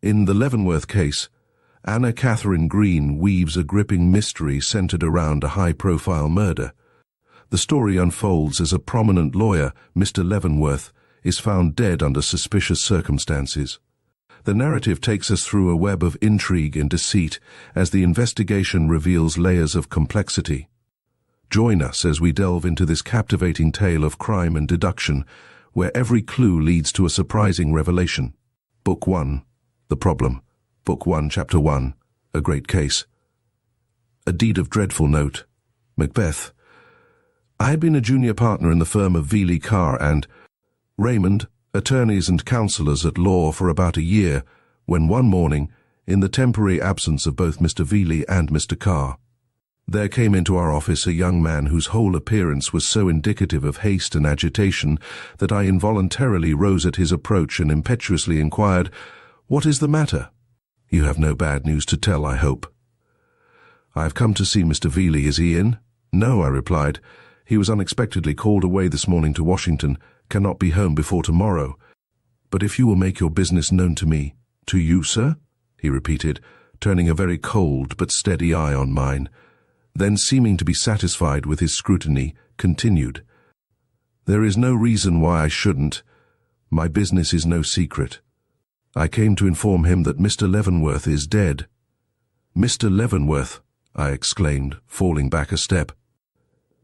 In the Leavenworth Case, Anna Katharine Green weaves a gripping mystery centered around a high-profile murder. The story unfolds as a prominent lawyer, Mr. Leavenworth, is found dead under suspicious circumstances. The narrative takes us through a web of intrigue and deceit as the investigation reveals layers of complexity. Join us as we delve into this captivating tale of crime and deduction, where every clue leads to a surprising revelation. Book 1, The Problem. Book 1, Chapter 1, A Great Case. A deed of dreadful note. Macbeth. I had been a junior partner in the firm of Veely, Carr and Raymond, attorneys and counsellors at law for about a year, when one morning, in the temporary absence of both Mr. Veely and Mr. Carr, there came into our office a young man whose whole appearance was so indicative of haste and agitation that I involuntarily rose at his approach and impetuously inquired, "What is the matter? You have no bad news to tell, I hope." "I have come to see Mr. Veely. Is he in?" "No," I replied. "He was unexpectedly called away this morning to Washington, cannot be home before tomorrow. But if you will make your business known to me—" "To you, sir?" he repeated, turning a very cold but steady eye on mine. Then, seeming to be satisfied with his scrutiny, continued, "There is no reason why I shouldn't. My business is no secret. I came to inform him that Mr. Leavenworth is dead." "Mr. Leavenworth!" I exclaimed, falling back a step.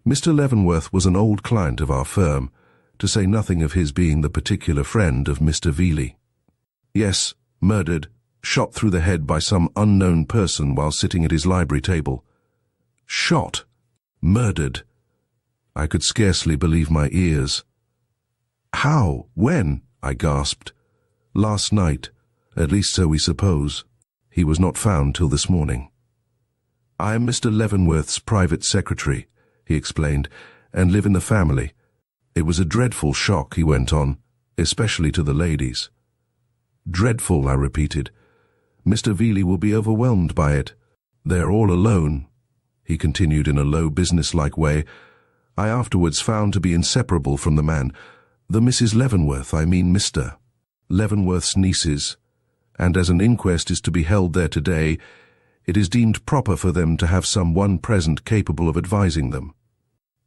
Mr. Leavenworth was an old client of our firm, to say nothing of his being the particular friend of Mr. Veely. "Yes, murdered, shot through the head by some unknown person while sitting at his library table." Shot? Murdered? I could scarcely believe my ears. "How? When?" I gasped. "Last night, at least so we suppose. He was not found till this morning." "I am Mr. Leavenworth's private secretary," he explained, "and live in the family. It was a dreadful shock," he went on, "especially to the ladies." "Dreadful," I repeated. "Mr. Veely will be overwhelmed by it. They're all alone," he continued in a low, business-like way. "I afterwards found to be inseparable from the man. The Mrs. Leavenworth, I mean Mr. Leavenworth's nieces, and as an inquest is to be held there today, it is deemed proper for them to have someone present capable of advising them.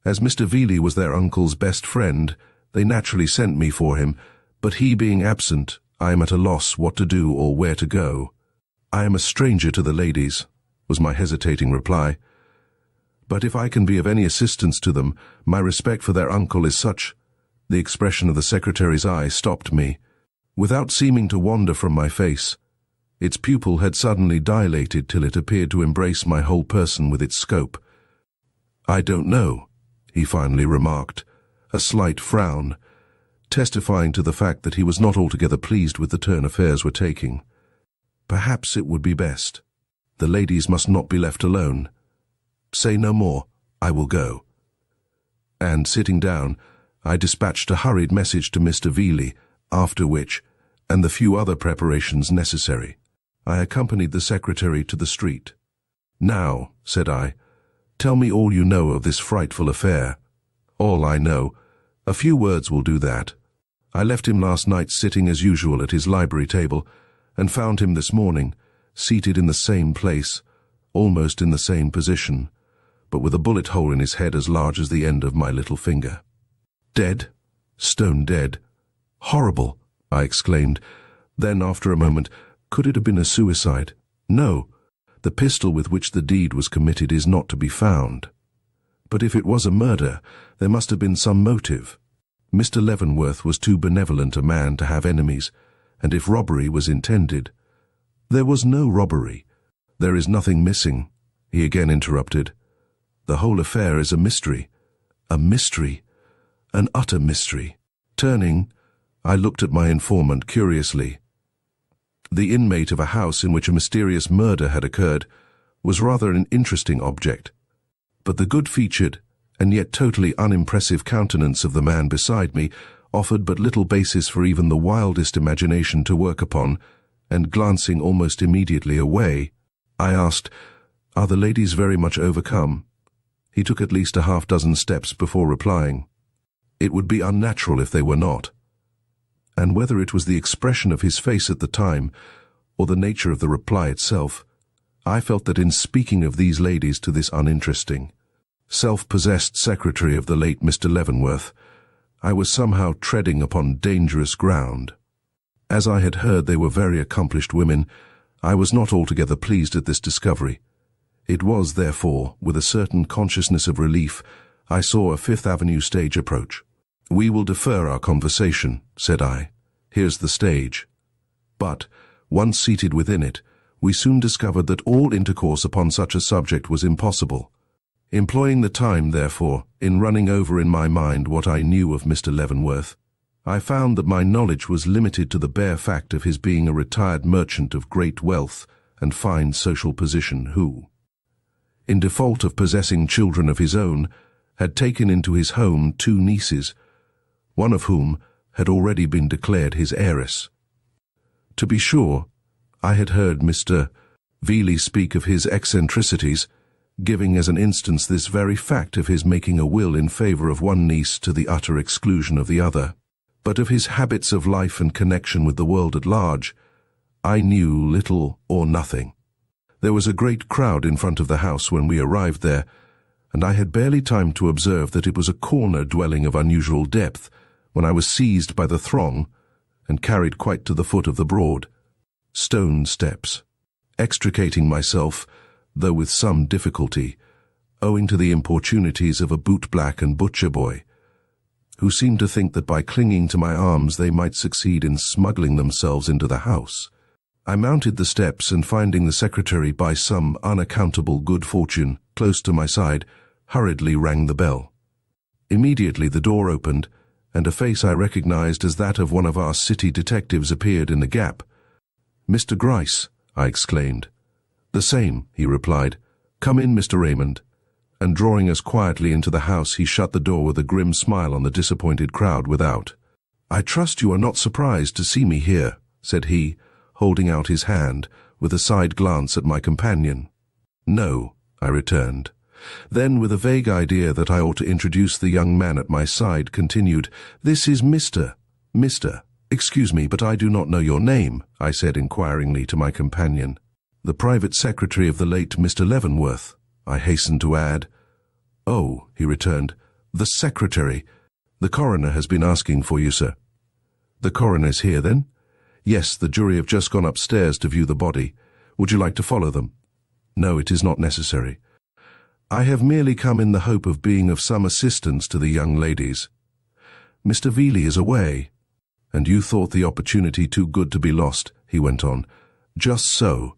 As Mr. Veely was their uncle's best friend, they naturally sent me for him, but he being absent, I am at a loss what to do or where to go." "I am a stranger to the ladies," was my hesitating reply. "But if I can be of any assistance to them, my respect for their uncle is such—" The expression of the secretary's eye stopped me. Without seeming to wander from my face, its pupil had suddenly dilated till it appeared to embrace my whole person with its scope. "I don't know," he finally remarked, a slight frown, testifying to the fact that he was not altogether pleased with the turn affairs were taking. "Perhaps it would be best. The ladies must not be left alone. Say no more. I will go." And, sitting down, I dispatched a hurried message to Mr. Veely, after which, and the few other preparations necessary, I accompanied the secretary to the street. "Now," said I, "tell me all you know of this frightful affair." "All I know. A few words will do that. I left him last night sitting as usual at his library table, and found him this morning, seated in the same place, almost in the same position, but with a bullet hole in his head as large as the end of my little finger. Dead? Stone dead. Horrible!" I exclaimed. Then, after a moment, "Could it have been a suicide?" "No. The pistol with which the deed was committed is not to be found. But if it was a murder, there must have been some motive. Mr. Leavenworth was too benevolent a man to have enemies, and if robbery was intended—" "There was no robbery. There is nothing missing," he again interrupted. "The whole affair is a mystery." "A mystery? An utter mystery." Turning, I looked at my informant curiously. The inmate of a house in which a mysterious murder had occurred was rather an interesting object, but the good-featured and yet totally unimpressive countenance of the man beside me offered but little basis for even the wildest imagination to work upon, and glancing almost immediately away, I asked, "Are the ladies very much overcome?" He took at least a half-dozen steps before replying. "It would be unnatural if they were not." And whether it was the expression of his face at the time, or the nature of the reply itself, I felt that in speaking of these ladies to this uninteresting, self-possessed secretary of the late Mr. Leavenworth, I was somehow treading upon dangerous ground. As I had heard they were very accomplished women, I was not altogether pleased at this discovery. It was, therefore, with a certain consciousness of relief, I saw a Fifth Avenue stage approach. "We will defer our conversation," said I. "Here's the stage." But, once seated within it, we soon discovered that all intercourse upon such a subject was impossible. Employing the time, therefore, in running over in my mind what I knew of Mr. Leavenworth, I found that my knowledge was limited to the bare fact of his being a retired merchant of great wealth and fine social position who, in default of possessing children of his own, had taken into his home 2 nieces, one of whom had already been declared his heiress. To be sure, I had heard Mr. Veeley speak of his eccentricities, giving as an instance this very fact of his making a will in favor of one niece to the utter exclusion of the other. But of his habits of life and connection with the world at large, I knew little or nothing. There was a great crowd in front of the house when we arrived there, and I had barely time to observe that it was a corner dwelling of unusual depth, when I was seized by the throng and carried quite to the foot of the broad stone steps, extricating myself, though with some difficulty, owing to the importunities of a bootblack and butcher boy, who seemed to think that by clinging to my arms they might succeed in smuggling themselves into the house. I mounted the steps, and finding the secretary by some unaccountable good fortune close to my side, hurriedly rang the bell. Immediately the door opened, and a face I recognized as that of one of our city detectives appeared in the gap. "Mr. Gryce," I exclaimed. "The same," he replied. "Come in, Mr. Raymond." And drawing us quietly into the house, he shut the door with a grim smile on the disappointed crowd without. "I trust you are not surprised to see me here," said he, holding out his hand, with a side glance at my companion. "No," I returned. Then, with a vague idea that I ought to introduce the young man at my side, continued, "This is Mr. Excuse me, but I do not know your name," I said inquiringly to my companion. "The private secretary of the late Mr. Leavenworth," I hastened to add. "Oh," he returned, "the secretary. The coroner has been asking for you, sir." "The coroner's here, then?" "Yes, the jury have just gone upstairs to view the body. Would you like to follow them?" "No, it is not necessary. I have merely come in the hope of being of some assistance to the young ladies. Mr. Veeley is away." "And you thought the opportunity too good to be lost," he went on. "Just so.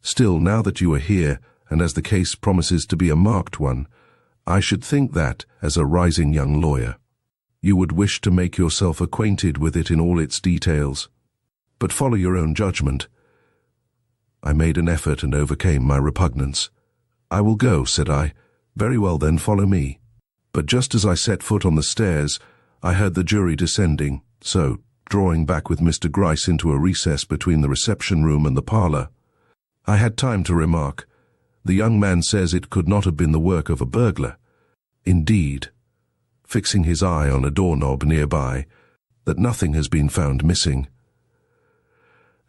Still, now that you are here, and as the case promises to be a marked one, I should think that, as a rising young lawyer, you would wish to make yourself acquainted with it in all its details. But follow your own judgment." I made an effort and overcame my repugnance. "I will go," said I. "Very well then, follow me." But just as I set foot on the stairs, I heard the jury descending, so, drawing back with Mr. Gryce into a recess between the reception room and the parlour, I had time to remark, "The young man says it could not have been the work of a burglar. Indeed," fixing his eye on a doorknob nearby, "that nothing has been found missing.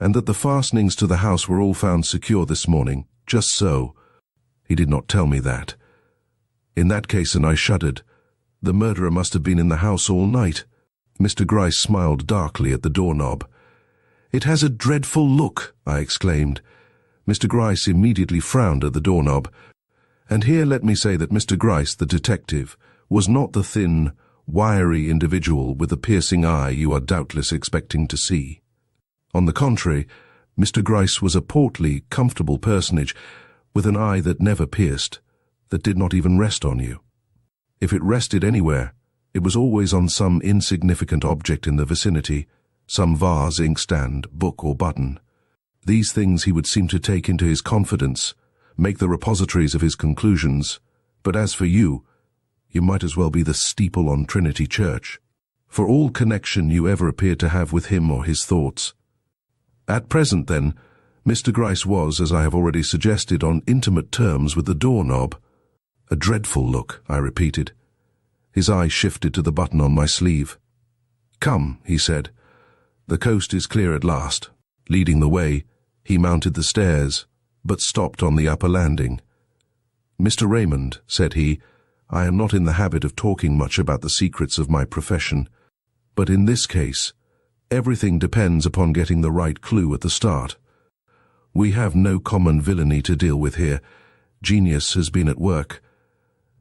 And that the fastenings to the house were all found secure this morning, just so. He did not tell me that. In that case," and I shuddered, "the murderer must have been in the house all night." Mr. Gryce smiled darkly at the doorknob. "It has a dreadful look," I exclaimed. Mr. Gryce immediately frowned at the doorknob. And here let me say that Mr. Gryce, the detective, was not the thin, wiry individual with the piercing eye you are doubtless expecting to see. On the contrary, Mr. Gryce was a portly, comfortable personage, with an eye that never pierced, that did not even rest on you. If it rested anywhere, it was always on some insignificant object in the vicinity, some vase, inkstand, book, or button. These things he would seem to take into his confidence, make the repositories of his conclusions, but as for you, you might as well be the steeple on Trinity Church, for all connection you ever appeared to have with him or his thoughts. At present, then, Mr. Gryce was, as I have already suggested, on intimate terms with the doorknob. "A dreadful look," I repeated. His eye shifted to the button on my sleeve. "Come," he said. "The coast is clear at last." Leading the way, He mounted the stairs, but stopped on the upper landing. "Mr. Raymond," said he, "I am not in the habit of talking much about the secrets of my profession, but in this case, everything depends upon getting the right clue at the start. We have no common villainy to deal with here. Genius has been at work.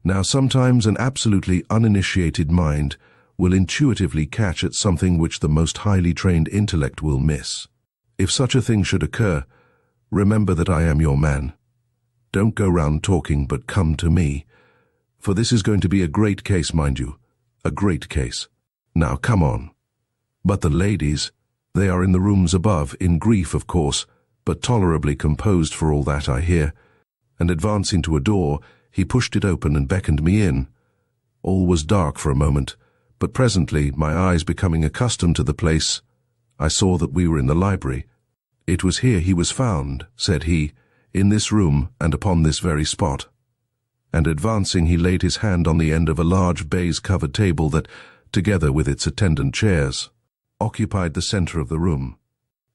Now sometimes an absolutely uninitiated mind will intuitively catch at something which the most highly trained intellect will miss. If such a thing should occur, remember that I am your man. Don't go round talking, but come to me. For this is going to be a great case, mind you. A great case. Now come on." But the ladies, they are in the rooms above, in grief, of course, but tolerably composed for all that, I hear. And advancing to a door, he pushed it open and beckoned me in. All was dark for a moment, but presently, my eyes becoming accustomed to the place, I saw that we were in the library. "It was here he was found," said he, "in this room and upon this very spot." And advancing, he laid his hand on the end of a large baize-covered table that, together with its attendant chairs, occupied the center of the room.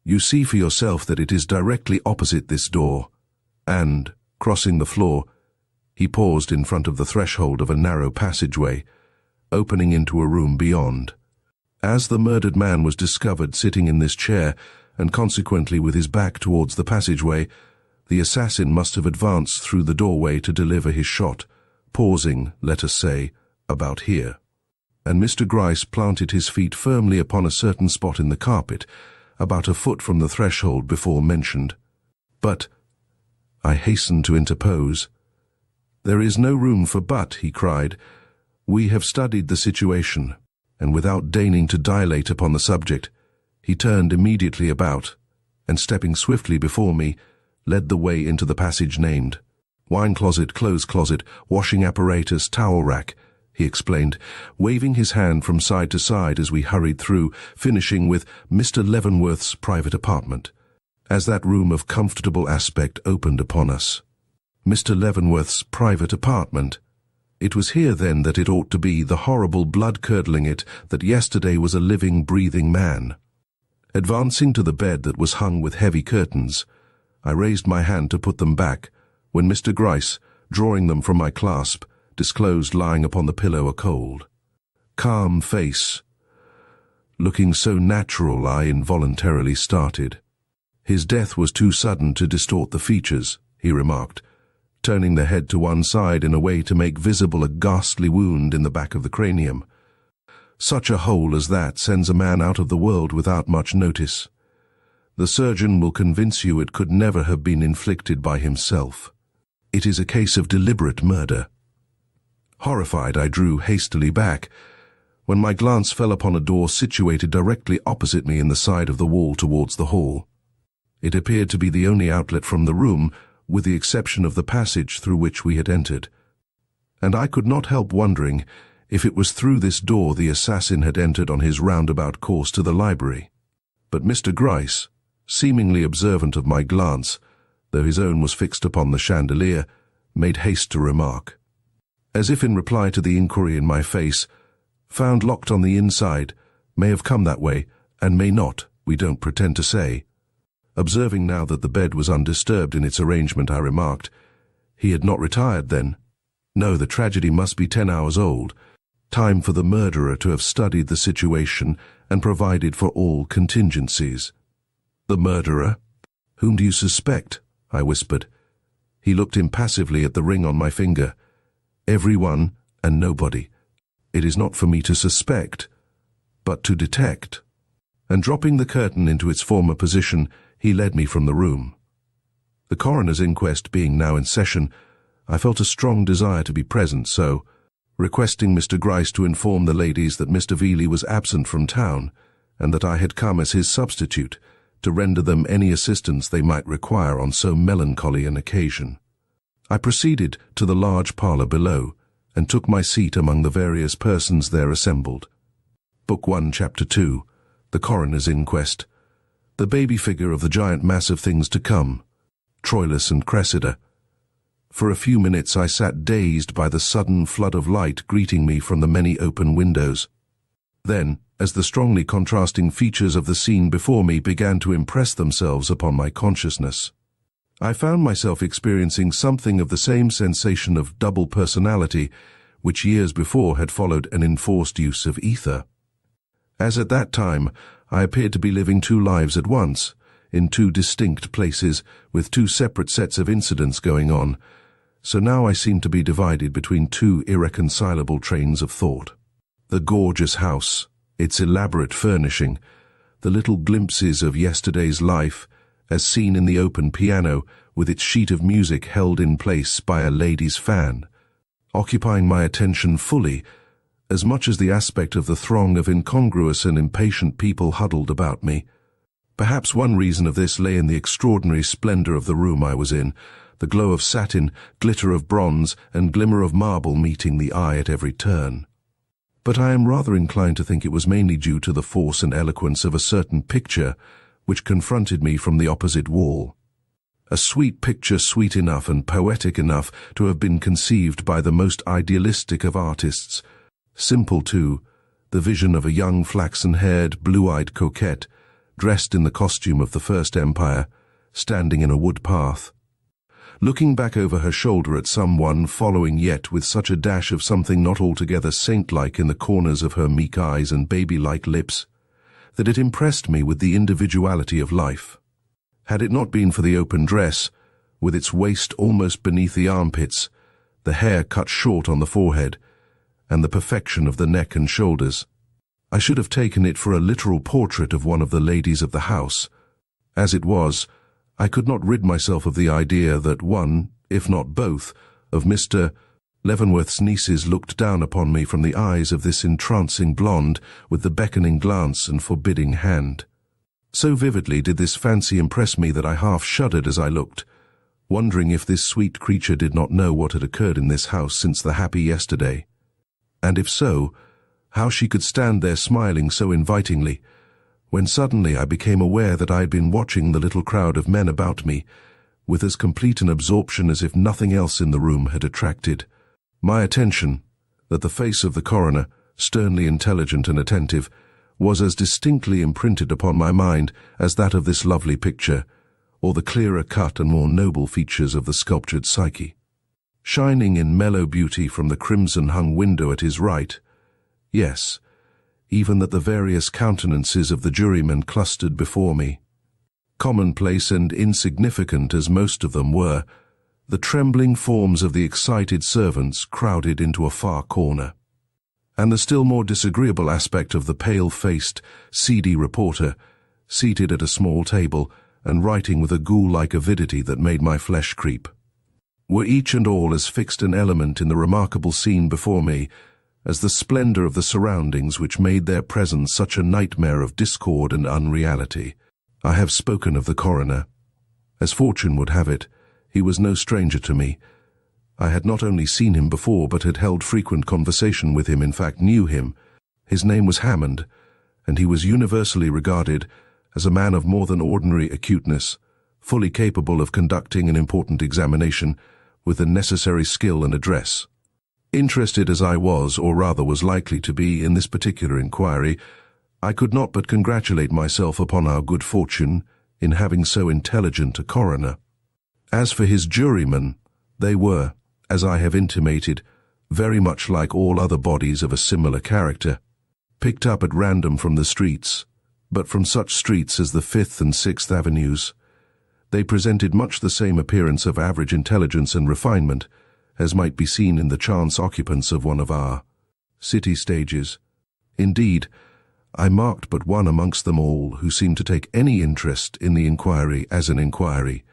"You see for yourself that it is directly opposite this door," and, crossing the floor, he paused in front of the threshold of a narrow passageway, opening into a room beyond. As the murdered man was discovered sitting in this chair, and consequently with his back towards the passageway, the assassin must have advanced through the doorway to deliver his shot, pausing, let us say, about here. And Mr. Gryce planted his feet firmly upon a certain spot in the carpet, about a foot from the threshold before mentioned. "But," I hastened to interpose. "There is no room for but," he cried. "We have studied the situation," and without deigning to dilate upon the subject, he turned immediately about, and stepping swiftly before me, led the way into the passage named. "Wine closet, clothes closet, washing apparatus, towel rack," he explained, waving his hand from side to side as we hurried through, finishing with Mr. Leavenworth's private apartment, as that room of comfortable aspect opened upon us. Mr. Leavenworth's private apartment. It was here then that it ought to be, the horrible blood-curdling it that yesterday was a living, breathing man. Advancing to the bed that was hung with heavy curtains, I raised my hand to put them back, when Mr. Gryce, drawing them from my clasp, disclosed lying upon the pillow a cold, calm face. Looking so natural, I involuntarily started. "His death was too sudden to distort the features," he remarked, turning the head to one side in a way to make visible a ghastly wound in the back of the cranium. "Such a hole as that sends a man out of the world without much notice. The surgeon will convince you it could never have been inflicted by himself. It is a case of deliberate murder." Horrified, I drew hastily back, when my glance fell upon a door situated directly opposite me in the side of the wall towards the hall. It appeared to be the only outlet from the room, with the exception of the passage through which we had entered, and I could not help wondering if it was through this door the assassin had entered on his roundabout course to the library. But Mr. Gryce, seemingly observant of my glance, though his own was fixed upon the chandelier, made haste to remark, as if in reply to the inquiry in my face, "Found locked on the inside, may have come that way, and may not, we don't pretend to say." Observing now that the bed was undisturbed in its arrangement, I remarked, "He had not retired then? No, the tragedy must be 10 hours old. Time for the murderer to have studied the situation and provided for all contingencies." "The murderer? Whom do you suspect?" I whispered. He looked impassively at the ring on my finger. "Everyone and nobody. It is not for me to suspect, but to detect." And dropping the curtain into its former position, he led me from the room. The coroner's inquest being now in session, I felt a strong desire to be present, so, requesting Mr. Gryce to inform the ladies that Mr. Veeley was absent from town, and that I had come as his substitute, to render them any assistance they might require on so melancholy an occasion, I proceeded to the large parlour below, and took my seat among the various persons there assembled. Book 1, Chapter 2, The Coroner's Inquest. The baby figure of the giant mass of things to come, Troilus and Cressida. For a few minutes I sat dazed by the sudden flood of light greeting me from the many open windows. Then, as the strongly contrasting features of the scene before me began to impress themselves upon my consciousness, I found myself experiencing something of the same sensation of double personality which years before had followed an enforced use of ether. As at that time, I appeared to be living two lives at once, in two distinct places, with two separate sets of incidents going on, so now I seemed to be divided between two irreconcilable trains of thought. The gorgeous house, its elaborate furnishing, the little glimpses of yesterday's life, as seen in the open piano with its sheet of music held in place by a lady's fan, occupying my attention fully, as much as the aspect of the throng of incongruous and impatient people huddled about me. Perhaps one reason of this lay in the extraordinary splendor of the room I was in, the glow of satin, glitter of bronze, and glimmer of marble meeting the eye at every turn. But I am rather inclined to think it was mainly due to the force and eloquence of a certain picture which confronted me from the opposite wall. A sweet picture, sweet enough and poetic enough to have been conceived by the most idealistic of artists. Simple, too, the vision of a young flaxen-haired, blue-eyed coquette, dressed in the costume of the First Empire, standing in a wood path, looking back over her shoulder at someone following, yet with such a dash of something not altogether saint-like in the corners of her meek eyes and baby-like lips, that it impressed me with the individuality of life. Had it not been for the open dress, with its waist almost beneath the armpits, the hair cut short on the forehead, and the perfection of the neck and shoulders, I should have taken it for a literal portrait of one of the ladies of the house. As it was, I could not rid myself of the idea that one, if not both, of Mr. Leavenworth's nieces looked down upon me from the eyes of this entrancing blonde with the beckoning glance and forbidding hand. So vividly did this fancy impress me that I half shuddered as I looked, wondering if this sweet creature did not know what had occurred in this house since the happy yesterday, and if so, how she could stand there smiling so invitingly, when suddenly I became aware that I had been watching the little crowd of men about me, with as complete an absorption as if nothing else in the room had attracted my attention, that the face of the coroner, sternly intelligent and attentive, was as distinctly imprinted upon my mind as that of this lovely picture, or the clearer cut and more noble features of the sculptured Psyche. Shining in mellow beauty from the crimson-hung window at his right, yes, even that the various countenances of the jurymen clustered before me, commonplace and insignificant as most of them were, the trembling forms of the excited servants crowded into a far corner, and the still more disagreeable aspect of the pale-faced, seedy reporter, seated at a small table and writing with a ghoul-like avidity that made my flesh creep, were each and all as fixed an element in the remarkable scene before me as the splendor of the surroundings which made their presence such a nightmare of discord and unreality. I have spoken of the coroner. As fortune would have it, he was no stranger to me. I had not only seen him before, but had held frequent conversation with him, in fact knew him. His name was Hammond, and he was universally regarded as a man of more than ordinary acuteness, fully capable of conducting an important examination with the necessary skill and address. Interested as I was, or rather was likely to be, in this particular inquiry, I could not but congratulate myself upon our good fortune in having so intelligent a coroner. As for his jurymen, they were, as I have intimated, very much like all other bodies of a similar character, picked up at random from the streets, but from such streets as the Fifth and Sixth Avenues. They presented much the same appearance of average intelligence and refinement as might be seen in the chance occupants of one of our city stages. Indeed, I marked but one amongst them all who seemed to take any interest in the inquiry as an inquiry,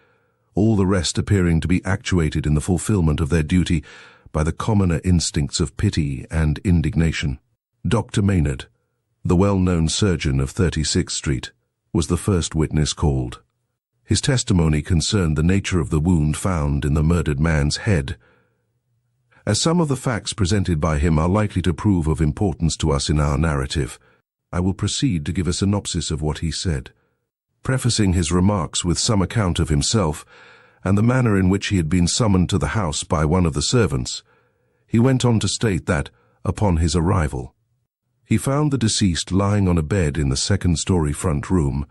all the rest appearing to be actuated in the fulfillment of their duty by the commoner instincts of pity and indignation. Dr. Maynard, the well-known surgeon of 36th Street, was the first witness called. His testimony concerned the nature of the wound found in the murdered man's head. As some of the facts presented by him are likely to prove of importance to us in our narrative, I will proceed to give a synopsis of what he said, prefacing his remarks with some account of himself and the manner in which he had been summoned to the house by one of the servants. He went on to state that, upon his arrival, He found the deceased lying on a bed in the second-story front room,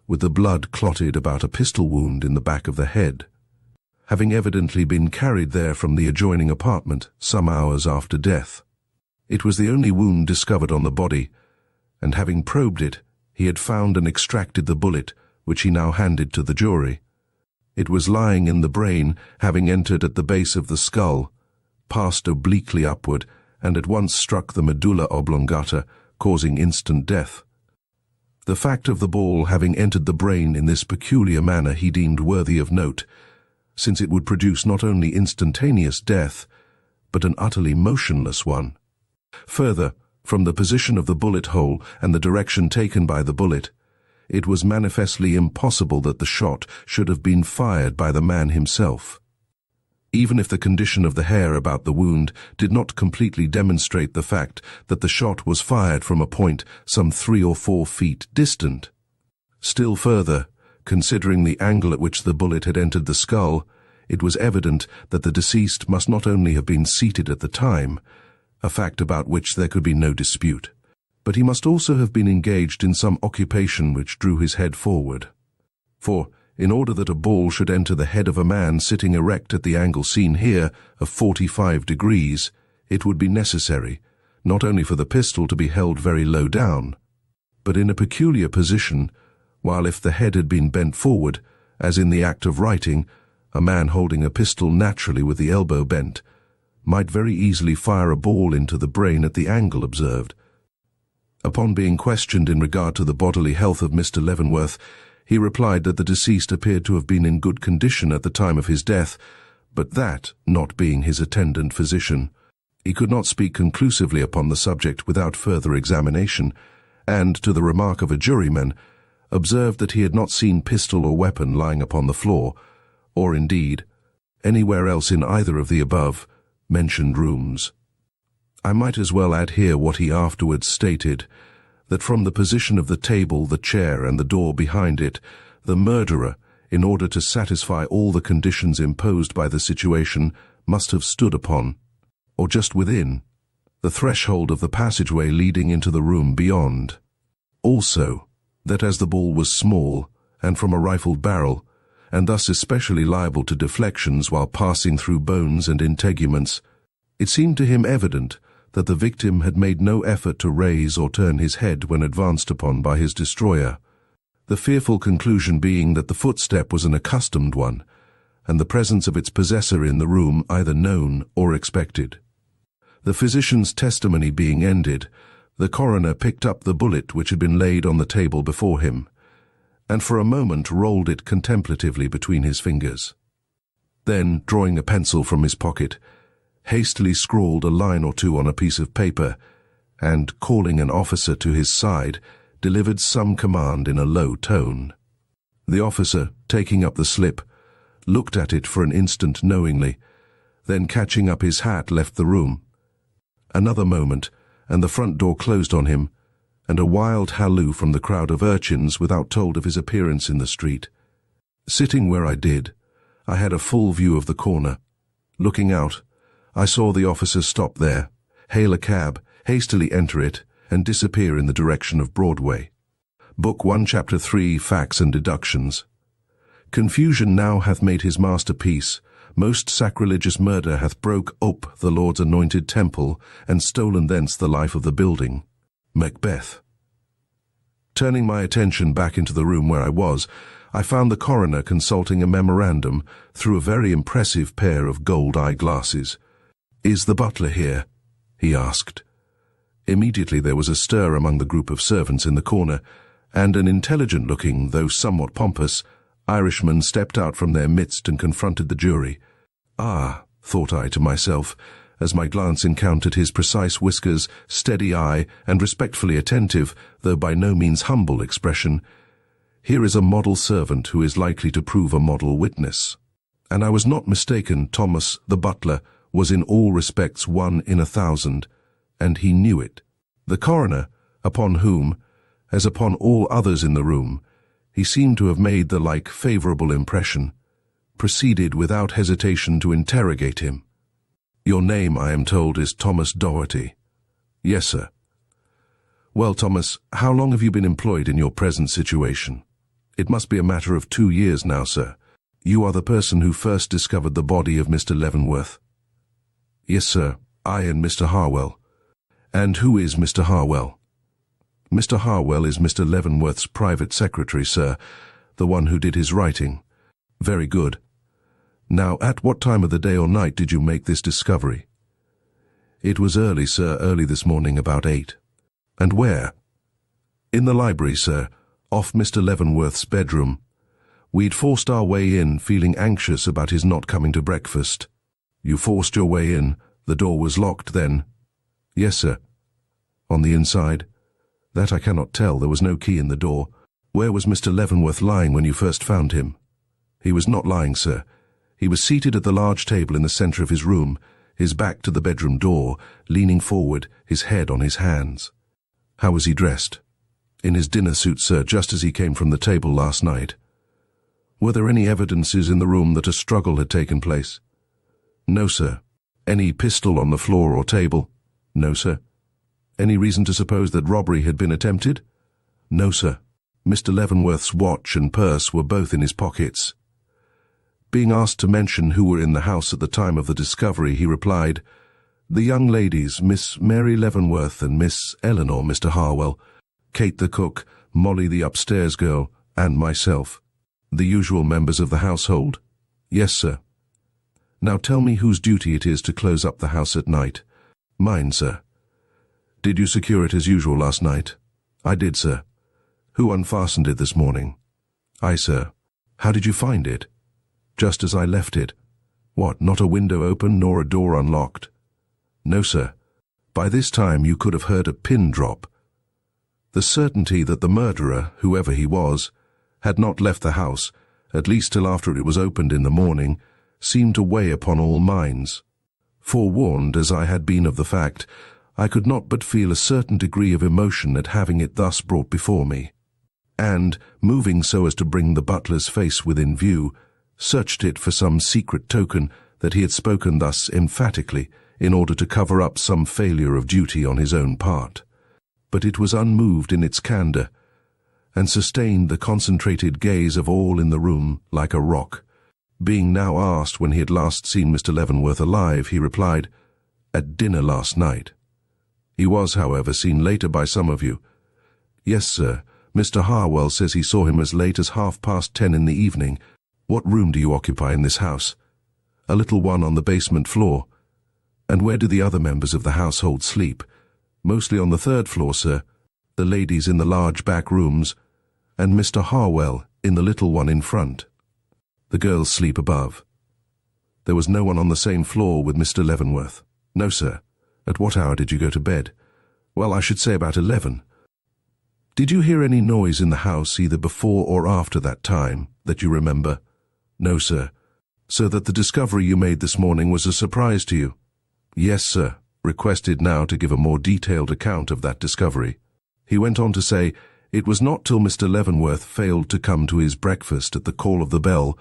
with the blood clotted about a pistol wound in the back of the head, having evidently been carried there from the adjoining apartment some hours after death. It was the only wound discovered on the body, and having probed it, he had found and extracted the bullet, which he now handed to the jury. It was lying in the brain, having entered at the base of the skull, passed obliquely upward, and at once struck the medulla oblongata, causing instant death. The fact of the ball having entered the brain in this peculiar manner he deemed worthy of note, since it would produce not only instantaneous death, but an utterly motionless one. Further, from the position of the bullet hole and the direction taken by the bullet, it was manifestly impossible that the shot should have been fired by the man himself. Even if the condition of the hair about the wound did not completely demonstrate the fact that the shot was fired from a point some 3 or 4 feet distant. Still further, considering the angle at which the bullet had entered the skull, it was evident that the deceased must not only have been seated at the time, a fact about which there could be no dispute, but he must also have been engaged in some occupation which drew his head forward. For, in order that a ball should enter the head of a man sitting erect at the angle seen here of 45 degrees, it would be necessary, not only for the pistol to be held very low down, but in a peculiar position, while if the head had been bent forward, as in the act of writing, a man holding a pistol naturally with the elbow bent, might very easily fire a ball into the brain at the angle observed. Upon being questioned in regard to the bodily health of Mr. Leavenworth, he replied that the deceased appeared to have been in good condition at the time of his death, but that, not being his attendant physician, he could not speak conclusively upon the subject without further examination, and, to the remark of a juryman, observed that he had not seen pistol or weapon lying upon the floor, or, indeed, anywhere else in either of the above mentioned rooms. I might as well add here what he afterwards stated, that from the position of the table, the chair, and the door behind it, the murderer, in order to satisfy all the conditions imposed by the situation, must have stood upon, or just within, the threshold of the passageway leading into the room beyond. Also, that as the ball was small, and from a rifled barrel, and thus especially liable to deflections while passing through bones and integuments, it seemed to him evident that the victim had made no effort to raise or turn his head when advanced upon by his destroyer, the fearful conclusion being that the footstep was an accustomed one, and the presence of its possessor in the room either known or expected. The physician's testimony being ended, the coroner picked up the bullet which had been laid on the table before him, and for a moment rolled it contemplatively between his fingers. Then, drawing a pencil from his pocket, hastily scrawled a line or two on a piece of paper, and, calling an officer to his side, delivered some command in a low tone. The officer, taking up the slip, looked at it for an instant knowingly, then catching up his hat left the room. Another moment, and the front door closed on him, and a wild halloo from the crowd of urchins without told of his appearance in the street. Sitting where I did, I had a full view of the corner. Looking out, I saw the officer stop there, hail a cab, hastily enter it, and disappear in the direction of Broadway. Book 1, Chapter 3, Facts and Deductions. Confusion now hath made his masterpiece. Most sacrilegious murder hath broke up the Lord's anointed temple, and stolen thence the life of the building. Macbeth. Turning my attention back into the room where I was, I found the coroner consulting a memorandum through a very impressive pair of gold eyeglasses. "Is the butler here?" he asked. Immediately there was a stir among the group of servants in the corner, and an intelligent-looking, though somewhat pompous, Irishman stepped out from their midst and confronted the jury. "Ah," thought I to myself, as my glance encountered his precise whiskers, steady eye, and respectfully attentive, though by no means humble expression, "here is a model servant who is likely to prove a model witness." And I was not mistaken. Thomas, the butler, was in all respects 1 in 1,000, and he knew it. The coroner, upon whom, as upon all others in the room, he seemed to have made the like favourable impression, proceeded without hesitation to interrogate him. "Your name, I am told, is Thomas Doherty." "Yes, sir." Well, Thomas, how long have you been employed in your present situation? It must be a matter of 2 years now, sir. You are the person who first discovered the body of Mr. Leavenworth. Yes, sir, I and Mr. Harwell. And who is Mr. Harwell? Mr. Harwell is Mr. Leavenworth's private secretary, sir, the one who did his writing. Very good. Now, at what time of the day or night did you make this discovery? It was early, sir, early this morning, about 8. And where? In the library, sir, off Mr. Leavenworth's bedroom. We'd forced our way in, feeling anxious about his not coming to breakfast. You forced your way in. The door was locked then? Yes, sir. On the inside? That I cannot tell. There was no key in the door. Where was Mr. Leavenworth lying when you first found him? He was not lying, sir. He was seated at the large table in the centre of his room, his back to the bedroom door, leaning forward, his head on his hands. How was he dressed? In his dinner suit, sir, just as he came from the table last night. Were there any evidences in the room that a struggle had taken place? No, sir. Any pistol on the floor or table? No, sir. Any reason to suppose that robbery had been attempted? No, sir. Mr. Leavenworth's watch and purse were both in his pockets. Being asked to mention who were in the house at the time of the discovery, he replied, "The young ladies, Miss Mary Leavenworth and Miss Eleanore, Mr. Harwell, Kate the cook, Molly the upstairs girl, and myself. The usual members of the household?" Yes, sir. Now tell me whose duty it is to close up the house at night. Mine, sir. Did you secure it as usual last night? I did, sir. Who unfastened it this morning? I, sir. How did you find it? Just as I left it. What, not a window open nor a door unlocked? No, sir. By this time you could have heard a pin drop. The certainty that the murderer, whoever he was, had not left the house, at least till after it was opened in the morning, seemed to weigh upon all minds. Forewarned as I had been of the fact, I could not but feel a certain degree of emotion at having it thus brought before me, and, moving so as to bring the butler's face within view, searched it for some secret token that he had spoken thus emphatically in order to cover up some failure of duty on his own part. But it was unmoved in its candour, and sustained the concentrated gaze of all in the room like a rock. Being now asked when he had last seen Mr. Leavenworth alive, he replied, "At dinner last night." He was, however, seen later by some of you. Yes, sir. Mr. Harwell says he saw him as late as 10:30 in the evening. What room do you occupy in this house? A little one on the basement floor. And where do the other members of the household sleep? Mostly on the 3rd floor, sir. The ladies in the large back rooms, and Mr. Harwell in the little one in front. The girls sleep above. There was no one on the same floor with Mr. Leavenworth? No, sir. At what hour did you go to bed? Well, I should say about 11. Did you hear any noise in the house either before or after that time, that you remember? No, sir. So that the discovery you made this morning was a surprise to you? Yes, sir. Requested now to give a more detailed account of that discovery. He went on to say, it was not till Mr. Leavenworth failed to come to his breakfast at the call of the bell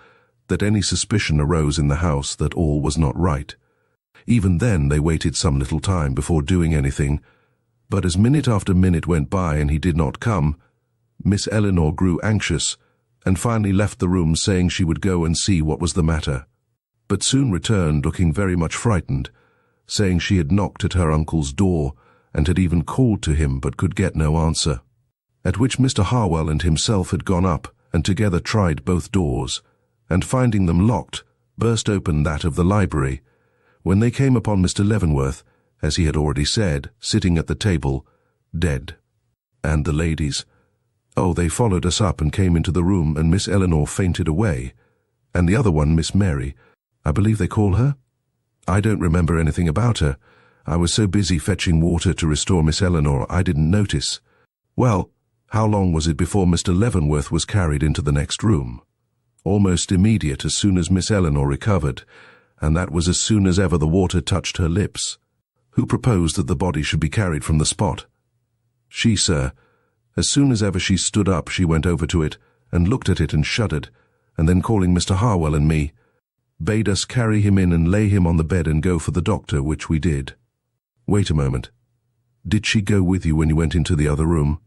that any suspicion arose in the house that all was not right. Even then they waited some little time before doing anything, but as minute after minute went by and he did not come, Miss Eleanore grew anxious and finally left the room saying she would go and see what was the matter, but soon returned looking very much frightened, saying she had knocked at her uncle's door and had even called to him but could get no answer, at which Mr. Harwell and himself had gone up and together tried both doors, and finding them locked, burst open that of the library, when they came upon Mr. Leavenworth, as he had already said, sitting at the table, dead. And the ladies? Oh, they followed us up and came into the room, and Miss Eleanore fainted away. And the other one, Miss Mary, I believe they call her? I don't remember anything about her. I was so busy fetching water to restore Miss Eleanore, I didn't notice. Well, how long was it before Mr. Leavenworth was carried into the next room? Almost immediate, as soon as Miss Eleanore recovered, and that was as soon as ever the water touched her lips. Who proposed that the body should be carried from the spot? She, sir. As soon as ever she stood up, she went over to it, and looked at it and shuddered, and then calling Mr. Harwell and me, bade us carry him in and lay him on the bed and go for the doctor, which we did. Wait a moment. Did she go with you when you went into the other room?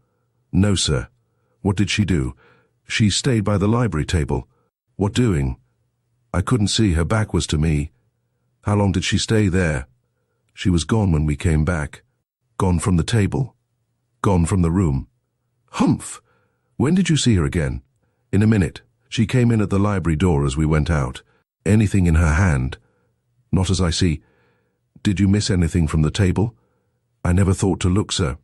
No, sir. What did she do? She stayed by the library table. What doing? I couldn't see, her back was to me. How long did she stay there? She was gone when we came back. Gone from the table? Gone from the room? Humph! When did you see her again? In a minute. She came in at the library door as we went out. Anything in her hand? Not as I see. Did you miss anything from the table? I never thought to look, sir.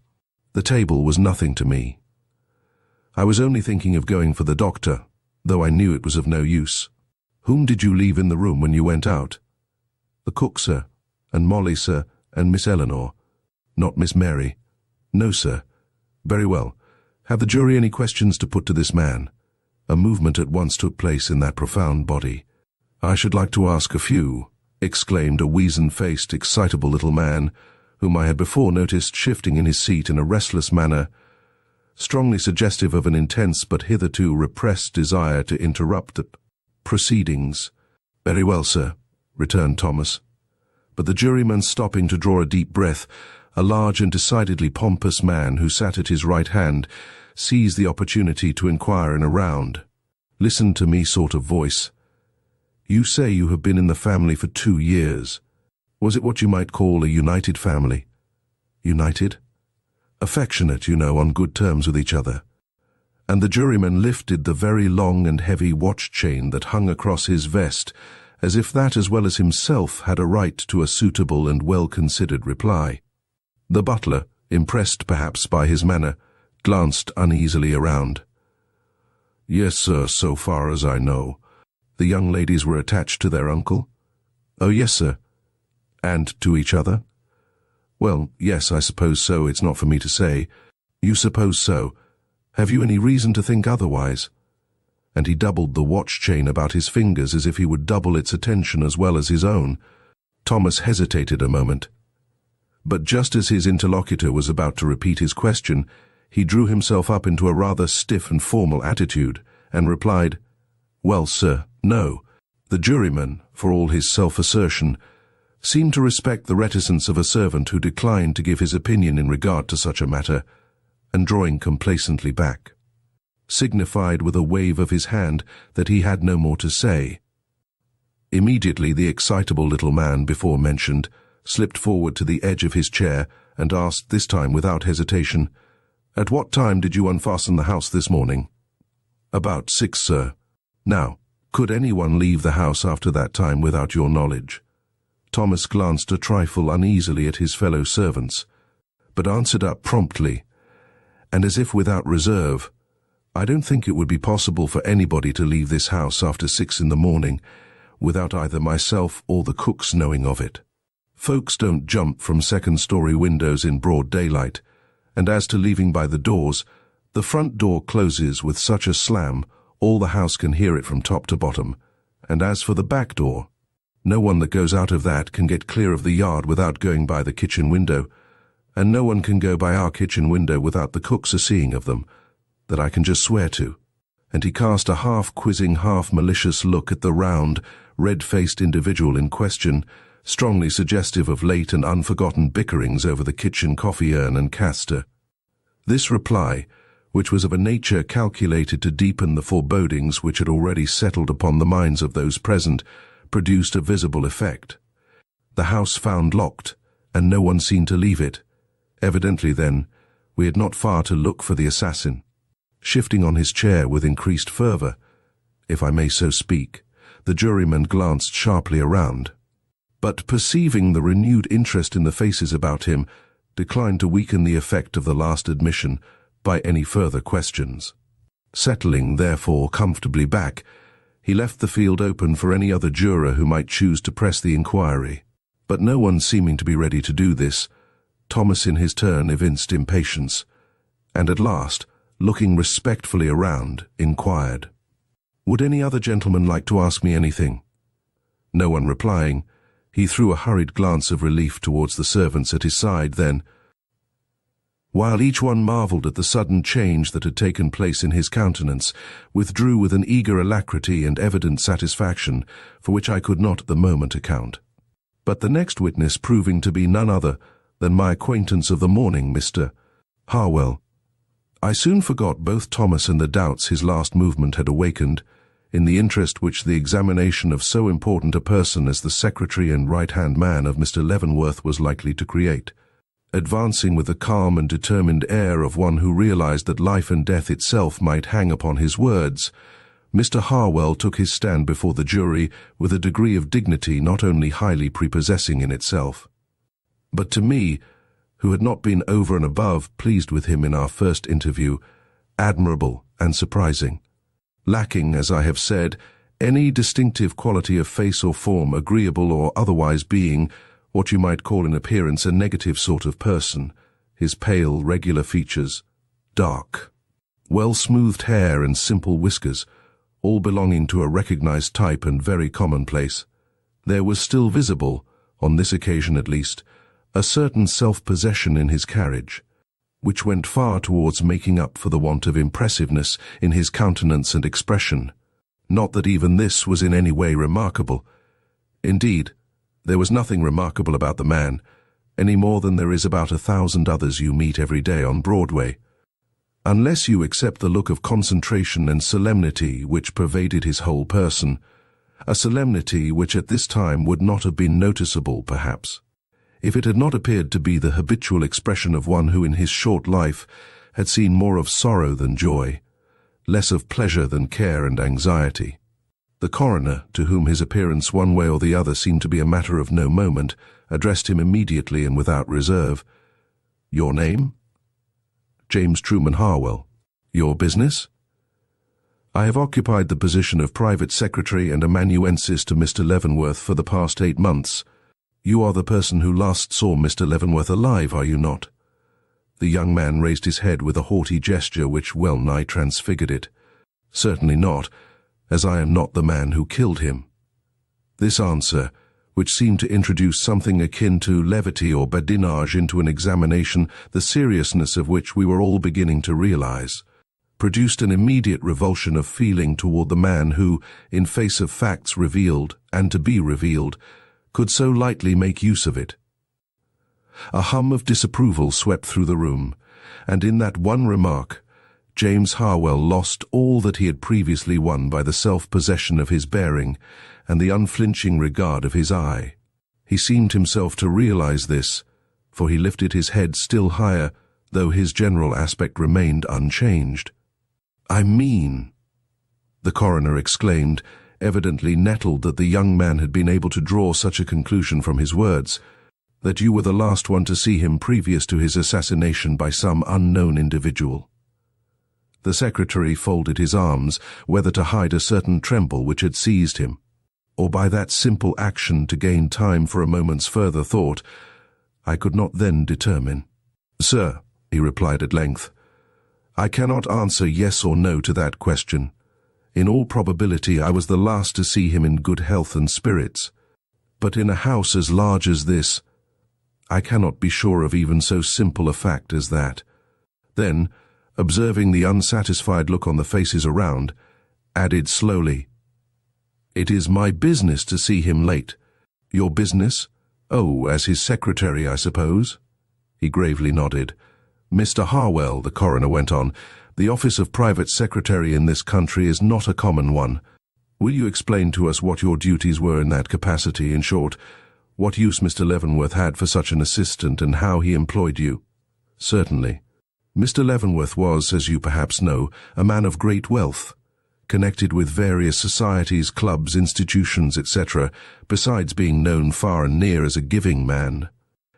The table was nothing to me. I was only thinking of going for the doctor, though I knew it was of no use. Whom did you leave in the room when you went out? The cook, sir, and Molly, sir, and Miss Eleanore. Not Miss Mary? No, sir. Very well. Have the jury any questions to put to this man? A movement at once took place in that profound body. I should like to ask a few, exclaimed a weazen-faced, excitable little man, whom I had before noticed shifting in his seat in a restless manner, strongly suggestive of an intense but hitherto repressed desire to interrupt the proceedings. Very well, sir, returned Thomas. But the juryman, stopping to draw a deep breath, a large and decidedly pompous man who sat at his right hand, seized the opportunity to inquire in a round, "Listen to me" sort of voice. "You say you have been in the family for 2 years. Was it what you might call a united family?" United? Affectionate, you know, on good terms with each other. And the juryman lifted the very long and heavy watch chain that hung across his vest, as if that as well as himself had a right to a suitable and well-considered reply. The butler, impressed perhaps by his manner, glanced uneasily around. "Yes, sir, so far as I know. The young ladies were attached to their uncle?" "Oh, yes, sir." "And to each other?" "Well, yes, I suppose so. It's not for me to say." "You suppose so. Have you any reason to think otherwise?" And he doubled the watch chain about his fingers as if he would double its attention as well as his own. Thomas hesitated a moment. But just as his interlocutor was about to repeat his question, he drew himself up into a rather stiff and formal attitude, and replied, "Well, sir, no." The juryman, for all his self-assertion, seemed to respect the reticence of a servant who declined to give his opinion in regard to such a matter, and drawing complacently back, signified with a wave of his hand that he had no more to say. Immediately the excitable little man before mentioned slipped forward to the edge of his chair and asked, this time without hesitation, "At what time did you unfasten the house this morning?" "About 6, sir." "Now, could anyone leave the house after that time without your knowledge?" Thomas glanced a trifle uneasily at his fellow servants, but answered up promptly, and as if without reserve, "I don't think it would be possible for anybody to leave this house after 6 in the morning without either myself or the cooks knowing of it. Folks don't jump from second-story windows in broad daylight, and as to leaving by the doors, the front door closes with such a slam all the house can hear it from top to bottom, and as for the back door, no one that goes out of that can get clear of the yard without going by the kitchen window, and no one can go by our kitchen window without the cooks seeing of them, that I can just swear to." And he cast a half-quizzing, half-malicious look at the round, red-faced individual in question, strongly suggestive of late and unforgotten bickerings over the kitchen coffee-urn and caster. This reply, which was of a nature calculated to deepen the forebodings which had already settled upon the minds of those present, produced a visible effect. The house found locked, and no one seen to leave it. Evidently, then, we had not far to look for the assassin. Shifting on his chair with increased fervour, if I may so speak, the juryman glanced sharply around, but perceiving the renewed interest in the faces about him, declined to weaken the effect of the last admission by any further questions. Settling, therefore, comfortably back, he left the field open for any other juror who might choose to press the inquiry. But no one seeming to be ready to do this, Thomas in his turn evinced impatience, and at last, looking respectfully around, inquired, "Would any other gentleman like to ask me anything?" No one replying, he threw a hurried glance of relief towards the servants at his side, then, while each one marvelled at the sudden change that had taken place in his countenance, withdrew with an eager alacrity and evident satisfaction, for which I could not at the moment account. But the next witness proving to be none other than my acquaintance of the morning, Mr. Harwell." I soon forgot both Thomas and the doubts his last movement had awakened, in the interest which the examination of so important a person as the secretary and right-hand man of Mr. Leavenworth was likely to create. Advancing with the calm and determined air of one who realized that life and death itself might hang upon his words, Mr. Harwell took his stand before the jury with a degree of dignity not only highly prepossessing in itself, but to me, who had not been over and above pleased with him in our first interview, admirable and surprising. Lacking, as I have said, any distinctive quality of face or form, agreeable or otherwise, being what you might call in appearance a negative sort of person, his pale, regular features, dark, well-smoothed hair and simple whiskers, all belonging to a recognized type and very commonplace, there was still visible, on this occasion at least, a certain self-possession in his carriage, which went far towards making up for the want of impressiveness in his countenance and expression. Not that even this was in any way remarkable. Indeed, there was nothing remarkable about the man, any more than there is about 1,000 others you meet every day on Broadway. Unless you accept the look of concentration and solemnity which pervaded his whole person, a solemnity which at this time would not have been noticeable, perhaps, if it had not appeared to be the habitual expression of one who in his short life had seen more of sorrow than joy, less of pleasure than care and anxiety. The coroner, to whom his appearance one way or the other seemed to be a matter of no moment, addressed him immediately and without reserve. "Your name?" "James Trueman Harwell." "Your business?" "I have occupied the position of private secretary and amanuensis to Mr. Leavenworth for the past 8 months. You are the person who last saw Mr. Leavenworth alive, are you not?" The young man raised his head with a haughty gesture which well nigh transfigured it. "Certainly not, as I am not the man who killed him." This answer, which seemed to introduce something akin to levity or badinage into an examination, the seriousness of which we were all beginning to realize, produced an immediate revulsion of feeling toward the man who, in face of facts revealed and to be revealed, could so lightly make use of it. A hum of disapproval swept through the room, and in that one remark, James Harwell lost all that he had previously won by the self-possession of his bearing and the unflinching regard of his eye. He seemed himself to realize this, for he lifted his head still higher, though his general aspect remained unchanged. "I mean," the coroner exclaimed, evidently nettled that the young man had been able to draw such a conclusion from his words, "that you were the last one to see him previous to his assassination by some unknown individual." The secretary folded his arms, whether to hide a certain tremble which had seized him, or by that simple action to gain time for a moment's further thought, I could not then determine. "Sir," he replied at length, "I cannot answer yes or no to that question. In all probability I was the last to see him in good health and spirits, but in a house as large as this, I cannot be sure of even so simple a fact as that." Then, observing the unsatisfied look on the faces around, added slowly, "It is my business to see him late." "Your business? Oh, as his secretary, I suppose?" He gravely nodded. "Mr. Harwell," the coroner went on, "the office of private secretary in this country is not a common one. Will you explain to us what your duties were in that capacity, in short, what use Mr. Leavenworth had for such an assistant and how he employed you?" "Certainly. Mr. Leavenworth was, as you perhaps know, a man of great wealth, connected with various societies, clubs, institutions, etc., besides being known far and near as a giving man.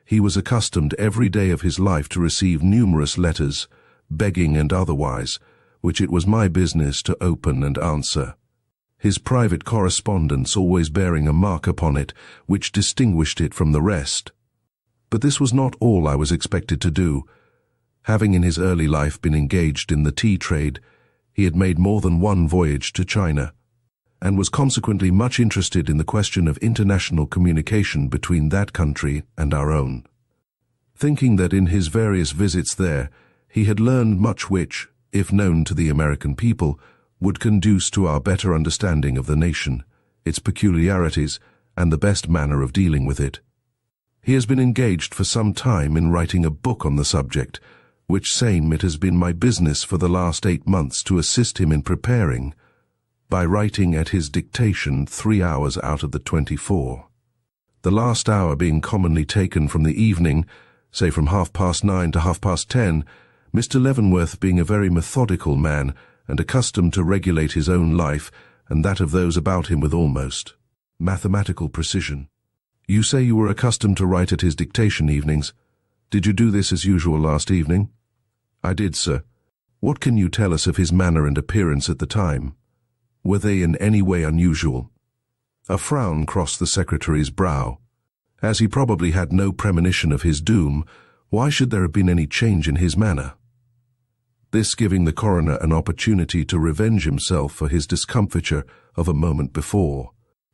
He was accustomed every day of his life to receive numerous letters, begging and otherwise, which it was my business to open and answer, his private correspondence always bearing a mark upon it which distinguished it from the rest. But this was not all I was expected to do. Having in his early life been engaged in the tea trade, he had made more than one voyage to China, and was consequently much interested in the question of international communication between that country and our own. Thinking that in his various visits there he had learned much which, if known to the American people, would conduce to our better understanding of the nation, its peculiarities, and the best manner of dealing with it, He has been engaged for some time in writing a book on the subject, which same it has been my business for the last 8 months to assist him in preparing, by writing at his dictation 3 hours out of the 24. The last hour being commonly taken from the evening, say from 9:30 to 10:30, Mr. Leavenworth being a very methodical man and accustomed to regulate his own life and that of those about him with almost mathematical precision. You say you were accustomed to write at his dictation evenings. Did you do this as usual last evening? I did, sir. What can you tell us of his manner and appearance at the time? Were they in any way unusual? A frown crossed the secretary's brow. As he probably had no premonition of his doom, why should there have been any change in his manner? This giving the coroner an opportunity to revenge himself for his discomfiture of a moment before.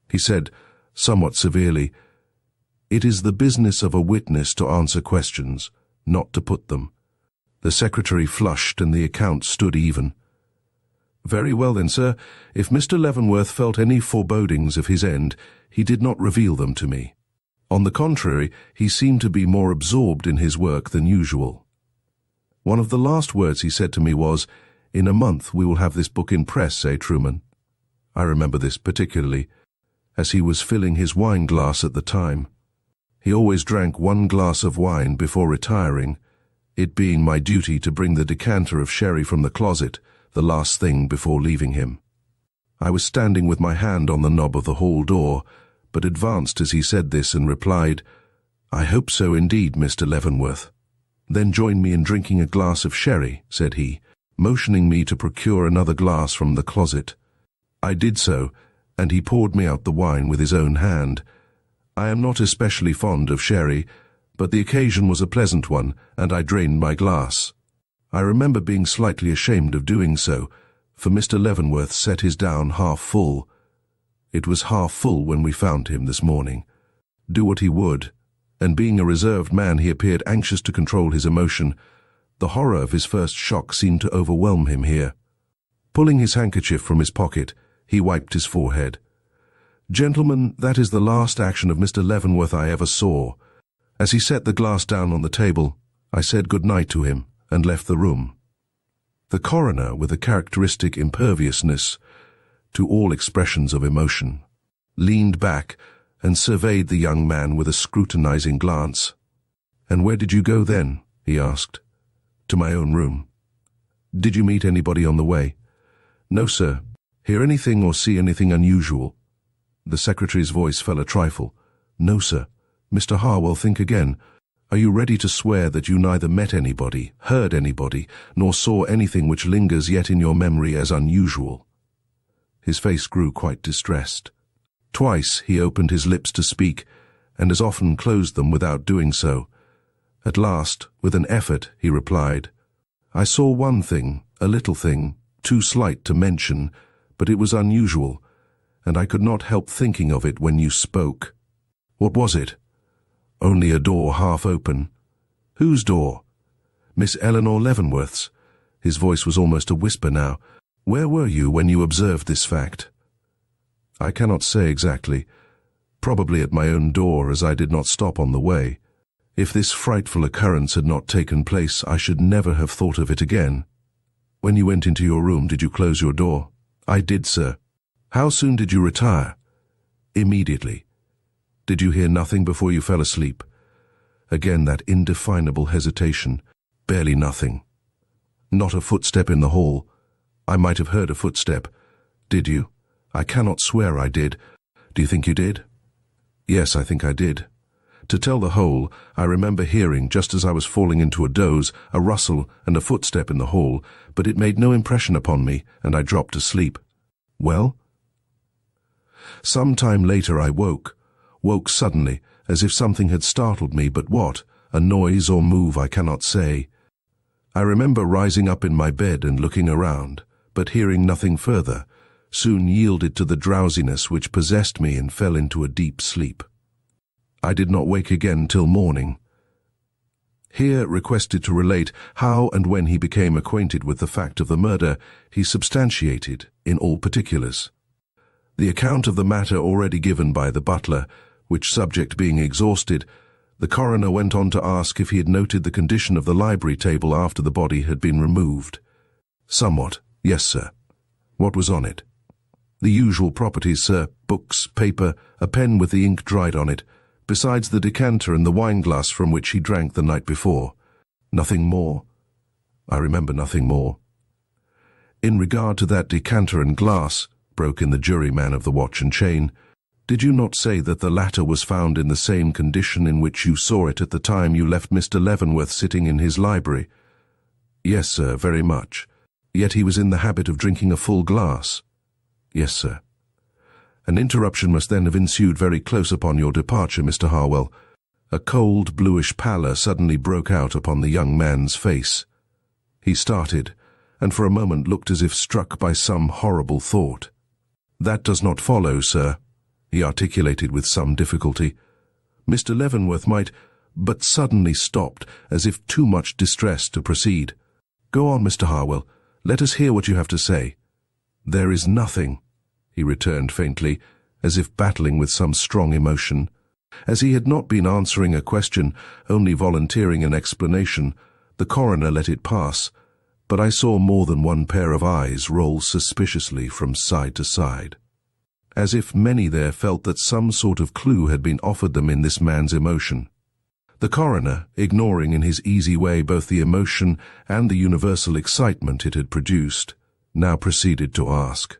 He said, somewhat severely, "It is the business of a witness to answer questions, not to put them." The secretary flushed and the account stood even. "Very well then, sir. If Mr. Leavenworth felt any forebodings of his end, he did not reveal them to me. On the contrary, he seemed to be more absorbed in his work than usual. One of the last words he said to me was, 'In a month we will have this book in press, eh, Trueman?' I remember this particularly, as he was filling his wine glass at the time. He always drank 1 glass of wine before retiring, it being my duty to bring the decanter of sherry from the closet, the last thing before leaving him. I was standing with my hand on the knob of the hall door, but advanced as he said this and replied, 'I hope so indeed, Mr. Leavenworth.' 'Then join me in drinking a glass of sherry,' said he, motioning me to procure another glass from the closet. I did so, and he poured me out the wine with his own hand. I am not especially fond of sherry, but the occasion was a pleasant one, and I drained my glass. I remember being slightly ashamed of doing so, for Mr. Leavenworth set his down half full. It was half full when we found him this morning. Do what he would, and being a reserved man he appeared anxious to control his emotion. The horror of his first shock seemed to overwhelm him here. Pulling his handkerchief from his pocket, he wiped his forehead. 'Gentlemen, that is the last action of Mr. Leavenworth I ever saw.' As he set the glass down on the table, I said good night to him and left the room. The coroner, with a characteristic imperviousness to all expressions of emotion, leaned back and surveyed the young man with a scrutinizing glance. 'And where did you go then?' he asked. 'To my own room.' 'Did you meet anybody on the way?' 'No, sir.' 'Hear anything or see anything unusual?' The secretary's voice fell a trifle. 'No, sir.' 'Mr. Harwell, think again. Are you ready to swear that you neither met anybody, heard anybody, nor saw anything which lingers yet in your memory as unusual?' His face grew quite distressed. Twice he opened his lips to speak, and as often closed them without doing so. At last, with an effort, he replied, 'I saw one thing, a little thing, too slight to mention, but it was unusual, and I could not help thinking of it when you spoke.' 'What was it?' 'Only a door half open.' 'Whose door?' 'Miss Eleanor Leavenworth's.' His voice was almost a whisper now. 'Where were you when you observed this fact?' 'I cannot say exactly. Probably at my own door, as I did not stop on the way. If this frightful occurrence had not taken place, I should never have thought of it again.' 'When you went into your room, did you close your door?' 'I did, sir.' 'How soon did you retire?' 'Immediately.' 'Did you hear nothing before you fell asleep?' Again that indefinable hesitation. 'Barely nothing.' 'Not a footstep in the hall?' 'I might have heard a footstep.' 'Did you?' 'I cannot swear I did.' 'Do you think you did?' 'Yes, I think I did. To tell the whole, I remember hearing, just as I was falling into a doze, a rustle and a footstep in the hall, but it made no impression upon me, and I dropped asleep.' 'Well?' 'Some time later I woke suddenly, as if something had startled me, but what, a noise or move I cannot say. I remember rising up in my bed and looking around, but hearing nothing further, soon yielded to the drowsiness which possessed me and fell into a deep sleep. I did not wake again till morning." Here, requested to relate how and when he became acquainted with the fact of the murder, he substantiated in all particulars. The account of the matter already given by the butler, which subject being exhausted, The coroner went on to ask if he had noted the condition of the library table after the body had been removed. Somewhat, yes, sir. What was on it? The usual properties, sir. Books, paper, a pen with the ink dried on it, besides the decanter and the wineglass from which he drank the night before. Nothing more? I remember nothing more. In regard to that decanter and glass, broke in the juryman of the watch and chain, did you not say that the latter was found in the same condition in which you saw it at the time you left Mr. Leavenworth sitting in his library? Yes, sir, very much. Yet he was in the habit of drinking a full glass. Yes, sir. An interruption must then have ensued very close upon your departure, Mr. Harwell. A cold, bluish pallor suddenly broke out upon the young man's face. He started, and for a moment looked as if struck by some horrible thought. That does not follow, sir, he articulated with some difficulty. Mr. Leavenworth might, but suddenly stopped, as if too much distressed to proceed. Go on, Mr. Harwell. Let us hear what you have to say. There is nothing, he returned faintly, as if battling with some strong emotion. As he had not been answering a question, only volunteering an explanation, the coroner let it pass, but I saw more than one pair of eyes roll suspiciously from side to side, as if many there felt that some sort of clue had been offered them in this man's emotion. The coroner, ignoring in his easy way both the emotion and the universal excitement it had produced, now proceeded to ask,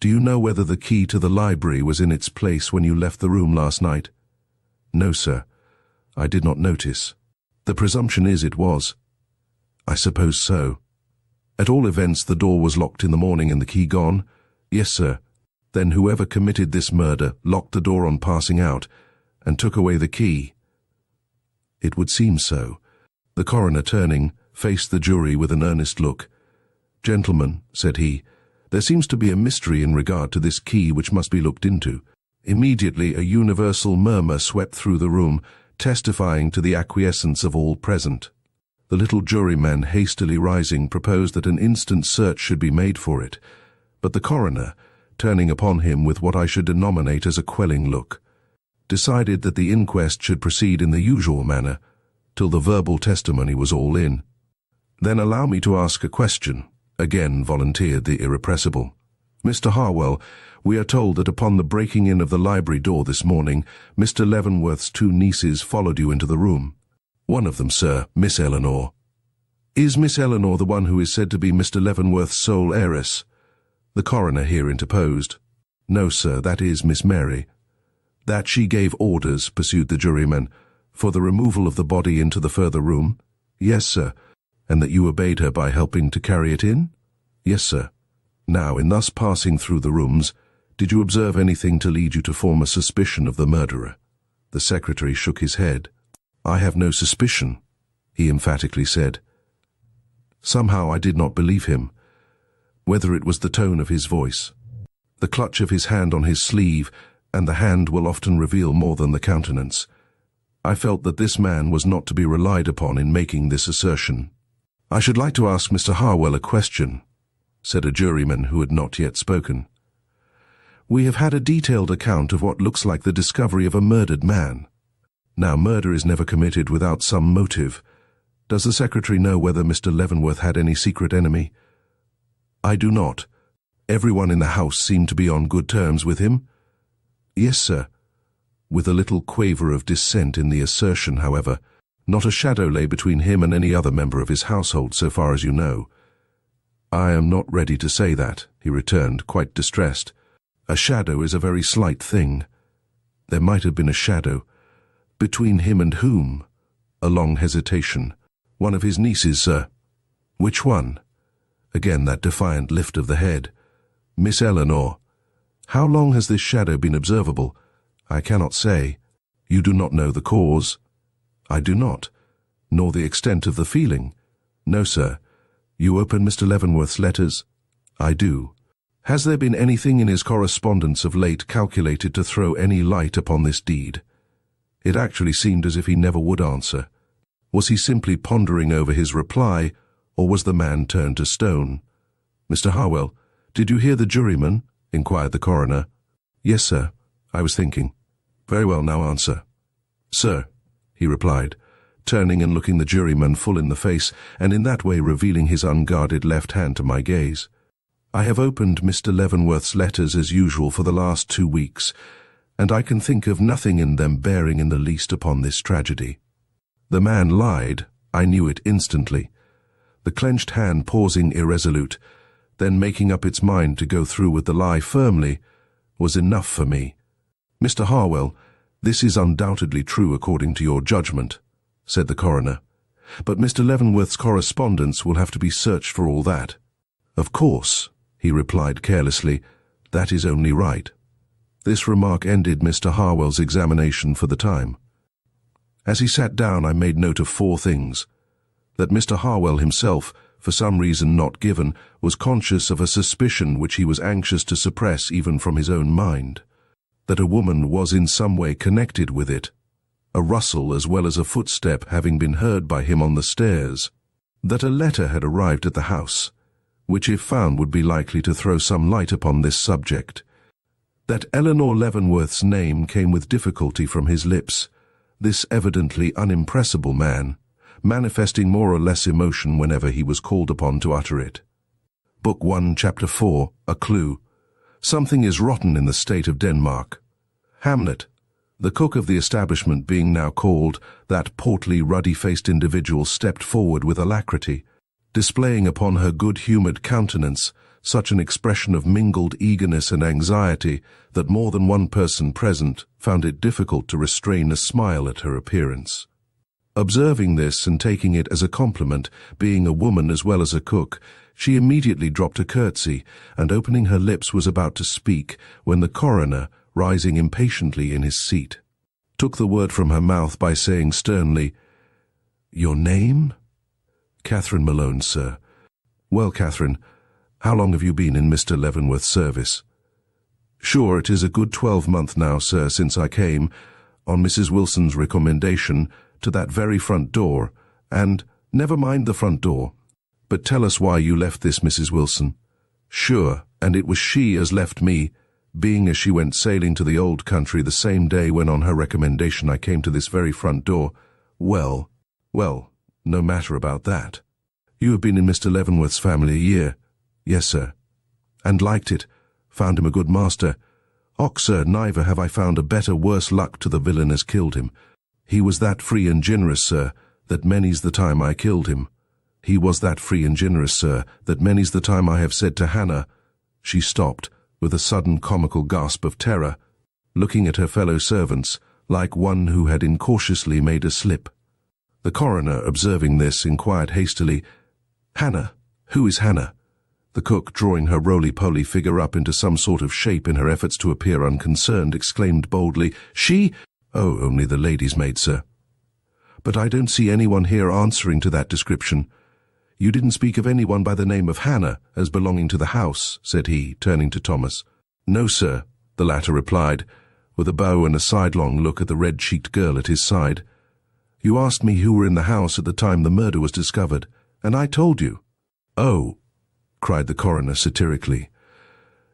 "Do you know whether the key to the library was in its place when you left the room last night?" "No, sir. I did not notice. The presumption is it was." "I suppose so. At all events, the door was locked in the morning and the key gone?" "Yes, sir." "Then whoever committed this murder locked the door on passing out and took away the key." "It would seem so." The coroner, turning, faced the jury with an earnest look. "Gentlemen," said he, "there seems to be a mystery in regard to this key which must be looked into." Immediately a universal murmur swept through the room, testifying to the acquiescence of all present. The little juryman, hastily rising, proposed that an instant search should be made for it, but the coroner, turning upon him with what I should denominate as a quelling look, decided that the inquest should proceed in the usual manner, till the verbal testimony was all in. "Then allow me to ask a question," again volunteered the irrepressible. "Mr. Harwell, we are told that upon the breaking in of the library door this morning, Mr. Leavenworth's two nieces followed you into the room." "One of them, sir, Miss Eleanore." "Is Miss Eleanore the one who is said to be Mr. Leavenworth's sole heiress?" The coroner here interposed. "No, sir, that is Miss Mary." "That she gave orders," pursued the juryman, "for the removal of the body into the further room?" "Yes, sir." "And that you obeyed her by helping to carry it in?" "Yes, sir." "Now, in thus passing through the rooms, did you observe anything to lead you to form a suspicion of the murderer?" The secretary shook his head. "I have no suspicion," he emphatically said. Somehow I did not believe him. Whether it was the tone of his voice, the clutch of his hand on his sleeve, and the hand will often reveal more than the countenance, I felt that this man was not to be relied upon in making this assertion. "I should like to ask Mr. Harwell a question," said a juryman who had not yet spoken. "We have had a detailed account of what looks like the discovery of a murdered man. Now, murder is never committed without some motive. Does the secretary know whether Mr. Leavenworth had any secret enemy?" "I do not. Everyone in the house seemed to be on good terms with him?" "Yes, sir." With a little quaver of dissent in the assertion, however, "Not a shadow lay between him and any other member of his household, so far as you know?" "I am not ready to say that," he returned, quite distressed. "A shadow is a very slight thing. There might have been a shadow. Between him and whom?" A long hesitation. "One of his nieces, sir." "Which one?" Again that defiant lift of the head. "Miss Eleanore." "How long has this shadow been observable?" "I cannot say." "You do not know the cause?" "I do not." "Nor the extent of the feeling?" "No, sir." "You open Mr. Leavenworth's letters?" "I do." "Has there been anything in his correspondence of late calculated to throw any light upon this deed?" It actually seemed as if he never would answer. Was he simply pondering over his reply, or was the man turned to stone? "Mr. Harwell, did you hear the juryman?" inquired the coroner. "Yes, sir. I was thinking." "Very well, now answer." "Sir," he replied, turning and looking the juryman full in the face, and in that way revealing his unguarded left hand to my gaze. I have opened Mr. Leavenworth's letters as usual for the last 2 weeks, and I can think of nothing in them bearing in the least upon this tragedy. The man lied, I knew it instantly, the clenched hand pausing irresolute, then making up its mind to go through with the lie firmly, was enough for me. Mr. Harwell, this is undoubtedly true according to your judgment, said the coroner, but Mr. Leavenworth's correspondence will have to be searched for all that. Of course, he replied carelessly, that is only right. This remark ended Mr. Harwell's examination for the time. As he sat down, I made note of 4 things. That Mr. Harwell himself, for some reason not given, was conscious of a suspicion which he was anxious to suppress even from his own mind. That a woman was in some way connected with it, a rustle as well as a footstep having been heard by him on the stairs. That a letter had arrived at the house, which if found would be likely to throw some light upon this subject. That Eleanore Leavenworth's name came with difficulty from his lips, this evidently unimpressible man, manifesting more or less emotion whenever he was called upon to utter it. Book 1, Chapter 4, A Clue. Something is rotten in the state of Denmark. Hamlet, the cook of the establishment being now called, that portly, ruddy-faced individual stepped forward with alacrity, displaying upon her good-humoured countenance such an expression of mingled eagerness and anxiety that more than one person present found it difficult to restrain a smile at her appearance. Observing this and taking it as a compliment, being a woman as well as a cook, she immediately dropped a curtsy, and opening her lips was about to speak, when the coroner, rising impatiently in his seat, took the word from her mouth by saying sternly, "Your name?" "Catherine Malone, sir." "Well, Catherine, how long have you been in Mr. Leavenworth's service?" "Sure, it is a good 12-month now, sir, since I came, on Mrs. Wilson's recommendation, to that very front door, and never mind the front door, but tell us why you left this Mrs. Wilson." "Sure, and it was she as left me, being as she went sailing to the old country the same day when on her recommendation I came to this very front door." Well, no matter about that. You have been in Mr. Leavenworth's family a year." "Yes, sir." "And liked it? Found him a good master?" "Och, sir, neither have I found a better, worse luck to the villain as killed him. He was that free and generous, sir, that many's the time I killed him. He was that free and generous, sir, that many's the time I have said to Hannah—" She stopped, with a sudden comical gasp of terror, looking at her fellow servants, like one who had incautiously made a slip. The coroner, observing this, inquired hastily, "Hannah? Who is Hannah?" The cook, drawing her roly-poly figure up into some sort of shape in her efforts to appear unconcerned, exclaimed boldly, "She—" "Oh, only the lady's maid, sir." "But I don't see anyone here answering to that description. You didn't speak of anyone by the name of Hannah as belonging to the house," said he, turning to Thomas. "No, sir," the latter replied, with a bow and a sidelong look at the red-cheeked girl at his side. "You asked me who were in the house at the time the murder was discovered, and I told you." "Oh," cried the coroner satirically.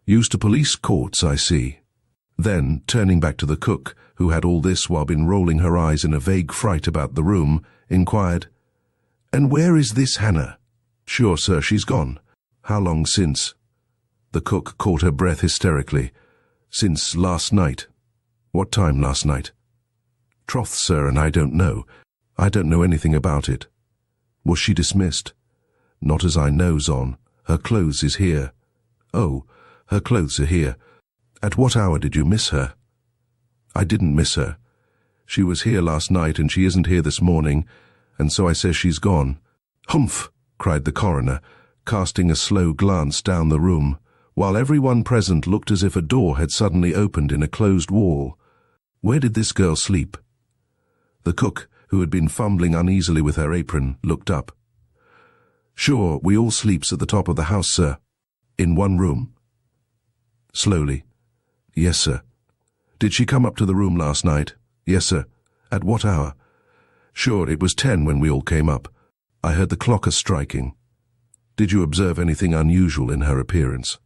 "Used to police courts, I see." Then, turning back to the cook, who had all this while been rolling her eyes in a vague fright about the room, inquired, "And where is this Hannah?" "Sure, sir, she's gone." "How long since?" The cook caught her breath hysterically. "Since last night." "What time last night?" "Troth, sir, and I don't know. I don't know anything about it." "Was she dismissed?" "Not as I knows on. Her clothes is here." "Oh, her clothes are here. At what hour did you miss her?" "I didn't miss her. She was here last night and she isn't here this morning, and so I says she's gone." "Humph!" cried the coroner, casting a slow glance down the room, while everyone present looked as if a door had suddenly opened in a closed wall. "Where did this girl sleep?" The cook, who had been fumbling uneasily with her apron, looked up. "Sure, we all sleeps at the top of the house, sir." "In one room?" Slowly. "Yes, sir." "Did she come up to the room last night?" "Yes, sir." "At what hour?" "Sure, it was 10 when we all came up. I heard the clock a-striking." "Did you observe anything unusual in her appearance?"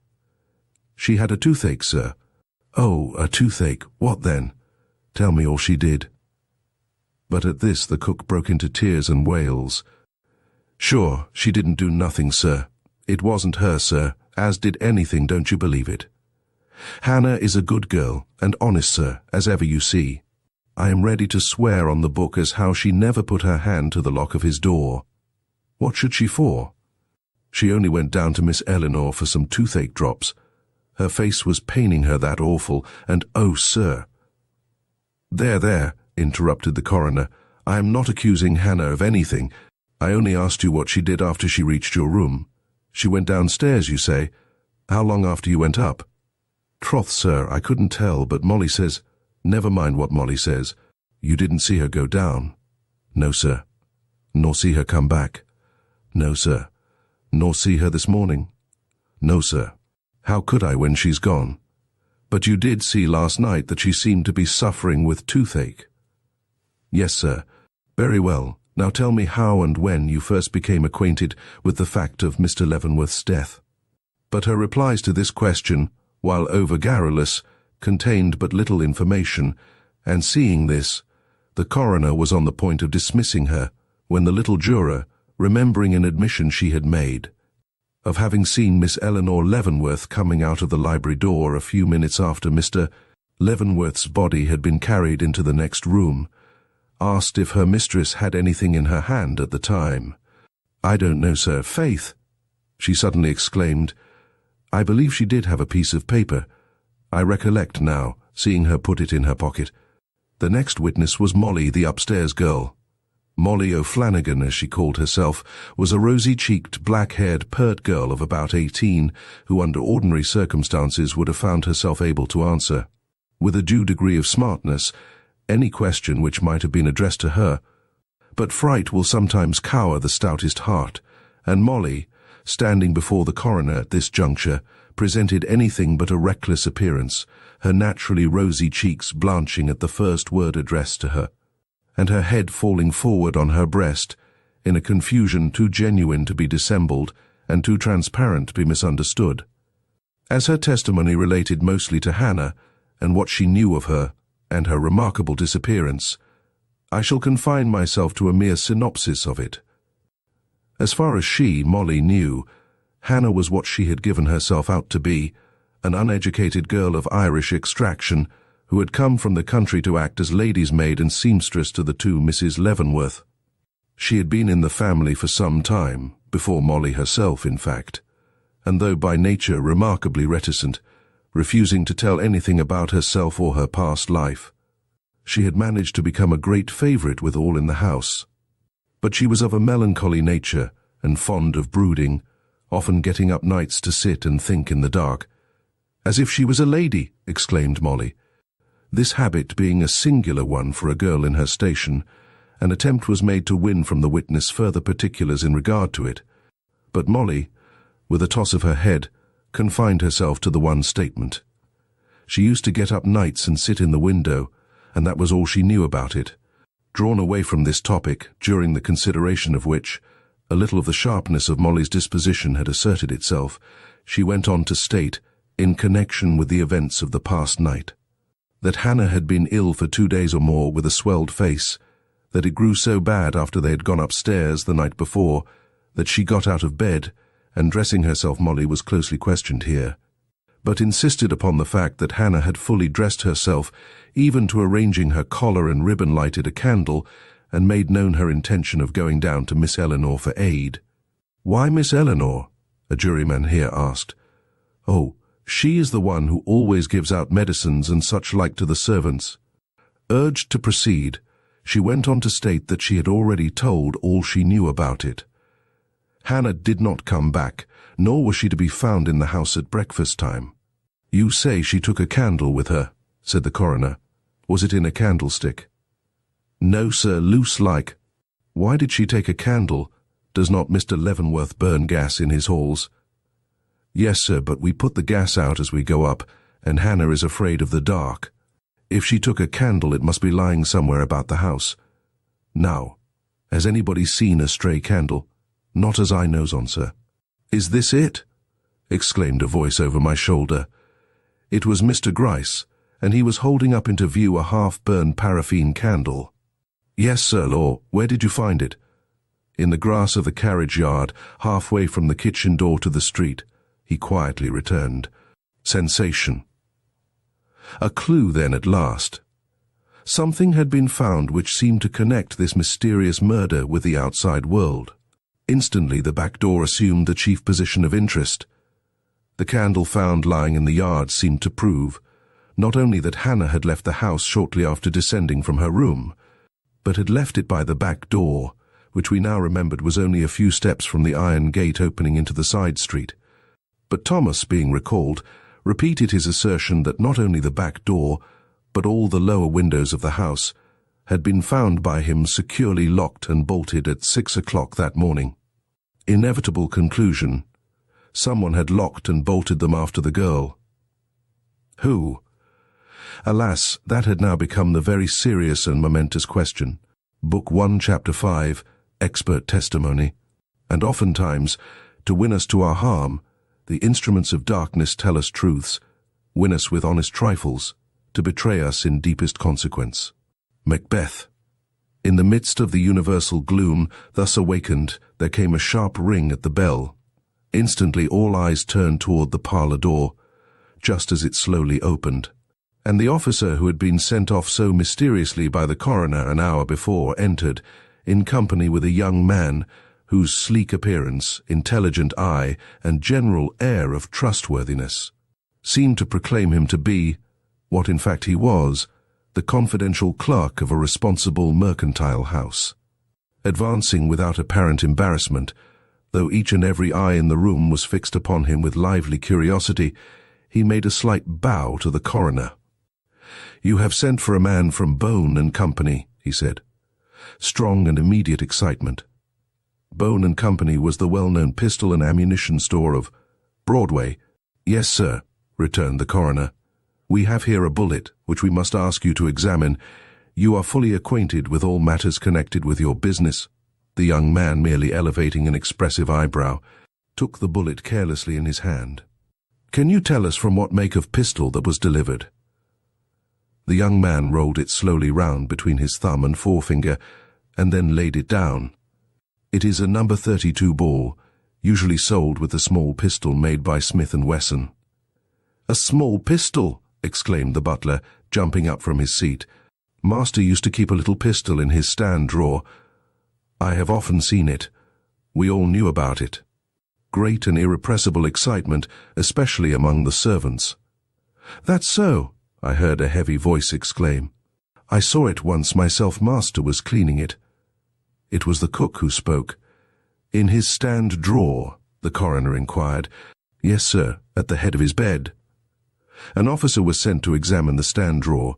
"She had a toothache, sir." "Oh, a toothache. What then?" "Tell me all she did." But at this the cook broke into tears and wails. "Sure, she didn't do nothing, sir. It wasn't her, sir, as did anything, don't you believe it? Hannah is a good girl, and honest, sir, as ever you see. I am ready to swear on the book as how she never put her hand to the lock of his door. What should she for? She only went down to Miss Eleanore for some toothache drops. Her face was paining her that awful, and oh, sir—" There, interrupted the coroner. "I am not accusing Hannah of anything. I only asked you what she did after she reached your room. She went downstairs, you say. How long after you went up?" "Troth, sir, I couldn't tell, but Molly says—" "Never mind what Molly says. You didn't see her go down?" "No, sir." "Nor see her come back?" "No, sir." "Nor see her this morning?" "No, sir." "How could I when she's gone?" "But you did see last night that she seemed to be suffering with toothache?" "Yes, sir." "Very well. Now tell me how and when you first became acquainted with the fact of Mr. Leavenworth's death." But her replies to this question, while over garrulous, contained but little information, and seeing this, the coroner was on the point of dismissing her, when the little juror, remembering an admission she had made, of having seen Miss Eleanore Leavenworth coming out of the library door a few minutes after Mr. Leavenworth's body had been carried into the next room, asked if her mistress had anything in her hand at the time. "I don't know, sir. Faith," she suddenly exclaimed, "I believe she did have a piece of paper. I recollect now, seeing her put it in her pocket." The next witness was Molly, the upstairs girl. Molly O'Flanagan, as she called herself, was a rosy-cheeked, black-haired, pert girl of about 18, who under ordinary circumstances would have found herself able to answer, with a due degree of smartness, any question which might have been addressed to her. But fright will sometimes cower the stoutest heart, and Molly, standing before the coroner at this juncture, presented anything but a reckless appearance, her naturally rosy cheeks blanching at the first word addressed to her, and her head falling forward on her breast, in a confusion too genuine to be dissembled and too transparent to be misunderstood. As her testimony related mostly to Hannah and what she knew of her, and her remarkable disappearance, I shall confine myself to a mere synopsis of it. As far as she, Molly, knew, Hannah was what she had given herself out to be, an uneducated girl of Irish extraction, who had come from the country to act as lady's maid and seamstress to the two Misses Leavenworth. She had been in the family for some time, before Molly herself, in fact, and though by nature remarkably reticent, refusing to tell anything about herself or her past life, she had managed to become a great favourite with all in the house. But she was of a melancholy nature, and fond of brooding, often getting up nights to sit and think in the dark. "As if she was a lady," exclaimed Molly. This habit being a singular one for a girl in her station, an attempt was made to win from the witness further particulars in regard to it, but Molly, with a toss of her head, confined herself to the one statement. She used to get up nights and sit in the window, and that was all she knew about it. Drawn away from this topic, during the consideration of which a little of the sharpness of Molly's disposition had asserted itself, she went on to state, in connection with the events of the past night, that Hannah had been ill for 2 days or more with a swelled face, that it grew so bad after they had gone upstairs the night before that she got out of bed, and dressing herself, Molly was closely questioned here, but insisted upon the fact that Hannah had fully dressed herself, even to arranging her collar and ribbon, lighted a candle, and made known her intention of going down to Miss Eleanore for aid. "Why Miss Eleanore?" a juryman here asked. "Oh, she is the one who always gives out medicines and such like to the servants." Urged to proceed, she went on to state that she had already told all she knew about it. Hannah did not come back, nor was she to be found in the house at breakfast time. "You say she took a candle with her," said the coroner. "Was it in a candlestick?" "No, sir, loose like." "Why did she take a candle? Does not Mr. Leavenworth burn gas in his halls?" "Yes, sir, but we put the gas out as we go up, and Hannah is afraid of the dark. If she took a candle, it must be lying somewhere about the house. Now, has anybody seen a stray candle?" "Not as I knows on, sir." "Is this it?" exclaimed a voice over my shoulder. It was Mr. Gryce, and he was holding up into view a half-burned paraffin candle. Yes, sir, Law. Where did you find it? In the grass of the carriage yard, halfway from the kitchen door to the street, he quietly returned. Sensation. A clue then at last. Something had been found which seemed to connect this mysterious murder with the outside world. Instantly the back door assumed the chief position of interest. The candle found lying in the yard seemed to prove not only that Hannah had left the house shortly after descending from her room, but had left it by the back door, which we now remembered was only a few steps from the iron gate opening into the side street. But Thomas, being recalled, repeated his assertion that not only the back door, but all the lower windows of the house had been found by him securely locked and bolted at 6 o'clock that morning. Inevitable conclusion. Someone had locked and bolted them after the girl. Who? Alas, that had now become the very serious and momentous question. Book 1, Chapter 5, Expert Testimony. And oftentimes, to win us to our harm, the instruments of darkness tell us truths, win us with honest trifles, to betray us in deepest consequence. Macbeth. In the midst of the universal gloom, thus awakened, there came a sharp ring at the bell. Instantly all eyes turned toward the parlour door, just as it slowly opened, and the officer who had been sent off so mysteriously by the coroner an hour before entered, in company with a young man whose sleek appearance, intelligent eye, and general air of trustworthiness seemed to proclaim him to be, what in fact he was, the confidential clerk of a responsible mercantile house. Advancing without apparent embarrassment, though each and every eye in the room was fixed upon him with lively curiosity, he made a slight bow to the coroner. "You have sent for a man from Bone and Company," he said. Strong and immediate excitement. Bone and Company was the well-known pistol and ammunition store of Broadway. "Yes, sir," returned the coroner. "We have here a bullet, which we must ask you to examine. You are fully acquainted with all matters connected with your business." The young man, merely elevating an expressive eyebrow, took the bullet carelessly in his hand. "Can you tell us from what make of pistol that was delivered?" The young man rolled it slowly round between his thumb and forefinger, and then laid it down. "It is a number 32 ball, usually sold with a small pistol made by Smith & Wesson." "A small pistol!" exclaimed the butler, jumping up from his seat. "Master used to keep a little pistol in his stand drawer. I have often seen it. We all knew about it." Great and irrepressible excitement, especially among the servants. "That's so," I heard a heavy voice exclaim. "I saw it once myself. Master was cleaning it." It was the cook who spoke. "In his stand drawer?" the coroner inquired. "Yes, sir, at the head of his bed." An officer was sent to examine the stand drawer.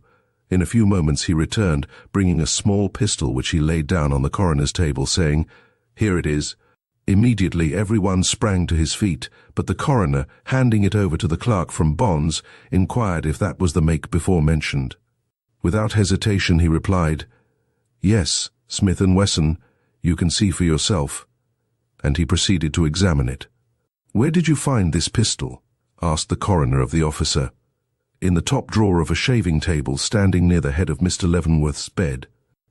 In a few moments he returned, bringing a small pistol which he laid down on the coroner's table, saying, "Here it is." Immediately everyone sprang to his feet, but the coroner, handing it over to the clerk from Bonds, inquired if that was the make before mentioned. Without hesitation he replied, "Yes, Smith & Wesson, you can see for yourself," and he proceeded to examine it. "Where did you find this pistol?" asked the coroner of the officer. "In the top drawer of a shaving table standing near the head of Mr. Leavenworth's bed.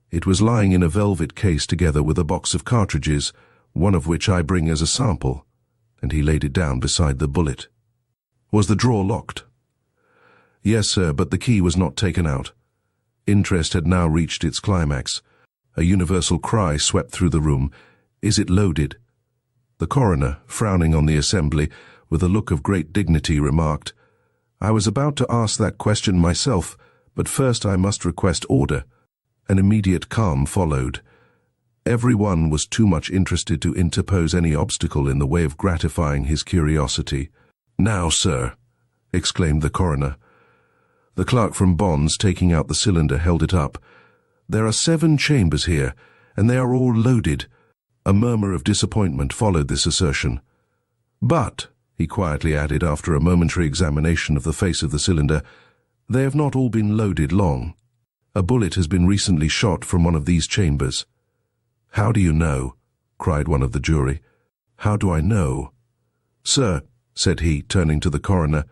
It was lying in a velvet case together with a box of cartridges, one of which I bring as a sample," and he laid it down beside the bullet. "Was the drawer locked?" "Yes, sir, but the key was not taken out." Interest had now reached its climax. A universal cry swept through the room. "Is it loaded?" The coroner, frowning on the assembly, with a look of great dignity, remarked, "I was about to ask that question myself, but first I must request order." An immediate calm followed. Every one was too much interested to interpose any obstacle in the way of gratifying his curiosity. "Now, sir," exclaimed the coroner. The clerk from Bonds, taking out the cylinder, held it up. "There are 7 chambers here, and they are all loaded." A murmur of disappointment followed this assertion. "But," he quietly added after a momentary examination of the face of the cylinder, "they have not all been loaded long. A bullet has been recently shot from one of these chambers." "How do you know?" cried one of the jury. "How do I know?" "Sir," said he, turning to the coroner,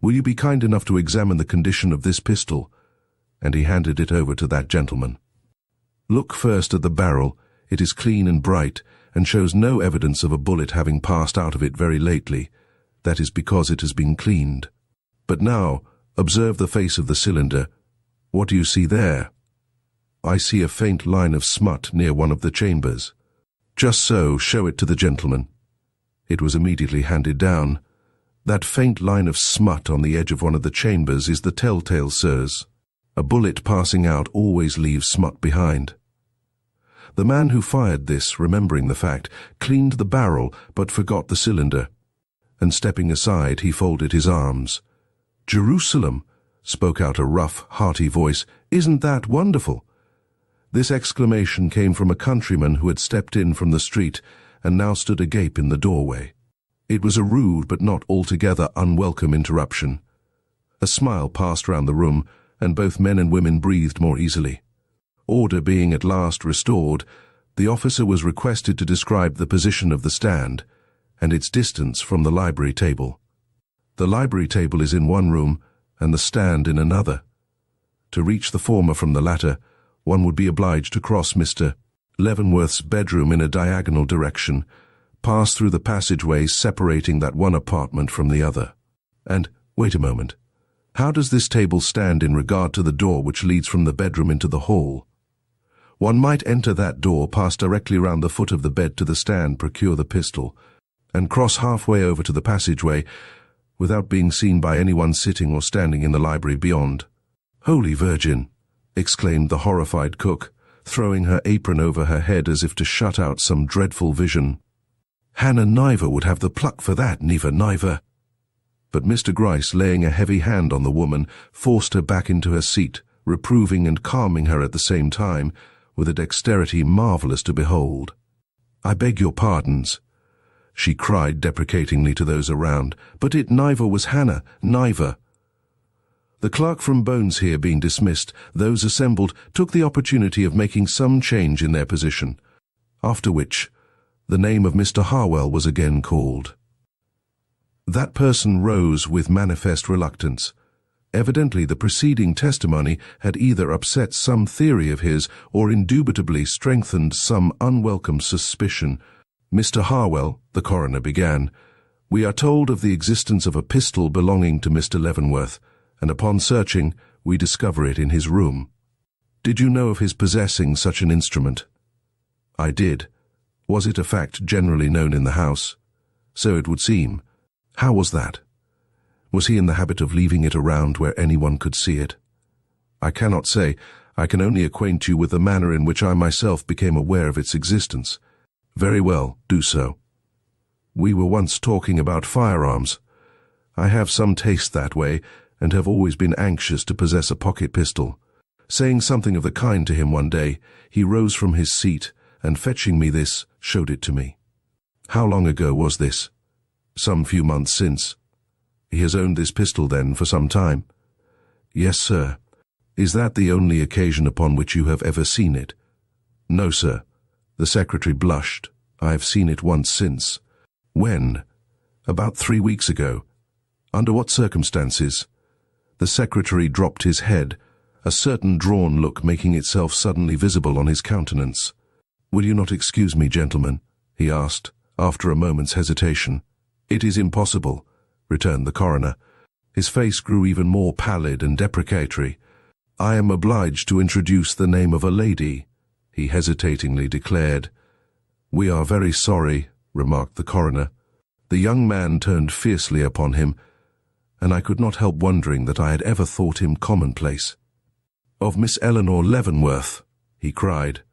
"will you be kind enough to examine the condition of this pistol?" And he handed it over to that gentleman. Look first at the barrel. It is clean and bright, and shows no evidence of a bullet having passed out of it very lately. That is because it has been cleaned. But now, observe the face of the cylinder. What do you see there? I see a faint line of smut near one of the chambers. Just so, show it to the gentleman. It was immediately handed down. That faint line of smut on the edge of one of the chambers is the telltale, sirs. A bullet passing out always leaves smut behind. The man who fired this, remembering the fact, cleaned the barrel but forgot the cylinder, and stepping aside he folded his arms. "Jerusalem!" spoke out a rough, hearty voice. "Isn't that wonderful?" This exclamation came from a countryman who had stepped in from the street and now stood agape in the doorway. It was a rude but not altogether unwelcome interruption. A smile passed round the room, and both men and women breathed more easily. Order being at last restored, the officer was requested to describe the position of the stand and its distance from the library table. The library table is in one room and the stand in another. To reach the former from the latter, one would be obliged to cross Mr. Leavenworth's bedroom in a diagonal direction, pass through the passageways separating that one apartment from the other. And, wait a moment, how does this table stand in regard to the door which leads from the bedroom into the hall? One might enter that door, pass directly round the foot of the bed to the stand, procure the pistol, and cross halfway over to the passageway without being seen by anyone sitting or standing in the library beyond. "Holy Virgin!" exclaimed the horrified cook, throwing her apron over her head as if to shut out some dreadful vision. "Hannah Niver would have the pluck for that, never. But Mr. Gryce, laying a heavy hand on the woman, forced her back into her seat, reproving and calming her at the same time, with a dexterity marvellous to behold. "I beg your pardons," she cried deprecatingly to those around, "but it niver was Hannah, niver." The clerk from Bones here being dismissed, those assembled took the opportunity of making some change in their position, after which the name of Mr. Harwell was again called. That person rose with manifest reluctance. Evidently the preceding testimony had either upset some theory of his or indubitably strengthened some unwelcome suspicion. "Mr. Harwell," the coroner began, "we are told of the existence of a pistol belonging to Mr. Leavenworth, and upon searching, we discover it in his room. Did you know of his possessing such an instrument?" "I did. Was it a fact generally known in the house?" "So it would seem. How was that? Was he in the habit of leaving it around where anyone could see it?" "I cannot say. I can only acquaint you with the manner in which I myself became aware of its existence." "Very well, do so." "We were once talking about firearms. I have some taste that way, and have always been anxious to possess a pocket pistol. Saying something of the kind to him one day, he rose from his seat, and fetching me this, showed it to me." "How long ago was this?" "Some few months since." "He has owned this pistol, then, for some time?" "Yes, sir." "Is that the only occasion upon which you have ever seen it?" "No, sir." The secretary blushed. "I have seen it once since." "When?" "About 3 weeks ago." "Under what circumstances?" The secretary dropped his head, a certain drawn look making itself suddenly visible on his countenance. "Will you not excuse me, gentlemen?" he asked, after a moment's hesitation. "It is impossible," returned the coroner. His face grew even more pallid and deprecatory. "I am obliged to introduce the name of a lady," he hesitatingly declared. "We are very sorry," remarked the coroner. The young man turned fiercely upon him, and I could not help wondering that I had ever thought him commonplace. "Of Miss Eleanore Leavenworth," he cried.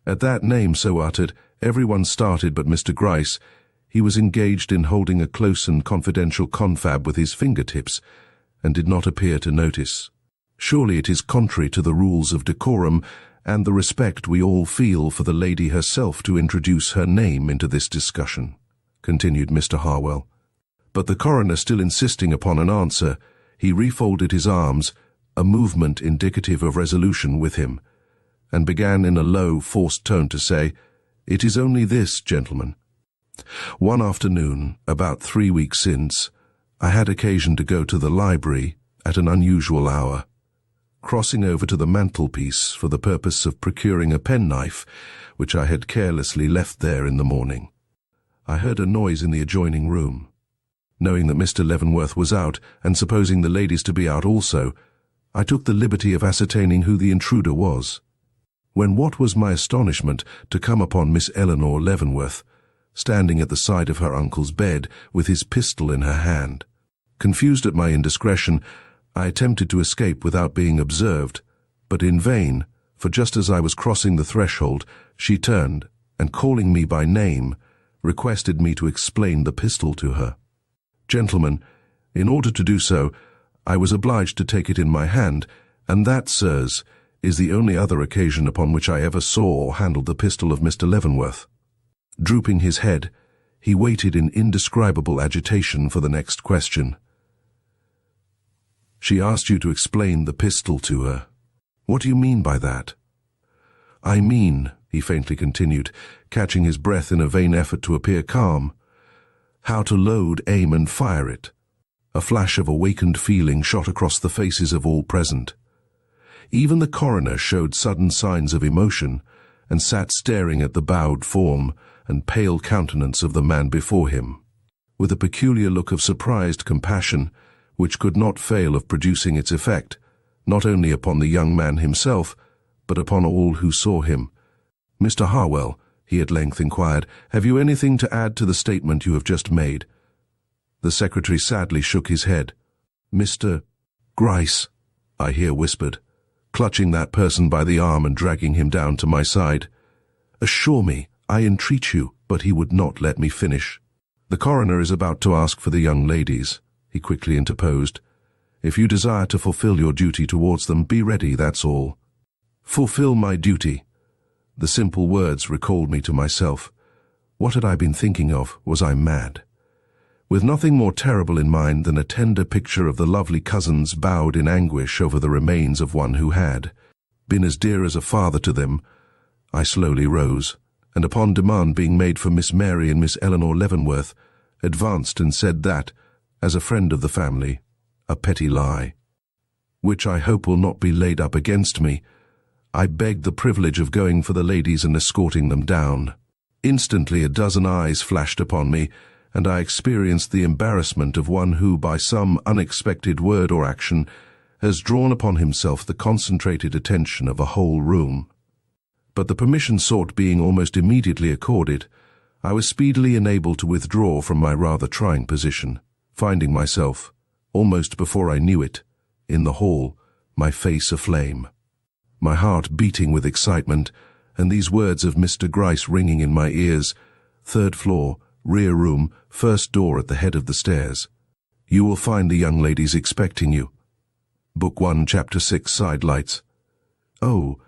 At that name so uttered, everyone started but Mr. Gryce. He was engaged in holding a close and confidential confab with his fingertips, and did not appear to notice. "Surely it is contrary to the rules of decorum and the respect we all feel for the lady herself to introduce her name into this discussion," continued Mr. Harwell. But the coroner still insisting upon an answer, he refolded his arms, a movement indicative of resolution with him, and began in a low, forced tone to say, "It is only this, gentlemen. One afternoon, about 3 weeks since, I had occasion to go to the library at an unusual hour. crossing over to the mantelpiece for the purpose of procuring a penknife, which I had carelessly left there in the morning. I heard a noise in the adjoining room. Knowing that Mr. Leavenworth was out, and supposing the ladies to be out also, I took the liberty of ascertaining who the intruder was. When what was my astonishment to come upon Miss Eleanore Leavenworth, standing at the side of her uncle's bed with his pistol in her hand. Confused at my indiscretion, I attempted to escape without being observed, but in vain, for just as I was crossing the threshold, she turned, and calling me by name, requested me to explain the pistol to her. Gentlemen, in order to do so, I was obliged to take it in my hand, and that, sirs, is the only other occasion upon which I ever saw or handled the pistol of Mr. Leavenworth. Drooping his head, he waited in indescribable agitation for the next question. She asked you to explain the pistol to her. What do you mean by that? I mean, he faintly continued, catching his breath in a vain effort to appear calm, how to load, aim, and fire it. A flash of awakened feeling shot across the faces of all present. Even the coroner showed sudden signs of emotion, and sat staring at the bowed form and pale countenance of the man before him, with a peculiar look of surprised compassion, which could not fail of producing its effect, not only upon the young man himself, but upon all who saw him. Mr. Harwell, he at length inquired, have you anything to add to the statement you have just made? The secretary sadly shook his head. Mr. Gryce, I here whispered, clutching that person by the arm and dragging him down to my side. Assure me, I entreat you, but he would not let me finish. The coroner is about to ask for the young ladies, he quickly interposed. If you desire to fulfill your duty towards them, be ready, that's all. Fulfill my duty. The simple words recalled me to myself. What had I been thinking of? Was I mad? With nothing more terrible in mind than a tender picture of the lovely cousins bowed in anguish over the remains of one who had been as dear as a father to them, I slowly rose, and upon demand being made for Miss Mary and Miss Eleanore Leavenworth, advanced and said that, as a friend of the family, a petty lie, which I hope will not be laid up against me, I begged the privilege of going for the ladies and escorting them down. Instantly a dozen eyes flashed upon me, and I experienced the embarrassment of one who, by some unexpected word or action, has drawn upon himself the concentrated attention of a whole room. But the permission sought being almost immediately accorded, I was speedily enabled to withdraw from my rather trying position, finding myself, almost before I knew it, in the hall, my face aflame, my heart beating with excitement, and these words of Mr. Gryce ringing in my ears, 3rd floor, rear room, 1st door at the head of the stairs. You will find the young ladies expecting you. Book 1, Chapter 6, Sidelights. Oh,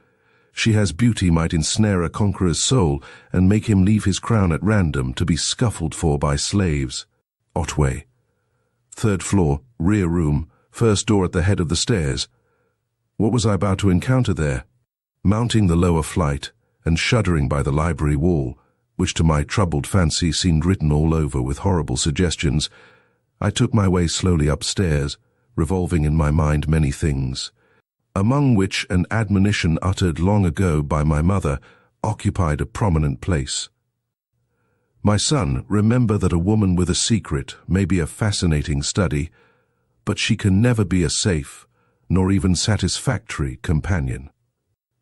she has beauty might ensnare a conqueror's soul and make him leave his crown at random to be scuffled for by slaves. Otway. 3rd floor, rear room, 1st door at the head of the stairs. What was I about to encounter there? Mounting the lower flight, and shuddering by the library wall, which to my troubled fancy seemed written all over with horrible suggestions, I took my way slowly upstairs, revolving in my mind many things, among which an admonition uttered long ago by my mother occupied a prominent place. My son, remember that a woman with a secret may be a fascinating study, but she can never be a safe, nor even satisfactory companion.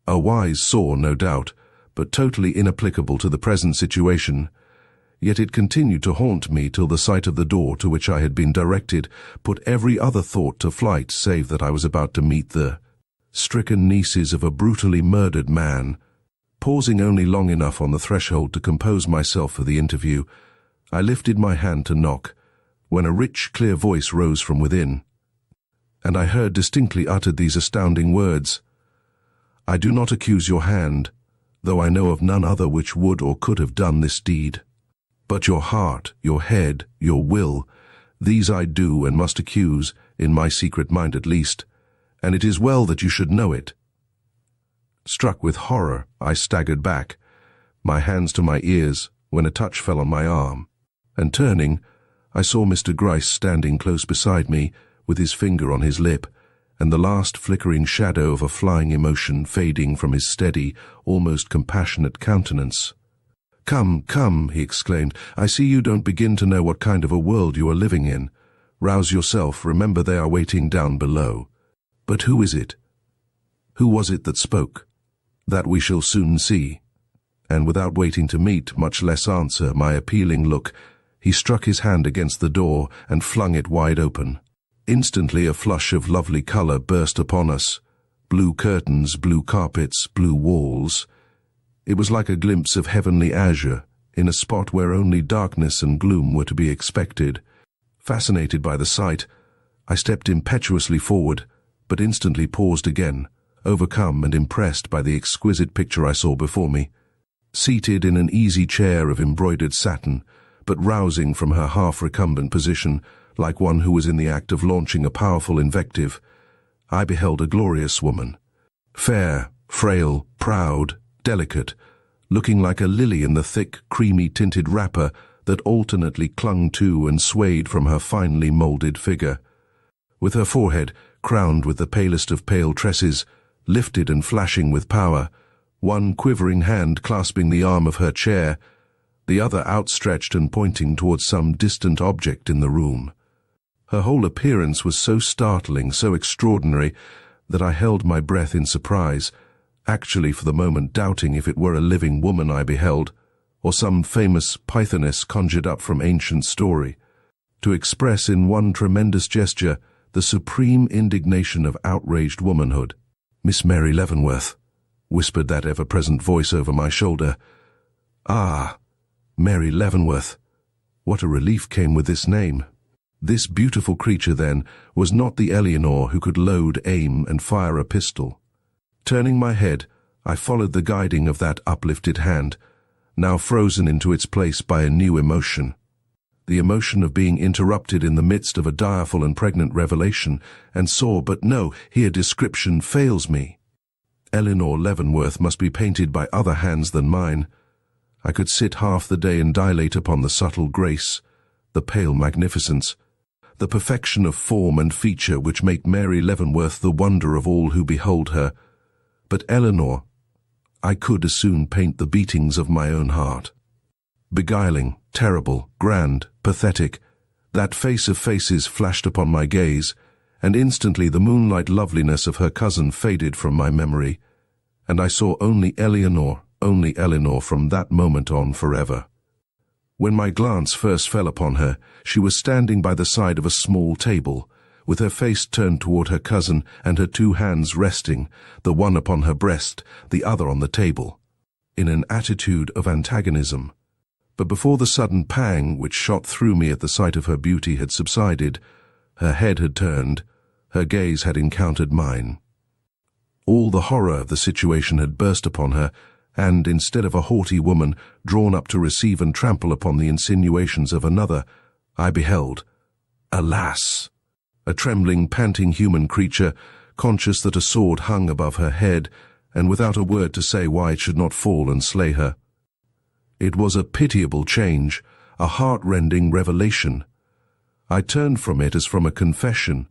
A wise saw, no doubt, but totally inapplicable to the present situation, yet it continued to haunt me till the sight of the door to which I had been directed put every other thought to flight save that I was about to meet the stricken nieces of a brutally murdered man. Pausing only long enough on the threshold to compose myself for the interview, I lifted my hand to knock, when a rich, clear voice rose from within, and I heard distinctly uttered these astounding words, I do not accuse your hand, though I know of none other which would or could have done this deed. But your heart, your head, your will, these I do and must accuse, in my secret mind at least, and it is well that you should know it. Struck with horror, I staggered back, my hands to my ears, when a touch fell on my arm, and turning, I saw Mr. Gryce standing close beside me, with his finger on his lip, and the last flickering shadow of a flying emotion fading from his steady, almost compassionate countenance. "Come, come," he exclaimed. "I see you don't begin to know what kind of a world you are living in. Rouse yourself, remember they are waiting down below. But who is it? Who was it that spoke? That we shall soon see." And without waiting to meet, much less answer, my appealing look, he struck his hand against the door and flung it wide open. Instantly a flush of lovely colour burst upon us. Blue curtains, blue carpets, blue walls. It was like a glimpse of heavenly azure, in a spot where only darkness and gloom were to be expected. Fascinated by the sight, I stepped impetuously forward, but instantly paused again, overcome and impressed by the exquisite picture I saw before me. Seated in an easy chair of embroidered satin, but rousing from her half-recumbent position, like one who was in the act of launching a powerful invective, I beheld a glorious woman. Fair, frail, proud, delicate, looking like a lily in the thick, creamy-tinted wrapper that alternately clung to and swayed from her finely moulded figure. With her forehead, crowned with the palest of pale tresses, lifted and flashing with power, one quivering hand clasping the arm of her chair, the other outstretched and pointing towards some distant object in the room. Her whole appearance was so startling, so extraordinary, that I held my breath in surprise, actually for the moment doubting if it were a living woman I beheld, or some famous pythoness conjured up from ancient story, to express in one tremendous gesture the supreme indignation of outraged womanhood. "Miss Mary Leavenworth," whispered that ever-present voice over my shoulder. Ah, Mary Leavenworth. What a relief came with this name. This beautiful creature, then, was not the Eleanore who could load, aim, and fire a pistol. Turning my head, I followed the guiding of that uplifted hand, now frozen into its place by a new emotion. The emotion of being interrupted in the midst of a direful and pregnant revelation, and saw, but no, here description fails me. Eleanore Leavenworth must be painted by other hands than mine. I could sit half the day and dilate upon the subtle grace, the pale magnificence, the perfection of form and feature which make Mary Leavenworth the wonder of all who behold her. But Eleanore, I could as soon paint the beatings of my own heart. Beguiling, terrible, grand, pathetic, that face of faces flashed upon my gaze, and instantly the moonlight loveliness of her cousin faded from my memory, and I saw only Eleanore from that moment on forever. When my glance first fell upon her, she was standing by the side of a small table, with her face turned toward her cousin and her two hands resting, the one upon her breast, the other on the table, in an attitude of antagonism. But before the sudden pang which shot through me at the sight of her beauty had subsided, her head had turned, her gaze had encountered mine. All the horror of the situation had burst upon her, and, instead of a haughty woman drawn up to receive and trample upon the insinuations of another, I beheld, alas, a trembling, panting human creature, conscious that a sword hung above her head, and without a word to say why it should not fall and slay her. It was a pitiable change, a heart-rending revelation. I turned from it as from a confession,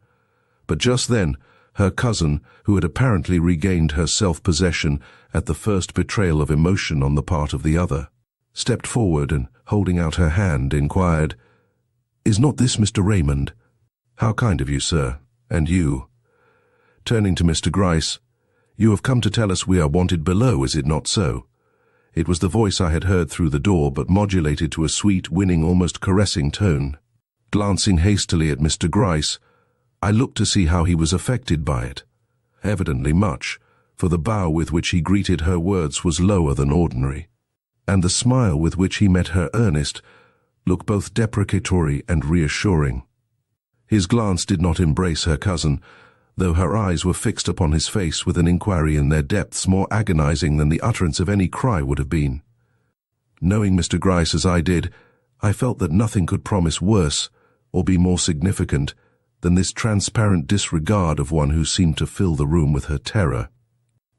but just then her cousin, who had apparently regained her self-possession at the first betrayal of emotion on the part of the other, stepped forward and, holding out her hand, inquired, "Is not this Mr. Raymond?" "How kind of you, sir. And you?" Turning to Mr. Gryce, "You have come to tell us we are wanted below, is it not so?" It was the voice I had heard through the door, but modulated to a sweet, winning, almost caressing tone. Glancing hastily at Mr. Gryce, I looked to see how he was affected by it. Evidently much, for the bow with which he greeted her words was lower than ordinary, and the smile with which he met her earnest looked both deprecatory and reassuring. His glance did not embrace her cousin, though her eyes were fixed upon his face with an inquiry in their depths more agonizing than the utterance of any cry would have been. Knowing Mr. Gryce as I did, I felt that nothing could promise worse or be more significant than this transparent disregard of one who seemed to fill the room with her terror.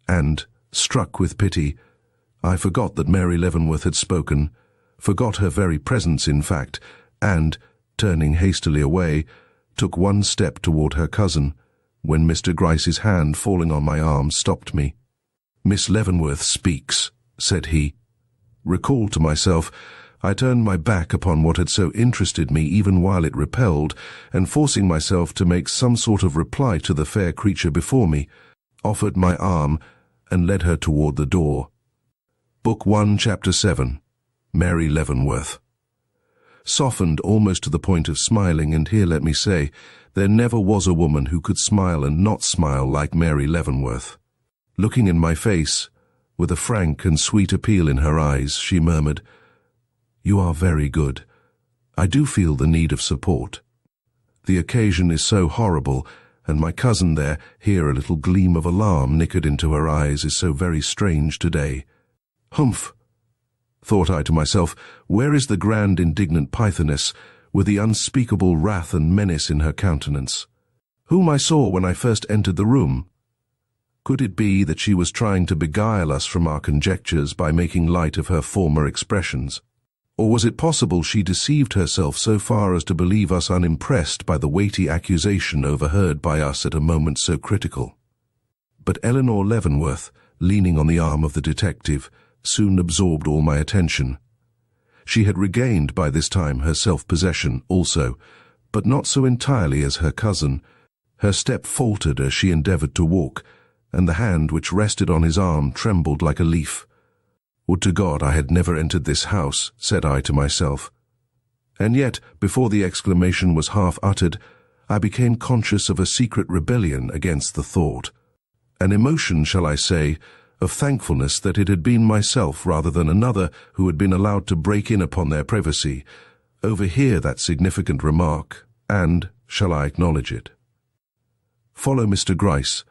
And, struck with pity, I forgot that Mary Leavenworth had spoken, forgot her very presence in fact, and, turning hastily away, took one step toward her cousin, when Mr. Gryce's hand falling on my arm stopped me. "Miss Leavenworth speaks," said he. Recalled to myself, I turned my back upon what had so interested me even while it repelled, and forcing myself to make some sort of reply to the fair creature before me, offered my arm and led her toward the door. Book 1, Chapter 7. Mary Leavenworth. Softened almost to the point of smiling, and here let me say, there never was a woman who could smile and not smile like Mary Leavenworth. Looking in my face, with a frank and sweet appeal in her eyes, she murmured, "You are very good. I do feel the need of support. The occasion is so horrible, and my cousin there," here a little gleam of alarm nickered into her eyes, "is so very strange today." Humph! Thought I to myself, where is the grand indignant pythoness, with the unspeakable wrath and menace in her countenance, whom I saw when I first entered the room? Could it be that she was trying to beguile us from our conjectures by making light of her former expressions? Or was it possible she deceived herself so far as to believe us unimpressed by the weighty accusation overheard by us at a moment so critical? But Eleanore Leavenworth, leaning on the arm of the detective, soon absorbed all my attention. She had regained by this time her self-possession also, but not so entirely as her cousin. Her step faltered as she endeavored to walk, and the hand which rested on his arm trembled like a leaf. "Would to God I had never entered this house," said I to myself. And yet, before the exclamation was half uttered, I became conscious of a secret rebellion against the thought. An emotion, shall I say, of thankfulness that it had been myself rather than another who had been allowed to break in upon their privacy, overhear that significant remark, and, shall I acknowledge it, follow Mr. Gryce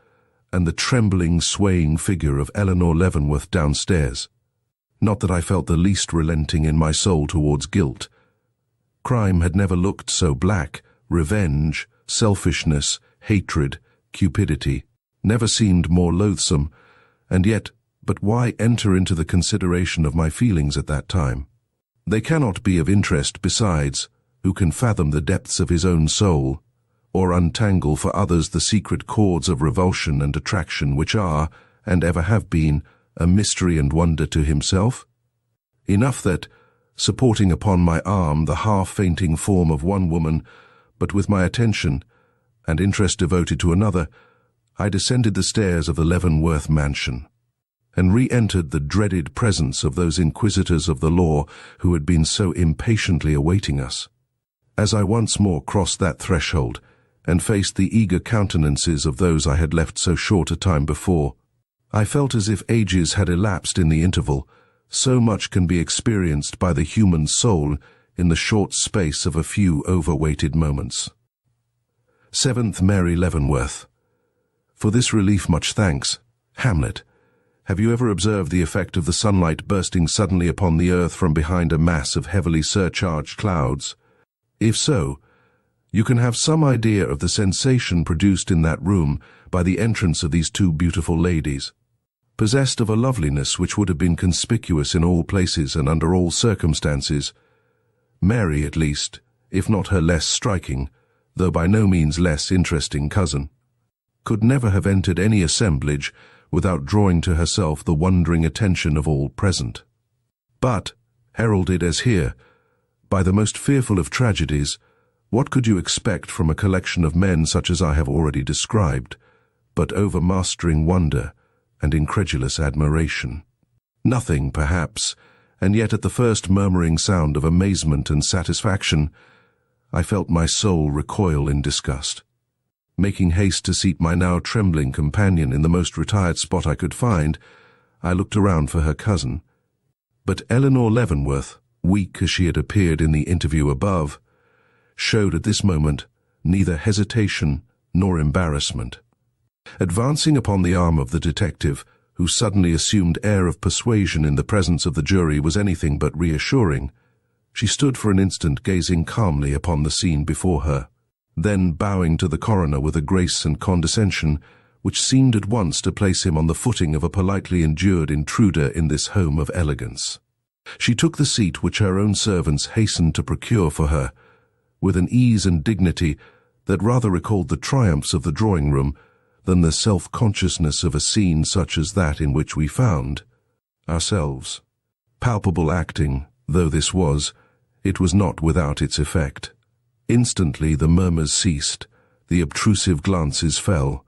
and the trembling, swaying figure of Eleanore Leavenworth downstairs. Not that I felt the least relenting in my soul towards guilt. Crime had never looked so black. Revenge, selfishness, hatred, cupidity never seemed more loathsome, and yet, but why enter into the consideration of my feelings at that time? They cannot be of interest besides. Who can fathom the depths of his own soul, or untangle for others the secret cords of revulsion and attraction which are, and ever have been, a mystery and wonder to himself? Enough that, supporting upon my arm the half-fainting form of one woman, but with my attention and interest devoted to another, I descended the stairs of the Leavenworth mansion, and re-entered the dreaded presence of those inquisitors of the law who had been so impatiently awaiting us. As I once more crossed that threshold, and faced the eager countenances of those I had left so short a time before, I felt as if ages had elapsed in the interval. So much can be experienced by the human soul in the short space of a few overweighted moments. 7th Mary Leavenworth. For this relief much thanks. Hamlet. Have you ever observed the effect of the sunlight bursting suddenly upon the earth from behind a mass of heavily surcharged clouds? If so, you can have some idea of the sensation produced in that room by the entrance of these two beautiful ladies, possessed of a loveliness which would have been conspicuous in all places and under all circumstances. Mary, at least, if not her less striking, though by no means less interesting cousin, could never have entered any assemblage without drawing to herself the wondering attention of all present. But, heralded as here, by the most fearful of tragedies, what could you expect from a collection of men such as I have already described, but overmastering wonder and incredulous admiration? Nothing, perhaps, and yet at the first murmuring sound of amazement and satisfaction, I felt my soul recoil in disgust. Making haste to seat my now trembling companion in the most retired spot I could find, I looked around for her cousin. But Eleanore Leavenworth, weak as she had appeared in the interview above, showed at this moment neither hesitation nor embarrassment. Advancing upon the arm of the detective, whose suddenly assumed air of persuasion in the presence of the jury was anything but reassuring, she stood for an instant gazing calmly upon the scene before her, then bowing to the coroner with a grace and condescension which seemed at once to place him on the footing of a politely endured intruder in this home of elegance. She took the seat which her own servants hastened to procure for her, with an ease and dignity that rather recalled the triumphs of the drawing-room than the self-consciousness of a scene such as that in which we found ourselves. Palpable acting, though this was, it was not without its effect. Instantly the murmurs ceased, the obtrusive glances fell,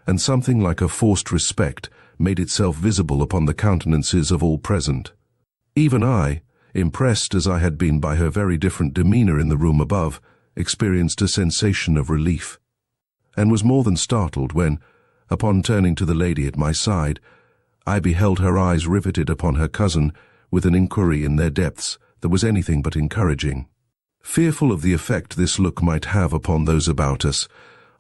and something like a forced respect made itself visible upon the countenances of all present. Even I, impressed as I had been by her very different demeanour in the room above, experienced a sensation of relief, and was more than startled when, upon turning to the lady at my side, I beheld her eyes riveted upon her cousin with an inquiry in their depths that was anything but encouraging. Fearful of the effect this look might have upon those about us,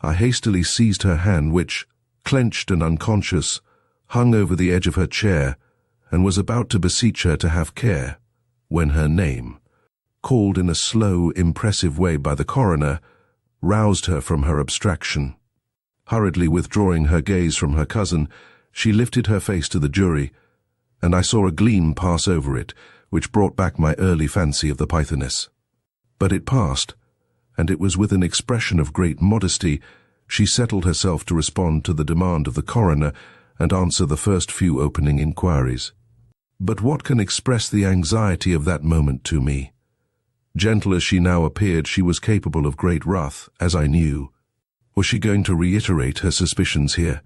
I hastily seized her hand which, clenched and unconscious, hung over the edge of her chair, and was about to beseech her to have care, when her name, called in a slow, impressive way by the coroner, roused her from her abstraction. Hurriedly withdrawing her gaze from her cousin, she lifted her face to the jury, and I saw a gleam pass over it, which brought back my early fancy of the Pythoness. But it passed, and it was with an expression of great modesty she settled herself to respond to the demand of the coroner and answer the first few opening inquiries. But what can express the anxiety of that moment to me? Gentle as she now appeared, she was capable of great wrath, as I knew. Was she going to reiterate her suspicions here?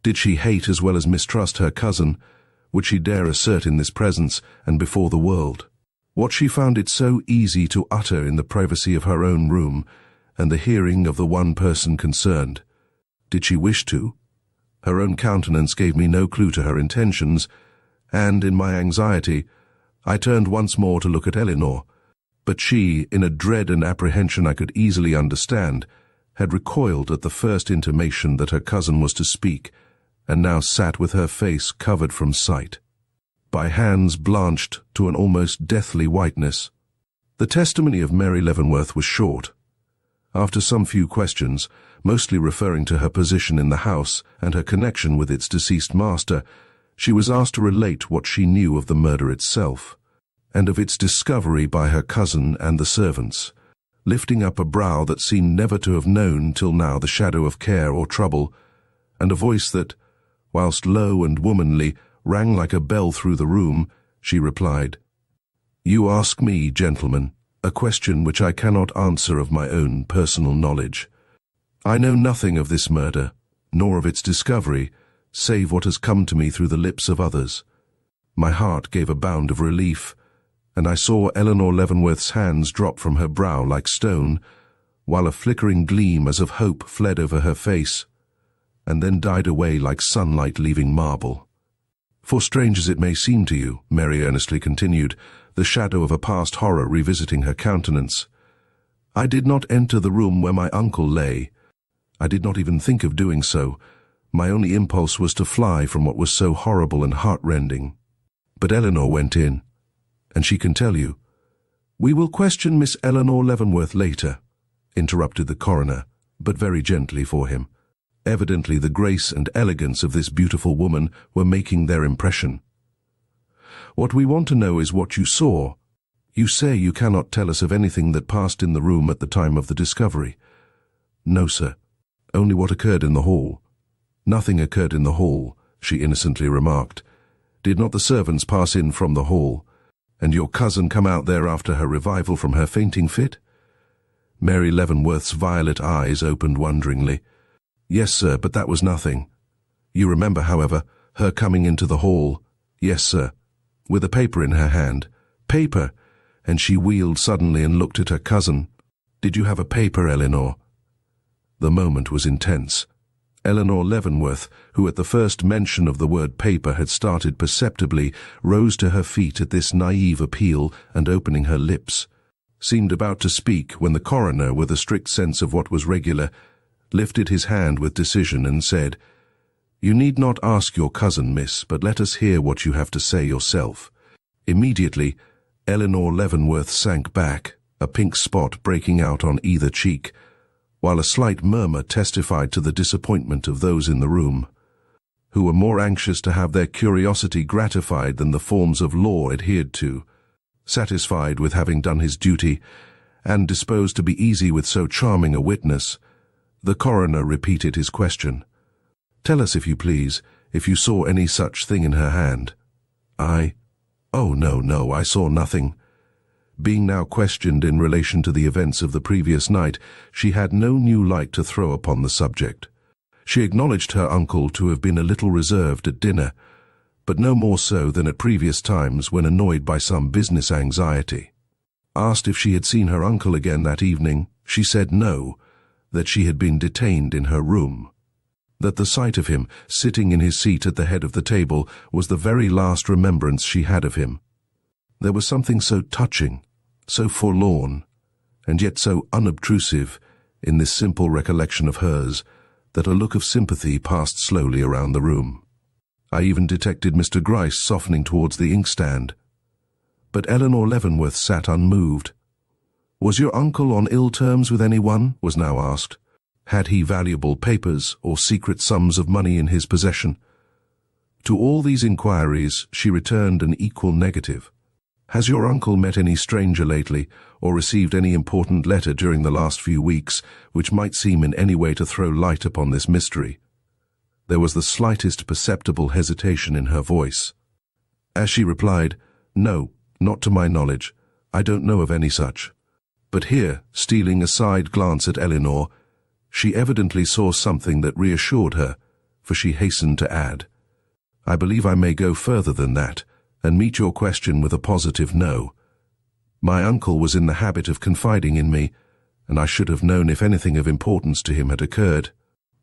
Did she hate as well as mistrust her cousin? Would she dare assert in this presence and before the world what she found it so easy to utter in the privacy of her own room and the hearing of the one person concerned? Did she wish to? Her own countenance gave me no clue to her intentions, and in my anxiety I turned once more to look at Eleanore, but she, in a dread and apprehension I could easily understand, had recoiled at the first intimation that her cousin was to speak, and now sat with her face covered from sight, by hands blanched to an almost deathly whiteness. The testimony of Mary Leavenworth was short. After some few questions, mostly referring to her position in the house and her connection with its deceased master, she was asked to relate what she knew of the murder itself, and of its discovery by her cousin and the servants, lifting up a brow that seemed never to have known till now the shadow of care or trouble, and a voice that, whilst low and womanly, rang like a bell through the room. She replied, "You ask me, gentlemen, a question which I cannot answer of my own personal knowledge. I know nothing of this murder, nor of its discovery, save what has come to me through the lips of others." My heart gave a bound of relief, and I saw Eleanore Leavenworth's hands drop from her brow like stone, while a flickering gleam as of hope fled over her face, and then died away like sunlight leaving marble. "For strange as it may seem to you," Mary earnestly continued, the shadow of a past horror revisiting her countenance, "I did not enter the room where my uncle lay. I did not even think of doing so. My only impulse was to fly from what was so horrible and heart-rending. But Eleanore went in, and she can tell you." "We will question Miss Eleanore Leavenworth later," interrupted the coroner, but very gently for him. Evidently the grace and elegance of this beautiful woman were making their impression. "What we want to know is what you saw. You say you cannot tell us of anything that passed in the room at the time of the discovery." "No, sir. Only what occurred in the hall." "Nothing occurred in the hall," she innocently remarked. "Did not the servants pass in from the hall, and your cousin come out there after her revival from her fainting fit?" Mary Leavenworth's violet eyes opened wonderingly. "Yes, sir, but that was nothing." "You remember, however, her coming into the hall?" "Yes, sir." "With a paper in her hand?" "Paper!" And she wheeled suddenly and looked at her cousin. "Did you have a paper, Eleanore?" The moment was intense. Eleanore Leavenworth, who at the first mention of the word paper had started perceptibly, rose to her feet at this naive appeal and, opening her lips, seemed about to speak when the coroner, with a strict sense of what was regular, lifted his hand with decision and said, "You need not ask your cousin, miss, but let us hear what you have to say yourself." Immediately, Eleanore Leavenworth sank back, a pink spot breaking out on either cheek, while a slight murmur testified to the disappointment of those in the room, who were more anxious to have their curiosity gratified than the forms of law adhered to. Satisfied with having done his duty, and disposed to be easy with so charming a witness, The coroner repeated his question. "Tell us, if you please, if you saw any such thing in her hand." "Oh, no, I saw nothing." Being now questioned in relation to the events of the previous night, she had no new light to throw upon the subject. She acknowledged her uncle to have been a little reserved at dinner, but no more so than at previous times when annoyed by some business anxiety. Asked if she had seen her uncle again that evening, she said no, that she had been detained in her room. That the sight of him, sitting in his seat at the head of the table, was the very last remembrance she had of him. There was something so touching, so forlorn, and yet so unobtrusive in this simple recollection of hers, that a look of sympathy passed slowly around the room. I even detected Mr. Gryce softening towards the inkstand. But Eleanor Leavenworth sat unmoved. "Was your uncle on ill terms with anyone?" was now asked. Had he valuable papers or secret sums of money in his possession? To all these inquiries she returned an equal negative. "Has your uncle met any stranger lately, or received any important letter during the last few weeks, which might seem in any way to throw light upon this mystery?" There was the slightest perceptible hesitation in her voice. As she replied, "No, not to my knowledge. I don't know of any such." But here, stealing a side glance at Eleanor, she evidently saw something that reassured her, for she hastened to add, "I believe I may go further than that, and meet your question with a positive no. My uncle was in the habit of confiding in me, and I should have known if anything of importance to him had occurred."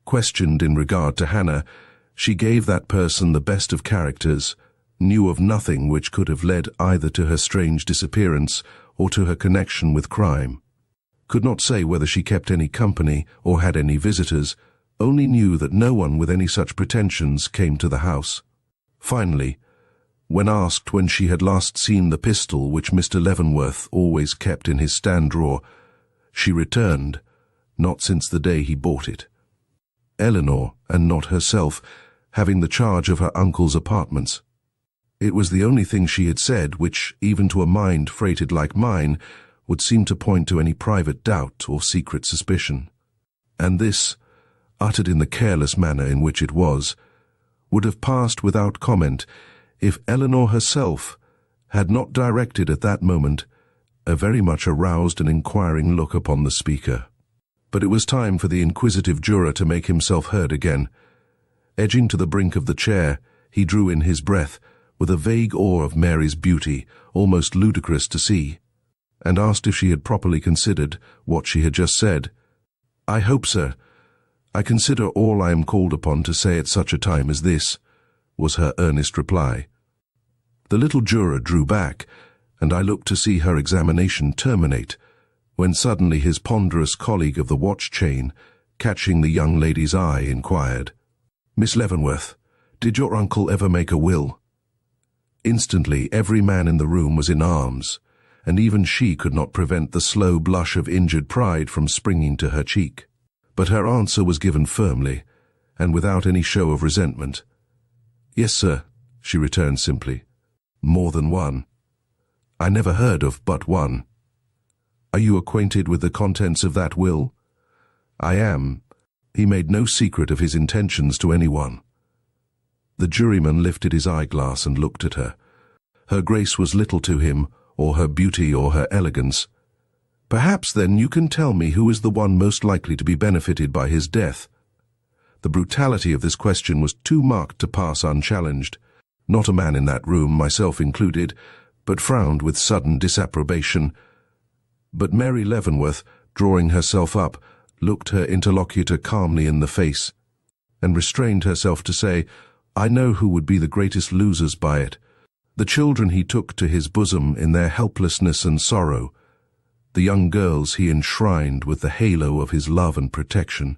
Questioned in regard to Hannah, she gave that person the best of characters, knew of nothing which could have led either to her strange disappearance or to her connection with crime. Could not say whether she kept any company or had any visitors, only knew that no one with any such pretensions came to the house. Finally, when asked when she had last seen the pistol which Mr. Leavenworth always kept in his stand drawer, she returned, not since the day he bought it. Eleanor, and not herself, having the charge of her uncle's apartments. It was the only thing she had said which, even to a mind freighted like mine, would seem to point to any private doubt or secret suspicion. And this, uttered in the careless manner in which it was, would have passed without comment if Eleanor herself had not directed at that moment a very much aroused and inquiring look upon the speaker. But it was time for the inquisitive juror to make himself heard again. Edging to the brink of the chair, he drew in his breath, with a vague awe of Mary's beauty, almost ludicrous to see, and asked if she had properly considered what she had just said. "I hope, sir. I consider all I am called upon to say at such a time as this," was her earnest reply. The little juror drew back, and I looked to see her examination terminate, when suddenly his ponderous colleague of the watch-chain, catching the young lady's eye, inquired, "Miss Leavenworth, did your uncle ever make a will?" Instantly every man in the room was in arms, and even she could not prevent the slow blush of injured pride from springing to her cheek. But her answer was given firmly, and without any show of resentment. "Yes, sir," she returned simply. "More than one. I never heard of but one." "Are you acquainted with the contents of that will?" "I am. He made no secret of his intentions to anyone." The juryman lifted his eyeglass and looked at her. Her grace was little to him, or her beauty or her elegance. "Perhaps, then, you can tell me who is the one most likely to be benefited by his death?" The brutality of this question was too marked to pass unchallenged. Not a man in that room, myself included, but frowned with sudden disapprobation. But Mary Leavenworth, drawing herself up, looked her interlocutor calmly in the face, and restrained herself to say, "I know who would be the greatest losers by it. The children he took to his bosom in their helplessness and sorrow, the young girls he enshrined with the halo of his love and protection,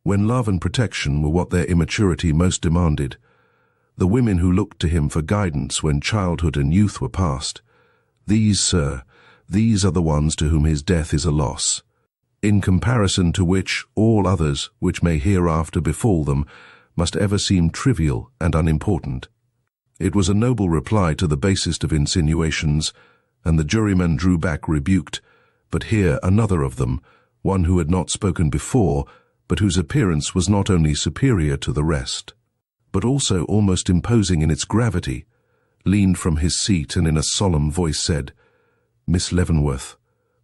when love and protection were what their immaturity most demanded, the women who looked to him for guidance when childhood and youth were past. These, sir, these are the ones to whom his death is a loss, in comparison to which all others which may hereafter befall them must ever seem trivial and unimportant." It was a noble reply to the basest of insinuations, and the juryman drew back rebuked, but here another of them, one who had not spoken before, but whose appearance was not only superior to the rest, but also almost imposing in its gravity, leaned from his seat and in a solemn voice said, "Miss Leavenworth,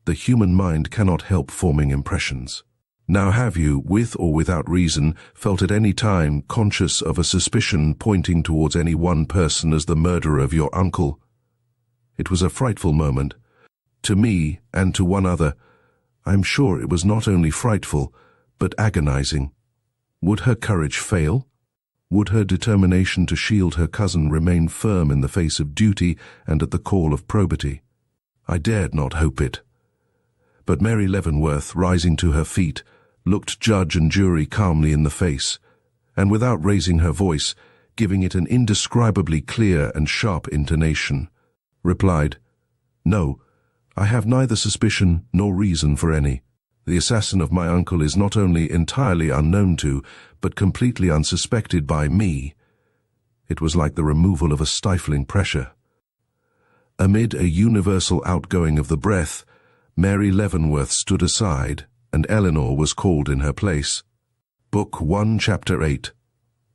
the human mind cannot help forming impressions. Now have you, with or without reason, felt at any time conscious of a suspicion pointing towards any one person as the murderer of your uncle?" It was a frightful moment. To me, and to one other, I am sure it was not only frightful, but agonizing. Would her courage fail? Would her determination to shield her cousin remain firm in the face of duty and at the call of probity? I dared not hope it. But Mary Leavenworth, rising to her feet, looked judge and jury calmly in the face, and without raising her voice, giving it an indescribably clear and sharp intonation, replied, "No, I have neither suspicion nor reason for any. The assassin of my uncle is not only entirely unknown to, but completely unsuspected by me." It was like the removal of a stifling pressure. Amid a universal outgoing of the breath, Mary Leavenworth stood aside, and Eleanore was called in her place. Book 1, Chapter 8.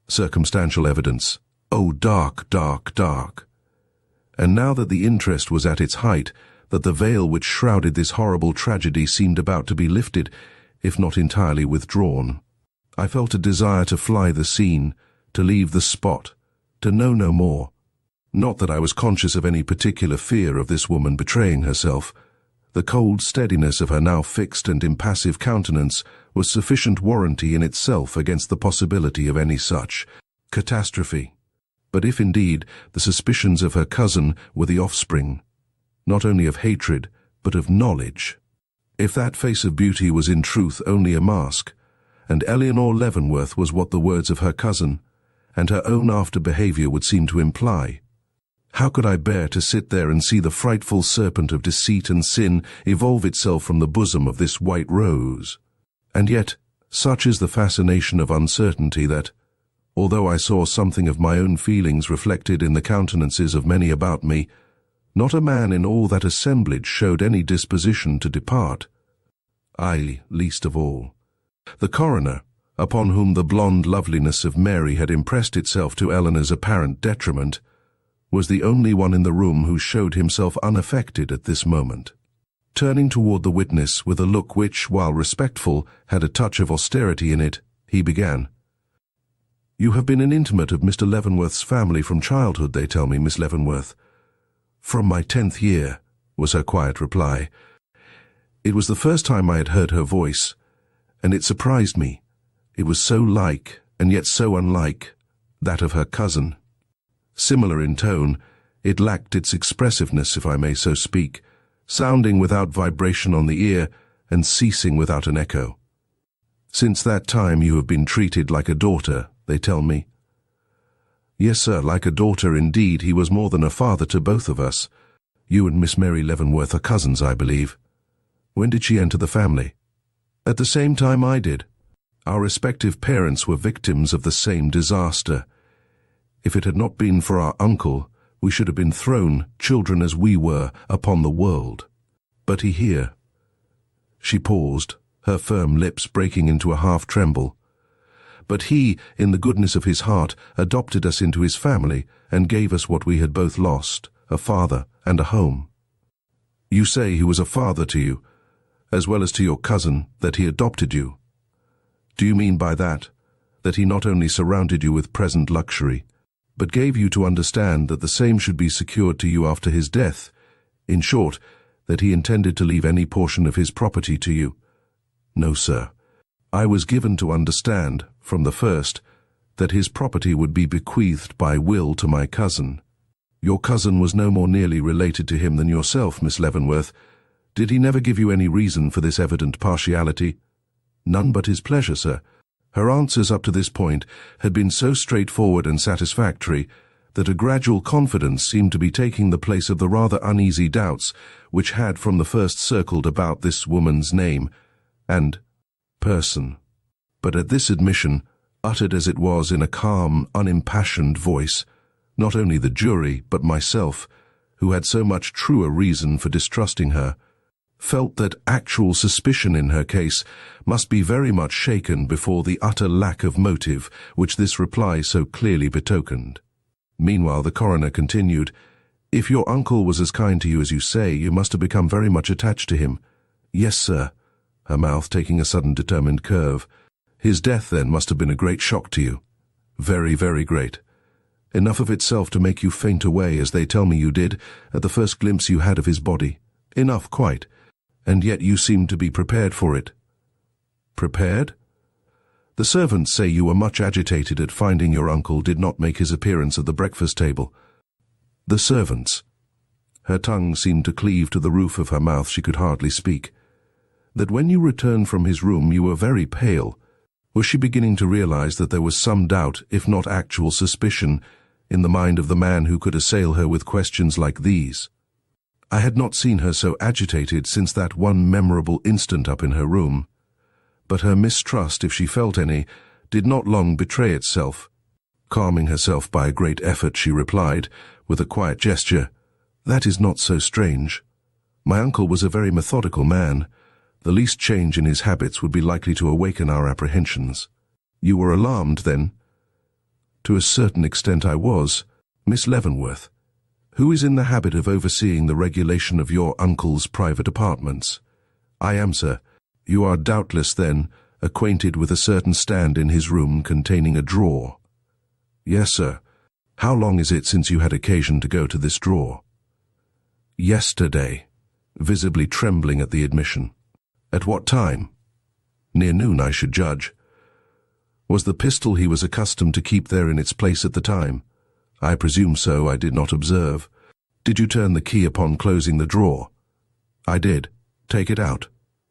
Circumstantial Evidence. Oh, dark, dark, dark. And now that the interest was at its height, that the veil which shrouded this horrible tragedy seemed about to be lifted, if not entirely withdrawn, I felt a desire to fly the scene, to leave the spot, to know no more. Not that I was conscious of any particular fear of this woman betraying herself. The cold steadiness of her now fixed and impassive countenance was sufficient warranty in itself against the possibility of any such catastrophe. But if indeed the suspicions of her cousin were the offspring, not only of hatred, but of knowledge, if that face of beauty was in truth only a mask, and Eleanore Leavenworth was what the words of her cousin, and her own after-behavior would seem to imply, how could I bear to sit there and see the frightful serpent of deceit and sin evolve itself from the bosom of this white rose? And yet, such is the fascination of uncertainty that, although I saw something of my own feelings reflected in the countenances of many about me, not a man in all that assemblage showed any disposition to depart. I least of all. The coroner, upon whom the blonde loveliness of Mary had impressed itself to Eleanor's apparent detriment, was the only one in the room who showed himself unaffected at this moment. Turning toward the witness with a look which, while respectful, had a touch of austerity in it, he began, "You have been an intimate of Mr. Leavenworth's family from childhood, they tell me, Miss Leavenworth." "From my 10th year," was her quiet reply. It was the first time I had heard her voice, and it surprised me. It was so like, and yet so unlike, that of her cousin. Similar in tone, it lacked its expressiveness, if I may so speak, sounding without vibration on the ear and ceasing without an echo. "Since that time you have been treated like a daughter, they tell me." "Yes, sir, like a daughter indeed. He was more than a father to both of us. You and Miss Mary Leavenworth are cousins, I believe." "When did she enter the family?" "At the same time I did. Our respective parents were victims of the same disaster. If it had not been for our uncle, we should have been thrown, children as we were, upon the world. But he here." She paused, her firm lips breaking into a half-tremble. "But he, in the goodness of his heart, adopted us into his family and gave us what we had both lost, a father and a home." "You say he was a father to you, as well as to your cousin, that he adopted you. Do you mean by that he not only surrounded you with present luxury, but gave you to understand that the same should be secured to you after his death? In short, that he intended to leave any portion of his property to you?" "No, sir. I was given to understand, from the first, that his property would be bequeathed by will to my cousin." "Your cousin was no more nearly related to him than yourself, Miss Leavenworth. Did he never give you any reason for this evident partiality?" "None but his pleasure, sir." Her answers up to this point had been so straightforward and satisfactory that a gradual confidence seemed to be taking the place of the rather uneasy doubts which had from the first circled about this woman's name and person. But at this admission, uttered as it was in a calm, unimpassioned voice, not only the jury, but myself, who had so much truer reason for distrusting her, felt that actual suspicion in her case must be very much shaken before the utter lack of motive which this reply so clearly betokened. Meanwhile the coroner continued, "If your uncle was as kind to you as you say, you must have become very much attached to him." "Yes, sir," her mouth taking a sudden determined curve. "His death, then, must have been a great shock to you." "Very, very great. Enough of itself to make you faint away, as they tell me you did, at the first glimpse you had of his body. Enough, quite. And yet you seemed to be prepared for it." "Prepared?" "The servants say you were much agitated at finding your uncle did not make his appearance at the breakfast table." "The servants?" Her tongue seemed to cleave to the roof of her mouth. She could hardly speak. "That when you returned from his room you were very pale." Was she beginning to realize that there was some doubt, if not actual suspicion, in the mind of the man who could assail her with questions like these? I had not seen her so agitated since that one memorable instant up in her room. But her mistrust, if she felt any, did not long betray itself. Calming herself by a great effort, she replied, with a quiet gesture, "That is not so strange. My uncle was a very methodical man. The least change in his habits would be likely to awaken our apprehensions." "You were alarmed, then?" "To a certain extent I was. Miss Leavenworth, who is in the habit of overseeing the regulation of your uncle's private apartments?" "I am, sir." "You are doubtless, then, acquainted with a certain stand in his room containing a drawer?" "Yes, sir." "How long is it since you had occasion to go to this drawer?" "Yesterday," visibly trembling at the admission. "At what time?" "Near noon, I should judge." "Was the pistol he was accustomed to keep there in its place at the time?" "I presume so. I did not observe." "Did you turn the key upon closing the drawer?" "I did." "Take it out?"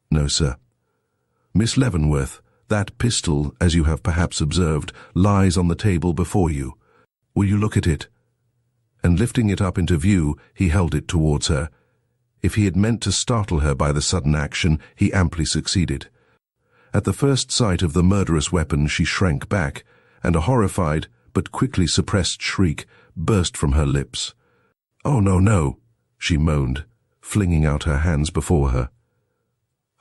"No, sir." "Miss Leavenworth, that pistol, as you have perhaps observed, lies on the table before you. Will you look at it?" And lifting it up into view, he held it towards her. If he had meant to startle her by the sudden action, he amply succeeded. At the first sight of the murderous weapon she shrank back, and a horrified, but quickly suppressed shriek burst from her lips. "Oh, no, no," she moaned, flinging out her hands before her.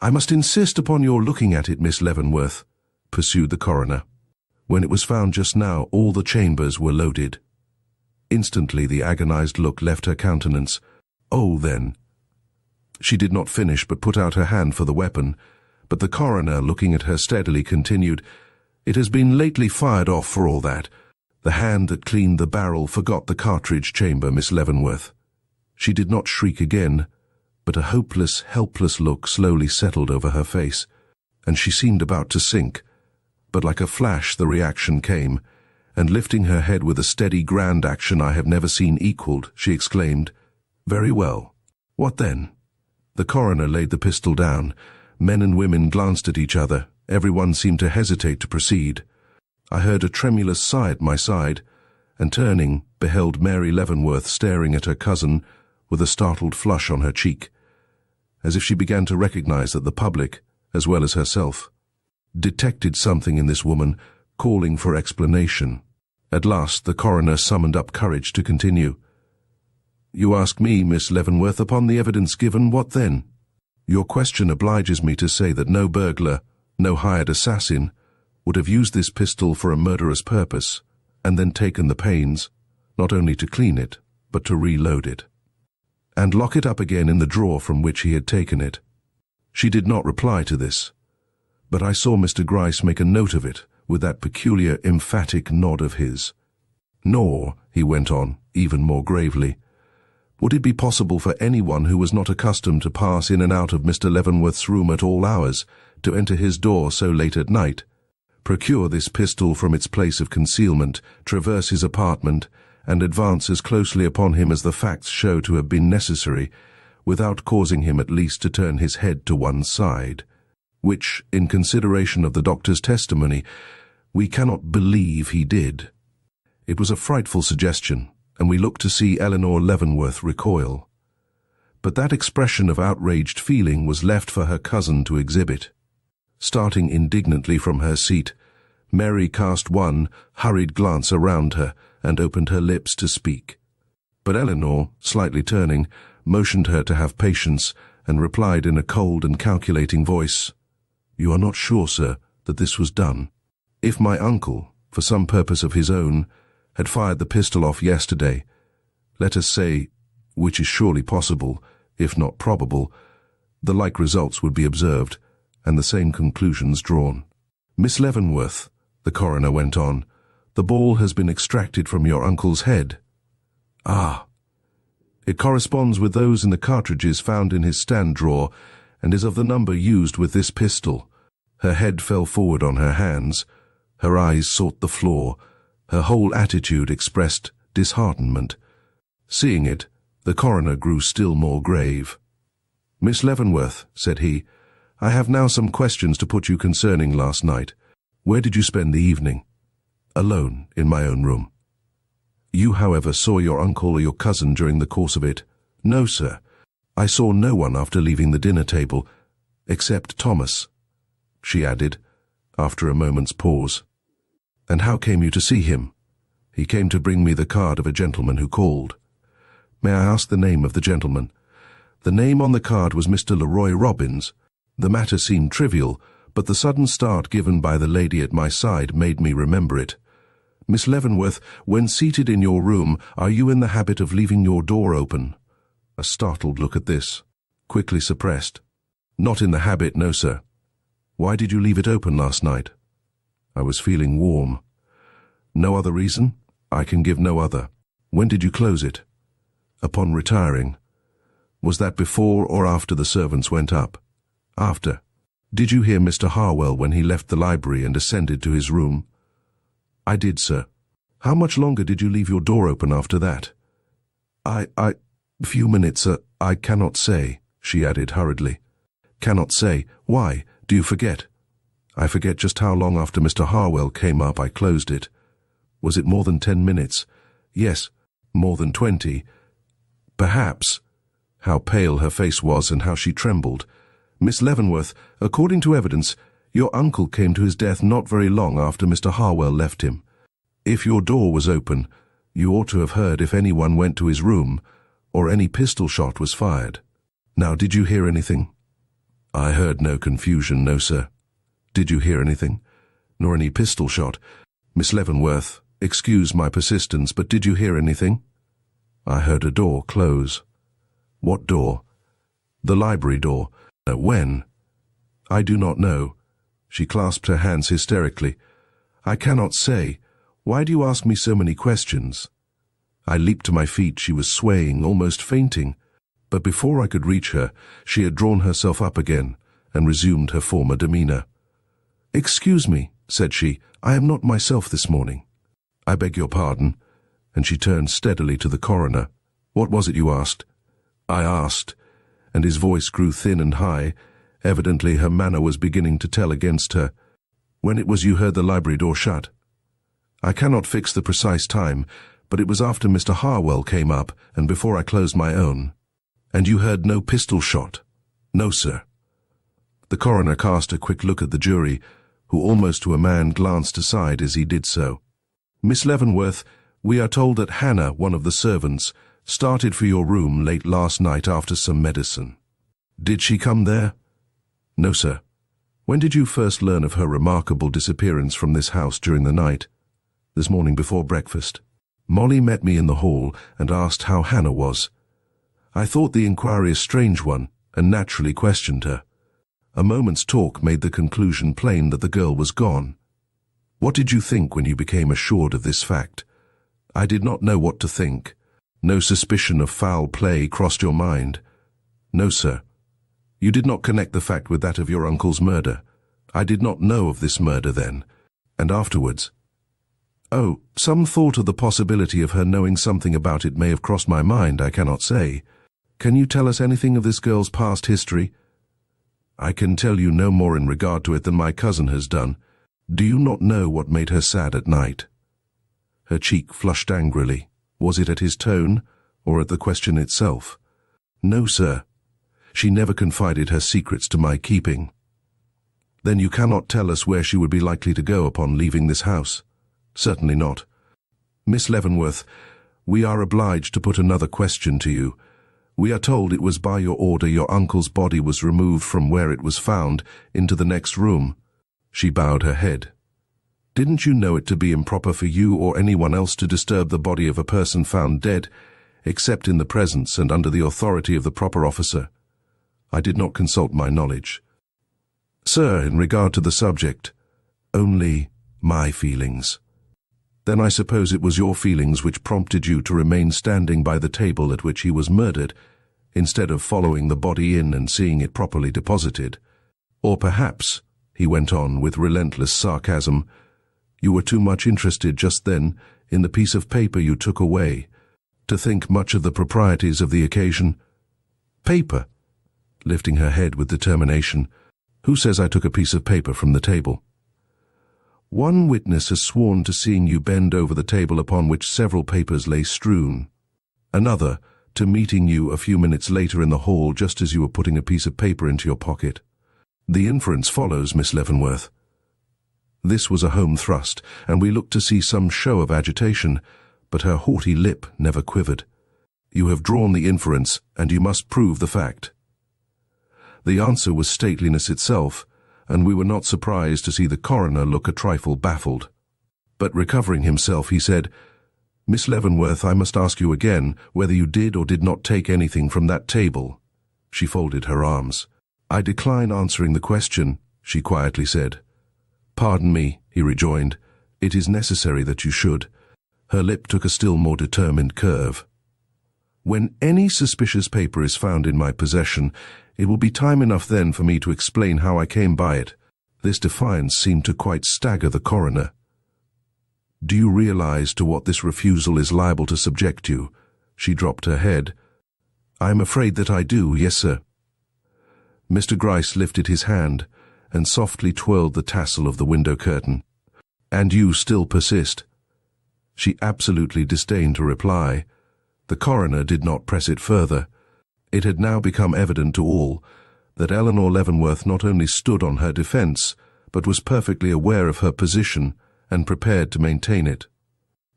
"I must insist upon your looking at it, Miss Leavenworth," pursued the coroner. "When it was found just now, all the chambers were loaded." Instantly the agonized look left her countenance. "Oh, then—" She did not finish, but put out her hand for the weapon, but the coroner, looking at her steadily, continued, "It has been lately fired off for all that. The hand that cleaned the barrel forgot the cartridge chamber, Miss Leavenworth." She did not shriek again, but a hopeless, helpless look slowly settled over her face, and she seemed about to sink. But like a flash the reaction came, and lifting her head with a steady, grand action I have never seen equaled, she exclaimed, "Very well. What then?" The coroner laid the pistol down. Men and women glanced at each other. Everyone seemed to hesitate to proceed. I heard a tremulous sigh at my side, and turning, beheld Mary Leavenworth staring at her cousin with a startled flush on her cheek, as if she began to recognize that the public, as well as herself, detected something in this woman, calling for explanation. At last the coroner summoned up courage to continue. "You ask me, Miss Leavenworth, upon the evidence given, what then? Your question obliges me to say that no burglar, no hired assassin, would have used this pistol for a murderous purpose, and then taken the pains, not only to clean it, but to reload it, and lock it up again in the drawer from which he had taken it." She did not reply to this, but I saw Mr. Gryce make a note of it with that peculiar emphatic nod of his. "Nor," he went on, even more gravely, "would it be possible for anyone who was not accustomed to pass in and out of Mr. Leavenworth's room at all hours to enter his door so late at night, procure this pistol from its place of concealment, traverse his apartment, and advance as closely upon him as the facts show to have been necessary, without causing him at least to turn his head to one side, which, in consideration of the doctor's testimony, we cannot believe he did." It was a frightful suggestion, and we looked to see Eleanore Leavenworth recoil. But that expression of outraged feeling was left for her cousin to exhibit. Starting indignantly from her seat, Mary cast one hurried glance around her and opened her lips to speak. But Eleanore, slightly turning, motioned her to have patience and replied in a cold and calculating voice, "You are not sure, sir, that this was done? If my uncle, for some purpose of his own, had fired the pistol off yesterday, let us say, which is surely possible, if not probable, the like results would be observed, and the same conclusions drawn. Miss Leavenworth," the coroner went on, "the ball has been extracted from your uncle's head." "Ah. It corresponds with those in the cartridges found in his stand drawer, and is of the number used with this pistol." Her head fell forward on her hands, her eyes sought the floor, her whole attitude expressed disheartenment. Seeing it, the coroner grew still more grave. "Miss Leavenworth," said he, "I have now some questions to put you concerning last night. Where did you spend the evening?" "Alone, in my own room." "You, however, saw your uncle or your cousin during the course of it?" "No, sir. I saw no one after leaving the dinner table, except Thomas," she added, after a moment's pause. "And how came you to see him?" "He came to bring me the card of a gentleman who called." "May I ask the name of the gentleman?" "The name on the card was Mr. Leroy Robbins." The matter seemed trivial, but the sudden start given by the lady at my side made me remember it. "Miss Leavenworth, when seated in your room, are you in the habit of leaving your door open?" A startled look at this, quickly suppressed. "Not in the habit, no, sir." "Why did you leave it open last night?" "I was feeling warm." "No other reason?" "I can give no other." "When did you close it?" "Upon retiring." "Was that before or after the servants went up?" "After." "Did you hear Mr. Harwell when he left the library and ascended to his room?" "I did, sir." "How much longer did you leave your door open after that?" Few minutes, sir. I cannot say," she added hurriedly. "Cannot say? Why? Do you forget?" "I forget just how long after Mr. Harwell came up I closed it." "Was it more than 10 minutes?" "Yes, more than 20. Perhaps." How pale her face was and how she trembled. "Miss Leavenworth, according to evidence, your uncle came to his death not very long after Mr. Harwell left him. If your door was open, you ought to have heard if anyone went to his room, or any pistol shot was fired. Now, did you hear anything?" "I heard no confusion, no, sir." "Did you hear anything? Nor any pistol shot? Miss Leavenworth, excuse my persistence, but did you hear anything?" "I heard a door close." "What door?" "The library door." "When?" "I do not know." She clasped her hands hysterically. "I cannot say. Why do you ask me so many questions?" I leaped to my feet. She was swaying, almost fainting. But before I could reach her, she had drawn herself up again and resumed her former demeanor. "Excuse me," said she, "I am not myself this morning." "I beg your pardon," and she turned steadily to the coroner. "What was it you asked?" I asked, and his voice grew thin and high. Evidently her manner was beginning to tell against her. "When it was you heard the library door shut?" "I cannot fix the precise time, but it was after Mr. Harwell came up and before I closed my own." "And you heard no pistol shot?" "No, sir." The coroner cast a quick look at the jury, who almost to a man glanced aside as he did so. "Miss Leavenworth, we are told that Hannah, one of the servants, started for your room late last night after some medicine. Did she come there?" "No, sir." "When did you first learn of her remarkable disappearance from this house during the night?" "This morning before breakfast. Molly met me in the hall and asked how Hannah was. I thought the inquiry a strange one and naturally questioned her. A moment's talk made the conclusion plain that the girl was gone." "What did you think when you became assured of this fact?" "I did not know what to think." "No suspicion of foul play crossed your mind?" "No, sir." "You did not connect the fact with that of your uncle's murder?" "I did not know of this murder then." "And afterwards?" "Oh, some thought of the possibility of her knowing something about it may have crossed my mind, I cannot say. Can you tell us anything of this girl's past history?" "I can tell you no more in regard to it than my cousin has done. Do you not know what made her sad at night?" Her cheek flushed angrily. Was it at his tone, or at the question itself? "No, sir. She never confided her secrets to my keeping." "Then you cannot tell us where she would be likely to go upon leaving this house?" "Certainly not." "Miss Leavenworth, we are obliged to put another question to you. We are told it was by your order your uncle's body was removed from where it was found into the next room. She bowed her head. Didn't you know it to be improper for you or anyone else to disturb the body of a person found dead, except in the presence and under the authority of the proper officer? I did not consult my knowledge. Sir, in regard to the subject, only my feelings. Then I suppose it was your feelings which prompted you to remain standing by the table at which he was murdered, instead of following the body in and seeing it properly deposited. Or perhaps, he went on with relentless sarcasm, you were too much interested just then in the piece of paper you took away to think much of the proprieties of the occasion. Paper? Lifting her head with determination. Who says I took a piece of paper from the table? One witness has sworn to seeing you bend over the table upon which several papers lay strewn. Another, to meeting you a few minutes later in the hall just as you were putting a piece of paper into your pocket. The inference follows, Miss Leavenworth. This was a home thrust, and we looked to see some show of agitation, but her haughty lip never quivered. You have drawn the inference, and you must prove the fact. The answer was stateliness itself, and we were not surprised to see the coroner look a trifle baffled. But recovering himself, he said, Miss Leavenworth, I must ask you again whether you did or did not take anything from that table. She folded her arms. I decline answering the question, she quietly said. Pardon me, he rejoined. It is necessary that you should. Her lip took a still more determined curve. When any suspicious paper is found in my possession, it will be time enough then for me to explain how I came by it. This defiance seemed to quite stagger the coroner. Do you realize to what this refusal is liable to subject you? She dropped her head. I am afraid that I do, yes, sir. Mr. Gryce lifted his hand and softly twirled the tassel of the window curtain. And you still persist? She absolutely disdained to reply. The coroner did not press it further. It had now become evident to all that Eleanore Leavenworth not only stood on her defense, but was perfectly aware of her position and prepared to maintain it.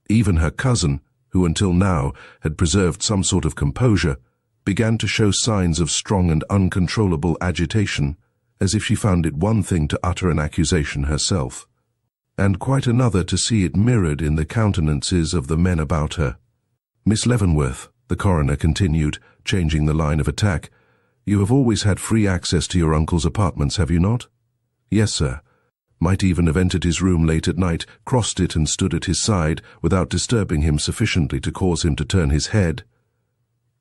Even her cousin, who until now had preserved some sort of composure, began to show signs of strong and uncontrollable agitation, as if she found it one thing to utter an accusation herself, and quite another to see it mirrored in the countenances of the men about her. Miss Leavenworth, the coroner continued, changing the line of attack, you have always had free access to your uncle's apartments, have you not? Yes, sir. Might even have entered his room late at night, crossed it and stood at his side, without disturbing him sufficiently to cause him to turn his head.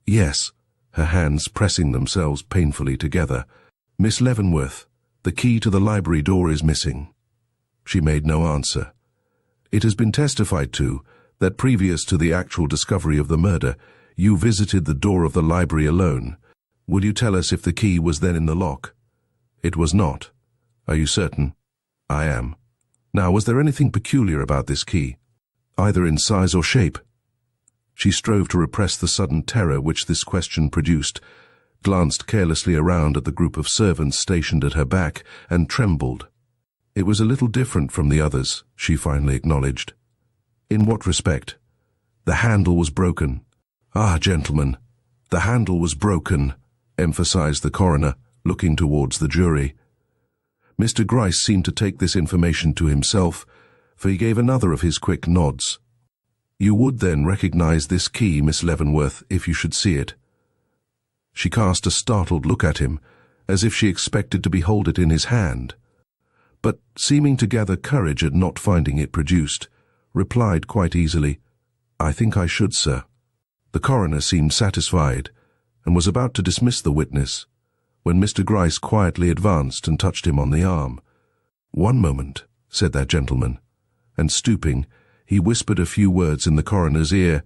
Yes, her hands pressing themselves painfully together. Miss Leavenworth, the key to the library door is missing. She made no answer. It has been testified to that previous to the actual discovery of the murder, you visited the door of the library alone. Will you tell us if the key was then in the lock? It was not. Are you certain? I am. Now, was there anything peculiar about this key, either in size or shape? She strove to repress the sudden terror which this question produced, glanced carelessly around at the group of servants stationed at her back, and trembled. It was a little different from the others, she finally acknowledged. In what respect? The handle was broken. Ah, gentlemen, the handle was broken, emphasized the coroner, looking towards the jury. Mr. Gryce seemed to take this information to himself, for he gave another of his quick nods. You would then recognize this key, Miss Leavenworth, if you should see it. She cast a startled look at him, as if she expected to behold it in his hand, but, seeming to gather courage at not finding it produced, replied quite easily, I think I should, sir. The coroner seemed satisfied, and was about to dismiss the witness, when Mr. Gryce quietly advanced and touched him on the arm. One moment, said that gentleman, and stooping, he whispered a few words in the coroner's ear,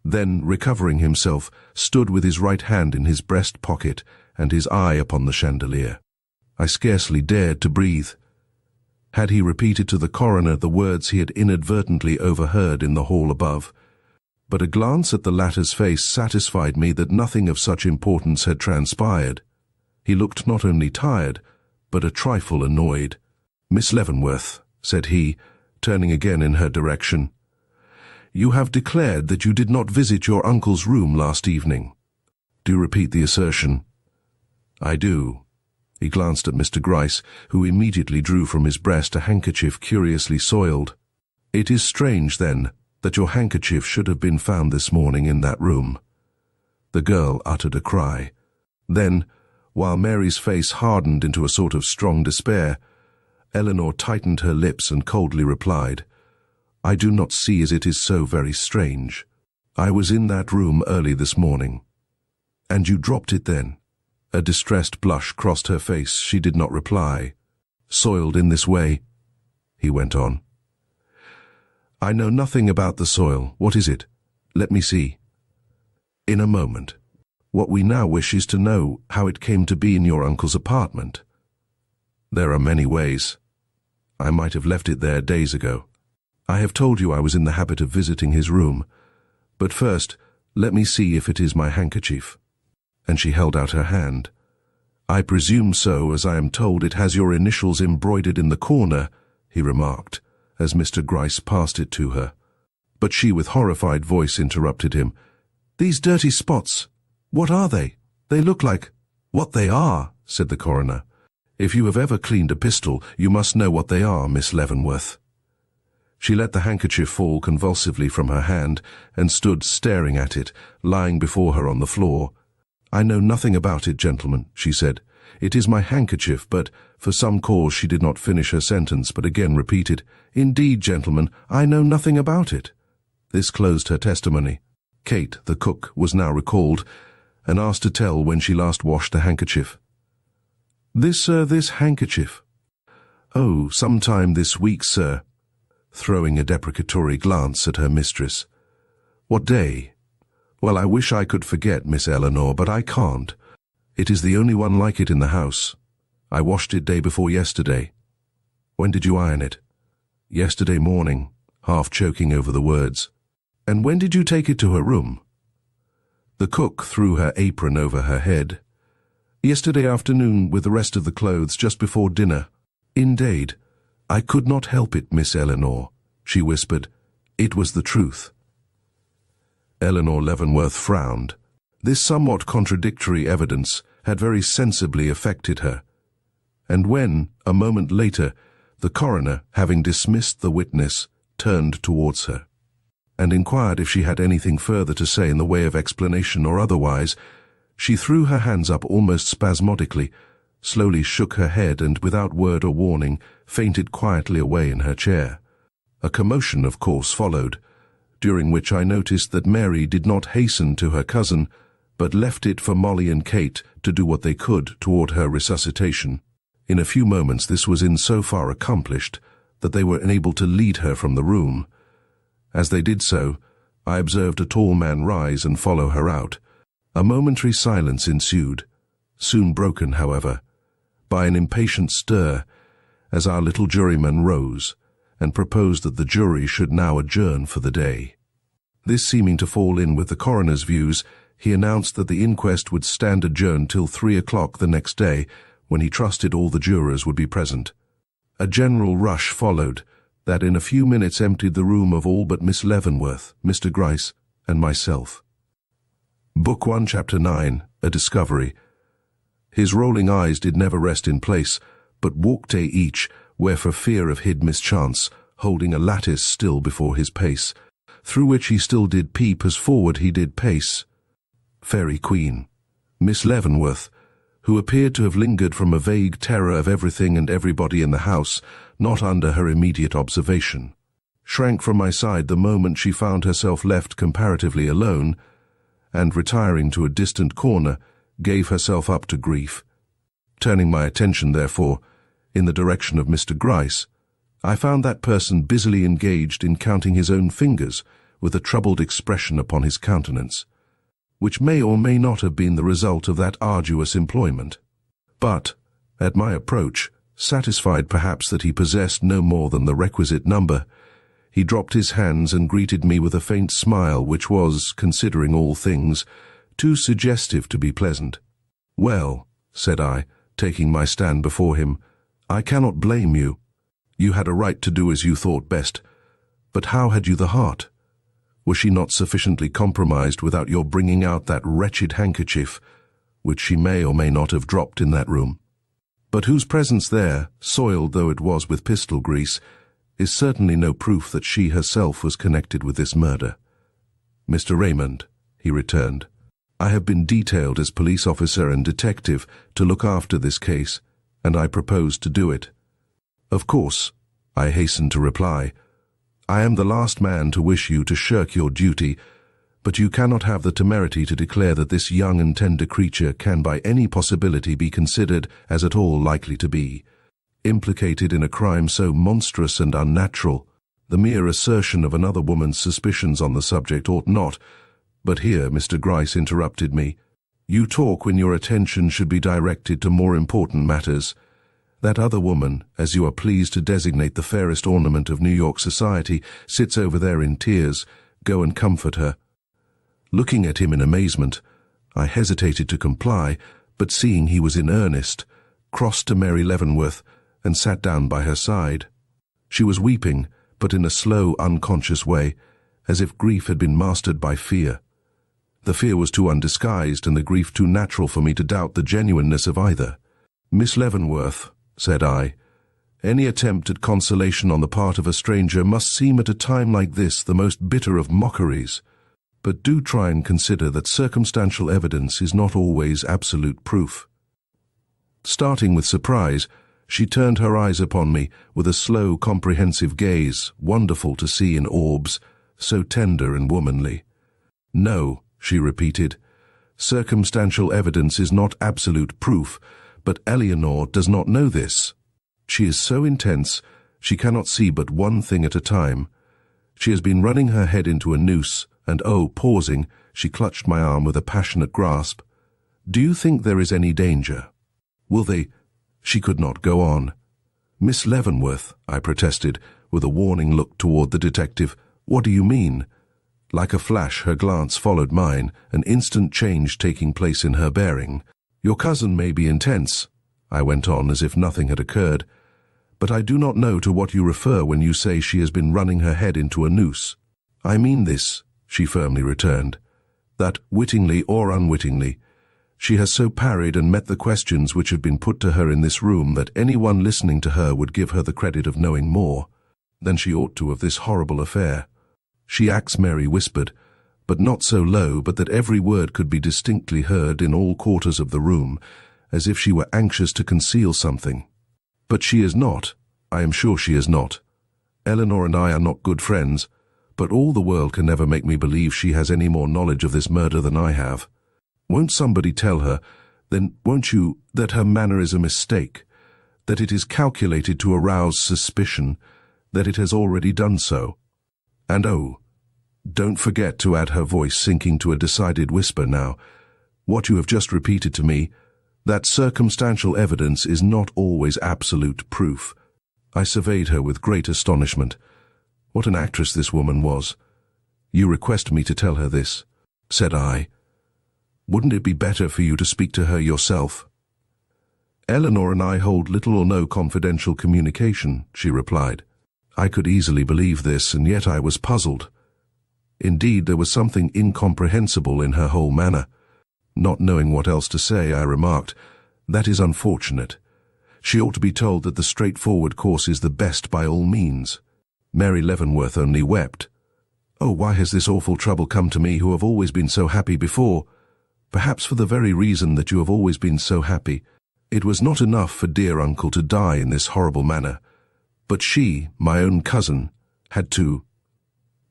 then, recovering himself, stood with his right hand in his breast pocket and his eye upon the chandelier. I scarcely dared to breathe. Had he repeated to the coroner the words he had inadvertently overheard in the hall above? But a glance at the latter's face satisfied me that nothing of such importance had transpired. He looked not only tired, but a trifle annoyed. Miss Leavenworth, said he, turning again in her direction, you have declared that you did not visit your uncle's room last evening. Do repeat the assertion." "I do." He glanced at Mr. Gryce, who immediately drew from his breast a handkerchief curiously soiled. "It is strange, then, that your handkerchief should have been found this morning in that room." The girl uttered a cry. Then, while Mary's face hardened into a sort of strong despair, Eleanore tightened her lips and coldly replied, "I do not see as it is so very strange. I was in that room early this morning." "And you dropped it then?" A distressed blush crossed her face. She did not reply. "Soiled in this way?" he went on. "I know nothing about the soil. What is it? Let me see." "In a moment. What we now wish is to know how it came to be in your uncle's apartment." "There are many ways. I might have left it there days ago. I have told you I was in the habit of visiting his room. But first, let me see if it is my handkerchief." And she held out her hand. "I presume so, as I am told it has your initials embroidered in the corner," he remarked, as Mr. Gryce passed it to her. But she, with horrified voice, interrupted him. "These dirty spots, what are they? They look like—" "What they are," said the coroner. "If you have ever cleaned a pistol, you must know what they are, Miss Leavenworth." She let the handkerchief fall convulsively from her hand and stood staring at it, lying before her on the floor. "I know nothing about it, gentlemen," she said. "It is my handkerchief, but—" For some cause she did not finish her sentence, but again repeated, "Indeed, gentlemen, I know nothing about it." This closed her testimony. Kate, the cook, was now recalled, and asked to tell when she last washed the handkerchief. "This handkerchief? Oh, sometime this week, sir," throwing a deprecatory glance at her mistress. "What day?" "Well, I wish I could forget, Miss Eleanore, but I can't. It is the only one like it in the house. I washed it day before yesterday." "When did you iron it?" "Yesterday morning," half choking over the words. "And when did you take it to her room?" The cook threw her apron over her head. "Yesterday afternoon, with the rest of the clothes, just before dinner." "Indeed, I could not help it, Miss Eleanore," she whispered. "It was the truth." Eleanor Leavenworth frowned. This somewhat contradictory evidence had very sensibly affected her. And when, a moment later, the coroner, having dismissed the witness, turned towards her, and inquired if she had anything further to say in the way of explanation or otherwise, she threw her hands up almost spasmodically, slowly shook her head, and without word or warning, fainted quietly away in her chair. A commotion, of course, followed, during which I noticed that Mary did not hasten to her cousin, but left it for Molly and Kate to do what they could toward her resuscitation. In a few moments this was in so far accomplished that they were enabled to lead her from the room. As they did so, I observed a tall man rise and follow her out. A momentary silence ensued, soon broken, however, by an impatient stir, as our little juryman rose and proposed that the jury should now adjourn for the day. This seeming to fall in with the coroner's views, he announced that the inquest would stand adjourned till 3 o'clock the next day, when he trusted all the jurors would be present. A general rush followed, that in a few minutes emptied the room of all but Miss Leavenworth, Mr. Gryce, and myself. Book 1, Chapter 9, A Discovery. His rolling eyes did never rest in place, but walked they each, where for fear of hid mischance, holding a lattice still before his pace, through which he still did peep as forward he did pace. Fairy Queen, Miss Leavenworth, who appeared to have lingered from a vague terror of everything and everybody in the house, not under her immediate observation, shrank from my side the moment she found herself left comparatively alone, and, retiring to a distant corner, gave herself up to grief. Turning my attention, therefore, in the direction of Mr. Gryce, I found that person busily engaged in counting his own fingers with a troubled expression upon his countenance, which may or may not have been the result of that arduous employment. But, at my approach, satisfied perhaps that he possessed no more than the requisite number, he dropped his hands and greeted me with a faint smile which was, considering all things, too suggestive to be pleasant. "Well," said I, taking my stand before him, "I cannot blame you. You had a right to do as you thought best. But how had you the heart? Was she not sufficiently compromised without your bringing out that wretched handkerchief, which she may or may not have dropped in that room, but whose presence there, soiled though it was with pistol grease, is certainly no proof that she herself was connected with this murder? Mr. Raymond, he returned, I have been detailed as police officer and detective to look after this case, and I propose to do it. Of course, I hastened to reply, I am the last man to wish you to shirk your duty, but you cannot have the temerity to declare that this young and tender creature can by any possibility be considered as at all likely to be implicated in a crime so monstrous and unnatural. The mere assertion of another woman's suspicions on the subject ought not. But here Mr. Gryce interrupted me. You talk when your attention should be directed to more important matters. That other woman, as you are pleased to designate the fairest ornament of New York society, sits over there in tears. Go and comfort her. Looking at him in amazement, I hesitated to comply, but seeing he was in earnest, crossed to Mary Leavenworth and sat down by her side. She was weeping, but in a slow, unconscious way, as if grief had been mastered by fear. The fear was too undisguised and the grief too natural for me to doubt the genuineness of either. Miss Leavenworth, said I, any attempt at consolation on the part of a stranger must seem at a time like this the most bitter of mockeries. But do try and consider that circumstantial evidence is not always absolute proof. Starting with surprise, she turned her eyes upon me with a slow, comprehensive gaze, wonderful to see in orbs, so tender and womanly. No, she repeated, circumstantial evidence is not absolute proof, but Eleanore does not know this. She is so intense, she cannot see but one thing at a time. She has been running her head into a noose, and pausing, she clutched my arm with a passionate grasp. Do you think there is any danger? Will they— She could not go on. Miss Leavenworth, I protested, with a warning look toward the detective. What do you mean? Like a flash, her glance followed mine, an instant change taking place in her bearing. Your cousin may be intense, I went on as if nothing had occurred, but I do not know to what you refer when you say she has been running her head into a noose. I mean this, she firmly returned, that, wittingly or unwittingly, she has so parried and met the questions which have been put to her in this room that anyone listening to her would give her the credit of knowing more than she ought to of this horrible affair. She acts, Mary whispered, but not so low but that every word could be distinctly heard in all quarters of the room, as if she were anxious to conceal something. But she is not. I am sure she is not. Eleanore and I are not good friends, but all the world can never make me believe she has any more knowledge of this murder than I have. Won't somebody tell her, then won't you, that her manner is a mistake, that it is calculated to arouse suspicion, that it has already done so? And don't forget to add, her voice sinking to a decided whisper now, what you have just repeated to me, that circumstantial evidence is not always absolute proof. I surveyed her with great astonishment. What an actress this woman was. You request me to tell her this, said I. Wouldn't it be better for you to speak to her yourself? Eleanore and I hold little or no confidential communication, she replied. I could easily believe this, and yet I was puzzled. Indeed, there was something incomprehensible in her whole manner. Not knowing what else to say, I remarked, that is unfortunate. She ought to be told that the straightforward course is the best by all means. Mary Leavenworth only wept. Oh, why has this awful trouble come to me who have always been so happy before? Perhaps for the very reason that you have always been so happy. It was not enough for dear uncle to die in this horrible manner, but she, my own cousin, had to—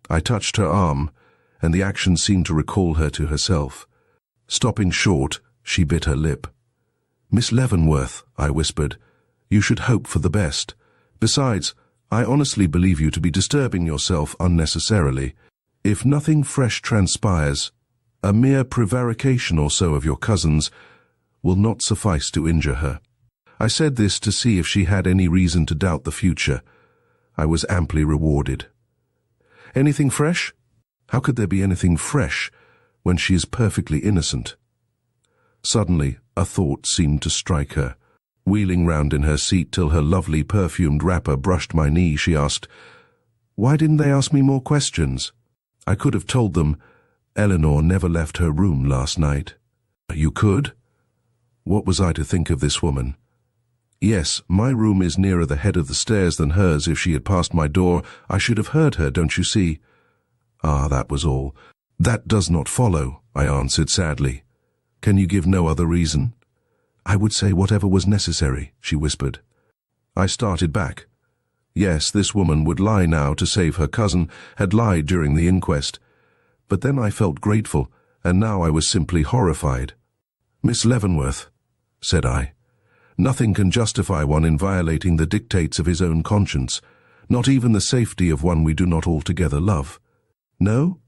I touched her arm, and the action seemed to recall her to herself. Stopping short, she bit her lip. Miss Leavenworth, I whispered, you should hope for the best. Besides, I honestly believe you to be disturbing yourself unnecessarily. If nothing fresh transpires, a mere prevarication or so of your cousin's will not suffice to injure her. I said this to see if she had any reason to doubt the future. I was amply rewarded. Anything fresh? How could there be anything fresh when she is perfectly innocent? Suddenly, a thought seemed to strike her. Wheeling round in her seat till her lovely perfumed wrapper brushed my knee, she asked, Why didn't they ask me more questions? I could have told them Eleanore never left her room last night. You could? What was I to think of this woman? Yes, my room is nearer the head of the stairs than hers. If she had passed my door, I should have heard her, don't you see? Ah, that was all. That does not follow, I answered sadly. Can you give no other reason? I would say whatever was necessary, she whispered. I started back. Yes, this woman would lie now to save her cousin, had lied during the inquest. But then I felt grateful, and now I was simply horrified. Miss Leavenworth, said I, nothing can justify one in violating the dictates of his own conscience, not even the safety of one we do not altogether love. No?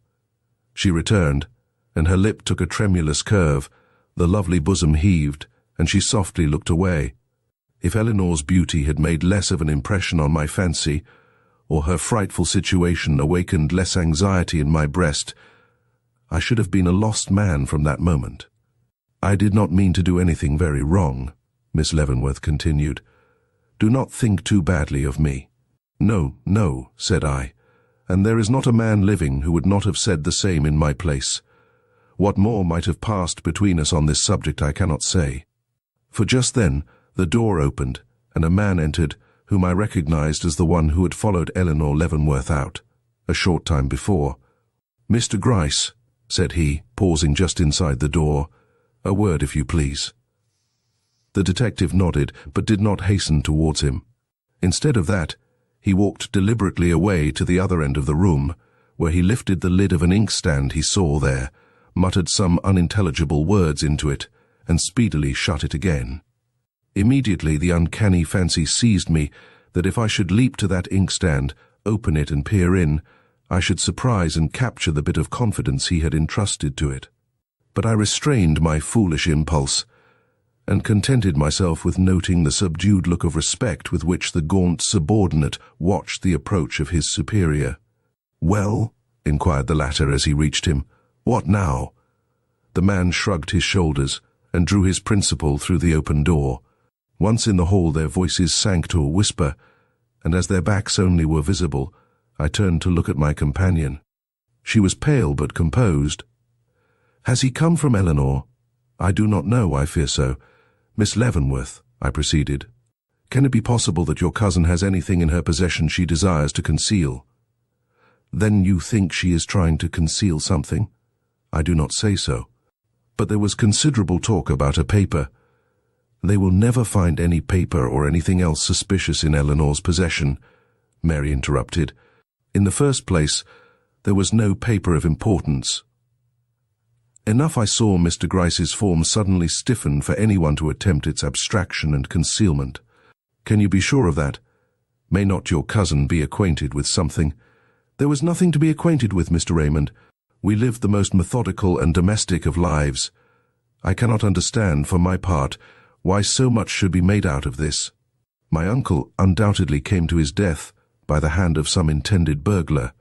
She returned, and her lip took a tremulous curve, the lovely bosom heaved, and she softly looked away. If Eleanor's beauty had made less of an impression on my fancy, or her frightful situation awakened less anxiety in my breast, I should have been a lost man from that moment. I did not mean to do anything very wrong, Miss Leavenworth continued. Do not think too badly of me. No, no, said I, and there is not a man living who would not have said the same in my place. What more might have passed between us on this subject I cannot say. For just then the door opened, and a man entered, whom I recognized as the one who had followed Eleanor Leavenworth out, a short time before. Mr. Gryce, said he, pausing just inside the door, a word if you please. The detective nodded, but did not hasten towards him. Instead of that, he walked deliberately away to the other end of the room, where he lifted the lid of an inkstand he saw there, muttered some unintelligible words into it, and speedily shut it again. Immediately the uncanny fancy seized me that if I should leap to that inkstand, open it and peer in, I should surprise and capture the bit of confidence he had entrusted to it. But I restrained my foolish impulse, and contented myself with noting the subdued look of respect with which the gaunt subordinate watched the approach of his superior. "Well?" inquired the latter as he reached him. "What now?" The man shrugged his shoulders and drew his principal through the open door. Once in the hall their voices sank to a whisper, and as their backs only were visible, I turned to look at my companion. She was pale but composed. "Has he come from Eleanore?" "I do not know, I fear so. Miss Leavenworth," I proceeded, "can it be possible that your cousin has anything in her possession she desires to conceal?" "Then you think she is trying to conceal something?" "I do not say so. But there was considerable talk about a paper." "They will never find any paper or anything else suspicious in Eleanor's possession," Mary interrupted. "In the first place, there was no paper of importance." Enough I saw Mr. Gryce's form suddenly stiffen for anyone to attempt its abstraction and concealment. "Can you be sure of that? May not your cousin be acquainted with something?" "There was nothing to be acquainted with, Mr. Raymond. We lived the most methodical and domestic of lives. I cannot understand, for my part, why so much should be made out of this. My uncle undoubtedly came to his death by the hand of some intended burglar.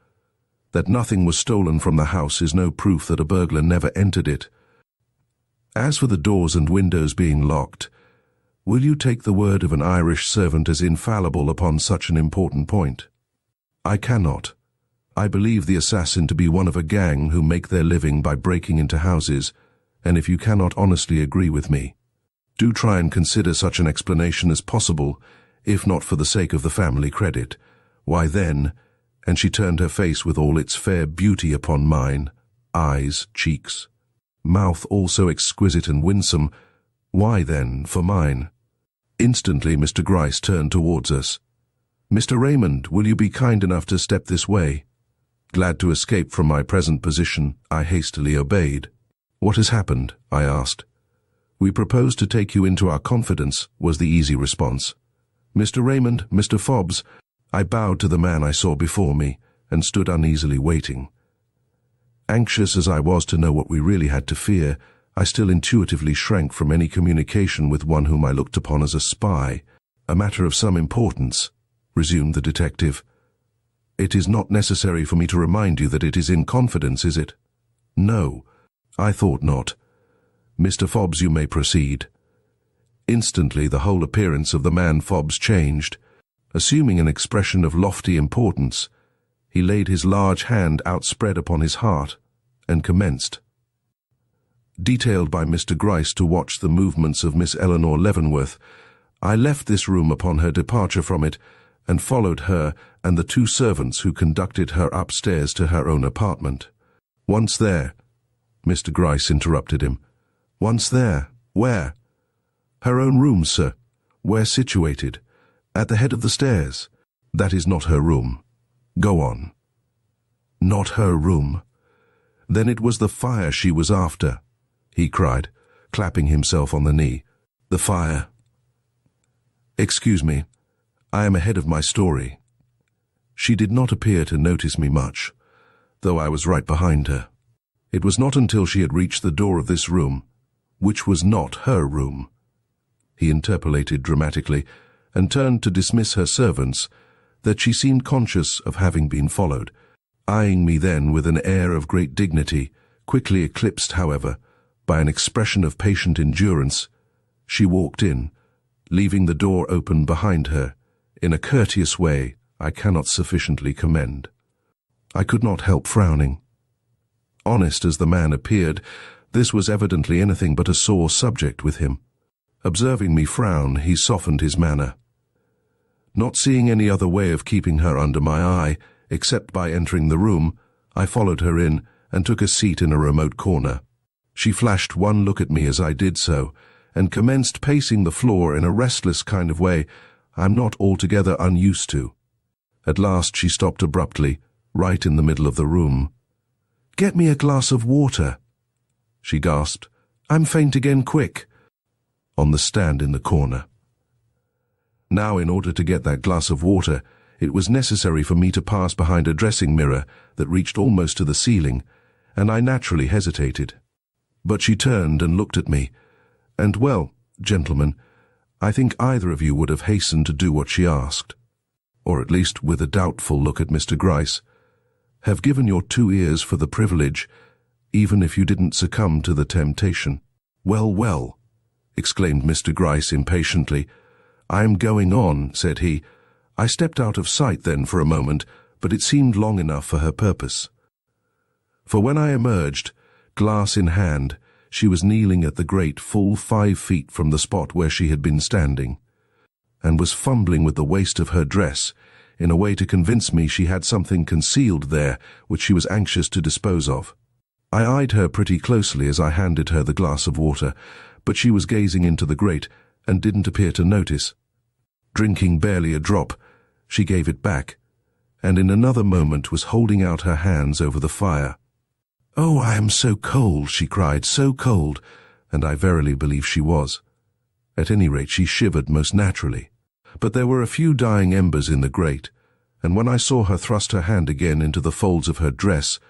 That nothing was stolen from the house is no proof that a burglar never entered it. As for the doors and windows being locked, will you take the word of an Irish servant as infallible upon such an important point?" "I cannot. I believe the assassin to be one of a gang who make their living by breaking into houses, and if you cannot honestly agree with me, do try and consider such an explanation as possible, if not for the sake of the family credit. Why then," and she turned her face with all its fair beauty upon mine, eyes, cheeks, mouth all so exquisite and winsome, "why then, for mine." Instantly Mr. Gryce turned towards us. "Mr. Raymond, will you be kind enough to step this way?" Glad to escape from my present position, I hastily obeyed. "What has happened?" I asked. "We propose to take you into our confidence," was the easy response. "Mr. Raymond, Mr. Fobbs," I bowed to the man I saw before me, and stood uneasily waiting. Anxious as I was to know what we really had to fear, I still intuitively shrank from any communication with one whom I looked upon as a spy. "A matter of some importance," resumed the detective. "It is not necessary for me to remind you that it is in confidence, is it?" "No, I thought not. Mr. Fobbs, you may proceed." Instantly the whole appearance of the man Fobbs changed. Assuming an expression of lofty importance, He laid his large hand outspread upon his heart and commenced. Detailed by Mr. Gryce to watch the movements of Miss Eleanor Leavenworth, I left this room upon her departure from it and followed her and the 2 servants who conducted her upstairs to her own apartment. Once there, Mr. Gryce interrupted him. Once there? Where? Her own room, sir. Where situated? At the head of the stairs. That is not her room. Go on. Not her room. Then it was the fire she was after, he cried, clapping himself on the knee. The fire. Excuse me, I am ahead of my story. She did not appear to notice me much, though I was right behind her. It was not until she had reached the door of this room, which was not her room, he interpolated dramatically, and turned to dismiss her servants, that she seemed conscious of having been followed, eyeing me then with an air of great dignity, quickly eclipsed, however, by an expression of patient endurance. She walked in, leaving the door open behind her, in a courteous way I cannot sufficiently commend. I could not help frowning. Honest as the man appeared, this was evidently anything but a sore subject with him. Observing me frown, he softened his manner. Not seeing any other way of keeping her under my eye, except by entering the room, I followed her in and took a seat in a remote corner. She flashed one look at me as I did so, and commenced pacing the floor in a restless kind of way I'm not altogether unused to. At last she stopped abruptly, right in the middle of the room. "Get me a glass of water," she gasped. "I'm faint again, quick," on the stand in the corner. Now, in order to get that glass of water, it was necessary for me to pass behind a dressing mirror that reached almost to the ceiling, and I naturally hesitated. But she turned and looked at me, and, well, gentlemen, I think either of you would have hastened to do what she asked, or at least, with a doubtful look at Mr. Gryce, have given your 2 ears for the privilege, even if you didn't succumb to the temptation. "Well, well," exclaimed Mr. Gryce impatiently. "I'm going on," said he. I stepped out of sight then for a moment, but it seemed long enough for her purpose. For when I emerged, glass in hand, she was kneeling at the grate full 5 feet from the spot where she had been standing, and was fumbling with the waist of her dress in a way to convince me she had something concealed there which she was anxious to dispose of. I eyed her pretty closely as I handed her the glass of water, but she was gazing into the grate and didn't appear to notice. Drinking barely a drop, she gave it back, and in another moment was holding out her hands over the fire. "Oh, I am so cold," she cried, "so cold," and I verily believe she was. At any rate, she shivered most naturally. But there were a few dying embers in the grate, and when I saw her thrust her hand again into the folds of her dress,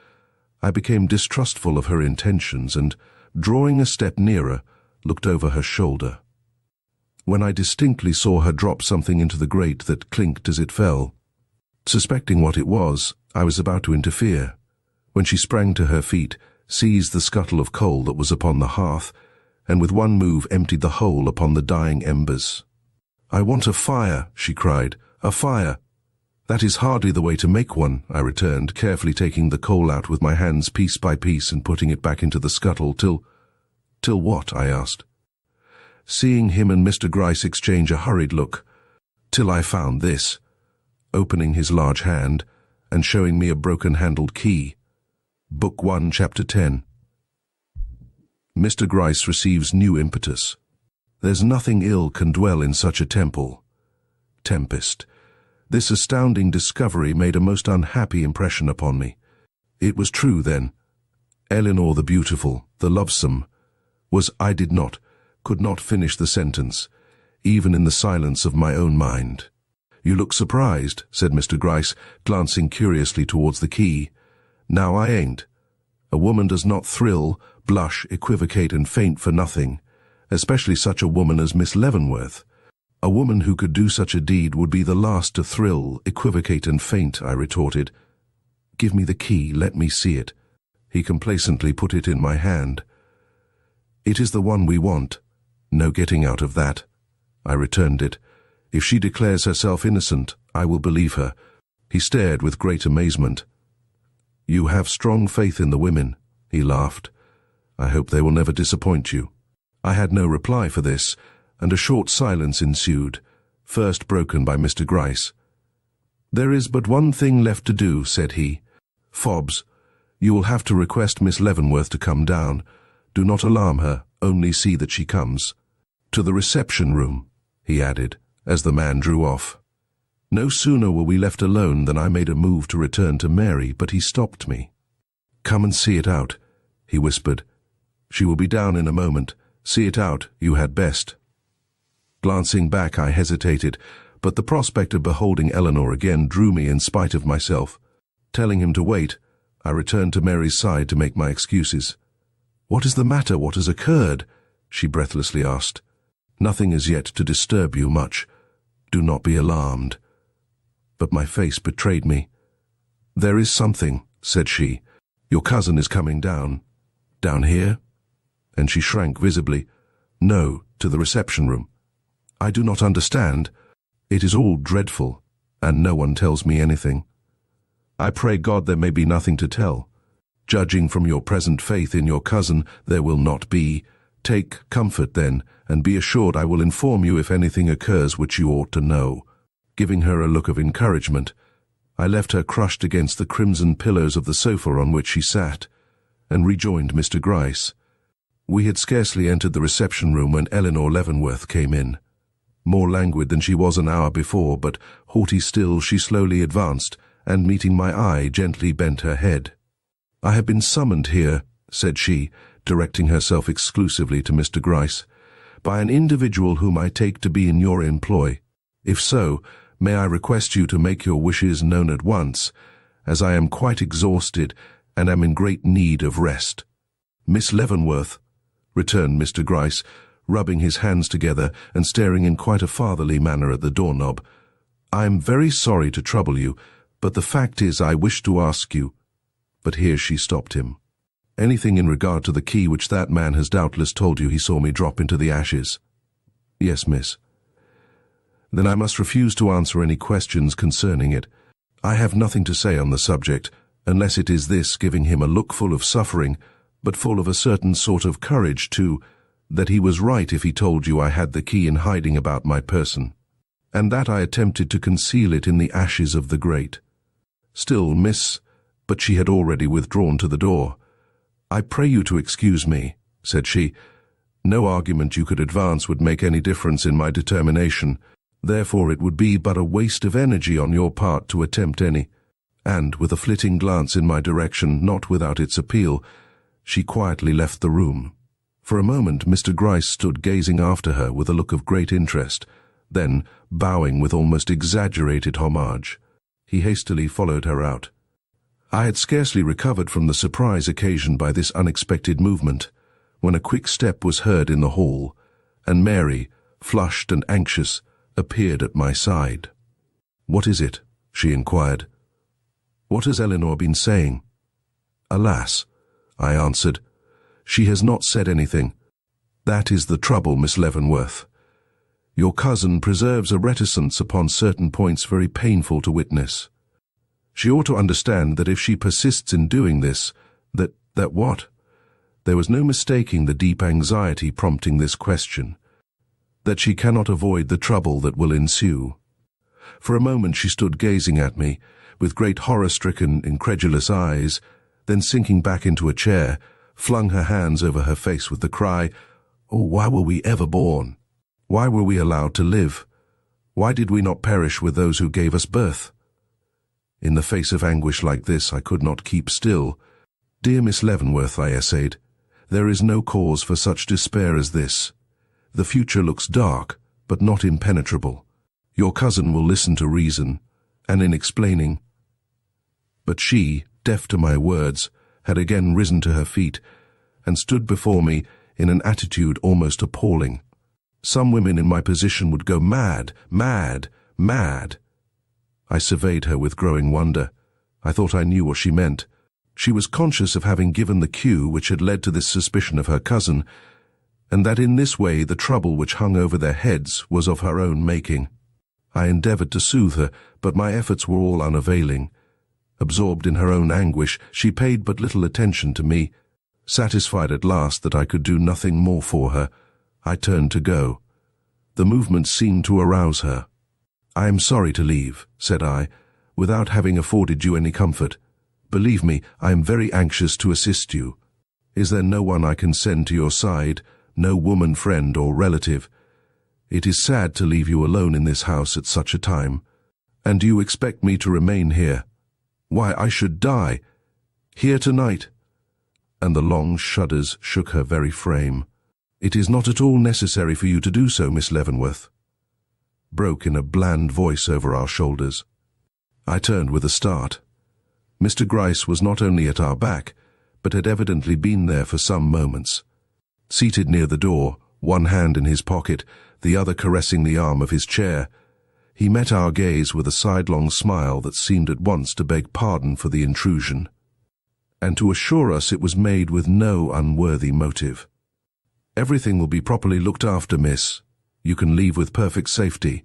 I became distrustful of her intentions and, drawing a step nearer, looked over her shoulder. When I distinctly saw her drop something into the grate that clinked as it fell. Suspecting what it was, I was about to interfere, when she sprang to her feet, seized the scuttle of coal that was upon the hearth, and with one move emptied the whole upon the dying embers. "I want a fire," she cried, "a fire." "That is hardly the way to make one," I returned, carefully taking the coal out with my hands piece by piece and putting it back into the scuttle till what? I asked. Seeing him and Mr. Gryce exchange a hurried look, "Till I found this," opening his large hand and showing me a broken-handled key. Book 1, Chapter 10. Mr. Gryce receives new impetus. There's nothing ill can dwell in such a temple. Tempest. This astounding discovery made a most unhappy impression upon me. It was true, then. Eleanore the beautiful, the lovesome, could not finish the sentence, even in the silence of my own mind. "You look surprised," said Mr. Gryce, glancing curiously towards the key. "Now I ain't. A woman does not thrill, blush, equivocate, and faint for nothing, especially such a woman as Miss Leavenworth. A woman who could do such a deed would be the last to thrill, equivocate, and faint," I retorted. "Give me the key, let me see it." He complacently put it in my hand. "It is the one we want. No getting out of that." I returned it. "If she declares herself innocent, I will believe her. He stared with great amazement. "You have strong faith in the women," he laughed. "I hope they will never disappoint you." I had no reply for this, and a short silence ensued, first broken by Mr. Gryce. "There is but one thing left to do," said he. "Fobbs, you will have to request Miss Leavenworth to come down. Do not alarm her, only see that she comes. To the reception room," he added, as the man drew off. No sooner were we left alone than I made a move to return to Mary, but he stopped me. "Come and see it out," he whispered. "She will be down in a moment. See it out, you had best." Glancing back, I hesitated, but the prospect of beholding Eleanore again drew me in spite of myself. Telling him to wait, I returned to Mary's side to make my excuses. "What is the matter? What has occurred?" she breathlessly asked. "Nothing as yet to disturb you much. Do not be alarmed." But my face betrayed me. "There is something," said she. "Your cousin is coming down." "Down here?" And she shrank visibly. "No, to the reception room." "I do not understand. It is all dreadful, and no one tells me anything." "I pray God there may be nothing to tell. Judging from your present faith in your cousin, there will not be. Take comfort then, and be assured I will inform you if anything occurs which you ought to know." Giving her a look of encouragement, I left her crushed against the crimson pillows of the sofa on which she sat, and rejoined Mr. Gryce. We had scarcely entered the reception room when Eleanore Leavenworth came in. More languid than she was an hour before, but haughty still, she slowly advanced, and meeting my eye, gently bent her head. "I have been summoned here," said she, directing herself exclusively to Mr. Gryce, "by an individual whom I take to be in your employ. If so, may I request you to make your wishes known at once, as I am quite exhausted and am in great need of rest." "Miss Leavenworth," returned Mr. Gryce, rubbing his hands together and staring in quite a fatherly manner at the doorknob, "I am very sorry to trouble you, but the fact is I wish to ask you—" But here she stopped him. "Anything in regard to the key which that man has doubtless told you he saw me drop into the ashes?" "Yes, miss." "Then I must refuse to answer any questions concerning it. I have nothing to say on the subject, unless it is this, giving him a look full of suffering, but full of a certain sort of courage too, that he was right if he told you I had the key in hiding about my person, and that I attempted to conceal it in the ashes of the grate. Still, miss—" But she had already withdrawn to the door. "I pray you to excuse me," said she. "No argument you could advance would make any difference in my determination. Therefore it would be but a waste of energy on your part to attempt any." And, with a flitting glance in my direction, not without its appeal, she quietly left the room. For a moment Mr. Gryce stood gazing after her with a look of great interest, then, bowing with almost exaggerated homage, he hastily followed her out. I had scarcely recovered from the surprise occasioned by this unexpected movement, when a quick step was heard in the hall, and Mary, flushed and anxious, appeared at my side. "What is it?" she inquired. "What has Eleanore been saying?" "Alas," I answered, "she has not said anything. That is the trouble, Miss Leavenworth. Your cousin preserves a reticence upon certain points very painful to witness. She ought to understand that if she persists in doing this, that what? There was no mistaking the deep anxiety prompting this question. That she cannot avoid the trouble that will ensue." For a moment she stood gazing at me, with great horror-stricken, incredulous eyes, then sinking back into a chair, flung her hands over her face with the cry, "Oh, why were we ever born? Why were we allowed to live? Why did we not perish with those who gave us birth?" In the face of anguish like this I could not keep still. "Dear Miss Leavenworth," I essayed, "there is no cause for such despair as this. The future looks dark, but not impenetrable. Your cousin will listen to reason, and in explaining—" But she, deaf to my words, had again risen to her feet, and stood before me in an attitude almost appalling. Some women in my position would go mad, mad, mad. I surveyed her with growing wonder. I thought I knew what she meant. She was conscious of having given the cue which had led to this suspicion of her cousin, and that in this way the trouble which hung over their heads was of her own making. I endeavored to soothe her, but my efforts were all unavailing. Absorbed in her own anguish, she paid but little attention to me. Satisfied at last that I could do nothing more for her, I turned to go. The movement seemed to arouse her. "I am sorry to leave," said I, "without having afforded you any comfort. Believe me, I am very anxious to assist you. Is there no one I can send to your side, no woman friend or relative? It is sad to leave you alone in this house at such a time. And do you expect me to remain here? Why, I should die. Here tonight." And the long shudders shook her very frame. "It is not at all necessary for you to do so, Miss Leavenworth," broke in a bland voice over our shoulders. I turned with a start. Mr. Gryce was not only at our back, but had evidently been there for some moments. Seated near the door, one hand in his pocket, the other caressing the arm of his chair, he met our gaze with a sidelong smile that seemed at once to beg pardon for the intrusion, and to assure us it was made with no unworthy motive. "Everything will be properly looked after, miss. You can leave with perfect safety."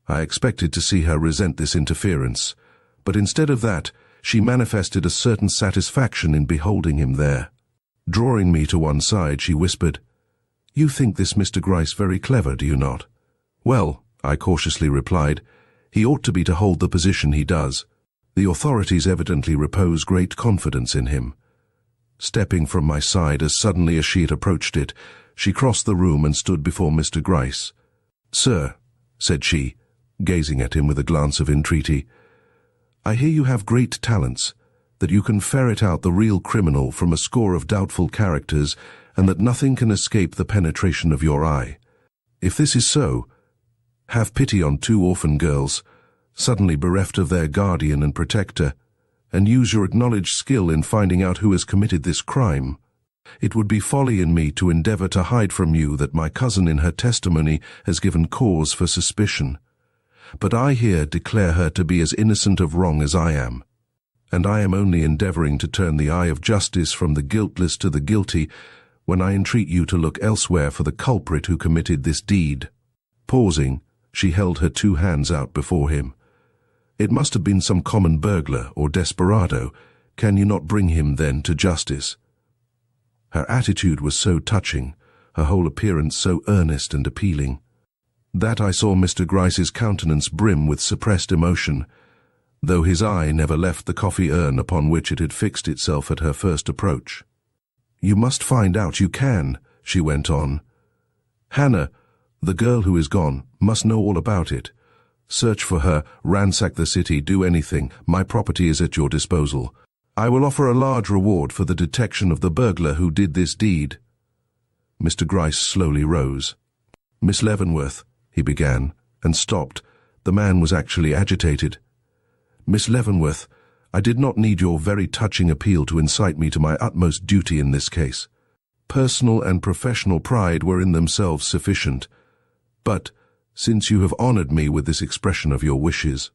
I expected to see her resent this interference, but instead of that, she manifested a certain satisfaction in beholding him there. Drawing me to one side, she whispered, "You think this Mr. Gryce very clever, do you not?" "Well," I cautiously replied, "he ought to be to hold the position he does. The authorities evidently repose great confidence in him." Stepping from my side as suddenly as she had approached it, she crossed the room and stood before Mr. Gryce. "Sir," said she, gazing at him with a glance of entreaty, "I hear you have great talents, that you can ferret out the real criminal from a score of doubtful characters, and that nothing can escape the penetration of your eye. If this is so, have pity on two orphan girls, suddenly bereft of their guardian and protector, and use your acknowledged skill in finding out who has committed this crime. It would be folly in me to endeavor to hide from you that my cousin in her testimony has given cause for suspicion. But I here declare her to be as innocent of wrong as I am, and I am only endeavoring to turn the eye of justice from the guiltless to the guilty when I entreat you to look elsewhere for the culprit who committed this deed." Pausing, she held her two hands out before him. "It must have been some common burglar or desperado. Can you not bring him, then, to justice?" Her attitude was so touching, her whole appearance so earnest and appealing, that I saw Mr. Gryce's countenance brim with suppressed emotion, though his eye never left the coffee urn upon which it had fixed itself at her first approach. "You must find out, you can," she went on. "Hannah, the girl who is gone, must know all about it. Search for her, ransack the city, do anything. My property is at your disposal. I will offer a large reward for the detection of the burglar who did this deed." Mr. Gryce slowly rose. "Miss Leavenworth," he began, and stopped. The man was actually agitated. "Miss Leavenworth, I did not need your very touching appeal to incite me to my utmost duty in this case. Personal and professional pride were in themselves sufficient. But, since you have honored me with this expression of your wishes,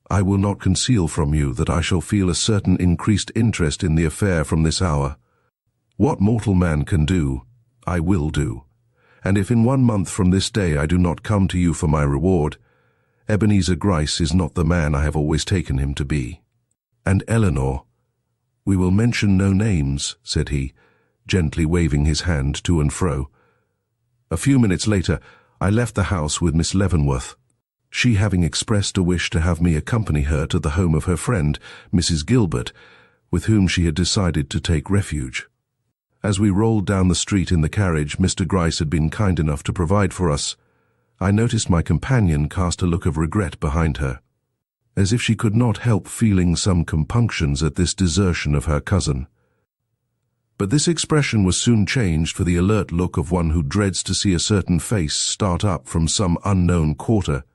I will not conceal from you that I shall feel a certain increased interest in the affair from this hour. What mortal man can do, I will do. And if in 1 month from this day I do not come to you for my reward, Ebenezer Gryce is not the man I have always taken him to be. And Eleanore—" "We will mention no names," said he, gently waving his hand to and fro. A few minutes later, I left the house with Miss Leavenworth, she having expressed a wish to have me accompany her to the home of her friend, Mrs. Gilbert, with whom she had decided to take refuge. As we rolled down the street in the carriage Mr. Gryce had been kind enough to provide for us, I noticed my companion cast a look of regret behind her, as if she could not help feeling some compunctions at this desertion of her cousin. But this expression was soon changed for the alert look of one who dreads to see a certain face start up from some unknown quarter.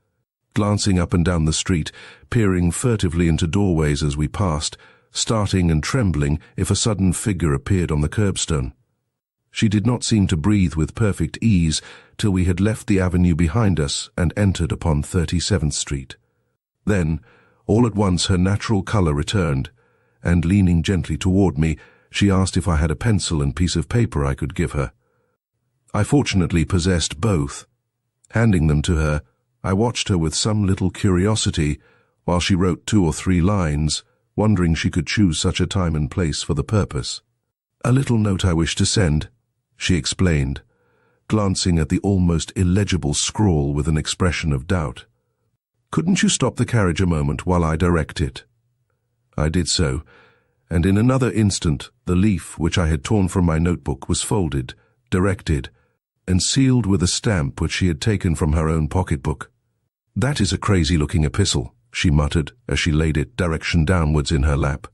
Glancing up and down the street, peering furtively into doorways as we passed, starting and trembling if a sudden figure appeared on the curbstone. She did not seem to breathe with perfect ease till we had left the avenue behind us and entered upon 37th Street. Then, all at once her natural colour returned, and leaning gently toward me, she asked if I had a pencil and piece of paper I could give her. I fortunately possessed both. Handing them to her, I watched her with some little curiosity while she wrote 2 or 3 lines, wondering she could choose such a time and place for the purpose. "A little note I wish to send," she explained, glancing at the almost illegible scrawl with an expression of doubt. "Couldn't you stop the carriage a moment while I direct it?" I did so, and in another instant the leaf which I had torn from my notebook was folded, directed, and sealed with a stamp which she had taken from her own pocketbook. "That is a crazy-looking epistle," she muttered as she laid it direction downwards in her lap.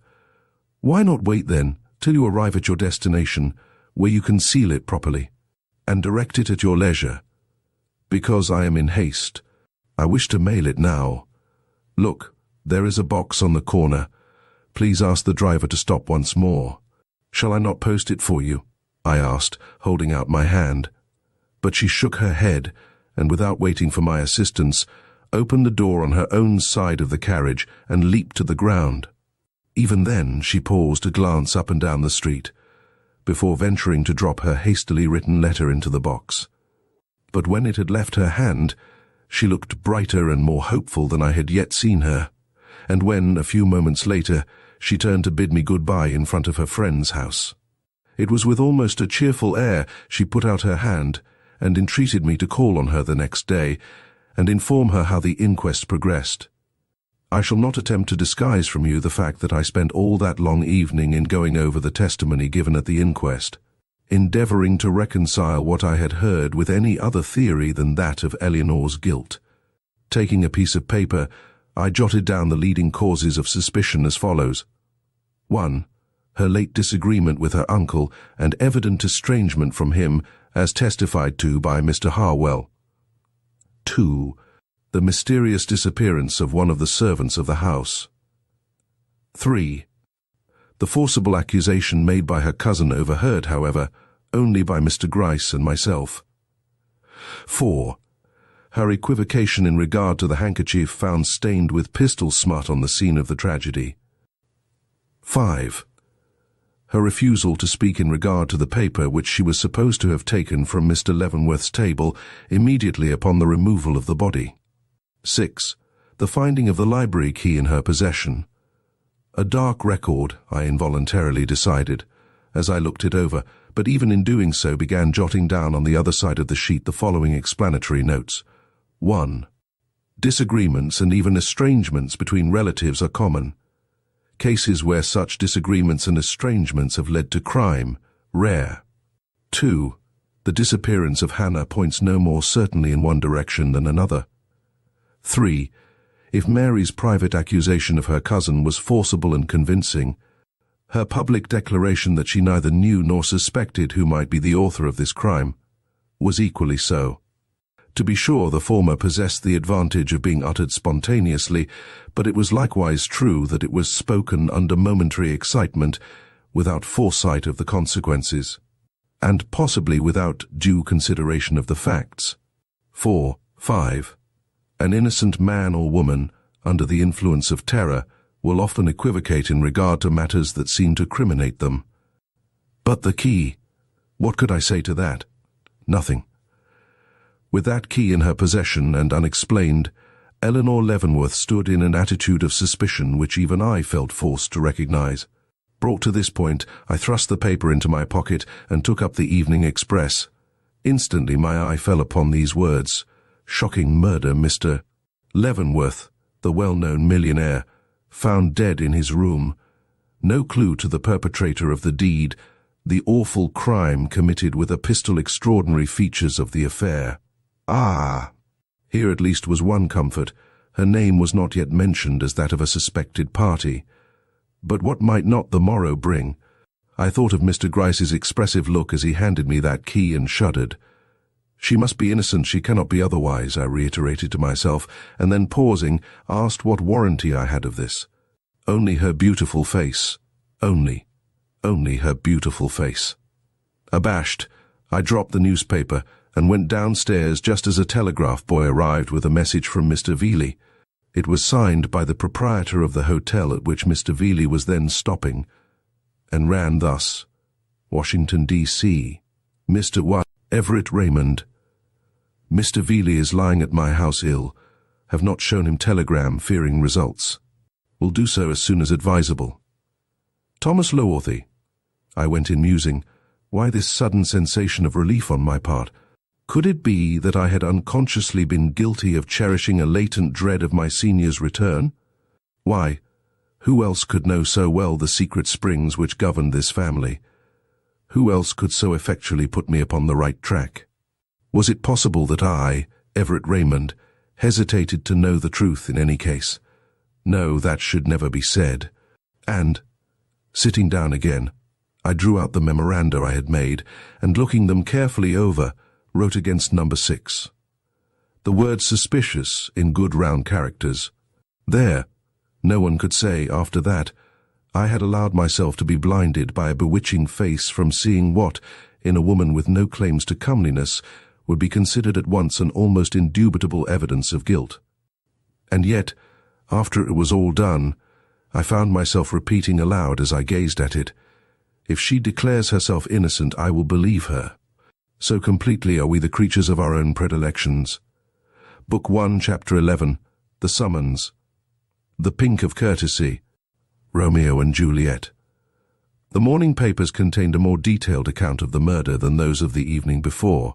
"Why not wait, then, till you arrive at your destination, where you can seal it properly, and direct it at your leisure? Because I am in haste. I wish to mail it now. Look, there is a box on the corner. Please ask the driver to stop once more." "Shall I not post it for you?" I asked, holding out my hand. But she shook her head, and without waiting for my assistance, opened the door on her own side of the carriage and leaped to the ground. Even then she paused to glance up and down the street, before venturing to drop her hastily written letter into the box. But when it had left her hand, she looked brighter and more hopeful than I had yet seen her, and when, a few moments later, she turned to bid me good-bye in front of her friend's house, it was with almost a cheerful air she put out her hand and entreated me to call on her the next day and inform her how the inquest progressed. I shall not attempt to disguise from you the fact that I spent all that long evening in going over the testimony given at the inquest, endeavouring to reconcile what I had heard with any other theory than that of Eleanor's guilt. Taking a piece of paper, I jotted down the leading causes of suspicion as follows. 1. Her late disagreement with her uncle and evident estrangement from him as testified to by Mr. Harwell. 2. The mysterious disappearance of one of the servants of the house. 3. The forcible accusation made by her cousin overheard, however, only by Mr. Gryce and myself. 4. Her equivocation in regard to the handkerchief found stained with pistol smut on the scene of the tragedy. 5. Her refusal to speak in regard to the paper which she was supposed to have taken from Mr. Leavenworth's table immediately upon the removal of the body. 6. The finding of the library key in her possession. A dark record, I involuntarily decided, as I looked it over, but even in doing so began jotting down on the other side of the sheet the following explanatory notes. 1. Disagreements and even estrangements between relatives are common. Cases where such disagreements and estrangements have led to crime, rare. 2. The disappearance of Hannah points no more certainly in one direction than another. 3. If Mary's private accusation of her cousin was forcible and convincing, her public declaration that she neither knew nor suspected who might be the author of this crime was equally so. To be sure, the former possessed the advantage of being uttered spontaneously, but it was likewise true that it was spoken under momentary excitement, without foresight of the consequences, and possibly without due consideration of the facts. 4. 5. An innocent man or woman, under the influence of terror, will often equivocate in regard to matters that seem to criminate them. But the key, what could I say to that? Nothing. With that key in her possession and unexplained, Eleanore Leavenworth stood in an attitude of suspicion which even I felt forced to recognize. Brought to this point, I thrust the paper into my pocket and took up the Evening Express. Instantly my eye fell upon these words: "Shocking murder, Mr. Leavenworth, the well-known millionaire, found dead in his room. No clue to the perpetrator of the deed, the awful crime committed with a pistol. Extraordinary features of the affair." Ah! Here at least was one comfort. Her name was not yet mentioned as that of a suspected party. But what might not the morrow bring? I thought of Mr. Gryce's expressive look as he handed me that key and shuddered. She must be innocent, she cannot be otherwise, I reiterated to myself, and then pausing, asked what warranty I had of this. Only her beautiful face. Only her beautiful face. Abashed, I dropped the newspaper and went downstairs just as a telegraph boy arrived with a message from Mr. Veeley. It was signed by the proprietor of the hotel at which Mr. Veeley was then stopping, and ran thus: Washington, D.C. Mr. Everett Raymond, Mr. Veely is lying at my house ill. Have not shown him telegram, fearing results. Will do so as soon as advisable. Thomas Loworthy. I went in musing. Why this sudden sensation of relief on my part? Could it be that I had unconsciously been guilty of cherishing a latent dread of my senior's return? Why, who else could know so well the secret springs which governed this family? Who else could so effectually put me upon the right track? Was it possible that I, Everett Raymond, hesitated to know the truth in any case? No, that should never be said. And, sitting down again, I drew out the memoranda I had made, and looking them carefully over, wrote against number 6. The word suspicious in good round characters. There, no one could say after that, I had allowed myself to be blinded by a bewitching face from seeing what, in a woman with no claims to comeliness, would be considered at once an almost indubitable evidence of guilt. And yet, after it was all done, I found myself repeating aloud as I gazed at it, "If she declares herself innocent, I will believe her." So completely are we the creatures of our own predilections. Book 1, Chapter 11, The Summons. The Pink of Courtesy. Romeo and Juliet. The morning papers contained a more detailed account of the murder than those of the evening before,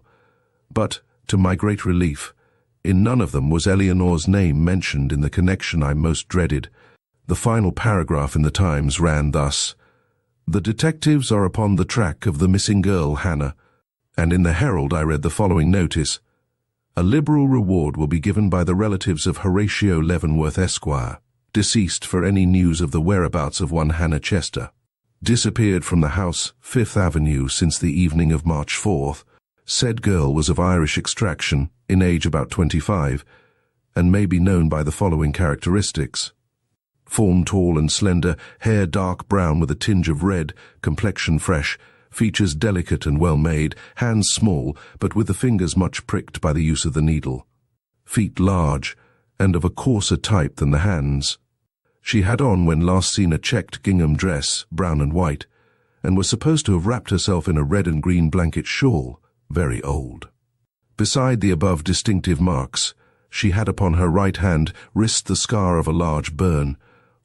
but, to my great relief, in none of them was Eleanor's name mentioned in the connection I most dreaded. The final paragraph in the Times ran thus: "The detectives are upon the track of the missing girl, Hannah," and in the Herald I read the following notice: "A liberal reward will be given by the relatives of Horatio Leavenworth, Esquire, deceased, for any news of the whereabouts of one Hannah Chester. Disappeared from the house, 5th Avenue, since the evening of March 4th. Said girl was of Irish extraction, in age about 25, and may be known by the following characteristics: form tall and slender, hair dark brown with a tinge of red, complexion fresh, features delicate and well made, hands small, but with the fingers much pricked by the use of the needle. Feet large, and of a coarser type than the hands. She had on when last seen a checked gingham dress, brown and white, and was supposed to have wrapped herself in a red and green blanket shawl, very old. Beside the above distinctive marks, she had upon her right hand wrist the scar of a large burn,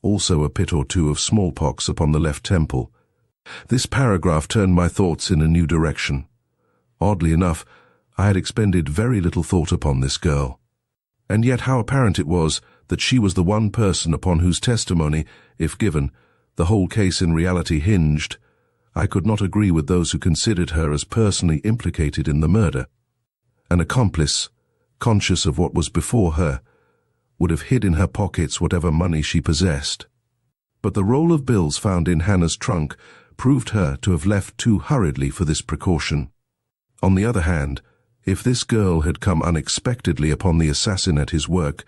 also a pit or two of smallpox upon the left temple. This paragraph turned my thoughts in a new direction. Oddly enough, I had expended very little thought upon this girl. And yet how apparent it was that she was the one person upon whose testimony, if given, the whole case in reality hinged. I could not agree with those who considered her as personally implicated in the murder. An accomplice, conscious of what was before her, would have hid in her pockets whatever money she possessed. But the roll of bills found in Hannah's trunk proved her to have left too hurriedly for this precaution. On the other hand, if this girl had come unexpectedly upon the assassin at his work,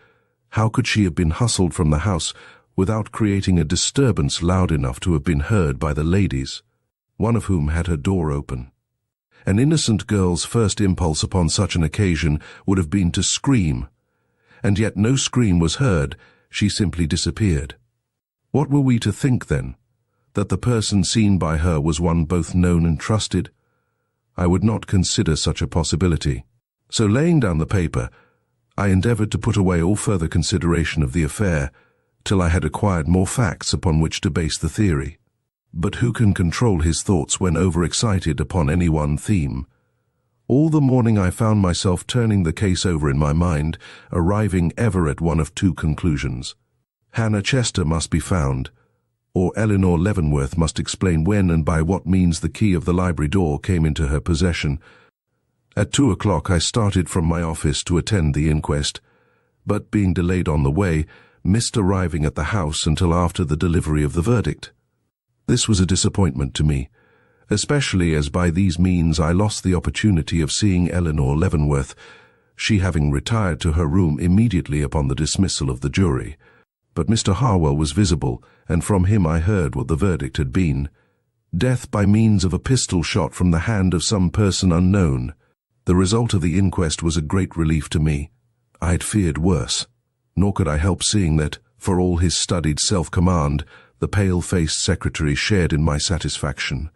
how could she have been hustled from the house without creating a disturbance loud enough to have been heard by the ladies, one of whom had her door open? An innocent girl's first impulse upon such an occasion would have been to scream, and yet no scream was heard. She simply disappeared. What were we to think, then? That the person seen by her was one both known and trusted? I would not consider such a possibility. So laying down the paper, I endeavored to put away all further consideration of the affair, till I had acquired more facts upon which to base the theory. But who can control his thoughts when overexcited upon any one theme? All the morning I found myself turning the case over in my mind, arriving ever at one of two conclusions. Hannah Chester must be found, or Eleanore Leavenworth must explain when and by what means the key of the library door came into her possession. At 2 o'clock I started from my office to attend the inquest, but being delayed on the way, missed arriving at the house until after the delivery of the verdict. This was a disappointment to me, especially as by these means I lost the opportunity of seeing Eleanore Leavenworth, she having retired to her room immediately upon the dismissal of the jury. But Mr. Harwell was visible, and from him I heard what the verdict had been. Death by means of a pistol shot from the hand of some person unknown. The result of the inquest was a great relief to me. I had feared worse, nor could I help seeing that, for all his studied self-command, the pale-faced secretary shared in my satisfaction.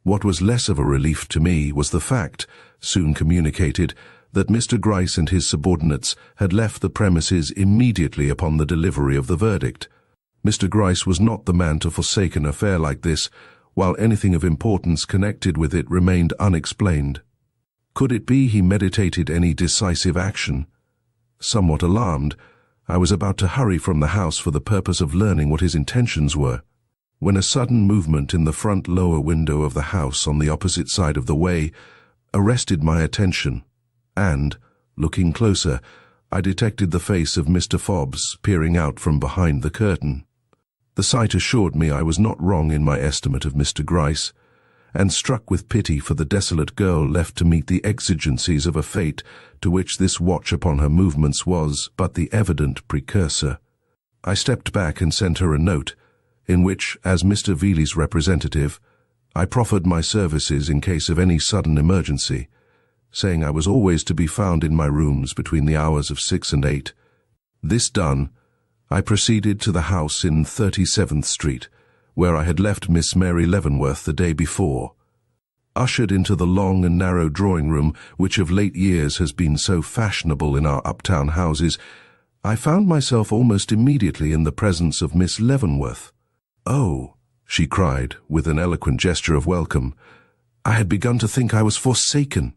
What was less of a relief to me was the fact, soon communicated, that Mr. Gryce and his subordinates had left the premises immediately upon the delivery of the verdict. Mr. Gryce was not the man to forsake an affair like this, while anything of importance connected with it remained unexplained. Could it be he meditated any decisive action? Somewhat alarmed, I was about to hurry from the house for the purpose of learning what his intentions were, when a sudden movement in the front lower window of the house on the opposite side of the way arrested my attention, and, looking closer, I detected the face of Mr. Fobbs peering out from behind the curtain. The sight assured me I was not wrong in my estimate of Mr. Gryce, and struck with pity for the desolate girl left to meet the exigencies of a fate to which this watch upon her movements was but the evident precursor, I stepped back and sent her a note, in which, as Mr. Veely's representative, I proffered my services in case of any sudden emergency, saying I was always to be found in my rooms between the hours of 6 and 8. This done, I proceeded to the house in 37th Street, where I had left Miss Mary Leavenworth the day before. Ushered into the long and narrow drawing-room, which of late years has been so fashionable in our uptown houses, I found myself almost immediately in the presence of Miss Leavenworth. "Oh," she cried, with an eloquent gesture of welcome, "I had begun to think I was forsaken."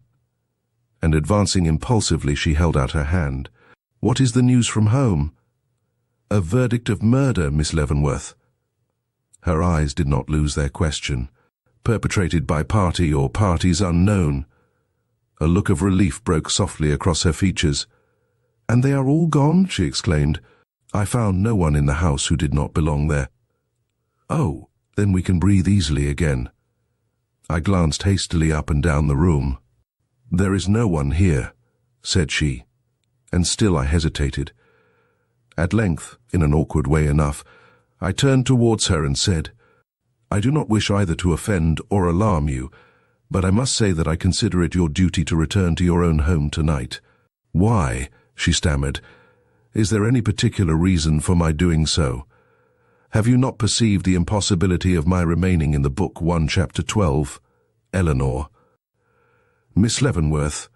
And advancing impulsively, she held out her hand. "What is the news from home?" "A verdict of murder, Miss Leavenworth." Her eyes did not lose their question. Perpetrated by party or parties unknown. A look of relief broke softly across her features. "And they are all gone?" she exclaimed. "I found no one in the house who did not belong there." "Oh, then we can breathe easily again." I glanced hastily up and down the room. "There is no one here," said she, and still I hesitated. At length, in an awkward way enough, I turned towards her and said, "I do not wish either to offend or alarm you, but I must say that I consider it your duty to return to your own home tonight." "Why?" she stammered. "Is there any particular reason for my doing so? Have you not perceived the impossibility of my remaining in the book 1 chapter 12? Eleanore." "Miss Leavenworth,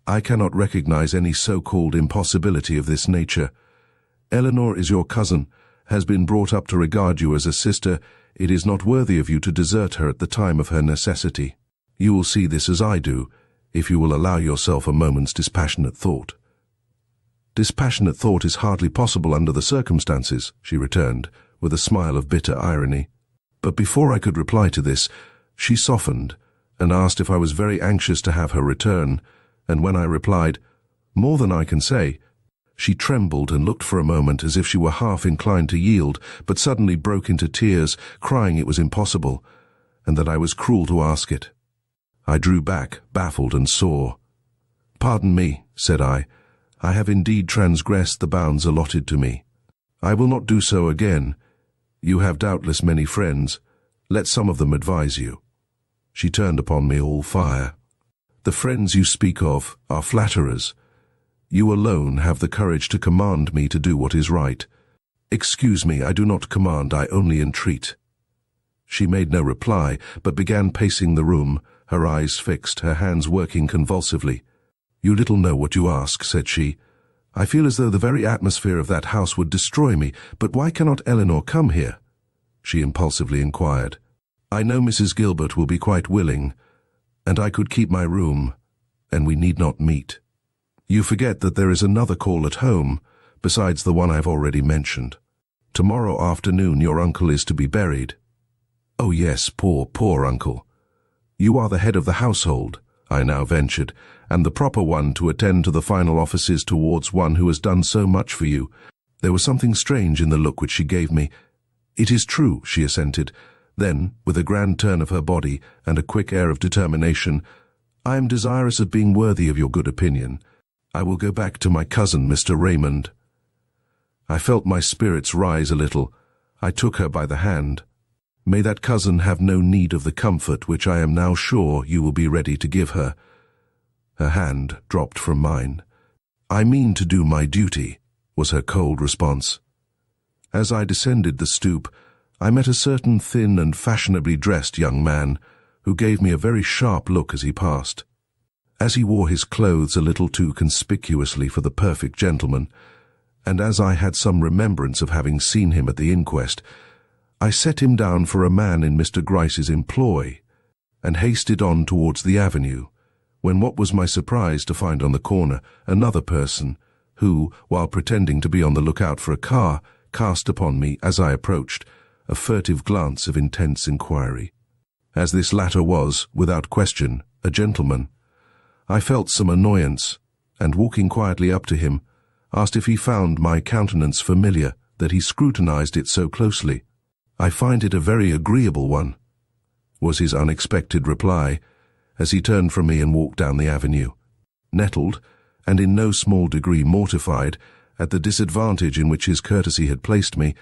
I cannot recognize any so-called impossibility of this nature. Eleanore is your cousin, has been brought up to regard you as a sister. It is not worthy of you to desert her at the time of her necessity. You will see this as I do, if you will allow yourself a moment's dispassionate thought." "Dispassionate thought is hardly possible under the circumstances," she returned, with a smile of bitter irony. But before I could reply to this, she softened, and asked if I was very anxious to have her return, and when I replied, "More than I can say," she trembled and looked for a moment as if she were half inclined to yield, but suddenly broke into tears, crying it was impossible, and that I was cruel to ask it. I drew back, baffled and sore. "Pardon me," said I have indeed transgressed the bounds allotted to me. I will not do so again. You have doubtless many friends. Let some of them advise you." She turned upon me all fire. "The friends you speak of are flatterers. You alone have the courage to command me to do what is right. Excuse me, I do not command, I only entreat." She made no reply, but began pacing the room, her eyes fixed, her hands working convulsively. "You little know what you ask," said she. "I feel as though the very atmosphere of that house would destroy me, but why cannot Eleanore come here?" she impulsively inquired. "I know Mrs. Gilbert will be quite willing, and I could keep my room, and we need not meet. You forget that there is another call at home, besides the one I have already mentioned. Tomorrow afternoon your uncle is to be buried." "Oh yes, poor uncle." "You are the head of the household," I now ventured, "and the proper one to attend to the final offices towards one who has done so much for you." There was something strange in the look which she gave me. "It is true," she assented. Then, with a grand turn of her body and a quick air of determination, "I am desirous of being worthy of your good opinion. I will go back to my cousin, Mr. Raymond." I felt my spirits rise a little. I took her by the hand. "May that cousin have no need of the comfort which I am now sure you will be ready to give her." Her hand dropped from mine. "I mean to do my duty," was her cold response. As I descended the stoop, I met a certain thin and fashionably dressed young man, who gave me a very sharp look as he passed. As he wore his clothes a little too conspicuously for the perfect gentleman, and as I had some remembrance of having seen him at the inquest, I set him down for a man in Mr. Gryce's employ, and hasted on towards the avenue, when what was my surprise to find on the corner another person, who, while pretending to be on the lookout for a car, cast upon me, as I approached, a furtive glance of intense inquiry. As this latter was, without question, a gentleman, I felt some annoyance, and walking quietly up to him, asked if he found my countenance familiar, that he scrutinized it so closely. "I find it a very agreeable one," was his unexpected reply, as he turned from me and walked down the avenue. Nettled, and in no small degree mortified, at the disadvantage in which his courtesy had placed me,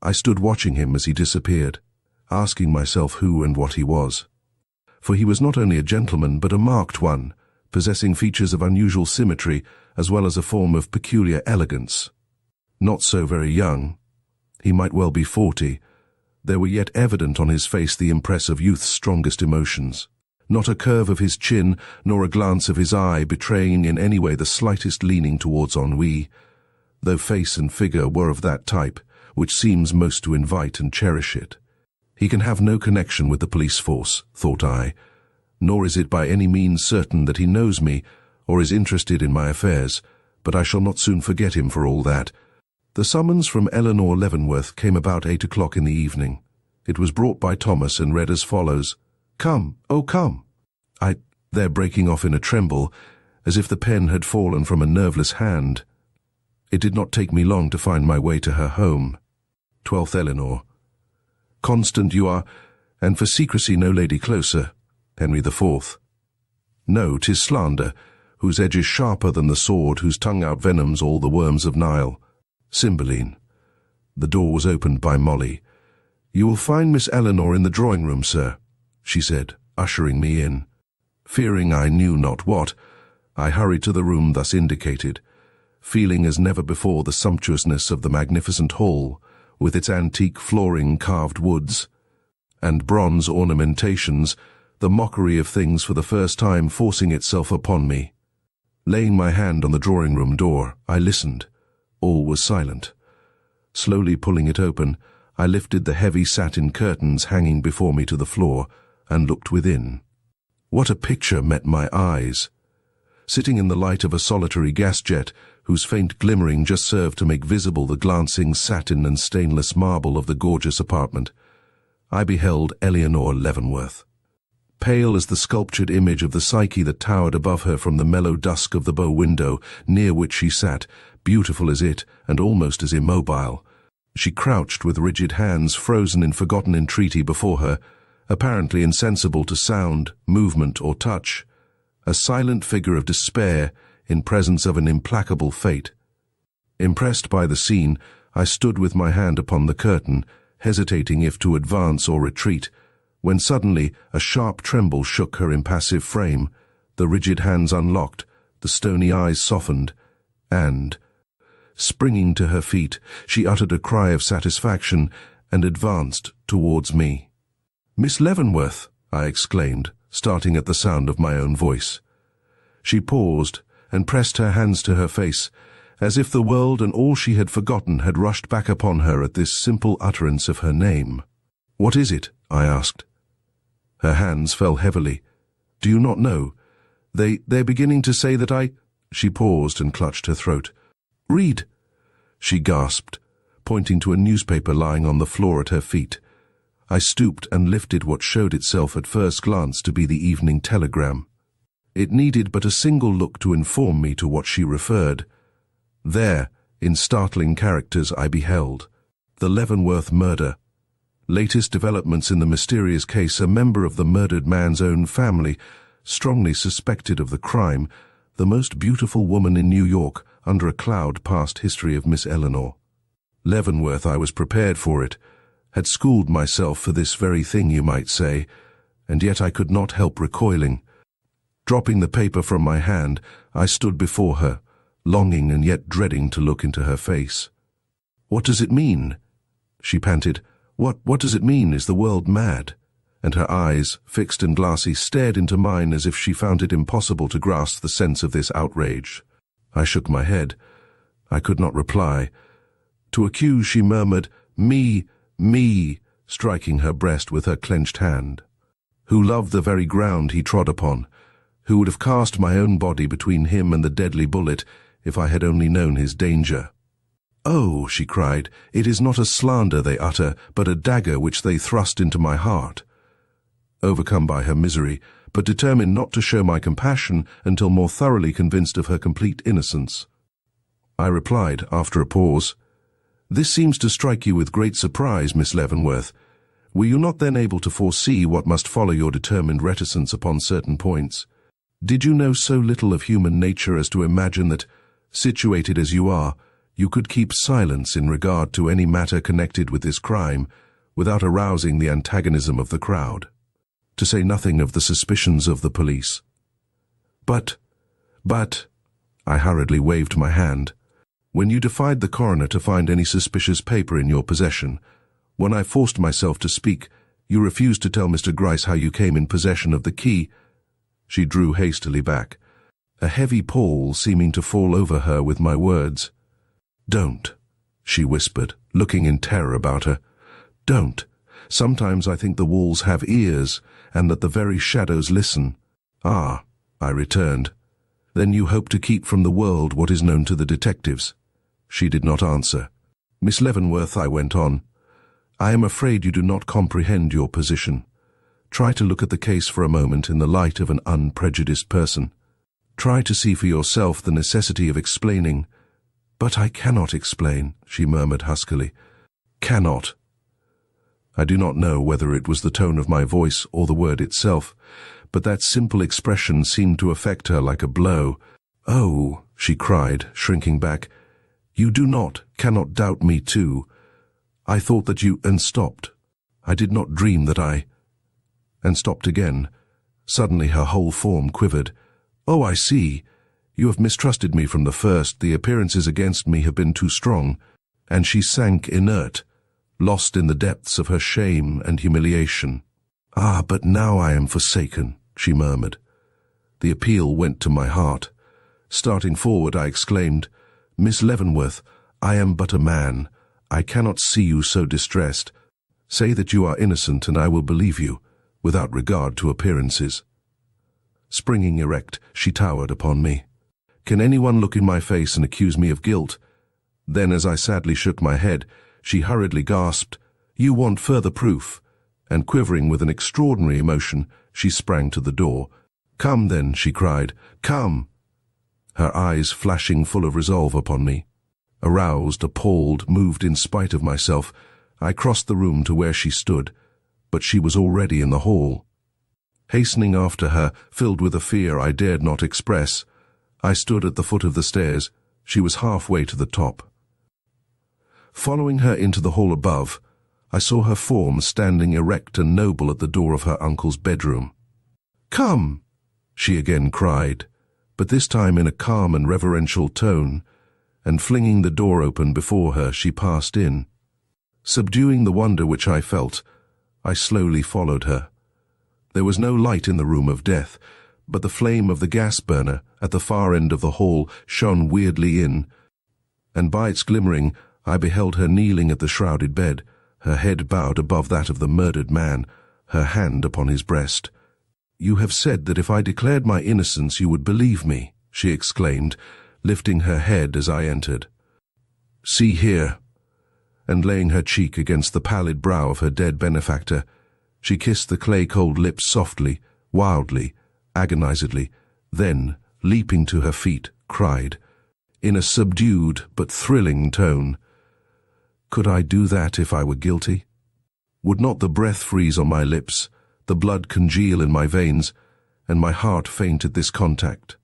I stood watching him as he disappeared, asking myself who and what he was. For he was not only a gentleman, but a marked one, possessing features of unusual symmetry, as well as a form of peculiar elegance. Not so very young. He might well be 40. There were yet evident on his face the impress of youth's strongest emotions. Not a curve of his chin, nor a glance of his eye betraying in any way the slightest leaning towards ennui, though face and figure were of that type which seems most to invite and cherish it. He can have no connection with the police force, thought I, nor is it by any means certain that he knows me or is interested in my affairs, but I shall not soon forget him for all that. The summons from Eleanore Leavenworth came about 8 o'clock in the evening. It was brought by Thomas and read as follows: "Come, oh come." There breaking off in a tremble, as if the pen had fallen from a nerveless hand. It did not take me long to find my way to her home. 12th Eleanore. "Constant you are, and for secrecy no lady closer." Henry IV. "No, 'tis slander, whose edge is sharper than the sword, whose tongue outvenoms all the worms of Nile." Cymbeline. The door was opened by Molly. "You will find Miss Eleanore in the drawing-room, sir," she said, ushering me in. Fearing I knew not what, I hurried to the room thus indicated, feeling as never before the sumptuousness of the magnificent hall, with its antique flooring, carved woods, and bronze ornamentations, the mockery of things for the first time forcing itself upon me. Laying my hand on the drawing-room door, I listened. All was silent. Slowly pulling it open, I lifted the heavy satin curtains hanging before me to the floor, and looked within. What a picture met my eyes! Sitting in the light of a solitary gas jet, whose faint glimmering just served to make visible the glancing satin and stainless marble of the gorgeous apartment, I beheld Eleanore Leavenworth. Pale as the sculptured image of the Psyche that towered above her from the mellow dusk of the bow window near which she sat, beautiful as it and almost as immobile, she crouched with rigid hands frozen in forgotten entreaty before her, apparently insensible to sound, movement, or touch, a silent figure of despair in presence of an implacable fate. Impressed by the scene, I stood with my hand upon the curtain, hesitating if to advance or retreat, when suddenly a sharp tremble shook her impassive frame, the rigid hands unlocked, the stony eyes softened, and, springing to her feet, she uttered a cry of satisfaction and advanced towards me. "Miss Leavenworth!" I exclaimed, starting at the sound of my own voice. She paused and pressed her hands to her face, as if the world and all she had forgotten had rushed back upon her at this simple utterance of her name. "What is it?" I asked. Her hands fell heavily. "Do you not know? They're beginning to say that I—" She paused and clutched her throat. "Read!" she gasped, pointing to a newspaper lying on the floor at her feet. I stooped and lifted what showed itself at first glance to be the Evening Telegram. It needed but a single look to inform me to what she referred. There, in startling characters, I beheld the Leavenworth murder. Latest developments in the mysterious case: a member of the murdered man's own family, strongly suspected of the crime, the most beautiful woman in New York, under a cloud past history of Miss Eleanore. Leavenworth, I was prepared for it, had schooled myself for this very thing, you might say, and yet I could not help recoiling. Dropping the paper from my hand, I stood before her, longing and yet dreading to look into her face. "What does it mean?" she panted. What does it mean? Is the world mad? and her eyes, fixed and glassy, stared into mine as if she found it impossible to grasp the sense of this outrage. I shook my head. I could not reply. To accuse, she murmured, "Me, me," striking her breast with her clenched hand. Who loved the very ground he trod upon, who would have cast my own body between him and the deadly bullet if I had only known his danger. "Oh," she cried, "it is not a slander they utter, but a dagger which they thrust into my heart." Overcome by her misery, but determined not to show my compassion until more thoroughly convinced of her complete innocence, I replied, after a pause, "This seems to strike you with great surprise, Miss Leavenworth. Were you not then able to foresee what must follow your determined reticence upon certain points? Did you know so little of human nature as to imagine that, situated as you are, you could keep silence in regard to any matter connected with this crime without arousing the antagonism of the crowd, to say nothing of the suspicions of the police? But, I hurriedly waved my hand. When you defied the coroner to find any suspicious paper in your possession, when I forced myself to speak, you refused to tell Mr. Gryce how you came in possession of the key." She drew hastily back, a heavy pall seeming to fall over her with my words. "Don't," she whispered, looking in terror about her. "Don't. Sometimes I think the walls have ears, and that the very shadows listen." "Ah," I returned. "Then you hope to keep from the world what is known to the detectives?" She did not answer. "Miss Leavenworth," I went on, "I am afraid you do not comprehend your position. Try to look at the case for a moment in the light of an unprejudiced person. Try to see for yourself the necessity of explaining." "But I cannot explain," she murmured huskily. "Cannot." I do not know whether it was the tone of my voice or the word itself, but that simple expression seemed to affect her like a blow. "Oh," she cried, shrinking back, "you cannot doubt me too. I thought that you—" and stopped. "I did not dream that I—" and stopped again. Suddenly her whole form quivered. "Oh, I see. You have mistrusted me from the first. The appearances against me have been too strong." And she sank inert, lost in the depths of her shame and humiliation. "Ah, but now I am forsaken," she murmured. The appeal went to my heart. Starting forward, I exclaimed, "Miss Leavenworth, I am but a man. I cannot see you so distressed. Say that you are innocent, and I will believe you, without regard to appearances." Springing erect, she towered upon me. "Can anyone look in my face and accuse me of guilt?" Then, as I sadly shook my head, she hurriedly gasped, "You want further proof," and quivering with an extraordinary emotion, she sprang to the door. "Come then," she cried, "come!" Her eyes flashing full of resolve upon me. Aroused, appalled, moved in spite of myself, I crossed the room to where she stood, but she was already in the hall. Hastening after her, filled with a fear I dared not express, I stood at the foot of the stairs. She was halfway to the top. Following her into the hall above, I saw her form standing erect and noble at the door of her uncle's bedroom. "Come!" she again cried, but this time in a calm and reverential tone, and flinging the door open before her, she passed in. Subduing the wonder which I felt, I slowly followed her. There was no light in the room of death, but the flame of the gas burner at the far end of the hall shone weirdly in, and by its glimmering I beheld her kneeling at the shrouded bed, her head bowed above that of the murdered man, her hand upon his breast. "You have said that if I declared my innocence you would believe me," she exclaimed, lifting her head as I entered. "See here," and laying her cheek against the pallid brow of her dead benefactor, she kissed the clay-cold lips softly, wildly, agonizedly, then, leaping to her feet, cried, in a subdued but thrilling tone, "Could I do that if I were guilty? Would not the breath freeze on my lips, the blood congeal in my veins, and my heart faint at this contact?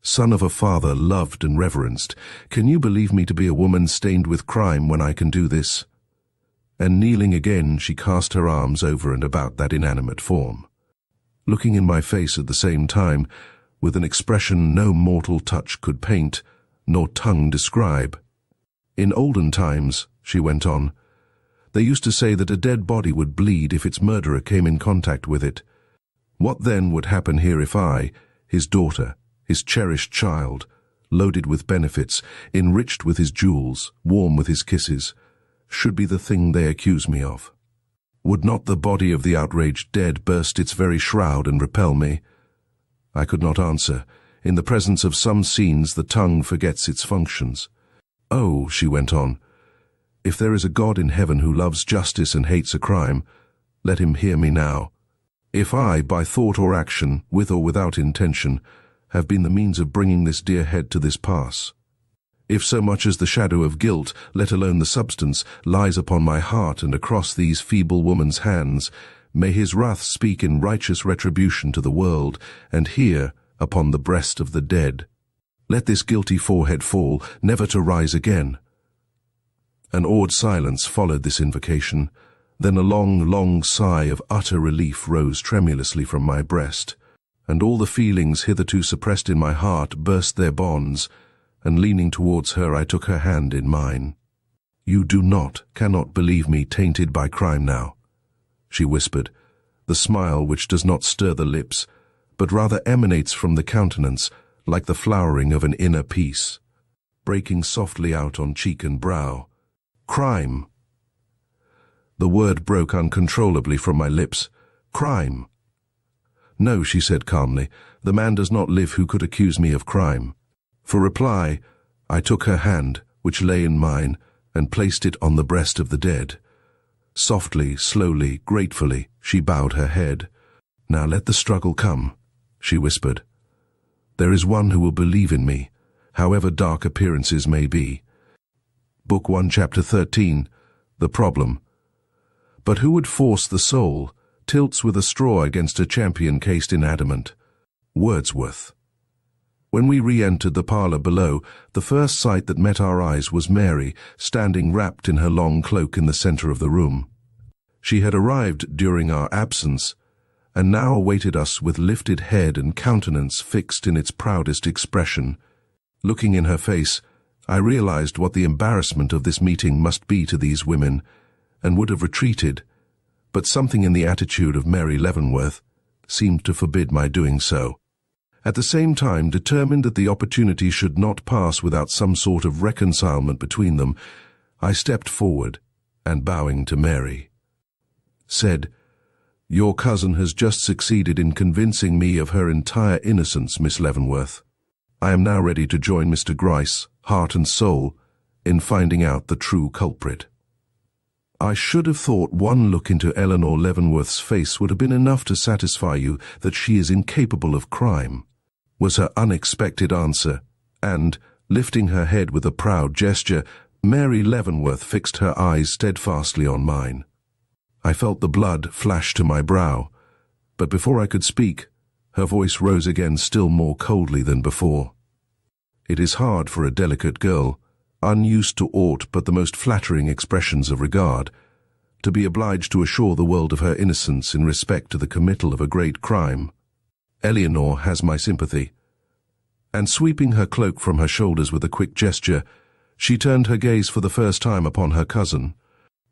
Son of a father loved and reverenced, can you believe me to be a woman stained with crime when I can do this?" And kneeling again, she cast her arms over and about that inanimate form, looking in my face at the same time, with an expression no mortal touch could paint, nor tongue describe. "In olden times," she went on, They used to say that a dead body would bleed if its murderer came in contact with it. What then would happen here if I, his daughter, his cherished child, loaded with benefits, enriched with his jewels, warm with his kisses, should be the thing they accuse me of? Would not the body of the outraged dead burst its very shroud and repel me? I could not answer. In the presence of some scenes, the tongue forgets its functions. "Oh," she went on, "if there is a God in heaven who loves justice and hates a crime, let him hear me now. If I, by thought or action, with or without intention, have been the means of bringing this dear head to this pass, if so much as the shadow of guilt, let alone the substance, lies upon my heart and across these feeble woman's hands, may his wrath speak in righteous retribution to the world, and here, upon the breast of the dead. Let this guilty forehead fall, never to rise again." An awed silence followed this invocation. Then a long, long sigh of utter relief rose tremulously from my breast, and all the feelings hitherto suppressed in my heart burst their bonds, and leaning towards her I took her hand in mine. "You cannot believe me tainted by crime now," she whispered, the smile which does not stir the lips, but rather emanates from the countenance, like the flowering of an inner peace, breaking softly out on cheek and brow. "Crime!" The word broke uncontrollably from my lips. "Crime!" "No," she said calmly, "the man does not live who could accuse me of crime." For reply, I took her hand, which lay in mine, and placed it on the breast of the dead. Softly, slowly, gratefully, she bowed her head. "Now let the struggle come," she whispered. "There is one who will believe in me, however dark appearances may be." Book 1, Chapter 13, The Problem. But who would force the soul, tilts with a straw against a champion cased in adamant? Wordsworth. When we re-entered the parlour below, the first sight that met our eyes was Mary, standing wrapped in her long cloak in the centre of the room. She had arrived during our absence, and now awaited us with lifted head and countenance fixed in its proudest expression. Looking in her face, I realized what the embarrassment of this meeting must be to these women, and would have retreated, but something in the attitude of Mary Leavenworth seemed to forbid my doing so. At the same time, determined that the opportunity should not pass without some sort of reconcilement between them, I stepped forward, and bowing to Mary, said, "Your cousin has just succeeded in convincing me of her entire innocence, Miss Leavenworth. I am now ready to join Mr. Gryce, heart and soul, in finding out the true culprit." I should have thought one look into Eleanore Leavenworth's face would have been enough to satisfy you that she is incapable of crime, was her unexpected answer, and, lifting her head with a proud gesture, Mary Leavenworth fixed her eyes steadfastly on mine. I felt the blood flash to my brow, but before I could speak, her voice rose again still more coldly than before. It is hard for a delicate girl, unused to aught but the most flattering expressions of regard, to be obliged to assure the world of her innocence in respect to the committal of a great crime. Eleanore has my sympathy. And sweeping her cloak from her shoulders with a quick gesture, she turned her gaze for the first time upon her cousin.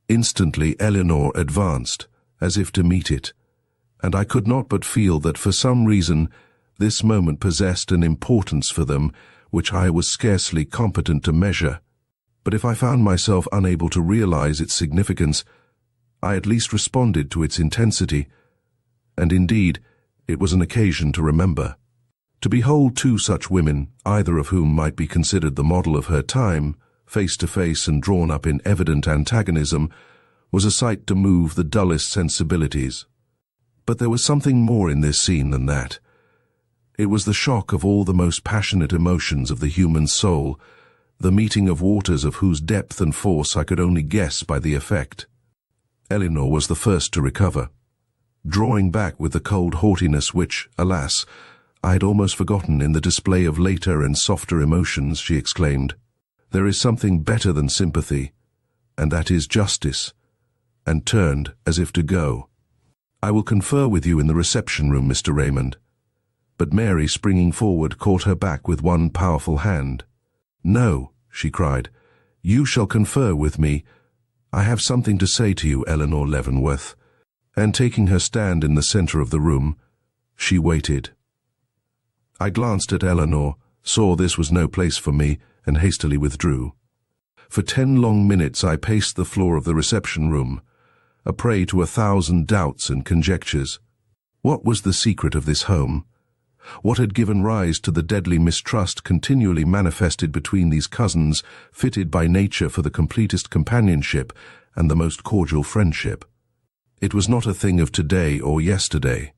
Instantly Eleanore advanced, as if to meet it, and I could not but feel that for some reason this moment possessed an importance for them which I was scarcely competent to measure. But if I found myself unable to realize its significance, I at least responded to its intensity, and indeed, it was an occasion to remember. To behold two such women, either of whom might be considered the model of her time, face to face and drawn up in evident antagonism, was a sight to move the dullest sensibilities. But there was something more in this scene than that. It was the shock of all the most passionate emotions of the human soul, the meeting of waters of whose depth and force I could only guess by the effect. Eleanore was the first to recover. Drawing back with the cold haughtiness which, alas, I had almost forgotten in the display of later and softer emotions, she exclaimed, "There is something better than sympathy, and that is justice," and turned as if to go. "I will confer with you in the reception room, Mr. Raymond." But Mary, springing forward, caught her back with one powerful hand. "No," she cried, "you shall confer with me. "I have something to say to you, Eleanore Leavenworth." And taking her stand in the center of the room, she waited. I glanced at Eleanore, saw this was no place for me, and hastily withdrew. For 10 long minutes I paced the floor of the reception room, a prey to 1,000 doubts and conjectures. What was the secret of this home? What had given rise to the deadly mistrust continually manifested between these cousins, fitted by nature for the completest companionship and the most cordial friendship? It was not a thing of today or yesterday.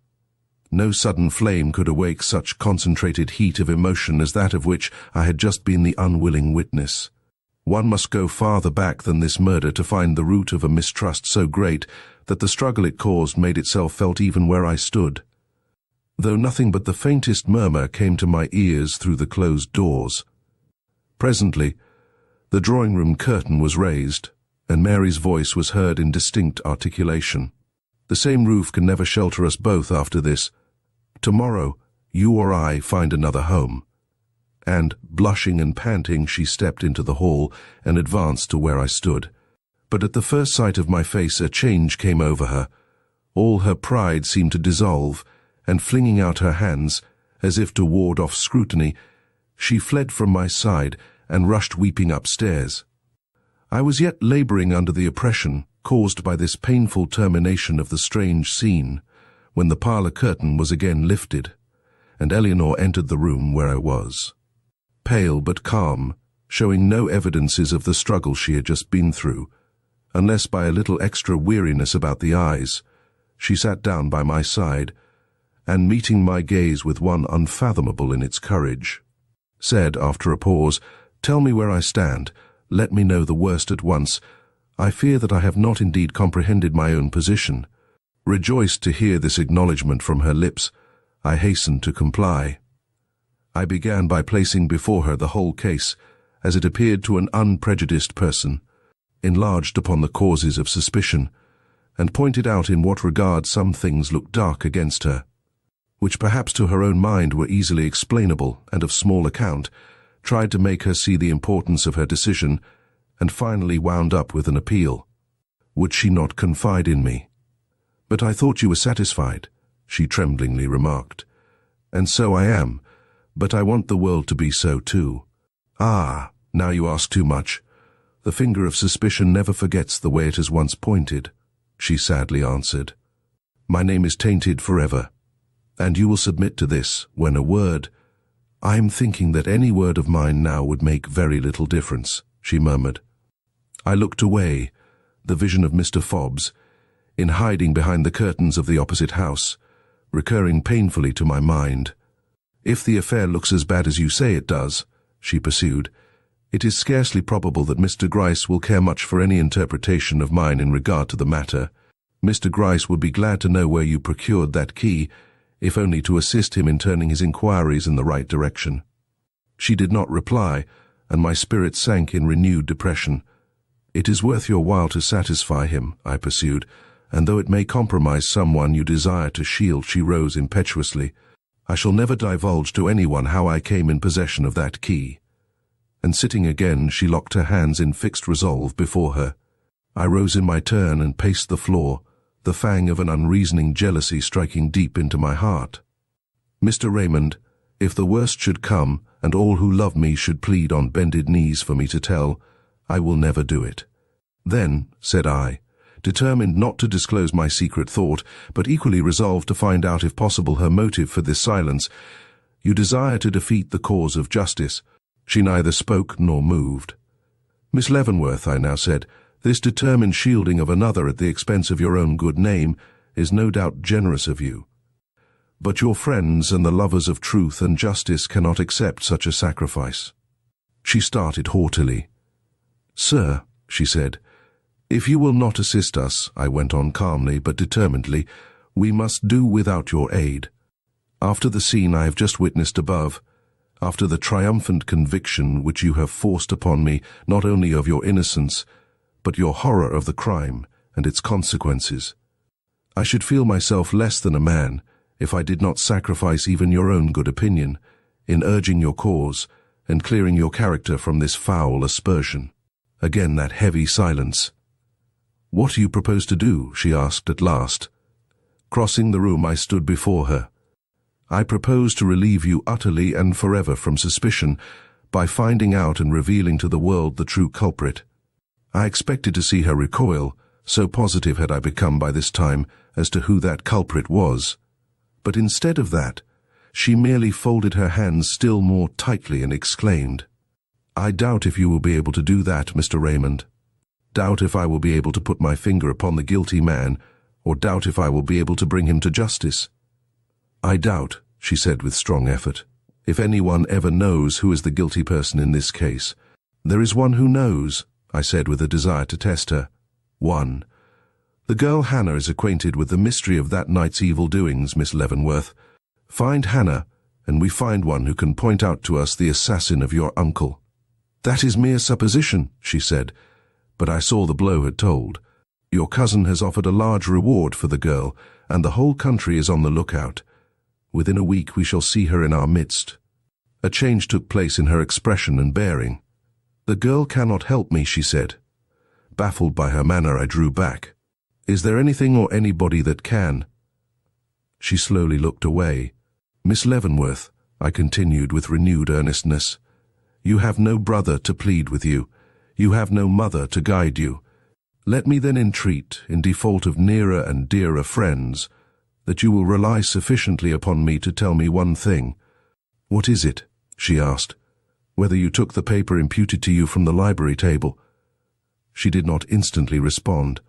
No sudden flame could awake such concentrated heat of emotion as that of which I had just been the unwilling witness. One must go farther back than this murder to find the root of a mistrust so great that the struggle it caused made itself felt even where I stood. Though nothing but the faintest murmur came to my ears through the closed doors. Presently, the drawing-room curtain was raised, and Mary's voice was heard in distinct articulation. "The same roof can never shelter us both after this. Tomorrow, you or I find another home." And, blushing and panting, she stepped into the hall and advanced to where I stood. But at the first sight of my face a change came over her. All her pride seemed to dissolve, and flinging out her hands, as if to ward off scrutiny, she fled from my side and rushed weeping upstairs. I was yet laboring under the oppression caused by this painful termination of the strange scene, when the parlor curtain was again lifted, and Eleanore entered the room where I was. Pale but calm, showing no evidences of the struggle she had just been through, unless by a little extra weariness about the eyes, she sat down by my side, and meeting my gaze with one unfathomable in its courage, said after a pause, "Tell me where I stand. Let me know the worst at once. I fear that I have not indeed comprehended my own position." Rejoiced to hear this acknowledgment from her lips, I hastened to comply. I began by placing before her the whole case, as it appeared to an unprejudiced person, enlarged upon the causes of suspicion, and pointed out in what regard some things looked dark against her, which perhaps to her own mind were easily explainable and of small account, tried to make her see the importance of her decision, and finally wound up with an appeal. Would she not confide in me? "But I thought you were satisfied," she tremblingly remarked. "And so I am, but I want the world to be so too." "Ah, now you ask too much. The finger of suspicion never forgets the way it has once pointed," she sadly answered. "My name is tainted forever, and you will submit to this when a word—" "I am thinking that any word of mine now would make very little difference," she murmured. I looked away, the vision of Mr. Fobbs, in hiding behind the curtains of the opposite house, recurring painfully to my mind. "If the affair looks as bad as you say it does," she pursued, "it is scarcely probable that Mr. Gryce will care much for any interpretation of mine in regard to the matter. Mr. Gryce would be glad to know where you procured that key, if only to assist him in turning his inquiries in the right direction." She did not reply, and my spirit sank in renewed depression. "It is worth your while to satisfy him," I pursued, "and though it may compromise someone you desire to shield," she rose impetuously, "I shall never divulge to anyone how I came in possession of that key." And sitting again, she locked her hands in fixed resolve before her. I rose in my turn and paced the floor, the fang of an unreasoning jealousy striking deep into my heart. "Mr. Raymond, if the worst should come, and all who love me should plead on bended knees for me to tell, I will never do it." "Then," said I, determined not to disclose my secret thought, but equally resolved to find out if possible her motive for this silence, "you desire to defeat the cause of justice." She neither spoke nor moved. "Miss Leavenworth," I now said, "this determined shielding of another at the expense of your own good name is no doubt generous of you. But your friends and the lovers of truth and justice cannot accept such a sacrifice." She started haughtily. "Sir," she said, "if you will not assist us," I went on calmly but determinedly, "we must do without your aid. After the scene I have just witnessed above, after the triumphant conviction which you have forced upon me not only of your innocence, but your horror of the crime and its consequences, I should feel myself less than a man if I did not sacrifice even your own good opinion in urging your cause and clearing your character from this foul aspersion." Again that heavy silence. "What do you propose to do?" she asked at last. Crossing the room, I stood before her. "I propose to relieve you utterly and forever from suspicion by finding out and revealing to the world the true culprit." I expected to see her recoil, so positive had I become by this time as to who that culprit was. But instead of that, she merely folded her hands still more tightly and exclaimed, "I doubt if you will be able to do that, Mr. Raymond. Doubt if I will be able to put my finger upon the guilty man, or doubt if I will be able to bring him to justice." "I doubt," she said with strong effort, "if anyone ever knows who is the guilty person in this case." "There is one who knows," I said with a desire to test her. "One. The girl Hannah is acquainted with the mystery of that night's evil doings, Miss Leavenworth. Find Hannah, and we find one who can point out to us the assassin of your uncle." "That is mere supposition," she said, but I saw the blow had told. "Your cousin has offered a large reward for the girl, and the whole country is on the lookout. Within a week we shall see her in our midst." A change took place in her expression and bearing. "The girl cannot help me," she said. Baffled by her manner, I drew back. "Is there anything or anybody that can?" She slowly looked away. "Miss Leavenworth," I continued with renewed earnestness, "you have no brother to plead with you. You have no mother to guide you. Let me then entreat, in default of nearer and dearer friends, that you will rely sufficiently upon me to tell me one thing." "What is it?" she asked. "Whether you took the paper imputed to you from the library table." She did not instantly respond,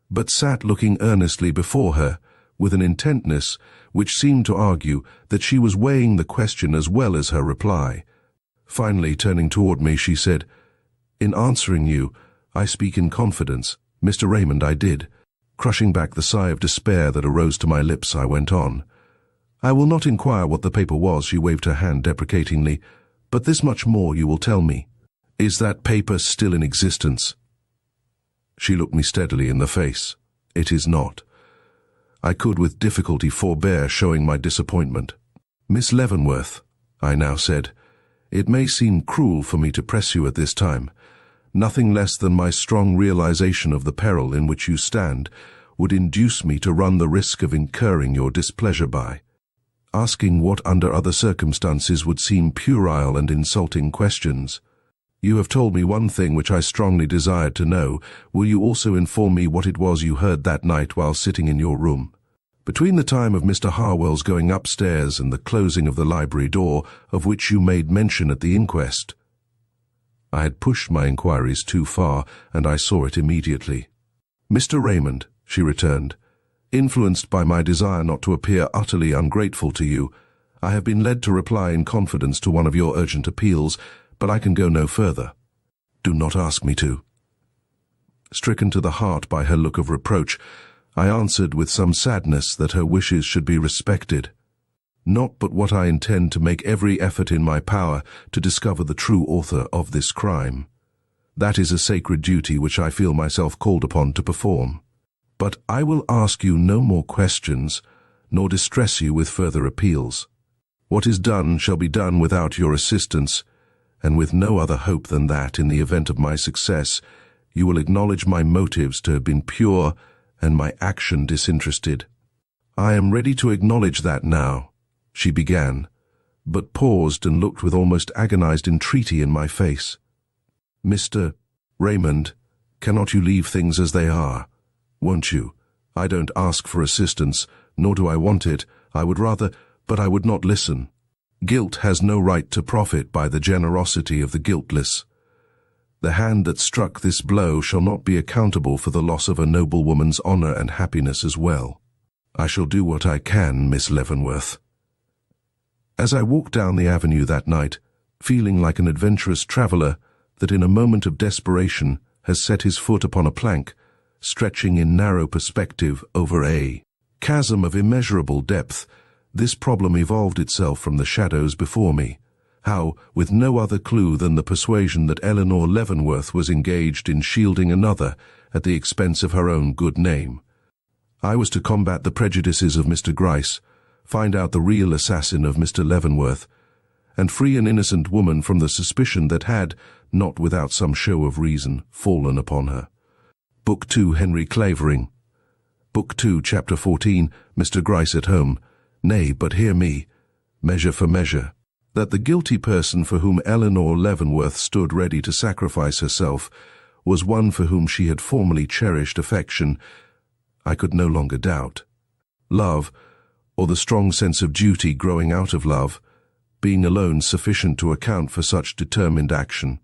but sat looking earnestly before her, with an intentness which seemed to argue that she was weighing the question as well as her reply. Finally, turning toward me, she said, "In answering you, I speak in confidence. Mr. Raymond, I did." Crushing back the sigh of despair that arose to my lips, I went on. "I will not inquire what the paper was," she waved her hand deprecatingly, "but this much more you will tell me. Is that paper still in existence?" She looked me steadily in the face. "It is not." I could with difficulty forbear showing my disappointment. "Miss Leavenworth," I now said, "it may seem cruel for me to press you at this time. Nothing less than my strong realization of the peril in which you stand would induce me to run the risk of incurring your displeasure by asking what under other circumstances would seem puerile and insulting questions. You have told me one thing which I strongly desired to know. Will you also inform me what it was you heard that night while sitting in your room? Between the time of Mr. Harwell's going upstairs and the closing of the library door, of which you made mention at the inquest." I had pushed my inquiries too far, and I saw it immediately. "Mr. Raymond," she returned, "influenced by my desire not to appear utterly ungrateful to you, I have been led to reply in confidence to one of your urgent appeals, but I can go no further. Do not ask me to." Stricken to the heart by her look of reproach, I answered with some sadness that her wishes should be respected. "Not but what I intend to make every effort in my power to discover the true author of this crime. That is a sacred duty which I feel myself called upon to perform. But I will ask you no more questions, nor distress you with further appeals. What is done shall be done without your assistance, and with no other hope than that, in the event of my success, you will acknowledge my motives to have been pure and my action disinterested. I am ready to acknowledge that now," she began, but paused and looked with almost agonized entreaty in my face. "Mr. Raymond, cannot you leave things as they are? Won't you? I don't ask for assistance, nor do I want it. I would rather, but I would not listen. Guilt has no right to profit by the generosity of the guiltless. The hand that struck this blow shall not be accountable for the loss of a noble woman's honor and happiness as well. I shall do what I can, Miss Leavenworth." As I walked down the avenue that night, feeling like an adventurous traveller that in a moment of desperation has set his foot upon a plank, stretching in narrow perspective over a chasm of immeasurable depth, this problem evolved itself from the shadows before me. How, with no other clue than the persuasion that Eleanore Leavenworth was engaged in shielding another at the expense of her own good name, I was to combat the prejudices of Mr. Gryce, find out the real assassin of Mr. Leavenworth, and free an innocent woman from the suspicion that had, not without some show of reason, fallen upon her. Book 2, Henry Clavering. Book 2, Chapter 14, Mr. Gryce at home. Nay, but hear me. Measure for measure. That the guilty person for whom Eleanore Leavenworth stood ready to sacrifice herself was one for whom she had formerly cherished affection, I could no longer doubt. Love, or the strong sense of duty growing out of love, being alone sufficient to account for such determined action.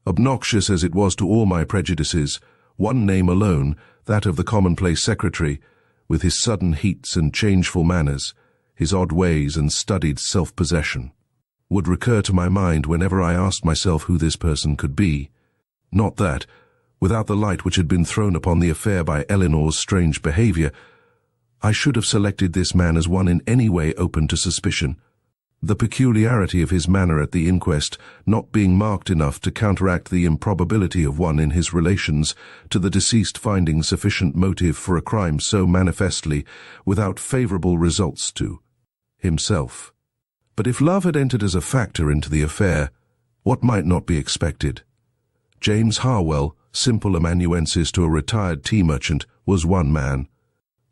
Obnoxious as it was to all my prejudices, one name alone, that of the commonplace secretary, with his sudden heats and changeful manners, his odd ways and studied self-possession, would recur to my mind whenever I asked myself who this person could be. Not that, without the light which had been thrown upon the affair by Eleanor's strange behavior, I should have selected this man as one in any way open to suspicion. The peculiarity of his manner at the inquest not being marked enough to counteract the improbability of one in his relations to the deceased finding sufficient motive for a crime so manifestly without favorable results to himself. But if love had entered as a factor into the affair, what might not be expected? James Harwell, simple amanuensis to a retired tea merchant, was one man.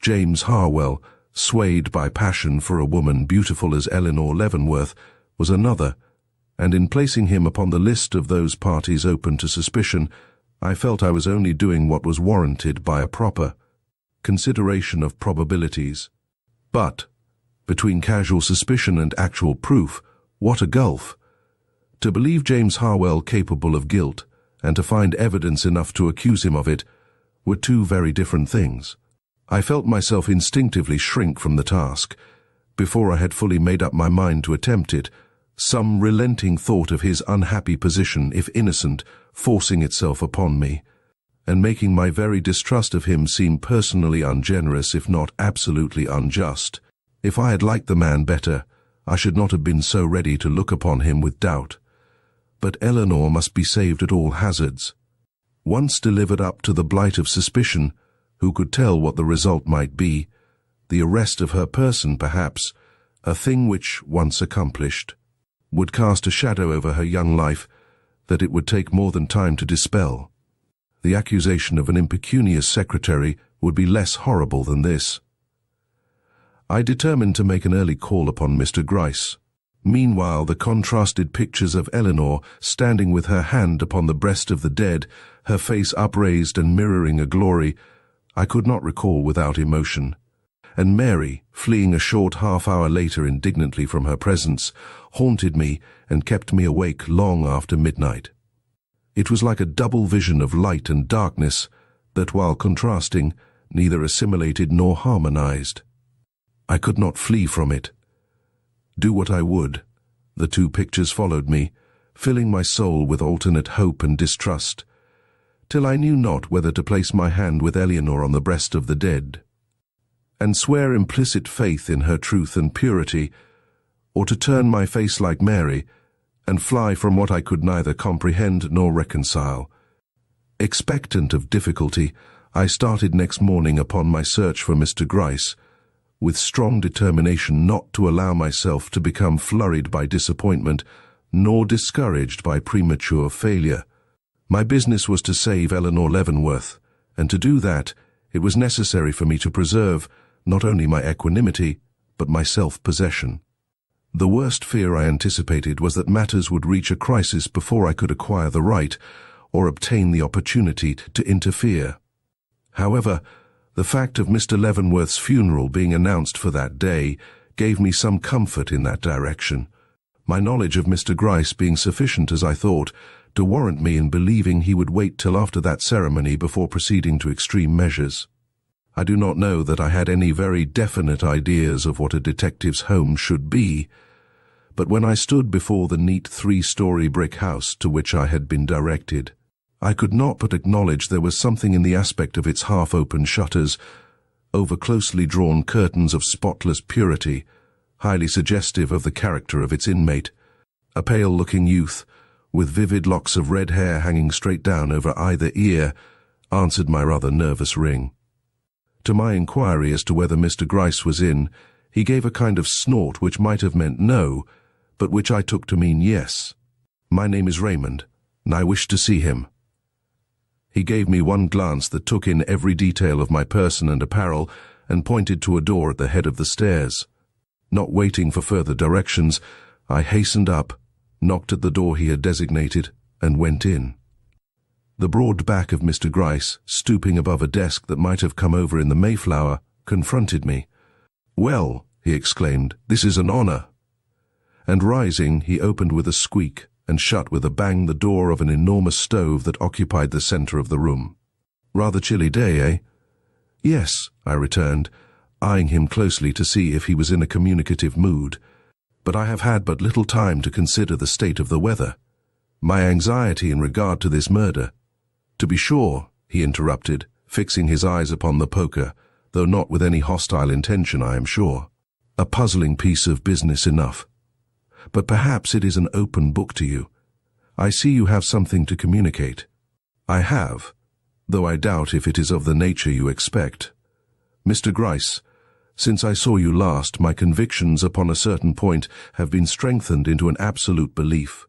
James Harwell, swayed by passion for a woman beautiful as Eleanore Leavenworth, was another, and in placing him upon the list of those parties open to suspicion, I felt I was only doing what was warranted by a proper consideration of probabilities. But, between casual suspicion and actual proof, what a gulf! To believe James Harwell capable of guilt, and to find evidence enough to accuse him of it, were two very different things. I felt myself instinctively shrink from the task. Before I had fully made up my mind to attempt it, some relenting thought of his unhappy position, if innocent, forcing itself upon me, and making my very distrust of him seem personally ungenerous, if not absolutely unjust. If I had liked the man better, I should not have been so ready to look upon him with doubt. But Eleanore must be saved at all hazards. Once delivered up to the blight of suspicion, who could tell what the result might be? The arrest of her person, perhaps, a thing which, once accomplished, would cast a shadow over her young life that it would take more than time to dispel. The accusation of an impecunious secretary would be less horrible than this. I determined to make an early call upon Mr. Gryce. Meanwhile, the contrasted pictures of Eleanore standing with her hand upon the breast of the dead, her face upraised and mirroring a glory I could not recall without emotion, and Mary, fleeing a short half-hour later indignantly from her presence, haunted me and kept me awake long after midnight. It was like a double vision of light and darkness that, while contrasting, neither assimilated nor harmonized. I could not flee from it. Do what I would, the two pictures followed me, filling my soul with alternate hope and distrust, till I knew not whether to place my hand with Eleanore on the breast of the dead, and swear implicit faith in her truth and purity, or to turn my face like Mary, and fly from what I could neither comprehend nor reconcile. Expectant of difficulty, I started next morning upon my search for Mr. Gryce, with strong determination not to allow myself to become flurried by disappointment, nor discouraged by premature failure. My business was to save Eleanore Leavenworth, and to do that, it was necessary for me to preserve not only my equanimity, but my self-possession. The worst fear I anticipated was that matters would reach a crisis before I could acquire the right, or obtain the opportunity, to interfere. However, the fact of Mr. Leavenworth's funeral being announced for that day gave me some comfort in that direction, my knowledge of Mr. Gryce being sufficient, as I thought, to warrant me in believing he would wait till after that ceremony before proceeding to extreme measures. I do not know that I had any very definite ideas of what a detective's home should be, but when I stood before the neat 3-story brick house to which I had been directed, I could not but acknowledge there was something in the aspect of its half-open shutters, over closely drawn curtains of spotless purity, highly suggestive of the character of its inmate, a pale-looking youth, with vivid locks of red hair hanging straight down over either ear, answered my rather nervous ring. To my inquiry as to whether Mr. Gryce was in, he gave a kind of snort which might have meant no, but which I took to mean yes. "My name is Raymond, and I wish to see him." He gave me one glance that took in every detail of my person and apparel and pointed to a door at the head of the stairs. Not waiting for further directions, I hastened up, knocked at the door he had designated, and went in. The broad back of Mr. Gryce, stooping above a desk that might have come over in the Mayflower, confronted me. "Well," he exclaimed, "this is an honor." And rising, he opened with a squeak and shut with a bang the door of an enormous stove that occupied the center of the room. "Rather chilly day, eh?" "Yes," I returned, eyeing him closely to see if he was in a communicative mood. "But I have had but little time to consider the state of the weather. My anxiety in regard to this murder—" "To be sure," he interrupted, fixing his eyes upon the poker, though not with any hostile intention, I am sure. "A puzzling piece of business enough. But perhaps it is an open book to you. I see you have something to communicate." "I have, though I doubt if it is of the nature you expect. Mr. Gryce, since I saw you last, my convictions upon a certain point have been strengthened into an absolute belief.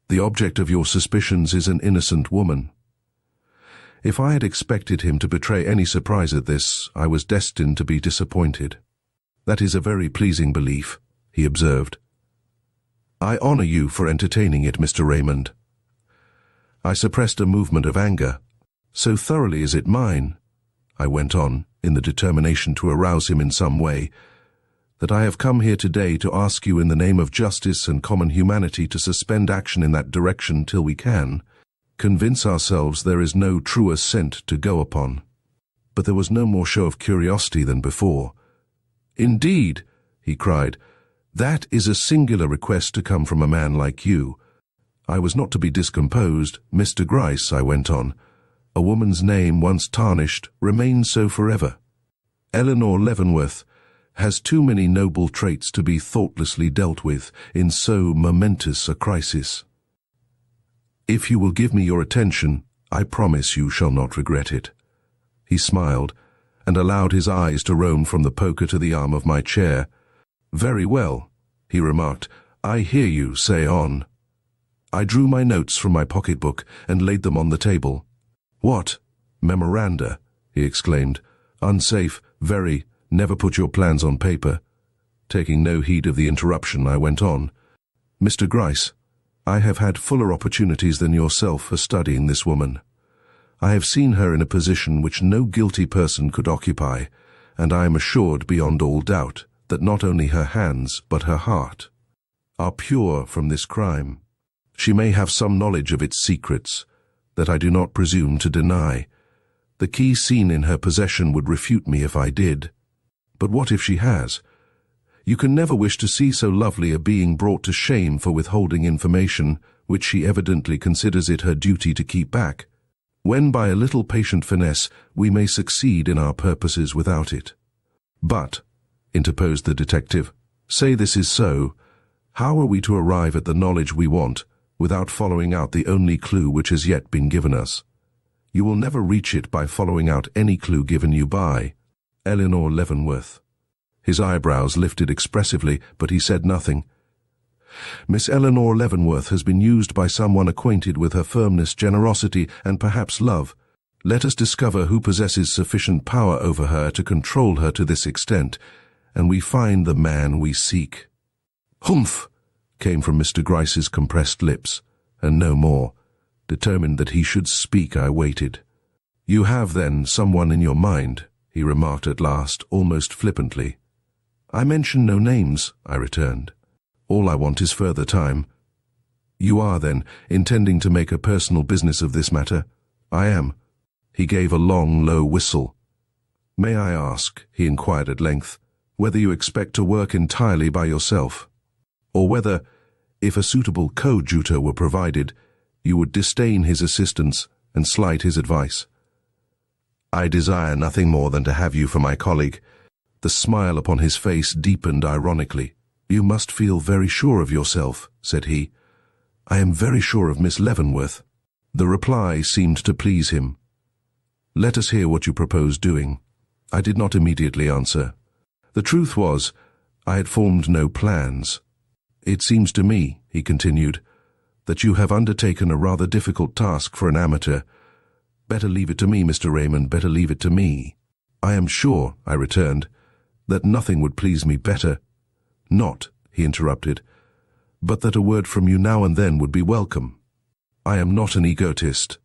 The object of your suspicions is an innocent woman." If I had expected him to betray any surprise at this, I was destined to be disappointed. "That is a very pleasing belief," he observed. "I honor you for entertaining it, Mr. Raymond." I suppressed a movement of anger. "So thoroughly is it mine," I went on, in the determination to arouse him in some way, "that I have come here today to ask you in the name of justice and common humanity to suspend action in that direction till we can convince ourselves there is no truer scent to go upon." But there was no more show of curiosity than before. "Indeed," he cried, "that is a singular request to come from a man like you." I was not to be discomposed. "Mr. Gryce," I went on, "a woman's name once tarnished remains so forever. Eleanore Leavenworth has too many noble traits to be thoughtlessly dealt with in so momentous a crisis. If you will give me your attention, I promise you shall not regret it." He smiled, and allowed his eyes to roam from the poker to the arm of my chair. "Very well," he remarked. "I hear you, say on." I drew my notes from my pocketbook and laid them on the table. "What? Memoranda?" he exclaimed. "Unsafe, very. Never put your plans on paper." Taking no heed of the interruption, I went on. "Mr. Gryce, I have had fuller opportunities than yourself for studying this woman. I have seen her in a position which no guilty person could occupy, and I am assured beyond all doubt that not only her hands but her heart are pure from this crime. She may have some knowledge of its secrets that I do not presume to deny. The key seen in her possession would refute me if I did. But what if she has? You can never wish to see so lovely a being brought to shame for withholding information which she evidently considers it her duty to keep back, when by a little patient finesse we may succeed in our purposes without it." "But," interposed the detective, "say this is so, how are we to arrive at the knowledge we want without following out the only clue which has yet been given us?" "You will never reach it by following out any clue given you by Eleanore Leavenworth." His eyebrows lifted expressively, but he said nothing. "Miss Eleanore Leavenworth has been used by someone acquainted with her firmness, generosity, and perhaps love. Let us discover who possesses sufficient power over her to control her to this extent, and we find the man we seek." "Humph!" came from Mr. Gryce's compressed lips, and no more. Determined that he should speak, I waited. "You have, then, someone in your mind," he remarked at last, almost flippantly. "I mention no names," I returned. "All I want is further time." "You are, then, intending to make a personal business of this matter?" "I am." He gave a long, low whistle. "May I ask," he inquired at length, "whether you expect to work entirely by yourself, or whether, if a suitable coadjutor were provided, you would disdain his assistance and slight his advice?" "I desire nothing more than to have you for my colleague." The smile upon his face deepened ironically. "You must feel very sure of yourself," said he. "I am very sure of Miss Leavenworth." The reply seemed to please him. "Let us hear what you propose doing." I did not immediately answer. The truth was, I had formed no plans. "It seems to me," he continued, "that you have undertaken a rather difficult task for an amateur. "Better leave it to me, Mr. Raymond, better leave it to me." "I am sure," I returned, "that nothing would please me better." "Not," he interrupted, "but that a word from you now and then would be welcome. I am not an egotist.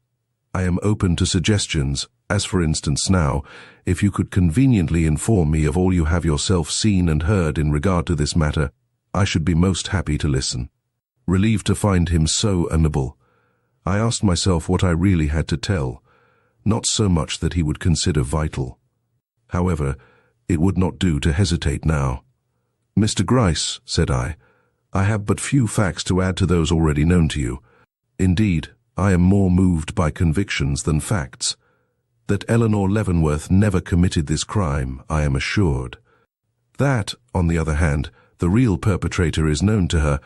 I am open to suggestions, as for instance now, if you could conveniently inform me of all you have yourself seen and heard in regard to this matter, I should be most happy to listen." Relieved to find him so amiable, I asked myself what I really had to tell, not so much that he would consider vital. However, it would not do to hesitate now. "Mr. Gryce," said I have but few facts to add to those already known to you. Indeed, I am more moved by convictions than facts. That Eleanore Leavenworth never committed this crime, I am assured. That, on the other hand, the real perpetrator is known to her,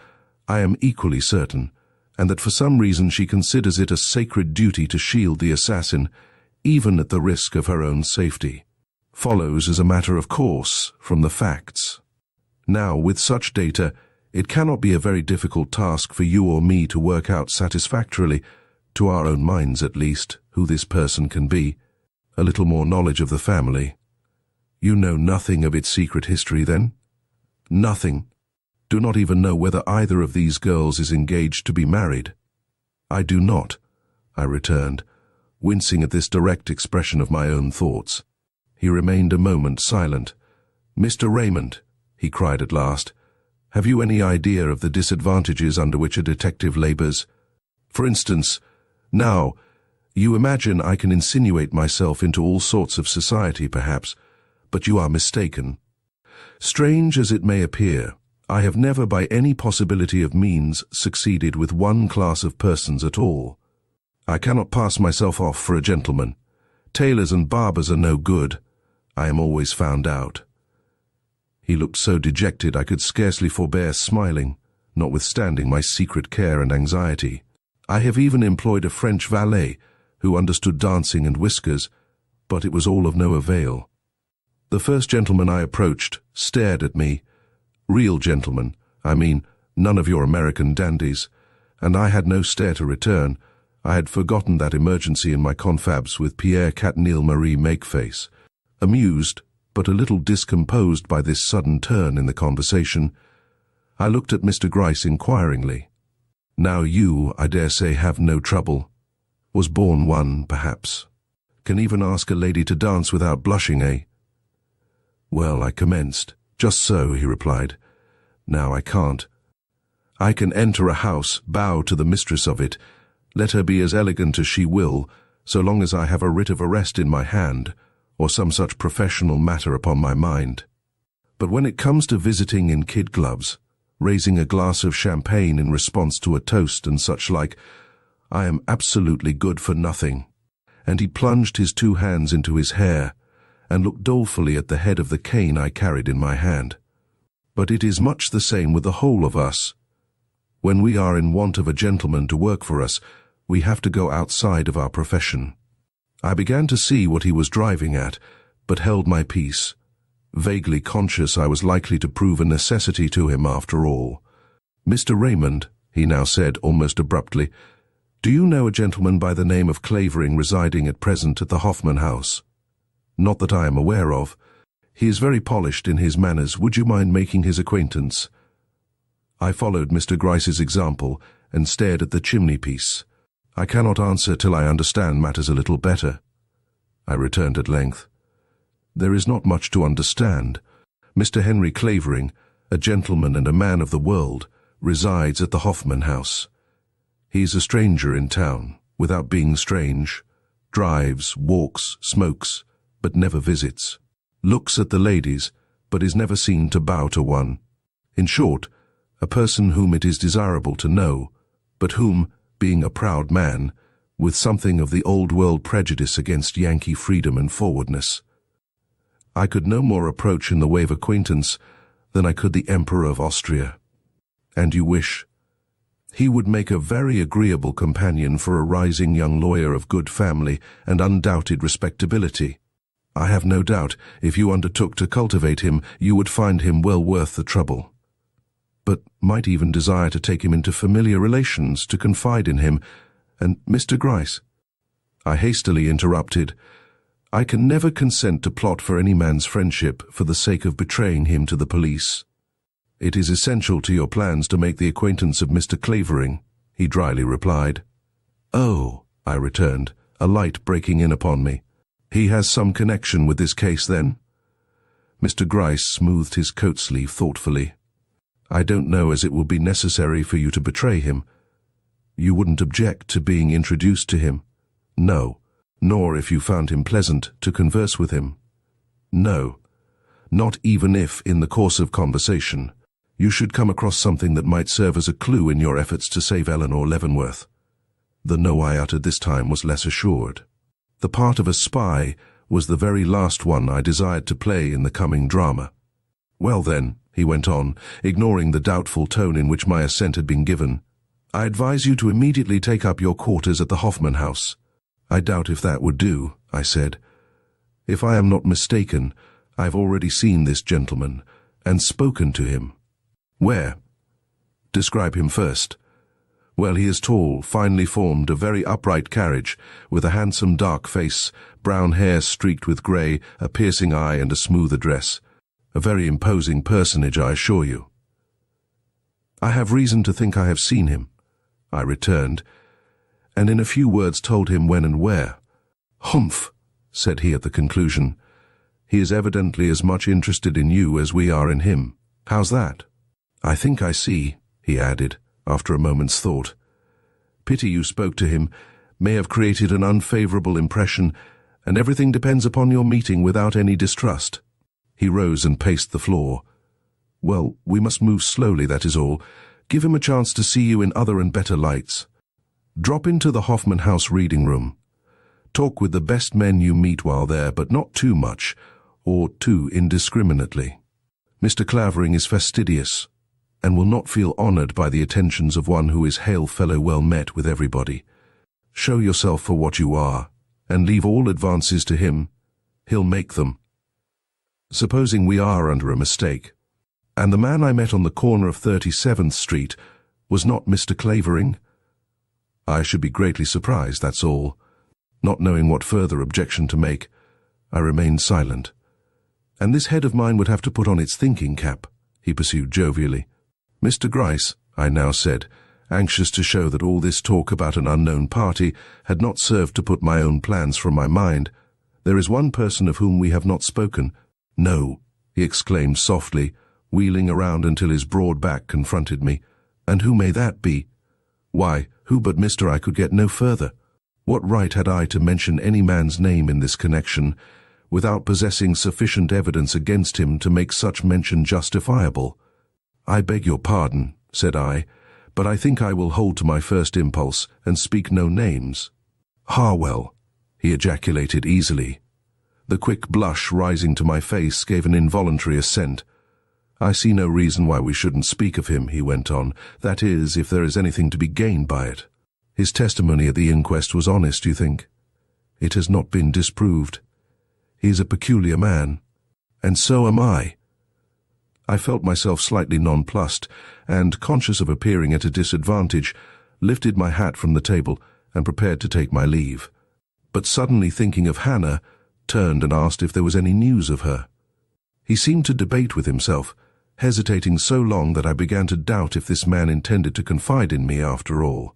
I am equally certain, and that for some reason she considers it a sacred duty to shield the assassin, even at the risk of her own safety, follows as a matter of course from the facts. Now, with such data, it cannot be a very difficult task for you or me to work out satisfactorily, to our own minds at least, who this person can be. A little more knowledge of the family. You know nothing of its secret history, then? Nothing. Do not even know whether either of these girls is engaged to be married. I do not, I returned, wincing at this direct expression of my own thoughts. He remained a moment silent. "Mr. Raymond," he cried at last, "have you any idea of the disadvantages under which a detective labors? For instance, now, you imagine I can insinuate myself into all sorts of society, perhaps, but you are mistaken. Strange as it may appear, I have never by any possibility of means succeeded with one class of persons at all. I cannot pass myself off for a gentleman. Tailors and barbers are no good. I am always found out." He looked so dejected I could scarcely forbear smiling, notwithstanding my secret care and anxiety. I have even employed a French valet, who understood dancing and whiskers, but it was all of no avail. The first gentleman I approached stared at me. Real gentlemen, I mean, none of your American dandies, and I had no stare to return. I had forgotten that emergency in my confabs with Pierre Catnil Marie Makeface. Amused, but a little discomposed by this sudden turn in the conversation, I looked at Mr. Gryce inquiringly. "Now you, I dare say, have no trouble. Was born one, perhaps. Can even ask a lady to dance without blushing, eh?" "Well," I commenced. "Just so," he replied. "Now I can't. I can enter a house, bow to the mistress of it, let her be as elegant as she will, so long as I have a writ of arrest in my hand, or some such professional matter upon my mind. But when it comes to visiting in kid gloves, raising a glass of champagne in response to a toast and such like, I am absolutely good for nothing." And he plunged his two hands into his hair, and looked dolefully at the head of the cane I carried in my hand. "But it is much the same with the whole of us. When we are in want of a gentleman to work for us, we have to go outside of our profession." I began to see what he was driving at, but held my peace, vaguely conscious I was likely to prove a necessity to him after all. "Mr. Raymond," he now said almost abruptly, "do you know a gentleman by the name of Clavering residing at present at the Hoffman House?" "Not that I am aware of. He is very polished in his manners. Would you mind making his acquaintance?" I followed Mr. Gryce's example and stared at the chimney-piece. "I cannot answer till I understand matters a little better," I returned at length. "There is not much to understand. Mr. Henry Clavering, a gentleman and a man of the world, resides at the Hoffman House. He is a stranger in town, without being strange, drives, walks, smokes, but never visits, looks at the ladies, but is never seen to bow to one. In short, a person whom it is desirable to know, but whom, being a proud man, with something of the old-world prejudice against Yankee freedom and forwardness, I could no more approach in the way of acquaintance than I could the Emperor of Austria. And you wish? He would make a very agreeable companion for a rising young lawyer of good family and undoubted respectability. I have no doubt, if you undertook to cultivate him, you would find him well worth the trouble, but might even desire to take him into familiar relations, to confide in him, and Mr. Gryce, I hastily interrupted. I can never consent to plot for any man's friendship for the sake of betraying him to the police. It is essential to your plans to make the acquaintance of Mr. Clavering, he dryly replied. Oh, I returned, a light breaking in upon me. He has some connection with this case, then? Mr. Gryce smoothed his coat sleeve thoughtfully. I don't know as it will be necessary for you to betray him. You wouldn't object to being introduced to him? No. Nor if you found him pleasant to converse with him? No. Not even if, in the course of conversation, you should come across something that might serve as a clue in your efforts to save Eleanore Leavenworth. The no I uttered this time was less assured. The part of a spy was the very last one I desired to play in the coming drama. Well then, he went on, ignoring the doubtful tone in which my assent had been given, I advise you to immediately take up your quarters at the Hoffman House. I doubt if that would do, I said. If I am not mistaken, I have already seen this gentleman and spoken to him. Where? Describe him first. Well, he is tall, finely formed, a very upright carriage, with a handsome dark face, brown hair streaked with grey, a piercing eye and a smooth address. A very imposing personage, I assure you. I have reason to think I have seen him, I returned, and in a few words told him when and where. Humph, said he at the conclusion. He is evidently as much interested in you as we are in him. How's that? I think I see, he added, after a moment's thought. Pity you spoke to him may have created an unfavourable impression, and everything depends upon your meeting without any distrust. He rose and paced the floor. Well, we must move slowly, that is all. Give him a chance to see you in other and better lights. Drop into the Hoffman House reading room. Talk with the best men you meet while there, but not too much, or too indiscriminately. Mr. Clavering is fastidious, and will not feel honoured by the attentions of one who is hail fellow well met with everybody. Show yourself for what you are, and leave all advances to him. He'll make them. Supposing we are under a mistake, and the man I met on the corner of 37th Street was not Mr. Clavering? I should be greatly surprised, that's all. Not knowing what further objection to make, I remained silent. And this head of mine would have to put on its thinking cap, he pursued jovially. Mr. Gryce, I now said, anxious to show that all this talk about an unknown party had not served to put my own plans from my mind, there is one person of whom we have not spoken. No, he exclaimed softly, wheeling around until his broad back confronted me. And who may that be? Why, who but Mr. I could get no further. What right had I to mention any man's name in this connection, without possessing sufficient evidence against him to make such mention justifiable? I beg your pardon, said I, but I think I will hold to my first impulse and speak no names. Harwell, he ejaculated easily. The quick blush rising to my face gave an involuntary assent. I see no reason why we shouldn't speak of him, he went on, that is, if there is anything to be gained by it. His testimony at the inquest was honest, you think? It has not been disproved. He is a peculiar man, and so am I. I felt myself slightly nonplussed, and, conscious of appearing at a disadvantage, lifted my hat from the table and prepared to take my leave. But suddenly thinking of Hannah, turned and asked if there was any news of her. He seemed to debate with himself, hesitating so long that I began to doubt if this man intended to confide in me after all.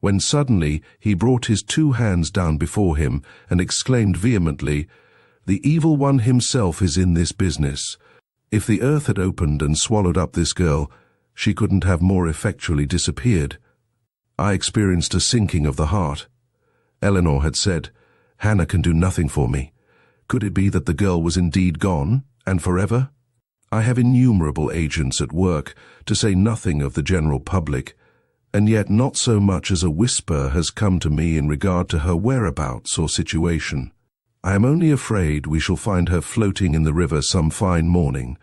When suddenly he brought his two hands down before him and exclaimed vehemently, "The evil one himself is in this business. If the earth had opened and swallowed up this girl, she couldn't have more effectually disappeared." I experienced a sinking of the heart. Eleanore had said, "Hannah can do nothing for me." Could it be that the girl was indeed gone, and forever? I have innumerable agents at work, to say nothing of the general public, and yet not so much as a whisper has come to me in regard to her whereabouts or situation. I am only afraid we shall find her floating in the river some fine morning,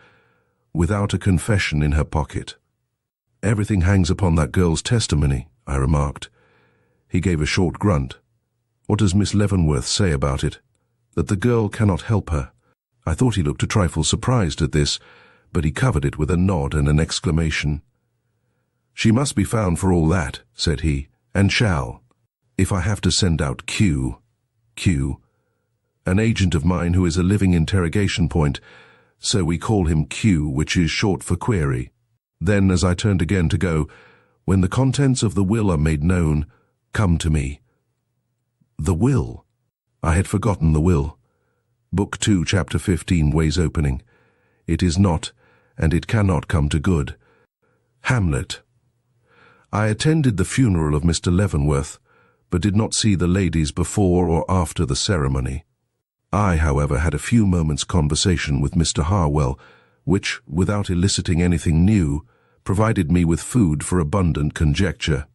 without a confession in her pocket. Everything hangs upon that girl's testimony, I remarked. He gave a short grunt. What does Miss Leavenworth say about it? That the girl cannot help her. I thought he looked a trifle surprised at this, but he covered it with a nod and an exclamation. "She must be found for all that," said he, "and shall. If I have to send out Q, an agent of mine who is a living interrogation point, so we call him Q, which is short for query. Then, as I turned again to go, when the contents of the will are made known, come to me. The will. I had forgotten the will. Book 2, Chapter 15, Ways Opening. It is not, and it cannot come to good. Hamlet. I attended the funeral of Mr. Leavenworth, but did not see the ladies before or after the ceremony. I, however, had a few moments' conversation with Mr. Harwell, which, without eliciting anything new, provided me with food for abundant conjecture.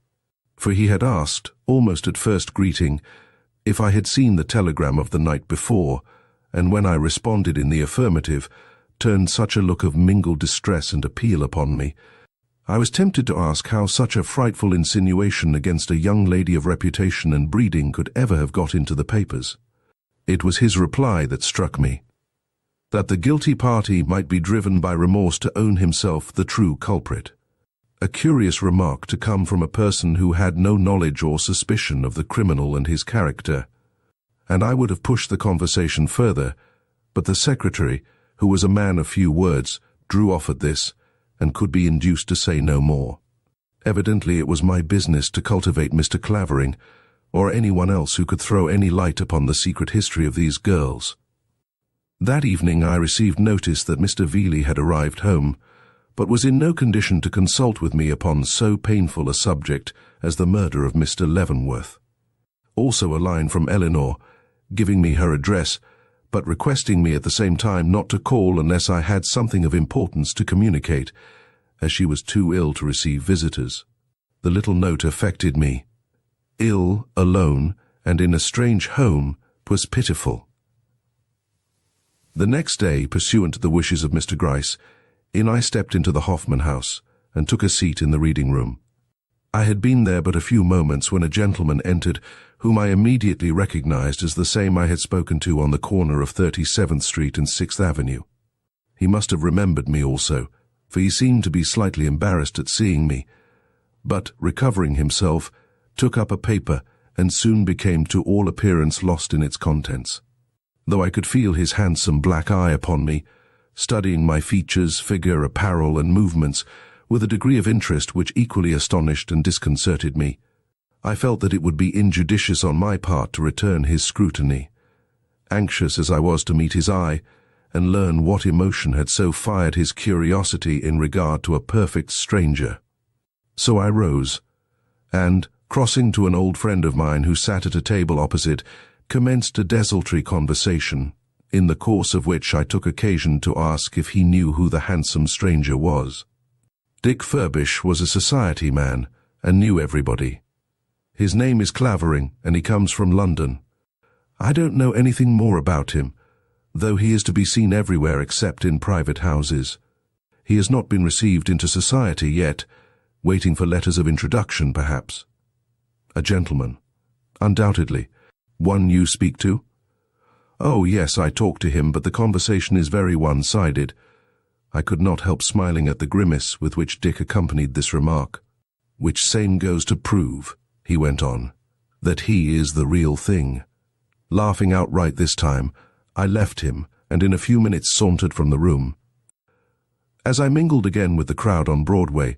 For he had asked, almost at first greeting, if I had seen the telegram of the night before, and when I responded in the affirmative, turned such a look of mingled distress and appeal upon me. I was tempted to ask how such a frightful insinuation against a young lady of reputation and breeding could ever have got into the papers. It was his reply that struck me. That the guilty party might be driven by remorse to own himself the true culprit. A curious remark to come from a person who had no knowledge or suspicion of the criminal and his character. And I would have pushed the conversation further, but the secretary, who was a man of few words, drew off at this, and could be induced to say no more. Evidently it was my business to cultivate Mr. Clavering, or anyone else who could throw any light upon the secret history of these girls. That evening I received notice that Mr. Veeley had arrived home, but was in no condition to consult with me upon so painful a subject as the murder of Mr. Leavenworth. Also a line from Eleanore, giving me her address, but requesting me at the same time not to call unless I had something of importance to communicate, as she was too ill to receive visitors. The little note affected me. Ill, alone, and in a strange home, 'twas pitiful. The next day, pursuant to the wishes of Mr. Gryce, in I stepped into the Hoffman house, and took a seat in the reading-room. I had been there but a few moments when a gentleman entered, whom I immediately recognized as the same I had spoken to on the corner of 37th Street and 6th Avenue. He must have remembered me also, for he seemed to be slightly embarrassed at seeing me, but, recovering himself, took up a paper and soon became to all appearance lost in its contents. Though I could feel his handsome black eye upon me, studying my features, figure, apparel, and movements with a degree of interest which equally astonished and disconcerted me, I felt that it would be injudicious on my part to return his scrutiny, anxious as I was to meet his eye and learn what emotion had so fired his curiosity in regard to a perfect stranger. So I rose, and, crossing to an old friend of mine who sat at a table opposite, commenced a desultory conversation, in the course of which I took occasion to ask if he knew who the handsome stranger was. Dick Furbish was a society man, and knew everybody. His name is Clavering, and he comes from London. I don't know anything more about him, though he is to be seen everywhere except in private houses. He has not been received into society yet, waiting for letters of introduction, perhaps. A gentleman. Undoubtedly. One you speak to? Oh, yes, I talk to him, but the conversation is very one-sided. I could not help smiling at the grimace with which Dick accompanied this remark. Which same goes to prove, he went on, that he is the real thing. Laughing outright this time, I left him, and in a few minutes sauntered from the room. As I mingled again with the crowd on Broadway,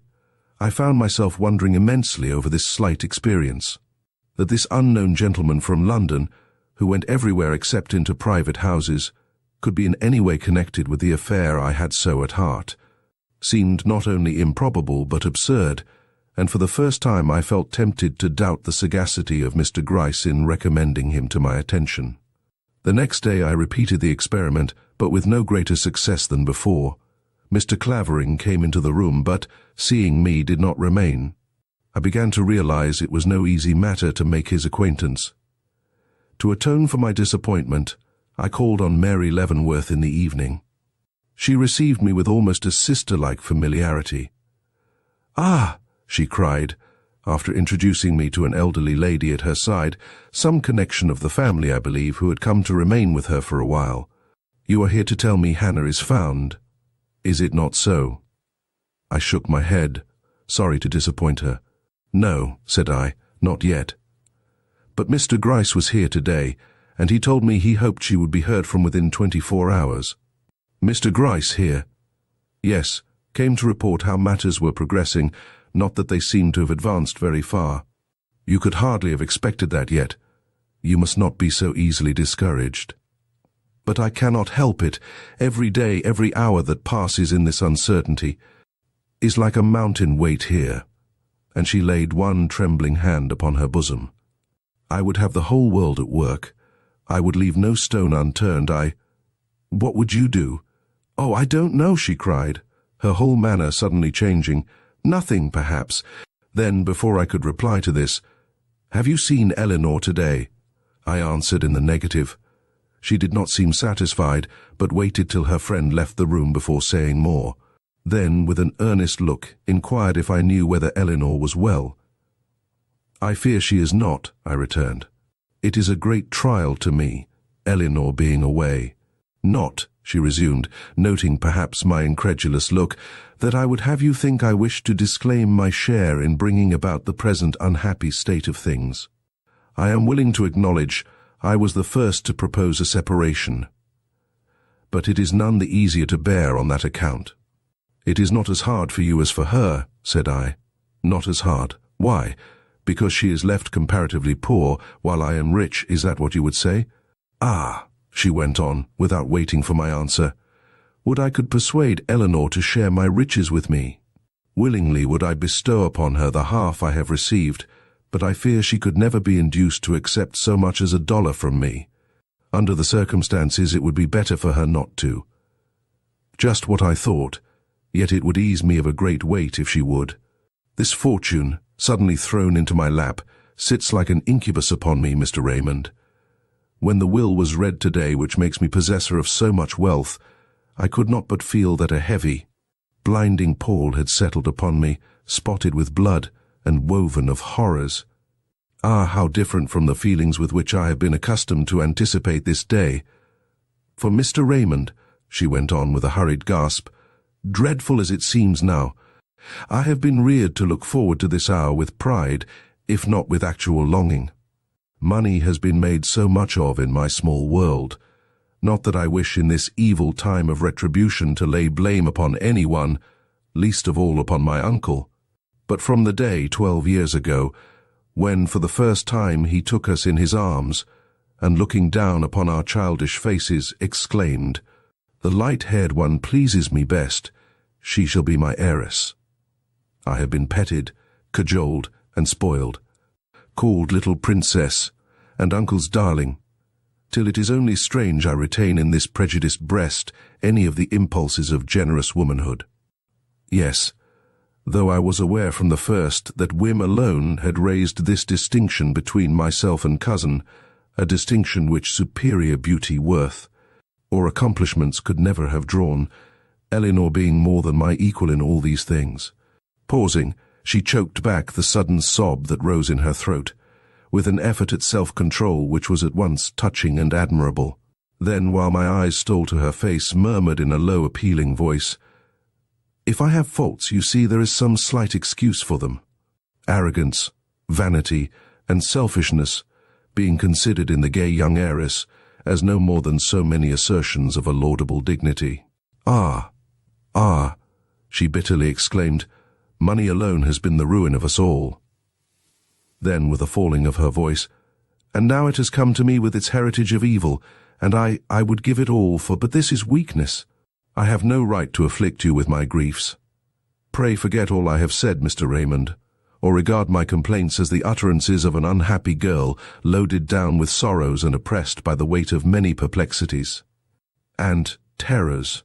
I found myself wondering immensely over this slight experience, that this unknown gentleman from London, who went everywhere except into private houses, could be in any way connected with the affair I had so at heart, seemed not only improbable but absurd, and for the first time I felt tempted to doubt the sagacity of Mr. Gryce in recommending him to my attention. The next day I repeated the experiment, but with no greater success than before. Mr. Clavering came into the room, but, seeing me, did not remain. I began to realize it was no easy matter to make his acquaintance. To atone for my disappointment, I called on Mary Leavenworth in the evening. She received me with almost a sister-like familiarity. "Ah!" she cried, after introducing me to an elderly lady at her side, some connection of the family, I believe, who had come to remain with her for a while. "You are here to tell me Hannah is found. Is it not so?" I shook my head, sorry to disappoint her. "No," said I, "not yet." But Mr. Gryce was here today, and he told me he hoped she would be heard from within 24 hours. Mr. Gryce here? Yes, came to report how matters were progressing, not that they seemed to have advanced very far. You could hardly have expected that yet. You must not be so easily discouraged. But I cannot help it. Every day, every hour that passes in this uncertainty is like a mountain weight here. And she laid one trembling hand upon her bosom. I would have the whole world at work. I would leave no stone unturned. What would you do? Oh, I don't know, she cried, her whole manner suddenly changing. Nothing, perhaps. Then, before I could reply to this, have you seen Eleanore today? I answered in the negative. She did not seem satisfied, but waited till her friend left the room before saying more. Then, with an earnest look, inquired if I knew whether Eleanore was well. I fear she is not, I returned. It is a great trial to me, Eleanore being away. Not, she resumed, noting perhaps my incredulous look, that I would have you think I wished to disclaim my share in bringing about the present unhappy state of things. I am willing to acknowledge I was the first to propose a separation. But it is none the easier to bear on that account. It is not as hard for you as for her, said I. Not as hard. Why? Because she is left comparatively poor, while I am rich, is that what you would say? Ah, she went on, without waiting for my answer. Would I could persuade Eleanore to share my riches with me. Willingly would I bestow upon her the half I have received, but I fear she could never be induced to accept so much as $1 from me. Under the circumstances, it would be better for her not to. Just what I thought, yet it would ease me of a great weight if she would. This fortune, suddenly thrown into my lap, sits like an incubus upon me, Mr. Raymond. When the will was read today which makes me possessor of so much wealth, I could not but feel that a heavy, blinding pall had settled upon me, spotted with blood and woven of horrors. Ah, how different from the feelings with which I have been accustomed to anticipate this day. For Mr. Raymond, she went on with a hurried gasp, dreadful as it seems now, I have been reared to look forward to this hour with pride, if not with actual longing. Money has been made so much of in my small world. Not that I wish in this evil time of retribution to lay blame upon anyone, least of all upon my uncle. But from the day 12 years ago, when for the first time he took us in his arms, and looking down upon our childish faces, exclaimed, "The light-haired one pleases me best. She shall be my heiress." I have been petted, cajoled, and spoiled, called little princess, and uncle's darling, till it is only strange I retain in this prejudiced breast any of the impulses of generous womanhood. Yes, though I was aware from the first that whim alone had raised this distinction between myself and cousin, a distinction which superior beauty, worth, or accomplishments could never have drawn, Eleanore being more than my equal in all these things. Pausing, she choked back the sudden sob that rose in her throat, with an effort at self-control which was at once touching and admirable. Then, while my eyes stole to her face, murmured in a low, appealing voice, "If I have faults, you see there is some slight excuse for them. Arrogance, vanity, and selfishness being considered in the gay young heiress as no more than so many assertions of a laudable dignity." "Ah, ah," she bitterly exclaimed, "money alone has been the ruin of us all." Then, with a falling of her voice, "And now it has come to me with its heritage of evil, and I would give it all for, but this is weakness. I have no right to afflict you with my griefs. Pray forget all I have said, Mr. Raymond, or regard my complaints as the utterances of an unhappy girl loaded down with sorrows and oppressed by the weight of many perplexities and terrors.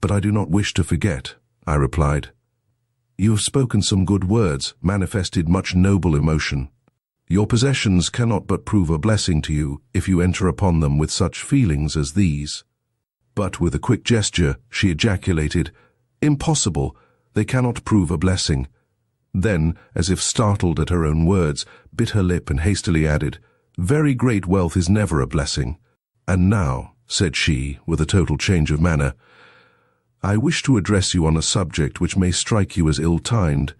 But I do not wish to forget," I replied. "You have spoken some good words, manifested much noble emotion. Your possessions cannot but prove a blessing to you if you enter upon them with such feelings as these." But with a quick gesture, she ejaculated, "Impossible! They cannot prove a blessing." Then, as if startled at her own words, bit her lip and hastily added, "Very great wealth is never a blessing. And now," said she, with a total change of manner, "I wish to address you on a subject which may strike you as ill-timed,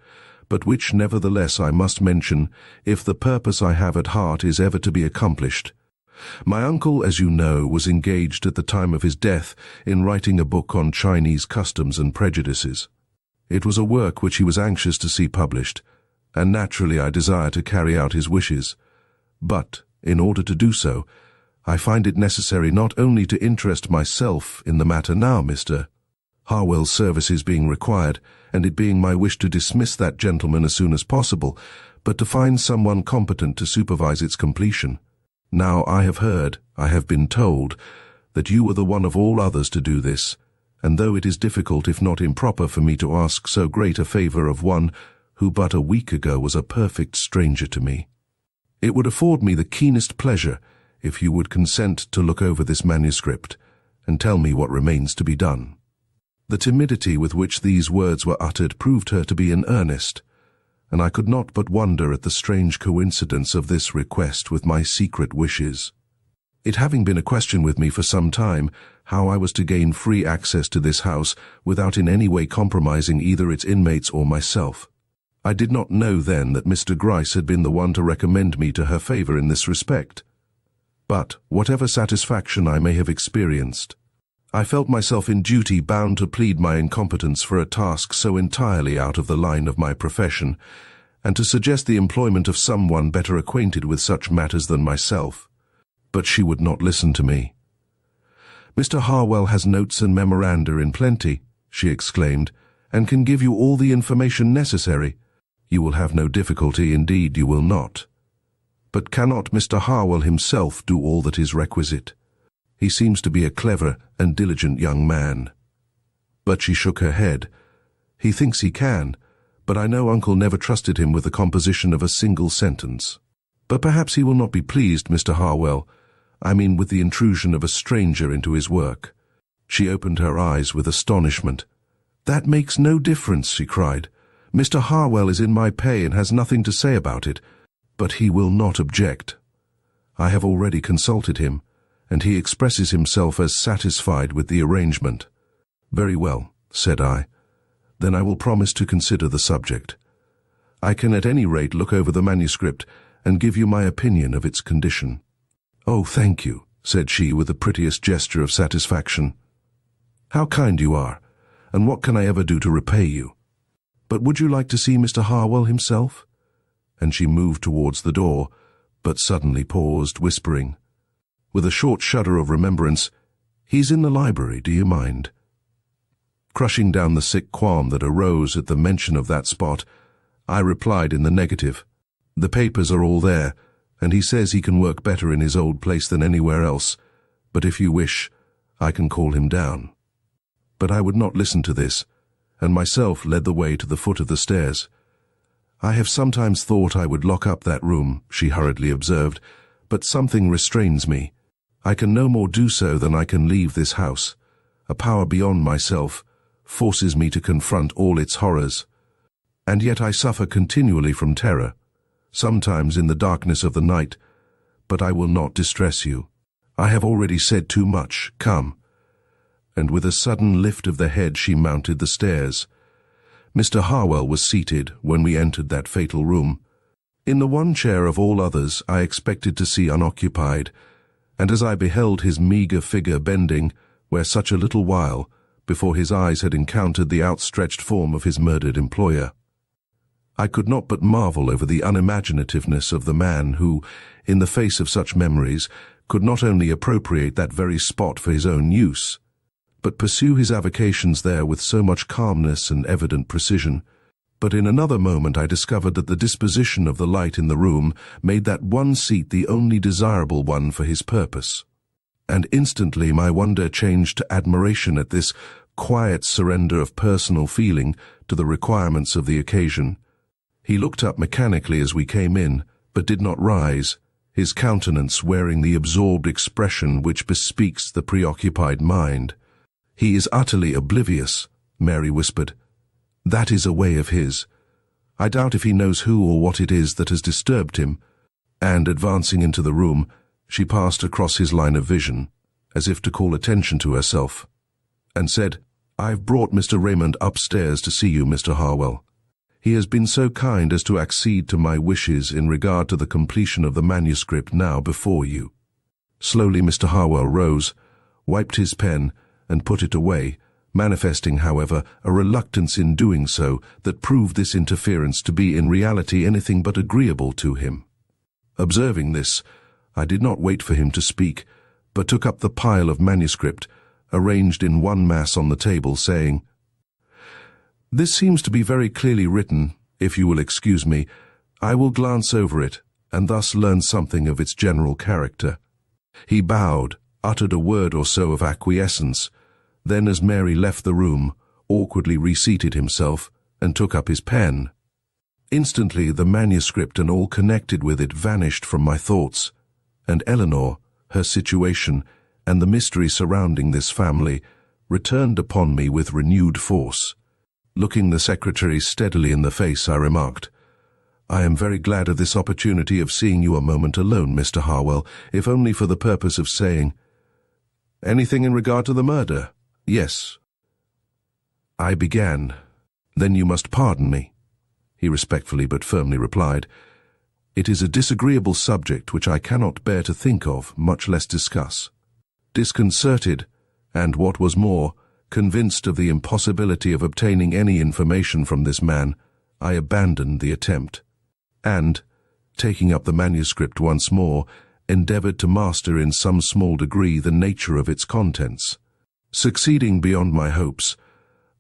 but which nevertheless I must mention, if the purpose I have at heart is ever to be accomplished. My uncle, as you know, was engaged at the time of his death in writing a book on Chinese customs and prejudices. It was a work which he was anxious to see published, and naturally I desire to carry out his wishes. But, in order to do so, I find it necessary not only to interest myself in the matter now, Mr. Harwell's services being required, and it being my wish to dismiss that gentleman as soon as possible, but to find someone competent to supervise its completion. Now I have heard, I have been told, that you are the one of all others to do this, and though it is difficult if not improper for me to ask so great a favour of one who but a week ago was a perfect stranger to me, it would afford me the keenest pleasure if you would consent to look over this manuscript and tell me what remains to be done. The timidity with which these words were uttered proved her to be in earnest, and I could not but wonder at the strange coincidence of this request with my secret wishes. It having been a question with me for some time how I was to gain free access to this house without in any way compromising either its inmates or myself. I did not know then that Mr. Gryce had been the one to recommend me to her favour in this respect. But, whatever satisfaction I may have experienced, I felt myself in duty bound to plead my incompetence for a task so entirely out of the line of my profession, and to suggest the employment of someone better acquainted with such matters than myself. But she would not listen to me. "Mr. Harwell has notes and memoranda in plenty," she exclaimed, "and can give you all the information necessary. You will have no difficulty, indeed you will not. But cannot Mr. Harwell himself do all that is requisite? He seems to be a clever and diligent young man." But she shook her head. "He thinks he can, but I know Uncle never trusted him with the composition of a single sentence. But perhaps he will not be pleased, Mr. Harwell, I mean with the intrusion of a stranger into his work." She opened her eyes with astonishment. "That makes no difference," she cried. "Mr. Harwell is in my pay and has nothing to say about it, but he will not object. I have already consulted him, and he expresses himself as satisfied with the arrangement." "Very well," said I. "Then I will promise to consider the subject. I can at any rate look over the manuscript and give you my opinion of its condition." "Oh, thank you," said she with the prettiest gesture of satisfaction. "How kind you are, and what can I ever do to repay you? But would you like to see Mr. Harwell himself?" And she moved towards the door, but suddenly paused, whispering, with a short shudder of remembrance, "He's in the library, do you mind?" Crushing down the sick qualm that arose at the mention of that spot, I replied in the negative. "The papers are all there, and he says he can work better in his old place than anywhere else, but if you wish, I can call him down." But I would not listen to this, and myself led the way to the foot of the stairs. "I have sometimes thought I would lock up that room," she hurriedly observed, "but something restrains me. I can no more do so than I can leave this house. A power beyond myself forces me to confront all its horrors. And yet I suffer continually from terror, sometimes in the darkness of the night. But I will not distress you. I have already said too much. Come." And with a sudden lift of the head she mounted the stairs. Mr. Harwell was seated when we entered that fatal room. In the one chair of all others I expected to see unoccupied, and as I beheld his meagre figure bending, where such a little while before his eyes had encountered the outstretched form of his murdered employer, I could not but marvel over the unimaginativeness of the man who, in the face of such memories, could not only appropriate that very spot for his own use, but pursue his avocations there with so much calmness and evident precision. But in another moment I discovered that the disposition of the light in the room made that one seat the only desirable one for his purpose. And instantly my wonder changed to admiration at this quiet surrender of personal feeling to the requirements of the occasion. He looked up mechanically as we came in, but did not rise, his countenance wearing the absorbed expression which bespeaks the preoccupied mind. "He is utterly oblivious," Mary whispered. "That is a way of his. I doubt if he knows who or what it is that has disturbed him." And, advancing into the room, she passed across his line of vision, as if to call attention to herself, and said, "I've brought Mr. Raymond upstairs to see you, Mr. Harwell. He has been so kind as to accede to my wishes in regard to the completion of the manuscript now before you." Slowly Mr. Harwell rose, wiped his pen, and put it away, manifesting, however, a reluctance in doing so that proved this interference to be in reality anything but agreeable to him. Observing this, I did not wait for him to speak, but took up the pile of manuscript, arranged in one mass on the table, saying, "This seems to be very clearly written. If you will excuse me, I will glance over it, and thus learn something of its general character." He bowed, uttered a word or so of acquiescence, then, as Mary left the room, awkwardly reseated himself and took up his pen. Instantly the manuscript and all connected with it vanished from my thoughts, and Eleanore, her situation, and the mystery surrounding this family returned upon me with renewed force. Looking the secretary steadily in the face, I remarked, "I am very glad of this opportunity of seeing you a moment alone, Mr. Harwell, if only for the purpose of saying—" "Anything in regard to the murder?" "Yes." I began. "Then you must pardon me," he respectfully but firmly replied. "It is a disagreeable subject which I cannot bear to think of, much less discuss." Disconcerted, and what was more, convinced of the impossibility of obtaining any information from this man, I abandoned the attempt, and, taking up the manuscript once more, endeavored to master in some small degree the nature of its contents. Succeeding beyond my hopes,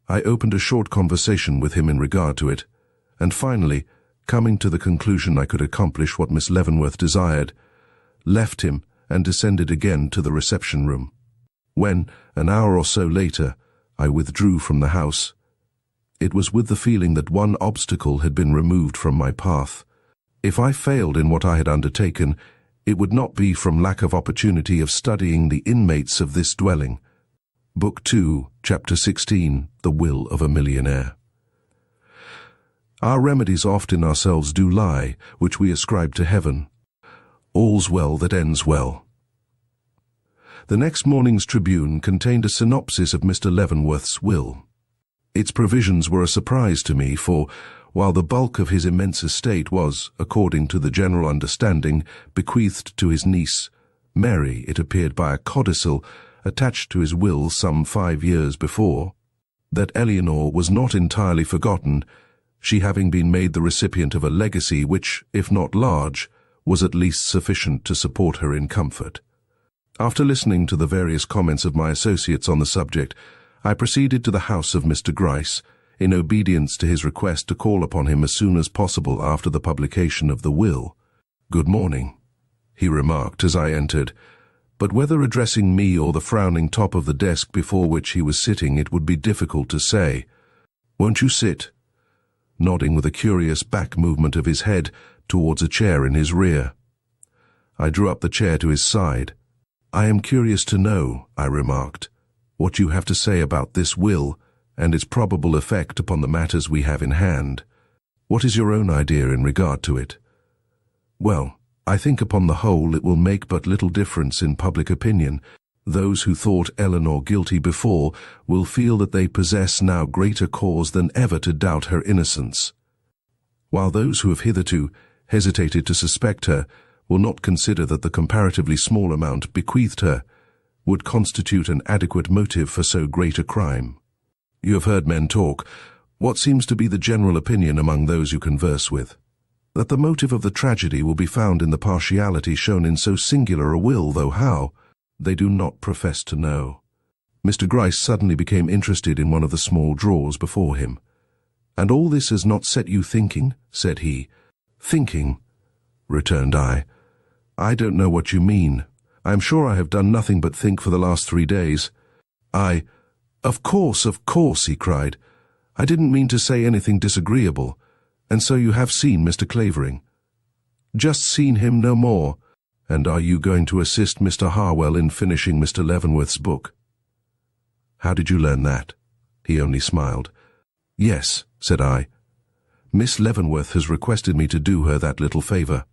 I opened a short conversation with him in regard to it, and finally, coming to the conclusion I could accomplish what Miss Leavenworth desired, left him and descended again to the reception room. When, an hour or so later, I withdrew from the house, it was with the feeling that one obstacle had been removed from my path. If I failed in what I had undertaken, it would not be from lack of opportunity of studying the inmates of this dwelling. Book 2, Chapter 16, The Will of a Millionaire. Our remedies oft in ourselves do lie, which we ascribe to heaven. All's well that ends well. The next morning's Tribune contained a synopsis of Mr. Leavenworth's will. Its provisions were a surprise to me, for, while the bulk of his immense estate was, according to the general understanding, bequeathed to his niece, Mary, it appeared by a codicil attached to his will some 5 years before, that Eleanore was not entirely forgotten, she having been made the recipient of a legacy which, if not large, was at least sufficient to support her in comfort. After listening to the various comments of my associates on the subject, I proceeded to the house of Mr. Gryce, in obedience to his request to call upon him as soon as possible after the publication of the will. "Good morning," he remarked as I entered, but whether addressing me or the frowning top of the desk before which he was sitting it would be difficult to say. "Won't you sit?" nodding with a curious back movement of his head towards a chair in his rear. I drew up the chair to his side. "I am curious to know," I remarked, "what you have to say about this will and its probable effect upon the matters we have in hand. What is your own idea in regard to it?" "Well, I think upon the whole it will make but little difference in public opinion. Those who thought Eleanore guilty before will feel that they possess now greater cause than ever to doubt her innocence, while those who have hitherto hesitated to suspect her will not consider that the comparatively small amount bequeathed her would constitute an adequate motive for so great a crime. You have heard men talk, what seems to be the general opinion among those you converse with, that the motive of the tragedy will be found in the partiality shown in so singular a will, though how, they do not profess to know." Mr. Gryce suddenly became interested in one of the small drawers before him. "And all this has not set you thinking?" said he. "Thinking?" returned I. "I don't know what you mean. I am sure I have done nothing but think for the last 3 days. Of course, he cried. "I didn't mean to say anything disagreeable. And so you have seen Mr. Clavering?" "Just seen him, no more." "And are you going to assist Mr. Harwell in finishing Mr. Leavenworth's book?" "How did you learn that?" He only smiled. "Yes," said I. "Miss Leavenworth has requested me to do her that little favor.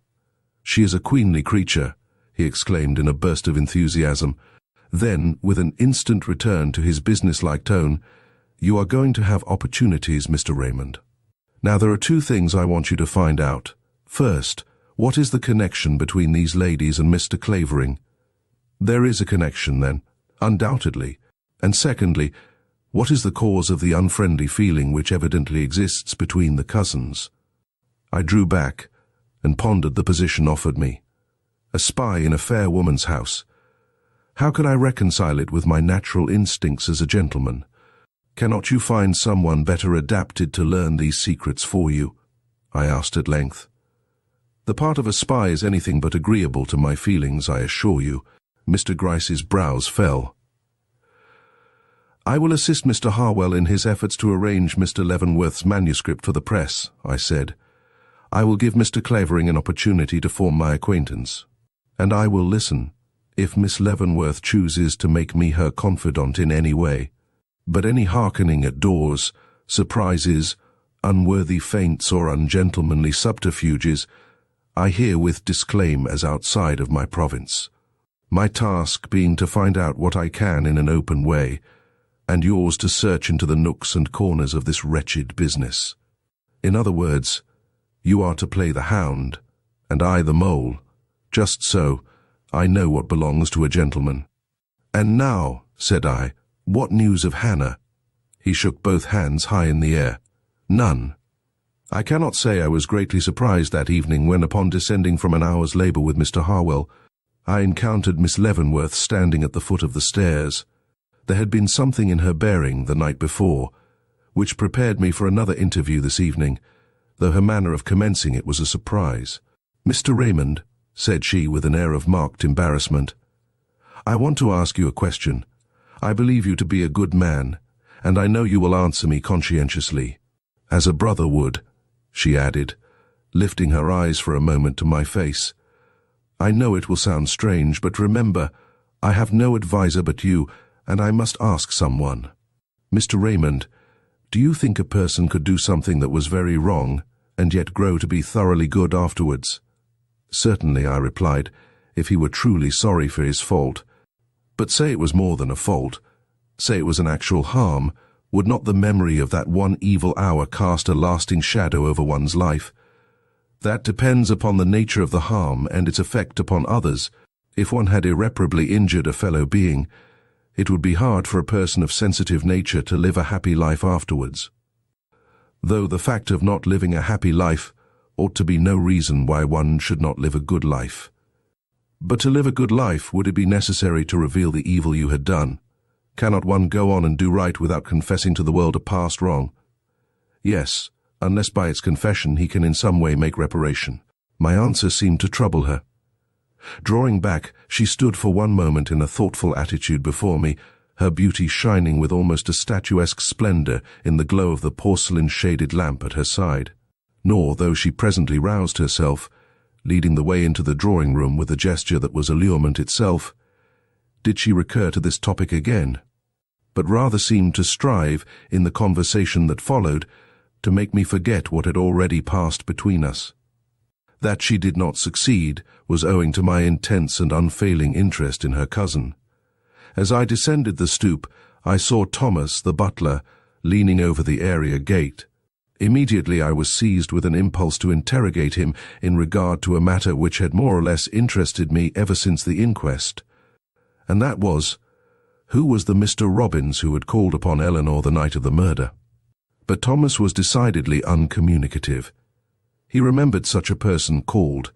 She is a queenly creature," he exclaimed in a burst of enthusiasm. Then, with an instant return to his businesslike tone, "You are going to have opportunities, Mr. Raymond. Now there are two things I want you to find out. First, what is the connection between these ladies and Mr. Clavering? There is a connection, then, undoubtedly. And secondly, what is the cause of the unfriendly feeling which evidently exists between the cousins? I drew back and pondered the position offered me. A spy in a fair woman's house. How could I reconcile it with my natural instincts as a gentleman? Cannot you find someone better adapted to learn these secrets for you? I asked at length. The part of a spy is anything but agreeable to my feelings, I assure you. Mr. Gryce's brows fell. I will assist Mr. Harwell in his efforts to arrange Mr. Leavenworth's manuscript for the press, I said. I will give Mr. Clavering an opportunity to form my acquaintance. And I will listen, if Miss Leavenworth chooses to make me her confidant in any way. But any hearkening at doors, surprises, unworthy feints or ungentlemanly subterfuges, I herewith disclaim as outside of my province. My task being to find out what I can in an open way, and yours to search into the nooks and corners of this wretched business. In other words, you are to play the hound, and I the mole. Just so, I know what belongs to a gentleman. And now, said I, what news of Hannah? He shook both hands high in the air. None. I cannot say I was greatly surprised that evening when, upon descending from an hour's labour with Mr. Harwell, I encountered Miss Leavenworth standing at the foot of the stairs. There had been something in her bearing the night before, which prepared me for another interview this evening, though her manner of commencing it was a surprise. Mr. Raymond, said she with an air of marked embarrassment, I want to ask you a question. I believe you to be a good man, and I know you will answer me conscientiously. As a brother would, she added, lifting her eyes for a moment to my face. I know it will sound strange, but remember, I have no adviser but you, and I must ask someone. Mr. Raymond, do you think a person could do something that was very wrong, and yet grow to be thoroughly good afterwards? Certainly, I replied, if he were truly sorry for his fault. But say it was more than a fault. Say it was an actual harm. Would not the memory of that one evil hour cast a lasting shadow over one's life? That depends upon the nature of the harm and its effect upon others. If one had irreparably injured a fellow being, it would be hard for a person of sensitive nature to live a happy life afterwards. Though the fact of not living a happy life ought to be no reason why one should not live a good life. But to live a good life, would it be necessary to reveal the evil you had done? Cannot one go on and do right without confessing to the world a past wrong? Yes, unless by its confession he can in some way make reparation. My answer seemed to trouble her. Drawing back, she stood for one moment in a thoughtful attitude before me, her beauty shining with almost a statuesque splendor in the glow of the porcelain-shaded lamp at her side. Nor, though she presently roused herself, leading the way into the drawing-room with a gesture that was allurement itself, did she recur to this topic again, but rather seemed to strive, in the conversation that followed, to make me forget what had already passed between us. That she did not succeed was owing to my intense and unfailing interest in her cousin. As I descended the stoop, I saw Thomas, the butler, leaning over the area gate. Immediately I was seized with an impulse to interrogate him in regard to a matter which had more or less interested me ever since the inquest. And that was, who was the Mr. Robbins who had called upon Eleanore the night of the murder? But Thomas was decidedly uncommunicative. He remembered such a person called,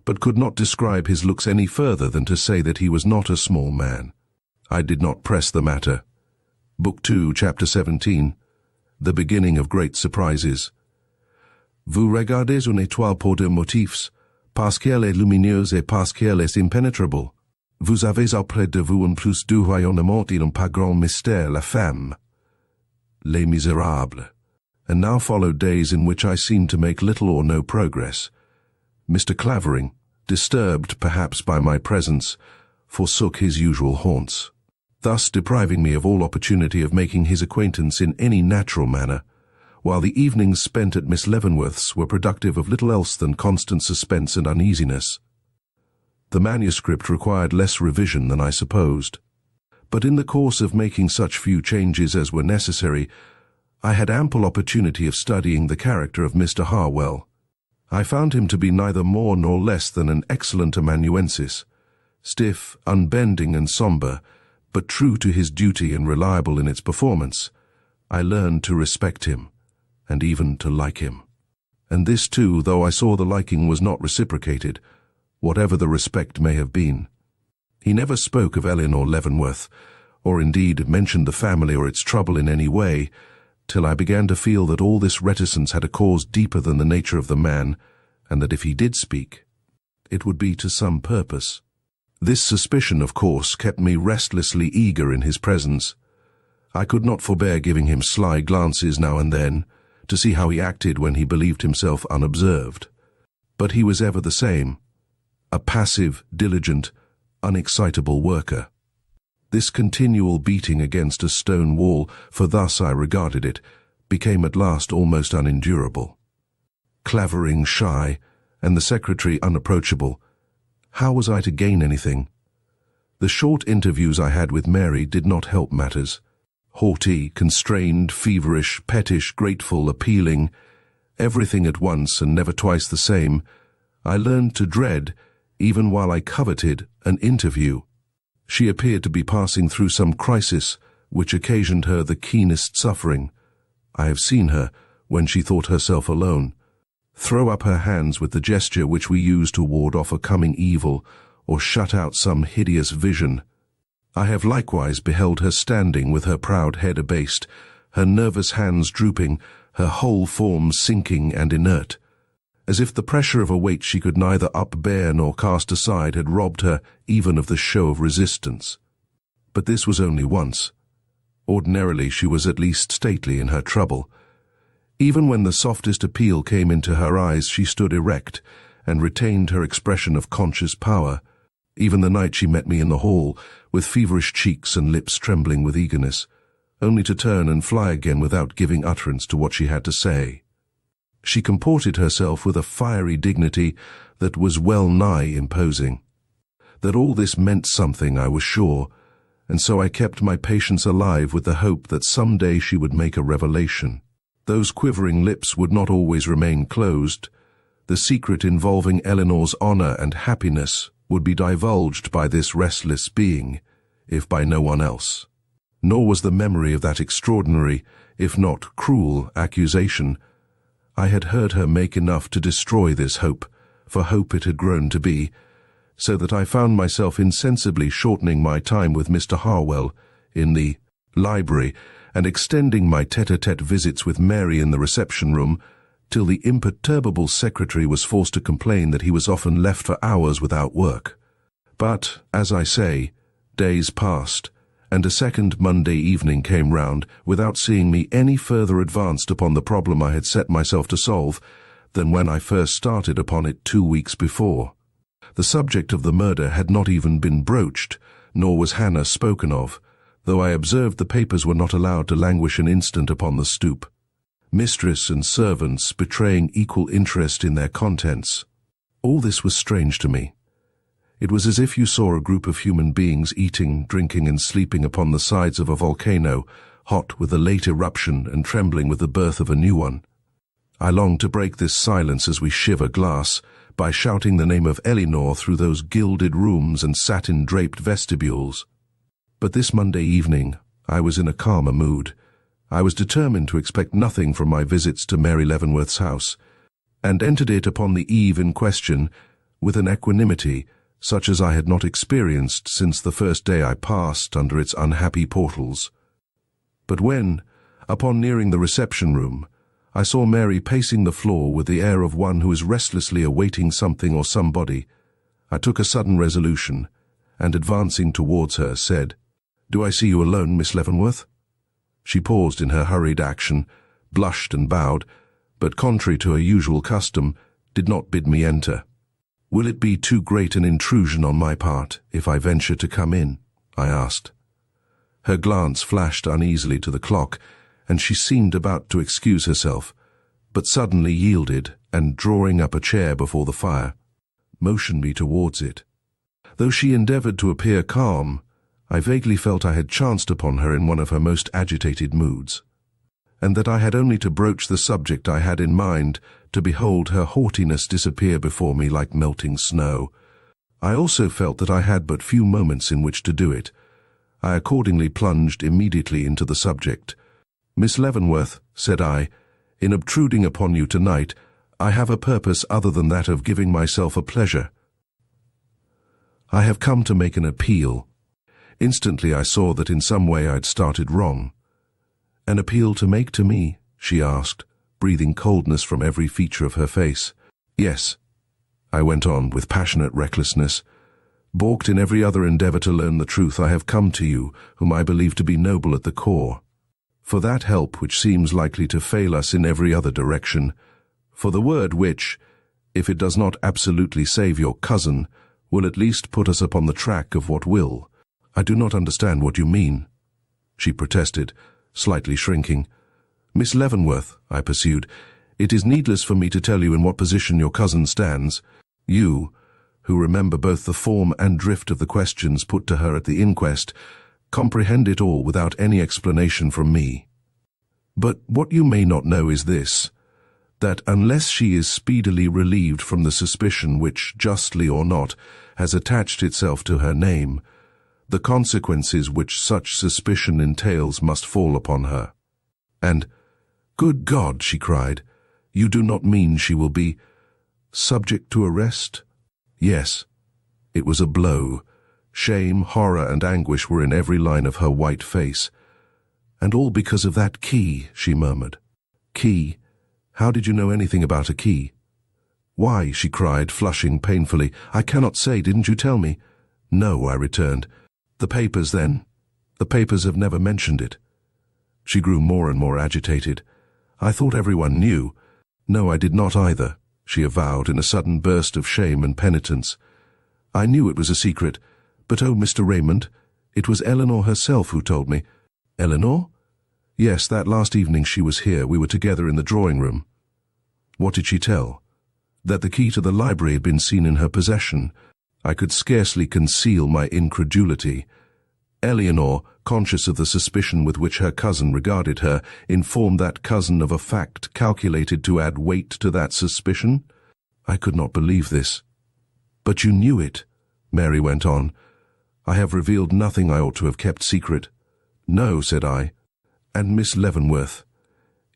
but could not describe his looks any further than to say that he was not a small man. I did not press the matter. Book 2, Chapter 17. The beginning of great surprises. Vous regardez une étoile pour deux motifs, parce qu'elle est lumineuse et parce qu'elle est impénétrable. Vous avez auprès de vous un plus doux rayonnement et un pas grand mystère, la femme. Les Misérables. And now followed days in which I seemed to make little or no progress. Mr. Clavering, disturbed perhaps by my presence, forsook his usual haunts, thus depriving me of all opportunity of making his acquaintance in any natural manner, while the evenings spent at Miss Leavenworth's were productive of little else than constant suspense and uneasiness. The manuscript required less revision than I supposed, but in the course of making such few changes as were necessary, I had ample opportunity of studying the character of Mr. Harwell. I found him to be neither more nor less than an excellent amanuensis, stiff, unbending and sombre, but true to his duty and reliable in its performance. I learned to respect him, and even to like him. And this too, though I saw the liking was not reciprocated, whatever the respect may have been. He never spoke of Eleanore Leavenworth, or indeed mentioned the family or its trouble in any way, till I began to feel that all this reticence had a cause deeper than the nature of the man, and that if he did speak, it would be to some purpose. This suspicion, of course, kept me restlessly eager in his presence. I could not forbear giving him sly glances now and then, to see how he acted when he believed himself unobserved. But he was ever the same, a passive, diligent, unexcitable worker. This continual beating against a stone wall, for thus I regarded it, became at last almost unendurable. Clavering shy, and the secretary unapproachable, how was I to gain anything? The short interviews I had with Mary did not help matters. Haughty, constrained, feverish, pettish, grateful, appealing, everything at once and never twice the same, I learned to dread, even while I coveted, an interview. She appeared to be passing through some crisis which occasioned her the keenest suffering. I have seen her, when she thought herself alone, throw up her hands with the gesture which we use to ward off a coming evil or shut out some hideous vision. I have likewise beheld her standing with her proud head abased, her nervous hands drooping, her whole form sinking and inert, as if the pressure of a weight she could neither upbear nor cast aside had robbed her even of the show of resistance. But this was only once. Ordinarily she was at least stately in her trouble. Even when the softest appeal came into her eyes, she stood erect and retained her expression of conscious power. Even the night she met me in the hall, with feverish cheeks and lips trembling with eagerness, only to turn and fly again without giving utterance to what she had to say. She comported herself with a fiery dignity that was well nigh imposing. That all this meant something, I was sure, and so I kept my patience alive with the hope that some day she would make a revelation. Those quivering lips would not always remain closed. The secret involving Eleanor's honor and happiness would be divulged by this restless being, if by no one else. Nor was the memory of that extraordinary, if not cruel, accusation. I had heard her make enough to destroy this hope, for hope it had grown to be, so that I found myself insensibly shortening my time with Mr. Harwell in the library and extending my tete-a-tete visits with Mary in the reception-room, till the imperturbable secretary was forced to complain that he was often left for hours without work. But, as I say, days passed, and a second Monday evening came round without seeing me any further advanced upon the problem I had set myself to solve than when I first started upon it 2 weeks before. The subject of the murder had not even been broached, nor was Hannah spoken of, though I observed the papers were not allowed to languish an instant upon the stoop, mistress and servants betraying equal interest in their contents. All this was strange to me. It was as if you saw a group of human beings eating, drinking and sleeping upon the sides of a volcano, hot with a late eruption and trembling with the birth of a new one. I longed to break this silence as we shiver glass, by shouting the name of Eleanore through those gilded rooms and satin-draped vestibules. But this Monday evening I was in a calmer mood. I was determined to expect nothing from my visits to Mary Leavenworth's house, and entered it upon the eve in question with an equanimity such as I had not experienced since the first day I passed under its unhappy portals. But when, upon nearing the reception-room, I saw Mary pacing the floor with the air of one who is restlessly awaiting something or somebody, I took a sudden resolution, and advancing towards her, said, "Do I see you alone, Miss Leavenworth?" She paused in her hurried action, blushed and bowed, but contrary to her usual custom, did not bid me enter. "Will it be too great an intrusion on my part if I venture to come in?" I asked. Her glance flashed uneasily to the clock, and she seemed about to excuse herself, but suddenly yielded and, drawing up a chair before the fire, motioned me towards it. Though she endeavored to appear calm, I vaguely felt I had chanced upon her in one of her most agitated moods. and that I had only to broach the subject I had in mind to behold her haughtiness disappear before me like melting snow. I also felt that I had but few moments in which to do it. I accordingly plunged immediately into the subject. "Miss Leavenworth," said I, "in obtruding upon you tonight, I have a purpose other than that of giving myself a pleasure. I have come to make an appeal." Instantly I saw that in some way I'd started wrong. "An appeal to make to me?" she asked, breathing coldness from every feature of her face. "Yes," I went on with passionate recklessness. "Balked in every other endeavor to learn the truth, I have come to you, whom I believe to be noble at the core. For that help which seems likely to fail us in every other direction. For the word which, if it does not absolutely save your cousin, will at least put us upon the track of what will." "I do not understand what you mean," she protested, slightly shrinking. "Miss Leavenworth," I pursued, "it is needless for me to tell you in what position your cousin stands. You, who remember both the form and drift of the questions put to her at the inquest, comprehend it all without any explanation from me. But what you may not know is this, that unless she is speedily relieved from the suspicion which, justly or not, has attached itself to her name, the consequences which such suspicion entails must fall upon her. And, good God," she cried, "you do not mean she will be subject to arrest?" Yes. It was a blow. Shame, horror, and anguish were in every line of her white face. "And all because of that key," she murmured. "Key? How did you know anything about a key?" "Why," she cried, flushing painfully, "I cannot say, didn't you tell me?" "No," I returned. "The papers, then?" "The papers have never mentioned it." She grew more and more agitated. "I thought everyone knew." "No, I did not either," she avowed in a sudden burst of shame and penitence. "I knew it was a secret, but oh, Mr. Raymond, it was Eleanore herself who told me." "Eleanore?" "Yes, that last evening she was here, we were together in the drawing-room." "What did she tell?" "That the key to the library had been seen in her possession." I could scarcely conceal my incredulity. Eleanore, conscious of the suspicion with which her cousin regarded her, informed that cousin of a fact calculated to add weight to that suspicion? I could not believe this. "But you knew it," Mary went on. "I have revealed nothing I ought to have kept secret." "No," said I. "And Miss Leavenworth,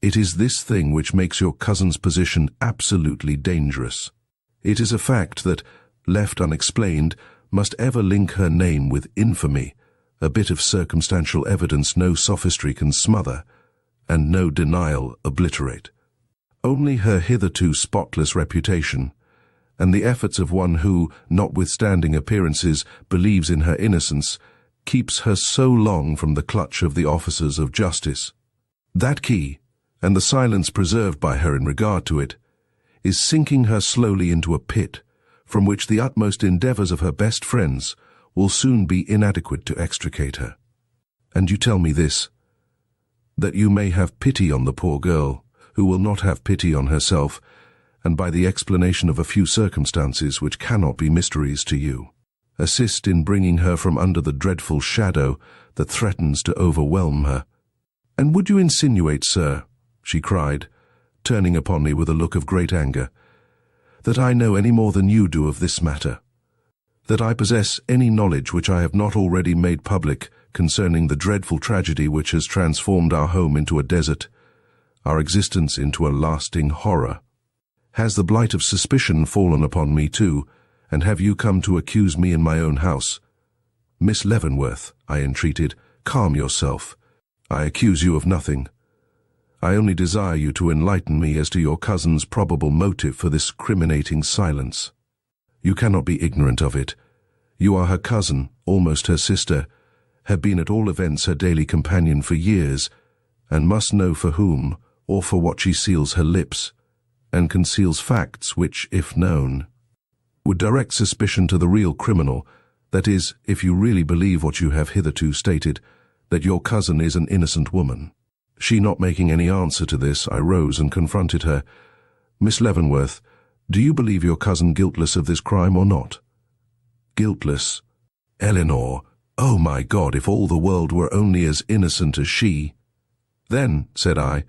it is this thing which makes your cousin's position absolutely dangerous. It is a fact that, left unexplained, must ever link her name with infamy, a bit of circumstantial evidence no sophistry can smother, and no denial obliterate. Only her hitherto spotless reputation, and the efforts of one who, notwithstanding appearances, believes in her innocence, keeps her so long from the clutch of the officers of justice. That key, and the silence preserved by her in regard to it, is sinking her slowly into a pit, from which the utmost endeavors of her best friends will soon be inadequate to extricate her. And you tell me this, that you may have pity on the poor girl, who will not have pity on herself, and by the explanation of a few circumstances which cannot be mysteries to you, assist in bringing her from under the dreadful shadow that threatens to overwhelm her. And would you insinuate, sir," she cried, turning upon me with a look of great anger, "that I know any more than you do of this matter? That I possess any knowledge which I have not already made public concerning the dreadful tragedy which has transformed our home into a desert, our existence into a lasting horror? Has the blight of suspicion fallen upon me too, and have you come to accuse me in my own house?" "Miss Leavenworth," I entreated, "calm yourself. I accuse you of nothing. I only desire you to enlighten me as to your cousin's probable motive for this criminating silence. You cannot be ignorant of it. You are her cousin, almost her sister, have been at all events her daily companion for years, and must know for whom or for what she seals her lips, and conceals facts which, if known, would direct suspicion to the real criminal, that is, if you really believe what you have hitherto stated, that your cousin is an innocent woman." She not making any answer to this, I rose and confronted her. "Miss Leavenworth, do you believe your cousin guiltless of this crime or not?" "Guiltless? Eleanore, oh my God, if all the world were only as innocent as she!" "Then," said I,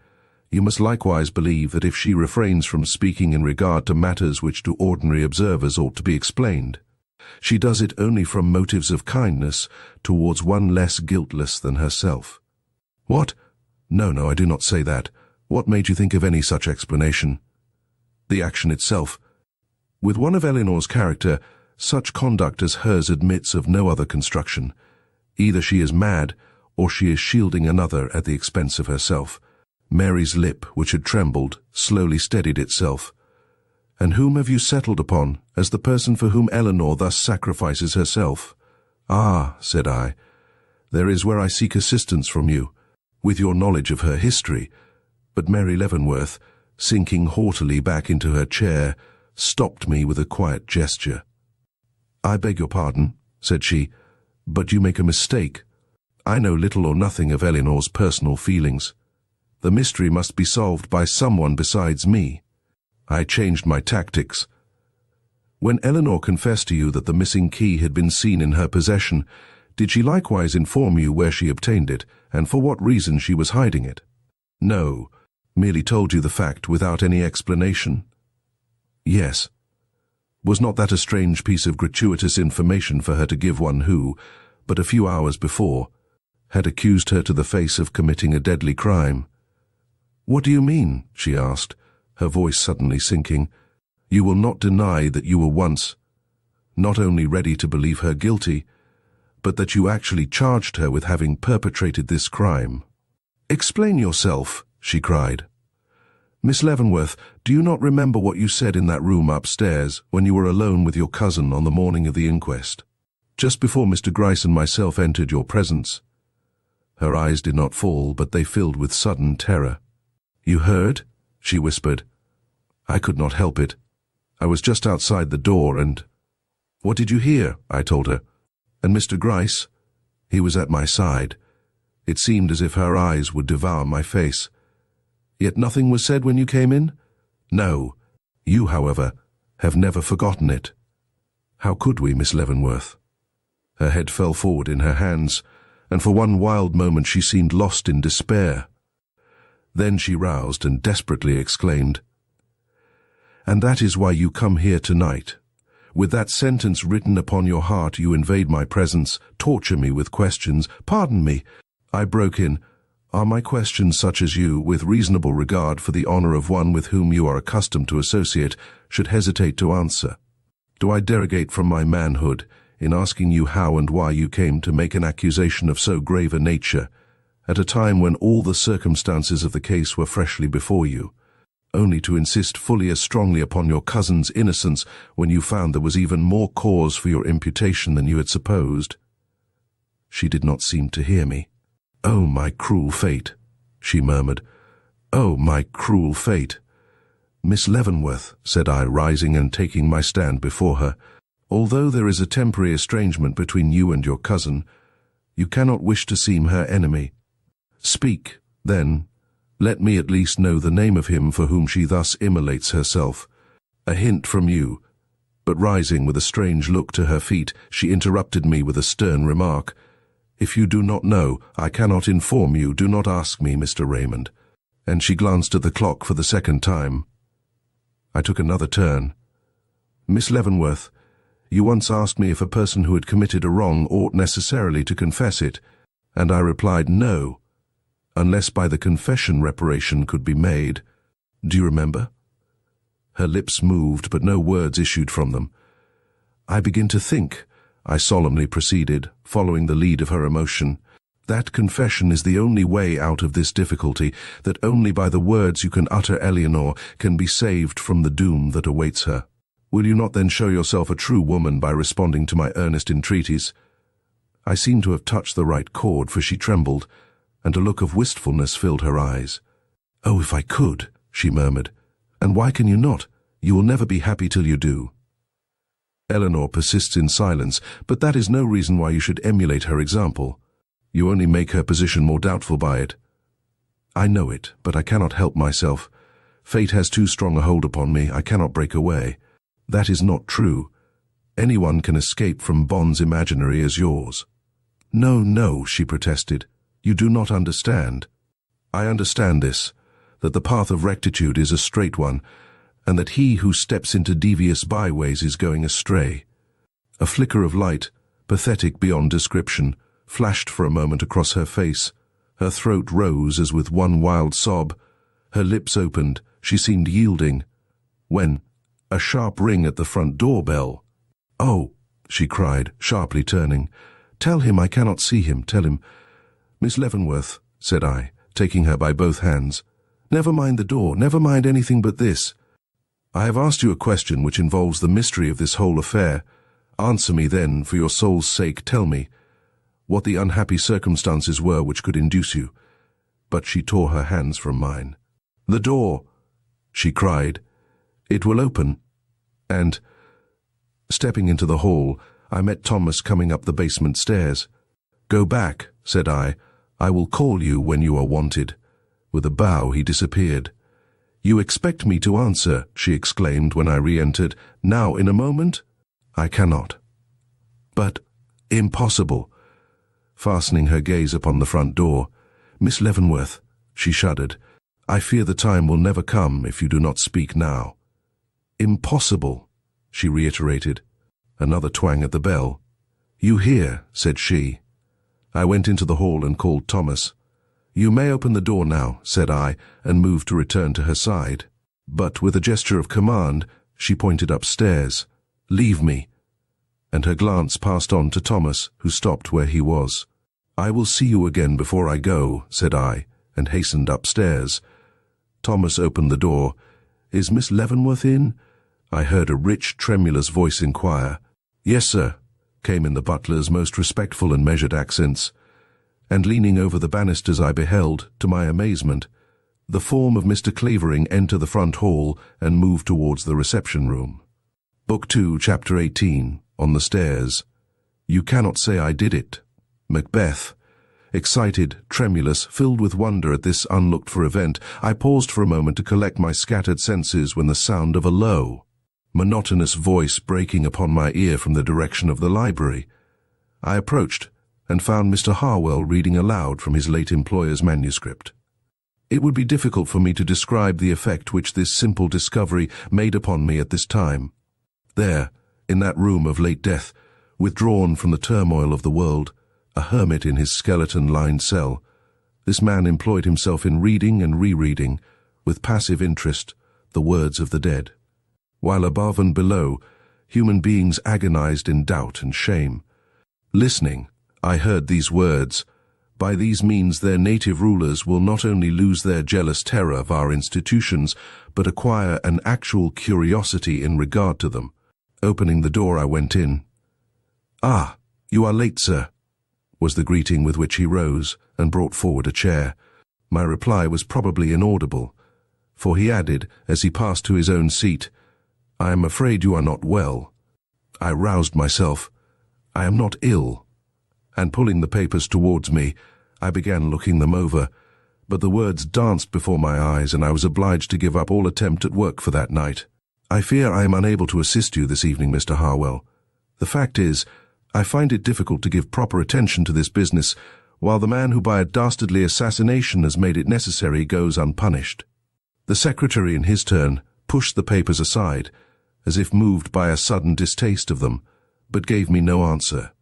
You must likewise believe that if she refrains from speaking in regard to matters which to ordinary observers ought to be explained, she does it only from motives of kindness towards one less guiltless than herself. What? No, I do not say that. What made you think of any such explanation? The action itself. With one of Eleanor's character, such conduct as hers admits of no other construction. Either she is mad, or she is shielding another at the expense of herself. Mary's lip, which had trembled, slowly steadied itself. And whom have you settled upon as the person for whom Eleanor thus sacrifices herself? Ah, said I, there is where I seek assistance from you, with your knowledge of her history. But Mary Leavenworth, sinking haughtily back into her chair, stopped me with a quiet gesture. I beg your pardon, said she, but you make a mistake. I know little or nothing of Eleanor's personal feelings. The mystery must be solved by someone besides me. I changed my tactics. When Eleanor confessed to you that the missing key had been seen in her possession, did she likewise inform you where she obtained it, and for what reason she was hiding it? No, merely told you the fact without any explanation. Yes. Was not that a strange piece of gratuitous information for her to give one who, but a few hours before, had accused her to the face of committing a deadly crime? What do you mean? She asked, her voice suddenly sinking. You will not deny that you were once not only ready to believe her guilty, but that you actually charged her with having perpetrated this crime. Explain yourself, she cried. Miss Leavenworth, do you not remember what you said in that room upstairs when you were alone with your cousin on the morning of the inquest, just before Mr. Gryce and myself entered your presence? Her eyes did not fall, but they filled with sudden terror. You heard? She whispered. I could not help it. I was just outside the door and— What did you hear? I told her. And Mr. Gryce? He was at my side. It seemed as if her eyes would devour my face. Yet nothing was said when you came in? No. You, however, have never forgotten it. How could we, Miss Leavenworth? Her head fell forward in her hands, and for one wild moment she seemed lost in despair. Then she roused and desperately exclaimed, And that is why you come here tonight. With that sentence written upon your heart you invade my presence, torture me with questions. Pardon me, I broke in. Are my questions such as you, with reasonable regard for the honor of one with whom you are accustomed to associate, should hesitate to answer? Do I derogate from my manhood in asking you how and why you came to make an accusation of so grave a nature, at a time when all the circumstances of the case were freshly before you, only to insist fully as strongly upon your cousin's innocence when you found there was even more cause for your imputation than you had supposed? She did not seem to hear me. Oh, my cruel fate, she murmured. Oh, my cruel fate. Miss Leavenworth, said I, rising and taking my stand before her, although there is a temporary estrangement between you and your cousin, you cannot wish to seem her enemy. Speak, then. Let me at least know the name of him for whom she thus immolates herself. A hint from you. But rising with a strange look to her feet, she interrupted me with a stern remark. If you do not know, I cannot inform you. Do not ask me, Mr. Raymond. And she glanced at the clock for the second time. I took another turn. Miss Leavenworth, you once asked me if a person who had committed a wrong ought necessarily to confess it, and I replied no, unless by the confession reparation could be made. Do you remember? Her lips moved, but no words issued from them. I begin to think, I solemnly proceeded, following the lead of her emotion, that confession is the only way out of this difficulty, that only by the words you can utter, Eleanor, can be saved from the doom that awaits her. Will you not then show yourself a true woman by responding to my earnest entreaties? I seemed to have touched the right chord, for she trembled, and a look of wistfulness filled her eyes. Oh, if I could, she murmured. And why can you not? You will never be happy till you do. Eleanor persists in silence, but that is no reason why you should emulate her example. You only make her position more doubtful by it. I know it, but I cannot help myself. Fate has too strong a hold upon me. I cannot break away. That is not true. Anyone can escape from bonds imaginary as yours. No, she protested. You do not understand. I understand this, that the path of rectitude is a straight one, and that he who steps into devious byways is going astray. A flicker of light, pathetic beyond description, flashed for a moment across her face. Her throat rose as with one wild sob. Her lips opened, she seemed yielding. When a sharp ring at the front door bell. "Oh," she cried, sharply turning. "Tell him I cannot see him, tell him." "Miss Leavenworth," said I, taking her by both hands, "never mind the door, never mind anything but this. I have asked you a question which involves the mystery of this whole affair. Answer me then, for your soul's sake, tell me what the unhappy circumstances were which could induce you." But she tore her hands from mine. "The door," she cried. "It will open." And, stepping into the hall, I met Thomas coming up the basement stairs. "Go back," said I. "I will call you when you are wanted." With a bow he disappeared. "You expect me to answer," she exclaimed when I re-entered. "Now, in a moment?" "I cannot." "But impossible." Fastening her gaze upon the front door. "Miss Leavenworth," she shuddered, "I fear the time will never come if you do not speak now." "Impossible," she reiterated. Another twang at the bell. "You hear," said she. I went into the hall and called Thomas. "You may open the door now," said I, and moved to return to her side. But with a gesture of command, she pointed upstairs. "Leave me." And her glance passed on to Thomas, who stopped where he was. "I will see you again before I go," said I, and hastened upstairs. Thomas opened the door. "Is Miss Leavenworth in?" I heard a rich, tremulous voice inquire. "Yes, sir," came in the butler's most respectful and measured accents. And leaning over the banisters I beheld, to my amazement, the form of Mr. Clavering enter the front hall and move towards the reception room. Book 2, Chapter 18, On the Stairs. You cannot say I did it. Macbeth. Excited, tremulous, filled with wonder at this unlooked-for event, I paused for a moment to collect my scattered senses when the sound of a low, monotonous voice breaking upon my ear from the direction of the library. I approached and found Mr. Harwell reading aloud from his late employer's manuscript. It would be difficult for me to describe the effect which this simple discovery made upon me at this time. There, in that room of late death, withdrawn from the turmoil of the world, a hermit in his skeleton-lined cell, this man employed himself in reading and rereading, with passive interest, the words of the dead. While above and below, human beings agonized in doubt and shame. Listening, I heard these words: "By these means their native rulers will not only lose their jealous terror of our institutions, but acquire an actual curiosity in regard to them." Opening the door, I went in. "Ah, you are late, sir," was the greeting with which he rose and brought forward a chair. My reply was probably inaudible, for he added, as he passed to his own seat, "I am afraid you are not well." I roused myself. "I am not ill." And pulling the papers towards me, I began looking them over, but the words danced before my eyes and I was obliged to give up all attempt at work for that night. "I fear I am unable to assist you this evening, Mr. Harwell. The fact is, I find it difficult to give proper attention to this business, while the man who by a dastardly assassination has made it necessary goes unpunished." The secretary, in his turn, pushed the papers aside, as if moved by a sudden distaste of them, but gave me no answer.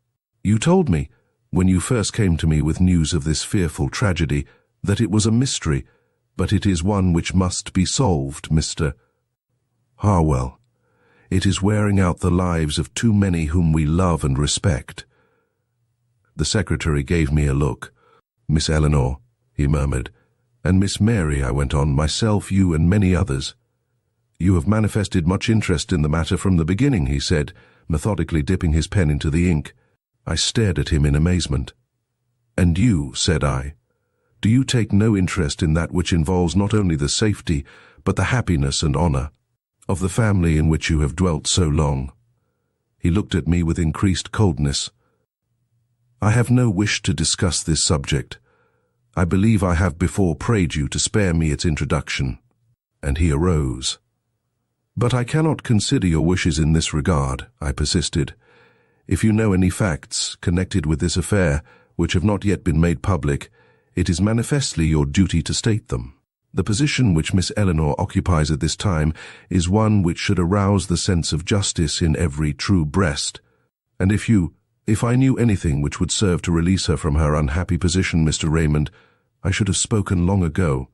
"You told me, when you first came to me with news of this fearful tragedy, that it was a mystery, but it is one which must be solved, Mr. Harwell. It is wearing out the lives of too many whom we love and respect." The secretary gave me a look. "Miss Eleanore," he murmured, "and Miss Mary," I went on, "myself, you, and many others. You have manifested much interest in the matter from the beginning," he said, methodically dipping his pen into the ink. I stared at him in amazement. "And you," said I, "do you take no interest in that which involves not only the safety, but the happiness and honor of the family in which you have dwelt so long?" He looked at me with increased coldness. "I have no wish to discuss this subject. I believe I have before prayed you to spare me its introduction." And he arose. "But I cannot consider your wishes in this regard," I persisted. "If you know any facts connected with this affair which have not yet been made public, it is manifestly your duty to state them." The position which Miss Eleanor occupies at this time is one which should arouse the sense of justice in every true breast. And if I knew anything which would serve to release her from her unhappy position, Mr. Raymond, I should have spoken long ago.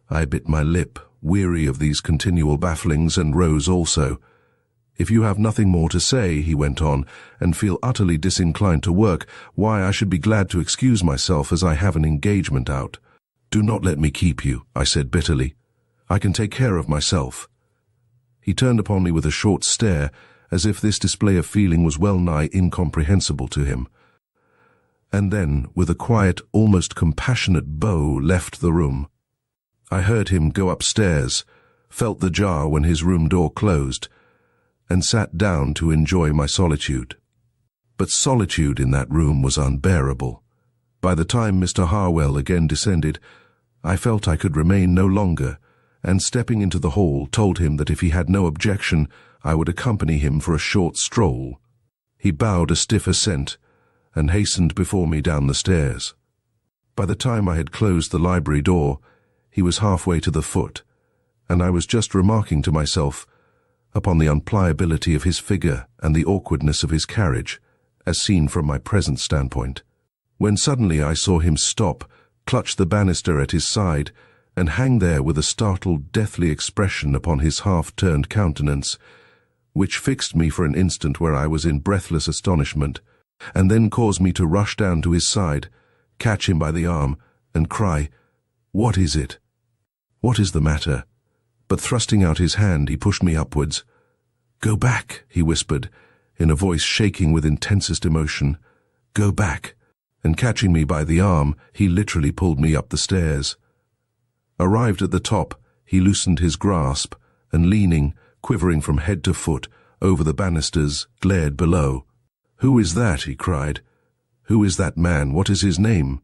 I bit my lip, weary of these continual bafflings, and rose also. If you have nothing more to say, he went on, and feel utterly disinclined to work, why, I should be glad to excuse myself, as I have an engagement out. Do not let me keep you, I said bitterly. I can take care of myself. He turned upon me with a short stare, as if this display of feeling was well nigh incomprehensible to him. And then, with a quiet, almost compassionate bow, left the room. I heard him go upstairs, felt the jar when his room door closed, and sat down to enjoy my solitude. But solitude in that room was unbearable. By the time Mr. Harwell again descended, I felt I could remain no longer, and stepping into the hall, told him that if he had no objection, I would accompany him for a short stroll. He bowed a stiff assent, and hastened before me down the stairs. By the time I had closed the library door, he was halfway to the foot, and I was just remarking to myself upon the unpliability of his figure and the awkwardness of his carriage, as seen from my present standpoint, when suddenly I saw him stop, clutch the banister at his side, and hang there with a startled, deathly expression upon his half-turned countenance, which fixed me for an instant where I was in breathless astonishment, and then caused me to rush down to his side, catch him by the arm, and cry, "What is it? What is the matter?" But thrusting out his hand, he pushed me upwards. "Go back," he whispered, in a voice shaking with intensest emotion. "Go back." And catching me by the arm, he literally pulled me up the stairs. Arrived at the top, he loosened his grasp, and leaning, quivering from head to foot, over the banisters, glared below. "Who is that?" he cried. "Who is that man? What is his name?"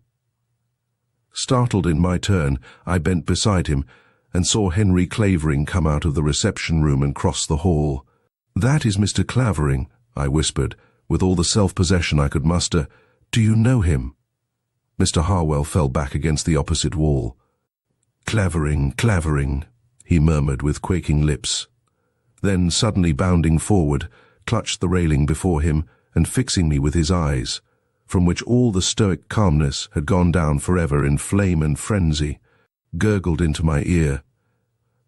Startled in my turn, I bent beside him, and saw Henry Clavering come out of the reception room and cross the hall. "That is Mr. Clavering," I whispered, with all the self-possession I could muster. "Do you know him?" Mr. Harwell fell back against the opposite wall. Clavering," he murmured with quaking lips. Then, suddenly bounding forward, clutched the railing before him, and fixing me with his eyes, from which all the stoic calmness had gone down forever in flame and frenzy, gurgled into my ear,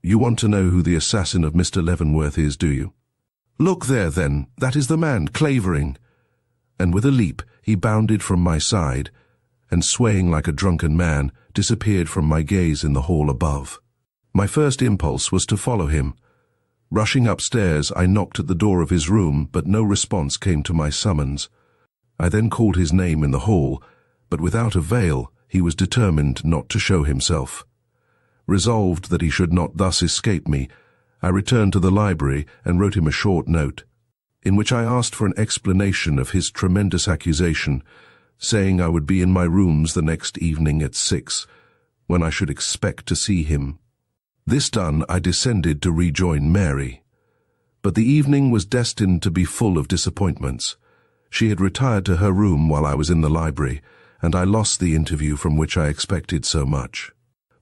"You want to know who the assassin of Mr. Leavenworth is, do you? Look there, then, that is the man, Clavering." And with a leap he bounded from my side, and swaying like a drunken man, disappeared from my gaze in the hall above. My first impulse was to follow him. Rushing upstairs, I knocked at the door of his room, but no response came to my summons. I then called his name in the hall, but without avail. He was determined not to show himself. Resolved that he should not thus escape me, I returned to the library and wrote him a short note, in which I asked for an explanation of his tremendous accusation, saying I would be in my rooms the next evening at 6, when I should expect to see him. This done, I descended to rejoin Mary. But the evening was destined to be full of disappointments. She had retired to her room while I was in the library, and I lost the interview from which I expected so much.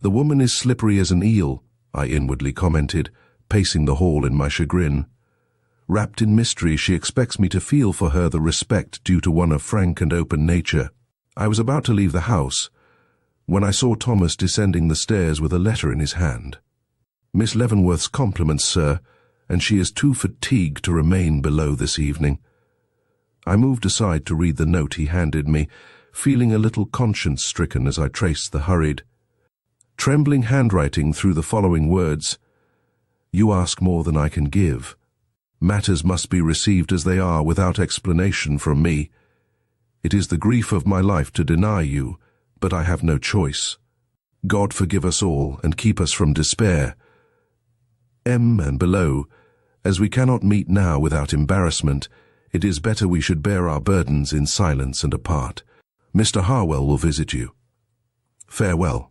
"The woman is slippery as an eel," I inwardly commented, pacing the hall in my chagrin. Wrapped in mystery, she expects me to feel for her the respect due to one of frank and open nature. I was about to leave the house, when I saw Thomas descending the stairs with a letter in his hand. "Miss Leavenworth's compliments, sir, and she is too fatigued to remain below this evening." I moved aside to read the note he handed me, feeling a little conscience-stricken as I traced the hurried, trembling handwriting through the following words: "You ask more than I can give. Matters must be received as they are without explanation from me. It is the grief of my life to deny you, but I have no choice. God forgive us all and keep us from despair. M. and below, as we cannot meet now without embarrassment, it is better we should bear our burdens in silence and apart. Mr. Harwell will visit you. Farewell."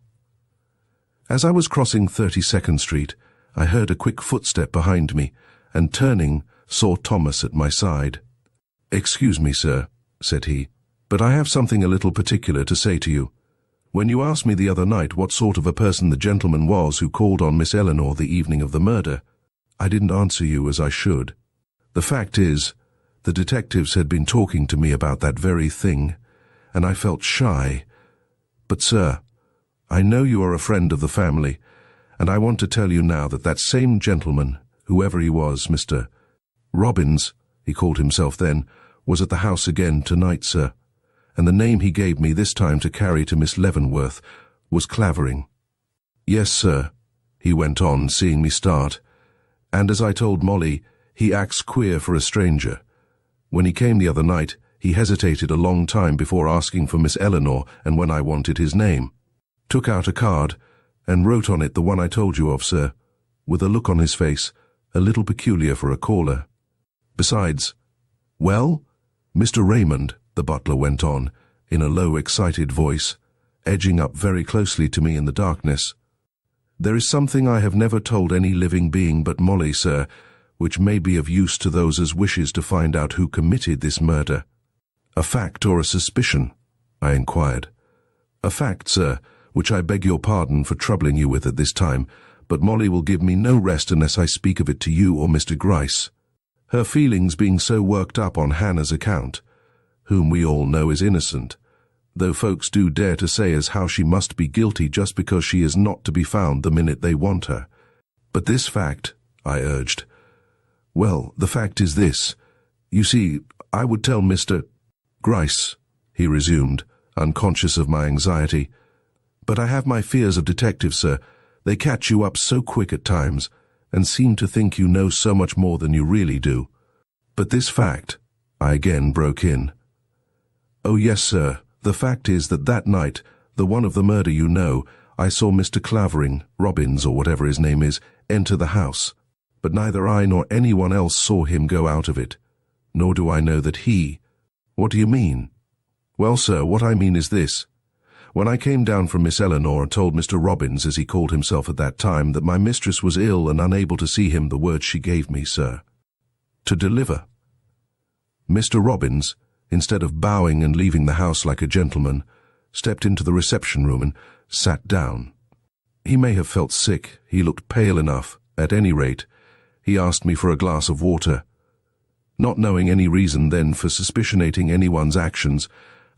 As I was crossing 32nd Street, I heard a quick footstep behind me, and turning, saw Thomas at my side. "Excuse me, sir," said he, "but I have something a little particular to say to you." When you asked me the other night what sort of a person the gentleman was who called on Miss Eleanor the evening of the murder, I didn't answer you as I should. The fact is, the detectives had been talking to me about that very thing, and I felt shy. But, sir, I know you are a friend of the family, and I want to tell you now that that same gentleman, whoever he was, Mr. Robbins, he called himself then, was at the house again tonight, sir, and the name he gave me this time to carry to Miss Leavenworth was Clavering. Yes, sir, he went on, seeing me start, and as I told Molly, he acts queer for a stranger. When he came the other night, he hesitated a long time before asking for Miss Eleanor and when I wanted his name. Took out a card and wrote on it the one I told you of, sir, with a look on his face, a little peculiar for a caller. Besides, well, Mr. Raymond, the butler went on, in a low, excited voice, edging up very closely to me in the darkness. There is something I have never told any living being but Molly, sir, which may be of use to those as wishes to find out who committed this murder. A fact or a suspicion? I inquired. A fact, sir, which I beg your pardon for troubling you with at this time, but Molly will give me no rest unless I speak of it to you or Mr. Gryce. Her feelings being so worked up on Hannah's account, whom we all know is innocent, though folks do dare to say as how she must be guilty just because she is not to be found the minute they want her. But this fact, I urged. Well, the fact is this. You see, I would tell Mr. Gryce, he resumed, unconscious of my anxiety. But I have my fears of detectives, sir. They catch you up so quick at times, and seem to think you know so much more than you really do. But this fact, I again broke in. Oh yes, sir, the fact is that night, the one of the murder you know, I saw Mr. Clavering, Robbins or whatever his name is, enter the house. But neither I nor anyone else saw him go out of it. Nor do I know that he— What do you mean? Well, sir, what I mean is this. When I came down from Miss Eleanor and told Mr. Robbins, as he called himself at that time, that my mistress was ill and unable to see him, the words she gave me, sir, to deliver. Mr. Robbins, instead of bowing and leaving the house like a gentleman, stepped into the reception room and sat down. He may have felt sick. He looked pale enough. At any rate, he asked me for a glass of water. Not knowing any reason then for suspicionating anyone's actions,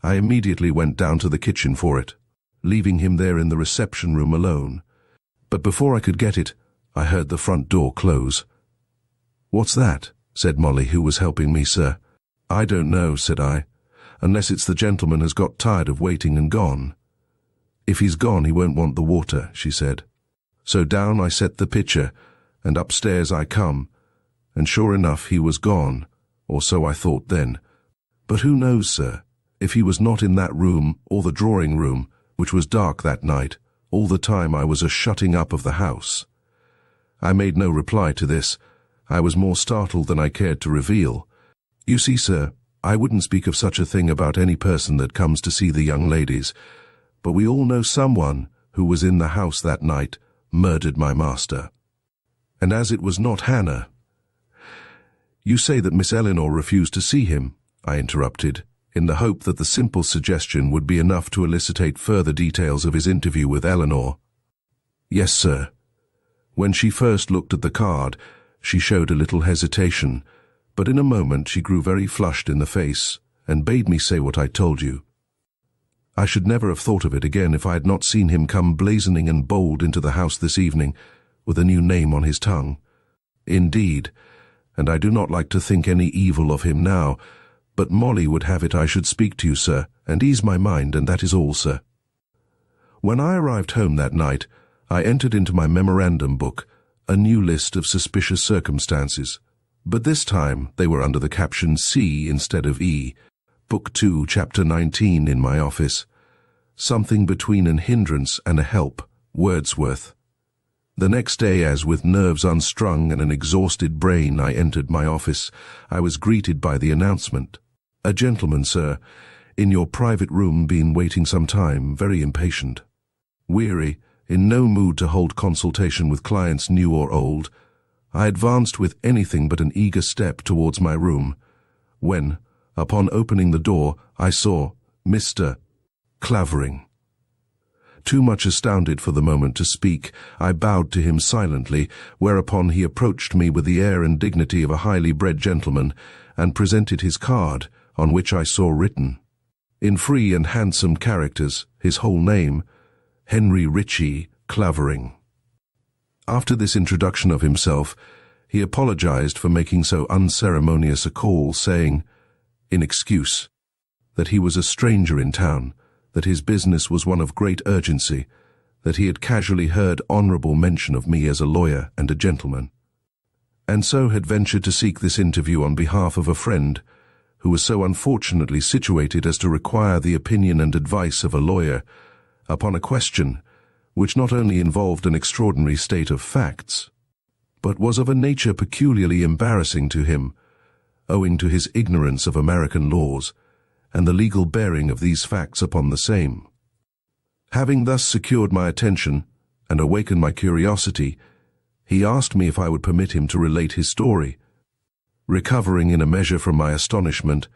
I immediately went down to the kitchen for it, leaving him there in the reception room alone. But before I could get it, I heard the front door close. "What's that?" said Molly, who was helping me, sir. "I don't know," said I, "unless it's the gentleman has got tired of waiting and gone." "If he's gone, he won't want the water," she said. So down I set the pitcher, and upstairs I come, and sure enough he was gone, or so I thought then. But who knows, sir, if he was not in that room or the drawing-room, which was dark that night, all the time I was a-shutting up of the house. I made no reply to this. I was more startled than I cared to reveal. You see, sir, I wouldn't speak of such a thing about any person that comes to see the young ladies, but we all know someone who was in the house that night murdered my master. And as it was not Hannah— You say that Miss Eleanor refused to see him, I interrupted, in the hope that the simple suggestion would be enough to elicitate further details of his interview with Eleanor. Yes, sir. When she first looked at the card, she showed a little hesitation, but in a moment she grew very flushed in the face, and bade me say what I told you. I should never have thought of it again if I had not seen him come blazoning and bold into the house this evening, with a new name on his tongue. Indeed, and I do not like to think any evil of him now, but Molly would have it I should speak to you, sir, and ease my mind, and that is all, sir. When I arrived home that night, I entered into my memorandum book a new list of suspicious circumstances, but this time they were under the caption C instead of E, Book 2, Chapter 19 in my office. Something between an hindrance and a help, Wordsworth. The next day, as with nerves unstrung and an exhausted brain I entered my office, I was greeted by the announcement. "A gentleman, sir, in your private room, been waiting some time, very impatient." Weary, in no mood to hold consultation with clients new or old, I advanced with anything but an eager step towards my room, when, upon opening the door, I saw Mr. Clavering. Too much astounded for the moment to speak, I bowed to him silently, whereupon he approached me with the air and dignity of a highly bred gentleman, and presented his card, on which I saw written, in free and handsome characters, his whole name, Henry Ritchie Clavering. After this introduction of himself, he apologized for making so unceremonious a call, saying, in excuse, that he was a stranger in town, that his business was one of great urgency, that he had casually heard honorable mention of me as a lawyer and a gentleman, and so had ventured to seek this interview on behalf of a friend who was so unfortunately situated as to require the opinion and advice of a lawyer upon a question which not only involved an extraordinary state of facts, but was of a nature peculiarly embarrassing to him, owing to his ignorance of American laws and the legal bearing of these facts upon the same. Having thus secured my attention and awakened my curiosity, he asked me if I would permit him to relate his story. Recovering in a measure from my astonishment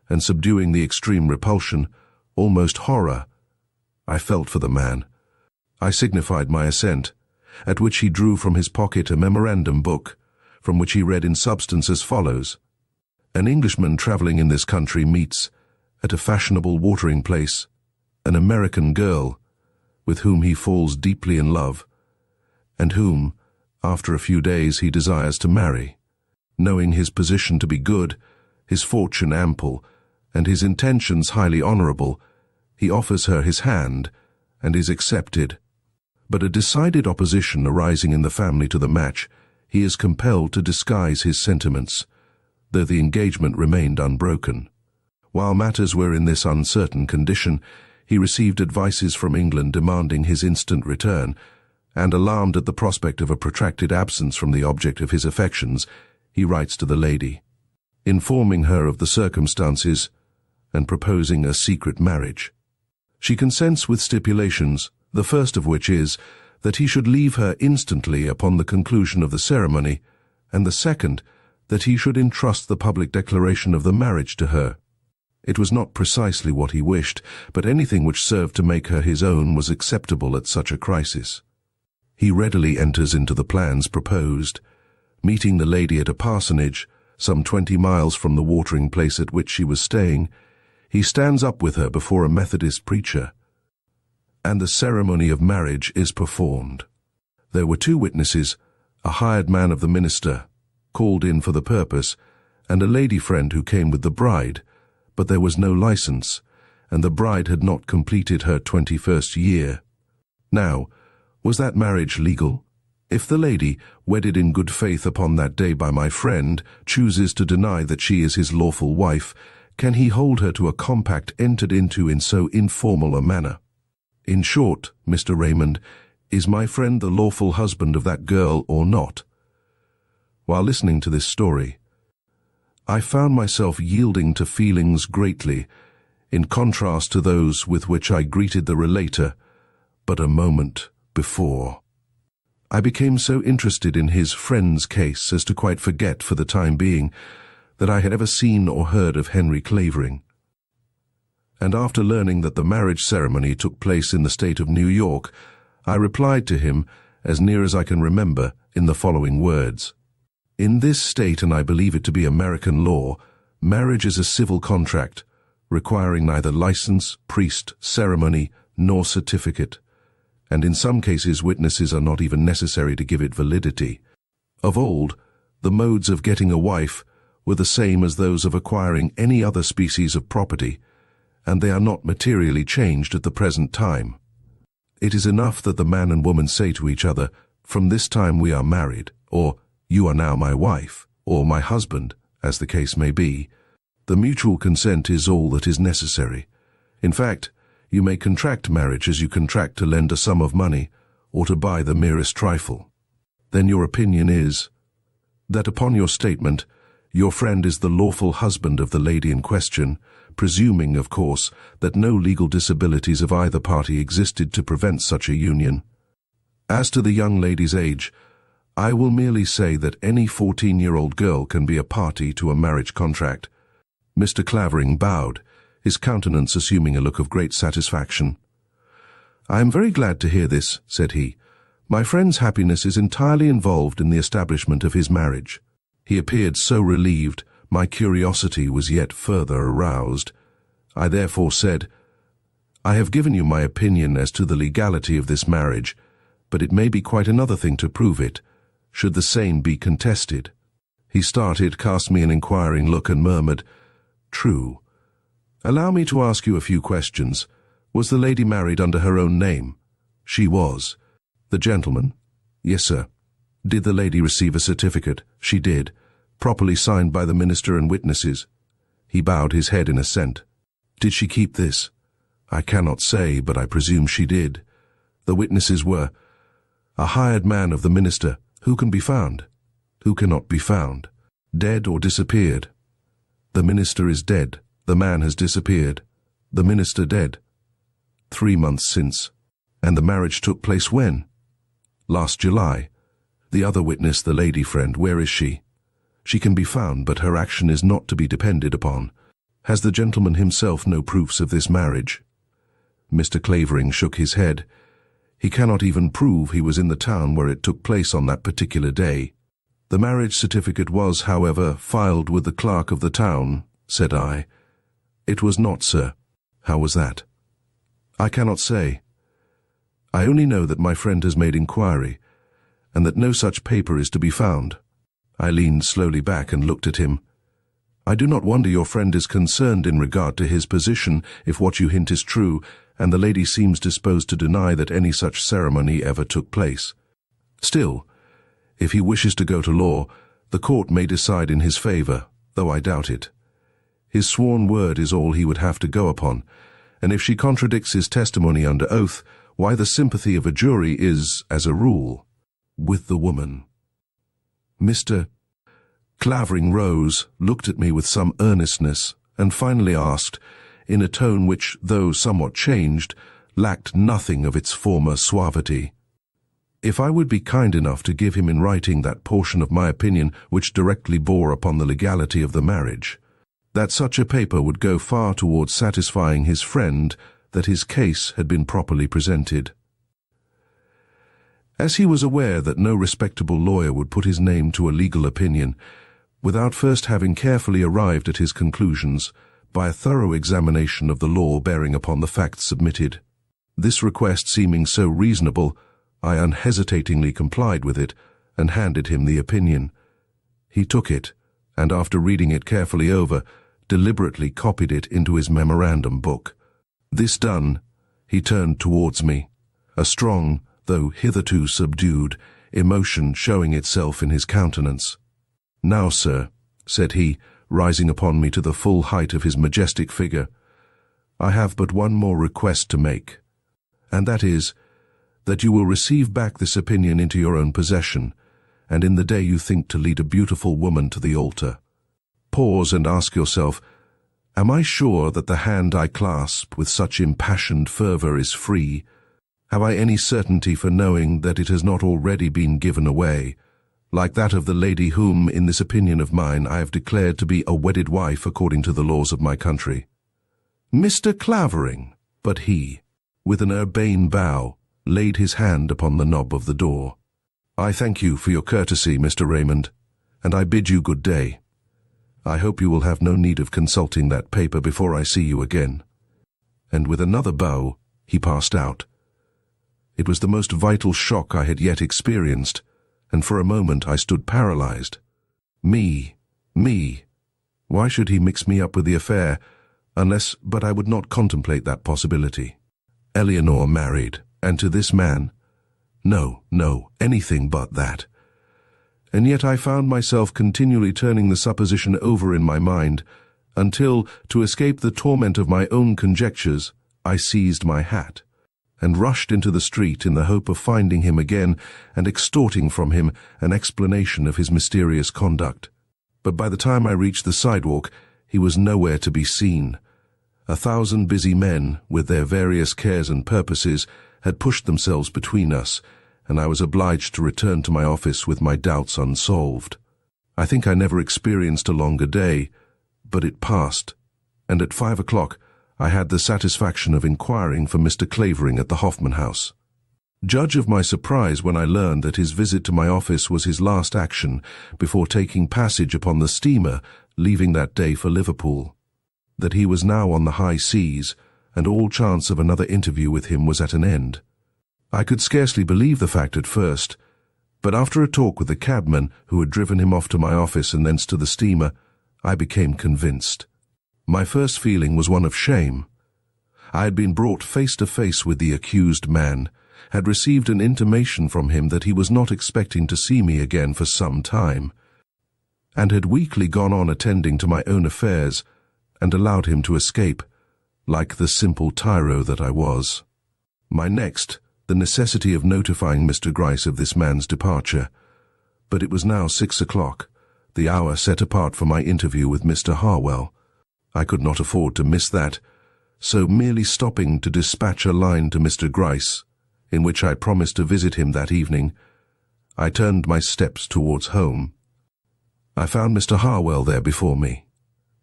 and subduing the extreme repulsion, almost horror, I felt for the man. I signified my assent, at which he drew from his pocket a memorandum book, from which he read in substance as follows: An Englishman traveling in this country meets, at a fashionable watering place, an American girl, with whom he falls deeply in love, and whom, after a few days, he desires to marry. Knowing his position to be good, his fortune ample, and his intentions highly honorable, he offers her his hand, and is accepted. But a decided opposition arising in the family to the match, he is compelled to disguise his sentiments, though the engagement remained unbroken. While matters were in this uncertain condition, he received advices from England demanding his instant return, and alarmed at the prospect of a protracted absence from the object of his affections, he writes to the lady, informing her of the circumstances and proposing a secret marriage. She consents with stipulations, the first of which is that he should leave her instantly upon the conclusion of the ceremony, and the second, that he should entrust the public declaration of the marriage to her. It was not precisely what he wished, but anything which served to make her his own was acceptable at such a crisis. He readily enters into the plans proposed. Meeting the lady at a parsonage, some 20 miles from the watering place at which she was staying, he stands up with her before a Methodist preacher, and the ceremony of marriage is performed. There were 2 witnesses, a hired man of the minister, called in for the purpose, and a lady friend who came with the bride, but there was no license, and the bride had not completed her 21st year. Now, was that marriage legal? If the lady, wedded in good faith upon that day by my friend, chooses to deny that she is his lawful wife, can he hold her to a compact entered into in so informal a manner? In short, Mr. Raymond, is my friend the lawful husband of that girl or not? While listening to this story, I found myself yielding to feelings greatly, in contrast to those with which I greeted the relator but a moment before. I became so interested in his friend's case as to quite forget for the time being that I had ever seen or heard of Henry Clavering. And after learning that the marriage ceremony took place in the state of New York, I replied to him, as near as I can remember, in the following words. In this state, and I believe it to be American law, marriage is a civil contract, requiring neither license, priest, ceremony, nor certificate, and in some cases witnesses are not even necessary to give it validity. Of old, the modes of getting a wife were the same as those of acquiring any other species of property, and they are not materially changed at the present time. It is enough that the man and woman say to each other, "From this time we are married," or "You are now my wife," or "my husband," as the case may be. The mutual consent is all that is necessary. In fact, you may contract marriage as you contract to lend a sum of money or to buy the merest trifle. Then your opinion is that upon your statement, your friend is the lawful husband of the lady in question, presuming, of course, that no legal disabilities of either party existed to prevent such a union. As to the young lady's age, I will merely say that any 14-year-old girl can be a party to a marriage contract. Mr. Clavering bowed, his countenance assuming a look of great satisfaction. "I am very glad to hear this," said he. "My friend's happiness is entirely involved in the establishment of his marriage." He appeared so relieved, my curiosity was yet further aroused. I therefore said, "I have given you my opinion as to the legality of this marriage, but it may be quite another thing to prove it, should the same be contested." He started, cast me an inquiring look, and murmured, "True. Allow me to ask you a few questions. Was the lady married under her own name?" "She was." "The gentleman?" "Yes, sir." "Did the lady receive a certificate?" "She did. Properly signed by the minister and witnesses." He bowed his head in assent. "Did she keep this?" "I cannot say, but I presume she did." "The witnesses were?" "A hired man of the minister. Who can be found?" "Who cannot be found?" "Dead or disappeared?" "The minister is dead. The man has disappeared." "The minister dead?" 3 months since." "And the marriage took place when?" "Last July." "The other witness, the lady friend, where is she?" "She can be found, but her action is not to be depended upon." "Has the gentleman himself no proofs of this marriage?" Mr. Clavering shook his head. "He cannot even prove he was in the town where it took place on that particular day." "The marriage certificate was, however, filed with the clerk of the town," said I. "It was not, sir." "How was that?" "I cannot say. I only know that my friend has made inquiry, and that no such paper is to be found." I leaned slowly back and looked at him. "I do not wonder your friend is concerned in regard to his position, if what you hint is true, and the lady seems disposed to deny that any such ceremony ever took place. Still, if he wishes to go to law, the court may decide in his favor, though I doubt it. His sworn word is all he would have to go upon, and if she contradicts his testimony under oath, why the sympathy of a jury is, as a rule, with the woman." Mr. Clavering rose, looked at me with some earnestness, and finally asked, in a tone which, though somewhat changed, lacked nothing of its former suavity, if I would be kind enough to give him in writing that portion of my opinion which directly bore upon the legality of the marriage, that such a paper would go far towards satisfying his friend that his case had been properly presented. As he was aware that no respectable lawyer would put his name to a legal opinion without first having carefully arrived at his conclusions by a thorough examination of the law bearing upon the facts submitted, this request seeming so reasonable, I unhesitatingly complied with it and handed him the opinion. He took it, and after reading it carefully over, deliberately copied it into his memorandum book. This done, he turned towards me, a strong, though hitherto subdued, emotion showing itself in his countenance. "Now, sir," said he, rising upon me to the full height of his majestic figure, "I have but one more request to make, and that is, that you will receive back this opinion into your own possession, and in the day you think to lead a beautiful woman to the altar. Pause and ask yourself, am I sure that the hand I clasp with such impassioned fervor is free? Have I any certainty for knowing that it has not already been given away, like that of the lady whom, in this opinion of mine, I have declared to be a wedded wife according to the laws of my country?" "Mr. Clavering," but he, with an urbane bow, laid his hand upon the knob of the door. "I thank you for your courtesy, Mr. Raymond, and I bid you good day. I hope you will have no need of consulting that paper before I see you again." And with another bow, he passed out. It was the most vital shock I had yet experienced, and for a moment I stood paralyzed. Me. Why should he mix me up with the affair, but I would not contemplate that possibility. Eleanore married, and to this man? No, anything but that. And yet I found myself continually turning the supposition over in my mind, until, to escape the torment of my own conjectures, I seized my hat and rushed into the street in the hope of finding him again and extorting from him an explanation of his mysterious conduct. But by the time I reached the sidewalk, he was nowhere to be seen. 1,000 busy men, with their various cares and purposes, had pushed themselves between us, and I was obliged to return to my office with my doubts unsolved. I think I never experienced a longer day, but it passed, and at 5 o'clock I had the satisfaction of inquiring for Mr. Clavering at the Hoffman House. Judge of my surprise when I learned that his visit to my office was his last action before taking passage upon the steamer leaving that day for Liverpool. That he was now on the high seas, and all chance of another interview with him was at an end. I could scarcely believe the fact at first, but after a talk with the cabman who had driven him off to my office and thence to the steamer, I became convinced. My first feeling was one of shame. I had been brought face to face with the accused man, had received an intimation from him that he was not expecting to see me again for some time, and had weakly gone on attending to my own affairs and allowed him to escape, like the simple tyro that I was. My next, the necessity of notifying Mr. Gryce of this man's departure. But it was now 6 o'clock, the hour set apart for my interview with Mr. Harwell. I could not afford to miss that, so merely stopping to dispatch a line to Mr. Gryce, in which I promised to visit him that evening, I turned my steps towards home. I found Mr. Harwell there before me.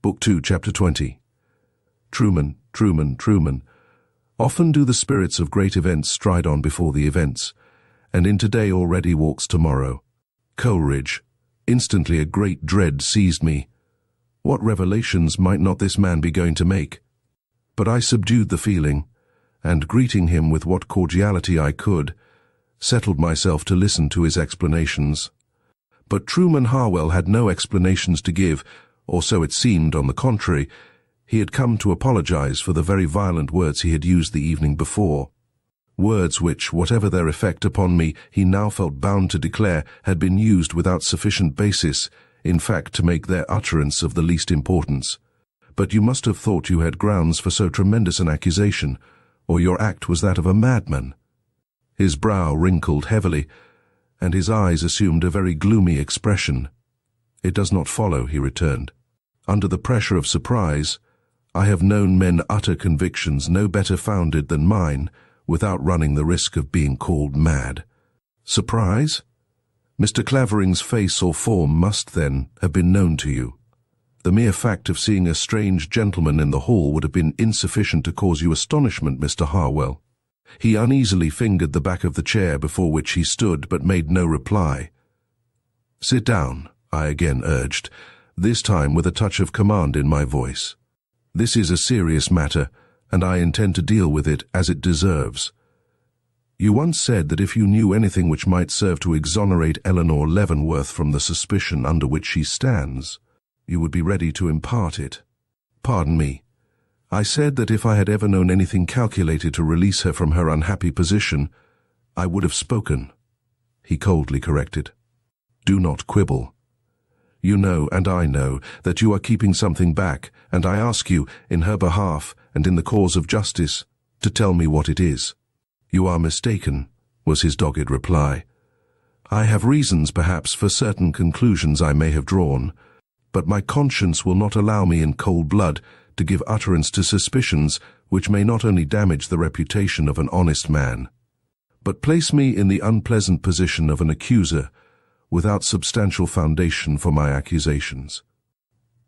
Book 2, Chapter 20. Trueman, Trueman, Trueman. Often do the spirits of great events stride on before the events, and in today already walks tomorrow. Coleridge. Instantly a great dread seized me. What revelations might not this man be going to make? But I subdued the feeling, and greeting him with what cordiality I could, settled myself to listen to his explanations. But Trueman Harwell had no explanations to give, or so it seemed. On the contrary, he had come to apologize for the very violent words he had used the evening before. Words which, whatever their effect upon me, he now felt bound to declare had been used without sufficient basis, in fact to make their utterance of the least importance. But you must have thought you had grounds for so tremendous an accusation, or your act was that of a madman. His brow wrinkled heavily, and his eyes assumed a very gloomy expression. It does not follow, he returned. Under the pressure of surprise, I have known men utter convictions no better founded than mine, without running the risk of being called mad. Surprise? Mr. Clavering's face or form must, then, have been known to you. The mere fact of seeing a strange gentleman in the hall would have been insufficient to cause you astonishment, Mr. Harwell. He uneasily fingered the back of the chair before which he stood, but made no reply. Sit down, I again urged, this time with a touch of command in my voice. This is a serious matter, and I intend to deal with it as it deserves. You once said that if you knew anything which might serve to exonerate Eleanore Leavenworth from the suspicion under which she stands, you would be ready to impart it. Pardon me. I said that if I had ever known anything calculated to release her from her unhappy position, I would have spoken. He coldly corrected. Do not quibble. You know, and I know, that you are keeping something back, and I ask you, in her behalf and in the cause of justice, to tell me what it is. You are mistaken, was his dogged reply. I have reasons, perhaps, for certain conclusions I may have drawn, but my conscience will not allow me in cold blood to give utterance to suspicions which may not only damage the reputation of an honest man, but place me in the unpleasant position of an accuser without substantial foundation for my accusations.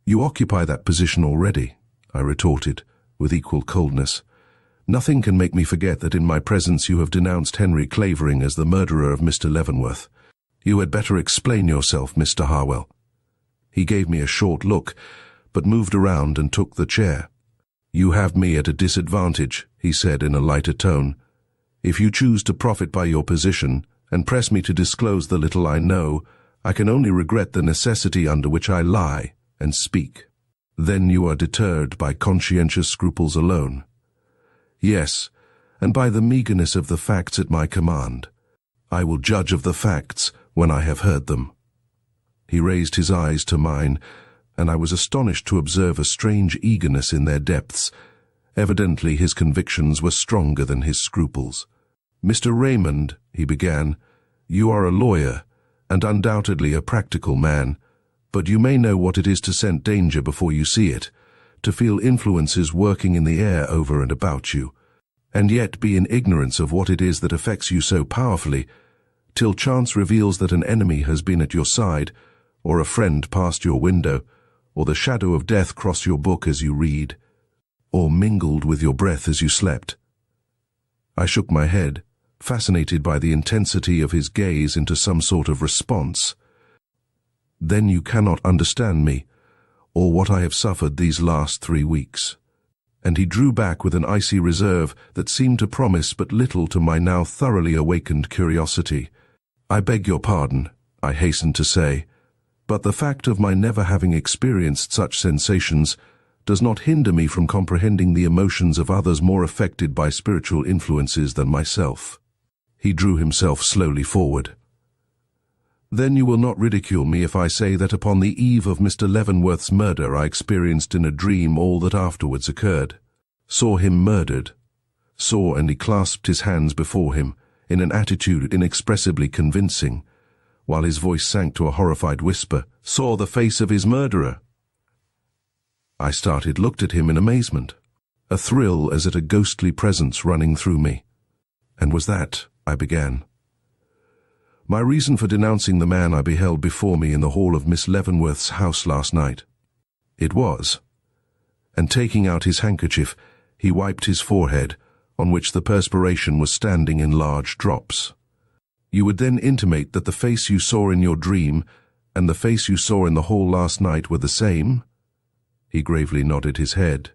You occupy that position already, I retorted, with equal coldness. Nothing can make me forget that in my presence you have denounced Henry Clavering as the murderer of Mr. Leavenworth. You had better explain yourself, Mr. Harwell. He gave me a short look, but moved around and took the chair. You have me at a disadvantage, he said in a lighter tone. If you choose to profit by your position, and press me to disclose the little I know, I can only regret the necessity under which I lie and speak. Then you are deterred by conscientious scruples alone. Yes, and by the meagerness of the facts at my command. I will judge of the facts when I have heard them. He raised his eyes to mine, and I was astonished to observe a strange eagerness in their depths. Evidently his convictions were stronger than his scruples. Mr. Raymond, he began, you are a lawyer, and undoubtedly a practical man, but you may know what it is to scent danger before you see it, to feel influences working in the air over and about you, and yet be in ignorance of what it is that affects you so powerfully, till chance reveals that an enemy has been at your side, or a friend passed your window, or the shadow of death cross your book as you read. or mingled with your breath as you slept?" I shook my head, fascinated by the intensity of his gaze into some sort of response. "Then you cannot understand me, or what I have suffered these last 3 weeks." And he drew back with an icy reserve that seemed to promise but little to my now thoroughly awakened curiosity. "I beg your pardon," I hastened to say, "but the fact of my never having experienced such sensations does not hinder me from comprehending the emotions of others more affected by spiritual influences than myself." He drew himself slowly forward. "Then you will not ridicule me if I say that upon the eve of Mr. Leavenworth's murder I experienced in a dream all that afterwards occurred. Saw him murdered. Saw, and he clasped his hands before him, in an attitude inexpressibly convincing, while his voice sank to a horrified whisper, saw the face of his murderer." I started, looked at him in amazement, a thrill as at a ghostly presence running through me. "And was that," I began, "my reason for denouncing the man I beheld before me in the hall of Miss Leavenworth's house last night?" "It was." And taking out his handkerchief, he wiped his forehead, on which the perspiration was standing in large drops. "You would then intimate that the face you saw in your dream and the face you saw in the hall last night were the same?" He gravely nodded his head.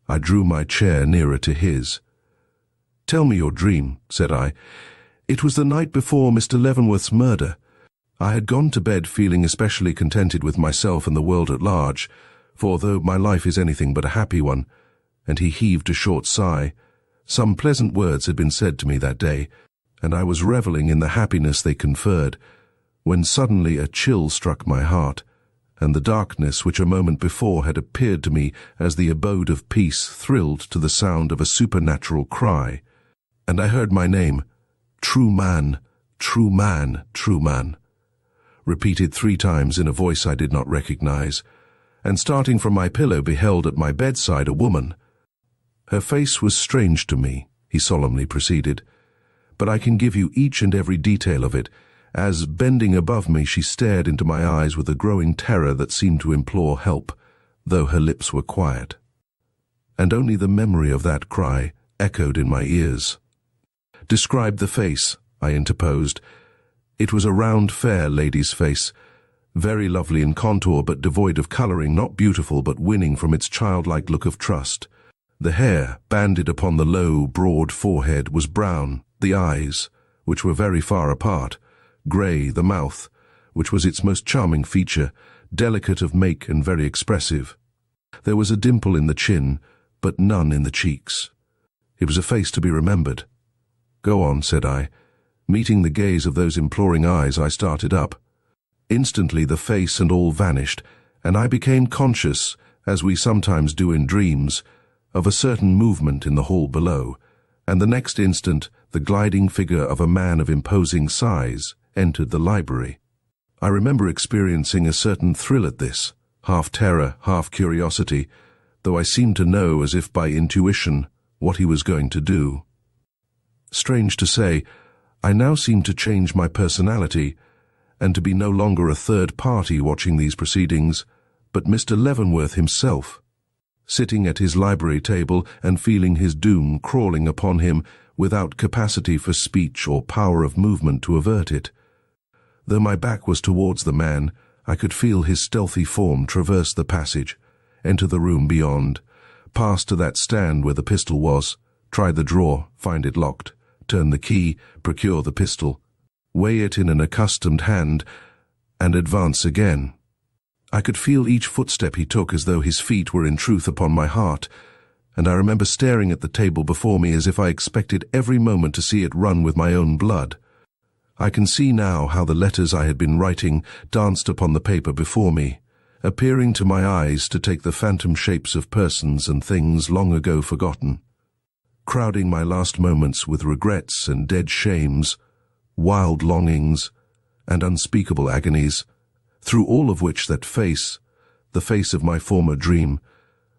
I drew my chair nearer to his. "Tell me your dream," said I. "It was the night before Mr. Leavenworth's murder. I had gone to bed feeling especially contented with myself and the world at large, for though my life is anything but a happy one," and he heaved a short sigh, "some pleasant words had been said to me that day, and I was reveling in the happiness they conferred, when suddenly a chill struck my heart, and the darkness which a moment before had appeared to me as the abode of peace thrilled to the sound of a supernatural cry, and I heard my name, Trueman, Trueman, Trueman, repeated 3 times in a voice I did not recognize, and starting from my pillow beheld at my bedside a woman. Her face was strange to me," he solemnly proceeded, "but I can give you each and every detail of it, as, bending above me, she stared into my eyes with a growing terror that seemed to implore help, though her lips were quiet. And only the memory of that cry echoed in my ears." "Describe the face," I interposed. "It was a round, fair lady's face, very lovely in contour but devoid of colouring, not beautiful but winning from its childlike look of trust. The hair, banded upon the low, broad forehead, was brown, the eyes, which were very far apart, grey, the mouth, which was its most charming feature, delicate of make and very expressive. There was a dimple in the chin, but none in the cheeks. It was a face to be remembered." "Go on," said I. Meeting the gaze of those imploring eyes, I started up. Instantly the face and all vanished, and I became conscious, as we sometimes do in dreams, of a certain movement in the hall below, and the next instant the gliding figure of a man of imposing size entered the library. I remember experiencing a certain thrill at this, half terror, half curiosity, though I seemed to know, as if by intuition, what he was going to do. Strange to say, I now seemed to change my personality, and to be no longer a third party watching these proceedings, but Mr. Leavenworth himself, sitting at his library table and feeling his doom crawling upon him without capacity for speech or power of movement to avert it. Though my back was towards the man, I could feel his stealthy form traverse the passage, enter the room beyond, pass to that stand where the pistol was, try the drawer, find it locked, turn the key, procure the pistol, weigh it in an accustomed hand, and advance again. I could feel each footstep he took as though his feet were in truth upon my heart, and I remember staring at the table before me as if I expected every moment to see it run with my own blood. I can see now how the letters I had been writing danced upon the paper before me, appearing to my eyes to take the phantom shapes of persons and things long ago forgotten, crowding my last moments with regrets and dead shames, wild longings, and unspeakable agonies, through all of which that face, the face of my former dream,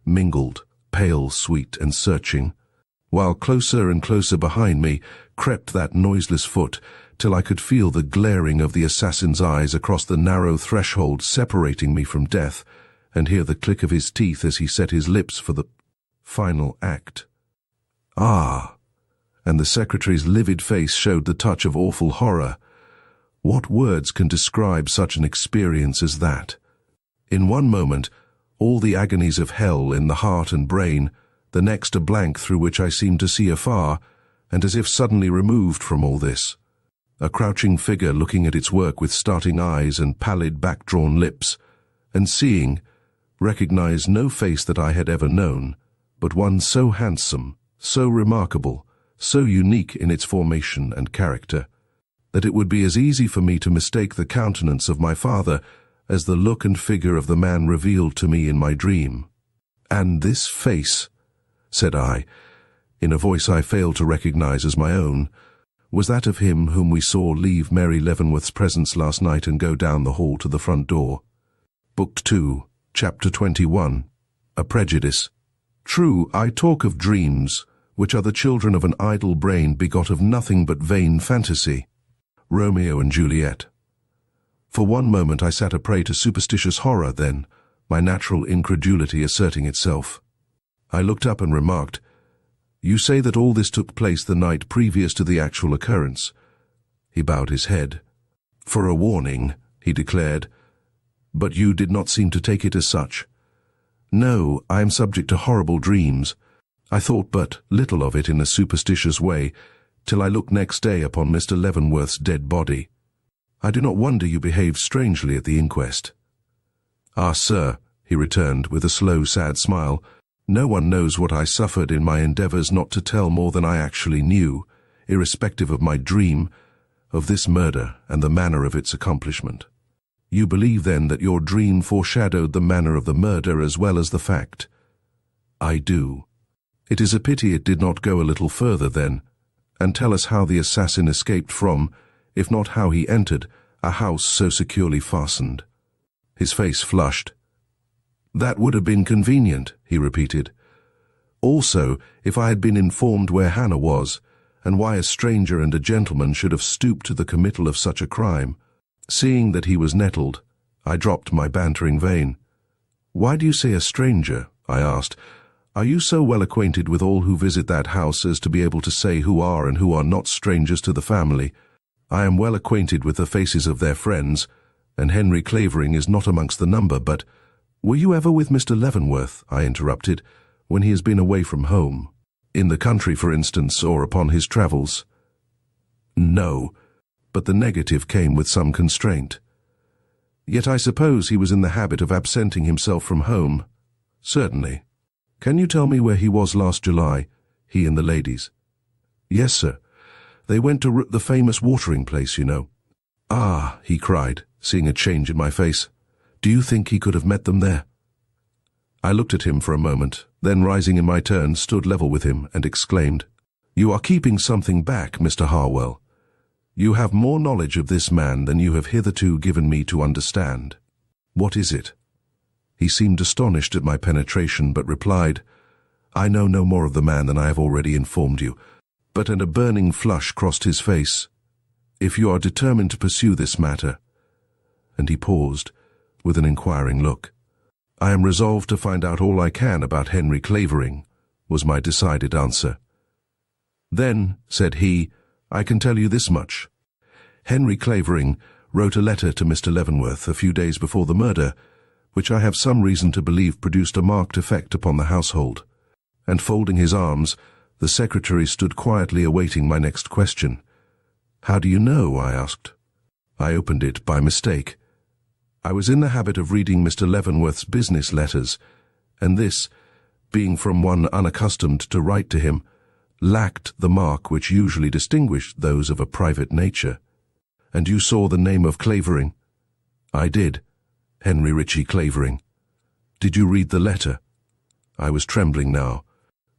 mingled, pale, sweet, and searching, while closer and closer behind me crept that noiseless foot, till I could feel the glaring of the assassin's eyes across the narrow threshold separating me from death, and hear the click of his teeth as he set his lips for final act. Ah! And the secretary's livid face showed the touch of awful horror. What words can describe such an experience as that? In one moment, all the agonies of hell in the heart and brain, the next a blank through which I seemed to see afar, and as if suddenly removed from all this. A crouching figure looking at its work with starting eyes and pallid back-drawn lips, and seeing, recognized no face that I had ever known, but one so handsome, so remarkable, so unique in its formation and character, that it would be as easy for me to mistake the countenance of my father as the look and figure of the man revealed to me in my dream. "And this face," said I, in a voice I failed to recognize as my own, "was that of him whom we saw leave Mary Leavenworth's presence last night and go down the hall to the front door." Book 2, Chapter 21, A Prejudice. True, I talk of dreams, which are the children of an idle brain begot of nothing but vain fantasy. Romeo and Juliet. For one moment I sat a prey to superstitious horror then, my natural incredulity asserting itself. I looked up and remarked, "You say that all this took place the night previous to the actual occurrence." He bowed his head. "For a warning," he declared, "but you did not seem to take it as such." "No, I am subject to horrible dreams. I thought but little of it in a superstitious way, till I looked next day upon Mr. Leavenworth's dead body. I do not wonder you behaved strangely at the inquest." "Ah, sir," he returned with a slow, sad smile, "no one knows what I suffered in my endeavors not to tell more than I actually knew, irrespective of my dream, of this murder and the manner of its accomplishment." "You believe, then, that your dream foreshadowed the manner of the murder as well as the fact?" "I do." "It is a pity it did not go a little further, then, and tell us how the assassin escaped from, if not how he entered, a house so securely fastened." His face flushed. "That would have been convenient," he repeated. "Also, if I had been informed where Hannah was, and why a stranger and a gentleman should have stooped to the committal of such a crime." Seeing that he was nettled, I dropped my bantering vein. "Why do you say a stranger?" I asked. "Are you so well acquainted with all who visit that house as to be able to say who are and who are not strangers to the family?" "I am well acquainted with the faces of their friends, and Henry Clavering is not amongst the number, but—" "Were you ever with Mr. Leavenworth," I interrupted, "when he has been away from home? In the country, for instance, or upon his travels?" "No, but the negative came with some constraint." "Yet I suppose he was in the habit of absenting himself from home?" "Certainly." "Can you tell me where he was last July, he and the ladies?" "Yes, sir. They went to the famous watering place, you know." "Ah," he cried, seeing a change in my face. "Do you think he could have met them there?" I looked at him for a moment, then rising in my turn, stood level with him and exclaimed, "You are keeping something back, Mr. Harwell. You have more knowledge of this man than you have hitherto given me to understand. What is it?" He seemed astonished at my penetration, but replied, "I know no more of the man than I have already informed you." But a burning flush crossed his face. "If you are determined to pursue this matter—" and he paused, with an inquiring look. "I am resolved to find out all I can about Henry Clavering," was my decided answer. "Then," said he, "I can tell you this much. Henry Clavering wrote a letter to Mr. Leavenworth a few days before the murder, which I have some reason to believe produced a marked effect upon the household." And folding his arms, the secretary stood quietly awaiting my next question. "How do you know?" I asked. I opened it by mistake. I was in the habit of reading Mr. Leavenworth's business letters, and this, being from one unaccustomed to write to him, lacked the mark which usually distinguished those of a private nature. "And you saw the name of Clavering?" "I did. Henry Ritchie Clavering." "Did you read the letter?" I was trembling now.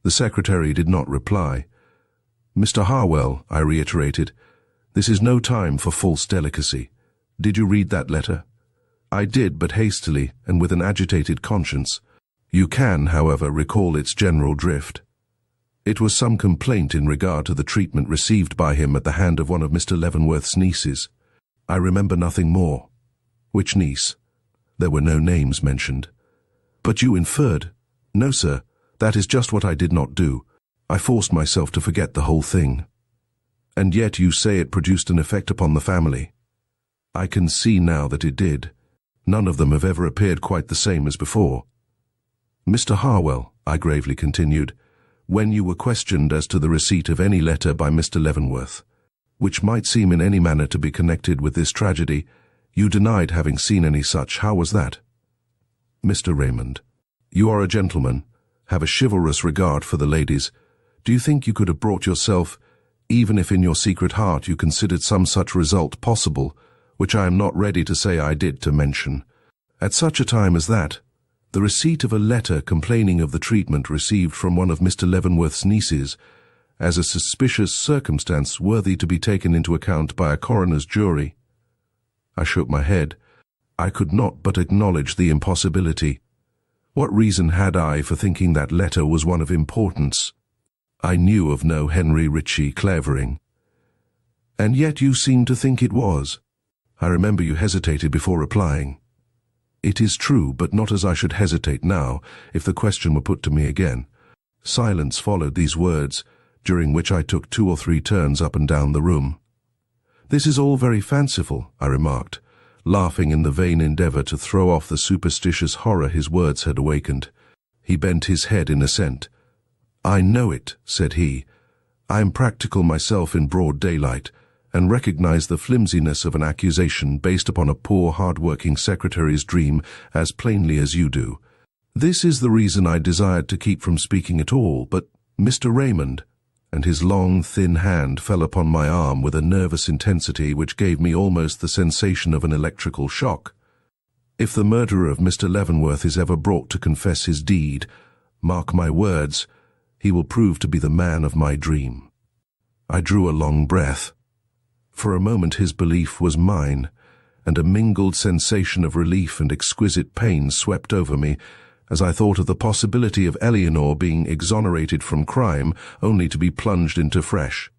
The secretary did not reply. "Mr. Harwell," I reiterated, "this is no time for false delicacy. Did you read that letter?" "I did, but hastily and with an agitated conscience." "You can, however, recall its general drift?" "It was some complaint in regard to the treatment received by him at the hand of one of Mr. Leavenworth's nieces. I remember nothing more." "Which niece?" "There were no names mentioned." "But you inferred—" "No, sir, That is just what I did not do. I forced myself to forget the whole thing. And yet you say it produced an effect upon the family. I can see now that it did. None of them have ever appeared quite the same as before. Mr. Harwell, I gravely continued, when you were questioned as to the receipt of any letter by Mr. Leavenworth, which might seem in any manner to be connected with this tragedy, you denied having seen any such. How was that? Mr. Raymond, you are a gentleman, have a chivalrous regard for the ladies. Do you think you could have brought yourself, even if in your secret heart you considered some such result possible, which I am not ready to say I did, to mention, at such a time as that, the receipt of a letter complaining of the treatment received from one of Mr. Leavenworth's nieces, as a suspicious circumstance worthy to be taken into account by a coroner's jury? I shook my head. I could not but acknowledge the impossibility. What reason had I for thinking that letter was one of importance? I knew of no Henry Ritchie Clavering. And yet you seemed to think it was. I remember you hesitated before replying. It is true, but not as I should hesitate now, if the question were put to me again. Silence followed these words, during which I took 2 or 3 turns up and down the room. This is all very fanciful, I remarked, laughing in the vain endeavor to throw off the superstitious horror his words had awakened. He bent his head in assent. I know it, said he. I am practical myself in broad daylight, and recognize the flimsiness of an accusation based upon a poor, hard-working secretary's dream as plainly as you do. This is the reason I desired to keep from speaking at all, but Mr. Raymond, and his long, thin hand fell upon my arm with a nervous intensity which gave me almost the sensation of an electrical shock. If the murderer of Mr. Leavenworth is ever brought to confess his deed, mark my words, he will prove to be the man of my dream. I drew a long breath. For a moment his belief was mine, and a mingled sensation of relief and exquisite pain swept over me as I thought of the possibility of Eleanore being exonerated from crime only to be plunged into fresh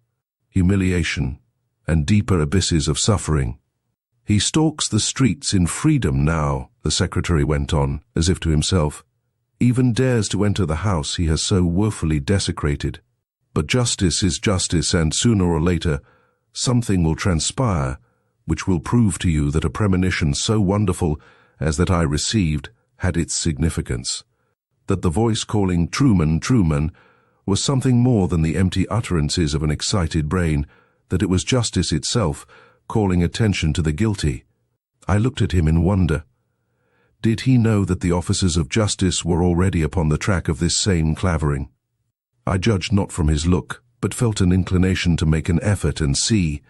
humiliation and deeper abysses of suffering. He stalks the streets in freedom now, the secretary went on, as if to himself, even dares to enter the house he has so woefully desecrated. But justice is justice, and sooner or later something will transpire which will prove to you that a premonition so wonderful as that I received had its significance, that the voice calling Trueman, Trueman, was something more than the empty utterances of an excited brain, that it was justice itself calling attention to the guilty. I looked at him in wonder. Did he know that the officers of justice were already upon the track of this same Clavering? I judged not from his look, but felt an inclination to make an effort and see.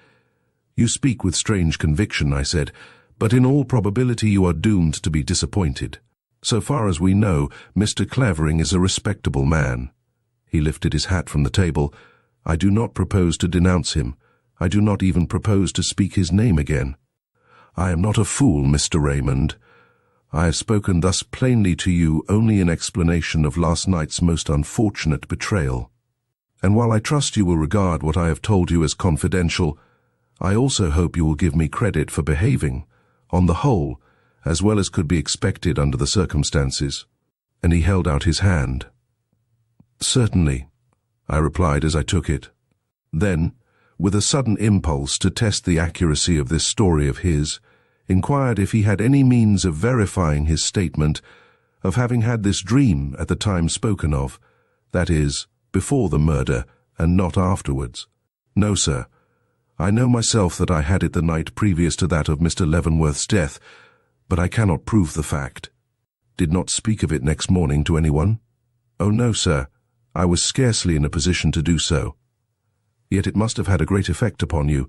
You speak with strange conviction, I said, but in all probability you are doomed to be disappointed. So far as we know, Mr. Clavering is a respectable man. He lifted his hat from the table. I do not propose to denounce him. I do not even propose to speak his name again. I am not a fool, Mr. Raymond. I have spoken thus plainly to you only in explanation of last night's most unfortunate betrayal. And while I trust you will regard what I have told you as confidential, I also hope you will give me credit for behaving, on the whole, as well as could be expected under the circumstances. And he held out his hand. Certainly, I replied as I took it. Then, with a sudden impulse to test the accuracy of this story of his, inquired if he had any means of verifying his statement of having had this dream at the time spoken of, that is, before the murder and not afterwards. No, sir. I know myself that I had it the night previous to that of Mr. Leavenworth's death, but I cannot prove the fact. Did not speak of it next morning to anyone? Oh, no, sir. I was scarcely in a position to do so. Yet it must have had a great effect upon you,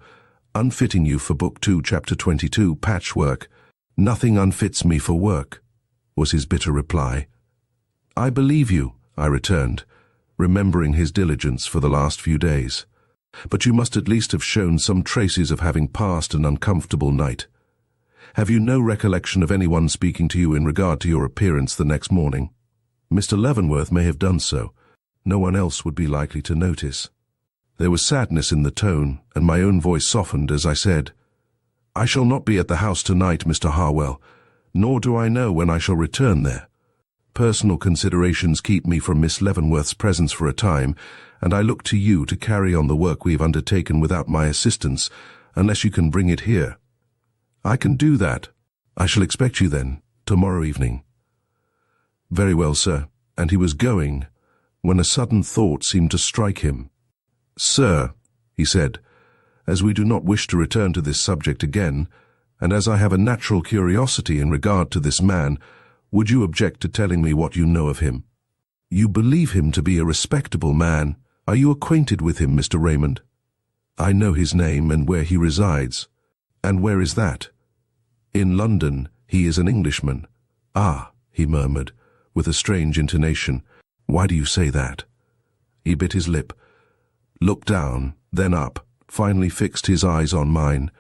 unfitting you for Book 2, Chapter 22, patchwork. Nothing unfits me for work, was his bitter reply. I believe you, I returned, remembering his diligence for the last few days. But you must at least have shown some traces of having passed an uncomfortable night. Have you no recollection of anyone speaking to you in regard to your appearance the next morning? Mr. Leavenworth may have done so. No one else would be likely to notice. There was sadness in the tone, and my own voice softened as I said, I shall not be at the house tonight, Mr. Harwell, nor do I know when I shall return there. Personal considerations keep me from Miss Leavenworth's presence for a time, and I look to you to carry on the work we've undertaken without my assistance, unless you can bring it here." "I can do that. I shall expect you then, tomorrow evening." "Very well, sir," and he was going, when a sudden thought seemed to strike him. "Sir," he said, "as we do not wish to return to this subject again, and as I have a natural curiosity in regard to this man, would you object to telling me what you know of him? You believe him to be a respectable man. Are you acquainted with him, Mr. Raymond?" "I know his name and where he resides." "And where is that?" "In London. He is an Englishman." "Ah," he murmured, with a strange intonation. "Why do you say that?" He bit his lip, looked down, then up, finally fixed his eyes on mine,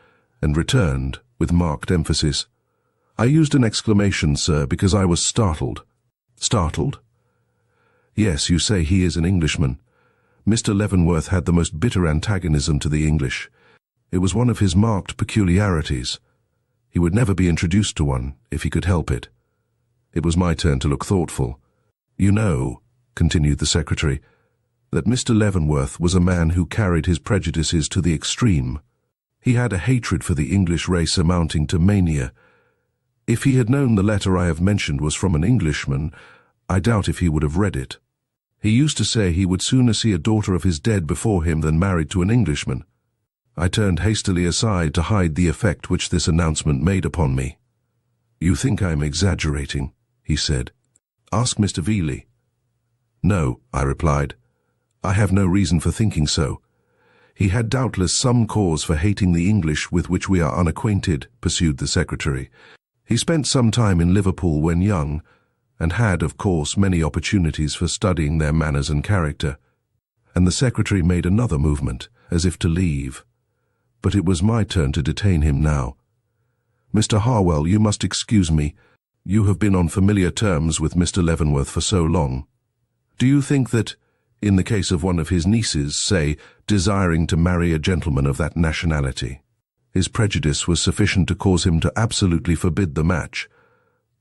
and returned, with marked emphasis. "I used an exclamation, sir, because I was startled." "Startled?" "Yes, you say he is an Englishman. Mr. Leavenworth had the most bitter antagonism to the English. It was one of his marked peculiarities. He would never be introduced to one, if he could help it." It was my turn to look thoughtful. "You know," continued the secretary, "that Mr. Leavenworth was a man who carried his prejudices to the extreme. He had a hatred for the English race amounting to mania. If he had known the letter I have mentioned was from an Englishman, I doubt if he would have read it. He used to say he would sooner see a daughter of his dead before him than married to an Englishman." I turned hastily aside to hide the effect which this announcement made upon me. "You think I am exaggerating," he said. "Ask Mr. Veeley." "No," I replied. "I have no reason for thinking so. He had doubtless some cause for hating the English with which we are unacquainted," pursued the secretary. "He spent some time in Liverpool when young, and had, of course, many opportunities for studying their manners and character." And the secretary made another movement, as if to leave. But it was my turn to detain him now. "Mr. Harwell, you must excuse me. You have been on familiar terms with Mr. Leavenworth for so long. Do you think that, in the case of one of his nieces, say, desiring to marry a gentleman of that nationality, his prejudice was sufficient to cause him to absolutely forbid the match?"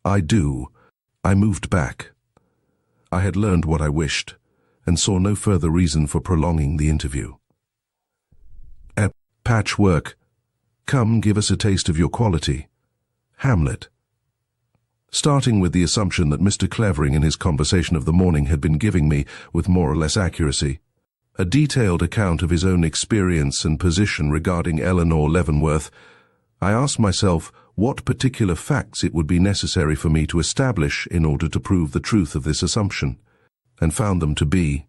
"I do." I moved back. I had learned what I wished, and saw no further reason for prolonging the interview. "Patchwork. Come, give us a taste of your quality." Hamlet. Starting with the assumption that Mr. Clavering in his conversation of the morning had been giving me, with more or less accuracy, a detailed account of his own experience and position regarding Eleanore Leavenworth, I asked myself what particular facts it would be necessary for me to establish in order to prove the truth of this assumption, and found them to be,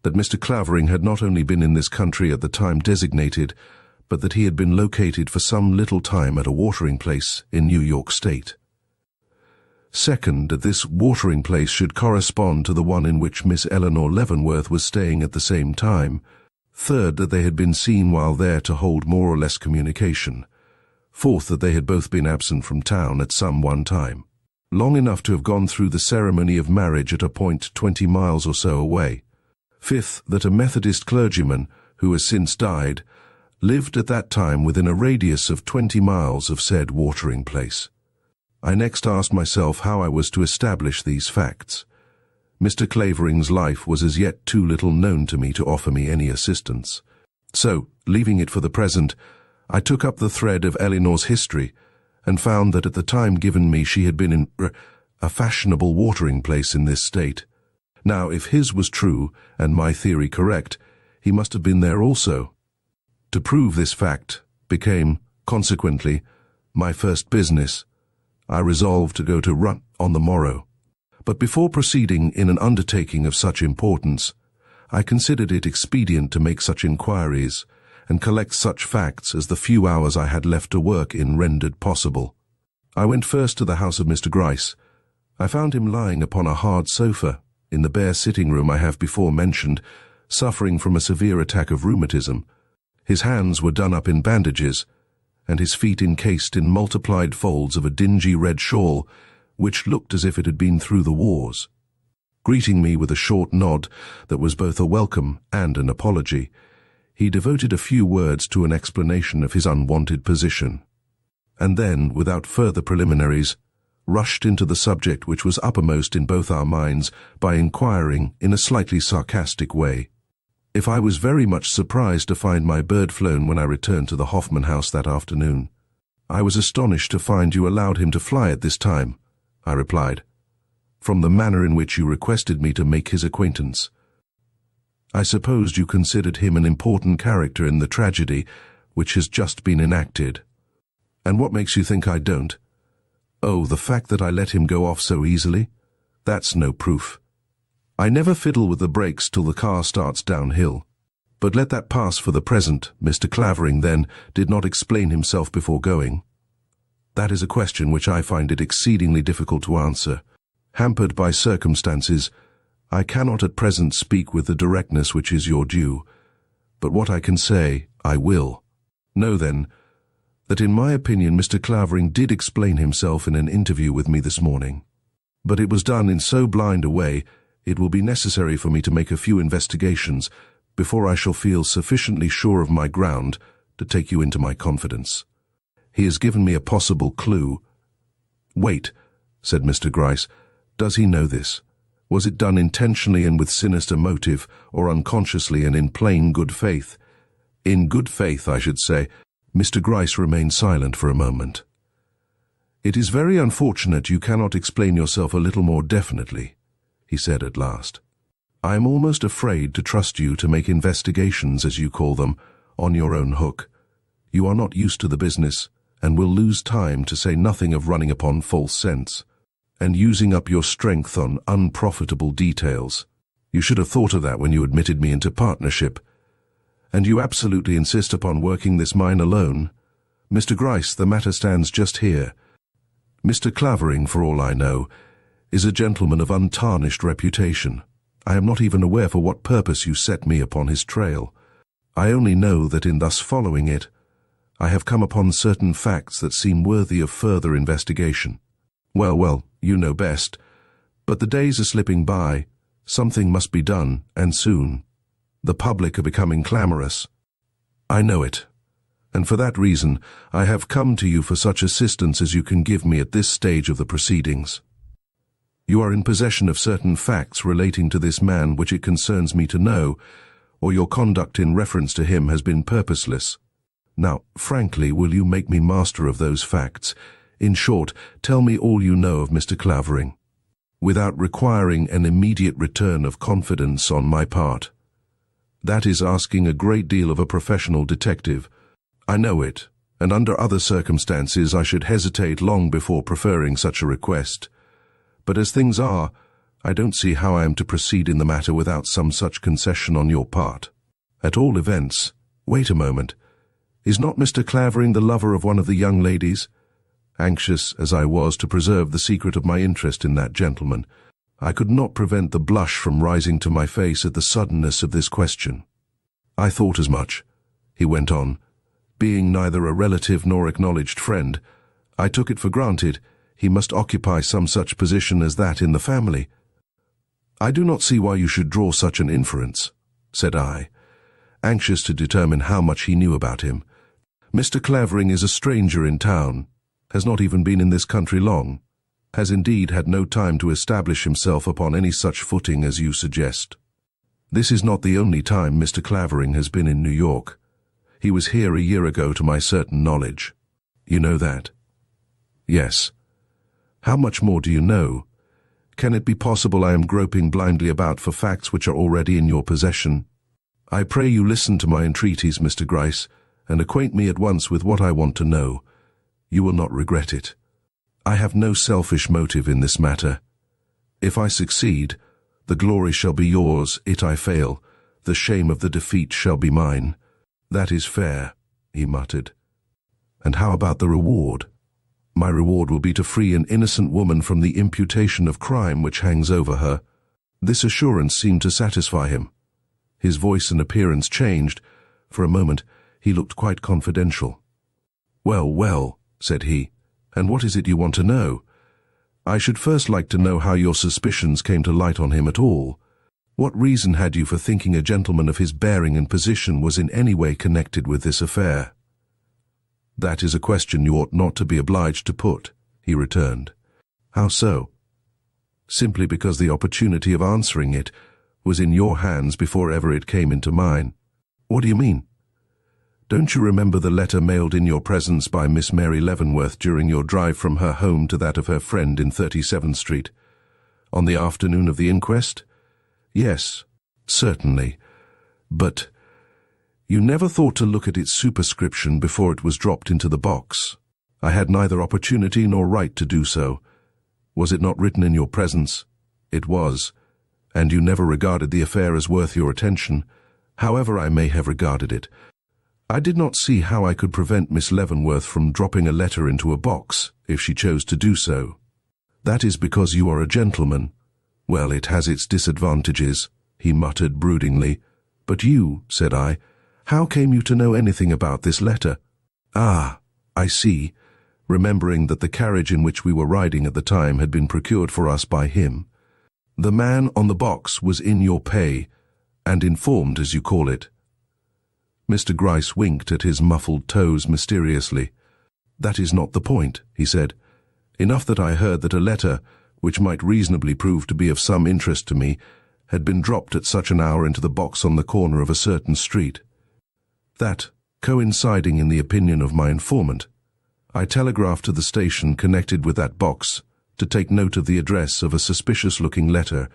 that Mr. Clavering had not only been in this country at the time designated, but that he had been located for some little time at a watering place in New York State. Second, that this watering place should correspond to the one in which Miss Eleanore Leavenworth was staying at the same time. Third, that they had been seen while there to hold more or less communication. Fourth, that they had both been absent from town at some one time, long enough to have gone through the ceremony of marriage at a point 20 miles or so away. Fifth, that a Methodist clergyman, who has since died, lived at that time within a radius of 20 miles of said watering place. I next asked myself how I was to establish these facts. Mr. Clavering's life was as yet too little known to me to offer me any assistance. So, leaving it for the present, I took up the thread of Eleanor's history, and found that at the time given me she had been in a fashionable watering place in this state. Now, if his was true, and my theory correct, he must have been there also. To prove this fact became, consequently, my first business. I resolved to go to Run on the morrow. But before proceeding in an undertaking of such importance, I considered it expedient to make such inquiries, and collect such facts as the few hours I had left to work in rendered possible. I went first to the house of Mr. Gryce. I found him lying upon a hard sofa, in the bare sitting room I have before mentioned, suffering from a severe attack of rheumatism. His hands were done up in bandages, and his feet encased in multiplied folds of a dingy red shawl, which looked as if it had been through the wars. Greeting me with a short nod that was both a welcome and an apology, he devoted a few words to an explanation of his unwonted position. And then, without further preliminaries, rushed into the subject which was uppermost in both our minds by inquiring in a slightly sarcastic way if I was very much surprised to find my bird flown when I returned to the Hoffman house that afternoon. "I was astonished to find you allowed him to fly at this time," I replied, "from the manner in which you requested me to make his acquaintance. I supposed you considered him an important character in the tragedy which has just been enacted. And what makes you think I don't? Oh, the fact that I let him go off so easily? That's no proof. I never fiddle with the brakes till the car starts downhill. But let that pass for the present. Mr. Clavering, then, did not explain himself before going. That is a question which I find it exceedingly difficult to answer. Hampered by circumstances, I cannot at present speak with the directness which is your due, but what I can say, I will. Know, then, that in my opinion Mr. Clavering did explain himself in an interview with me this morning. But it was done in so blind a way, it will be necessary for me to make a few investigations before I shall feel sufficiently sure of my ground to take you into my confidence. He has given me a possible clue." "Wait," said Mr. Gryce. "Does he know this? Was it done intentionally and with sinister motive, or unconsciously and in plain good faith?" "In good faith, I should say." Mr. Gryce remained silent for a moment. "It is very unfortunate you cannot explain yourself a little more definitely," he said at last. "I am almost afraid to trust you to make investigations, as you call them, on your own hook. You are not used to the business, and will lose time, to say nothing of running upon false scents, and using up your strength on unprofitable details. You should have thought of that when you admitted me into partnership. And you absolutely insist upon working this mine alone. Mr. Gryce, the matter stands just here. Mr. Clavering, for all I know, is a gentleman of untarnished reputation. I am not even aware for what purpose you set me upon his trail. I only know that in thus following it, I have come upon certain facts that seem worthy of further investigation. Well, you know best. But the days are slipping by. Something must be done, and soon. The public are becoming clamorous. I know it. And for that reason, I have come to you for such assistance as you can give me at this stage of the proceedings. You are in possession of certain facts relating to this man which it concerns me to know, or your conduct in reference to him has been purposeless. Now, frankly, will you make me master of those facts? In short, tell me all you know of Mr. Clavering, without requiring an immediate return of confidence on my part. That is asking a great deal of a professional detective. I know it, and under other circumstances I should hesitate long before preferring such a request. But as things are, I don't see how I am to proceed in the matter without some such concession on your part. At all events, wait a moment. Is not Mr. Clavering the lover of one of the young ladies? Anxious as I was to preserve the secret of my interest in that gentleman, I could not prevent the blush from rising to my face at the suddenness of this question. "I thought as much," he went on. "Being neither a relative nor acknowledged friend, I took it for granted he must occupy some such position as that in the family." "I do not see why you should draw such an inference," said I, anxious to determine how much he knew about him. "Mr. Clavering is a stranger in town, has not even been in this country long, has indeed had no time to establish himself upon any such footing as you suggest. This is not the only time Mr. Clavering has been in New York. He was here a year ago to my certain knowledge. You know that?" "Yes." "How much more do you know? Can it be possible I am groping blindly about for facts which are already in your possession? I pray you listen to my entreaties, Mr. Gryce, and acquaint me at once with what I want to know. You will not regret it. I have no selfish motive in this matter. If I succeed, the glory shall be yours. If I fail, the shame of the defeat shall be mine." "That is fair," he muttered. "And how about the reward?" "My reward will be to free an innocent woman from the imputation of crime which hangs over her." This assurance seemed to satisfy him. His voice and appearance changed. For a moment, he looked quite confidential. Well, said he, "and what is it you want to know?" "I should first like to know how your suspicions came to light on him at all. What reason had you for thinking a gentleman of his bearing and position was in any way connected with this affair?" "That is a question you ought not to be obliged to put," he returned. How so? Simply because the opportunity of answering it was in your hands before ever it came into mine. What do you mean? Don't you remember the letter mailed in your presence by Miss Mary Leavenworth during your drive from her home to that of her friend in 37th Street? On the afternoon of the inquest? Yes, certainly. But you never thought to look at its superscription before it was dropped into the box. I had neither opportunity nor right to do so. Was it not written in your presence? It was, and you never regarded the affair as worth your attention, however I may have regarded it. I did not see how I could prevent Miss Leavenworth from dropping a letter into a box, if she chose to do so. That is because you are a gentleman. Well, it has its disadvantages, he muttered broodingly. But you, said I, how came you to know anything about this letter? Ah, I see, remembering that the carriage in which we were riding at the time had been procured for us by him. The man on the box was in your pay, and informed, as you call it. Mr. Gryce winked at his muffled toes mysteriously. That is not the point, he said. Enough that I heard that a letter, which might reasonably prove to be of some interest to me, had been dropped at such an hour into the box on the corner of a certain street. That, coinciding in the opinion of my informant, I telegraphed to the station connected with that box to take note of the address of a suspicious-looking letter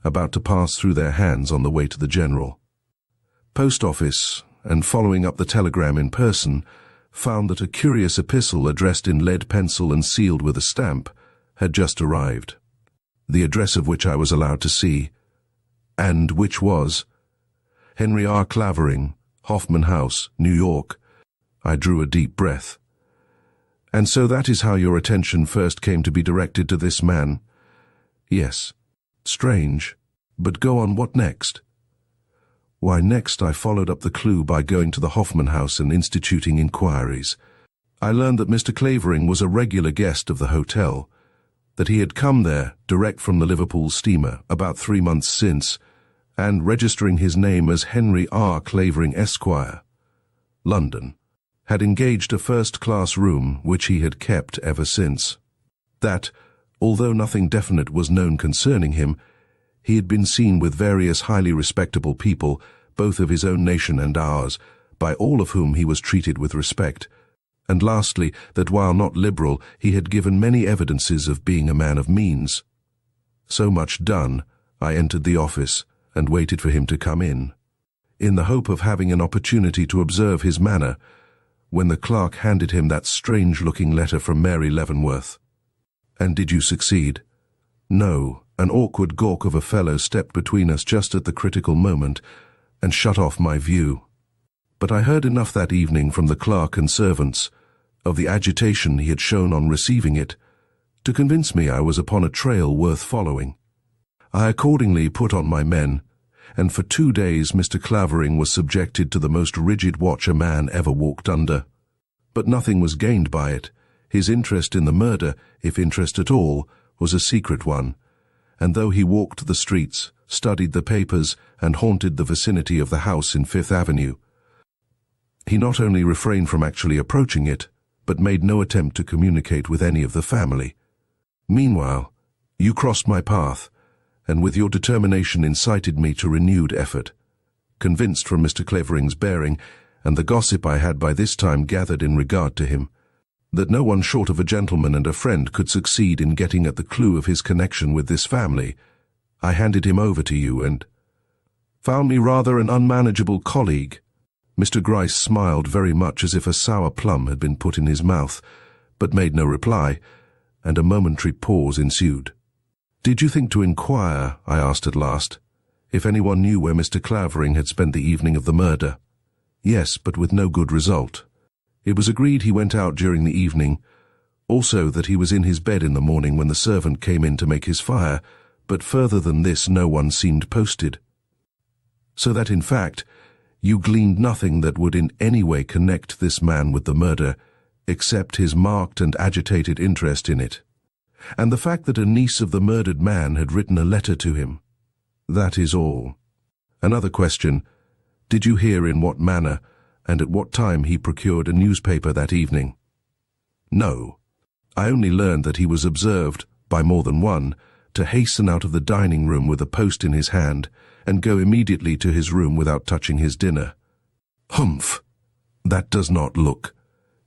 about to pass through their hands on the way to the General. Post office, and following up the telegram in person, found that a curious epistle addressed in lead pencil and sealed with a stamp had just arrived, the address of which I was allowed to see, and which was Henry R. Clavering, Hoffman House, New York. I drew a deep breath. And so that is how your attention first came to be directed to this man? Yes. Strange. But go on, what next? Why, next I followed up the clue by going to the Hoffman House and instituting inquiries. I learned that Mr. Clavering was a regular guest of the hotel, that he had come there direct from the Liverpool steamer about 3 months since, and registering his name as Henry R. Clavering, Esquire, London, had engaged a first-class room which he had kept ever since. That, although nothing definite was known concerning him, he had been seen with various highly respectable people, both of his own nation and ours, by all of whom he was treated with respect, and lastly, that while not liberal, he had given many evidences of being a man of means. So much done, I entered the office and waited for him to come in the hope of having an opportunity to observe his manner, when the clerk handed him that strange-looking letter from Mary Leavenworth. And did you succeed? No, an awkward gawk of a fellow stepped between us just at the critical moment and shut off my view. But I heard enough that evening from the clerk and servants of the agitation he had shown on receiving it to convince me I was upon a trail worth following. I accordingly put on my men, and for 2 days Mr. Clavering was subjected to the most rigid watch a man ever walked under. But nothing was gained by it. His interest in the murder, if interest at all, was a secret one, and though he walked the streets, studied the papers, and haunted the vicinity of the house in Fifth Avenue, he not only refrained from actually approaching it, but made no attempt to communicate with any of the family. Meanwhile, you crossed my path, and with your determination incited me to renewed effort. Convinced from Mr. Clavering's bearing, and the gossip I had by this time gathered in regard to him, that no one short of a gentleman and a friend could succeed in getting at the clue of his connection with this family, I handed him over to you and found me rather an unmanageable colleague. Mr. Gryce smiled very much as if a sour plum had been put in his mouth, but made no reply, and a momentary pause ensued. Did you think to inquire, I asked at last, if anyone knew where Mr. Clavering had spent the evening of the murder? Yes, but with no good result. It was agreed he went out during the evening, also that he was in his bed in the morning when the servant came in to make his fire, but further than this no one seemed posted. So that, in fact, you gleaned nothing that would in any way connect this man with the murder, except his marked and agitated interest in it, and the fact that a niece of the murdered man had written a letter to him. That is all. Another question, did you hear in what manner and at what time he procured a newspaper that evening? No. I only learned that he was observed, by more than one, to hasten out of the dining room with a post in his hand and go immediately to his room without touching his dinner. Humph! That does not look.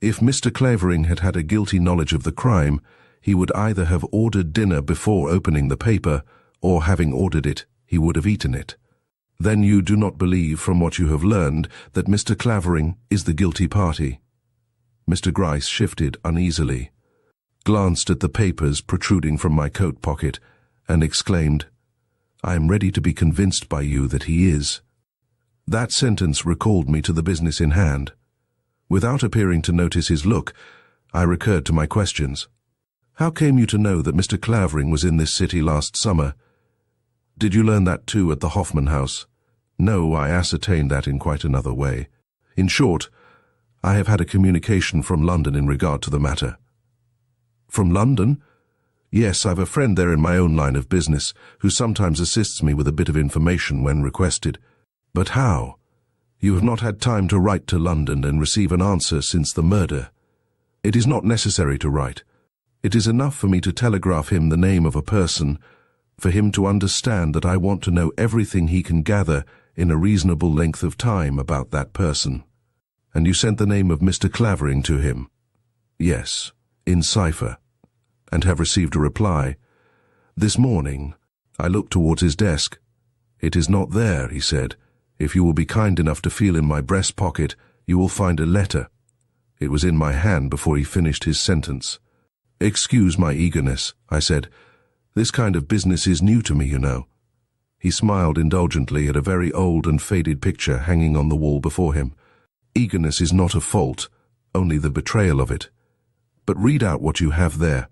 If Mr. Clavering had had a guilty knowledge of the crime, he would either have ordered dinner before opening the paper, or having ordered it, he would have eaten it. Then you do not believe, from what you have learned, that Mr. Clavering is the guilty party. Mr. Gryce shifted uneasily, glanced at the papers protruding from my coat pocket, and exclaimed, "I am ready to be convinced by you that he is." That sentence recalled me to the business in hand. Without appearing to notice his look, I recurred to my questions. How came you to know that Mr. Clavering was in this city last summer? Did you learn that too at the Hoffman House? No, I ascertained that in quite another way. In short, I have had a communication from London in regard to the matter. From London? Yes, I've a friend there in my own line of business, who sometimes assists me with a bit of information when requested. But how? You have not had time to write to London and receive an answer since the murder. It is not necessary to write. It is enough for me to telegraph him the name of a person, for him to understand that I want to know everything he can gather in a reasonable length of time about that person. And you sent the name of Mr. Clavering to him? Yes, in cipher, and have received a reply. This morning, I looked towards his desk. It is not there, he said. If you will be kind enough to feel in my breast pocket, you will find a letter. It was in my hand before he finished his sentence. Excuse my eagerness, I said. This kind of business is new to me, you know. He smiled indulgently at a very old and faded picture hanging on the wall before him. Eagerness is not a fault, only the betrayal of it. But read out what you have there.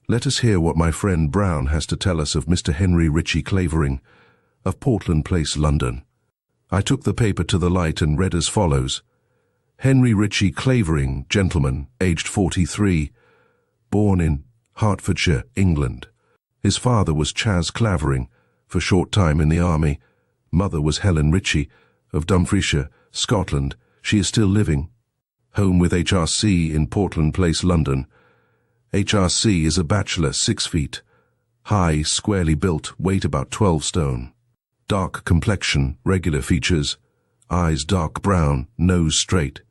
Let us hear what my friend Brown has to tell us of Mr. Henry Ritchie Clavering, of Portland Place, London. I took the paper to the light and read as follows. Henry Ritchie Clavering, gentleman, aged 43, born in Hertfordshire, England. His father was Chas Clavering, for short time in the army. Mother was Helen Ritchie, of Dumfriesshire, Scotland. She is still living. Home with HRC in Portland Place, London. HRC is a bachelor, 6 feet. High, squarely built, weight about 12 stone. Dark complexion, regular features. Eyes dark brown, nose straight.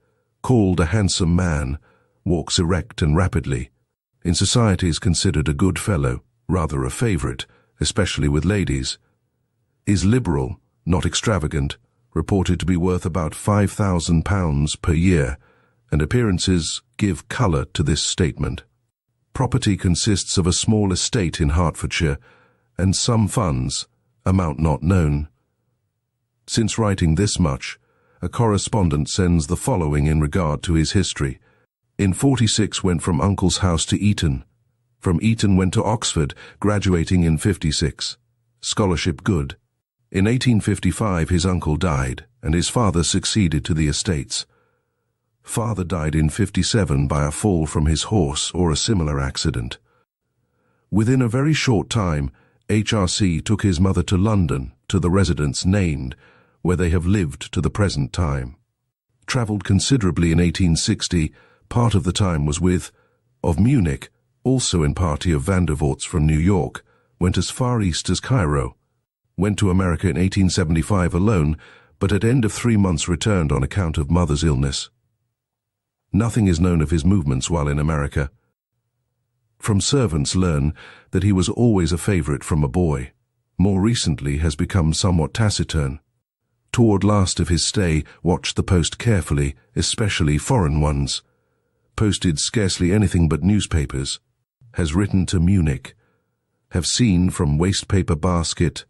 Called a handsome man. Walks erect and rapidly. In society is considered a good fellow, rather a favourite, especially with ladies. Is liberal, not extravagant, reported to be worth about £5,000 per year, and appearances give colour to this statement. Property consists of a small estate in Hertfordshire, and some funds, amount not known. Since writing this much, a correspondent sends the following in regard to his history. In 46 went from uncle's house to Eton. From Eton went to Oxford, graduating in 56. Scholarship good. In 1855 his uncle died, and his father succeeded to the estates. Father died in 57 by a fall from his horse or a similar accident. Within a very short time, HRC took his mother to London, to the residence named, where they have lived to the present time. Travelled considerably in 1860, part of the time was with, of Munich, also in party of Vandervorts from New York, went as far east as Cairo. Went to America in 1875 alone, but at end of 3 months returned on account of mother's illness. Nothing is known of his movements while in America. From servants learn that he was always a favourite from a boy. More recently has become somewhat taciturn. Toward last of his stay watched the post carefully, especially foreign ones. Posted scarcely anything but newspapers. Has written to Munich. Have seen from wastepaper basket,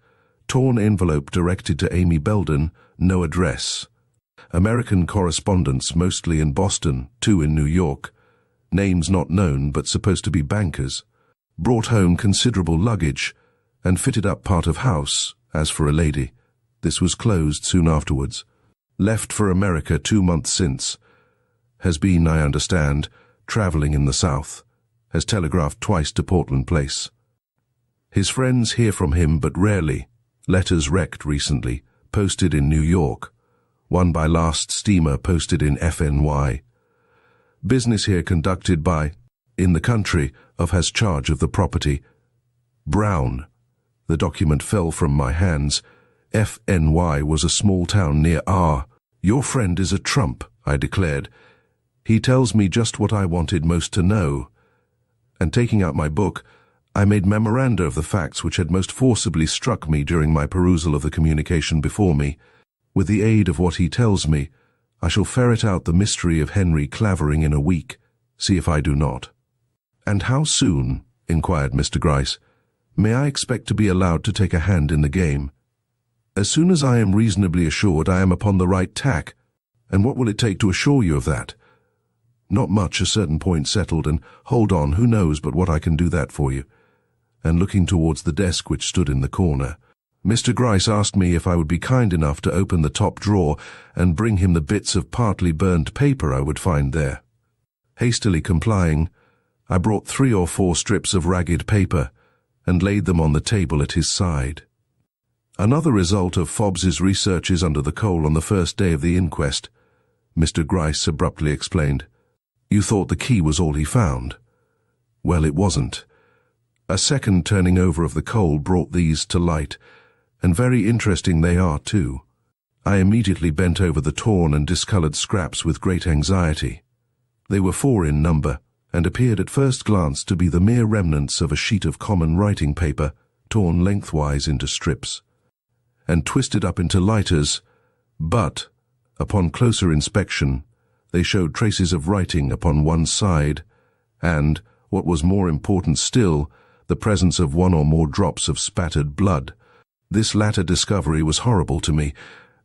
torn envelope directed to Amy Belden, no address. American correspondents mostly in Boston, 2 in New York. Names not known but supposed to be bankers. Brought home considerable luggage and fitted up part of house, as for a lady. This was closed soon afterwards. Left for America 2 months since. Has been, I understand, travelling in the south. Has telegraphed twice to Portland Place. His friends hear from him but rarely. Letters wrecked recently, posted in New York. One by last steamer posted in FNY. Business here conducted by, in the country, of has charge of the property. Brown. The document fell from my hands. FNY was a small town near R. Your friend is a trump, I declared. He tells me just what I wanted most to know. And taking out my book, I made memoranda of the facts which had most forcibly struck me during my perusal of the communication before me. With the aid of what he tells me, I shall ferret out the mystery of Henry Clavering in a week, see if I do not. And how soon, inquired Mr. Gryce, may I expect to be allowed to take a hand in the game? As soon as I am reasonably assured I am upon the right tack. And what will it take to assure you of that? Not much, a certain point settled, and hold on, who knows but what I can do that for you. And looking towards the desk which stood in the corner, Mr. Gryce asked me if I would be kind enough to open the top drawer and bring him the bits of partly burned paper I would find there. Hastily complying, I brought 3 or 4 strips of ragged paper and laid them on the table at his side. Another result of Fobbs's researches under the coal on the first day of the inquest, Mr. Gryce abruptly explained. You thought the key was all he found. Well, it wasn't. A second turning over of the coal brought these to light, and very interesting they are too. I immediately bent over the torn and discoloured scraps with great anxiety. They were 4 in number, and appeared at first glance to be the mere remnants of a sheet of common writing paper, torn lengthwise into strips, and twisted up into lighters, but, upon closer inspection, they showed traces of writing upon one side, and, what was more important still, the presence of 1 or more drops of spattered blood. This latter discovery was horrible to me,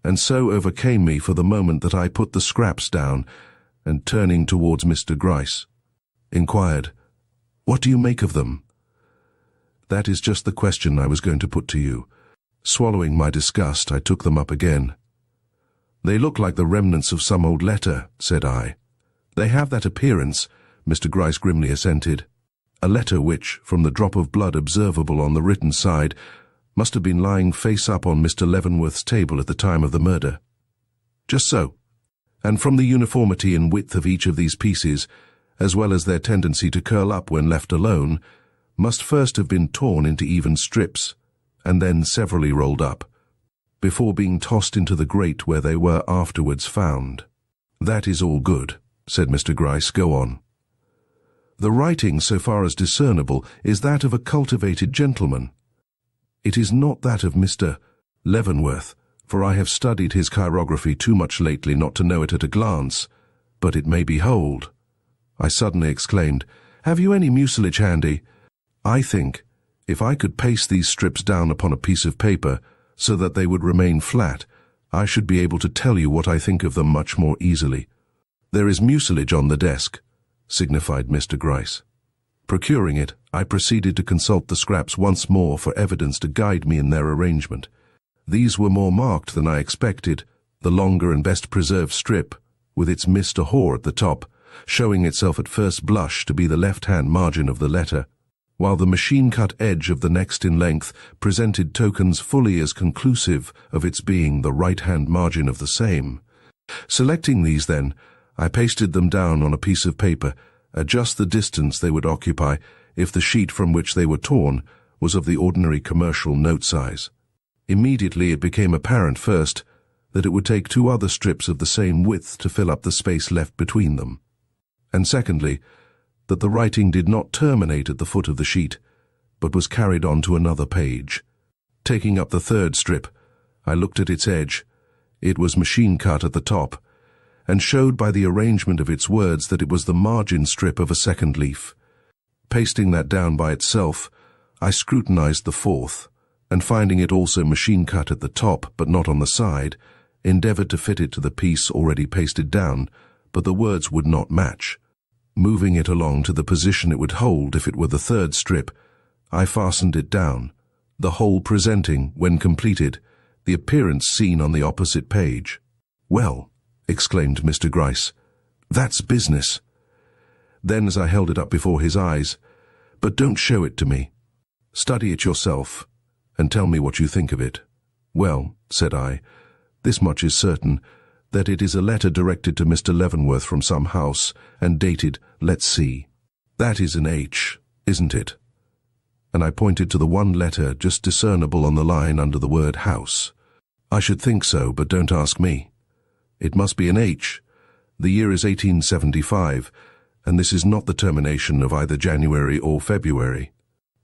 and so overcame me for the moment that I put the scraps down, and turning towards Mr. Gryce, inquired, What do you make of them? That is just the question I was going to put to you. Swallowing my disgust, I took them up again. They look like the remnants of some old letter, said I. They have that appearance, Mr. Gryce grimly assented. A letter which, from the drop of blood observable on the written side, must have been lying face up on Mr. Leavenworth's table at the time of the murder. Just so. And from the uniformity in width of each of these pieces, as well as their tendency to curl up when left alone, must first have been torn into even strips, and then severally rolled up, before being tossed into the grate where they were afterwards found. That is all good, said Mr. Gryce. Go on. The writing, so far as discernible, is that of a cultivated gentleman. It is not that of Mr. Leavenworth, for I have studied his chirography too much lately not to know it at a glance, but it may behold. I suddenly exclaimed, Have you any mucilage handy? I think, if I could paste these strips down upon a piece of paper, so that they would remain flat, I should be able to tell you what I think of them much more easily. There is mucilage on the desk, signified Mr. Gryce. Procuring it, I proceeded to consult the scraps once more for evidence to guide me in their arrangement. These were more marked than I expected, the longer and best preserved strip, with its Mr. Hoare at the top, showing itself at first blush to be the left-hand margin of the letter, while the machine-cut edge of the next in length presented tokens fully as conclusive of its being the right-hand margin of the same. Selecting these, then, I pasted them down on a piece of paper, at just the distance they would occupy if the sheet from which they were torn was of the ordinary commercial note size. Immediately it became apparent, first, that it would take 2 other strips of the same width to fill up the space left between them, and secondly, that the writing did not terminate at the foot of the sheet, but was carried on to another page. Taking up the 3rd strip, I looked at its edge. It was machine-cut at the top, and showed by the arrangement of its words that it was the margin strip of a 2nd leaf. Pasting that down by itself, I scrutinized the 4th, and finding it also machine-cut at the top but not on the side, endeavored to fit it to the piece already pasted down, but the words would not match. Moving it along to the position it would hold if it were the 3rd strip, I fastened it down, the whole presenting, when completed, the appearance seen on the opposite page. Well, exclaimed Mr. Gryce, that's business. Then, as I held it up before his eyes, But don't show it to me. Study it yourself, and tell me what you think of it. Well, said I, this much is certain, that it is a letter directed to Mr. Leavenworth from some house, and dated, let's see. That is an H. isn't it?" And I pointed to the one letter just discernible on the line under the word house. "I should think so, but don't ask me. It must be an H. The year is 1875, and this is not the termination of either January or February.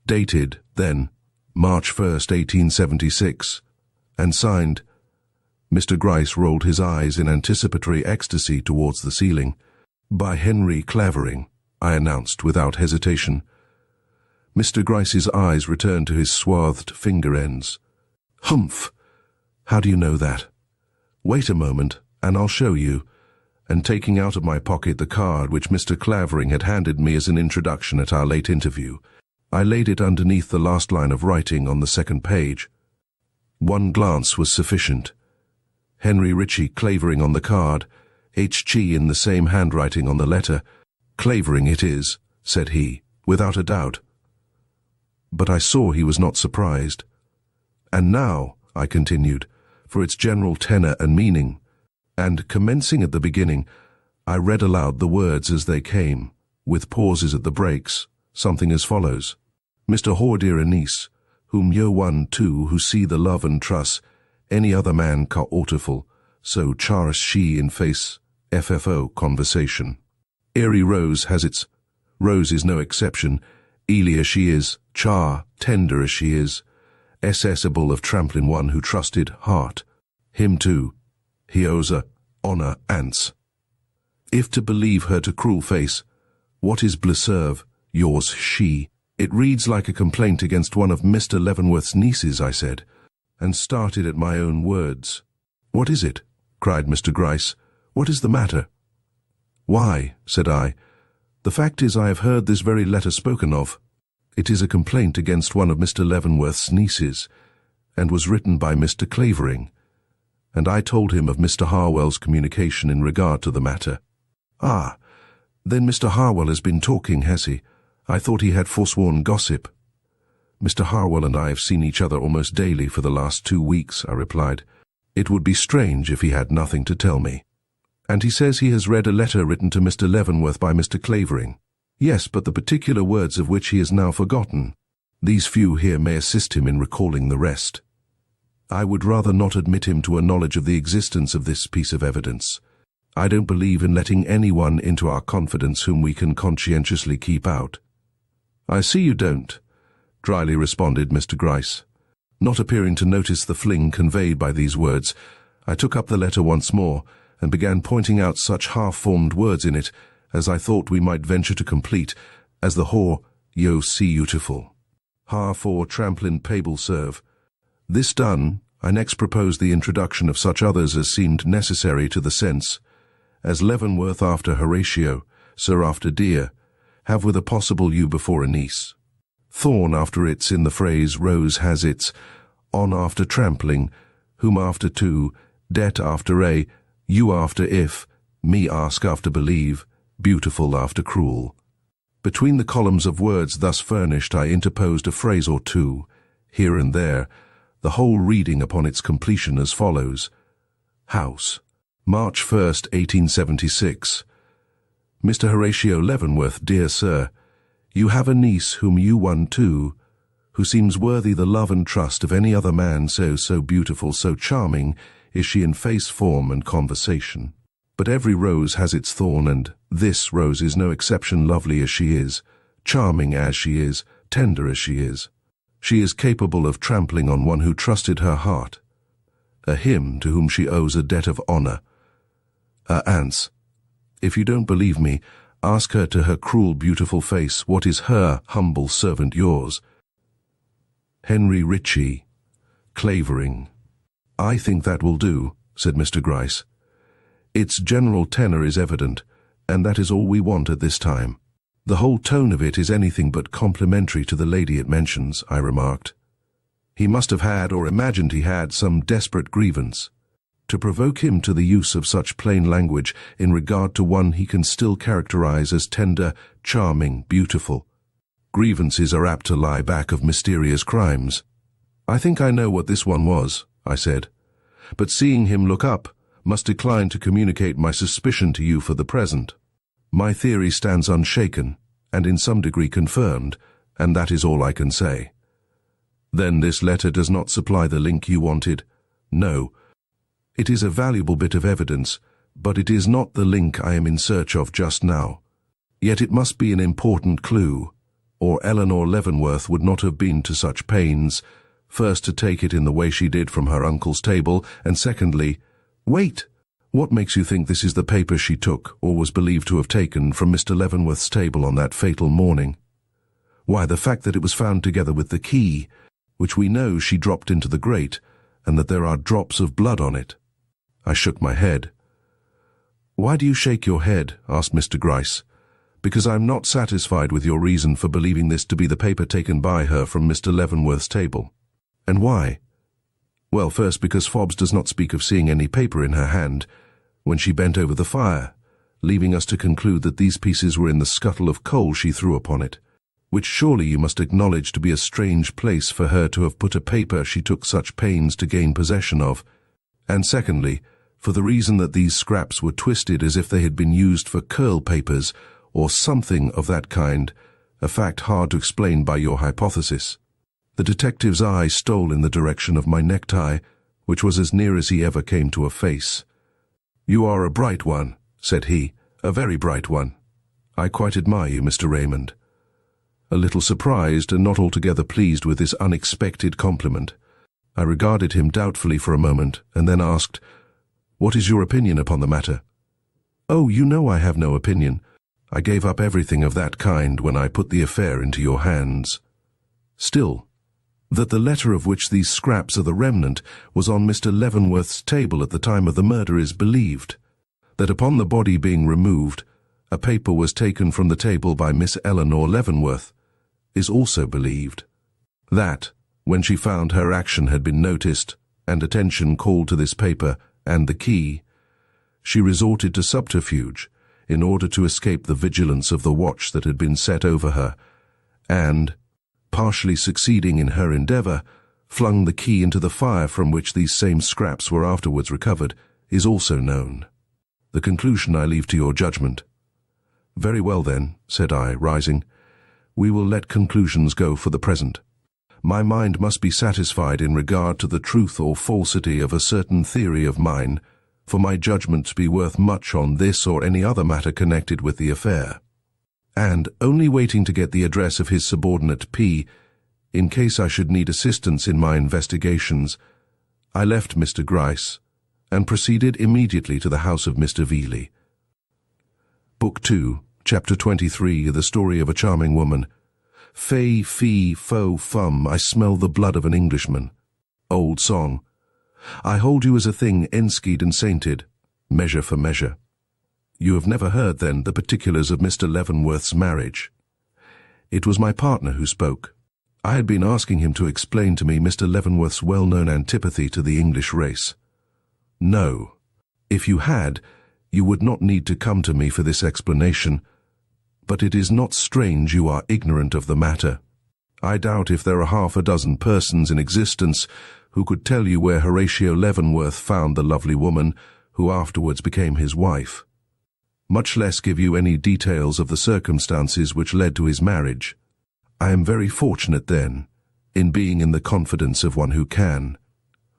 Dated, then, March 1st, 1876, and signed—" Mr. Gryce rolled his eyes in anticipatory ecstasy towards the ceiling. "By Henry Clavering," I announced without hesitation. Mr. Gryce's eyes returned to his swathed finger ends. "Humph! How do you know that?" "Wait a moment, and I'll show you," and taking out of my pocket the card which Mr. Clavering had handed me as an introduction at our late interview, I laid it underneath the last line of writing on the second page. One glance was sufficient. Henry Ritchie Clavering on the card, H.G. in the same handwriting on the letter. "Clavering it is," said he, without a doubt. But I saw he was not surprised. "And now," I continued, "for its general tenor and meaning," and, commencing at the beginning, I read aloud the words as they came, with pauses at the breaks, something as follows. "Mr. whodunits, whom yo one too who see the love and trust, any other man ca autiful, so charis she in face FFO conversation. Airy Rose has its, Rose is no exception, Elia she is, char, tender as she is, accessible of trampling one who trusted heart. Him too, he owes a honor ants. If to believe her to cruel face, what is Bleserve, yours she? It reads like a complaint against one of Mr. Leavenworth's nieces," I said, and started at my own words. "What is it?" cried Mr. Gryce. "What is the matter?" "Why," said I, "the fact is I have heard this very letter spoken of. It is a complaint against one of Mr. Leavenworth's nieces, and was written by Mr. Clavering, and I told him of Mr. Harwell's communication in regard to the matter." "Ah, then Mr. Harwell has been talking, has he? I thought he had forsworn gossip." "Mr. Harwell and I have seen each other almost daily for the last 2 weeks," I replied. "It would be strange if he had nothing to tell me." "And he says he has read a letter written to Mr. Leavenworth by Mr. Clavering." "Yes, but the particular words of which he has now forgotten. These few here may assist him in recalling the rest." "I would rather not admit him to a knowledge of the existence of this piece of evidence. I don't believe in letting anyone into our confidence whom we can conscientiously keep out." "I see you don't," dryly responded Mr. Gryce. Not appearing to notice the fling conveyed by these words, I took up the letter once more, and began pointing out such half-formed words in it as I thought we might venture to complete, as the whore, yo see beautiful. Ha for tramplin pable serve. This done, I next proposed the introduction of such others as seemed necessary to the sense, as Leavenworth after Horatio, Sir after dear, have with a possible you before a niece. Thorn after its in the phrase Rose has its, on after trampling, whom after two, debt after a, you after if, me ask after believe, beautiful after cruel. Between the columns of words thus furnished I interposed a phrase or two, here and there, the whole reading upon its completion as follows. House, March 1st, 1876. Mr. Horatio Leavenworth, dear sir, you have a niece whom you won too, who seems worthy the love and trust of any other man, so beautiful, so charming is she in face, form, and conversation. But every rose has its thorn, and this rose is no exception, lovely as she is, charming as she is, tender as she is. She is capable of trampling on one who trusted her heart, a him to whom she owes a debt of honor. Aunts, if you don't believe me, ask her to her cruel, beautiful face what is her humble servant yours. Henry Ritchie, Clavering. "I think that will do," said Mr. Gryce. "Its general tenor is evident, and that is all we want at this time." "The whole tone of it is anything but complimentary to the lady it mentions," I remarked. "He must have had, or imagined he had, some desperate grievance. To provoke him to the use of such plain language in regard to one he can still characterize as tender, charming, beautiful. Grievances are apt to lie back of mysterious crimes." "I think I know what this one was," I said, "but seeing him look up, must decline to communicate my suspicion to you for the present. My theory stands unshaken, and in some degree confirmed, and that is all I can say." "Then this letter does not supply the link you wanted?" "No. It is a valuable bit of evidence, but it is not the link I am in search of just now. Yet it must be an important clue, or Eleanore Leavenworth would not have been to such pains, first to take it in the way she did from her uncle's table, and secondly— Wait! What makes you think this is the paper she took, or was believed to have taken, from Mr. Leavenworth's table on that fatal morning?" "Why, the fact that it was found together with the key, which we know she dropped into the grate, and that there are drops of blood on it." I shook my head. "Why do you shake your head?" asked Mr. Gryce. "Because I am not satisfied with your reason for believing this to be the paper taken by her from Mr. Leavenworth's table." "And why?" "Well, first, because Fobbs does not speak of seeing any paper in her hand when she bent over the fire, leaving us to conclude that these pieces were in the scuttle of coal she threw upon it, which surely you must acknowledge to be a strange place for her to have put a paper she took such pains to gain possession of. And secondly, for the reason that these scraps were twisted as if they had been used for curl papers or something of that kind, a fact hard to explain by your hypothesis." The detective's eye stole in the direction of my necktie, which was as near as he ever came to a face. "You are a bright one," said he, "a very bright one. I quite admire you, Mr. Raymond." A little surprised and not altogether pleased with this unexpected compliment, I regarded him doubtfully for a moment, and then asked, "What is your opinion upon the matter?" "Oh, you know I have no opinion. I gave up everything of that kind when I put the affair into your hands." "Still, that the letter of which these scraps are the remnant was on Mr. Leavenworth's table at the time of the murder is believed. That upon the body being removed, a paper was taken from the table by Miss Eleanore Leavenworth is also believed. That, when she found her action had been noticed, and attention called to this paper and the key, she resorted to subterfuge in order to escape the vigilance of the watch that had been set over her, and, partially succeeding in her endeavour, flung the key into the fire from which these same scraps were afterwards recovered, is also known. The conclusion I leave to your judgment." "Very well then," said I, rising. "We will let conclusions go for the present. My mind must be satisfied in regard to the truth or falsity of a certain theory of mine, for my judgment to be worth much on this or any other matter connected with the affair." And, only waiting to get the address of his subordinate P, in case I should need assistance in my investigations, I left Mr. Gryce, and proceeded immediately to the house of Mr. Veeley. Book 2, Chapter 23, The Story of a Charming Woman. Fay, fee, fo, fum, I smell the blood of an Englishman. Old song. I hold you as a thing enskied and sainted, measure for measure. You have never heard, then, the particulars of Mr. Leavenworth's marriage. It was my partner who spoke. I had been asking him to explain to me Mr. Leavenworth's well-known antipathy to the English race. No. If you had, you would not need to come to me for this explanation, but it is not strange you are ignorant of the matter. I doubt if there are half a dozen persons in existence who could tell you where Horatio Leavenworth found the lovely woman who afterwards became his wife, much less give you any details of the circumstances which led to his marriage. I am very fortunate, then, in being in the confidence of one who can.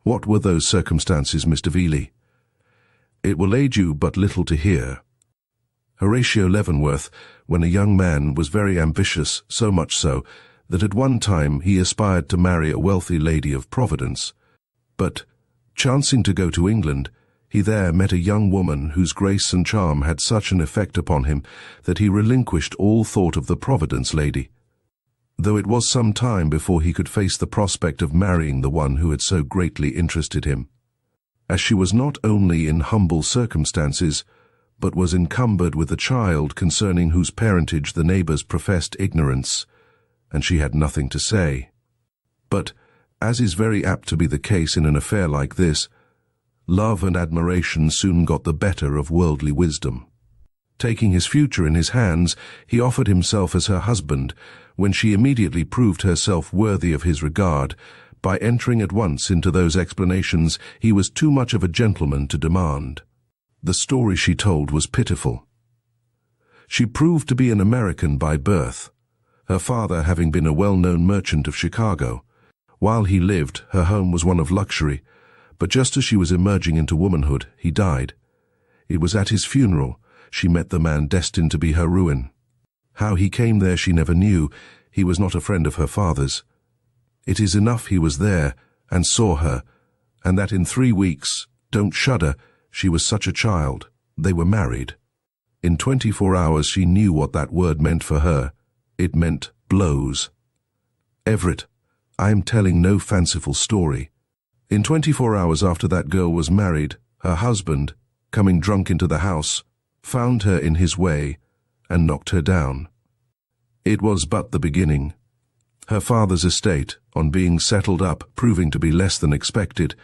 What were those circumstances, Mr. Veeley? It will aid you but little to hear. Horatio Leavenworth, when a young man, was very ambitious, so much so that at one time he aspired to marry a wealthy lady of Providence. But, chancing to go to England, he there met a young woman whose grace and charm had such an effect upon him that he relinquished all thought of the Providence lady, though it was some time before he could face the prospect of marrying the one who had so greatly interested him, as she was not only in humble circumstances, but was encumbered with a child concerning whose parentage the neighbours professed ignorance, and she had nothing to say. But, as is very apt to be the case in an affair like this, love and admiration soon got the better of worldly wisdom. Taking his future in his hands, he offered himself as her husband, when she immediately proved herself worthy of his regard, by entering at once into those explanations he was too much of a gentleman to demand. The story she told was pitiful. She proved to be an American by birth, her father having been a well-known merchant of Chicago. While he lived, her home was one of luxury, but just as she was emerging into womanhood, he died. It was at his funeral she met the man destined to be her ruin. How he came there she never knew. He was not a friend of her father's. It is enough he was there and saw her, and that in 3 weeks, don't shudder, she was such a child. They were married. In 24 hours she knew what that word meant for her. It meant blows. Everett, I am telling no fanciful story. In 24 hours after that girl was married, her husband, coming drunk into the house, found her in his way and knocked her down. It was but the beginning. Her father's estate, on being settled up, proving to be less than expected,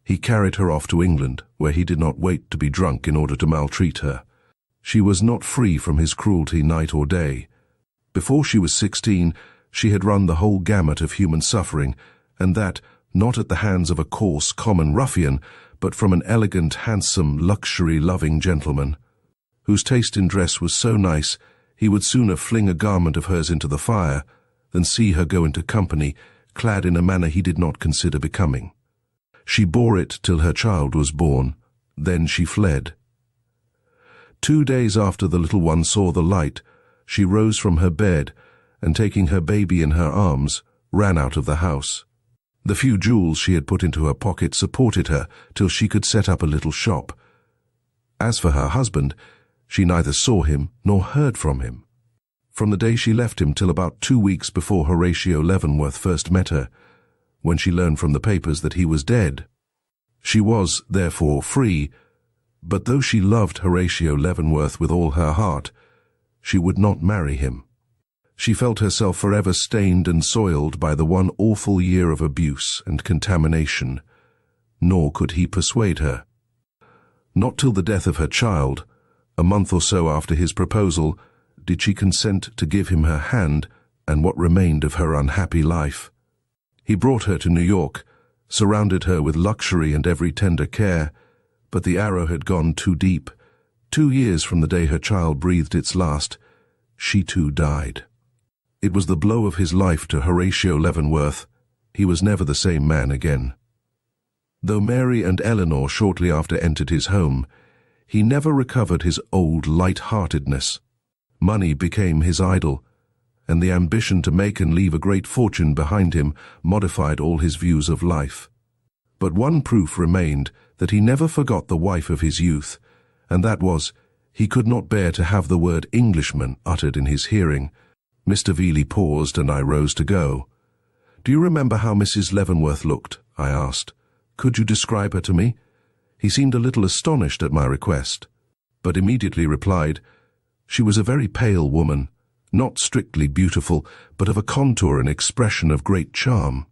he carried her off to England, where he did not wait to be drunk in order to maltreat her. She was not free from his cruelty night or day. Before she was 16, she had run the whole gamut of human suffering, and that, not at the hands of a coarse, common ruffian, but from an elegant, handsome, luxury-loving gentleman, whose taste in dress was so nice he would sooner fling a garment of hers into the fire than see her go into company, clad in a manner he did not consider becoming. She bore it till her child was born. Then she fled. 2 days after the little one saw the light, she rose from her bed, and taking her baby in her arms, ran out of the house. The few jewels she had put into her pocket supported her till she could set up a little shop. As for her husband, she neither saw him nor heard from him. From the day she left him till about 2 weeks before Horatio Leavenworth first met her, when she learned from the papers that he was dead. She was, therefore, free, but though she loved Horatio Leavenworth with all her heart, she would not marry him. She felt herself forever stained and soiled by the one awful year of abuse and contamination, nor could he persuade her. Not till the death of her child, a month or so after his proposal, did she consent to give him her hand and what remained of her unhappy life. He brought her to New York, surrounded her with luxury and every tender care, but the arrow had gone too deep. 2 years from the day her child breathed its last, she too died. It was the blow of his life to Horatio Leavenworth. He was never the same man again. Though Mary and Eleanore shortly after entered his home, he never recovered his old light-heartedness. Money became his idol, and the ambition to make and leave a great fortune behind him modified all his views of life. But one proof remained that he never forgot the wife of his youth, and that was, he could not bear to have the word Englishman uttered in his hearing. Mr. Veeley paused, and I rose to go. "Do you remember how Mrs. Leavenworth looked?" I asked. "Could you describe her to me?" He seemed a little astonished at my request, but immediately replied, "She was a very pale woman, not strictly beautiful, but of a contour and expression of great charm.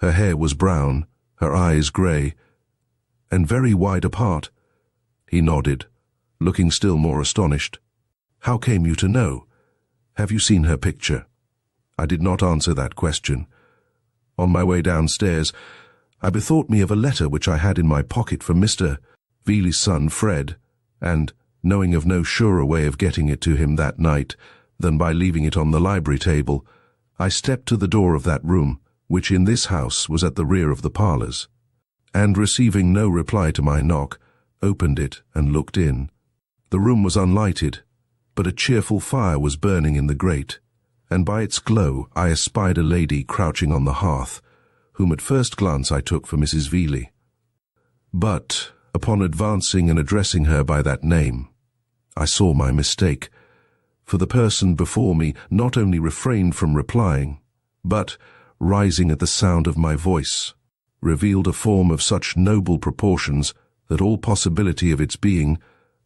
Her hair was brown, her eyes grey, and very wide apart." He nodded, looking still more astonished. "How came you to know? Have you seen her picture?" I did not answer that question. On my way downstairs, I bethought me of a letter which I had in my pocket from Mr. Veeley's son Fred, and, knowing of no surer way of getting it to him that night than by leaving it on the library table, I stepped to the door of that room, which in this house was at the rear of the parlours, and, receiving no reply to my knock, opened it and looked in. The room was unlighted, but a cheerful fire was burning in the grate, and by its glow I espied a lady crouching on the hearth, whom at first glance I took for Mrs. Veeley. But, upon advancing and addressing her by that name, I saw my mistake, for the person before me not only refrained from replying, but, rising at the sound of my voice, revealed a form of such noble proportions that all possibility of its being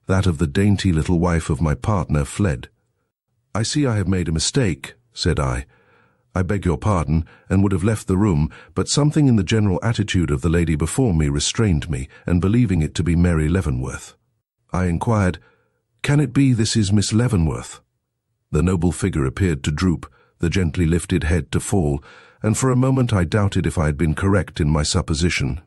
that of the dainty little wife of my partner fled. "I see I have made a mistake," said I. "I beg your pardon, and would have left the room, but something in the general attitude of the lady before me restrained me, and believing it to be Mary Leavenworth, I inquired, 'Can it be this is Miss Leavenworth?' The noble figure appeared to droop, the gently lifted head to fall, and for a moment I doubted if I had been correct in my supposition.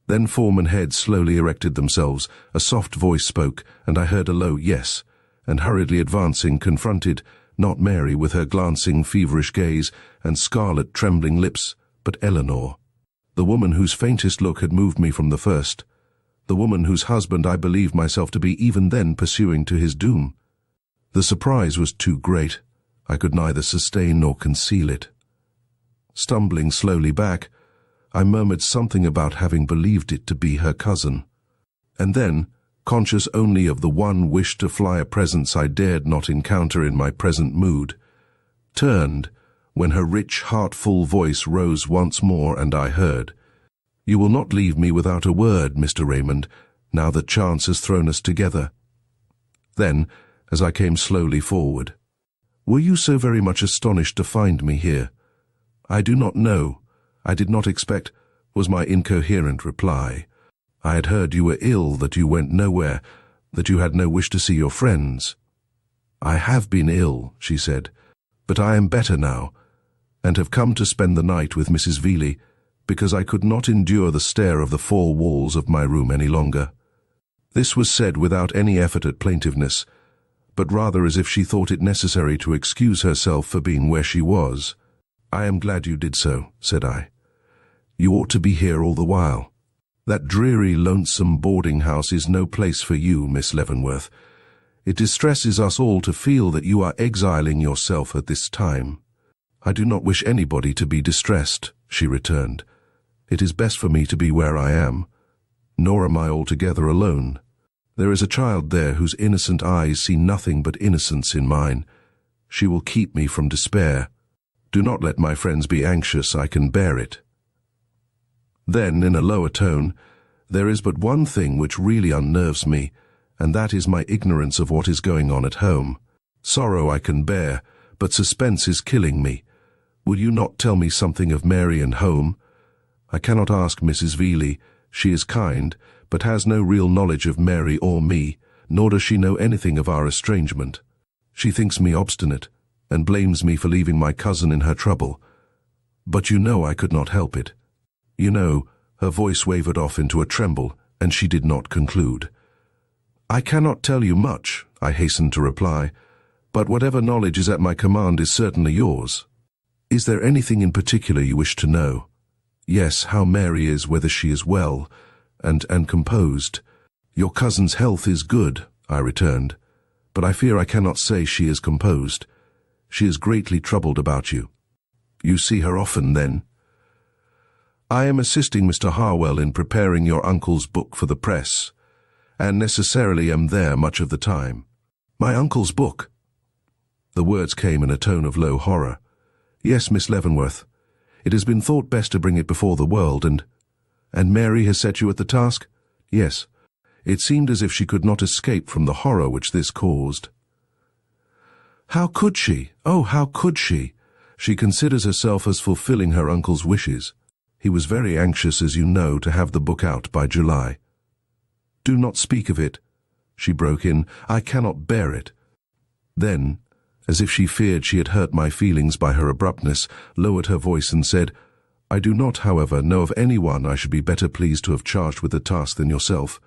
Then form and head slowly erected themselves, a soft voice spoke, and I heard a low yes, and hurriedly advancing confronted, not Mary with her glancing, feverish gaze and scarlet, trembling lips, but Eleanore, the woman whose faintest look had moved me from the first, the woman whose husband I believed myself to be even then pursuing to his doom. The surprise was too great. I could neither sustain nor conceal it. Stumbling slowly back, I murmured something about having believed it to be her cousin, and then, conscious only of the one wish to fly a presence I dared not encounter in my present mood, turned when her rich, heartful voice rose once more and I heard, "You will not leave me without a word, Mr. Raymond, now that chance has thrown us together." Then, as I came slowly forward, "Were you so very much astonished to find me here?" "I do not know. I did not expect," was my incoherent reply. "I had heard you were ill, that you went nowhere, that you had no wish to see your friends." "I have been ill," she said, "but I am better now, and have come to spend the night with Mrs. Veeley, because I could not endure the stare of the four walls of my room any longer." This was said without any effort at plaintiveness, but rather as if she thought it necessary to excuse herself for being where she was. "I am glad you did so," said I. "You ought to be here all the while. That dreary, lonesome boarding house is no place for you, Miss Leavenworth. It distresses us all to feel that you are exiling yourself at this time." "I do not wish anybody to be distressed," she returned. "It is best for me to be where I am. Nor am I altogether alone. There is a child there whose innocent eyes see nothing but innocence in mine. She will keep me from despair. Do not let my friends be anxious, I can bear it." Then, in a lower tone, "There is but one thing which really unnerves me, and that is my ignorance of what is going on at home. Sorrow I can bear, but suspense is killing me. Will you not tell me something of Mary and home? I cannot ask Mrs. Veeley. She is kind, but has no real knowledge of Mary or me, nor does she know anything of our estrangement. She thinks me obstinate, and blames me for leaving my cousin in her trouble. But you know I could not help it. You know," her voice wavered off into a tremble, and she did not conclude. "I cannot tell you much," I hastened to reply, "but whatever knowledge is at my command is certainly yours. Is there anything in particular you wish to know?" "Yes, how Mary is, whether she is well, and composed." "Your cousin's health is good," I returned, "but I fear I cannot say she is composed. She is greatly troubled about you." "You see her often, then?" "I am assisting Mr. Harwell in preparing your uncle's book for the press, and necessarily am there much of the time." "My uncle's book?" The words came in a tone of low horror. "Yes, Miss Leavenworth. It has been thought best to bring it before the world, and Mary has set you at the task?" "Yes." It seemed as if she could not escape from the horror which this caused. "How could she? Oh, how could she? She considers herself as fulfilling her uncle's wishes. He was very anxious, as you know, to have the book out by July." "Do not speak of it," she broke in. "I cannot bear it." Then, as if she feared she had hurt my feelings by her abruptness, lowered her voice and said, "I do not, however, know of anyone I should be better pleased to have charged with the task than yourself.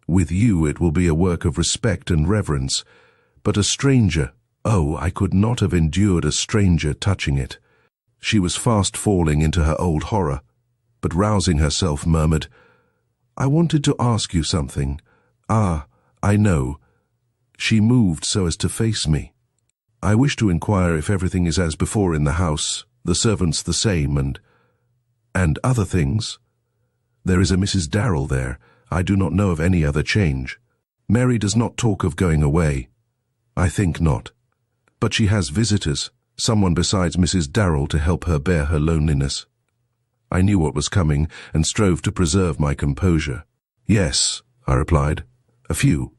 With you it will be a work of respect and reverence, but a stranger— oh, I could not have endured a stranger touching it." She was fast falling into her old horror, but rousing herself murmured, "I wanted to ask you something. Ah, I know." She moved so as to face me. "I wish to inquire if everything is as before in the house, the servants the same, and other things. There is a Mrs. Darrell there. I do not know of any other change. Mary does not talk of going away." "I think not. But she has visitors, someone besides Mrs. Darrell to help her bear her loneliness." I knew what was coming, and strove to preserve my composure. "Yes," I replied, "a few."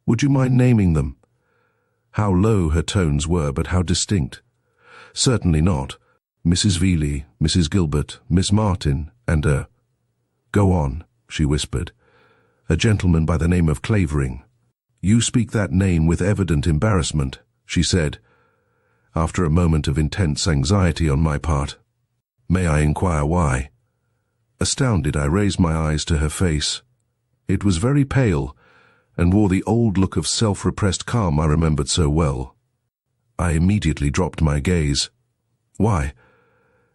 "Would you mind naming them?" How low her tones were, but how distinct. "Certainly not. Mrs. Veeley, Mrs. Gilbert, Miss Martin, and Go on," she whispered. "A gentleman by the name of Clavering." "You speak that name with evident embarrassment," she said, after a moment of intense anxiety on my part. "May I inquire why?" Astounded, I raised my eyes to her face. It was very pale, and wore the old look of self-repressed calm I remembered so well. I immediately dropped my gaze. Why?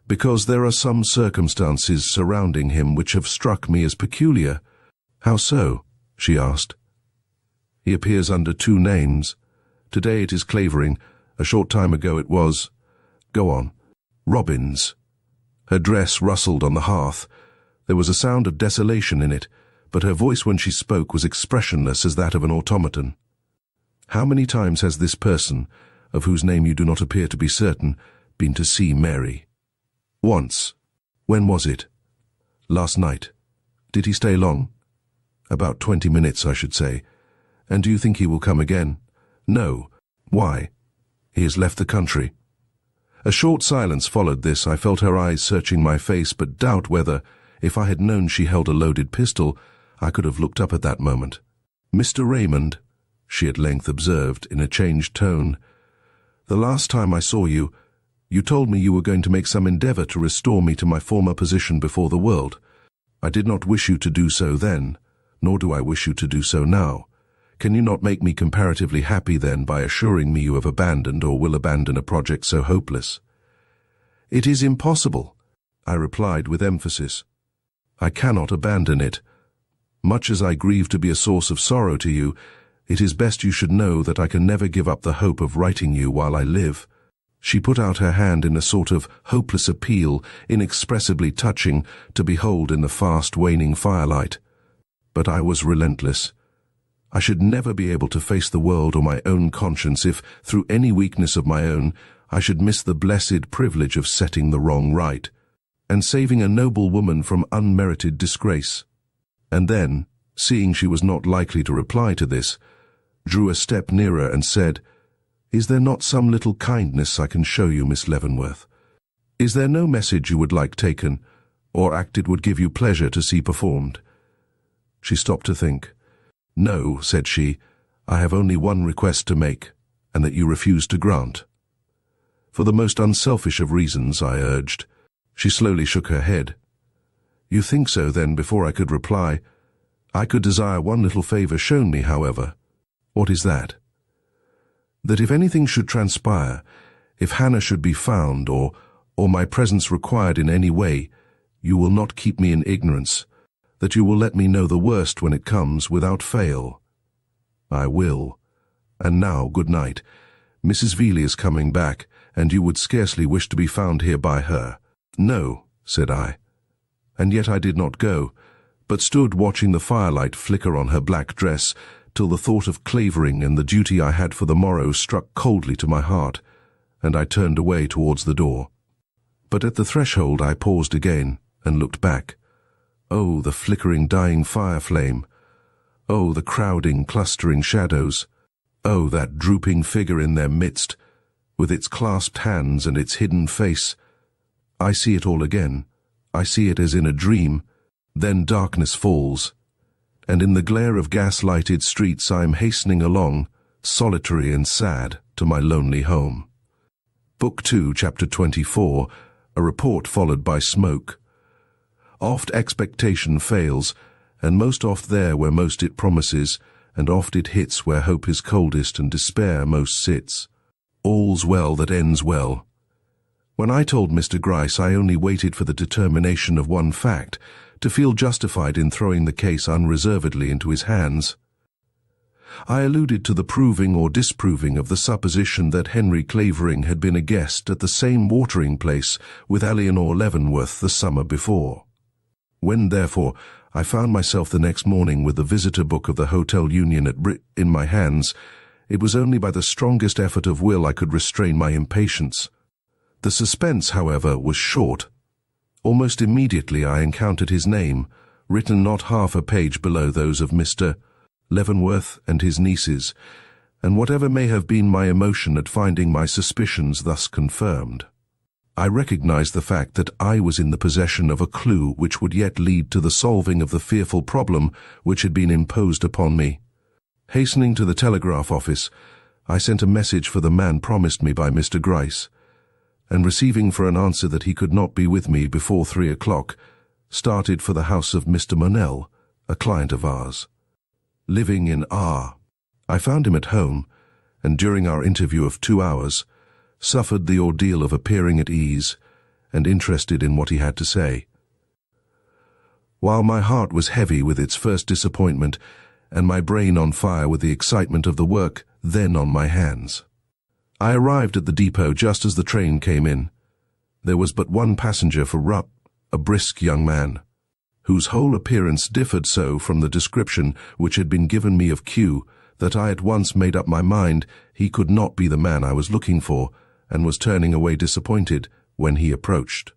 Because there are some circumstances surrounding him which have struck me as peculiar. How so? She asked. He appears under 2 names. Today it is Clavering. A short time ago it was— Go on. Robbins. Her dress rustled on the hearth. There was a sound of desolation in it, but her voice when she spoke was expressionless as that of an automaton. How many times has this person, of whose name you do not appear to be certain, been to see Mary? Once. When was it? Last night. Did he stay long? About 20 minutes, I should say. And do you think he will come again? No. Why? He has left the country. A short silence followed this. I felt her eyes searching my face, but doubt whether, if I had known she held a loaded pistol, I could have looked up at that moment. Mr. Raymond, she at length observed in a changed tone, the last time I saw you, you told me you were going to make some endeavor to restore me to my former position before the world. I did not wish you to do so then, nor do I wish you to do so now. Can you not make me comparatively happy then by assuring me you have abandoned or will abandon a project so hopeless? It is impossible, I replied with emphasis. I cannot abandon it. Much as I grieve to be a source of sorrow to you, it is best you should know that I can never give up the hope of writing you while I live. She put out her hand in a sort of hopeless appeal, inexpressibly touching to behold in the fast waning firelight. But I was relentless. I should never be able to face the world or my own conscience if, through any weakness of my own, I should miss the blessed privilege of setting the wrong right, and saving a noble woman from unmerited disgrace. And then, seeing she was not likely to reply to this, drew a step nearer and said, Is there not some little kindness I can show you, Miss Leavenworth? Is there no message you would like taken, or act it would give you pleasure to see performed? She stopped to think. No, said she, I have only one request to make, and that you refuse to grant. For the most unselfish of reasons, I urged. She slowly shook her head. You think so, then, before I could reply. I could desire one little favor shown me, however. What is that? That if anything should transpire, if Hannah should be found, or my presence required in any way, you will not keep me in ignorance, that you will let me know the worst when it comes without fail. I will. And now, good night. Mrs. Veeley is coming back, and you would scarcely wish to be found here by her. No, said I. And yet I did not go, but stood watching the firelight flicker on her black dress, till the thought of Clavering and the duty I had for the morrow struck coldly to my heart, and I turned away towards the door. But at the threshold I paused again, and looked back. Oh, the flickering, dying fire flame! Oh, the crowding, clustering shadows! Oh, that drooping figure in their midst, with its clasped hands and its hidden face! I see it all again. I see it as in a dream. Then darkness falls, and in the glare of gas-lighted streets I am hastening along, solitary and sad, to my lonely home. Book 2, Chapter 24, A Report Followed by Smoke. Oft expectation fails, and most oft there where most it promises, and oft it hits where hope is coldest and despair most sits. All's well that ends well. When I told Mr. Gryce I only waited for the determination of one fact, to feel justified in throwing the case unreservedly into his hands. I alluded to the proving or disproving of the supposition that Henry Clavering had been a guest at the same watering place with Eleanore Leavenworth the summer before. When, therefore, I found myself the next morning with the visitor book of the Hotel Union in my hands, it was only by the strongest effort of will I could restrain my impatience. The suspense, however, was short. Almost immediately I encountered his name, written not half a page below those of Mr. Leavenworth and his nieces, and whatever may have been my emotion at finding my suspicions thus confirmed, I recognized the fact that I was in the possession of a clue which would yet lead to the solving of the fearful problem which had been imposed upon me. Hastening to the telegraph office, I sent a message for the man promised me by Mr. Gryce, and receiving for an answer that he could not be with me before 3 o'clock, started for the house of Mr. Monell, a client of ours. Living in R. I found him at home, and during our interview of 2 hours, suffered the ordeal of appearing at ease and interested in what he had to say. While my heart was heavy with its first disappointment and my brain on fire with the excitement of the work then on my hands, I arrived at the depot just as the train came in. There was but one passenger for Rupp, a brisk young man, whose whole appearance differed so from the description which had been given me of Q that I at once made up my mind he could not be the man I was looking for, and was turning away disappointed when he approached,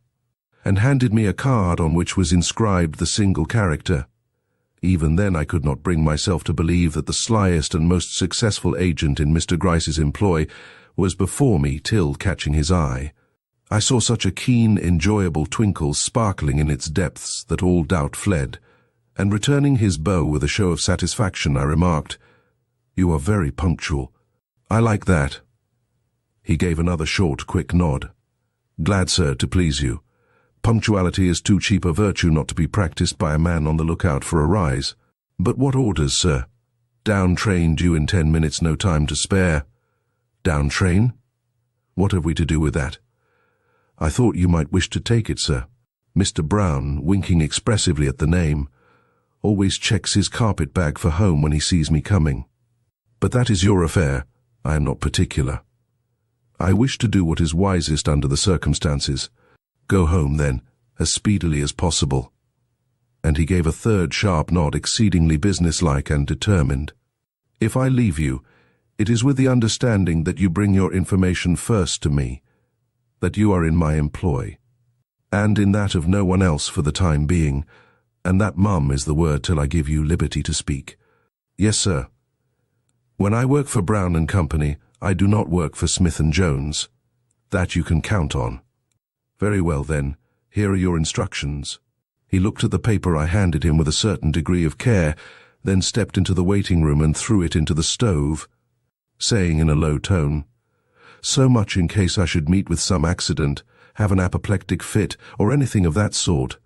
and handed me a card on which was inscribed the single character. Even then I could not bring myself to believe that the slyest and most successful agent in Mr. Gryce's employ was before me till, catching his eye, I saw such a keen, enjoyable twinkle sparkling in its depths that all doubt fled, and returning his bow with a show of satisfaction, I remarked, "You are very punctual. I like that." He gave another short, quick nod. "Glad, sir, to please you. Punctuality is too cheap a virtue not to be practiced by a man on the lookout for a rise. But what orders, sir? Down train due in 10 minutes, no time to spare." "Down train? What have we to do with that?" "I thought you might wish to take it, sir. Mr. Brown," winking expressively at the name, "always checks his carpet bag for home when he sees me coming. But that is your affair. I am not particular. I wish to do what is wisest under the circumstances. Go home, then, as speedily as possible." And he gave a third sharp nod, exceedingly businesslike and determined. "If I leave you, it is with the understanding that you bring your information first to me, that you are in my employ, and in that of no one else for the time being, and that mum is the word till I give you liberty to speak." "Yes, sir. When I work for Brown and Company, I do not work for Smith and Jones. That you can count on." "Very well, then. Here are your instructions." He looked at the paper I handed him with a certain degree of care, then stepped into the waiting room and threw it into the stove, saying in a low tone, "So much in case I should meet with some accident, have an apoplectic fit, or anything of that sort.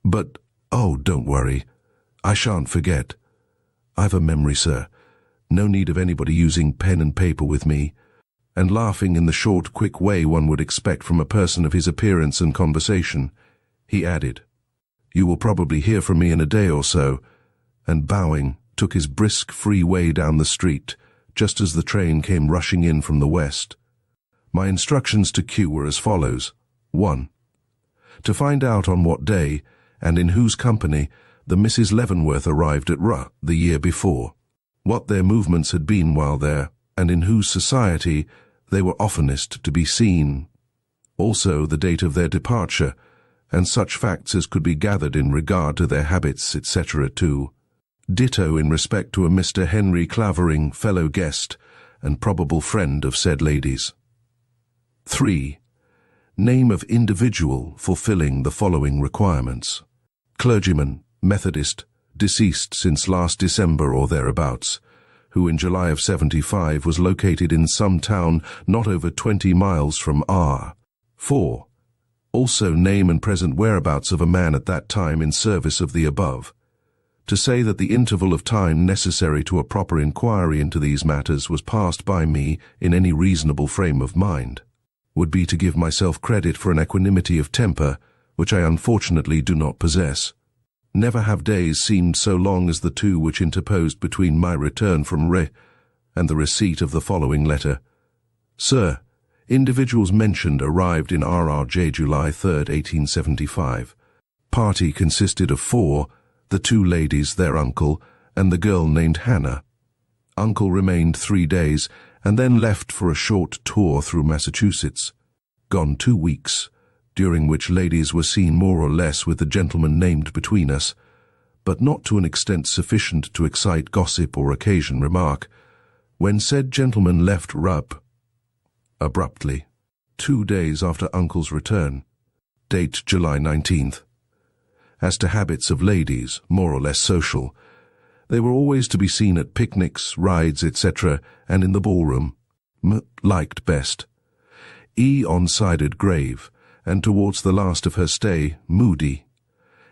But, oh, don't worry. I shan't forget. I've a memory, sir. No need of anybody using pen and paper with me." And laughing in the short, quick way one would expect from a person of his appearance and conversation, he added, "You will probably hear from me in a day or so," and bowing, took his brisk, free way down the street, just as the train came rushing in from the west. My instructions to Q were as follows. 1. To find out on what day, and in whose company, the Mrs. Leavenworth arrived at Rupp the year before, what their movements had been while there, and in whose society they were oftenest to be seen, also the date of their departure, and such facts as could be gathered in regard to their habits, etc. 2. Ditto in respect to a Mr. Henry Clavering, fellow guest, and probable friend of said ladies. 3. Name of individual fulfilling the following requirements: clergyman, Methodist, deceased since last December or thereabouts, who in July of 75 was located in some town not over 20 miles from R. 4. Also name and present whereabouts of a man at that time in service of the above. To say that the interval of time necessary to a proper inquiry into these matters was passed by me in any reasonable frame of mind would be to give myself credit for an equanimity of temper which I unfortunately do not possess. Never have days seemed so long as the two which interposed between my return from Re and the receipt of the following letter. Sir, individuals mentioned arrived in RRJ July 3, 1875. Party consisted of 4, the 2 ladies, their uncle, and the girl named Hannah. Uncle remained 3 days and then left for a short tour through Massachusetts. Gone 2 weeks, during which ladies were seen more or less with the gentleman named between us, but not to an extent sufficient to excite gossip or occasion remark, when said gentleman left Rupp abruptly, 2 days after Uncle's return, date July 19th. As to habits of ladies, more or less social, they were always to be seen at picnics, rides, etc., and in the ballroom. Liked best. On-sided grave, and towards the last of her stay, moody.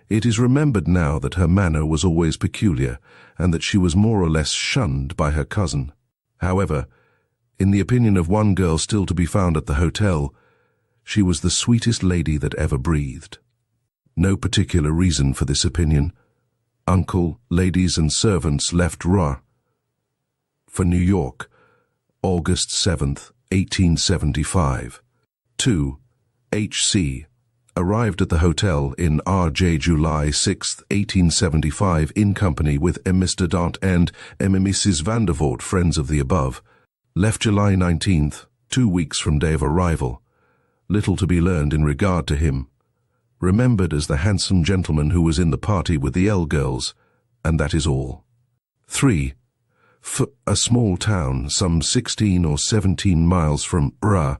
It is remembered now that her manner was always peculiar, and that she was more or less shunned by her cousin. However, In the opinion of one girl still to be found at the hotel, she was the sweetest lady that ever breathed. No particular reason for this opinion. Uncle, ladies and servants left Rouen for New York, August 7th, 1875. 2. H.C. arrived at the hotel in R.J. July 6, 1875, in company with Mr. Dant and Mrs. Vandervoort, friends of the above. Left July 19th, 2 weeks from day of arrival. Little to be learned in regard to him. Remembered as the handsome gentleman who was in the party with the L girls, and that is all. 3. A small town, some 16 or 17 miles from Rouen,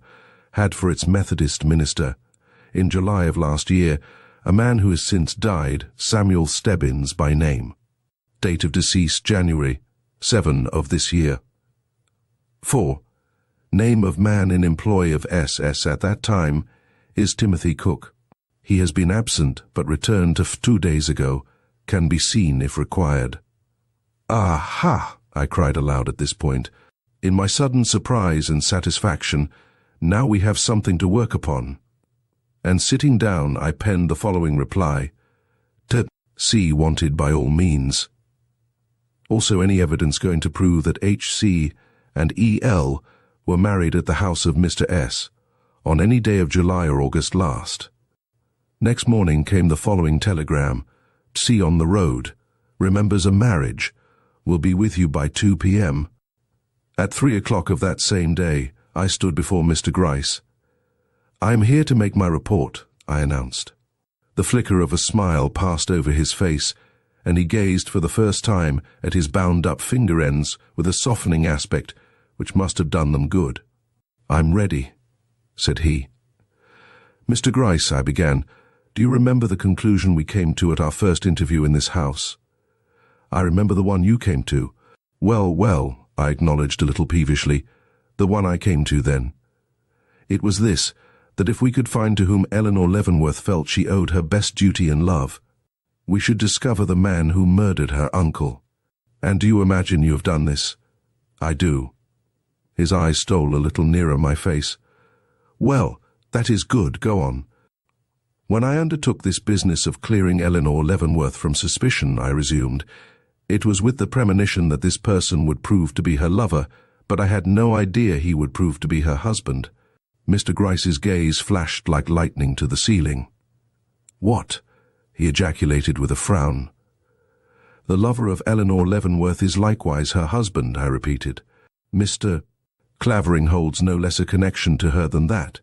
had for its Methodist minister, in July of last year, a man who has since died, Samuel Stebbins by name. Date of decease January 7 of this year. 4. Name of man in employ of SS at that time is Timothy Cook. He has been absent but returned 2 days ago, can be seen if required. Aha! I cried aloud at this point. In my sudden surprise and satisfaction, now we have something to work upon. And sitting down, I penned the following reply. C wanted by all means. Also any evidence going to prove that H.C. and E.L. were married at the house of Mr. S. on any day of July or August last. Next morning came the following telegram. C on the road. Remembers a marriage. Will be with you by 2 p.m. At 3 o'clock of that same day, I stood before Mr. Gryce. I am here to make my report, I announced. The flicker of a smile passed over his face, and he gazed for the first time at his bound-up finger ends with a softening aspect which must have done them good. I'm ready, said he. Mr. Gryce, I began, do you remember the conclusion we came to at our first interview in this house? I remember the one you came to. Well, I acknowledged a little peevishly, the one I came to then. It was this, that if we could find to whom Eleanore Leavenworth felt she owed her best duty and love, we should discover the man who murdered her uncle. And do you imagine you have done this? I do. His eyes stole a little nearer my face. Well, that is good, go on. When I undertook this business of clearing Eleanore Leavenworth from suspicion, I resumed, it was with the premonition that this person would prove to be her lover, but I had no idea he would prove to be her husband. Mr. Gryce's gaze flashed like lightning to the ceiling. What? He ejaculated with a frown. The lover of Eleanore Leavenworth is likewise her husband, I repeated. Mr. Clavering holds no less a connection to her than that.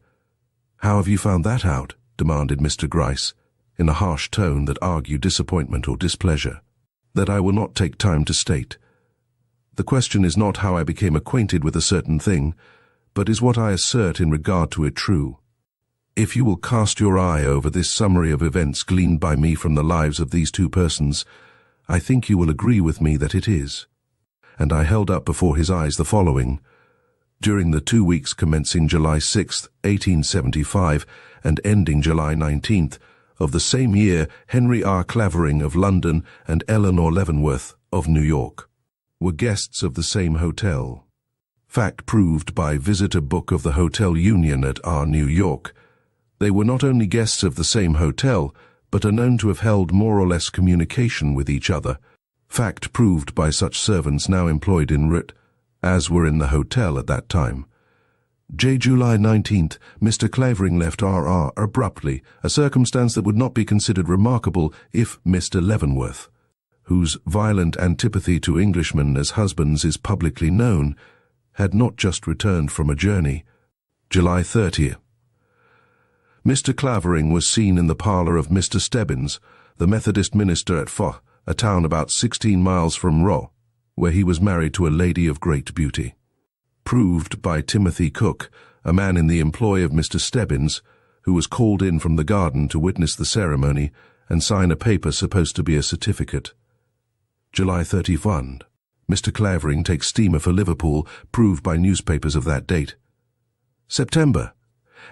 How have you found that out? Demanded Mr. Gryce, in a harsh tone that argued disappointment or displeasure. That I will not take time to state. The question is not how I became acquainted with a certain thing, but is what I assert in regard to it true. If you will cast your eye over this summary of events gleaned by me from the lives of these two persons, I think you will agree with me that it is. And I held up before his eyes the following. During the 2 weeks commencing July 6, 1875, and ending July 19th, of the same year, Henry R. Clavering of London and Eleanore Leavenworth of New York were guests of the same hotel. Fact proved by visitor book of the Hotel Union at R. New York. They were not only guests of the same hotel, but are known to have held more or less communication with each other. Fact proved by such servants now employed in writ, as were in the hotel at that time. July 19th, Mr. Clavering left R.R. abruptly, a circumstance that would not be considered remarkable if Mr. Leavenworth, whose violent antipathy to Englishmen as husbands is publicly known, had not just returned from a journey. July 30th. Mr. Clavering was seen in the parlour of Mr. Stebbins, the Methodist minister at Foch, a town about 16 miles from Rouen, where he was married to a lady of great beauty. Proved by Timothy Cook, a man in the employ of Mr. Stebbins, who was called in from the garden to witness the ceremony and sign a paper supposed to be a certificate. July 31. Mr. Clavering takes steamer for Liverpool, proved by newspapers of that date. September.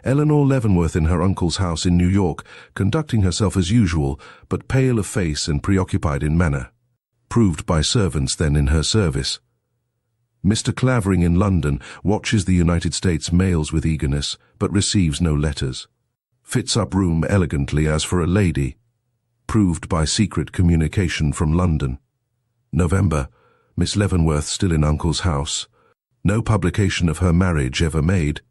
Eleanore Leavenworth in her uncle's house in New York, conducting herself as usual, but pale of face and preoccupied in manner. Proved by servants then in her service. Mr. Clavering in London watches the United States mails with eagerness, but receives no letters. Fits up room elegantly as for a lady. Proved by secret communication from London. November. Miss Leavenworth still in Uncle's house. No publication of her marriage ever made.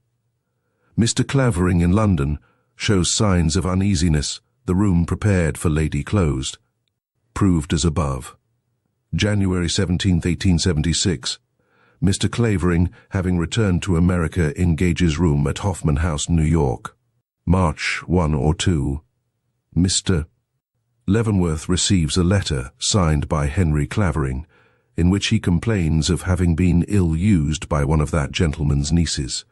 Mr. Clavering in London shows signs of uneasiness, the room prepared for lady closed. Proved as above. January 17, 1876. Mr. Clavering, having returned to America, engages room at Hoffman House, New York. March 1 or 2. Mr. Leavenworth receives a letter signed by Henry Clavering, in which he complains of having been ill-used by one of that gentleman's nieces.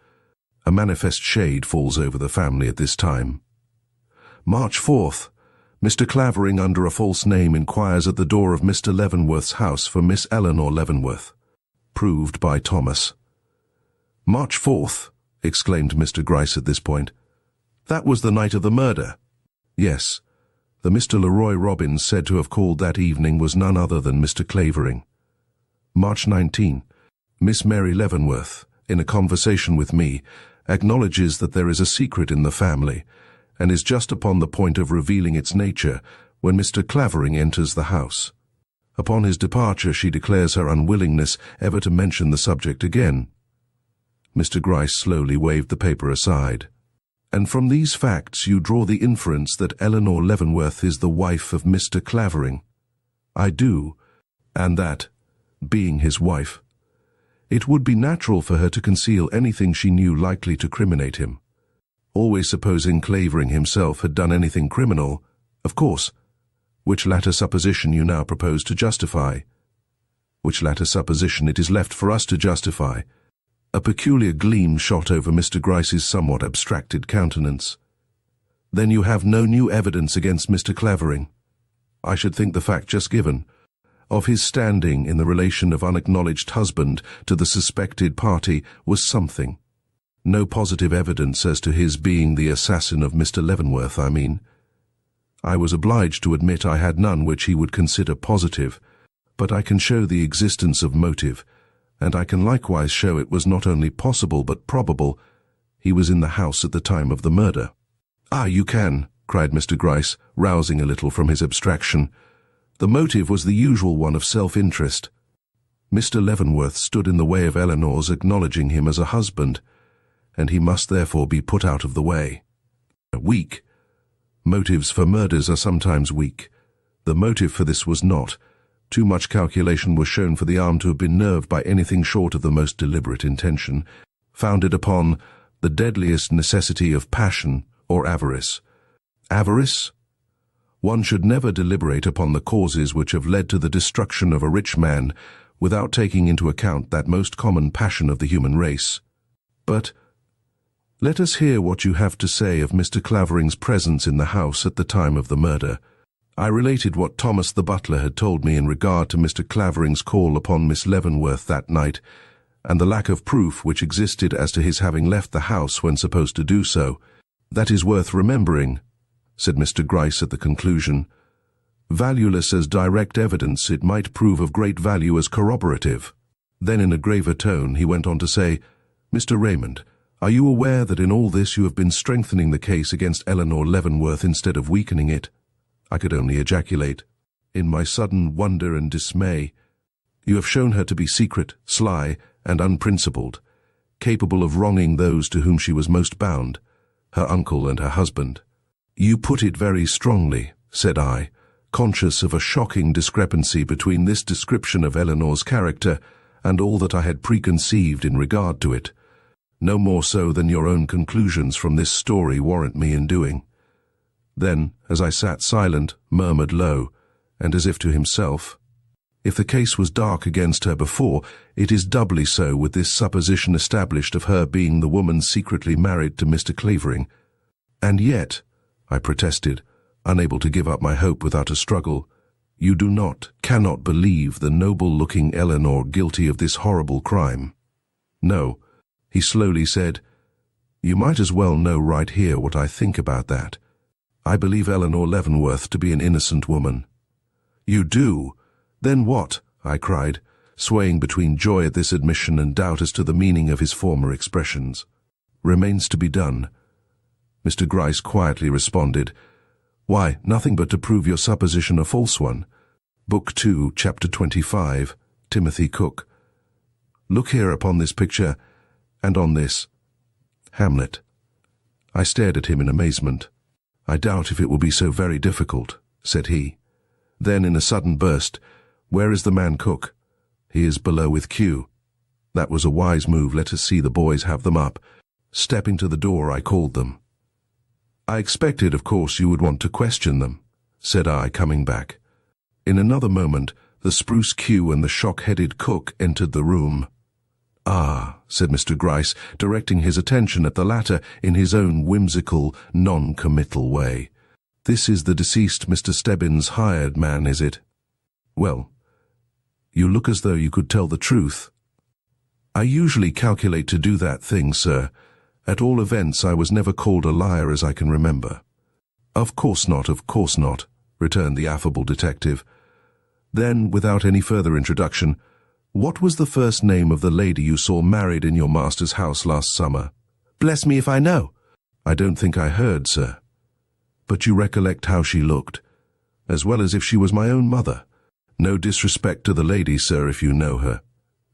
A manifest shade falls over the family at this time. March 4th. Mr. Clavering, under a false name, inquires at the door of Mr. Leavenworth's house for Miss Eleanore Leavenworth. Proved by Thomas. March 4th, exclaimed Mr. Gryce at this point. That was the night of the murder. Yes. The Mr. Leroy Robbins said to have called that evening was none other than Mr. Clavering. March 19. Miss Mary Leavenworth, in a conversation with me, acknowledges that there is a secret in the family, and is just upon the point of revealing its nature when Mr. Clavering enters the house. Upon his departure she declares her unwillingness ever to mention the subject again. Mr. Gryce slowly waved the paper aside. And from these facts you draw the inference that Eleanore Leavenworth is the wife of Mr. Clavering. I do, and that, being his wife, it would be natural for her to conceal anything she knew likely to criminate him. Always supposing Clavering himself had done anything criminal, of course, which latter supposition you now propose to justify. Which latter supposition it is left for us to justify. A peculiar gleam shot over Mr. Gryce's somewhat abstracted countenance. Then you have no new evidence against Mr. Clavering. I should think the fact just given, of his standing in the relation of unacknowledged husband to the suspected party, was something. No positive evidence as to his being the assassin of Mr. Leavenworth, I mean. I was obliged to admit I had none which he would consider positive, but I can show the existence of motive, and I can likewise show it was not only possible but probable he was in the house at the time of the murder. Ah, you can, cried Mr. Gryce, rousing a little from his abstraction. The motive was the usual one of self-interest. Mr. Leavenworth stood in the way of Eleanor's acknowledging him as a husband, and he must therefore be put out of the way. Weak. Motives for murders are sometimes weak. The motive for this was not. Too much calculation was shown for the arm to have been nerved by anything short of the most deliberate intention, founded upon the deadliest necessity of passion or avarice. Avarice? One should never deliberate upon the causes which have led to the destruction of a rich man without taking into account that most common passion of the human race. But let us hear what you have to say of Mr. Clavering's presence in the house at the time of the murder. I related what Thomas the butler had told me in regard to Mr. Clavering's call upon Miss Leavenworth that night, and the lack of proof which existed as to his having left the house when supposed to do so. That is worth remembering, said Mr. Gryce at the conclusion. Valueless as direct evidence, it might prove of great value as corroborative. Then in a graver tone he went on to say, Mr. Raymond, are you aware that in all this you have been strengthening the case against Eleanore Leavenworth instead of weakening it? I could only ejaculate, in my sudden wonder and dismay. You have shown her to be secret, sly, and unprincipled, capable of wronging those to whom she was most bound, her uncle and her husband. You put it very strongly, said I, conscious of a shocking discrepancy between this description of Eleanor's character and all that I had preconceived in regard to it. No more so than your own conclusions from this story warrant me in doing. Then, as I sat silent, murmured low, and as if to himself, if the case was dark against her before, it is doubly so with this supposition established of her being the woman secretly married to Mr. Clavering. And yet, I protested, unable to give up my hope without a struggle, you cannot believe the noble-looking Eleanore guilty of this horrible crime. No, he slowly said, you might as well know right here what I think about that. I believe Eleanore Leavenworth to be an innocent woman. You do? Then what? I cried. swaying between joy at this admission and doubt as to the meaning of his former expressions. "Remains to be done," Mr. Gryce quietly responded. "Why, nothing but to prove your supposition a false one. Book 2, Chapter 25, Timothy Cook. Look here upon this picture, and on this. Hamlet." I stared at him in amazement. "I doubt if it will be so very difficult," said he. Then, in a sudden burst, "Where is the man Cook?" "He is below with Q." "That was a wise move. Let us see the boys have them up." Stepping to the door, I called them. "I expected, of course, you would want to question them," said I, coming back. In another moment, the spruce Q and the shock-headed Cook entered the room. "Ah," said Mr. Gryce, directing his attention at the latter in his own whimsical, non-committal way. "This is the deceased Mr. Stebbins' hired man, is it? Well, you look as though you could tell the truth." "I usually calculate to do that thing, sir. At all events, I was never called a liar as I can remember." Of course not," returned the affable detective. Then, without any further introduction, "What was the first name of the lady you saw married in your master's house last summer?" "Bless me if I know." "I don't think I heard, sir." "But you recollect how she looked?" "As well as if she was my own mother. No disrespect to the lady, sir, if you know her,"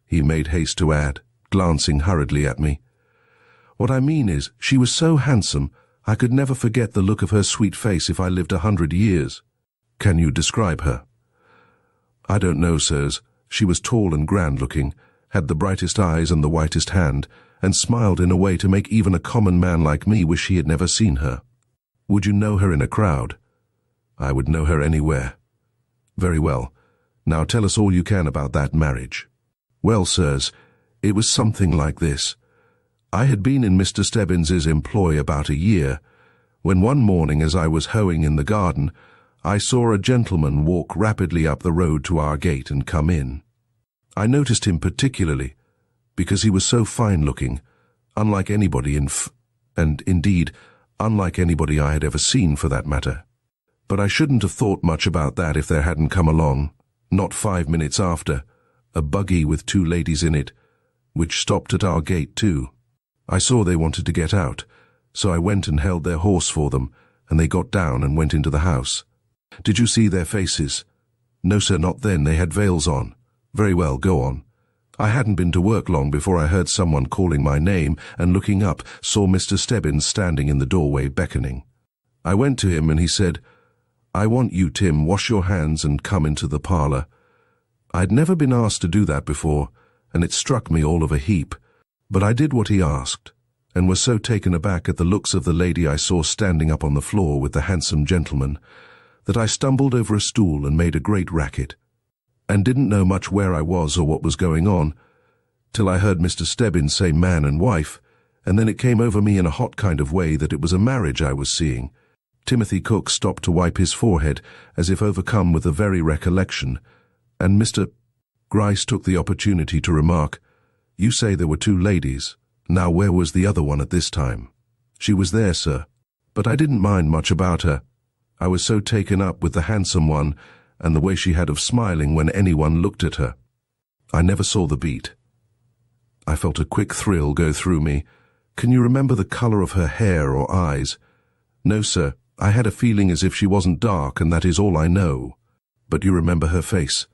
he made haste to add, glancing hurriedly at me. "What I mean is, she was so handsome, I could never forget the look of her sweet face if I lived 100 years. Can you describe her?" "I don't know, sirs. She was tall and grand-looking, had the brightest eyes and the whitest hand, and smiled in a way to make even a common man like me wish he had never seen her." "Would you know her in a crowd?" "I would know her anywhere." "Very well. Now tell us all you can about that marriage." "Well, sirs, it was something like this. I had been in Mr. Stebbins's employ about a year, when one morning as I was hoeing in the garden, I saw a gentleman walk rapidly up the road to our gate and come in. I noticed him particularly, because he was so fine-looking, unlike anybody and indeed, unlike anybody I had ever seen for that matter. But I shouldn't have thought much about that if there hadn't come along, not 5 minutes after, a buggy with 2 ladies in it, which stopped at our gate too. I saw they wanted to get out, so I went and held their horse for them, and they got down and went into the house." "Did you see their faces?" "No, sir, not then. They had veils on." "Very well, go on." "I hadn't been to work long before I heard someone calling my name, and looking up, saw Mr. Stebbins standing in the doorway beckoning. I went to him, and he said, 'I want you, Tim, wash your hands and come into the parlour.' I'd never been asked to do that before, and it struck me all of a heap. But I did what he asked, and was so taken aback at the looks of the lady I saw standing up on the floor with the handsome gentleman, that I stumbled over a stool and made a great racket, and didn't know much where I was or what was going on, till I heard Mr. Stebbins say man and wife, and then it came over me in a hot kind of way that it was a marriage I was seeing." Timothy Cook stopped to wipe his forehead, as if overcome with the very recollection, and Mr. Gryce took the opportunity to remark, "You say there were 2 ladies. Now where was the other one at this time?" "She was there, sir. But I didn't mind much about her. I was so taken up with the handsome one, and the way she had of smiling when anyone looked at her. I never saw the beat." I felt a quick thrill go through me. "Can you remember the colour of her hair or eyes?" "No, sir. I had a feeling as if she wasn't dark, and that is all I know." "But you remember her face?"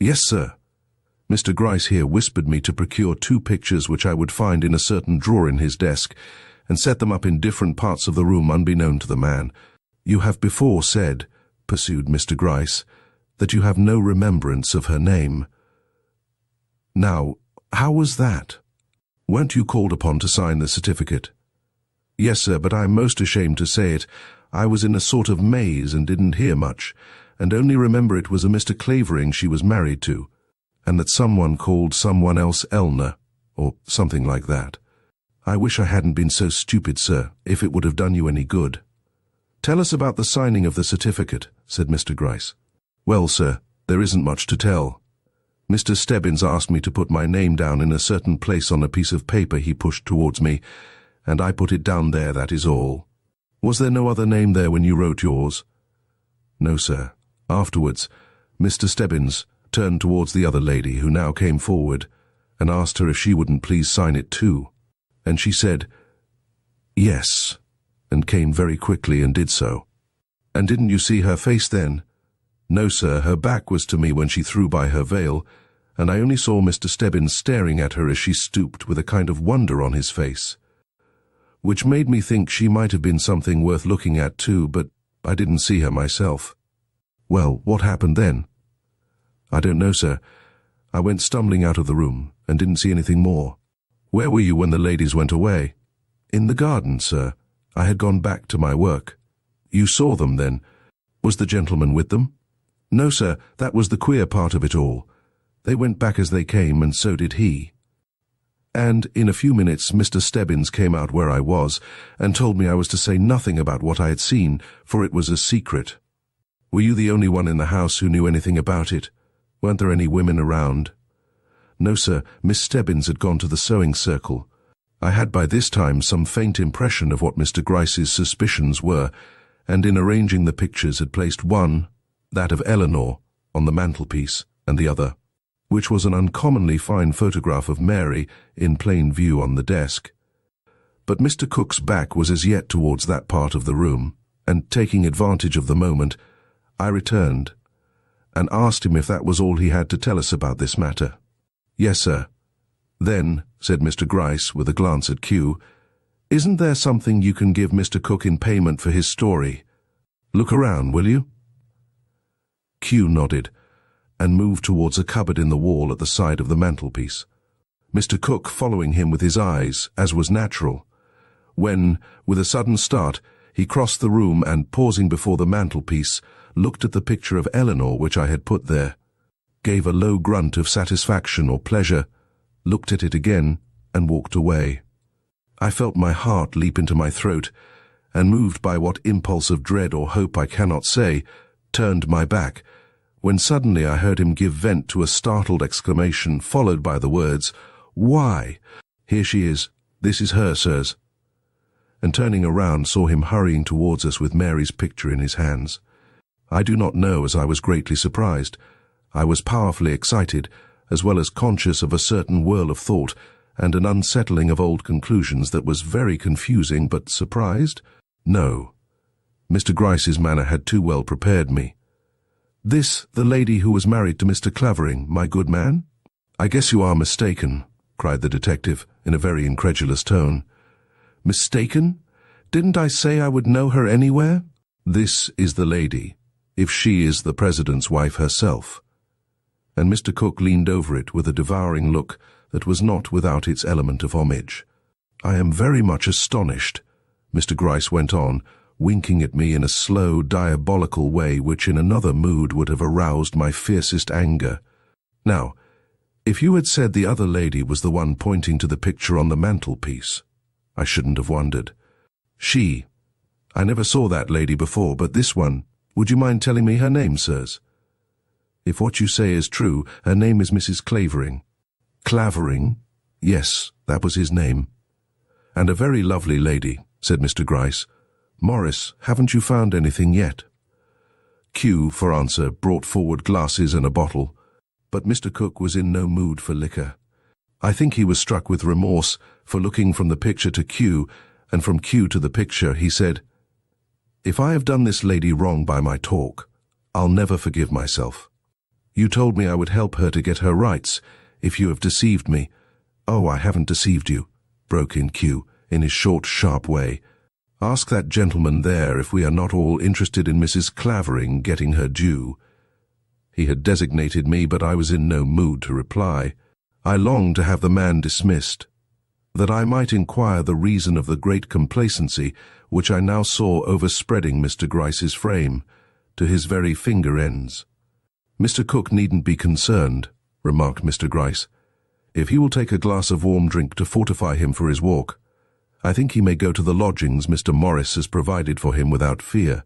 "Yes, sir. Mr. Gryce here whispered me to procure 2 pictures which I would find in a certain drawer in his desk, and set them up in different parts of the room unbeknown to the man. You have before said," pursued Mr. Gryce, "that you have no remembrance of her name. Now, how was that? Weren't you called upon to sign the certificate?" "Yes, sir, but I'm most ashamed to say it. I was in a sort of maze and didn't hear much, and only remember it was a Mr. Clavering she was married to, and that someone called someone else Eleanor, or something like that. I wish I hadn't been so stupid, sir, if it would have done you any good." "Tell us about the signing of the certificate," said Mr. Gryce. "Well, sir, there isn't much to tell. Mr. Stebbins asked me to put my name down in a certain place on a piece of paper he pushed towards me, and I put it down there, that is all." "Was there no other name there when you wrote yours?" "No, sir. Afterwards, Mr. Stebbins Cook turned towards the other lady, who now came forward, and asked her if she wouldn't please sign it too. And she said, "Yes," and came very quickly and did so. "And didn't you see her face then?" "No, sir, her back was to me when she threw by her veil, and I only saw Mr. Stebbins staring at her as she stooped with a kind of wonder on his face, which made me think she might have been something worth looking at too, but I didn't see her myself." "Well, what happened then?" "I don't know, sir. I went stumbling out of the room and didn't see anything more." "Where were you when the ladies went away?" "In the garden, sir. I had gone back to my work." "You saw them, then? Was the gentleman with them?" "No, sir, that was the queer part of it all. They went back as they came, and so did he." "And in a few minutes Mr. Stebbins came out where I was, and told me I was to say nothing about what I had seen, for it was a secret." "Were you the only one in the house who knew anything about it? Weren't there any women around?" "No, sir, Miss Stebbins had gone to the sewing circle. I had by this time some faint impression of what Mr. Gryce's suspicions were, and in arranging the pictures had placed one, that of Eleanore, on the mantelpiece, and the other, which was an uncommonly fine photograph of Mary, in plain view on the desk. But Mr. Cook's back was as yet towards that part of the room, and taking advantage of the moment, I returned, and asked him if that was all he had to tell us about this matter. "Yes, sir." "Then," said Mr. Gryce, with a glance at Q, "isn't there something you can give Mr. Cook in payment for his story? Look around, will you?" Q nodded, and moved towards a cupboard in the wall at the side of the mantelpiece, Mr. Cook following him with his eyes, as was natural, when, with a sudden start, he crossed the room and, pausing before the mantelpiece, looked at the picture of Eleanore which I had put there, gave a low grunt of satisfaction or pleasure, looked at it again, and walked away. I felt my heart leap into my throat, and, moved by what impulse of dread or hope I cannot say, turned my back, when suddenly I heard him give vent to a startled exclamation, followed by the words, "Why, here she is. This is her, sirs," and turning around saw him hurrying towards us with Mary's picture in his hands. I do not know as I was greatly surprised. I was powerfully excited, as well as conscious of a certain whirl of thought and an unsettling of old conclusions that was very confusing, but surprised? No. Mr. Gryce's manner had too well prepared me. "This the lady who was married to Mr. Clavering, my good man?" "I guess you are mistaken," cried the detective, in a very incredulous tone. "Mistaken? Didn't I say I would know her anywhere? This is the lady, if she is the president's wife herself." And Mr. Cook leaned over it with a devouring look that was not without its element of homage. "I am very much astonished," Mr. Gryce went on, winking at me in a slow, diabolical way which in another mood would have aroused my fiercest anger. "Now, if you had said the other lady was the one pointing to the picture on the mantelpiece, I shouldn't have wondered. I never saw that lady before, but this one, would you mind telling me her name, sirs?" "If what you say is true, her name is Mrs. Clavering." "Clavering? Yes, that was his name." "And a very lovely lady," said Mr. Gryce. "Morris, haven't you found anything yet?" Q, for answer, brought forward glasses and a bottle, but Mr. Cook was in no mood for liquor. I think he was struck with remorse, for looking from the picture to Q, and from Q to the picture, he said, "If I have done this lady wrong by my talk, I'll never forgive myself. You told me I would help her to get her rights. If you have deceived me—" "Oh, I haven't deceived you," broke in Q, in his short, sharp way. "Ask that gentleman there if we are not all interested in Mrs. Clavering getting her due." He had designated me, but I was in no mood to reply. I longed to have the man dismissed, that I might inquire the reason of the great complacency which I now saw overspreading Mr. Gryce's frame, to his very finger ends. "Mr. Cook needn't be concerned," remarked Mr. Gryce. "If he will take a glass of warm drink to fortify him for his walk, I think he may go to the lodgings Mr. Morris has provided for him without fear.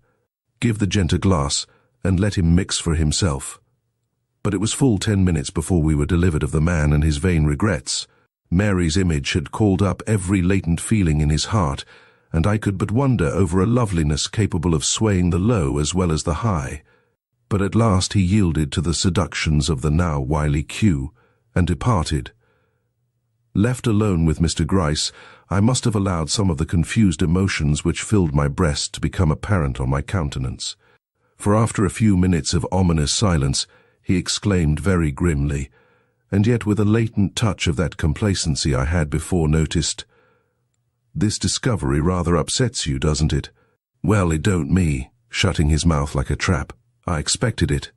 Give the gent a glass, and let him mix for himself." But it was full 10 minutes before we were delivered of the man and his vain regrets. Mary's image had called up every latent feeling in his heart, and I could but wonder over a loveliness capable of swaying the low as well as the high. but at last he yielded to the seductions of the now wily Q, and departed. Left alone with Mr. Gryce, I must have allowed some of the confused emotions which filled my breast to become apparent on my countenance. For after a few minutes of ominous silence, he exclaimed very grimly, and yet with a latent touch of that complacency I had before noticed, "This discovery rather upsets you, doesn't it?" "Well, it don't me," shutting his mouth like a trap. "I expected it."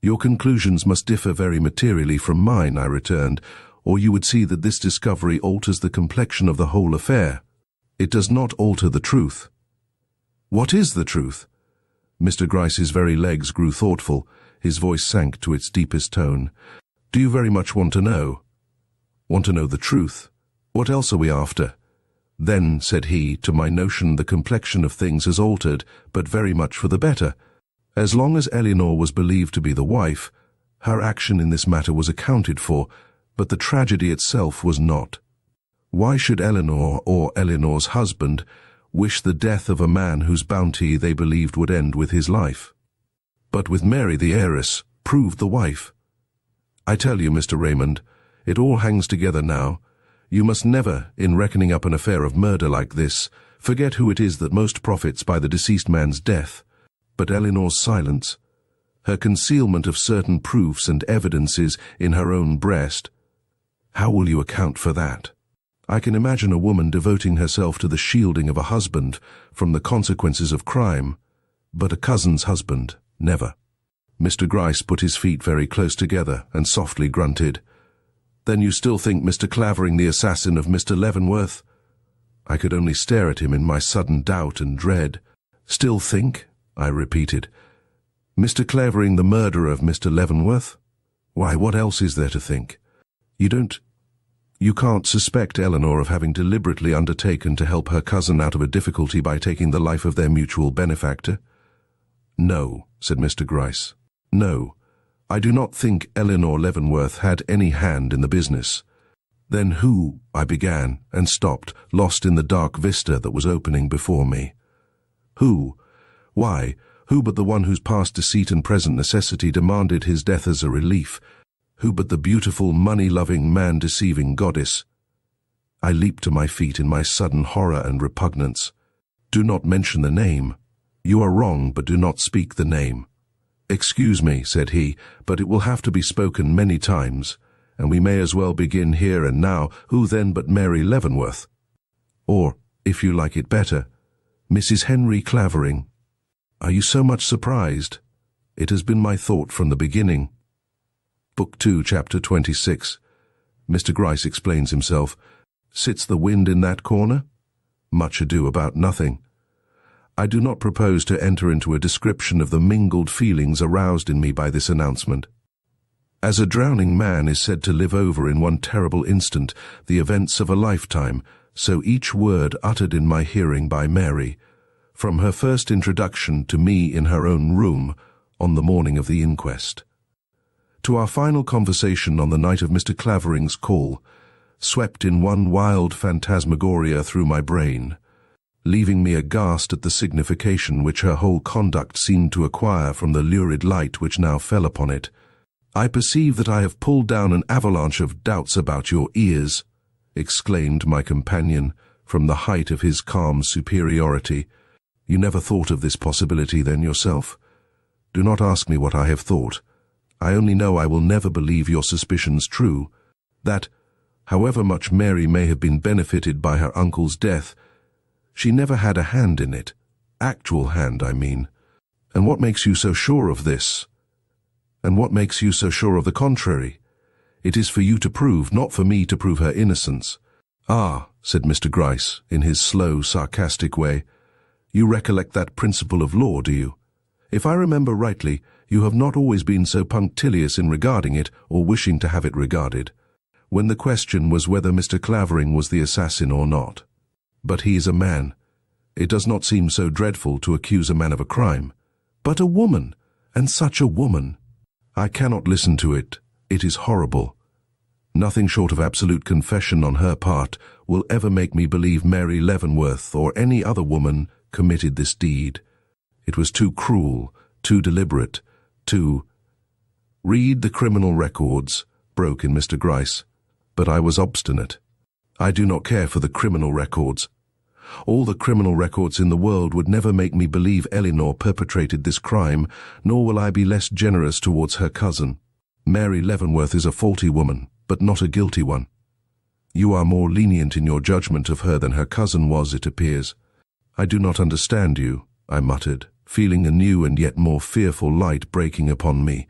"Your conclusions must differ very materially from mine," I returned, "or you would see that this discovery alters the complexion of the whole affair." "It does not alter the truth." "What is the truth?" Mr. Gryce's very legs grew thoughtful. His voice sank to its deepest tone. "Do you very much want to know?" "Want to know the truth? What else are we after?" "Then," said he, "to my notion the complexion of things has altered, but very much for the better. As long as Eleanore was believed to be the wife, her action in this matter was accounted for, but the tragedy itself was not. Why should Eleanore, or Eleanor's husband, wish the death of a man whose bounty they believed would end with his life? But with Mary the heiress, proved the wife. I tell you, Mr. Raymond, it all hangs together now. You must never, in reckoning up an affair of murder like this, forget who it is that most profits by the deceased man's death, but Eleanor's silence, her concealment of certain proofs and evidences in her own breast. How will you account for that? I can imagine a woman devoting herself to the shielding of a husband from the consequences of crime, but a cousin's husband, never." Mr. Gryce put his feet very close together and softly grunted. "Then you still think Mr. Clavering the assassin of Mr. Leavenworth?" I could only stare at him in my sudden doubt and dread. "Still think?" I repeated. "Mr. Clavering the murderer of Mr. Leavenworth? Why, what else is there to think? You can't suspect Eleanore of having deliberately undertaken to help her cousin out of a difficulty by taking the life of their mutual benefactor?" "No," said Mr. Gryce. "No, I do not think Eleanore Leavenworth had any hand in the business." "Then who—" I began, and stopped, lost in the dark vista that was opening before me. "Who? Why, who but the one whose past deceit and present necessity demanded his death as a relief? Who but the beautiful, money-loving, man-deceiving goddess?" I leaped to my feet in my sudden horror and repugnance. "Do not mention the name. You are wrong, but do not speak the name." "Excuse me," said he, "but it will have to be spoken many times, and we may as well begin here and now. Who then but Mary Leavenworth? Or, if you like it better, Mrs. Henry Clavering. Are you so much surprised? It has been my thought from the beginning." Book 2, Chapter 26. Mr. Gryce explains himself. Sits the wind in that corner? Much ado about nothing. I do not propose to enter into a description of the mingled feelings aroused in me by this announcement. As a drowning man is said to live over in one terrible instant the events of a lifetime, so each word uttered in my hearing by Mary, from her first introduction to me in her own room on the morning of the inquest, to our final conversation on the night of Mr. Clavering's call, swept in one wild phantasmagoria through my brain, leaving me aghast at the signification which her whole conduct seemed to acquire from the lurid light which now fell upon it. "I perceive that I have pulled down an avalanche of doubts about your ears," exclaimed my companion from the height of his calm superiority. "You never thought of this possibility then yourself? Do not ask me what I have thought. I only know I will never believe your suspicions true, that, however much Mary may have been benefited by her uncle's death, she never had a hand in it. Actual hand, I mean. And what makes you so sure of this? And what makes you so sure of the contrary? It is for you to prove, not for me to prove her innocence." "Ah," said Mr. Gryce, in his slow, sarcastic way, "you recollect that principle of law, do you? If I remember rightly, you have not always been so punctilious in regarding it or wishing to have it regarded, when the question was whether Mr. Clavering was the assassin or not. But he is a man. It does not seem so dreadful to accuse a man of a crime. But a woman, and such a woman! I cannot listen to it. It is horrible. Nothing short of absolute confession on her part will ever make me believe Mary Leavenworth or any other woman committed this deed. It was too cruel, too deliberate, 2. Read the criminal records, broke in Mr. Gryce, but I was obstinate. I do not care for the criminal records. All the criminal records in the world would never make me believe Eleanore perpetrated this crime, nor will I be less generous towards her cousin. Mary Leavenworth is a faulty woman, but not a guilty one. You are more lenient in your judgment of her than her cousin was, it appears. I do not understand you, I muttered, feeling a new and yet more fearful light breaking upon me.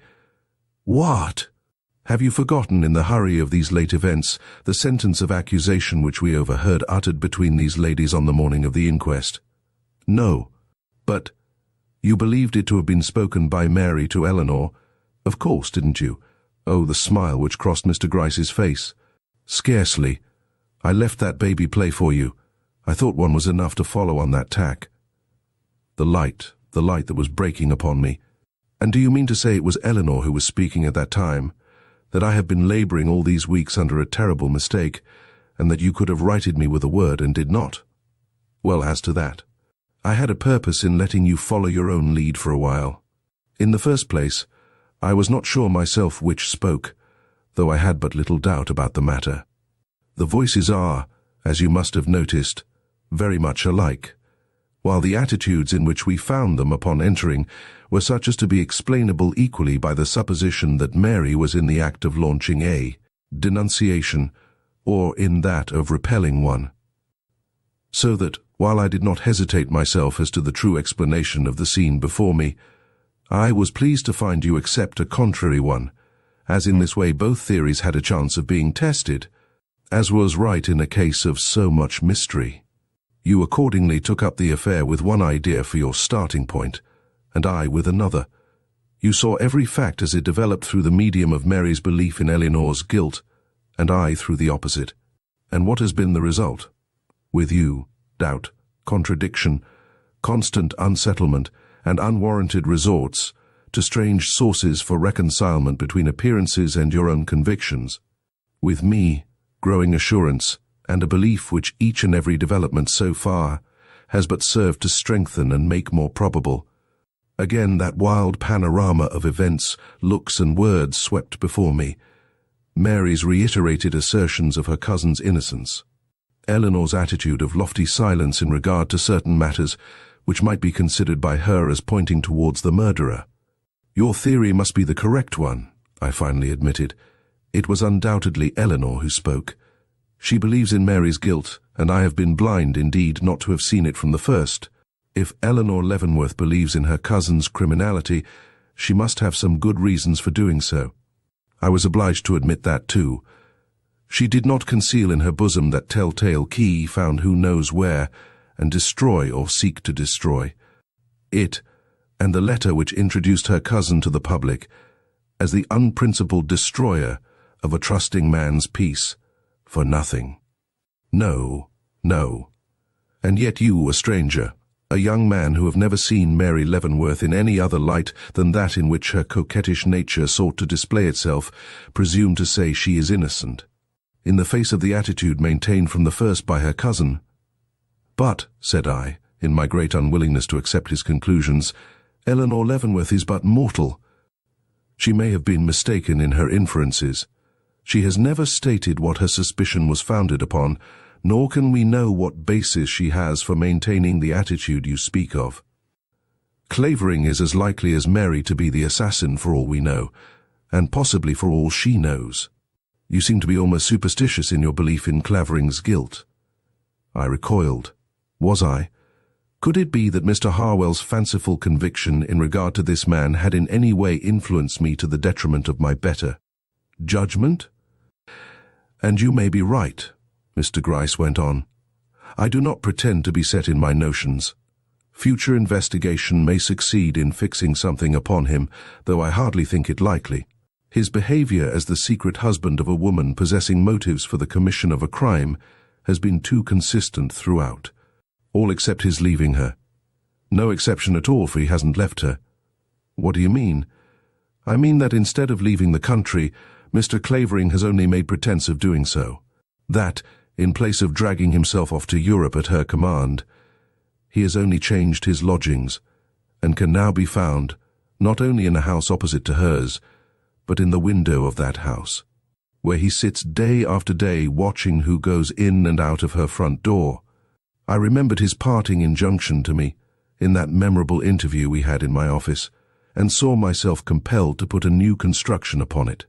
What? Have you forgotten in the hurry of these late events the sentence of accusation which we overheard uttered between these ladies on the morning of the inquest? No. But you believed it to have been spoken by Mary to Eleanore? Of course, didn't you? Oh, the smile which crossed Mr. Gryce's face. Scarcely. I left that baby play for you. I thought one was enough to follow on that tack. The light that was breaking upon me. And do you mean to say it was Eleanore who was speaking at that time? That I have been laboring all these weeks under a terrible mistake, and that you could have righted me with a word and did not? Well, as to that, I had a purpose in letting you follow your own lead for a while. In the first place, I was not sure myself which spoke, though I had but little doubt about the matter. The voices are, as you must have noticed, very much alike, while the attitudes in which we found them upon entering were such as to be explainable equally by the supposition that Mary was in the act of launching a denunciation, or in that of repelling one. So that, while I did not hesitate myself as to the true explanation of the scene before me, I was pleased to find you accept a contrary one, as in this way both theories had a chance of being tested, as was right in a case of so much mystery. You accordingly took up the affair with one idea for your starting point, and I with another. You saw every fact as it developed through the medium of Mary's belief in Eleanor's guilt, and I through the opposite. And what has been the result? With you, doubt, contradiction, constant unsettlement, and unwarranted resorts to strange sources for reconcilement between appearances and your own convictions. With me, growing assurance, and a belief which each and every development so far has but served to strengthen and make more probable. Again that wild panorama of events, looks and words swept before me. Mary's reiterated assertions of her cousin's innocence. Eleanor's attitude of lofty silence in regard to certain matters which might be considered by her as pointing towards the murderer. Your theory must be the correct one, I finally admitted. It was undoubtedly Eleanore who spoke. She believes in Mary's guilt, and I have been blind indeed not to have seen it from the first. If Eleanore Leavenworth believes in her cousin's criminality, she must have some good reasons for doing so. I was obliged to admit that too. She did not conceal in her bosom that telltale key found who knows where, and destroy or seek to destroy. It, and the letter which introduced her cousin to the public, as the unprincipled destroyer of a trusting man's peace, for nothing. No, no. And yet you, a stranger, a young man who have never seen Mary Leavenworth in any other light than that in which her coquettish nature sought to display itself, presume to say she is innocent, in the face of the attitude maintained from the first by her cousin. But, said I, in my great unwillingness to accept his conclusions, Eleanore Leavenworth is but mortal. She may have been mistaken in her inferences. She has never stated what her suspicion was founded upon, nor can we know what basis she has for maintaining the attitude you speak of. Clavering is as likely as Mary to be the assassin for all we know, and possibly for all she knows. You seem to be almost superstitious in your belief in Clavering's guilt. I recoiled. Was I? Could it be that Mr. Harwell's fanciful conviction in regard to this man had in any way influenced me to the detriment of my better judgment? And you may be right, Mr. Gryce went on. I do not pretend to be set in my notions. Future investigation may succeed in fixing something upon him, though I hardly think it likely. His behavior as the secret husband of a woman possessing motives for the commission of a crime has been too consistent throughout. All except his leaving her. No exception at all, for he hasn't left her. What do you mean? I mean that instead of leaving the country, Mr. Clavering has only made pretense of doing so. That, in place of dragging himself off to Europe at her command, he has only changed his lodgings, and can now be found, not only in a house opposite to hers, but in the window of that house, where he sits day after day watching who goes in and out of her front door. I remembered his parting injunction to me in that memorable interview we had in my office, and saw myself compelled to put a new construction upon it.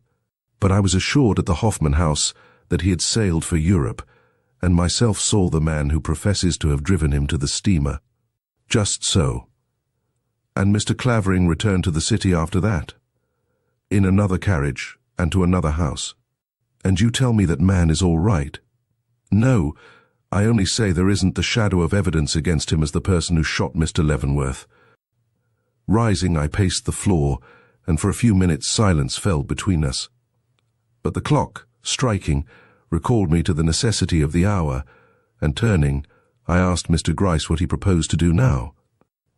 But I was assured at the Hoffman House that he had sailed for Europe, and myself saw the man who professes to have driven him to the steamer. Just so. And Mr. Clavering returned to the city after that, in another carriage and to another house. And you tell me that man is all right? No, I only say there isn't the shadow of evidence against him as the person who shot Mr. Leavenworth. Rising, I paced the floor, and for a few minutes silence fell between us. But the clock, striking, recalled me to the necessity of the hour, and turning, I asked Mr. Gryce what he proposed to do now.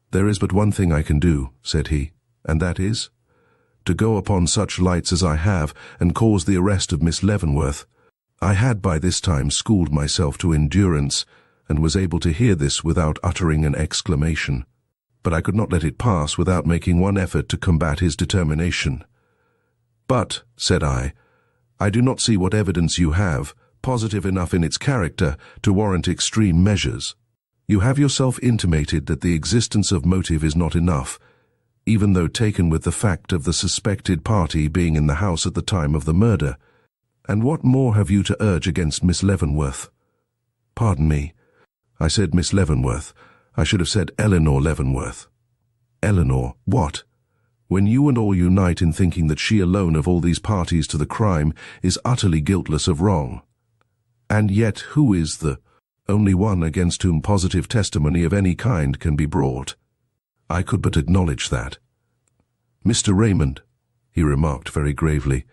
"There is but one thing I can do," said he, "and that is to go upon such lights as I have and cause the arrest of Miss Leavenworth." I had by this time schooled myself to endurance, and was able to hear this without uttering an exclamation. But I could not let it pass without making one effort to combat his determination. "But," said I do not see what evidence you have, positive enough in its character, to warrant extreme measures. You have yourself intimated that the existence of motive is not enough, even though taken with the fact of the suspected party being in the house at the time of the murder. And what more have you to urge against Miss Leavenworth?" "Pardon me. I said Miss Leavenworth. I should have said Eleanore Leavenworth." "Eleanore, what? When you and all unite in thinking that she alone of all these parties to the crime is utterly guiltless of wrong. And yet who is the only one against whom positive testimony of any kind can be brought?" I could but acknowledge that. "Mr. Raymond," he remarked very gravely,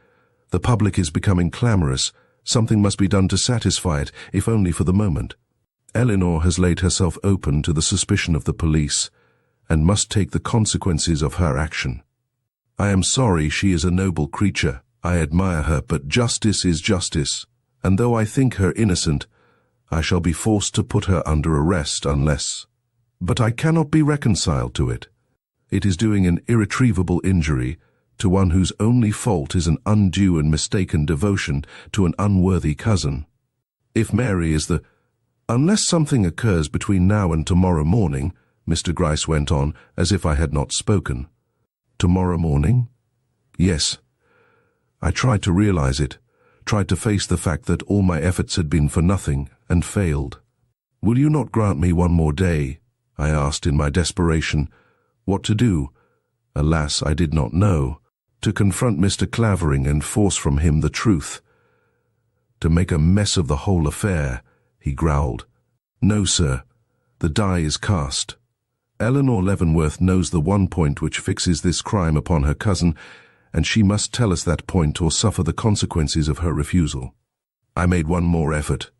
"the public is becoming clamorous. Something must be done to satisfy it, if only for the moment. Eleanore has laid herself open to the suspicion of the police, and must take the consequences of her action. I am sorry, she is a noble creature. I admire her, but justice is justice, and though I think her innocent, I shall be forced to put her under arrest unless... But I cannot be reconciled to it. It is doing an irretrievable injury to one whose only fault is an undue and mistaken devotion to an unworthy cousin. If Mary is the... Unless something occurs between now and tomorrow morning," Mr. Gryce went on, as if I had not spoken. "Tomorrow morning?" "Yes." I tried to realize it, tried to face the fact that all my efforts had been for nothing, and failed. "Will you not grant me one more day?" I asked in my desperation. What to do? Alas, I did not know. To confront Mr. Clavering and force from him the truth. To make a mess of the whole affair, he growled. "No, sir. The die is cast. Eleanore Leavenworth knows the one point which fixes this crime upon her cousin, and she must tell us that point or suffer the consequences of her refusal." I made one more effort.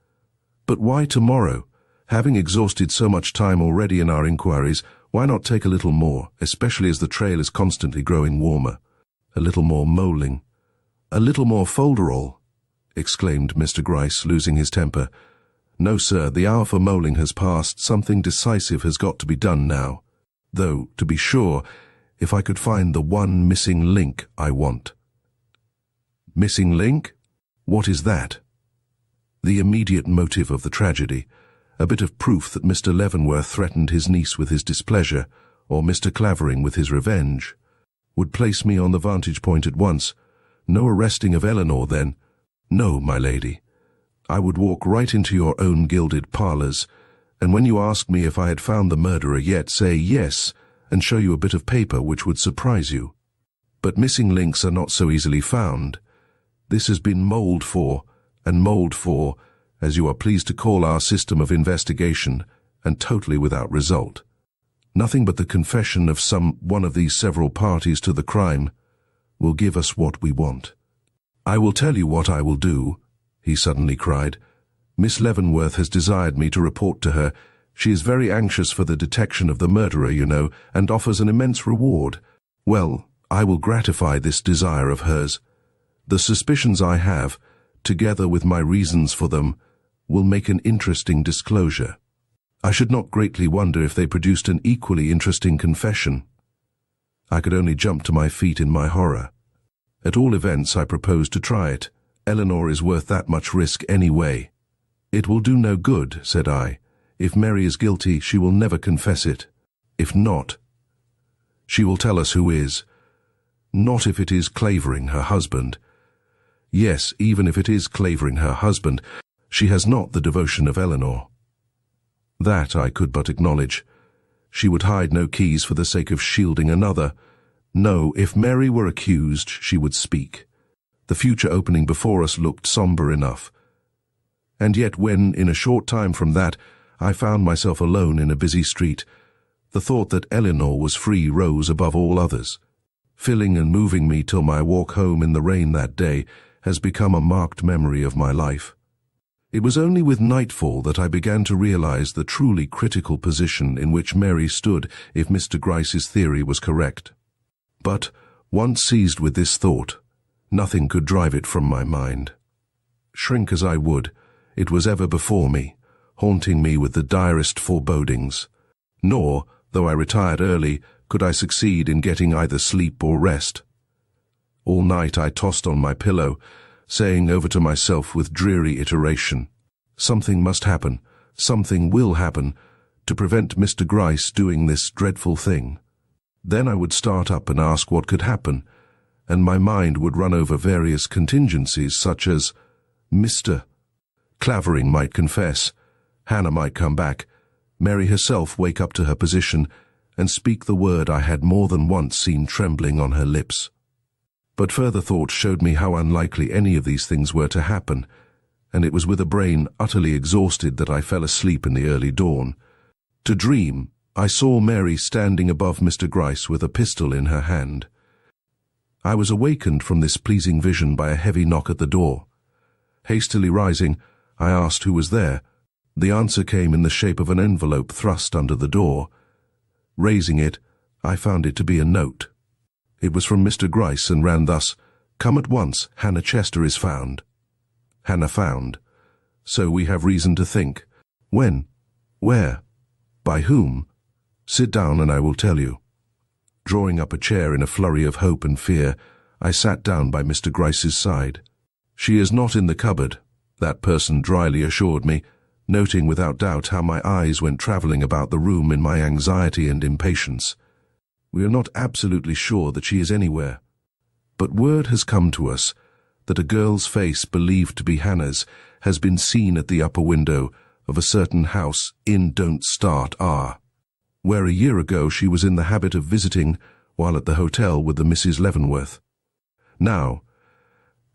"But why tomorrow? Having exhausted so much time already in our inquiries, why not take a little more, especially as the trail is constantly growing warmer? A little more moleing. A little more folderol," exclaimed Mr. Gryce, losing his temper. "No, sir, the hour for moleing has passed. Something decisive has got to be done now. Though, to be sure, if I could find the one missing link I want." "Missing link? What is that?" "The immediate motive of the tragedy. A bit of proof that Mr. Leavenworth threatened his niece with his displeasure, or Mr. Clavering with his revenge. Would place me on the vantage point at once. No arresting of Eleanore, then?" "No, my lady. I would walk right into your own gilded parlours, and when you ask me if I had found the murderer yet, say yes, and show you a bit of paper which would surprise you. But missing links are not so easily found. This has been mould for, as you are pleased to call our system of investigation, and totally without result. Nothing but the confession of one of these several parties to the crime will give us what we want. I will tell you what I will do," he suddenly cried. "Miss Leavenworth has desired me to report to her. She is very anxious for the detection of the murderer, you know, and offers an immense reward. Well, I will gratify this desire of hers. The suspicions I have, together with my reasons for them, will make an interesting disclosure. I should not greatly wonder if they produced an equally interesting confession." I could only jump to my feet in my horror. At all events, I proposed to try it. Eleanor is worth that much risk anyway. It will do no good, said I. If Mary is guilty, she will never confess it. If not, she will tell us who is. Not if it is Clavering, her husband. Yes, even if it is Clavering, her husband, she has not the devotion of Eleanor. That I could but acknowledge. She would hide no keys for the sake of shielding another. No, if Mary were accused, she would speak. The future opening before us looked sombre enough. And yet when, in a short time from that, I found myself alone in a busy street, the thought that Eleanor was free rose above all others. Filling and moving me till my walk home in the rain that day has become a marked memory of my life. It was only with nightfall that I began to realize the truly critical position in which Mary stood if Mr. Gryce's theory was correct. But, once seized with this thought, nothing could drive it from my mind. Shrink as I would, it was ever before me, haunting me with the direst forebodings. Nor, though I retired early, could I succeed in getting either sleep or rest. All night I tossed on my pillow, saying over to myself with dreary iteration, something must happen, something will happen, to prevent Mr. Gryce doing this dreadful thing. Then I would start up and ask what could happen, and my mind would run over various contingencies such as, Mr. Clavering might confess, Hannah might come back, Mary herself wake up to her position, and speak the word I had more than once seen trembling on her lips. But further thought showed me how unlikely any of these things were to happen, and it was with a brain utterly exhausted that I fell asleep in the early dawn. To dream, I saw Mary standing above Mr. Gryce with a pistol in her hand. I was awakened from this pleasing vision by a heavy knock at the door. Hastily rising, I asked who was there. The answer came in the shape of an envelope thrust under the door. Raising it, I found it to be a note. It was from Mr. Gryce and ran thus, "Come at once, Hannah Chester is found." Hannah found. So we have reason to think. When? Where? By whom? Sit down and I will tell you. Drawing up a chair in a flurry of hope and fear, I sat down by Mr. Gryce's side. She is not in the cupboard, that person dryly assured me, noting without doubt how my eyes went travelling about the room in my anxiety and impatience. We are not absolutely sure that she is anywhere, but word has come to us that a girl's face believed to be Hannah's has been seen at the upper window of a certain house in Don't Start R, where a year ago she was in the habit of visiting while at the hotel with the Mrs. Leavenworth. Now,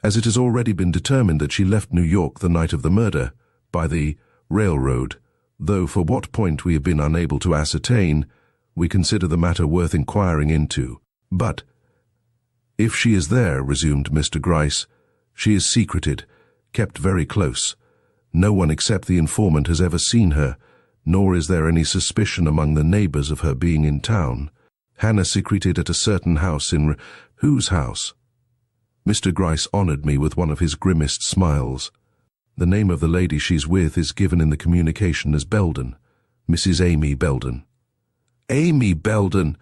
as it has already been determined that she left New York the night of the murder, by the railroad, though for what point we have been unable to ascertain, we consider the matter worth inquiring into. But, if she is there, resumed Mr. Gryce, she is secreted, kept very close. No one except the informant has ever seen her, nor is there any suspicion among the neighbors of her being in town. Hannah secreted at a certain house in... Whose house? Mr. Gryce honored me with one of his grimmest smiles. The name of the lady she's with is given in the communication as Belden, Mrs. Amy Belden. Amy Belden!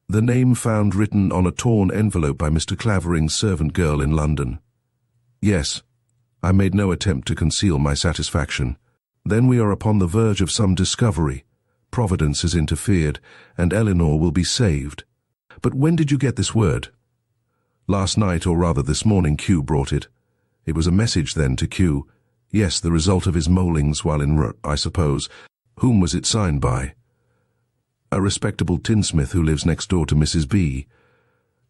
The name found written on a torn envelope by Mr. Clavering's servant girl in London. Yes, I made no attempt to conceal my satisfaction. Then we are upon the verge of some discovery. Providence has interfered, and Eleanor will be saved. But when did you get this word? Last night, or rather this morning, Q brought it. It was a message then to Q. Yes, the result of his moulings while in I suppose. Whom was it signed by? A respectable tinsmith who lives next door to Mrs. B.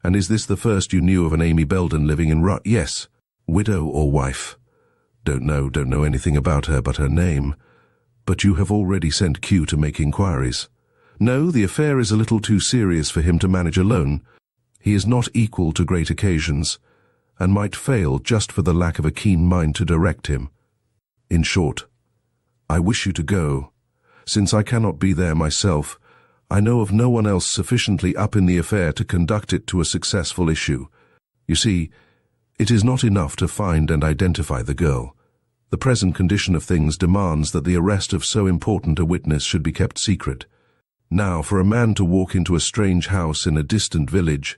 And is this the first you knew of an Amy Belden living in Yes. Widow or wife? Don't know anything about her but her name. But you have already sent Q to make inquiries. No, the affair is a little too serious for him to manage alone. He is not equal to great occasions, and might fail just for the lack of a keen mind to direct him. In short, I wish you to go. Since I cannot be there myself, I know of no one else sufficiently up in the affair to conduct it to a successful issue. You see, it is not enough to find and identify the girl. The present condition of things demands that the arrest of so important a witness should be kept secret. Now, for a man to walk into a strange house in a distant village,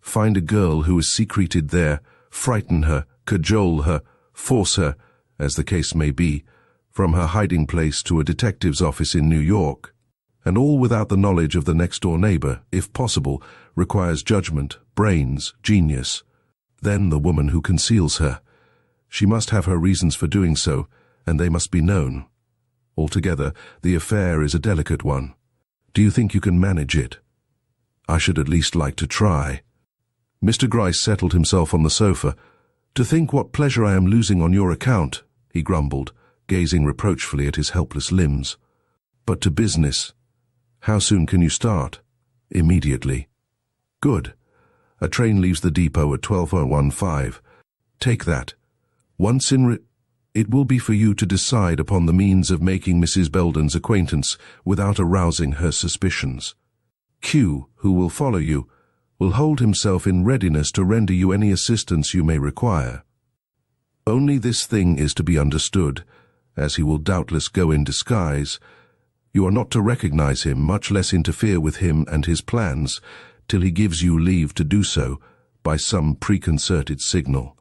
find a girl who is secreted there, frighten her, cajole her, force her, as the case may be, from her hiding place to a detective's office in New York, and all without the knowledge of the next-door neighbor, if possible, requires judgment, brains, genius. Then the woman who conceals her. She must have her reasons for doing so, and they must be known. Altogether, the affair is a delicate one. Do you think you can manage it? I should at least like to try. Mr. Gryce settled himself on the sofa. To think what pleasure I am losing on your account, he grumbled, gazing reproachfully at his helpless limbs. But to business. How soon can you start? Immediately. Good. A train leaves the depot at 12:15. Take that. Once it will be for you to decide upon the means of making Mrs. Belden's acquaintance without arousing her suspicions. Q, who will follow you, will hold himself in readiness to render you any assistance you may require. Only this thing is to be understood, as he will doubtless go in disguise. You are not to recognize him, much less interfere with him and his plans, till he gives you leave to do so by some preconcerted signal.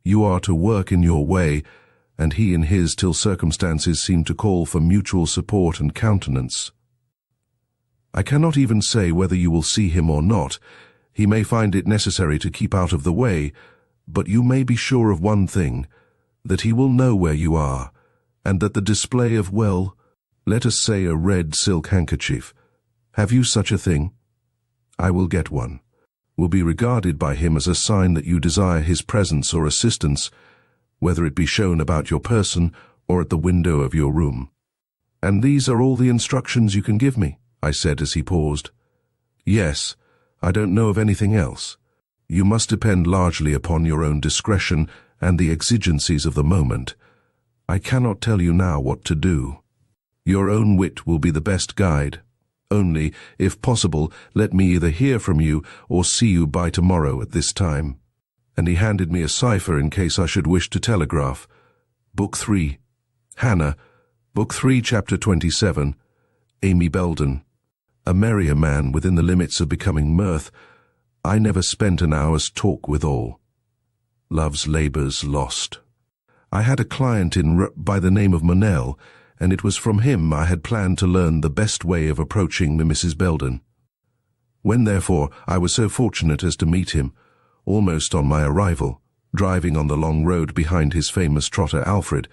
You are to work in your way, and he in his, till circumstances seem to call for mutual support and countenance. I cannot even say whether you will see him or not. He may find it necessary to keep out of the way, but you may be sure of one thing, that he will know where you are, and that the display of, well, let us say a red silk handkerchief. Have you such a thing? I will get one. Will be regarded by him as a sign that you desire his presence or assistance, whether it be shown about your person or at the window of your room. And these are all the instructions you can give me, I said as he paused. Yes, I don't know of anything else. You must depend largely upon your own discretion and the exigencies of the moment. I cannot tell you now what to do. Your own wit will be the best guide. Only, if possible, let me either hear from you or see you by tomorrow at this time. And he handed me a cipher in case I should wish to telegraph. Book 3. Hannah. Book 3, Chapter 27. Amy Belden. A merrier man within the limits of becoming mirth. I never spent an hour's talk withal. Love's labours lost. I had a client by the name of Monell, and it was from him I had planned to learn the best way of approaching Mrs. Belden. When, therefore, I was so fortunate as to meet him, almost on my arrival, driving on the long road behind his famous trotter Alfred,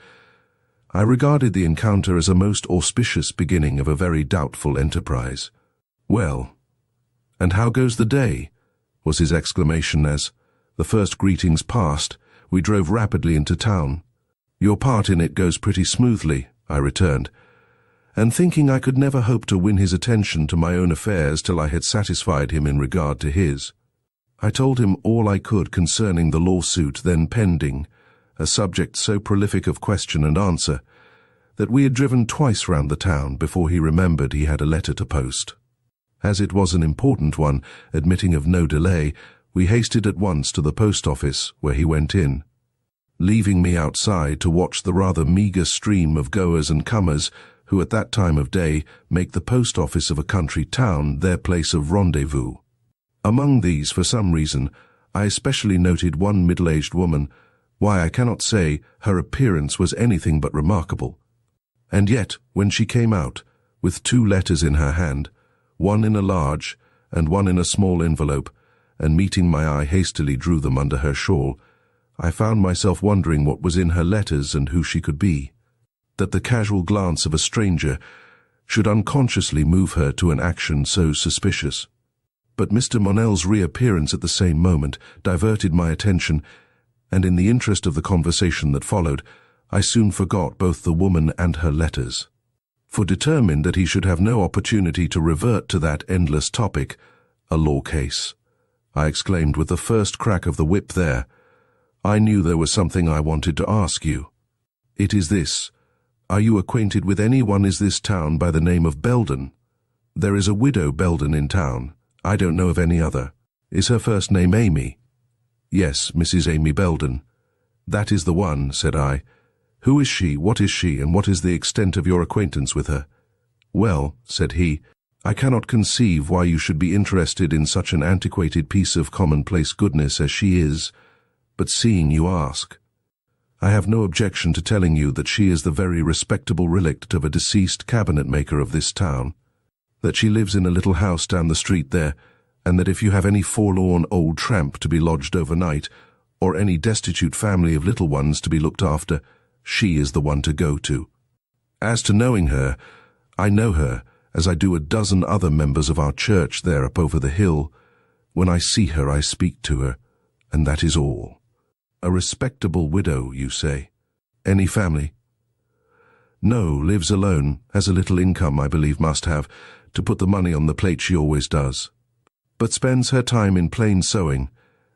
I regarded the encounter as a most auspicious beginning of a very doubtful enterprise. Well, and how goes the day? Was his exclamation as, the first greetings past, we drove rapidly into town. Your part in it goes pretty smoothly, I returned, and thinking I could never hope to win his attention to my own affairs till I had satisfied him in regard to his, I told him all I could concerning the lawsuit then pending, a subject so prolific of question and answer, that we had driven twice round the town before he remembered he had a letter to post. As it was an important one, admitting of no delay, we hasted at once to the post office, where he went in, leaving me outside to watch the rather meagre stream of goers and comers who at that time of day make the post office of a country town their place of rendezvous. Among these, for some reason, I especially noted one middle-aged woman. Why, I cannot say, her appearance was anything but remarkable. And yet, when she came out, with 2 letters in her hand, one in a large and one in a small envelope, and meeting my eye hastily drew them under her shawl, I found myself wondering what was in her letters and who she could be. That the casual glance of a stranger should unconsciously move her to an action so suspicious. But Mr. Monell's reappearance at the same moment diverted my attention, and in the interest of the conversation that followed, I soon forgot both the woman and her letters. For determined that he should have no opportunity to revert to that endless topic, a law case, I exclaimed with the first crack of the whip there, I knew there was something I wanted to ask you. It is this. Are you acquainted with anyone in this town by the name of Belden? There is a widow Belden in town. I don't know of any other. Is her first name Amy? Yes, Mrs. Amy Belden. That is the one, said I. Who is she, and what is the extent of your acquaintance with her? Well, said he, I cannot conceive why you should be interested in such an antiquated piece of commonplace goodness as she is, but seeing you ask. I have no objection to telling you that she is the very respectable relict of a deceased cabinet-maker of this town, that she lives in a little house down the street there, and that if you have any forlorn old tramp to be lodged overnight, or any destitute family of little ones to be looked after, she is the one to go to. As to knowing her, I know her, as I do a dozen other members of our church there up over the hill. When I see her, I speak to her, and that is all. A respectable widow, you say? Any family? No, lives alone, has a little income, I believe must have, to put the money on the plate she always does, but spends her time in plain sewing,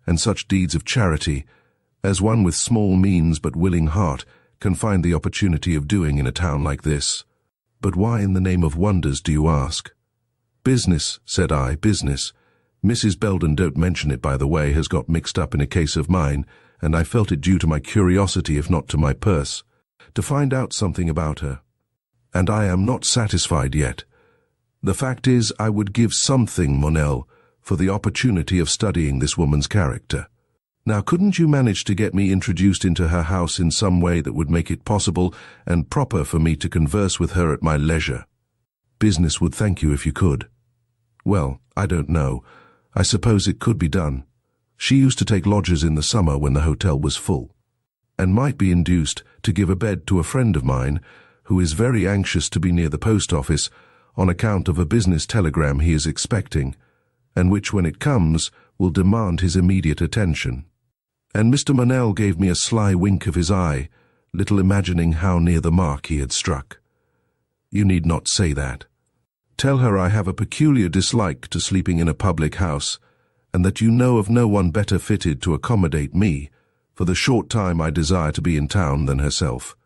and such deeds of charity, as one with small means but willing heart can find the opportunity of doing in a town like this. But why in the name of wonders do you ask? Business, said I, business. Mrs. Belden, don't mention it by the way, has got mixed up in a case of mine, and I felt it due to my curiosity, if not to my purse, to find out something about her. And I am not satisfied yet. The fact is, I would give something, Monel, for the opportunity of studying this woman's character. Now, couldn't you manage to get me introduced into her house in some way that would make it possible and proper for me to converse with her at my leisure? Business would thank you if you could. Well, I don't know. I suppose it could be done. She used to take lodgers in the summer when the hotel was full, and might be induced to give a bed to a friend of mine who is very anxious to be near the post office on account of a business telegram he is expecting, and which, when it comes, will demand his immediate attention. And Mr. Monell gave me a sly wink of his eye, little imagining how near the mark he had struck. You need not say that. Tell her I have a peculiar dislike to sleeping in a public house, and that you know of no one better fitted to accommodate me for the short time I desire to be in town than herself.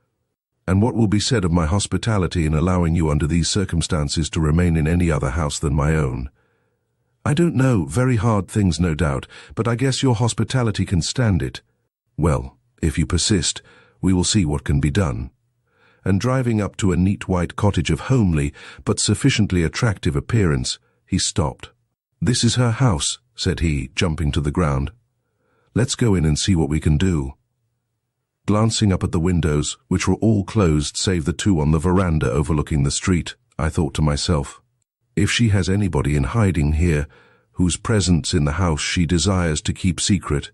And what will be said of my hospitality in allowing you under these circumstances to remain in any other house than my own? I don't know, very hard things no doubt, but I guess your hospitality can stand it. Well, if you persist, we will see what can be done. And driving up to a neat white cottage of homely but sufficiently attractive appearance, he stopped. This is her house, said he, jumping to the ground. Let's go in and see what we can do. Glancing up at the windows, which were all closed save the two on the veranda overlooking the street, I thought to myself, if she has anybody in hiding here, whose presence in the house she desires to keep secret,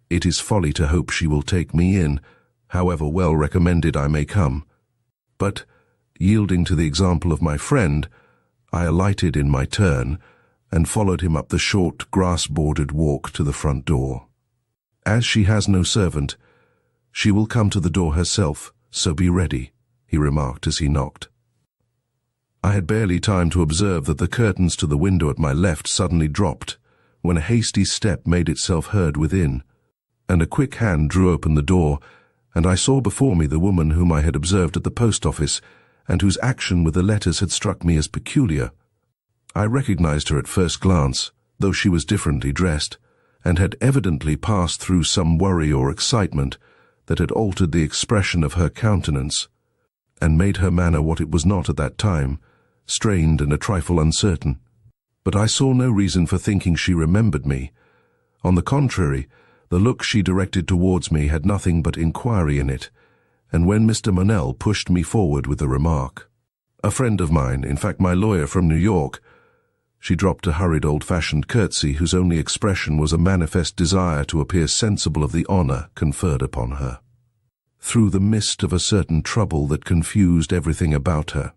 it is folly to hope she will take me in, however well recommended I may come. But, yielding to the example of my friend, I alighted in my turn, and followed him up the short, grass-bordered walk to the front door. As she has no servant, she will come to the door herself, so be ready, he remarked as he knocked. I had barely time to observe that the curtains to the window at my left suddenly dropped, when a hasty step made itself heard within, and a quick hand drew open the door, and I saw before me the woman whom I had observed at the post office, and whose action with the letters had struck me as peculiar. I recognized her at first glance, though she was differently dressed, and had evidently passed through some worry or excitement that had altered the expression of her countenance, and made her manner what it was not at that time, strained and a trifle uncertain. But I saw no reason for thinking she remembered me. On the contrary, the look she directed towards me had nothing but inquiry in it, and when Mr. Monell pushed me forward with the remark, "A friend of mine, in fact my lawyer from New York," she dropped a hurried old-fashioned curtsy whose only expression was a manifest desire to appear sensible of the honor conferred upon her, through the mist of a certain trouble that confused everything about her.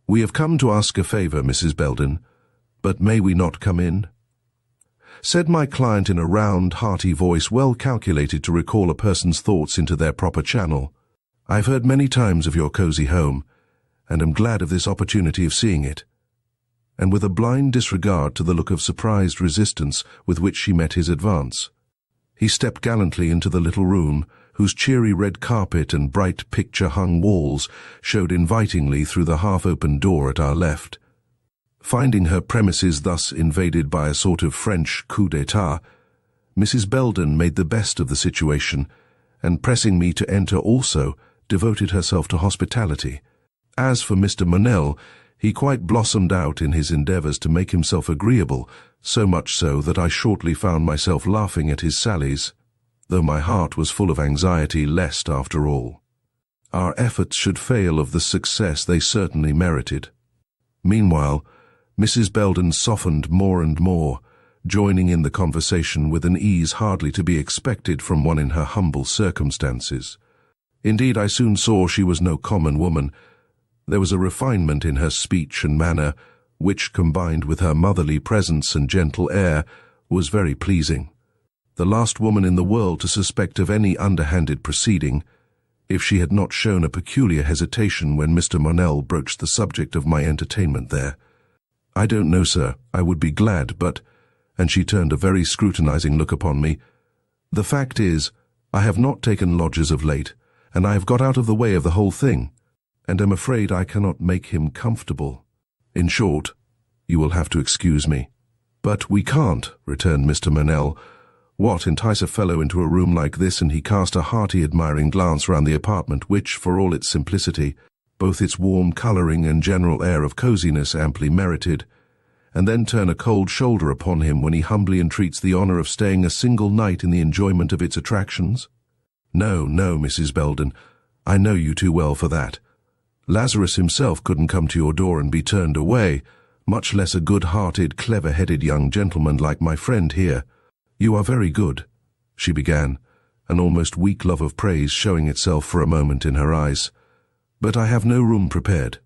"We have come to ask a favor, Mrs. Belden, but may we not come in?" said my client in a round, hearty voice well calculated to recall a person's thoughts into their proper channel. "I've heard many times of your cozy home, and am glad of this opportunity of seeing it." And with a blind disregard to the look of surprised resistance with which she met his advance, he stepped gallantly into the little room, whose cheery red carpet and bright picture-hung walls showed invitingly through the half-open door at our left. Finding her premises thus invaded by a sort of French coup d'etat, Mrs. Belden made the best of the situation, and pressing me to enter also, devoted herself to hospitality. As for Mr. Monell, He quite blossomed out in his endeavours to make himself agreeable, so much so that I shortly found myself laughing at his sallies, though my heart was full of anxiety lest, after all, our efforts should fail of the success they certainly merited. Meanwhile, Mrs. Belden softened more and more, joining in the conversation with an ease hardly to be expected from one in her humble circumstances. Indeed, I soon saw she was no common woman. There was a refinement in her speech and manner, which, combined with her motherly presence and gentle air, was very pleasing. The last woman in the world to suspect of any underhanded proceeding, if she had not shown a peculiar hesitation when Mr. Monell broached the subject of my entertainment there. "I don't know, sir. I would be glad, but—" and she turned a very scrutinizing look upon me. "The fact is, I have not taken lodgers of late, and I have got out of the way of the whole thing, and am afraid I cannot make him comfortable. In short, you will have to excuse me." "But we can't," returned Mr. Monell. "What, entice a fellow into a room like this?" And he cast a hearty admiring glance round the apartment which, for all its simplicity, both its warm colouring and general air of coziness amply merited, and then turn a cold shoulder upon him when he humbly entreats the honour of staying a single night in the enjoyment of its attractions. "No, no, Mrs. Belden, I know you too well for that. Lazarus himself couldn't come to your door and be turned away, much less a good-hearted, clever-headed young gentleman like my friend here." "You are very good," she began, an almost weak love of praise showing itself for a moment in her eyes. "But I have no room prepared.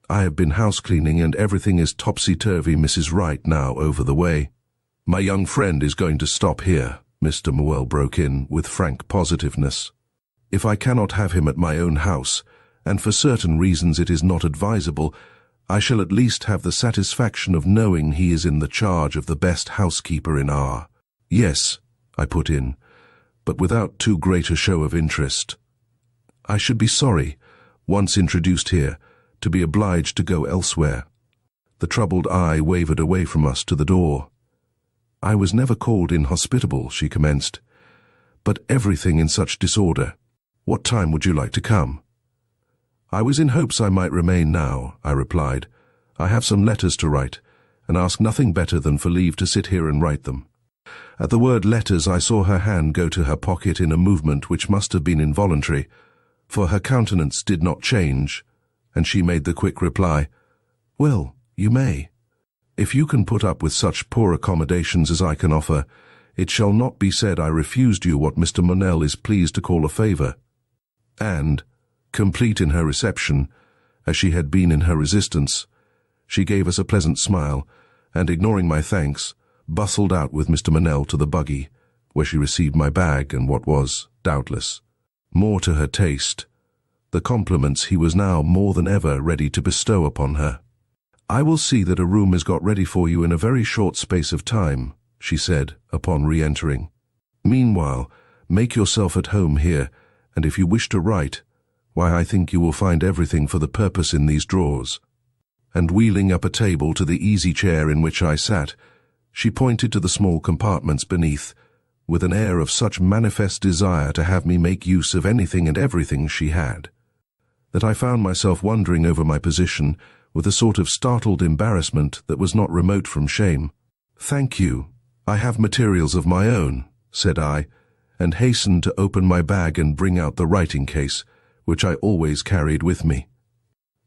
I have been house-cleaning and everything is topsy-turvy Mrs. Wright now over the way." "My young friend is going to stop here," Mr. Monell broke in with frank positiveness. "If I cannot have him at my own house, and for certain reasons it is not advisable, I shall at least have the satisfaction of knowing he is in the charge of the best housekeeper in R." "Yes," I put in, but without too great a show of interest. "I should be sorry, once introduced here, to be obliged to go elsewhere." The troubled eye wavered away from us to the door. "I was never called inhospitable," she commenced, "but everything in such disorder. What time would you like to come?" "I was in hopes I might remain now," I replied. "I have some letters to write, and ask nothing better than for leave to sit here and write them." At the word letters I saw her hand go to her pocket in a movement which must have been involuntary, for her countenance did not change, and she made the quick reply, "Well, you may. If you can put up with such poor accommodations as I can offer, it shall not be said I refused you what Mr. Monell is pleased to call a favour." And, complete in her reception, as she had been in her resistance, she gave us a pleasant smile, and, ignoring my thanks, bustled out with Mr. Monell to the buggy, where she received my bag and what was, doubtless, more to her taste, the compliments he was now more than ever ready to bestow upon her. "I will see that a room is got ready for you in a very short space of time," she said, upon re-entering. "Meanwhile, make yourself at home here, and if you wish to write, why, I think you will find everything for the purpose in these drawers." And wheeling up a table to the easy chair in which I sat, she pointed to the small compartments beneath, with an air of such manifest desire to have me make use of anything and everything she had, that I found myself wondering over my position with a sort of startled embarrassment that was not remote from shame. "Thank you. I have materials of my own," said I, and hastened to open my bag and bring out the writing case, which I always carried with me.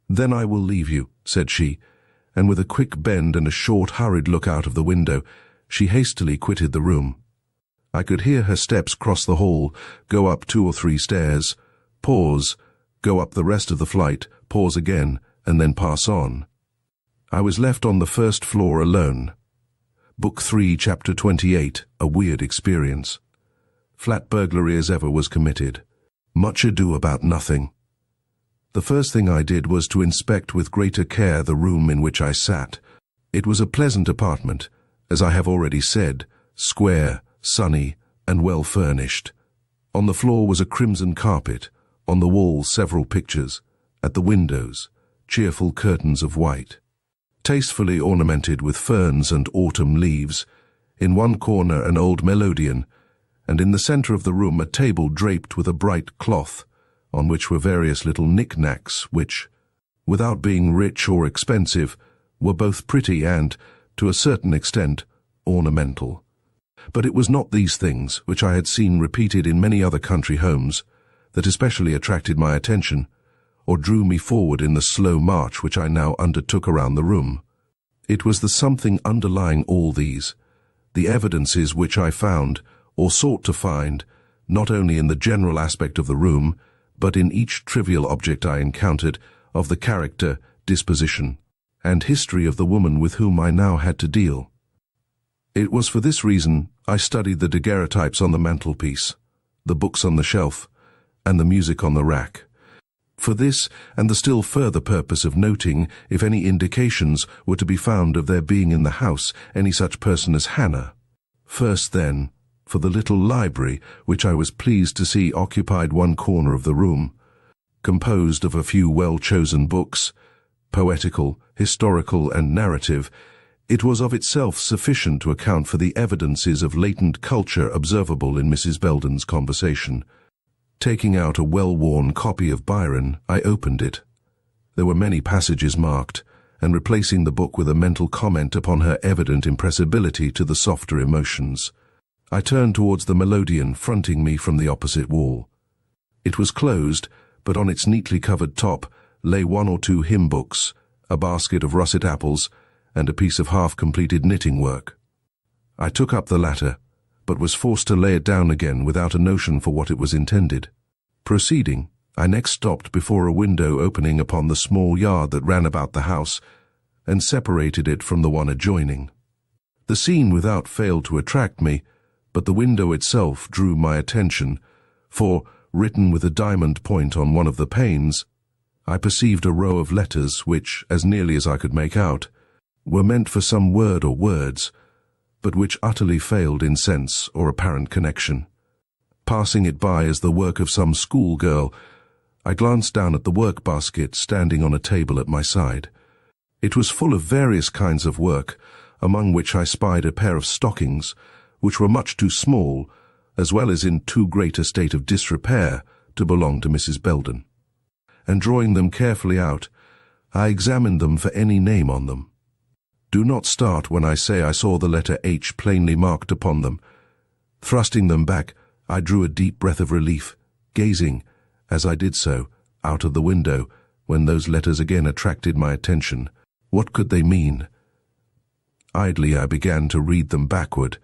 "Then I will leave you," said she, and with a quick bend and a short, hurried look out of the window, she hastily quitted the room. I could hear her steps cross the hall, go up 2 or 3 stairs, pause, go up the rest of the flight, pause again, and then pass on. I was left on the first floor alone. Book 3, Chapter 28, A Weird Experience. Flat burglary as ever was committed. Much ado about nothing. The first thing I did was to inspect with greater care the room in which I sat. It was a pleasant apartment, as I have already said, square, sunny, and well furnished. On the floor was a crimson carpet, on the walls several pictures, at the windows, cheerful curtains of white. Tastefully ornamented with ferns and autumn leaves, in one corner an old melodeon, and in the centre of the room a table draped with a bright cloth, on which were various little knick-knacks which, without being rich or expensive, were both pretty and, to a certain extent, ornamental. But it was not these things, which I had seen repeated in many other country homes, that especially attracted my attention, or drew me forward in the slow march which I now undertook around the room. It was the something underlying all these, the evidences which I found, or sought to find, not only in the general aspect of the room, but in each trivial object I encountered, of the character, disposition, and history of the woman with whom I now had to deal. It was for this reason I studied the daguerreotypes on the mantelpiece, the books on the shelf, and the music on the rack. For this, and the still further purpose of noting if any indications were to be found of there being in the house any such person as Hannah. First, then, for the little library which I was pleased to see occupied one corner of the room, composed of a few well-chosen books, poetical, historical, and narrative. It was of itself sufficient to account for the evidences of latent culture observable in Mrs. Belden's conversation. Taking out a well-worn copy of Byron, I opened it. There were many passages marked, and replacing the book with a mental comment upon her evident impressibility to the softer emotions, I turned towards the melodeon fronting me from the opposite wall. It was closed, but on its neatly covered top lay one or two hymn books, a basket of russet apples, and a piece of half-completed knitting work. I took up the latter, but was forced to lay it down again without a notion for what it was intended. Proceeding, I next stopped before a window opening upon the small yard that ran about the house, and separated it from the one adjoining. The scene without failed to attract me, but the window itself drew my attention, for, written with a diamond point on one of the panes, I perceived a row of letters which, as nearly as I could make out, were meant for some word or words, but which utterly failed in sense or apparent connection. Passing it by as the work of some schoolgirl, I glanced down at the work-basket standing on a table at my side. It was full of various kinds of work, among which I spied a pair of stockings, which were much too small, as well as in too great a state of disrepair, to belong to Mrs. Belden. And drawing them carefully out, I examined them for any name on them. Do not start when I say I saw the letter H plainly marked upon them. Thrusting them back, I drew a deep breath of relief, gazing, as I did so, out of the window, when those letters again attracted my attention. What could they mean? Idly I began to read them backward,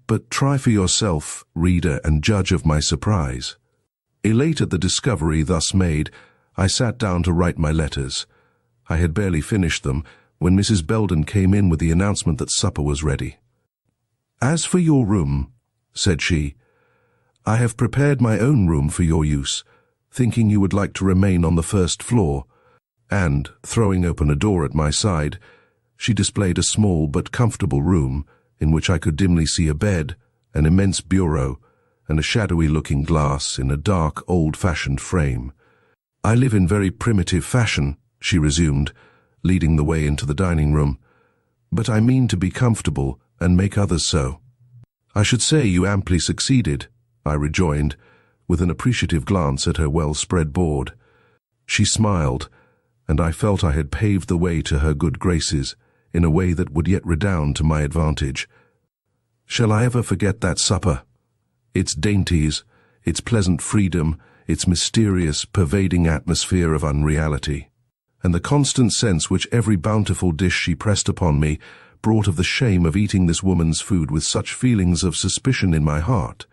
but try for yourself, reader, and judge of my surprise. Elate at the discovery thus made, I sat down to write my letters. I had barely finished them, when Mrs. Belden came in with the announcement that supper was ready. "As for your room," said she, "I have prepared my own room for your use, thinking you would like to remain on the first floor," and, throwing open a door at my side, she displayed a small but comfortable room, in which I could dimly see a bed, an immense bureau, and a shadowy-looking glass in a dark, old-fashioned frame. "I live in very primitive fashion," she resumed, leading the way into the dining room, "but I mean to be comfortable and make others so." "I should say you amply succeeded," I rejoined, with an appreciative glance at her well-spread board. She smiled, and I felt I had paved the way to her good graces in a way that would yet redound to my advantage. Shall I ever forget that supper? Its dainties, its pleasant freedom, its mysterious, pervading atmosphere of unreality, and the constant sense which every bountiful dish she pressed upon me brought of the shame of eating this woman's food with such feelings of suspicion in my heart.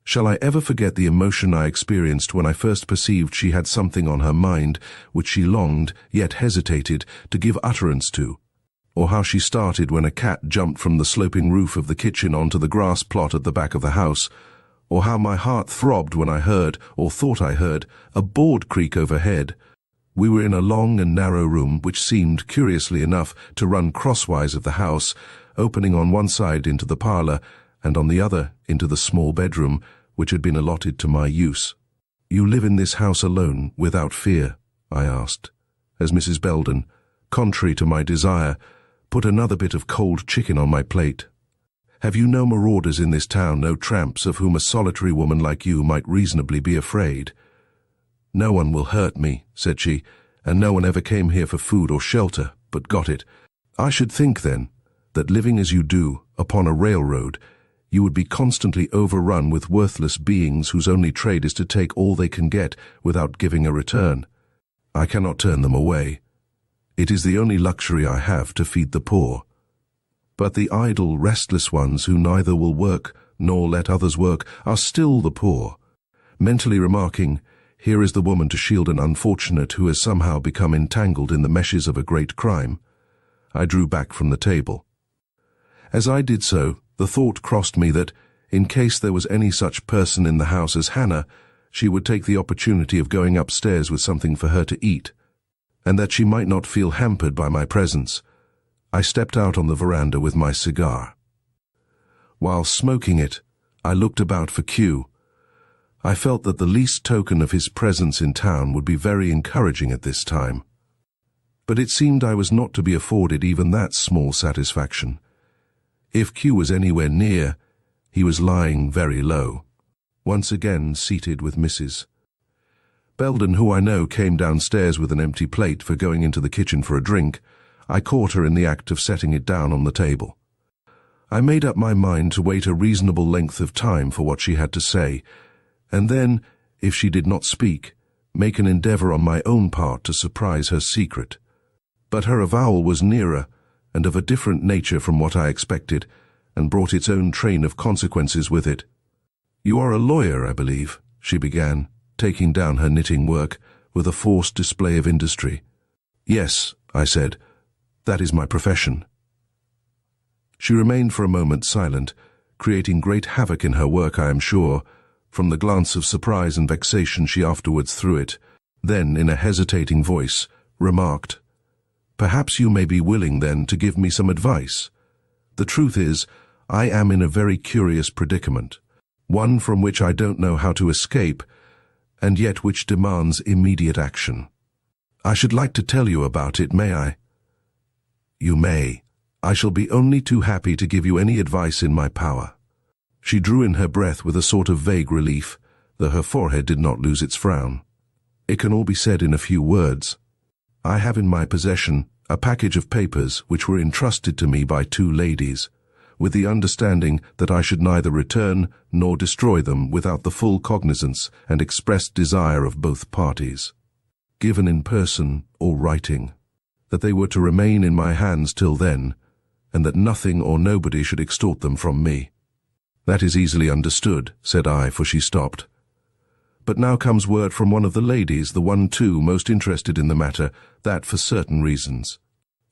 Shall I ever forget the emotion I experienced when I first perceived she had something on her mind which she longed, yet hesitated, to give utterance to? Or how she started when a cat jumped from the sloping roof of the kitchen onto the grass plot at the back of the house? Or how my heart throbbed when I heard, or thought I heard, a board creak overhead? We were in a long and narrow room which seemed, curiously enough, to run crosswise of the house, opening on one side into the parlour, and on the other into the small bedroom which had been allotted to my use. "You live in this house alone, without fear?" I asked, as Mrs. Belden, contrary to my desire, put another bit of cold chicken on my plate. "Have you no marauders in this town, no tramps of whom a solitary woman like you might reasonably be afraid?" "No one will hurt me," said she, and no one ever came here for food or shelter, but got it. I should think, then, that living as you do, upon a railroad, you would be constantly overrun with worthless beings whose only trade is to take all they can get without giving a return. I cannot turn them away. It is the only luxury I have to feed the poor. But the idle, restless ones who neither will work nor let others work are still the poor. Mentally remarking, here is the woman to shield an unfortunate who has somehow become entangled in the meshes of a great crime, I drew back from the table. As I did so, the thought crossed me that, in case there was any such person in the house as Hannah, she would take the opportunity of going upstairs with something for her to eat, and that she might not feel hampered by my presence. I stepped out on the veranda with my cigar. While smoking it, I looked about for Q. I felt that the least token of his presence in town would be very encouraging at this time. But it seemed I was not to be afforded even that small satisfaction. If Q was anywhere near, he was lying very low, once again seated with Mrs. Belden, who I know came downstairs with an empty plate for going into the kitchen for a drink. I caught her in the act of setting it down on the table. I made up my mind to wait a reasonable length of time for what she had to say, and then, if she did not speak, make an endeavor on my own part to surprise her secret. But her avowal was nearer, and of a different nature from what I expected, and brought its own train of consequences with it. "You are a lawyer, I believe," she began, taking down her knitting work with a forced display of industry. "Yes," I said, "that is my profession." She remained for a moment silent, creating great havoc in her work, I am sure, from the glance of surprise and vexation she afterwards threw it. Then, in a hesitating voice, remarked, "Perhaps you may be willing, then, to give me some advice. The truth is, I am in a very curious predicament, one from which I don't know how to escape, and yet which demands immediate action. I should like to tell you about it, may I?" "You may. I shall be only too happy to give you any advice in my power." She drew in her breath with a sort of vague relief, though her forehead did not lose its frown. "It can all be said in a few words. I have in my possession a package of papers which were entrusted to me by two ladies, with the understanding that I should neither return nor destroy them without the full cognizance and expressed desire of both parties, given in person or writing, that they were to remain in my hands till then, and that nothing or nobody should extort them from me." "That is easily understood," said I, for she stopped. "But now comes word from one of the ladies, the one, too, most interested in the matter, that, for certain reasons,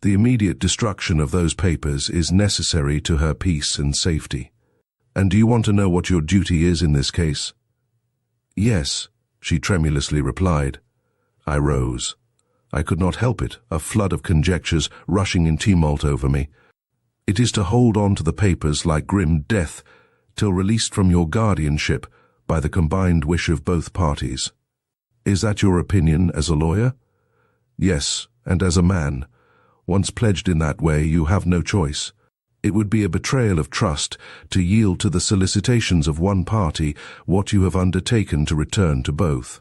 the immediate destruction of those papers is necessary to her peace and safety. And do you want to know what your duty is in this case?" "Yes," she tremulously replied. I rose. I could not help it, a flood of conjectures rushing in tumult over me. "It is to hold on to the papers like grim death, till released from your guardianship by the combined wish of both parties. Is that your opinion as a lawyer?" "Yes, and as a man. Once pledged in that way, you have no choice. It would be a betrayal of trust to yield to the solicitations of one party what you have undertaken to return to both.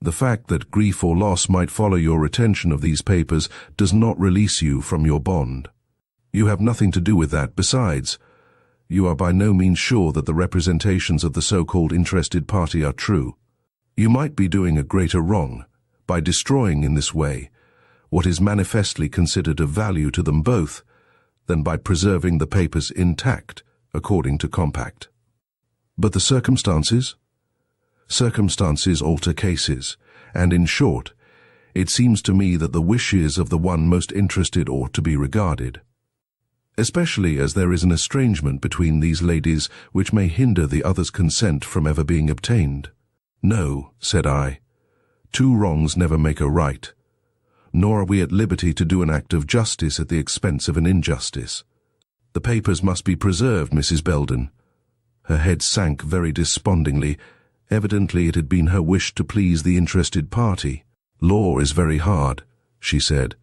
The fact that grief or loss might follow your retention of these papers does not release you from your bond. You have nothing to do with that. Besides, you are by no means sure that the representations of the so-called interested party are true. You might be doing a greater wrong by destroying in this way what is manifestly considered of value to them both, than by preserving the papers intact, according to compact." "But the circumstances?" "Circumstances alter cases, and in short, it seems to me that the wishes of the one most interested ought to be regarded, especially as there is an estrangement between these ladies which may hinder the other's consent from ever being obtained." "No," said I, "two wrongs never make a right, nor are we at liberty to do an act of justice at the expense of an injustice. The papers must be preserved, Mrs. Belden." Her head sank very despondingly. Evidently it had been her wish to please the interested party. "Law is very hard," she said.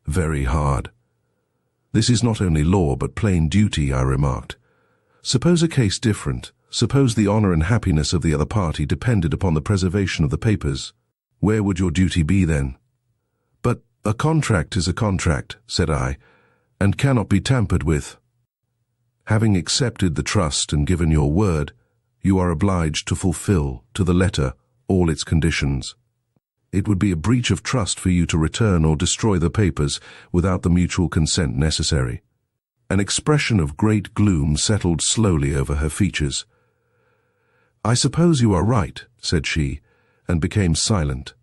"Very hard." "This is not only law, but plain duty," I remarked. "Suppose a case different. Suppose the honor and happiness of the other party depended upon the preservation of the papers. Where would your duty be then?" "A contract is a contract," said I, "and cannot be tampered with. Having accepted the trust and given your word, you are obliged to fulfill, to the letter, all its conditions. It would be a breach of trust for you to return or destroy the papers without the mutual consent necessary." An expression of great gloom settled slowly over her features. "I suppose you are right," said she, and became silent.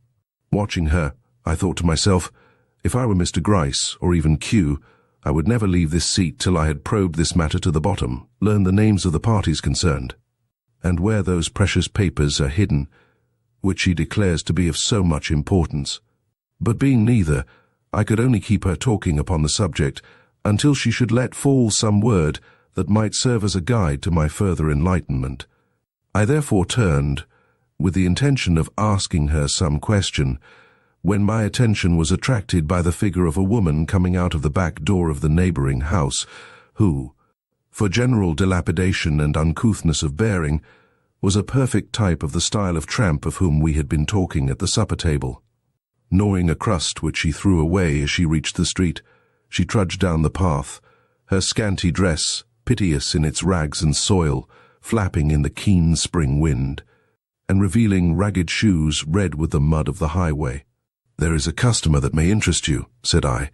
Watching her, I thought to myself, if I were Mr. Gryce, or even Q, I would never leave this seat till I had probed this matter to the bottom, learned the names of the parties concerned, and where those precious papers are hidden, which she declares to be of so much importance. But being neither, I could only keep her talking upon the subject until she should let fall some word that might serve as a guide to my further enlightenment. I therefore turned, with the intention of asking her some question, when my attention was attracted by the figure of a woman coming out of the back door of the neighboring house, who, for general dilapidation and uncouthness of bearing, was a perfect type of the style of tramp of whom we had been talking at the supper table. Gnawing a crust which she threw away as she reached the street, she trudged down the path, her scanty dress, piteous in its rags and soil, flapping in the keen spring wind, and revealing ragged shoes red with the mud of the highway. "There is a customer that may interest you," said I.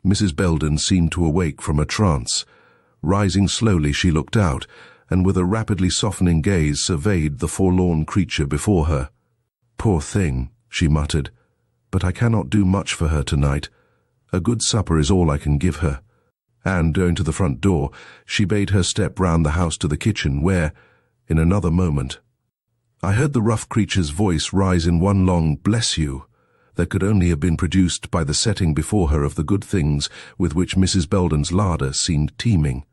Mrs. Belden seemed to awake from a trance. Rising slowly, she looked out, and with a rapidly softening gaze surveyed the forlorn creature before her. "Poor thing," she muttered, "but I cannot do much for her tonight. A good supper is all I can give her." And, going to the front door, she bade her step round the house to the kitchen, where, in another moment, I heard the rough creature's voice rise in one long "bless you" that could only have been produced by the setting before her of the good things with which Mrs. Belden's larder seemed teeming.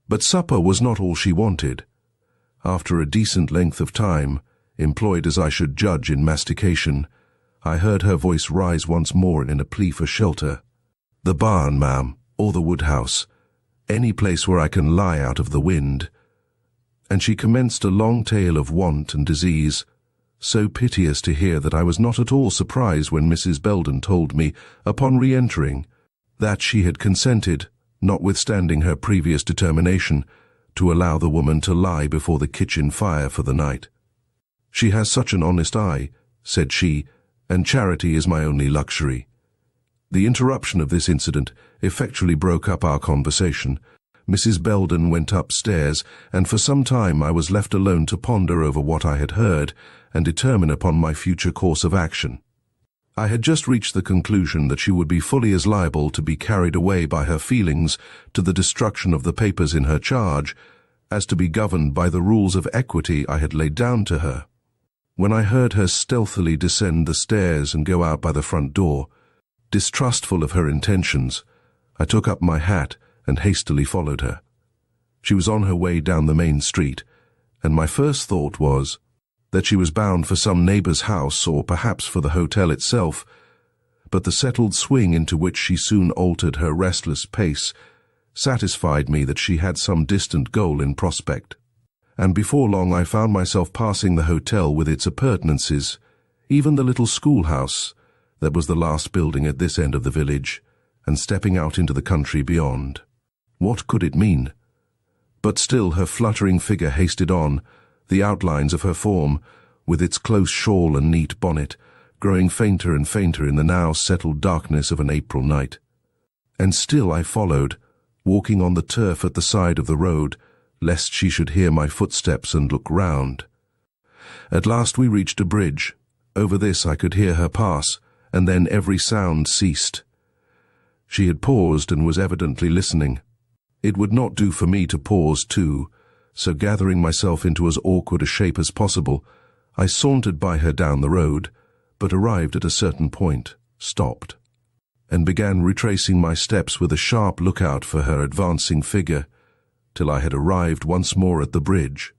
But supper was not all she wanted. After a decent length of time, employed as I should judge in mastication, I heard her voice rise once more in a plea for shelter. "The barn, ma'am, or the woodhouse. Any place where I can lie out of the wind." And she commenced a long tale of want and disease, so piteous to hear that I was not at all surprised when Mrs. Belden told me, upon re-entering, that she had consented, notwithstanding her previous determination, to allow the woman to lie before the kitchen fire for the night. "She has such an honest eye," said she, "and charity is my only luxury." The interruption of this incident effectually broke up our conversation. Mrs. Belden went upstairs, and for some time I was left alone to ponder over what I had heard and determine upon my future course of action. I had just reached the conclusion that she would be fully as liable to be carried away by her feelings to the destruction of the papers in her charge as to be governed by the rules of equity I had laid down to her, when I heard her stealthily descend the stairs and go out by the front door. Distrustful of her intentions, I took up my hat and hastily followed her. She was on her way down the main street, and my first thought was that she was bound for some neighbor's house or perhaps for the hotel itself, but the settled swing into which she soon altered her restless pace satisfied me that she had some distant goal in prospect, and before long I found myself passing the hotel with its appurtenances, even the little schoolhouse that was the last building at this end of the village, and stepping out into the country beyond. What could it mean? But still her fluttering figure hasted on, the outlines of her form, with its close shawl and neat bonnet, growing fainter and fainter in the now settled darkness of an April night. And still I followed, walking on the turf at the side of the road, lest she should hear my footsteps and look round. At last we reached a bridge. Over this I could hear her pass, and then every sound ceased. She had paused and was evidently listening. It would not do for me to pause too, so gathering myself into as awkward a shape as possible, I sauntered by her down the road, but arrived at a certain point, stopped, and began retracing my steps with a sharp lookout for her advancing figure, till I had arrived once more at the bridge.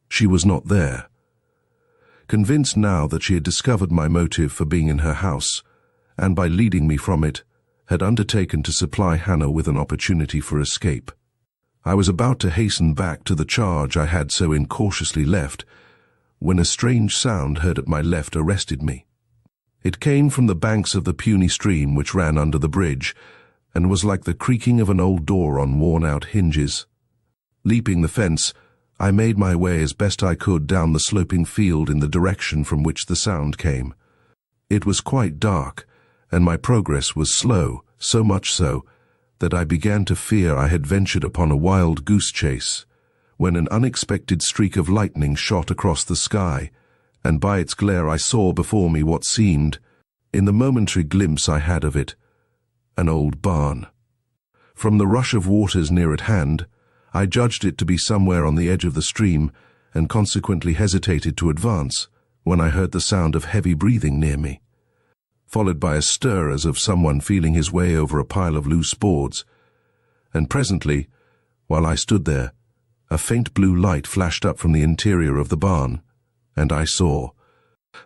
She was not there. Convinced now that she had discovered my motive for being in her house, and by leading me from it, had undertaken to supply Hannah with an opportunity for escape, I was about to hasten back to the charge I had so incautiously left, when a strange sound heard at my left arrested me. It came from the banks of the puny stream which ran under the bridge, and was like the creaking of an old door on worn-out hinges. Leaping the fence, I made my way as best I could down the sloping field in the direction from which the sound came. It was quite dark, and my progress was slow, so much so that I began to fear I had ventured upon a wild goose chase, when an unexpected streak of lightning shot across the sky, and by its glare I saw before me what seemed, in the momentary glimpse I had of it, an old barn. From the rush of waters near at hand, I judged it to be somewhere on the edge of the stream, and consequently hesitated to advance, when I heard the sound of heavy breathing near me, followed by a stir as of someone feeling his way over a pile of loose boards, and presently, while I stood there, a faint blue light flashed up from the interior of the barn, and I saw,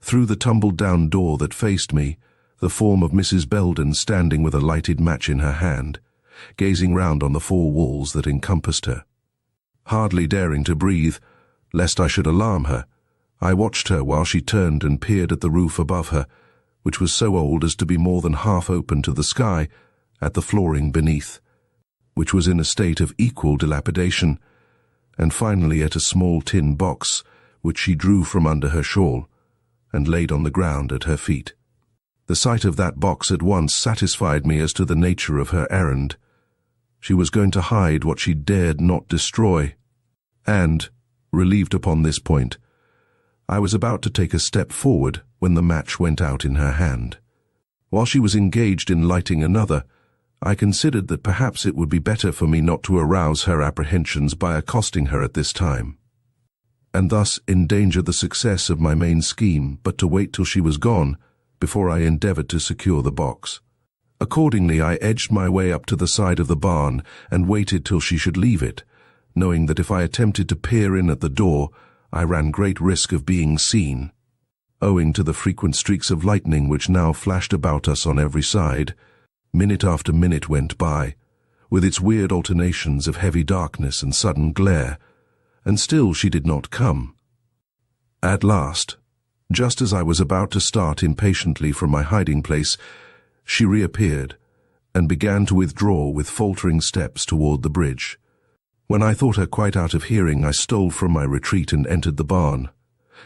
through the tumbled-down door that faced me, the form of Mrs. Belden standing with a lighted match in her hand, gazing round on the four walls that encompassed her. Hardly daring to breathe, lest I should alarm her, I watched her while she turned and peered at the roof above her, which was so old as to be more than half open to the sky, at the flooring beneath, which was in a state of equal dilapidation, and finally at a small tin box, which she drew from under her shawl, and laid on the ground at her feet. The sight of that box at once satisfied me as to the nature of her errand. She was going to hide what she dared not destroy, and, relieved upon this point, I was about to take a step forward when the match went out in her hand. While she was engaged in lighting another, I considered that perhaps it would be better for me not to arouse her apprehensions by accosting her at this time, and thus endanger the success of my main scheme, but to wait till she was gone before I endeavored to secure the box. Accordingly, I edged my way up to the side of the barn and waited till she should leave it, knowing that if I attempted to peer in at the door, I ran great risk of being seen. Owing to the frequent streaks of lightning which now flashed about us on every side, minute after minute went by, with its weird alternations of heavy darkness and sudden glare, and still she did not come. At last, just as I was about to start impatiently from my hiding place, she reappeared, and began to withdraw with faltering steps toward the bridge. When I thought her quite out of hearing, I stole from my retreat and entered the barn.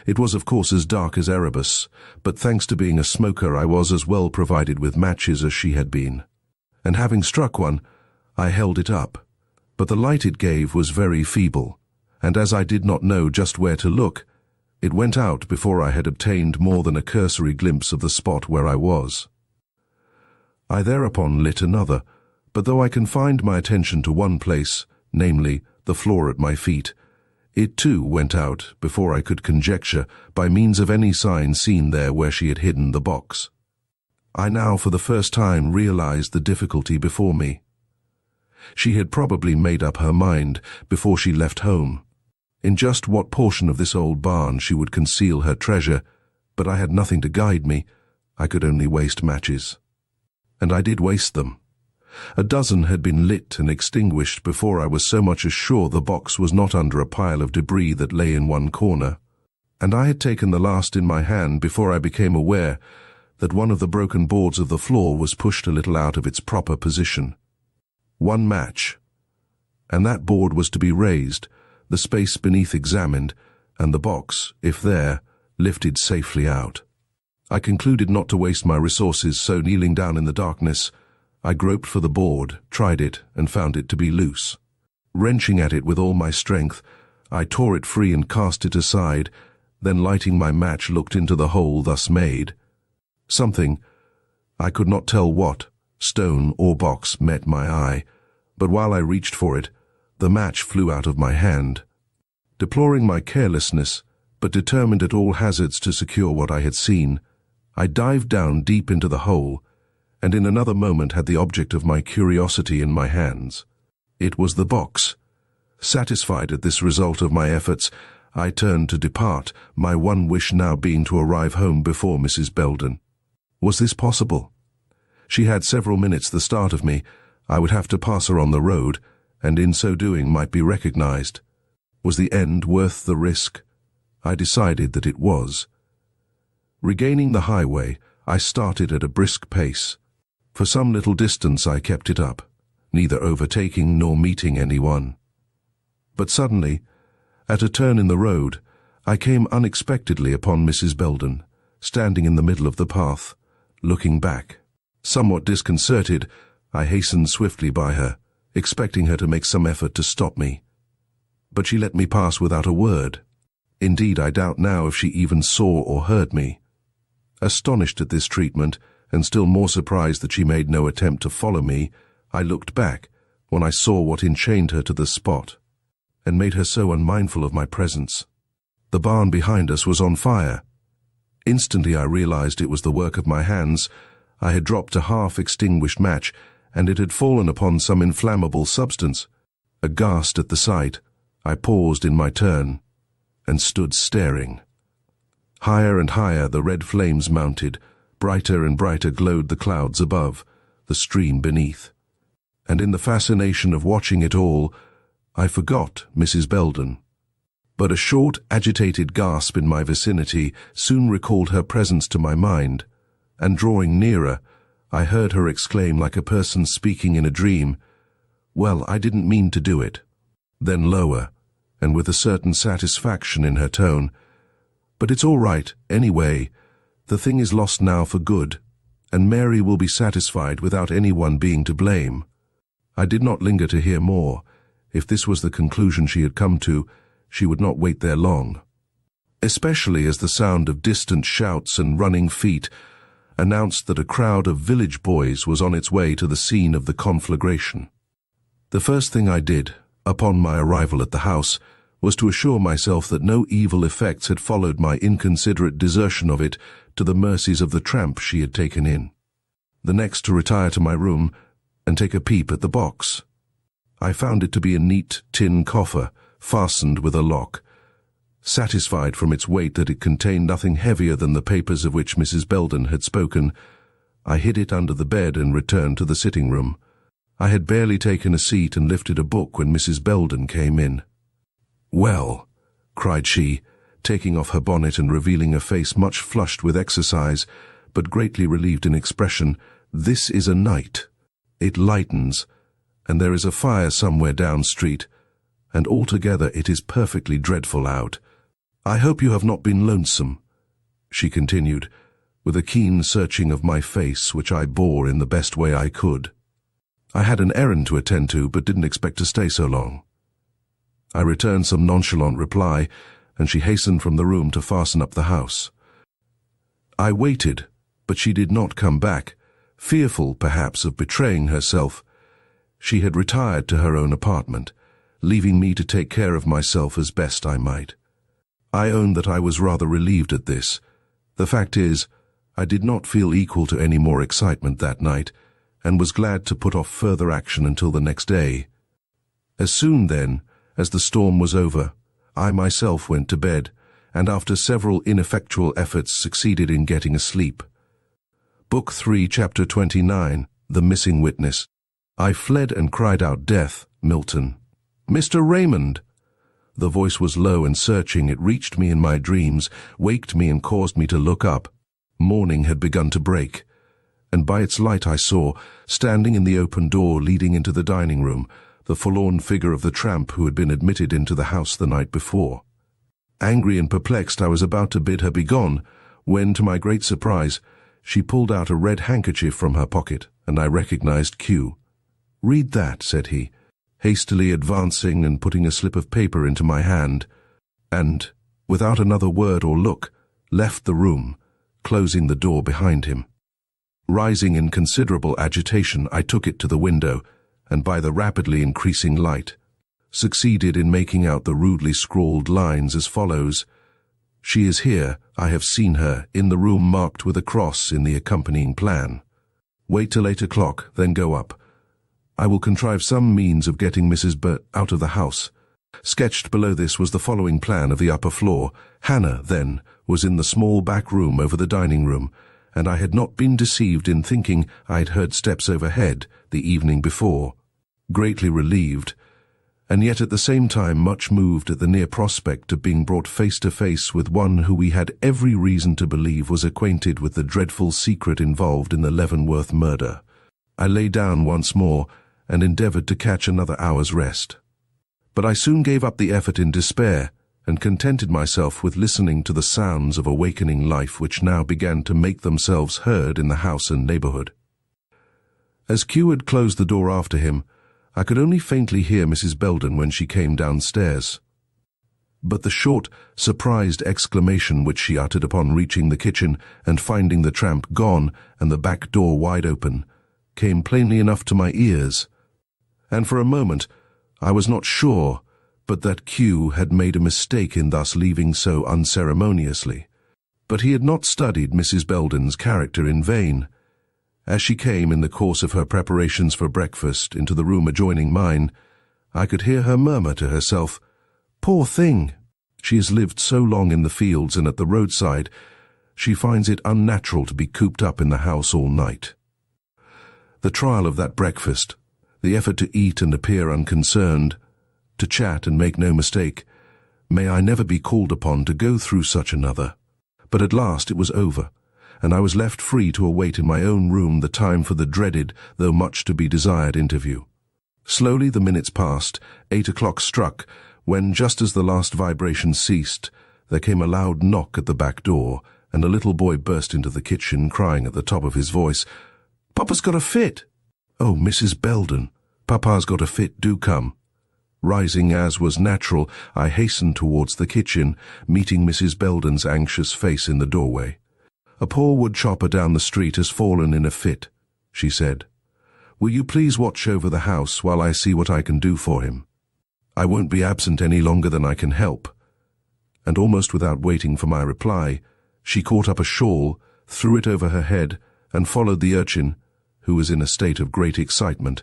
It was of course as dark as Erebus, but thanks to being a smoker I was as well provided with matches as she had been, and having struck one, I held it up, but the light it gave was very feeble, and as I did not know just where to look, it went out before I had obtained more than a cursory glimpse of the spot where I was. I thereupon lit another, but though I confined my attention to one place, namely, the floor at my feet, it too went out before I could conjecture by means of any sign seen there where she had hidden the box. I now for the first time realized the difficulty before me. She had probably made up her mind, before she left home, in just what portion of this old barn she would conceal her treasure, but I had nothing to guide me. I could only waste matches. And I did waste them. A dozen had been lit and extinguished before I was so much as sure the box was not under a pile of debris that lay in one corner, and I had taken the last in my hand before I became aware that one of the broken boards of the floor was pushed a little out of its proper position. One match, and that board was to be raised, the space beneath examined, and the box, if there, lifted safely out. I concluded not to waste my resources, so kneeling down in the darkness, I groped for the board, tried it, and found it to be loose. Wrenching at it with all my strength, I tore it free and cast it aside, then lighting my match looked into the hole thus made. Something, I could not tell what, stone or box, met my eye, but while I reached for it, the match flew out of my hand. Deploring my carelessness, but determined at all hazards to secure what I had seen, I dived down deep into the hole, and in another moment had the object of my curiosity in my hands. It was the box. Satisfied at this result of my efforts, I turned to depart, my one wish now being to arrive home before Mrs. Belden. Was this possible? She had several minutes the start of me. I would have to pass her on the road, and in so doing might be recognized. Was the end worth the risk? I decided that it was. Regaining the highway, I started at a brisk pace. For some little distance I kept it up, neither overtaking nor meeting anyone. But suddenly, at a turn in the road, I came unexpectedly upon Mrs. Belden, standing in the middle of the path, looking back. Somewhat disconcerted, I hastened swiftly by her, expecting her to make some effort to stop me. But she let me pass without a word. Indeed, I doubt now if she even saw or heard me. Astonished at this treatment, and still more surprised that she made no attempt to follow me, I looked back when I saw what enchained her to the spot, and made her so unmindful of my presence. The barn behind us was on fire. Instantly I realized it was the work of my hands. I had dropped a half-extinguished match, and it had fallen upon some inflammable substance. Aghast at the sight, I paused in my turn, and stood staring. Higher and higher the red flames mounted, brighter and brighter glowed the clouds above, the stream beneath. And in the fascination of watching it all, I forgot Mrs. Belden. But a short, agitated gasp in my vicinity soon recalled her presence to my mind, and drawing nearer, I heard her exclaim like a person speaking in a dream, "Well, I didn't mean to do it." Then lower, and with a certain satisfaction in her tone, "But it's all right, anyway. The thing is lost now for good, and Mary will be satisfied without anyone being to blame." I did not linger to hear more. If this was the conclusion she had come to, she would not wait there long, especially as the sound of distant shouts and running feet announced that a crowd of village boys was on its way to the scene of the conflagration. The first thing I did, upon my arrival at the house, was to assure myself that no evil effects had followed my inconsiderate desertion of it to the mercies of the tramp she had taken in. The next to retire to my room and take a peep at the box. I found it to be a neat tin coffer, fastened with a lock. Satisfied from its weight that it contained nothing heavier than the papers of which Mrs. Belden had spoken, I hid it under the bed and returned to the sitting room. I had barely taken a seat and lifted a book when Mrs. Belden came in. "Well," cried she, taking off her bonnet and revealing a face much flushed with exercise, but greatly relieved in expression, "this is a night. It lightens, and there is a fire somewhere down street, and altogether it is perfectly dreadful out. I hope you have not been lonesome," she continued, with a keen searching of my face which I bore in the best way I could. I had an errand to attend to, but didn't expect to stay so long. I returned some nonchalant reply, and she hastened from the room to fasten up the house. I waited, but she did not come back, fearful, perhaps, of betraying herself. She had retired to her own apartment, leaving me to take care of myself as best I might. I own that I was rather relieved at this. The fact is, I did not feel equal to any more excitement that night, and was glad to put off further action until the next day. As soon, then, as the storm was over, I myself went to bed, and after several ineffectual efforts succeeded in getting asleep. Book 3, Chapter 29, The Missing Witness. I fled and cried out death, Milton. "Mr. Raymond!" The voice was low and searching. It reached me in my dreams, waked me and caused me to look up. Morning had begun to break, and by its light I saw, standing in the open door leading into the dining room, the forlorn figure of the tramp who had been admitted into the house the night before. Angry and perplexed, I was about to bid her begone, when, to my great surprise, she pulled out a red handkerchief from her pocket, and I recognized Q. "Read that," said he, hastily advancing and putting a slip of paper into my hand, and, without another word or look, left the room, closing the door behind him. Rising in considerable agitation, I took it to the window, and by the rapidly increasing light, succeeded in making out the rudely scrawled lines as follows: "She is here, I have seen her, in the room marked with a cross in the accompanying plan. Wait till 8 o'clock, then go up. I will contrive some means of getting Mrs. B. out of the house." Sketched below this was the following plan of the upper floor. Hannah, then, was in the small back room over the dining room, and I had not been deceived in thinking I had heard steps overhead the evening before. Greatly relieved, and yet at the same time much moved at the near prospect of being brought face to face with one who we had every reason to believe was acquainted with the dreadful secret involved in the Leavenworth murder. I lay down once more and endeavored to catch another hour's rest. But I soon gave up the effort in despair and contented myself with listening to the sounds of awakening life which now began to make themselves heard in the house and neighborhood. As Q had closed the door after him, I could only faintly hear Mrs. Belden when she came downstairs. But the short, surprised exclamation which she uttered upon reaching the kitchen and finding the tramp gone and the back door wide open came plainly enough to my ears, and for a moment I was not sure but that Q had made a mistake in thus leaving so unceremoniously. But he had not studied Mrs. Belden's character in vain. As she came in the course of her preparations for breakfast into the room adjoining mine, I could hear her murmur to herself, "Poor thing! She has lived so long in the fields and at the roadside, she finds it unnatural to be cooped up in the house all night." The trial of that breakfast, the effort to eat and appear unconcerned, to chat and make no mistake, may I never be called upon to go through such another. But at last it was over, and I was left free to await in my own room the time for the dreaded, though much to be desired interview. Slowly the minutes passed, 8 o'clock struck, when just as the last vibration ceased, there came a loud knock at the back door, and a little boy burst into the kitchen crying at the top of his voice, "Papa's got a fit!" "Oh, Mrs. Belden, Papa's got a fit, do come." Rising as was natural, I hastened towards the kitchen, meeting Mrs. Belden's anxious face in the doorway. "A poor wood chopper down the street has fallen in a fit," she said. "Will you please watch over the house while I see what I can do for him? I won't be absent any longer than I can help." And almost without waiting for my reply, she caught up a shawl, threw it over her head, and followed the urchin, who was in a state of great excitement,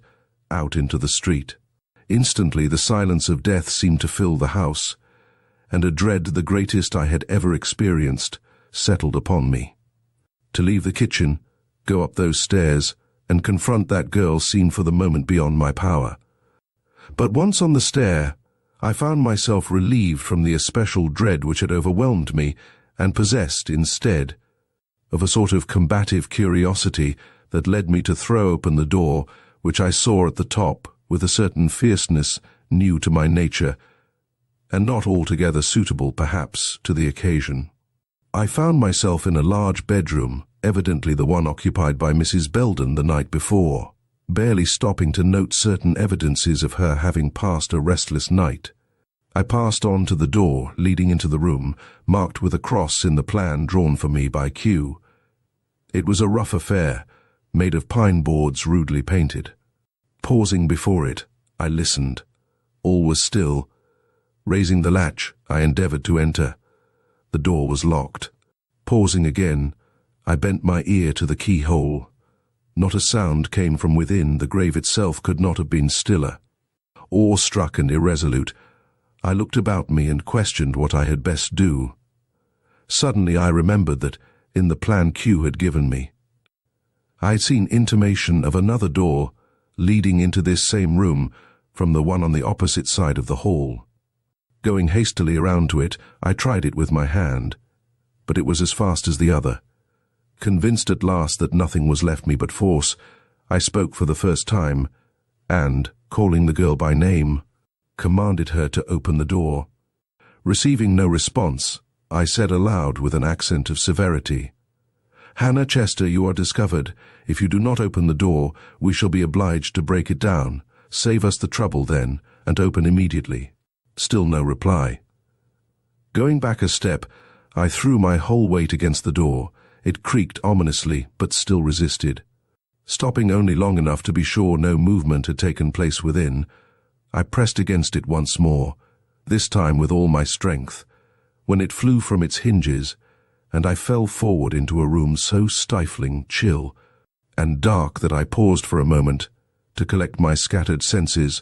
out into the street. Instantly the silence of death seemed to fill the house, and a dread the greatest I had ever experienced settled upon me. To leave the kitchen, go up those stairs, and confront that girl seemed for the moment beyond my power. But once on the stair, I found myself relieved from the especial dread which had overwhelmed me, and possessed, instead, of a sort of combative curiosity that led me to throw open the door, which I saw at the top with a certain fierceness new to my nature, and not altogether suitable, perhaps, to the occasion. I found myself in a large bedroom, evidently the one occupied by Mrs. Belden the night before, barely stopping to note certain evidences of her having passed a restless night. I passed on to the door leading into the room, marked with a cross in the plan drawn for me by Q. It was a rough affair, made of pine boards rudely painted. Pausing before it, I listened. All was still. Raising the latch, I endeavored to enter. The door was locked. Pausing again, I bent my ear to the keyhole. Not a sound came from within. The grave itself could not have been stiller. Awe-struck and irresolute, I looked about me and questioned what I had best do. Suddenly I remembered that, in the plan Q had given me, I had seen intimation of another door leading into this same room from the one on the opposite side of the hall. Going hastily around to it, I tried it with my hand, but it was as fast as the other. Convinced at last that nothing was left me but force, I spoke for the first time, and, calling the girl by name, commanded her to open the door. Receiving no response, I said aloud with an accent of severity, "Hannah Chester, you are discovered. If you do not open the door, we shall be obliged to break it down. Save us the trouble, then, and open immediately." Still no reply. Going back a step, I threw my whole weight against the door. It creaked ominously, but still resisted. Stopping only long enough to be sure no movement had taken place within, I pressed against it once more, this time with all my strength, when it flew from its hinges, and I fell forward into a room so stifling, chill, and dark that I paused for a moment to collect my scattered senses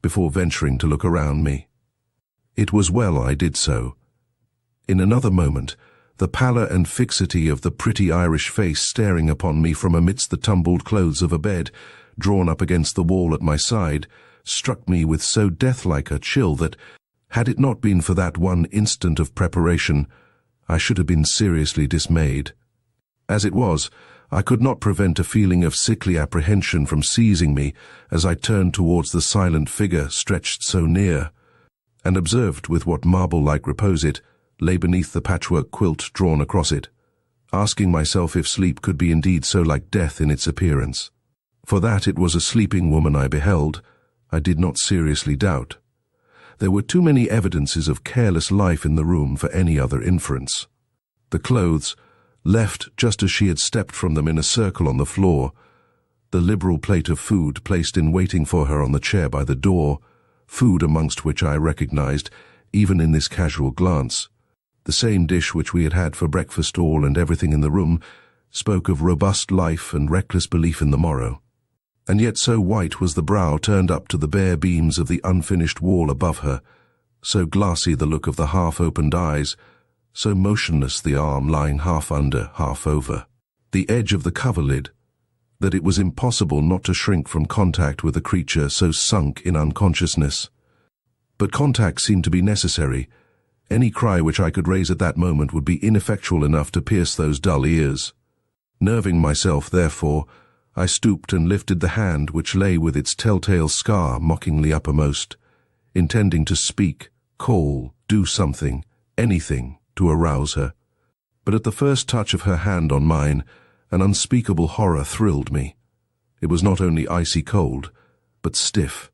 before venturing to look around me. It was well I did so. In another moment, the pallor and fixity of the pretty Irish face staring upon me from amidst the tumbled clothes of a bed drawn up against the wall at my side, struck me with so death-like a chill that, had it not been for that one instant of preparation, I should have been seriously dismayed. As it was, I could not prevent a feeling of sickly apprehension from seizing me as I turned towards the silent figure stretched so near, and observed with what marble-like repose it lay beneath the patchwork quilt drawn across it, asking myself if sleep could be indeed so like death in its appearance. For that it was a sleeping woman I beheld, I did not seriously doubt. There were too many evidences of careless life in the room for any other inference. The clothes, left just as she had stepped from them in a circle on the floor, the liberal plate of food placed in waiting for her on the chair by the door, food amongst which I recognized, even in this casual glance, the same dish which we had had for breakfast, all and everything in the room, spoke of robust life and reckless belief in the morrow. And yet so white was the brow turned up to the bare beams of the unfinished wall above her, so glassy the look of the half-opened eyes, so motionless the arm lying half under, half over, the edge of the coverlid, that it was impossible not to shrink from contact with a creature so sunk in unconsciousness. But contact seemed to be necessary. Any cry which I could raise at that moment would be ineffectual enough to pierce those dull ears. Nerving myself, therefore, I stooped and lifted the hand which lay with its telltale scar mockingly uppermost, intending to speak, call, do something, anything, to arouse her. But at the first touch of her hand on mine, an unspeakable horror thrilled me. It was not only icy cold, but stiff.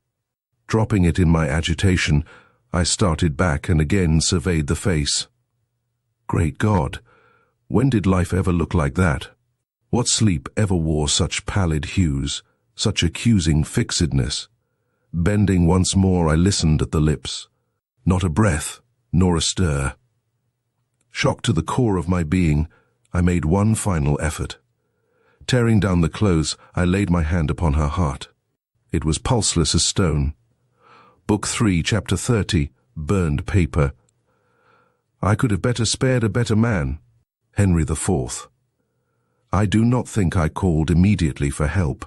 Dropping it in my agitation, I started back and again surveyed the face. Great God! When did life ever look like that? What sleep ever wore such pallid hues, such accusing fixedness? Bending once more, I listened at the lips. Not a breath, nor a stir. Shocked to the core of my being, I made one final effort. Tearing down the clothes, I laid my hand upon her heart. It was pulseless as stone. Book 3, Chapter 30, Burned Paper. I could have better spared a better man. Henry IV. I do not think I called immediately for help.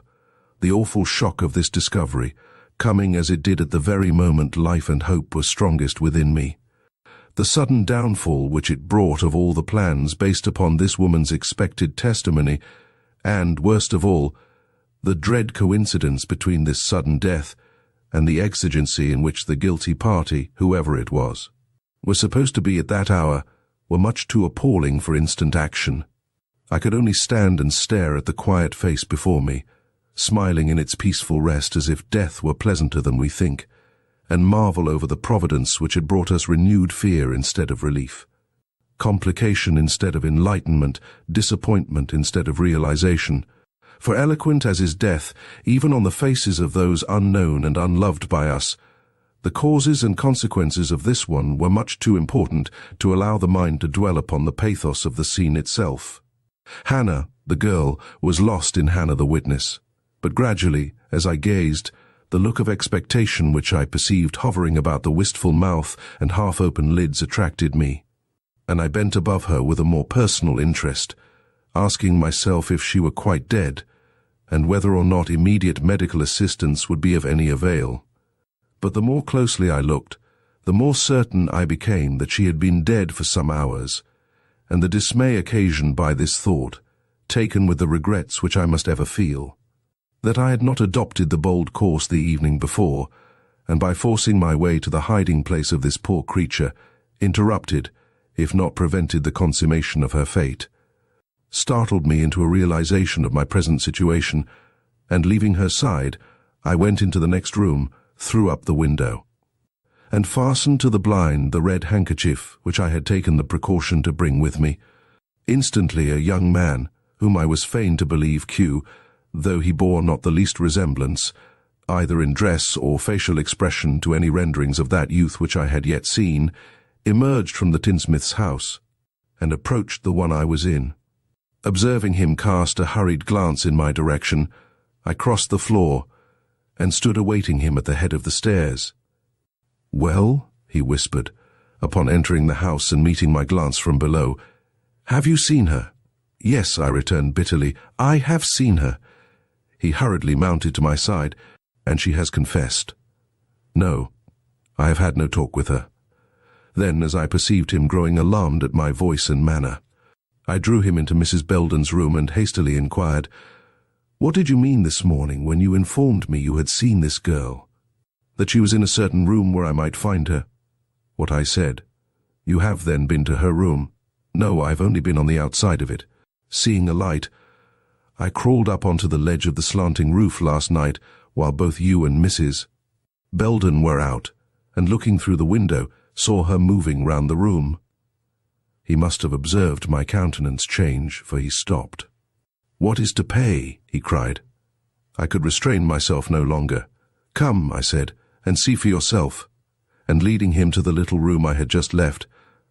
The awful shock of this discovery, coming as it did at the very moment life and hope were strongest within me. The sudden downfall which it brought of all the plans based upon this woman's expected testimony, and, worst of all, the dread coincidence between this sudden death and the exigency in which the guilty party, whoever it was supposed to be at that hour, were much too appalling for instant action. I could only stand and stare at the quiet face before me, smiling in its peaceful rest as if death were pleasanter than we think, and marvel over the providence which had brought us renewed fear instead of relief, complication instead of enlightenment, disappointment instead of realization. For eloquent as is death, even on the faces of those unknown and unloved by us, the causes and consequences of this one were much too important to allow the mind to dwell upon the pathos of the scene itself. Hannah, the girl, was lost in Hannah the witness, but gradually, as I gazed, the look of expectation which I perceived hovering about the wistful mouth and half-open lids attracted me, and I bent above her with a more personal interest, asking myself if she were quite dead, and whether or not immediate medical assistance would be of any avail. But the more closely I looked, the more certain I became that she had been dead for some hours, and the dismay occasioned by this thought, taken with the regrets which I must ever feel, that I had not adopted the bold course the evening before, and by forcing my way to the hiding place of this poor creature, interrupted, if not prevented the consummation of her fate, startled me into a realization of my present situation, and leaving her side, I went into the next room, threw up the window, and fastened to the blind the red handkerchief which I had taken the precaution to bring with me. Instantly a young man, whom I was fain to believe Q, though he bore not the least resemblance, either in dress or facial expression, to any renderings of that youth which I had yet seen, emerged from the tinsmith's house, and approached the one I was in. Observing him cast a hurried glance in my direction, I crossed the floor, and stood awaiting him at the head of the stairs. "Well," he whispered, upon entering the house and meeting my glance from below, "have you seen her?" "Yes," I returned bitterly, "I have seen her." He hurriedly mounted to my side. "And she has confessed?" "No, I have had no talk with her." Then, as I perceived him growing alarmed at my voice and manner, I drew him into Mrs. Belden's room and hastily inquired, "What did you mean this morning when you informed me you had seen this girl? That she was in a certain room where I might find her?" "What I said." "You have then been to her room?" "No, I've only been on the outside of it. Seeing a light, I crawled up onto the ledge of the slanting roof last night while both you and Mrs. Belden were out, and looking through the window, saw her moving round the room." He must have observed my countenance change, for he stopped. "What is to pay?" he cried. I could restrain myself no longer. "Come," I said, "and see for yourself." And leading him to the little room I had just left,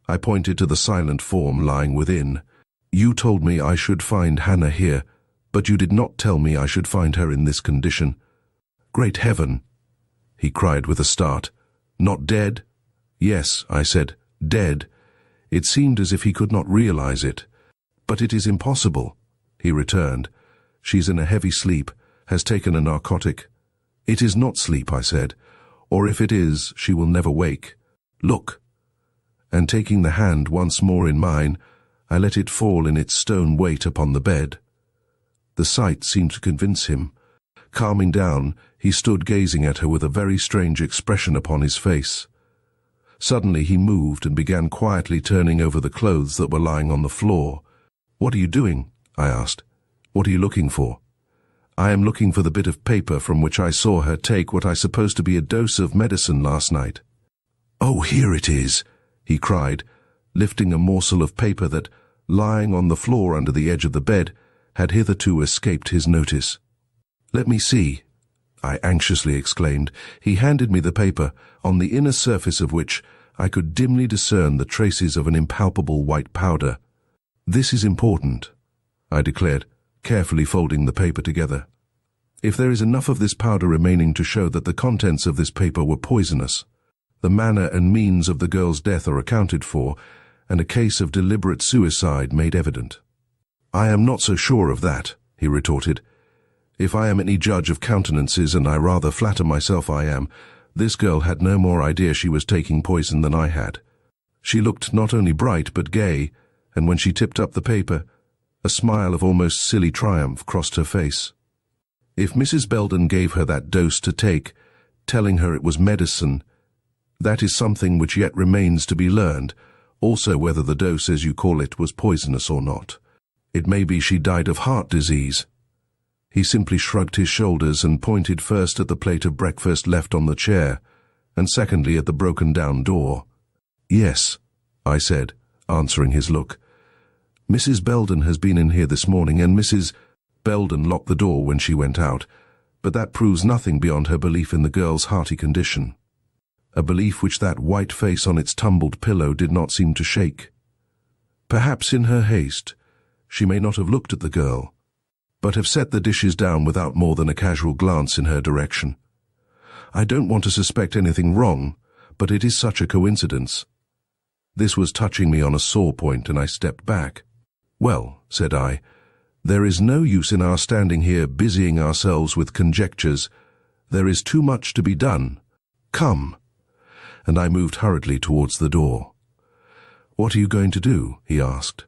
I pointed to the silent form lying within. "You told me I should find Hannah here, but you did not tell me I should find her in this condition." "Great heaven!" he cried with a start. "Not dead?" "Yes," I said, "dead." It seemed as if he could not realize it. "But it is impossible," he returned. "She's in a heavy sleep, has taken a narcotic." "It is not sleep," I said, "or if it is, she will never wake. Look." And taking the hand once more in mine, I let it fall in its stone weight upon the bed. The sight seemed to convince him. Calming down, he stood gazing at her with a very strange expression upon his face. Suddenly he moved and began quietly turning over the clothes that were lying on the floor. "What are you doing?" I asked. "What are you looking for?" "I am looking for the bit of paper from which I saw her take what I suppose to be a dose of medicine last night." "Oh, here it is," he cried, lifting a morsel of paper that, lying on the floor under the edge of the bed, had hitherto escaped his notice. "Let me see," I anxiously exclaimed. He handed me the paper, on the inner surface of which I could dimly discern the traces of an impalpable white powder. "This is important," I declared, carefully folding the paper together. "If there is enough of this powder remaining to show that the contents of this paper were poisonous, the manner and means of the girl's death are accounted for, and a case of deliberate suicide made evident." "I am not so sure of that," he retorted. "If I am any judge of countenances, and I rather flatter myself I am, this girl had no more idea she was taking poison than I had. She looked not only bright but gay, and when she tipped up the paper, a smile of almost silly triumph crossed her face. If Mrs. Belden gave her that dose to take, telling her it was medicine, that is something which yet remains to be learned, also whether the dose, as you call it, was poisonous or not. It may be she died of heart disease." He simply shrugged his shoulders and pointed first at the plate of breakfast left on the chair, and secondly at the broken-down door. "Yes," I said, answering his look. "Mrs. Belden has been in here this morning, and Mrs. Belden locked the door when she went out, but that proves nothing beyond her belief in the girl's hearty condition. A belief which that white face on its tumbled pillow did not seem to shake. Perhaps in her haste, she may not have looked at the girl, but have set the dishes down without more than a casual glance in her direction. I don't want to suspect anything wrong, but it is such a coincidence." This was touching me on a sore point, and I stepped back. "Well," said I, "there is no use in our standing here busying ourselves with conjectures. There is too much to be done. Come." And I moved hurriedly towards the door. "What are you going to do?" he asked.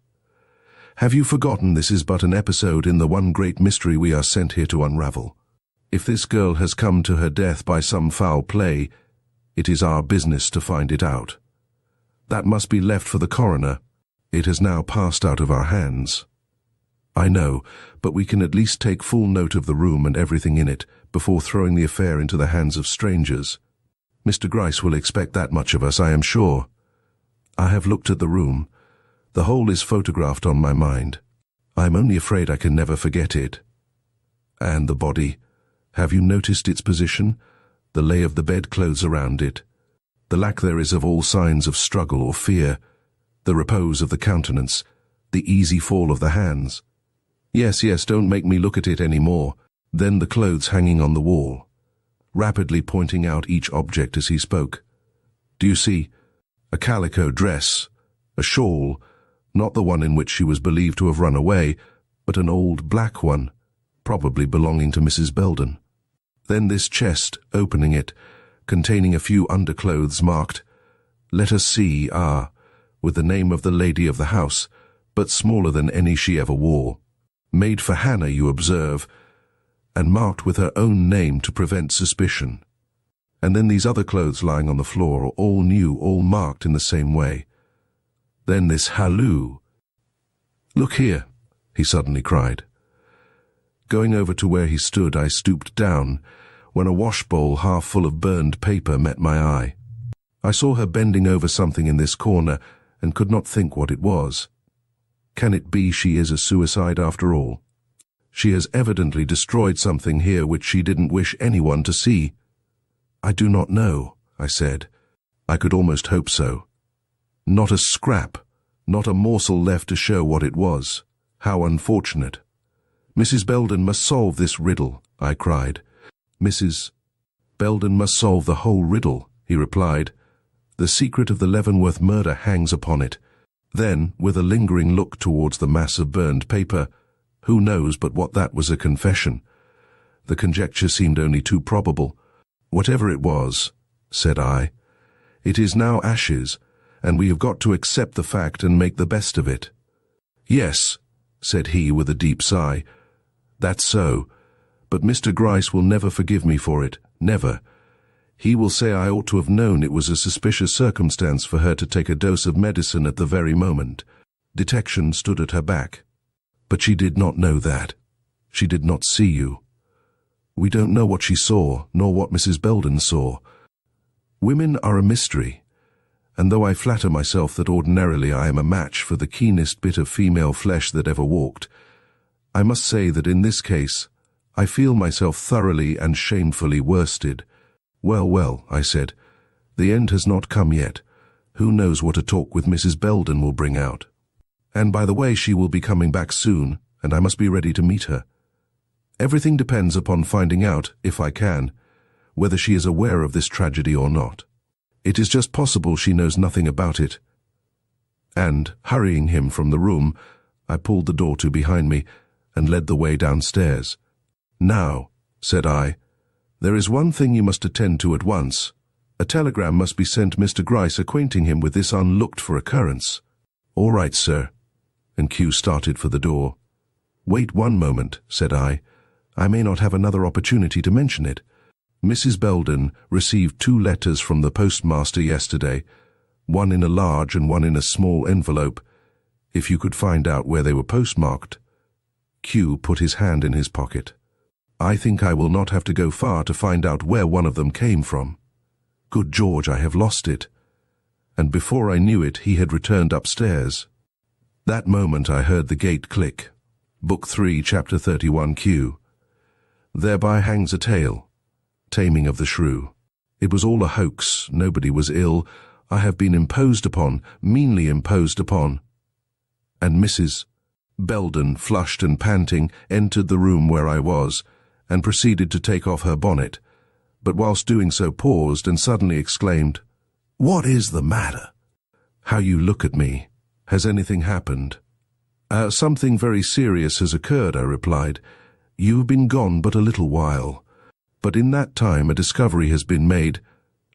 "Have you forgotten this is but an episode in the one great mystery we are sent here to unravel? If this girl has come to her death by some foul play, it is our business to find it out. That must be left for the coroner. It has now passed out of our hands." "I know, but we can at least take full note of the room and everything in it before throwing the affair into the hands of strangers. Mr. Gryce will expect that much of us, I am sure. I have looked at the room. The whole is photographed on my mind. I am only afraid I can never forget it. And the body, have you noticed its position, the lay of the bedclothes around it, the lack there is of all signs of struggle or fear, the repose of the countenance, the easy fall of the hands? Yes, don't make me look at it any more. Then the clothes hanging on the wall," rapidly pointing out each object as he spoke. "Do you see? A calico dress, a shawl, not the one in which she was believed to have run away, but an old black one, probably belonging to Mrs. Belden. Then this chest, opening it, containing a few underclothes marked, "Let us see, ah," with the name of the lady of the house, but smaller than any she ever wore. Made for Hannah, you observe, and marked with her own name to prevent suspicion. And then these other clothes lying on the floor, all new, all marked in the same way. Then this halloo. "Look here," he suddenly cried. Going over to where he stood, I stooped down, when a washbowl half full of burned paper met my eye. I saw her bending over something in this corner, and could not think what it was. Can it be she is a suicide after all? She has evidently destroyed something here which she didn't wish anyone to see. "I do not know," I said. I could almost hope so. Not a scrap, not a morsel left to show what it was. How unfortunate. "Mrs. Belden must solve this riddle," I cried. "Mrs. Belden must solve the whole riddle," he replied. "The secret of the Leavenworth murder hangs upon it." Then, with a lingering look towards the mass of burned paper, who knows but what that was a confession? The conjecture seemed only too probable. "Whatever it was," said I, "it is now ashes, and we have got to accept the fact and make the best of it." "Yes," said he with a deep sigh, "that's so, but Mr. Gryce will never forgive me for it, never. He will say I ought to have known it was a suspicious circumstance for her to take a dose of medicine at the very moment." Detection stood at her back. "But she did not know that. She did not see you. We don't know what she saw, nor what Mrs. Belden saw. Women are a mystery, and though I flatter myself that ordinarily I am a match for the keenest bit of female flesh that ever walked, I must say that in this case I feel myself thoroughly and shamefully worsted." "Well, well," I said, "the end has not come yet. Who knows what a talk with Mrs. Belden will bring out? And by the way, she will be coming back soon, and I must be ready to meet her. Everything depends upon finding out, if I can, whether she is aware of this tragedy or not. It is just possible she knows nothing about it." And, hurrying him from the room, I pulled the door to behind me and led the way downstairs. "Now," said I, "there is one thing you must attend to at once. A telegram must be sent Mr. Gryce acquainting him with this unlooked-for occurrence." "All right, sir," and Q started for the door. "Wait one moment," said I may not have another opportunity to mention it. Mrs. Belden received 2 letters from the postmaster yesterday, one in a large and one in a small envelope. If you could find out where they were postmarked." Q put his hand in his pocket. "I think I will not have to go far to find out where one of them came from. Good George, I have lost it." And before I knew it, he had returned upstairs. That moment I heard the gate click. Book 3, Chapter 31, Q. Thereby hangs a tale. Taming of the Shrew. It was all a hoax. Nobody was ill. I have been imposed upon, meanly imposed upon. And Mrs. Belden, flushed and panting, entered the room where I was, and proceeded to take off her bonnet, but whilst doing so paused and suddenly exclaimed, "What is the matter?" "How you look at me. Has anything happened?" Something very serious has occurred," I replied. "You have been gone but a little while, but in that time a discovery has been made."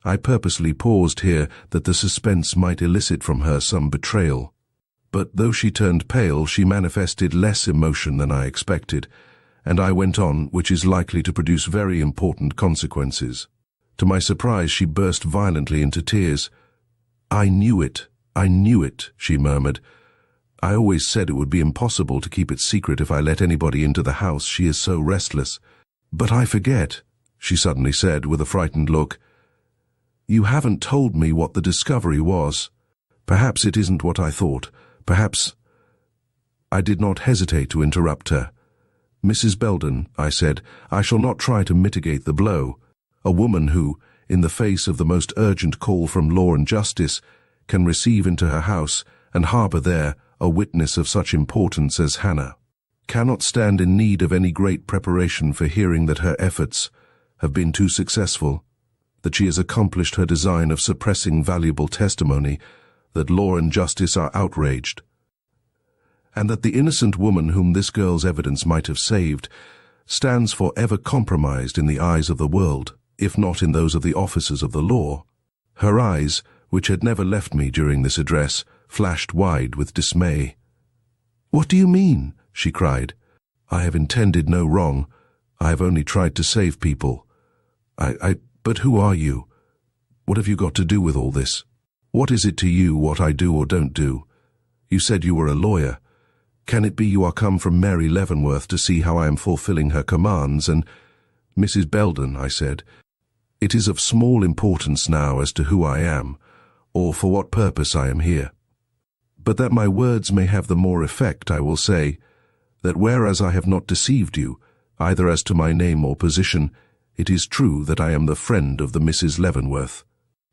I purposely paused here that the suspense might elicit from her some betrayal. But though she turned pale, she manifested less emotion than I expected, and I went on, which is likely to produce very important consequences. To my surprise, she burst violently into tears. I knew it, she murmured. "I always said it would be impossible to keep it secret if I let anybody into the house. She is so restless. But I forget," she suddenly said with a frightened look. "You haven't told me what the discovery was. Perhaps it isn't what I thought. Perhaps—" I did not hesitate to interrupt her. "Mrs. Belden," I said, "I shall not try to mitigate the blow. A woman who, in the face of the most urgent call from law and justice, can receive into her house and harbour there a witness of such importance as Hannah, cannot stand in need of any great preparation for hearing that her efforts have been too successful, that she has accomplished her design of suppressing valuable testimony, that law and justice are outraged, and that the innocent woman whom this girl's evidence might have saved stands for ever compromised in the eyes of the world, if not in those of the officers of the law. Her eyes, which had never left me during this address, flashed wide with dismay. "What do you mean?" she cried. "I have intended no wrong. I have only tried to save people. But who are you? What have you got to do with all this? What is it to you what I do or don't do? You said you were a lawyer. Can it be you are come from Mary Leavenworth to see how I am fulfilling her commands and—" "Mrs. Belden," I said, "it is of small importance now as to who I am, or for what purpose I am here. But that my words may have the more effect, I will say, that whereas I have not deceived you, either as to my name or position, it is true that I am the friend of the Mrs. Leavenworth,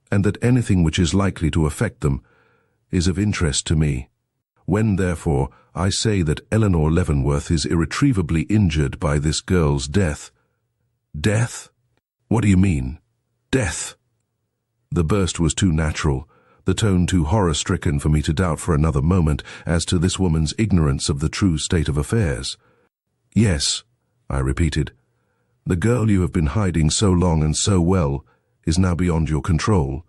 and that anything which is likely to affect them is of interest to me. When, therefore, I say that Eleanore Leavenworth is irretrievably injured by this girl's death—" "Death? What do you mean? Death?" The burst was too natural, the tone too horror-stricken for me to doubt for another moment as to this woman's ignorance of the true state of affairs. "Yes," I repeated. "The girl you have been hiding so long and so well is now beyond your control.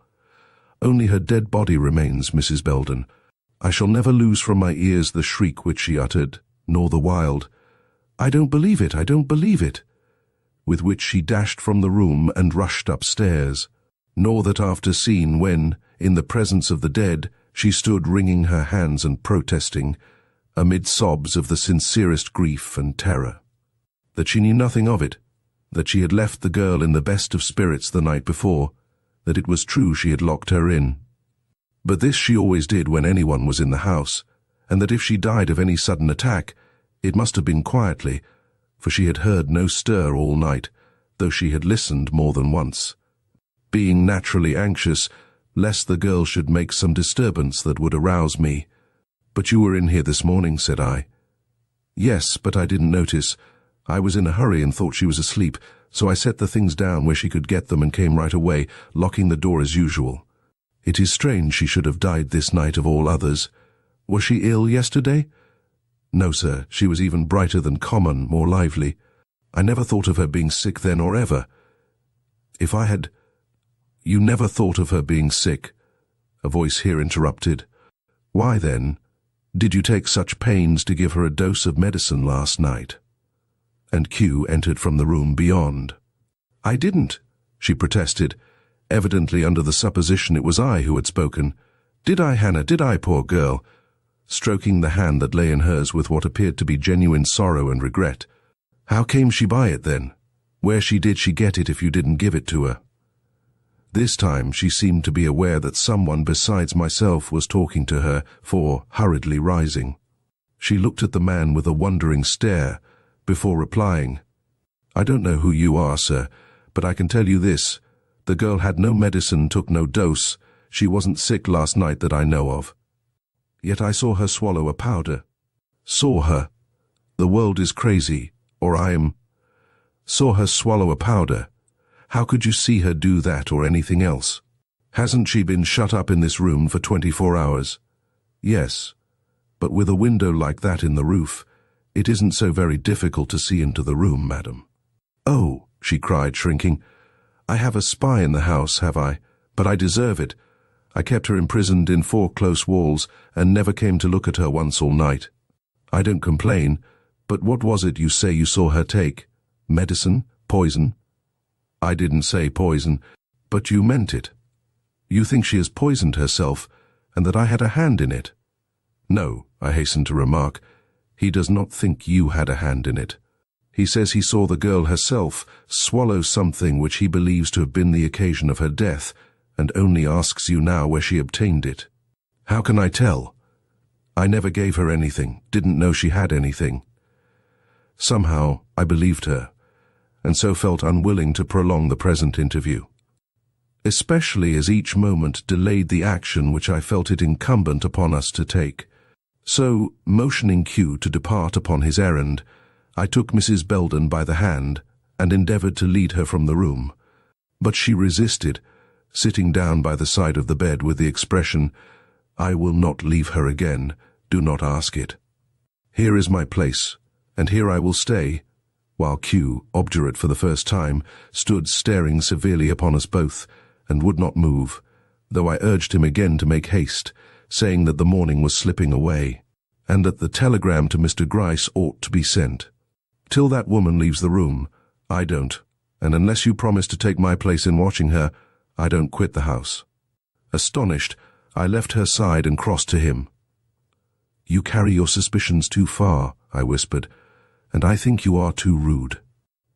Only her dead body remains, Mrs. Belden. I shall never lose from my ears the shriek which she uttered, nor the wild, 'I don't believe it, I don't believe it,' with which she dashed from the room and rushed upstairs, nor that after scene when, in the presence of the dead, she stood wringing her hands and protesting, amid sobs of the sincerest grief and terror. That she knew nothing of it, that she had left the girl in the best of spirits the night before, that it was true she had locked her in. But this she always did when anyone was in the house, and that if she died of any sudden attack, it must have been quietly, for she had heard no stir all night, though she had listened more than once, being naturally anxious lest the girl should make some disturbance that would arouse me. But you were in here this morning," said I. "Yes, but I didn't notice. I was in a hurry and thought she was asleep, so I set the things down where she could get them and came right away, locking the door as usual. It is strange she should have died this night of all others. Was she ill yesterday?" "No, sir. She was even brighter than common, more lively. I never thought of her being sick then or ever. If I had—" "You never thought of her being sick?" a voice here interrupted. "Why, then, did you take such pains to give her a dose of medicine last night?" And Q entered from the room beyond. "I didn't," she protested, evidently under the supposition it was I who had spoken. "Did I, Hannah, did I, poor girl?" stroking the hand that lay in hers with what appeared to be genuine sorrow and regret. "How came she by it, then? Where did she get it if you didn't give it to her?" This time she seemed to be aware that someone besides myself was talking to her, for, hurriedly rising, she looked at the man with a wondering stare, before replying, "I don't know who you are, sir, but I can tell you this. The girl had no medicine, took no dose. She wasn't sick last night that I know of. Yet I saw her swallow a powder." "Saw her? The world is crazy, or I am—" "Saw her swallow a powder? How could you see her do that or anything else? Hasn't she been shut up in this room for 24 hours? "Yes, but with a window like that in the roof, it isn't so very difficult to see into the room, madam." "Oh," she cried, shrinking, "I have a spy in the house, have I? But I deserve it. I kept her imprisoned in 4 close walls and never came to look at her once all night. I don't complain, but what was it you say you saw her take? Medicine? Poison?" "I didn't say poison, but you meant it. You think she has poisoned herself, and that I had a hand in it?" "No," I hastened to remark, "he does not think you had a hand in it. He says he saw the girl herself swallow something which he believes to have been the occasion of her death, and only asks you now where she obtained it." "How can I tell? I never gave her anything, didn't know she had anything." Somehow I believed her, and so felt unwilling to prolong the present interview, especially as each moment delayed the action which I felt it incumbent upon us to take. So, motioning Q to depart upon his errand, I took Mrs. Belden by the hand and endeavored to lead her from the room. But she resisted, sitting down by the side of the bed with the expression, "I will not leave her again, do not ask it. Here is my place, and here I will stay. while Q, obdurate for the first time, stood staring severely upon us both, and would not move, though I urged him again to make haste, saying that the morning was slipping away, and that the telegram to Mr. Gryce ought to be sent. Till that woman leaves the room, I don't, and unless you promise to take my place in watching her, I don't quit the house. Astonished, I left her side and crossed to him. You carry your suspicions too far, I whispered, and I think you are too rude.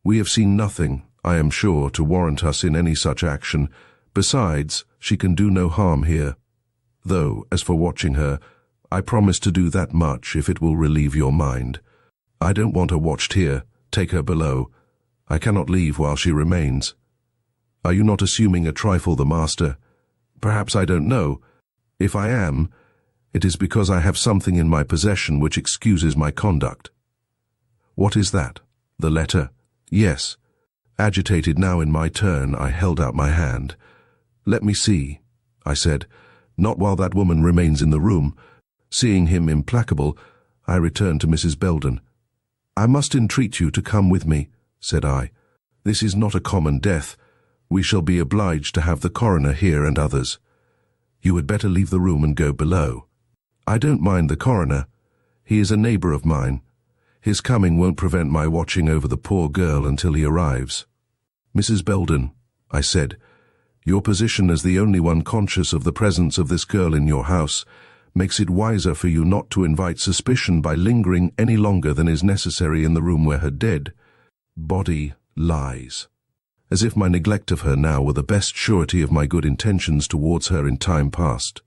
We have seen nothing, I am sure, to warrant us in any such action. Besides, she can do no harm here. Though, as for watching her, I promise to do that much if it will relieve your mind. I don't want her watched here. Take her below. I cannot leave while she remains. Are you not assuming a trifle the master? Perhaps I don't know. If I am, it is because I have something in my possession which excuses my conduct. What is that? The letter? Yes. Agitated now in my turn, I held out my hand. Let me see, I said, not while that woman remains in the room. Seeing him implacable, I returned to Mrs. Belden. I must entreat you to come with me, said I. This is not a common death. We shall be obliged to have the coroner here and others. You had better leave the room and go below. I don't mind the coroner. He is a neighbour of mine. His coming won't prevent my watching over the poor girl until he arrives. Mrs. Belden, I said, your position as the only one conscious of the presence of this girl in your house makes it wiser for you not to invite suspicion by lingering any longer than is necessary in the room where her dead body lies. As if my neglect of her now were the best surety of my good intentions towards her in time past.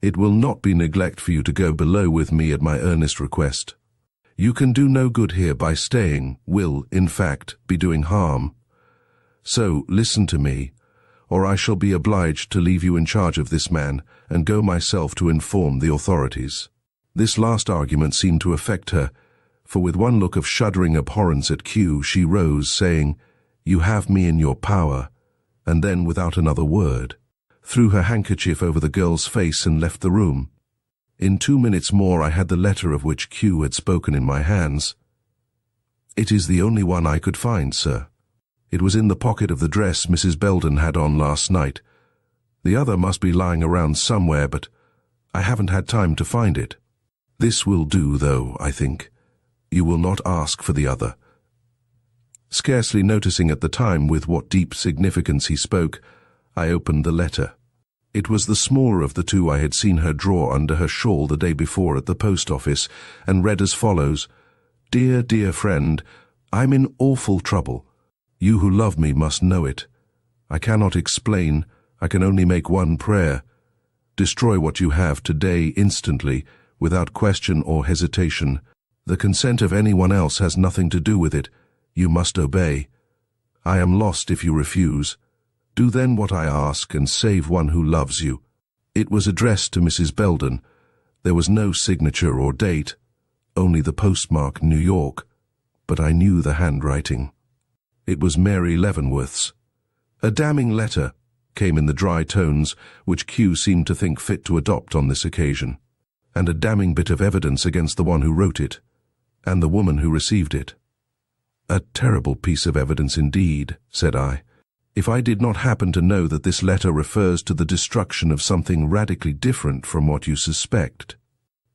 It will not be neglect for you to go below with me at my earnest request. You can do no good here by staying, will, in fact, be doing harm. So, listen to me, or I shall be obliged to leave you in charge of this man and go myself to inform the authorities. This last argument seemed to affect her, for with one look of shuddering abhorrence at Q, she rose, saying, You have me in your power, and then, without another word, threw her handkerchief over the girl's face and left the room. In 2 minutes more I had the letter of which Q had spoken in my hands. It is the only one I could find, sir. It was in the pocket of the dress Mrs. Belden had on last night. The other must be lying around somewhere, but I haven't had time to find it. This will do, though, I think. You will not ask for the other. Scarcely noticing at the time with what deep significance he spoke, I opened the letter. It was the smaller of the two I had seen her draw under her shawl the day before at the post office, and read as follows, Dear, dear friend, I'm in awful trouble. You who love me must know it. I cannot explain, I can only make one prayer. Destroy what you have today instantly, without question or hesitation. The consent of anyone else has nothing to do with it. You must obey. I am lost if you refuse. Do then what I ask and save one who loves you. It was addressed to Mrs. Belden. There was no signature or date, only the postmark New York, but I knew the handwriting. It was Mary Leavenworth's. A damning letter came in the dry tones which Q seemed to think fit to adopt on this occasion, and a damning bit of evidence against the one who wrote it, and the woman who received it. A terrible piece of evidence indeed, said I. If I did not happen to know that this letter refers to the destruction of something radically different from what you suspect.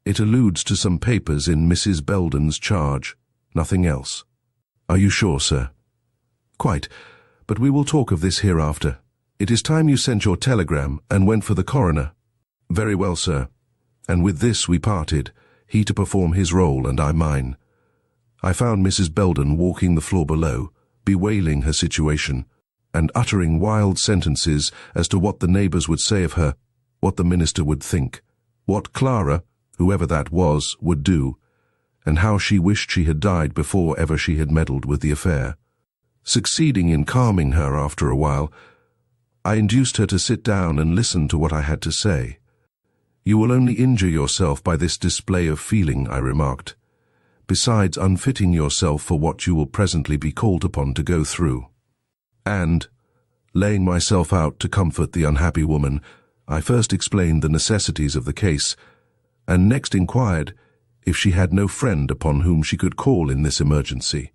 It alludes to some papers in Mrs. Belden's charge, nothing else. Are you sure, sir? Quite, but we will talk of this hereafter. It is time you sent your telegram and went for the coroner. Very well, sir. And with this we parted, he to perform his role and I mine. I found Mrs. Belden walking the floor below, bewailing her situation, and uttering wild sentences as to what the neighbours would say of her, what the minister would think, what Clara, whoever that was, would do, and how she wished she had died before ever she had meddled with the affair. Succeeding in calming her after a while, I induced her to sit down and listen to what I had to say. You will only injure yourself by this display of feeling, I remarked, besides unfitting yourself for what you will presently be called upon to go through. And, laying myself out to comfort the unhappy woman, I first explained the necessities of the case, and next inquired if she had no friend upon whom she could call in this emergency.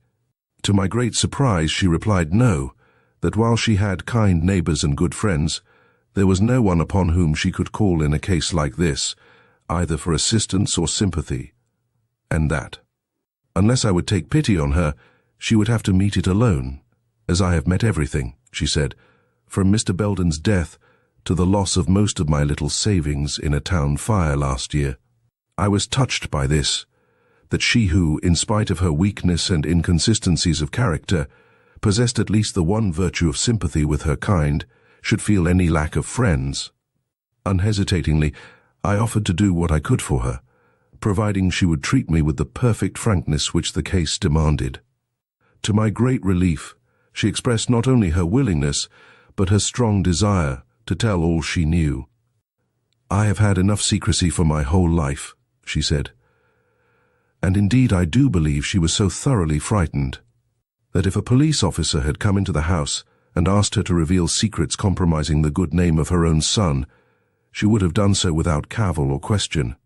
To my great surprise, she replied no, that while she had kind neighbours and good friends, there was no one upon whom she could call in a case like this, either for assistance or sympathy, and that, unless I would take pity on her, she would have to meet it alone, as I have met everything, she said, from Mr. Belden's death to the loss of most of my little savings in a town fire last year. I was touched by this, that she who, in spite of her weakness and inconsistencies of character, possessed at least the one virtue of sympathy with her kind, should feel any lack of friends. Unhesitatingly, I offered to do what I could for her, providing she would treat me with the perfect frankness which the case demanded. To my great relief, she expressed not only her willingness, but her strong desire to tell all she knew. "I have had enough secrecy for my whole life," she said. And indeed I do believe she was so thoroughly frightened that if a police officer had come into the house and asked her to reveal secrets compromising the good name of her own son, she would have done so without cavil or question.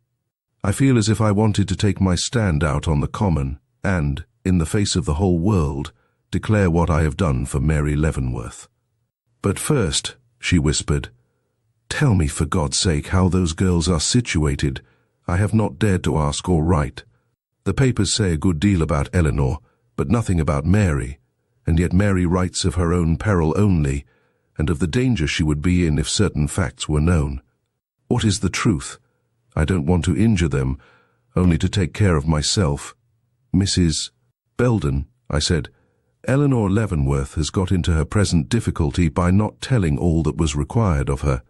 I feel as if I wanted to take my stand out on the common and, in the face of the whole world, declare what I have done for Mary Leavenworth. "But first," she whispered, "tell me for God's sake how those girls are situated. I have not dared to ask or write. The papers say a good deal about Eleanore, but nothing about Mary, and yet Mary writes of her own peril only, and of the danger she would be in if certain facts were known. What is the truth? I don't want to injure them, only to take care of myself." "Mrs. Belden," I said, "Eleanore Leavenworth has got into her present difficulty by not telling all that was required of her.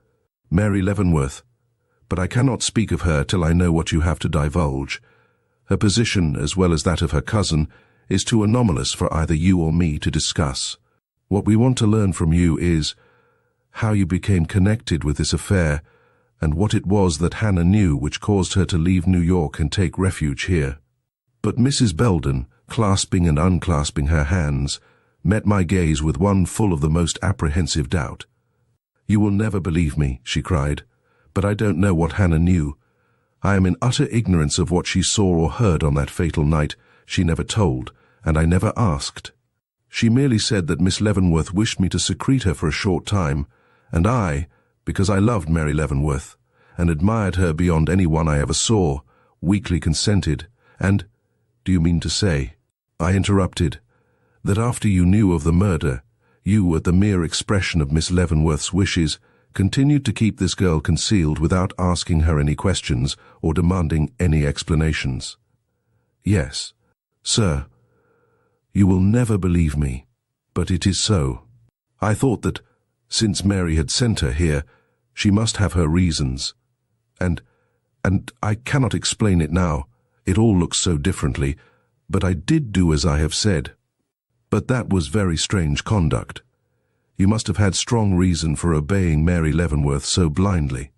Mary Leavenworth, but I cannot speak of her till I know what you have to divulge. Her position, as well as that of her cousin, is too anomalous for either you or me to discuss. What we want to learn from you is how you became connected with this affair, and what it was that Hannah knew which caused her to leave New York and take refuge here." But Mrs. Belden, clasping and unclasping her hands, met my gaze with one full of the most apprehensive doubt. "You will never believe me," she cried, "but I don't know what Hannah knew. I am in utter ignorance of what she saw or heard on that fatal night. She never told, and I never asked. She merely said that Miss Leavenworth wished me to secrete her for a short time, and I, because I loved Mary Leavenworth, and admired her beyond anyone I ever saw, weakly consented, and— Do you mean to say," I interrupted, "that after you knew of the murder, you, at the mere expression of Miss Leavenworth's wishes, continued to keep this girl concealed without asking her any questions or demanding any explanations?" "Yes, sir. You will never believe me, but it is so. I thought that, since Mary had sent her here, she must have her reasons. And I cannot explain it now. It all looks so differently, but I did do as I have said. But that was very strange conduct. You must have had strong reason for obeying Mary Leavenworth so blindly."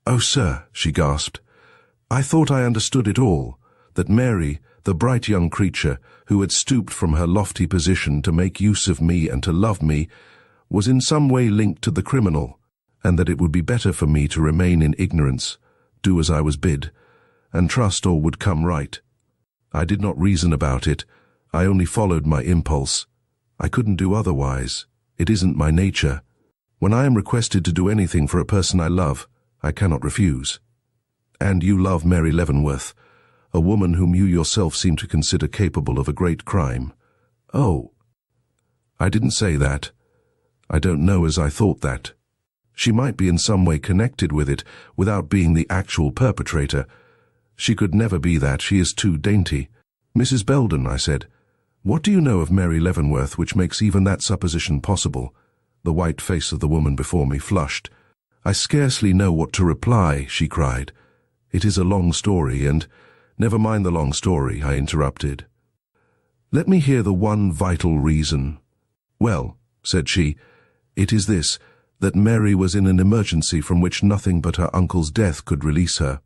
"Oh, sir," she gasped, "I thought I understood it all, that Mary, the bright young creature, who had stooped from her lofty position to make use of me and to love me, was in some way linked to the criminal, and that it would be better for me to remain in ignorance, do as I was bid, and trust all would come right. I did not reason about it. I only followed my impulse. I couldn't do otherwise. It isn't my nature. When I am requested to do anything for a person I love, I cannot refuse. And you love Mary Leavenworth, a woman whom you yourself seem to consider capable of a great crime." "Oh, I didn't say that. I don't know as I thought that. She might be in some way connected with it, without being the actual perpetrator. She could never be that. She is too dainty." "Mrs. Belden," I said, "what do you know of Mary Leavenworth which makes even that supposition possible?" The white face of the woman before me flushed. "I scarcely know what to reply," she cried. "It is a long story, and—" "Never mind the long story," I interrupted. "Let me hear the one vital reason." "Well," said she, "it is this, that Mary was in an emergency from which nothing but her uncle's death could release her."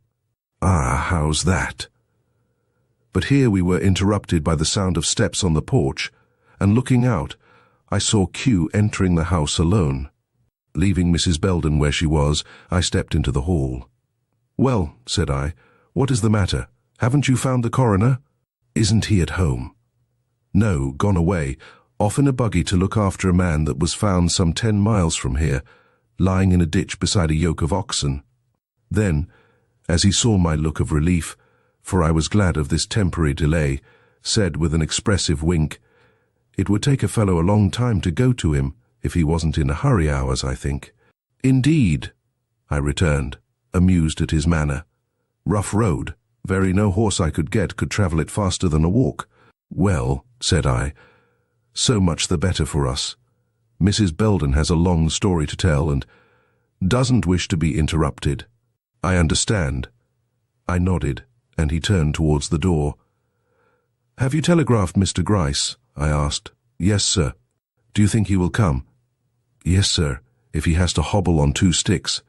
"Ah, how's that?" But here we were interrupted by the sound of steps on the porch, and looking out, I saw Q entering the house alone. Leaving Mrs. Belden where she was, I stepped into the hall. "Well," said I, "what is the matter? Haven't you found the coroner?" "Isn't he at home?" No, gone away, off in a buggy to look after a man that was found some 10 miles from here, lying in a ditch beside a yoke of oxen. Then, as he saw my look of relief, for I was glad of this temporary delay, said with an expressive wink, "It would take a fellow a long time to go to him, if he wasn't in a hurry hours, I think." "Indeed," I returned, amused at his manner. "Rough road, very no horse I could get could travel it faster than a walk." "Well," said I, "so much the better for us. Mrs. Belden has a long story to tell and doesn't wish to be interrupted." "I understand." I nodded, and he turned towards the door. "Have you telegraphed Mr. Gryce?" I asked. "Yes, sir." "Do you think he will come?" "Yes, sir, if he has to hobble on 2 sticks.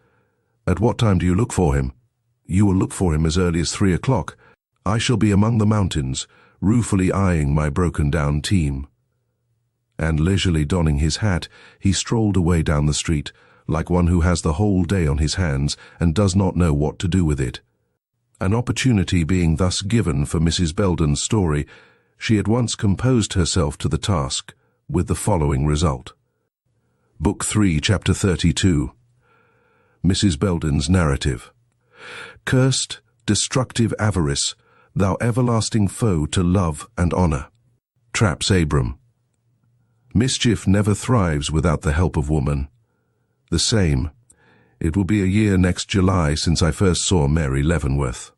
At what time do you look for him?" "You will look for him as early as 3 o'clock. I shall be among the mountains, ruefully eyeing my broken-down team." And leisurely donning his hat, he strolled away down the street, like one who has the whole day on his hands and does not know what to do with it. An opportunity being thus given for Mrs. Belden's story, she at once composed herself to the task, with the following result. Book 3, Chapter 32. Mrs. Belden's Narrative. "Cursed, destructive avarice, thou everlasting foe to love and honor." Traps Abram. "Mischief never thrives without the help of woman." The same. It will be a year next July since I first saw Mary Leavenworth.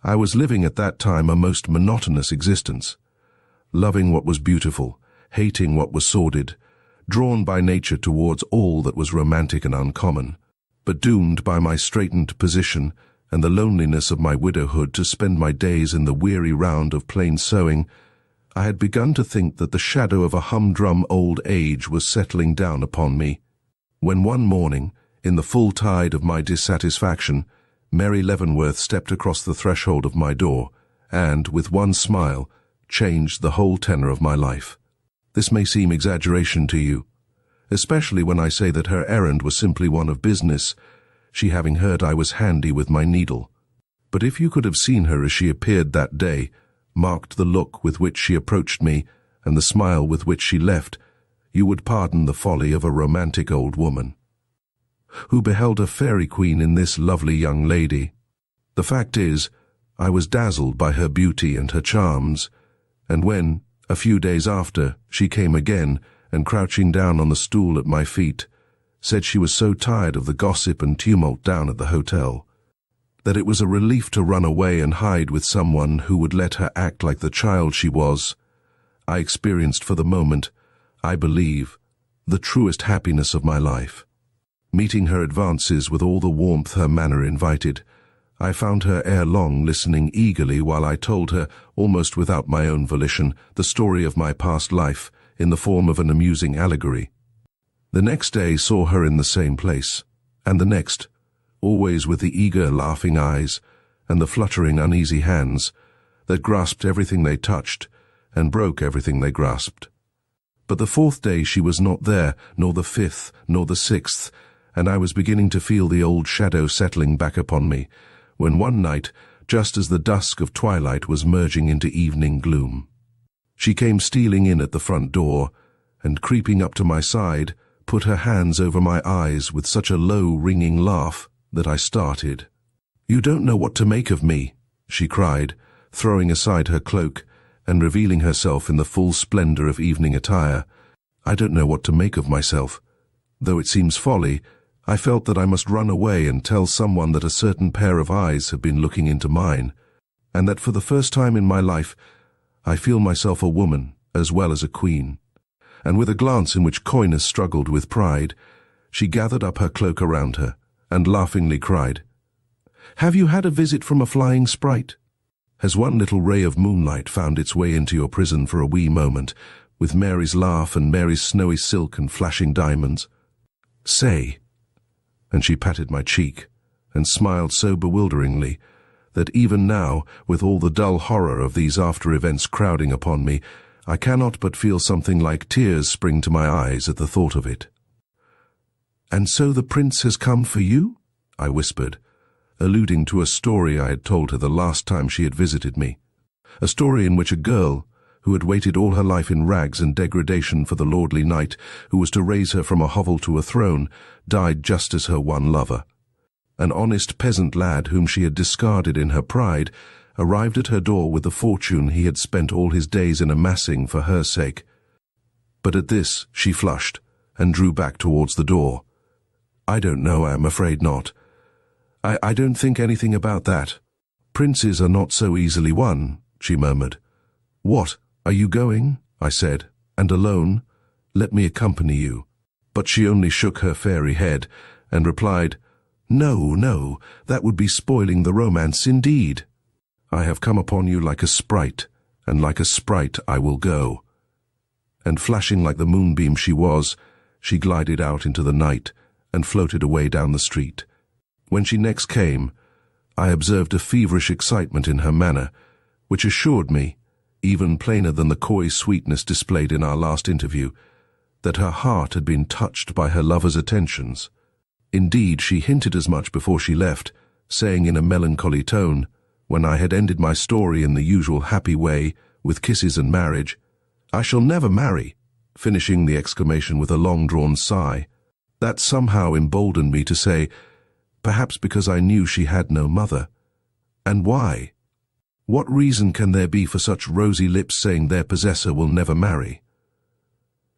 I was living at that time a most monotonous existence, loving what was beautiful, hating what was sordid, drawn by nature towards all that was romantic and uncommon, but doomed by my straitened position and the loneliness of my widowhood to spend my days in the weary round of plain sewing. I had begun to think that the shadow of a humdrum old age was settling down upon me, when one morning, in the full tide of my dissatisfaction, Mary Leavenworth stepped across the threshold of my door and, with one smile, changed the whole tenor of my life. This may seem exaggeration to you, especially when I say that her errand was simply one of business, she having heard I was handy with my needle. But if you could have seen her as she appeared that day, marked the look with which she approached me and the smile with which she left, you would pardon the folly of a romantic old woman, who beheld a fairy queen in this lovely young lady. The fact is, I was dazzled by her beauty and her charms, and when, a few days after, she came again, and crouching down on the stool at my feet, said she was so tired of the gossip and tumult down at the hotel, that it was a relief to run away and hide with someone who would let her act like the child she was, I experienced for the moment, I believe, the truest happiness of my life. Meeting her advances with all the warmth her manner invited, I found her ere long listening eagerly while I told her, almost without my own volition, the story of my past life, in the form of an amusing allegory. The next day saw her in the same place, and the next, always with the eager, laughing eyes, and the fluttering, uneasy hands, that grasped everything they touched, and broke everything they grasped. But the 4th day she was not there, nor the 5th, nor the 6th, and I was beginning to feel the old shadow settling back upon me, when one night, just as the dusk of twilight was merging into evening gloom, she came stealing in at the front door, and creeping up to my side, put her hands over my eyes with such a low, ringing laugh that I started. "You don't know what to make of me," she cried, throwing aside her cloak, and revealing herself in the full splendor of evening attire. "I don't know what to make of myself. Though it seems folly, I felt that I must run away and tell someone that a certain pair of eyes have been looking into mine, and that for the first time in my life I feel myself a woman as well as a queen." And with a glance in which coyness struggled with pride, she gathered up her cloak around her, and laughingly cried, "Have you had a visit from a flying sprite? Has one little ray of moonlight found its way into your prison for a wee moment, with Mary's laugh and Mary's snowy silk and flashing diamonds? Say," and she patted my cheek, and smiled so bewilderingly, that even now, with all the dull horror of these after-events crowding upon me, I cannot but feel something like tears spring to my eyes at the thought of it. "And so the prince has come for you?" I whispered, alluding to a story I had told her the last time she had visited me, a story in which a girl, who had waited all her life in rags and degradation for the lordly knight who was to raise her from a hovel to a throne, died just as her one lover. An honest peasant lad whom she had discarded in her pride arrived at her door with the fortune he had spent all his days in amassing for her sake. But at this she flushed and drew back towards the door. "I don't know, I am afraid not. I don't think anything about that. Princes are not so easily won," she murmured. "What, are you going?" I said, "and alone? Let me accompany you." But she only shook her fairy head and replied, "No, no, that would be spoiling the romance indeed. I have come upon you like a sprite, and like a sprite I will go." And flashing like the moonbeam she was, she glided out into the night and floated away down the street. When she next came, I observed a feverish excitement in her manner, which assured me, even plainer than the coy sweetness displayed in our last interview, that her heart had been touched by her lover's attentions. Indeed, she hinted as much before she left, saying in a melancholy tone, when I had ended my story in the usual happy way, with kisses and marriage, "I shall never marry," finishing the exclamation with a long-drawn sigh. That somehow emboldened me to say, perhaps because I knew she had no mother. And why? What reason can there be for such rosy lips saying their possessor will never marry?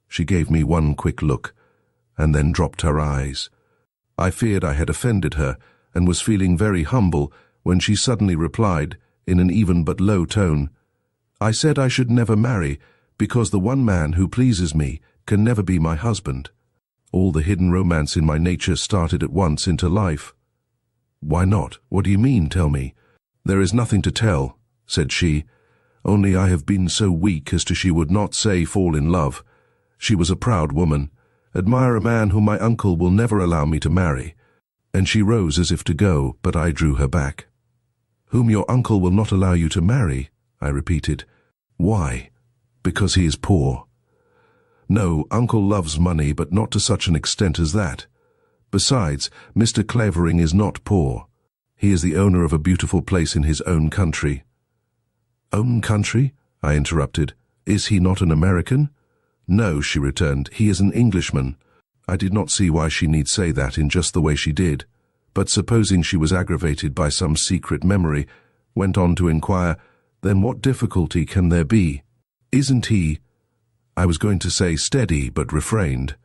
She gave me one quick look, and then dropped her eyes. I feared I had offended her, and was feeling very humble when she suddenly replied, in an even but low tone, "I said I should never marry, because the one man who pleases me can never be my husband." All the hidden romance in my nature started at once into life. "Why not? What do you mean, tell me?" "There is nothing to tell," said she, "only I have been so weak as to she would not say fall in love. She was a proud woman, admire a man whom my uncle will never allow me to marry." And she rose as if to go, but I drew her back. "Whom your uncle will not allow you to marry?" I repeated. "Why? Because he is poor?" "No, uncle loves money, but not to such an extent as that. Besides, Mr. Clavering is not poor. He is the owner of a beautiful place in his own country." "Own country?" I interrupted. "Is he not an American?" "No," she returned, "he is an Englishman." I did not see why she need say that in just the way she did, but supposing she was aggravated by some secret memory, went on to inquire, "Then what difficulty can there be? Isn't he—" I was going to say steady, but refrained.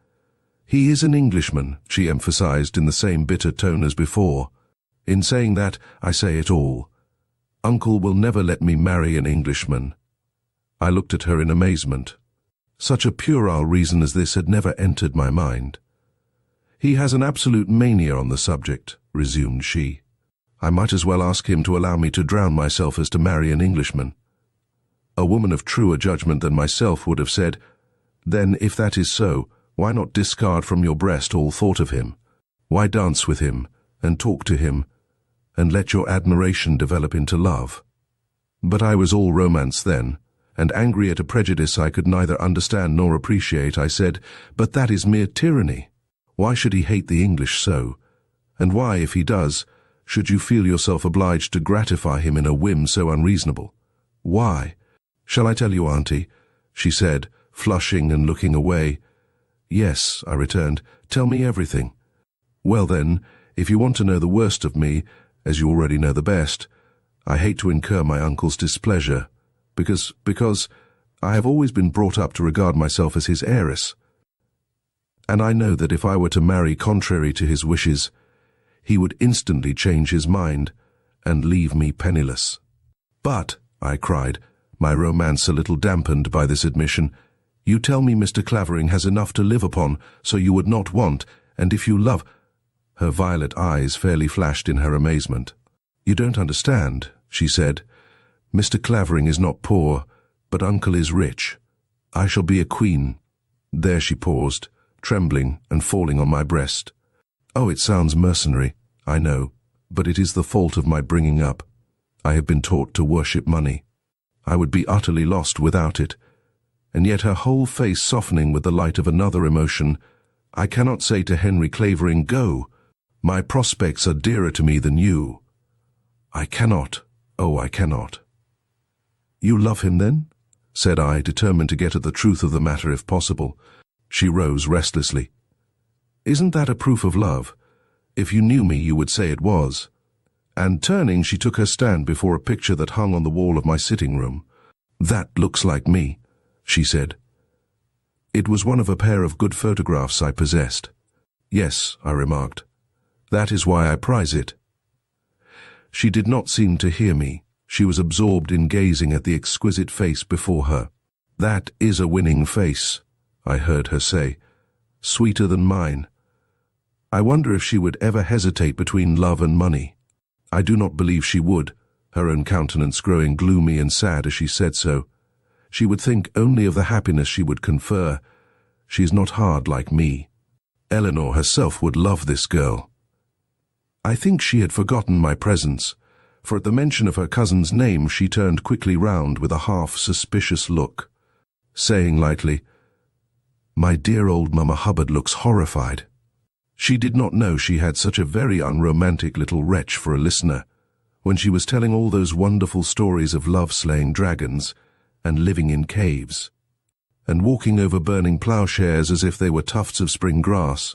"He is an Englishman," she emphasized in the same bitter tone as before. "In saying that, I say it all. Uncle will never let me marry an Englishman." I looked at her in amazement. Such a puerile reason as this had never entered my mind. "He has an absolute mania on the subject," resumed she. "I might as well ask him to allow me to drown myself as to marry an Englishman." A woman of truer judgment than myself would have said, "Then, if that is so, why not discard from your breast all thought of him? Why dance with him, and talk to him, and let your admiration develop into love?" But I was all romance then, and angry at a prejudice I could neither understand nor appreciate, I said, "But that is mere tyranny. Why should he hate the English so? And why, if he does, should you feel yourself obliged to gratify him in a whim so unreasonable? Why? Shall I tell you, Auntie?" she said, flushing and looking away. "Yes," I returned, "tell me everything." "Well then, if you want to know the worst of me, as you already know the best, I hate to incur my uncle's displeasure, because I have always been brought up to regard myself as his heiress. And I know that if I were to marry contrary to his wishes, he would instantly change his mind and leave me penniless." "But," I cried, my romance a little dampened by this admission, "you tell me Mr. Clavering has enough to live upon, so you would not want, and if you love—" Her violet eyes fairly flashed in her amazement. "You don't understand," she said. "Mr. Clavering is not poor, but uncle is rich. I shall be a queen." There she paused, trembling and falling on my breast. "Oh, it sounds mercenary, I know, but it is the fault of my bringing up. I have been taught to worship money. I would be utterly lost without it." And yet her whole face softening with the light of another emotion, "I cannot say to Henry Clavering, 'Go. My prospects are dearer to me than you.' I cannot. Oh, I cannot." "You love him then?" said I, determined to get at the truth of the matter if possible. She rose restlessly. Isn't that a proof of love? If you knew me, you would say it was. And turning, she took her stand before a picture that hung on the wall of my sitting room. That looks like me, she said. It was one of a pair of good photographs I possessed. Yes, I remarked. That is why I prize it. She did not seem to hear me. She was absorbed in gazing at the exquisite face before her. That is a winning face, I heard her say. Sweeter than mine. I wonder if she would ever hesitate between love and money. I do not believe she would, her own countenance growing gloomy and sad as she said so. She would think only of the happiness she would confer. She is not hard like me. Eleanore herself would love this girl. I think she had forgotten my presence, for at the mention of her cousin's name she turned quickly round with a half-suspicious look, saying lightly, "My dear old Mama Hubbard looks horrified." She did not know she had such a very unromantic little wretch for a listener, when she was telling all those wonderful stories of love-slaying dragons, and living in caves, and walking over burning ploughshares as if they were tufts of spring grass.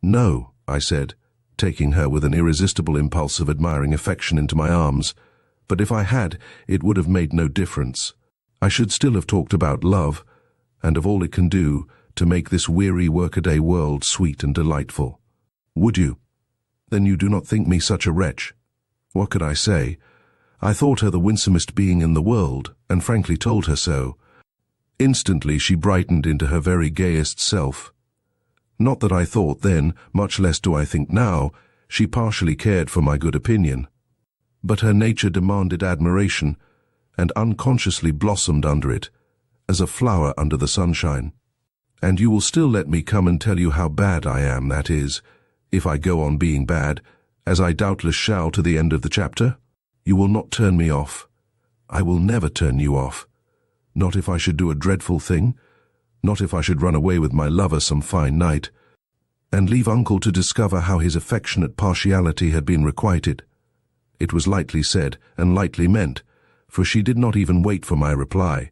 "No," I said, taking her with an irresistible impulse of admiring affection into my arms, "but if I had, it would have made no difference. I should still have talked about love, and of all it can do to make this weary workaday world sweet and delightful." "Would you? Then you do not think me such a wretch?" What could I say? I thought her the winsomest being in the world, and frankly told her so. Instantly she brightened into her very gayest self. Not that I thought then, much less do I think now, she partially cared for my good opinion. But her nature demanded admiration, and unconsciously blossomed under it, as a flower under the sunshine. "And you will still let me come and tell you how bad I am, that is, if I go on being bad, as I doubtless shall to the end of the chapter? You will not turn me off. I will never turn you off. Not if I should do a dreadful thing, not if I should run away with my lover some fine night, and leave Uncle to discover how his affectionate partiality had been requited." It was lightly said and lightly meant, for she did not even wait for my reply,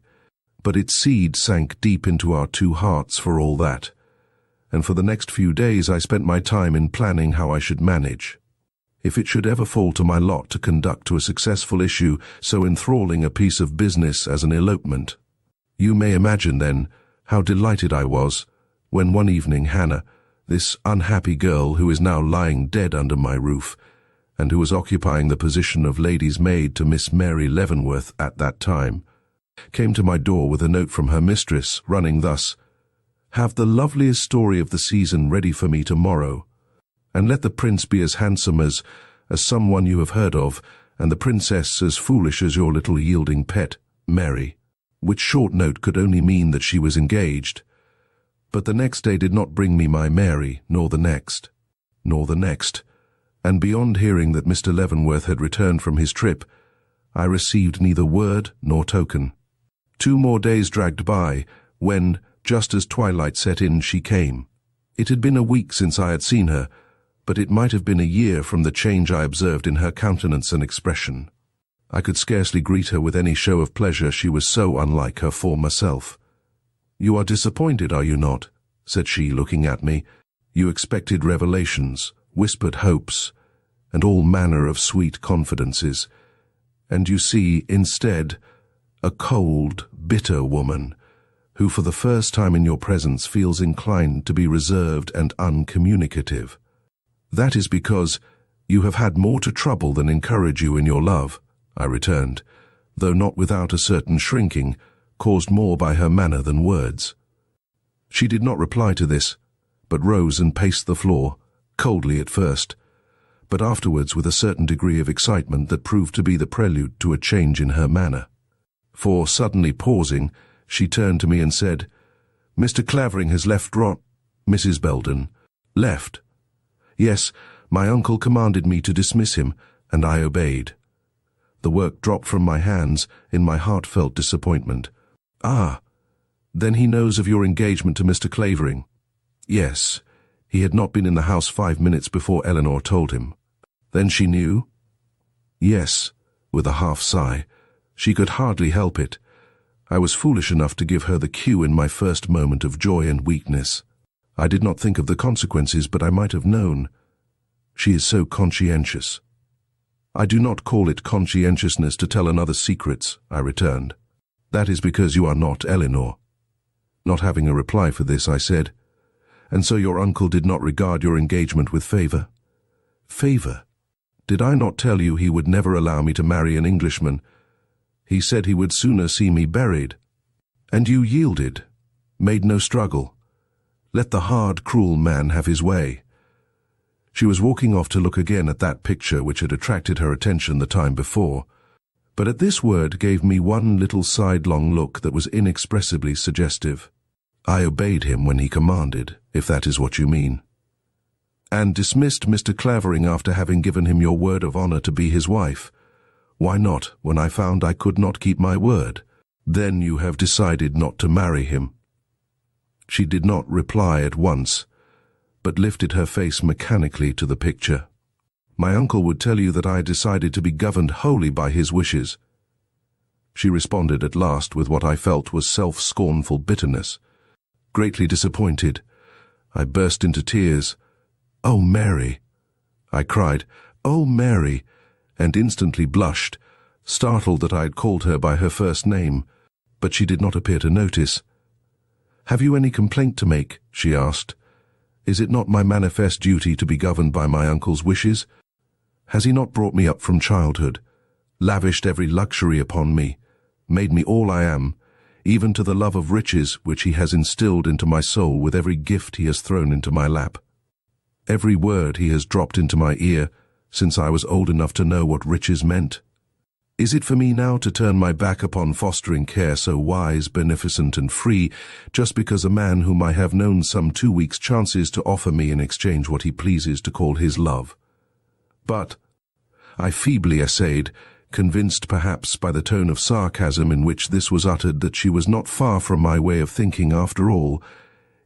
but its seed sank deep into our two hearts for all that, and for the next few days I spent my time in planning how I should manage. If it should ever fall to my lot to conduct to a successful issue so enthralling a piece of business as an elopement. You may imagine, then, how delighted I was when one evening Hannah, this unhappy girl who is now lying dead under my roof, and who was occupying the position of lady's maid to Miss Mary Leavenworth at that time, came to my door with a note from her mistress, running thus: "Have the loveliest story of the season ready for me tomorrow, and let the prince be as handsome as someone you have heard of, and the princess as foolish as your little yielding pet, Mary," which short note could only mean that she was engaged. But the next day did not bring me my Mary, nor the next, and beyond hearing that Mr. Leavenworth had returned from his trip, I received neither word nor token. 2 more days dragged by, when, just as twilight set in, she came. It had been a week since I had seen her, but it might have been a year from the change I observed in her countenance and expression. I could scarcely greet her with any show of pleasure, she was so unlike her former self. "You are disappointed, are you not?" said she, looking at me. "You expected revelations, whispered hopes, and all manner of sweet confidences, and you see, instead, a cold, bitter woman, who for the first time in your presence feels inclined to be reserved and uncommunicative. That is because you have had more to trouble than encourage you in your love," I returned, though not without a certain shrinking, caused more by her manner than words. She did not reply to this, but rose and paced the floor, coldly at first, but afterwards with a certain degree of excitement that proved to be the prelude to a change in her manner. For, suddenly pausing, she turned to me and said, "Mr. Clavering has left Mrs. Belden. Left? Yes, my uncle commanded me to dismiss him, and I obeyed." The work dropped from my hands in my heartfelt disappointment. "Ah, then he knows of your engagement to Mr. Clavering?" Yes, he had not been in the house 5 minutes before Eleanore told him. "Then she knew?" Yes, with a half sigh. She could hardly help it. I was foolish enough to give her the cue in my first moment of joy and weakness. I did not think of the consequences, but I might have known. She is so conscientious. I do not call it conscientiousness to tell another secrets, I returned. That is because you are not Eleanore. Not having a reply for this, I said, and so your uncle did not regard your engagement with favour? Favour? Did I not tell you he would never allow me to marry an Englishman? He said he would sooner see me buried. And you yielded, made no struggle. Let the hard, cruel man have his way. She was walking off to look again at that picture which had attracted her attention the time before, but at this word gave me one little sidelong look that was inexpressibly suggestive. I obeyed him when he commanded, if that is what you mean. And dismissed Mr. Clavering after having given him your word of honour to be his wife. Why not, when I found I could not keep my word? Then you have decided not to marry him. She did not reply at once, but lifted her face mechanically to the picture. My uncle would tell you that I decided to be governed wholly by his wishes. She responded at last with what I felt was self-scornful bitterness. Greatly disappointed, I burst into tears. "Oh, Mary!" I cried, "Oh, Mary!" and instantly blushed, startled that I had called her by her first name, but she did not appear to notice. "Have you any complaint to make?" she asked. "Is it not my manifest duty to be governed by my uncle's wishes? Has he not brought me up from childhood, lavished every luxury upon me, made me all I am, even to the love of riches which he has instilled into my soul with every gift he has thrown into my lap? Every word he has dropped into my ear since I was old enough to know what riches meant? Is it for me now to turn my back upon fostering care so wise, beneficent, and free, just because a man whom I have known some 2 weeks chances to offer me in exchange what he pleases to call his love? But, I feebly essayed, convinced perhaps by the tone of sarcasm in which this was uttered that she was not far from my way of thinking after all,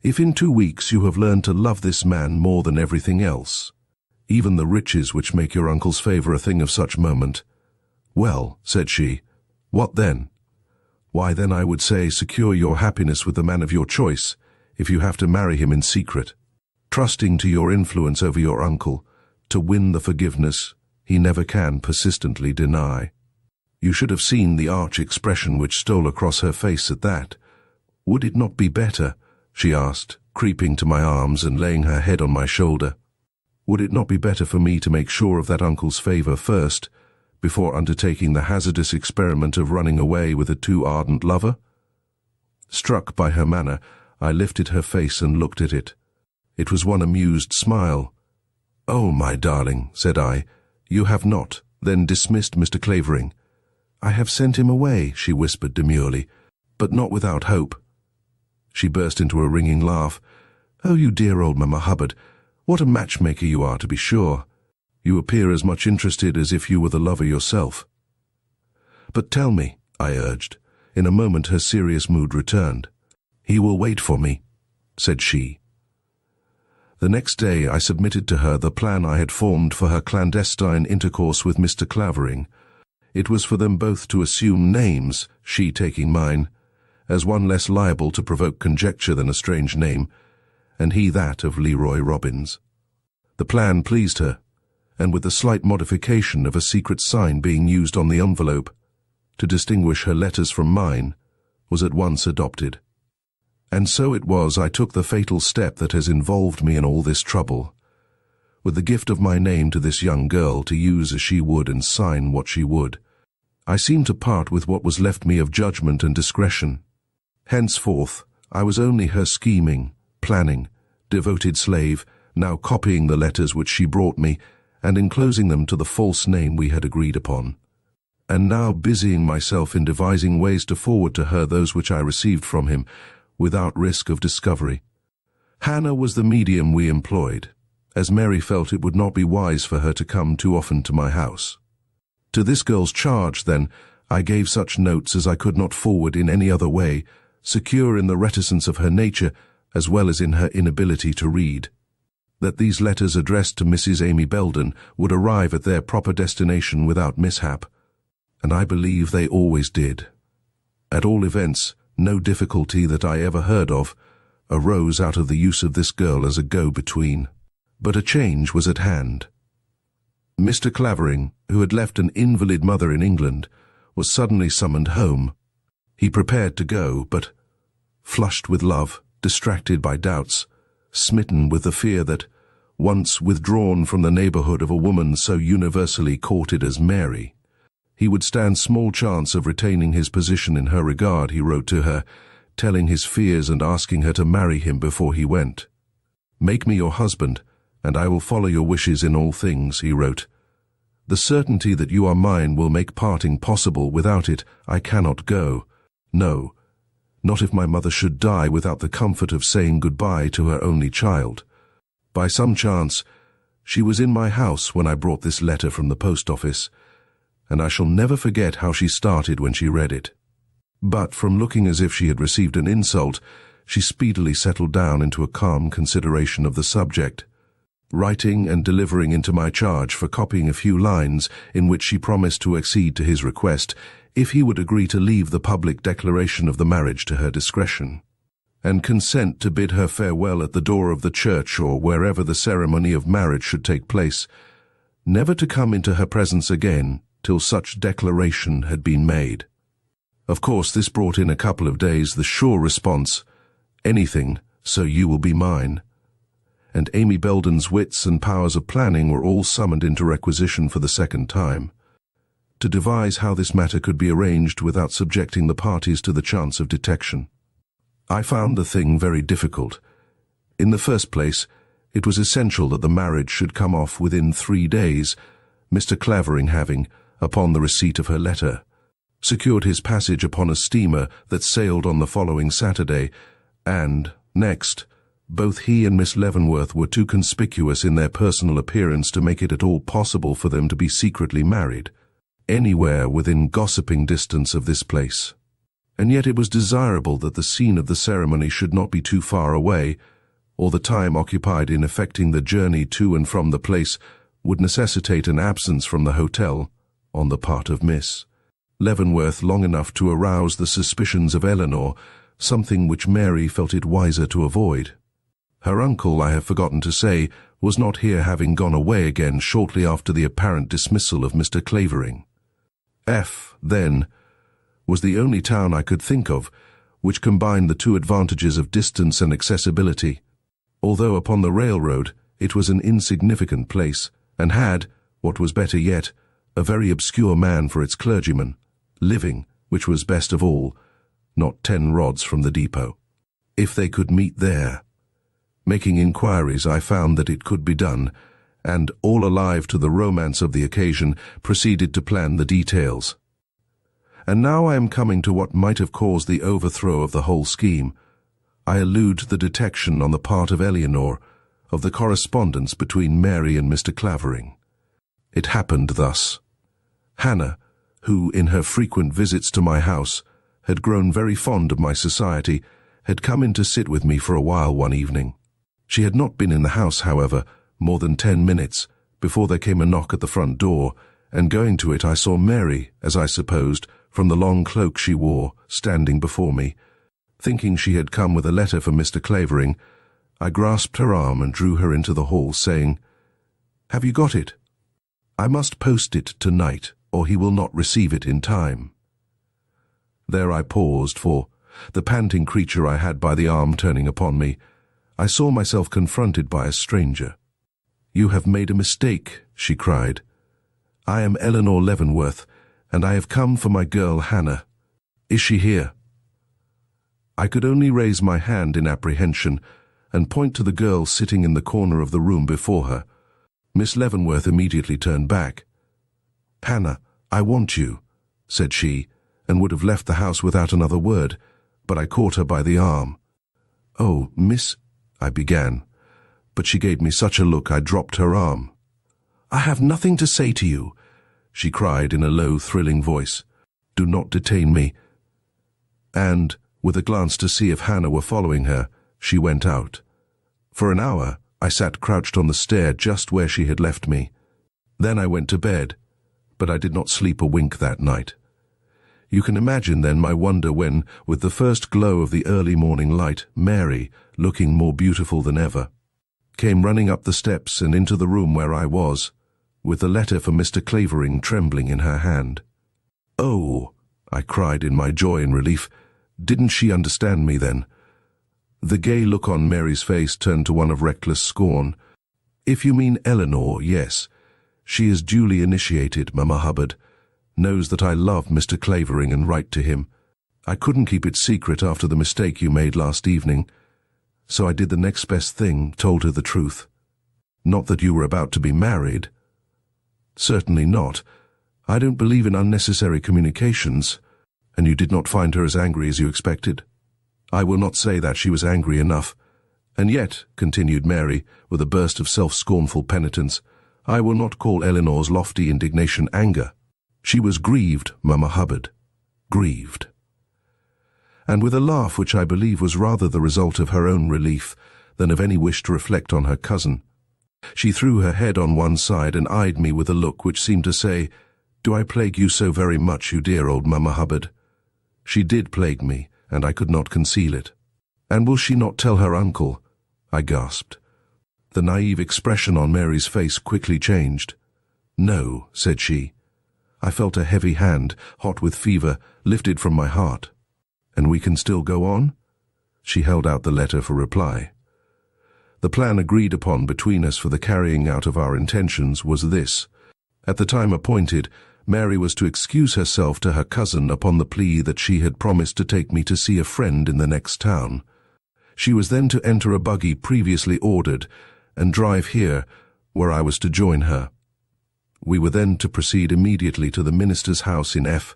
if in 2 weeks you have learned to love this man more than everything else, even the riches which make your uncle's favour a thing of such moment, well, said she, what then? Why then I would say secure your happiness with the man of your choice, if you have to marry him in secret, trusting to your influence over your uncle, to win the forgiveness he never can persistently deny. You should have seen the arch expression which stole across her face at that. Would it not be better, she asked, creeping to my arms and laying her head on my shoulder, would it not be better for me to make sure of that uncle's favour first, before undertaking the hazardous experiment of running away with a too ardent lover? Struck by her manner, I lifted her face and looked at it. It was one amused smile. "Oh, my darling," said I, "you have not, then, dismissed Mr. Clavering?" "I have sent him away," she whispered demurely, "but not without hope." She burst into a ringing laugh. "Oh, you dear old Mamma Hubbard, what a matchmaker you are, to be sure. You appear as much interested as if you were the lover yourself." "But tell me," I urged. In a moment her serious mood returned. "He will wait for me," said she. The next day I submitted to her the plan I had formed for her clandestine intercourse with Mr. Clavering. It was for them both to assume names, she taking mine, as one less liable to provoke conjecture than a strange name, and he that of Leroy Robbins. The plan pleased her, and with the slight modification of a secret sign being used on the envelope, to distinguish her letters from mine, was at once adopted. And so it was I took the fatal step that has involved me in all this trouble, with the gift of my name to this young girl to use as she would and sign what she would. I seemed to part with what was left me of judgment and discretion. Henceforth, I was only her scheming, planning, devoted slave, now copying the letters which she brought me, and enclosing them to the false name we had agreed upon, and now busying myself in devising ways to forward to her those which I received from him, without risk of discovery. Hannah was the medium we employed, as Mary felt it would not be wise for her to come too often to my house. To this girl's charge, then, I gave such notes as I could not forward in any other way, secure in the reticence of her nature as well as in her inability to read. That these letters addressed to Mrs. Amy Belden would arrive at their proper destination without mishap, and I believe they always did. At all events, no difficulty that I ever heard of arose out of the use of this girl as a go-between. But a change was at hand. Mr. Clavering, who had left an invalid mother in England, was suddenly summoned home. He prepared to go, but, flushed with love, distracted by doubts, smitten with the fear that, once withdrawn from the neighborhood of a woman so universally courted as Mary, he would stand small chance of retaining his position in her regard, he wrote to her, telling his fears and asking her to marry him before he went. "Make me your husband, and I will follow your wishes in all things," he wrote. "The certainty that you are mine will make parting possible. Without it, I cannot go. No, not if my mother should die without the comfort of saying goodbye to her only child. By some chance, she was in my house when I brought this letter from the post office, and I shall never forget how she started when she read it. But from looking as if she had received an insult, she speedily settled down into a calm consideration of the subject, writing and delivering into my charge for copying a few lines in which she promised to accede to his request if he would agree to leave the public declaration of the marriage to her discretion, and consent to bid her farewell at the door of the church or wherever the ceremony of marriage should take place, never to come into her presence again till such declaration had been made. Of course, this brought in a couple of days the sure response, "Anything, so you will be mine." And Amy Belden's wits and powers of planning were all summoned into requisition for the second time, to devise how this matter could be arranged without subjecting the parties to the chance of detection. I found the thing very difficult. In the first place, it was essential that the marriage should come off within 3 days, Mr. Clavering having, upon the receipt of her letter, secured his passage upon a steamer that sailed on the following Saturday, and, next, both he and Miss Leavenworth were too conspicuous in their personal appearance to make it at all possible for them to be secretly married, anywhere within gossiping distance of this place. And yet it was desirable that the scene of the ceremony should not be too far away, or the time occupied in effecting the journey to and from the place would necessitate an absence from the hotel on the part of Miss Leavenworth long enough to arouse the suspicions of Eleanore, something which Mary felt it wiser to avoid. Her uncle, I have forgotten to say, was not here, having gone away again shortly after the apparent dismissal of Mr. Clavering. Then, was the only town I could think of which combined the two advantages of distance and accessibility, although upon the railroad it was an insignificant place, and had, what was better yet, a very obscure man for its clergyman, living, which was best of all, not 10 rods from the depot. If they could meet there. Making inquiries, I found that it could be done, and, all alive to the romance of the occasion, proceeded to plan the details. And now I am coming to what might have caused the overthrow of the whole scheme. I allude to the detection on the part of Eleanore of the correspondence between Mary and Mr. Clavering. It happened thus. Hannah, who, in her frequent visits to my house, had grown very fond of my society, had come in to sit with me for a while one evening. She had not been in the house, however, more than 10 minutes before there came a knock at the front door, and going to it I saw Mary, as I supposed, from the long cloak she wore, standing before me. Thinking she had come with a letter for Mr. Clavering, I grasped her arm and drew her into the hall, saying, "Have you got it? I must post it tonight, or he will not receive it in time." There I paused, for, the panting creature I had by the arm turning upon me, I saw myself confronted by a stranger. "You have made a mistake," she cried. "I am Eleanore Leavenworth, and I have come for my girl Hannah. Is she here?" I could only raise my hand in apprehension and point to the girl sitting in the corner of the room before her. Miss Leavenworth immediately turned back. "Hannah, I want you," said she, and would have left the house without another word, but I caught her by the arm. "Oh, Miss—" I began, but she gave me such a look I dropped her arm. "I have nothing to say to you," she cried in a low, thrilling voice. "Do not detain me." And, with a glance to see if Hannah were following her, she went out. For an hour, I sat crouched on the stair just where she had left me. Then I went to bed, but I did not sleep a wink that night. You can imagine then my wonder when, with the first glow of the early morning light, Mary, looking more beautiful than ever, came running up the steps and into the room where I was, with the letter for Mr. Clavering trembling in her hand. "Oh," I cried in my joy and relief. Didn't she understand me then? The gay look on Mary's face turned to one of reckless scorn. "If you mean Eleanore, yes. She is duly initiated, Mama Hubbard. Knows that I love Mr. Clavering and write to him. I couldn't keep it secret after the mistake you made last evening. So I did the next best thing, told her the truth. Not that you were about to be married." "Certainly not. I don't believe in unnecessary communications. And you did not find her as angry as you expected?" "I will not say that she was angry enough. And yet," continued Mary, with a burst of self-scornful penitence, "I will not call Eleanor's lofty indignation anger. She was grieved, Mama Hubbard. Grieved." And with a laugh which I believe was rather the result of her own relief than of any wish to reflect on her cousin, she threw her head on one side and eyed me with a look which seemed to say, "Do I plague you so very much, you dear old Mama Hubbard?" She did plague me, and I could not conceal it. "And will she not tell her uncle?" I gasped. The naive expression on Mary's face quickly changed. "No," said she. I felt a heavy hand, hot with fever, lifted from my heart. "And we can still go on?" She held out the letter for reply. The plan agreed upon between us for the carrying out of our intentions was this. At the time appointed, Mary was to excuse herself to her cousin upon the plea that she had promised to take me to see a friend in the next town. She was then to enter a buggy previously ordered and drive here, where I was to join her. We were then to proceed immediately to the minister's house in F,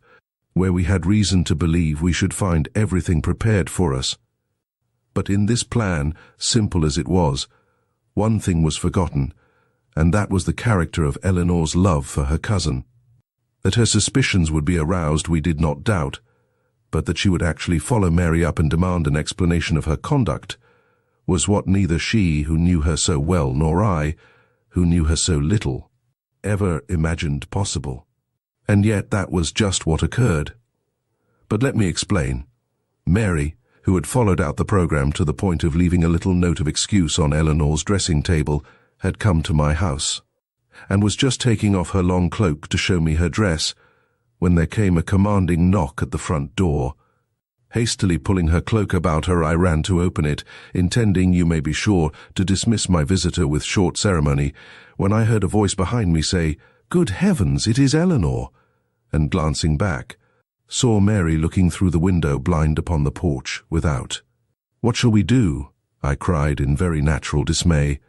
where we had reason to believe we should find everything prepared for us. But in this plan, simple as it was, one thing was forgotten, and that was the character of Eleanor's love for her cousin. That her suspicions would be aroused we did not doubt, but that she would actually follow Mary up and demand an explanation of her conduct was what neither she, who knew her so well, nor I, who knew her so little, ever imagined possible. And yet that was just what occurred. But let me explain. Mary, who had followed out the program to the point of leaving a little note of excuse on Eleanor's dressing table, had come to my house, and was just taking off her long cloak to show me her dress, when there came a commanding knock at the front door. Hastily pulling her cloak about her, I ran to open it, intending, you may be sure, to dismiss my visitor with short ceremony, when I heard a voice behind me say, "Good heavens, it is Eleanore!" and glancing back, saw Mary looking through the window blind upon the porch without. "What shall we do?" I cried in very natural dismay.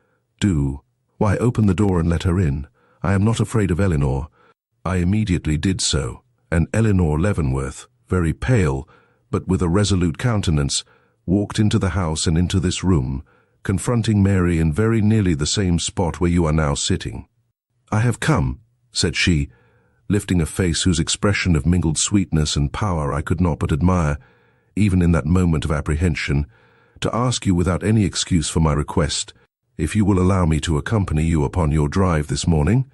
"Do? Why, open the door and let her in. I am not afraid of Eleanore." I immediately did so, and Eleanore Leavenworth, very pale, but with a resolute countenance, walked into the house and into this room, confronting Mary in very nearly the same spot where you are now sitting. "I have come," said she, lifting a face whose expression of mingled sweetness and power I could not but admire, even in that moment of apprehension, "to ask you without any excuse for my request, if you will allow me to accompany you upon your drive this morning."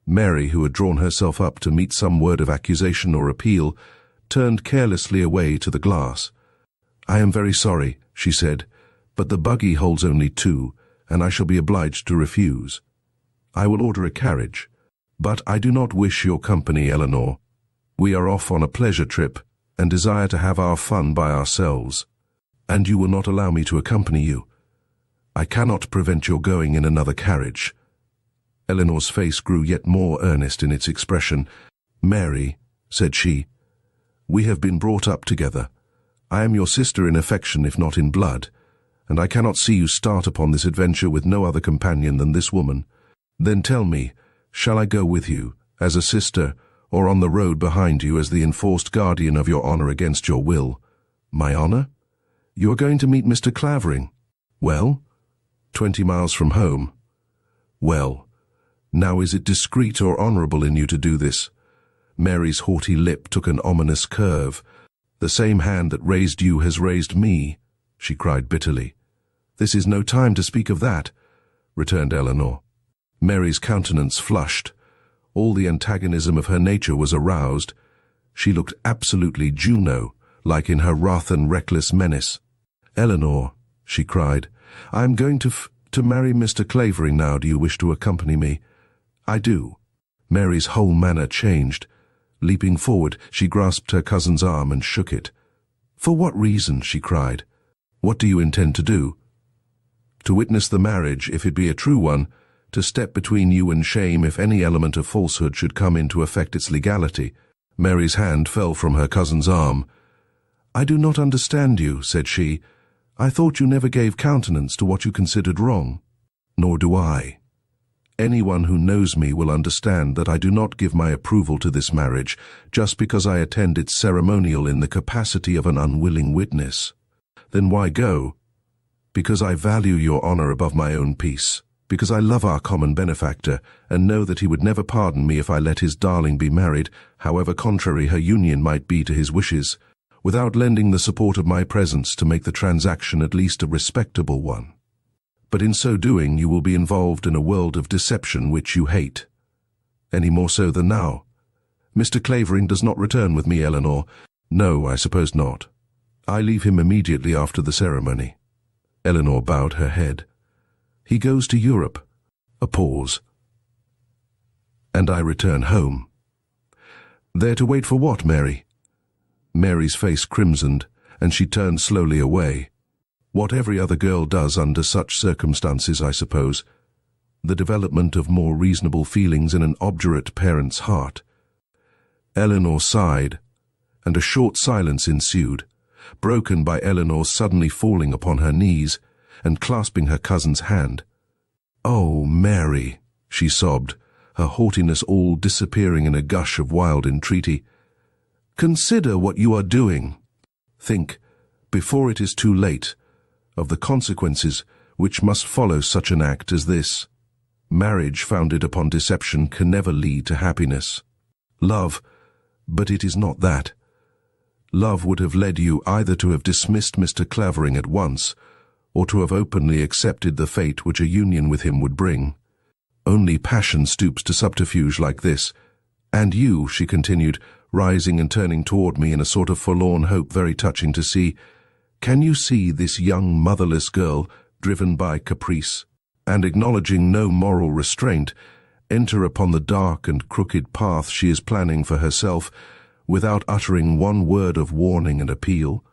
Mary, who had drawn herself up to meet some word of accusation or appeal, turned carelessly away to the glass. "I am very sorry," she said, "but the buggy holds only 2, and I shall be obliged to refuse. I will order a carriage, but I do not wish your company, Eleanore. We are off on a pleasure trip, and desire to have our fun by ourselves, and you will not allow me to accompany you. I cannot prevent your going in another carriage." Eleanor's face grew yet more earnest in its expression. "Mary," said she, "we have been brought up together. I am your sister in affection if not in blood, and I cannot see you start upon this adventure with no other companion than this woman. Then tell me, shall I go with you, as a sister, or on the road behind you as the enforced guardian of your honor against your will?" "My honor? You are going to meet Mr. Clavering." "Well, 20 miles from home." "Well, now is it discreet or honorable in you to do this?" Mary's haughty lip took an ominous curve. "The same hand that raised you has raised me," she cried bitterly. "This is no time to speak of that," returned Eleanore. Mary's countenance flushed. All the antagonism of her nature was aroused. She looked absolutely Juno, like in her wrath and reckless menace. "Eleanor," she cried, "I am going to marry Mr. Clavering now. Do you wish to accompany me?" "I do." Mary's whole manner changed. Leaping forward, she grasped her cousin's arm and shook it. "For what reason?" she cried. "What do you intend to do?" "To witness the marriage, if it be a true one, to step between you and shame if any element of falsehood should come in to affect its legality." Mary's hand fell from her cousin's arm. "I do not understand you," said she. "I thought you never gave countenance to what you considered wrong." "Nor do I. Anyone who knows me will understand that I do not give my approval to this marriage just because I attend its ceremonial in the capacity of an unwilling witness." "Then why go?" "Because I value your honor above my own peace. Because I love our common benefactor, and know that he would never pardon me if I let his darling be married, however contrary her union might be to his wishes, without lending the support of my presence to make the transaction at least a respectable one. But in so doing you will be involved in a world of deception which you hate. Any more so than now. Mr. Clavering does not return with me, Eleanor." "No, I suppose not. I leave him immediately after the ceremony." Eleanor bowed her head. "He goes to Europe." A pause. "And I return home." "There to wait for what, Mary?" Mary's face crimsoned, and she turned slowly away. "What every other girl does under such circumstances, I suppose. The development of more reasonable feelings in an obdurate parent's heart." Eleanor sighed, and a short silence ensued, broken by Eleanor suddenly falling upon her knees and clasping her cousin's hand. "Oh, Mary," she sobbed, her haughtiness all disappearing in a gush of wild entreaty. "Consider what you are doing. Think, before it is too late, of the consequences which must follow such an act as this. Marriage founded upon deception can never lead to happiness. Love, but it is not that. Love would have led you either to have dismissed Mr. Clavering at once, or to have openly accepted the fate which a union with him would bring. Only passion stoops to subterfuge like this. And you," she continued, rising and turning toward me in a sort of forlorn hope very touching to see, "can you see this young motherless girl, driven by caprice, and acknowledging no moral restraint, enter upon the dark and crooked path she is planning for herself, without uttering one word of warning and appeal?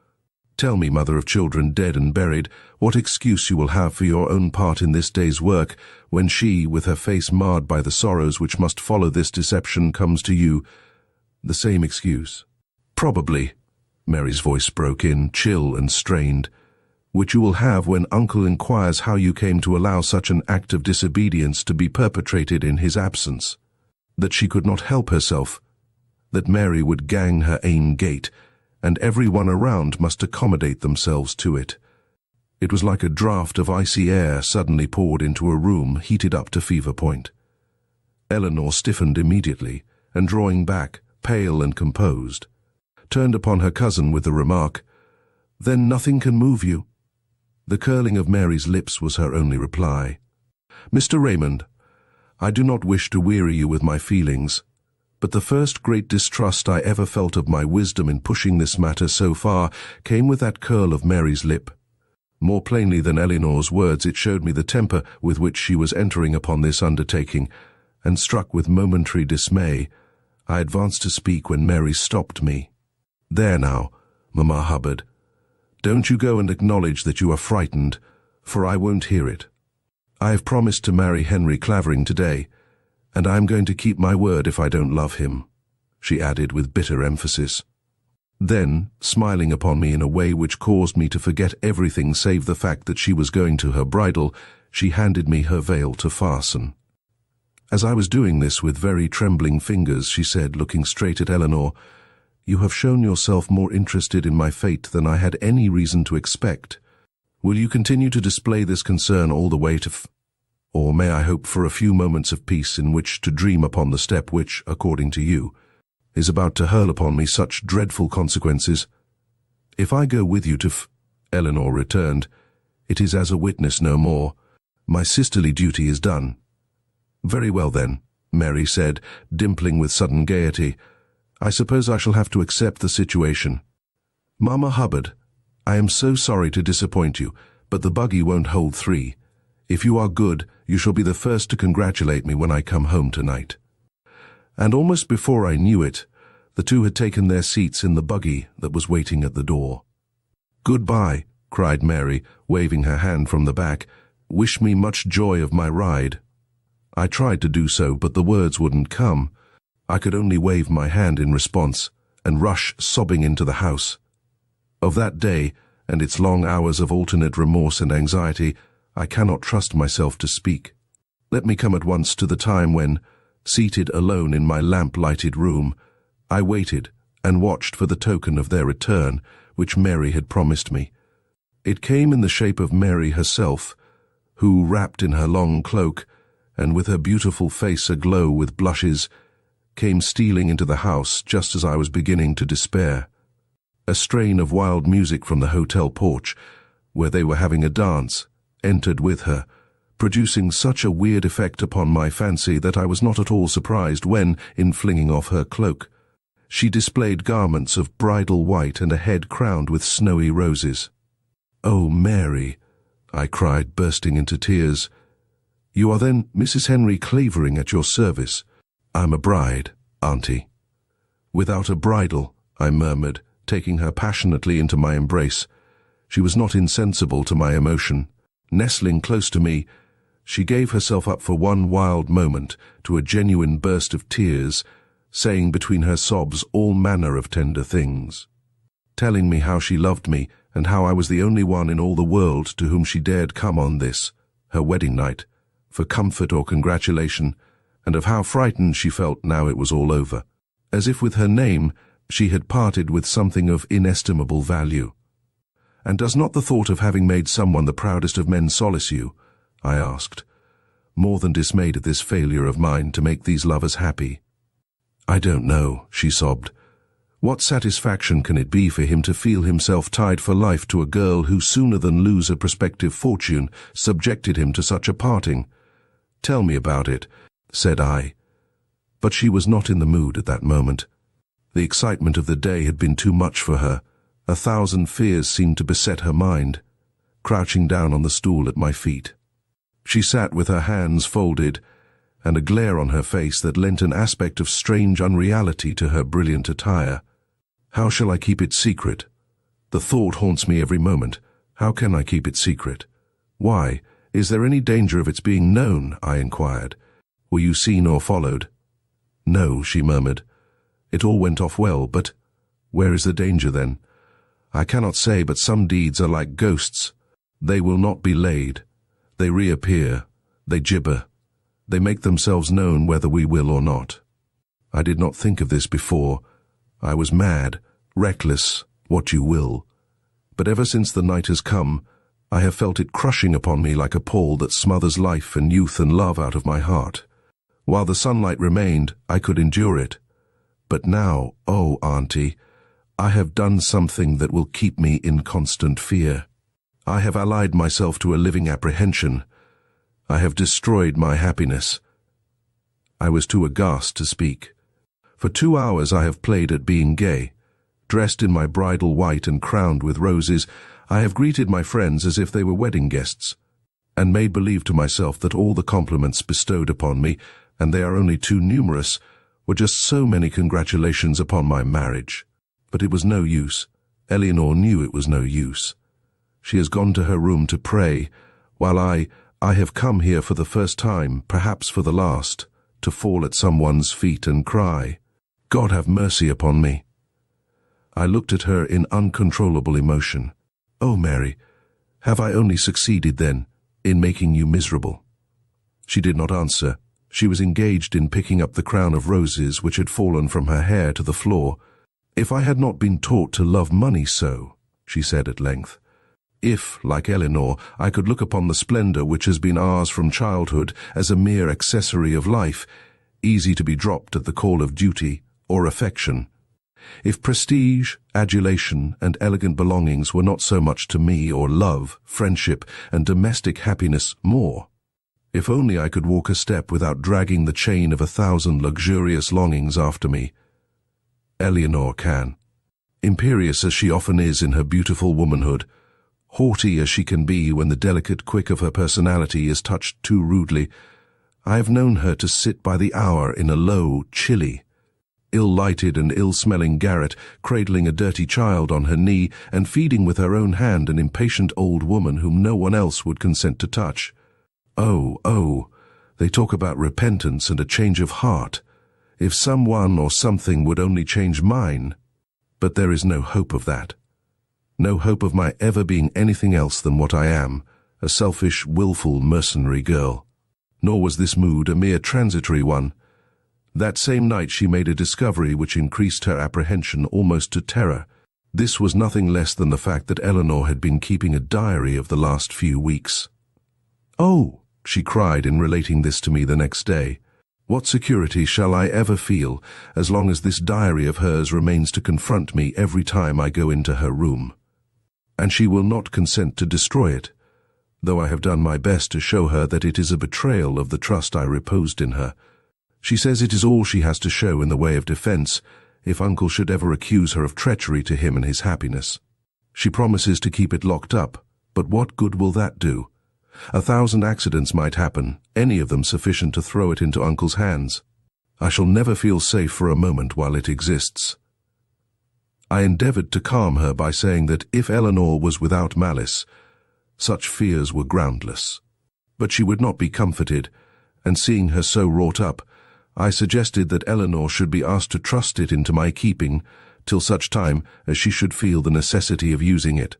Tell me, mother of children dead and buried, what excuse you will have for your own part in this day's work, when she, with her face marred by the sorrows which must follow this deception, comes to you. The same excuse." "Probably," Mary's voice broke in, chill and strained, "which you will have when Uncle inquires how you came to allow such an act of disobedience to be perpetrated in his absence. That she could not help herself, that Mary would gang her ain gait, and every one around must accommodate themselves to it." It was like a draught of icy air suddenly poured into a room heated up to fever point. Eleanor stiffened immediately, and drawing back, pale and composed, turned upon her cousin with the remark, "Then nothing can move you?" The curling of Mary's lips was her only reply. "Mr. Raymond, I do not wish to weary you with my feelings, but the first great distrust I ever felt of my wisdom in pushing this matter so far came with that curl of Mary's lip. More plainly than Eleanor's words, it showed me the temper with which she was entering upon this undertaking, and struck with momentary dismay, I advanced to speak when Mary stopped me. "There now, Mamma Hubbard, don't you go and acknowledge that you are frightened, for I won't hear it. I have promised to marry Henry Clavering today, and I am going to keep my word if I don't love him," she added with bitter emphasis. Then, smiling upon me in a way which caused me to forget everything save the fact that she was going to her bridal, she handed me her veil to fasten. As I was doing this with very trembling fingers, she said, looking straight at Eleanor, "You have shown yourself more interested in my fate than I had any reason to expect. Will you continue to display this concern all the way to or may I hope for a few moments of peace in which to dream upon the step which, according to you, is about to hurl upon me such dreadful consequences?" "If I go with you to Eleanor returned, "it is as a witness, no more. My sisterly duty is done." "Very well then," Mary said, dimpling with sudden gaiety. I suppose I shall have to accept the situation. Mama Hubbard, I am so sorry to disappoint you, but the buggy won't hold 3. If you are good, you shall be the first to congratulate me when I come home tonight. And almost before I knew it, the two had taken their seats in the buggy that was waiting at the door. Goodbye, cried Mary, waving her hand from the back. Wish me much joy of my ride. I tried to do so, but the words wouldn't come. I could only wave my hand in response and rush sobbing into the house. Of that day, and its long hours of alternate remorse and anxiety, I cannot trust myself to speak. Let me come at once to the time when, seated alone in my lamp-lighted room, I waited and watched for the token of their return, which Mary had promised me. It came in the shape of Mary herself, who, wrapped in her long cloak, and with her beautiful face aglow with blushes, came stealing into the house just as I was beginning to despair. A strain of wild music from the hotel porch, where they were having a dance, entered with her, producing such a weird effect upon my fancy that I was not at all surprised when, in flinging off her cloak, she displayed garments of bridal white and a head crowned with snowy roses. "Oh, Mary," I cried, bursting into tears. "You are then Mrs. Henry Clavering at your service?" "I'm a bride, Auntie." "Without a bridal," I murmured, taking her passionately into my embrace. She was not insensible to my emotion. Nestling close to me, she gave herself up for one wild moment to a genuine burst of tears, saying between her sobs all manner of tender things, telling me how she loved me and how I was the only one in all the world to whom she dared come on this, her wedding night, for comfort or congratulation, and of how frightened she felt now it was all over, as if with her name she had parted with something of inestimable value. "And does not the thought of having made someone the proudest of men solace you?" I asked, more than dismayed at this failure of mine to make these lovers happy. "I don't know," she sobbed. "What satisfaction can it be for him to feel himself tied for life to a girl who sooner than lose a prospective fortune subjected him to such a parting?" "Tell me about it," said I. But she was not in the mood at that moment. The excitement of the day had been too much for her. 1,000 fears seemed to beset her mind, crouching down on the stool at my feet. She sat with her hands folded, and a glare on her face that lent an aspect of strange unreality to her brilliant attire. How shall I keep it secret? The thought haunts me every moment. How can I keep it secret? Why? Is there any danger of its being known? I inquired. Were you seen or followed? No, she murmured. It all went off well, but where is the danger then? I cannot say, but some deeds are like ghosts. They will not be laid. They reappear. They gibber. They make themselves known whether we will or not. I did not think of this before. I was mad, reckless, what you will. But ever since the night has come, I have felt it crushing upon me like a pall that smothers life and youth and love out of my heart. While the sunlight remained, I could endure it. But now, oh, Auntie, I have done something that will keep me in constant fear. I have allied myself to a living apprehension. I have destroyed my happiness. I was too aghast to speak. For 2 hours I have played at being gay. Dressed in my bridal white and crowned with roses, I have greeted my friends as if they were wedding guests, and made believe to myself that all the compliments bestowed upon me, and they are only too numerous, were just so many congratulations upon my marriage. But it was no use. Eleanore knew it was no use. She has gone to her room to pray, while I have come here for the first time, perhaps for the last, to fall at someone's feet and cry, "God have mercy upon me." I looked at her in uncontrollable emotion. "Oh, Mary, have I only succeeded then in making you miserable?" She did not answer. She was engaged in picking up the crown of roses which had fallen from her hair to the floor. "If I had not been taught to love money so," she said at length, "if, like Eleanore, I could look upon the splendor which has been ours from childhood as a mere accessory of life, easy to be dropped at the call of duty or affection, if prestige, adulation, and elegant belongings were not so much to me, or love, friendship, and domestic happiness more, if only I could walk a step without dragging the chain of 1,000 luxurious longings after me, Eleanore can. Imperious as she often is in her beautiful womanhood, haughty as she can be when the delicate quick of her personality is touched too rudely, I have known her to sit by the hour in a low, chilly, ill-lighted and ill-smelling garret, cradling a dirty child on her knee and feeding with her own hand an impatient old woman whom no one else would consent to touch. Oh, they talk about repentance and a change of heart. If someone or something would only change mine. But there is no hope of that. No hope of my ever being anything else than what I am, a selfish, willful, mercenary girl. Nor was this mood a mere transitory one. That same night she made a discovery which increased her apprehension almost to terror. This was nothing less than the fact that Eleanore had been keeping a diary of the last few weeks. "Oh," she cried in relating this to me the next day, "what security shall I ever feel as long as this diary of hers remains to confront me every time I go into her room? And she will not consent to destroy it, though I have done my best to show her that it is a betrayal of the trust I reposed in her. She says it is all she has to show in the way of defense if Uncle should ever accuse her of treachery to him and his happiness. She promises to keep it locked up, but what good will that do? 1,000 accidents might happen, any of them sufficient to throw it into Uncle's hands. I shall never feel safe for a moment while it exists." I endeavored to calm her by saying that if Eleanore was without malice, such fears were groundless. But she would not be comforted, and seeing her so wrought up, I suggested that Eleanore should be asked to trust it into my keeping till such time as she should feel the necessity of using it.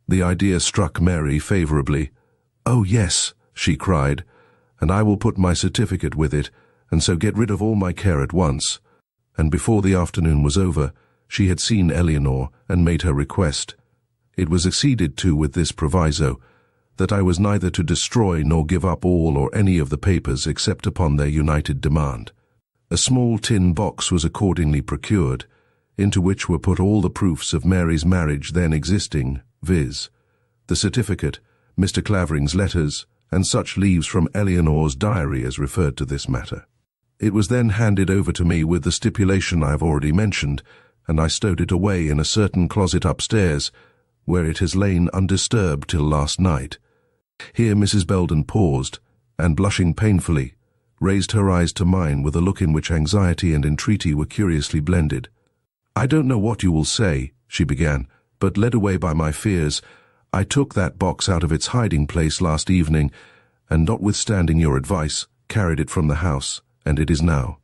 The idea struck Mary favourably. "Oh yes," she cried, "and I will put my certificate with it, and so get rid of all my care at once." And before the afternoon was over, she had seen Eleanore and made her request. It was acceded to with this proviso, that I was neither to destroy nor give up all or any of the papers except upon their united demand. A small tin box was accordingly procured, into which were put all the proofs of Mary's marriage then existing, viz., the certificate, Mr. Clavering's letters, and such leaves from Eleanor's diary as referred to this matter. It was then handed over to me with the stipulation I have already mentioned, and I stowed it away in a certain closet upstairs, where it has lain undisturbed till last night. Here Mrs. Belden paused, and blushing painfully, raised her eyes to mine with a look in which anxiety and entreaty were curiously blended. "I don't know what you will say," she began, "but led away by my fears, I took that box out of its hiding place last evening, and notwithstanding your advice, carried it from the house, and it is now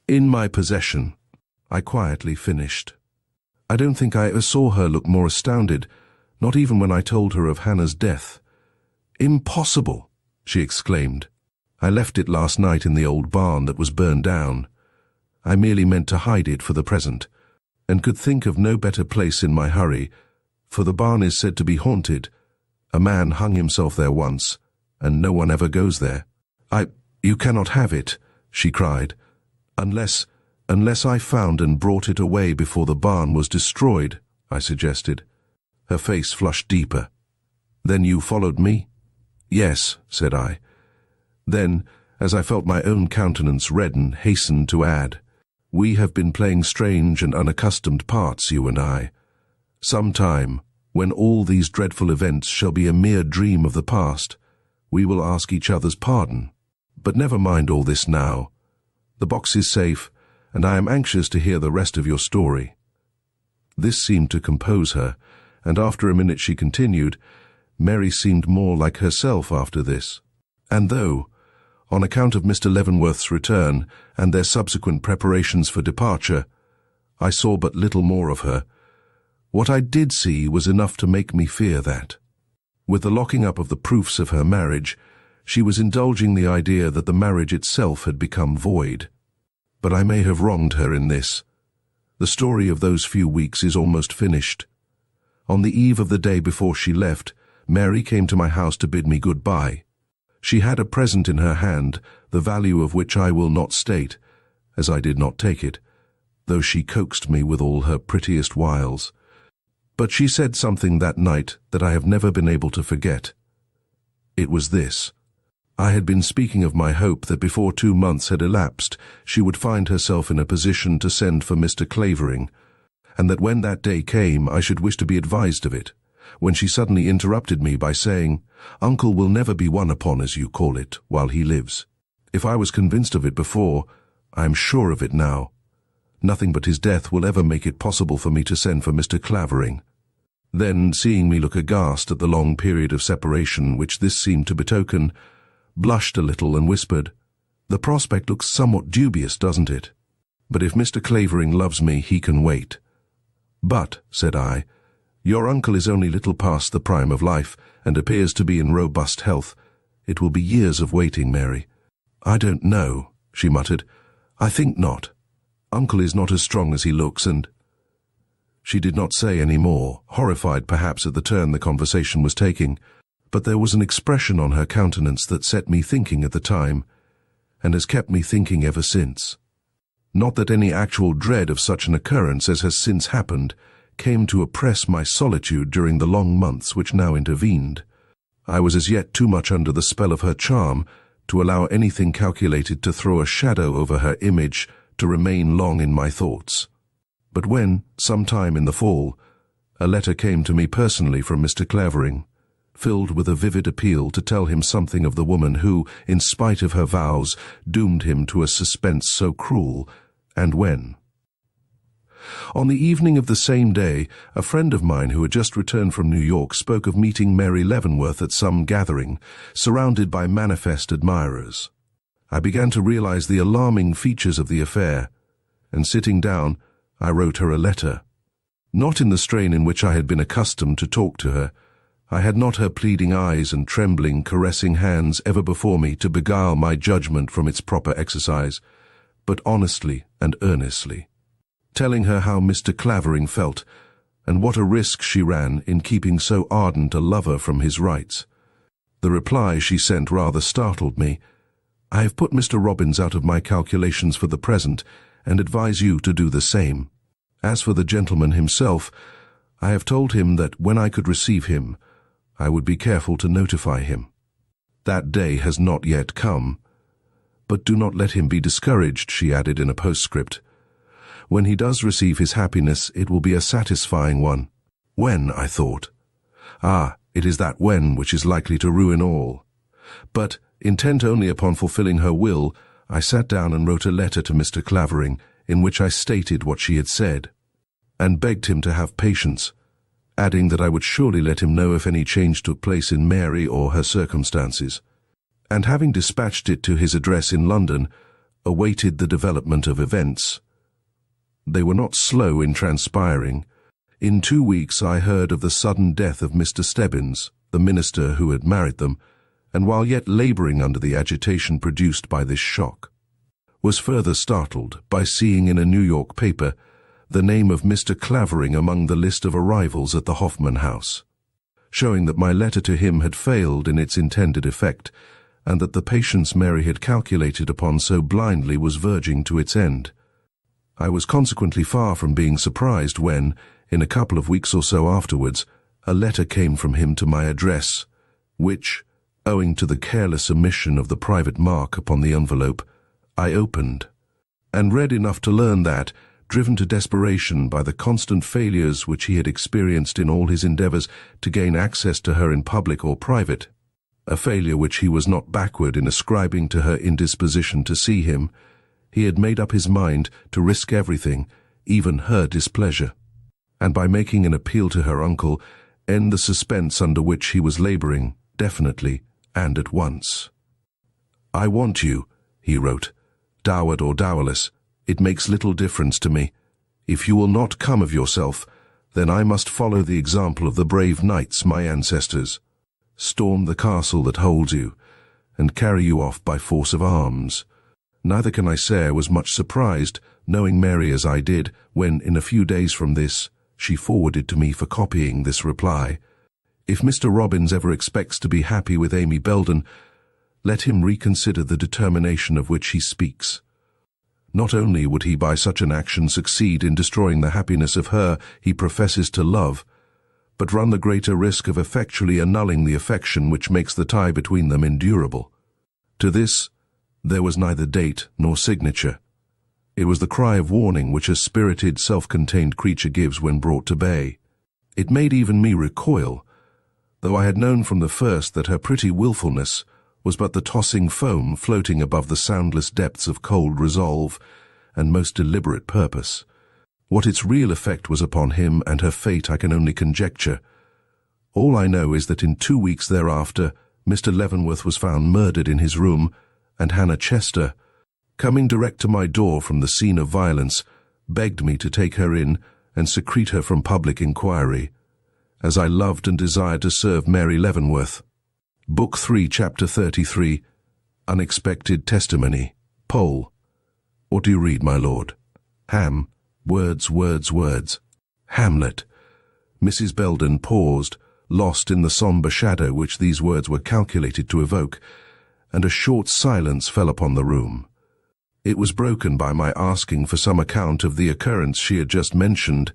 in my possession." I quietly finished. I don't think I ever saw her look more astounded, not even when I told her of Hannah's death. "Impossible!" she exclaimed. "I left it last night in the old barn that was burned down. I merely meant to hide it for the present, and could think of no better place in my hurry, for the barn is said to be haunted. A man hung himself there once, and no one ever goes there." You cannot have it," she cried, Unless I found and brought it away before the barn was destroyed," I suggested. Her face flushed deeper. "Then you followed me?" "Yes," said I. Then, as I felt my own countenance redden, hastened to add, "We have been playing strange and unaccustomed parts, you and I. Some time, when all these dreadful events shall be a mere dream of the past, we will ask each other's pardon. But never mind all this now. The box is safe, and I am anxious to hear the rest of your story." This seemed to compose her, and after a minute she continued, "Mary seemed more like herself after this. And though, on account of Mr. Leavenworth's return and their subsequent preparations for departure, I saw but little more of her, what I did see was enough to make me fear that, with the locking up of the proofs of her marriage, she was indulging the idea that the marriage itself had become void. But I may have wronged her in this. The story of those few weeks is almost finished. On the eve of the day before she left, Mary came to my house to bid me good-bye. She had a present in her hand, the value of which I will not state, as I did not take it, though she coaxed me with all her prettiest wiles. But she said something that night that I have never been able to forget. It was this: I had been speaking of my hope that before 2 months had elapsed, she would find herself in a position to send for Mr. Clavering, and that when that day came I should wish to be advised of it, when she suddenly interrupted me by saying, "Uncle will never be won upon, as you call it, while he lives. If I was convinced of it before, I am sure of it now. Nothing but his death will ever make it possible for me to send for Mr. Clavering." Then, seeing me look aghast at the long period of separation which this seemed to betoken, blushed a little and whispered, "The prospect looks somewhat dubious, doesn't it? But if Mr. Clavering loves me, he can wait." "But," said I, "your uncle is only little past the prime of life, and appears to be in robust health. It will be years of waiting, Mary." "I don't know," she muttered. "I think not. Uncle is not as strong as he looks, and—" She did not say any more, horrified perhaps at the turn the conversation was taking, but there was an expression on her countenance that set me thinking at the time, and has kept me thinking ever since. Not that any actual dread of such an occurrence as has since happened came to oppress my solitude during the long months which now intervened. I was as yet too much under the spell of her charm to allow anything calculated to throw a shadow over her image to remain long in my thoughts. But when, some time in the fall, a letter came to me personally from Mr. Clavering, filled with a vivid appeal to tell him something of the woman who, in spite of her vows, doomed him to a suspense so cruel, and when. On the evening of the same day, a friend of mine who had just returned from New York spoke of meeting Mary Leavenworth at some gathering, surrounded by manifest admirers. I began to realize the alarming features of the affair, and sitting down, I wrote her a letter. Not in the strain in which I had been accustomed to talk to her. I had not her pleading eyes and trembling, caressing hands ever before me to beguile my judgment from its proper exercise, but honestly and earnestly, telling her how Mr. Clavering felt, and what a risk she ran in keeping so ardent a lover from his rights. The reply she sent rather startled me. "I have put Mr. Robbins out of my calculations for the present, and advise you to do the same. As for the gentleman himself, I have told him that when I could receive him, I would be careful to notify him. That day has not yet come. But do not let him be discouraged," she added in a postscript. "When he does receive his happiness, it will be a satisfying one." When, I thought. It is that when which is likely to ruin all. But, intent only upon fulfilling her will, I sat down and wrote a letter to Mr. Clavering, in which I stated what she had said, and begged him to have patience, adding that I would surely let him know if any change took place in Mary or her circumstances, and having dispatched it to his address in London, awaited the development of events. They were not slow in transpiring. In 2 weeks I heard of the sudden death of Mr. Stebbins, the minister who had married them, and while yet labouring under the agitation produced by this shock, was further startled by seeing in a New York paper the name of Mr. Clavering among the list of arrivals at the Hoffman House, showing that my letter to him had failed in its intended effect, and that the patience Mary had calculated upon so blindly was verging to its end. I was consequently far from being surprised when, in a couple of weeks or so afterwards, a letter came from him to my address, which, owing to the careless omission of the private mark upon the envelope, I opened, and read enough to learn that, driven to desperation by the constant failures which he had experienced in all his endeavours to gain access to her in public or private, a failure which he was not backward in ascribing to her indisposition to see him, he had made up his mind to risk everything, even her displeasure, and by making an appeal to her uncle, end the suspense under which he was labouring, definitely and at once. "I want you," he wrote, "dowered or dowerless. It makes little difference to me. If you will not come of yourself, then I must follow the example of the brave knights, my ancestors, storm the castle that holds you, and carry you off by force of arms. Neither can I say I was much surprised, knowing Mary as I did, when, in a few days from this, she forwarded to me for copying this reply. If Mr. Robbins ever expects to be happy with Amy Belden, let him reconsider the determination of which he speaks. Not only would he by such an action succeed in destroying the happiness of her he professes to love, but run the greater risk of effectually annulling the affection which makes the tie between them endurable. To this, there was neither date nor signature. It was the cry of warning which a spirited, self-contained creature gives when brought to bay. It made even me recoil, though I had known from the first that her pretty willfulness was but the tossing foam floating above the soundless depths of cold resolve and most deliberate purpose. What its real effect was upon him and her fate I can only conjecture. All I know is that in 2 weeks thereafter, Mr. Leavenworth was found murdered in his room, and Hannah Chester, coming direct to my door from the scene of violence, begged me to take her in and secrete her from public inquiry, as I loved and desired to serve Mary Leavenworth. Book 3, Chapter 33, Unexpected Testimony, Pole. What do you read, my lord? Ham. Words, words, words. Hamlet. Mrs. Belden paused, lost in the sombre shadow which these words were calculated to evoke, and a short silence fell upon the room. It was broken by my asking for some account of the occurrence she had just mentioned,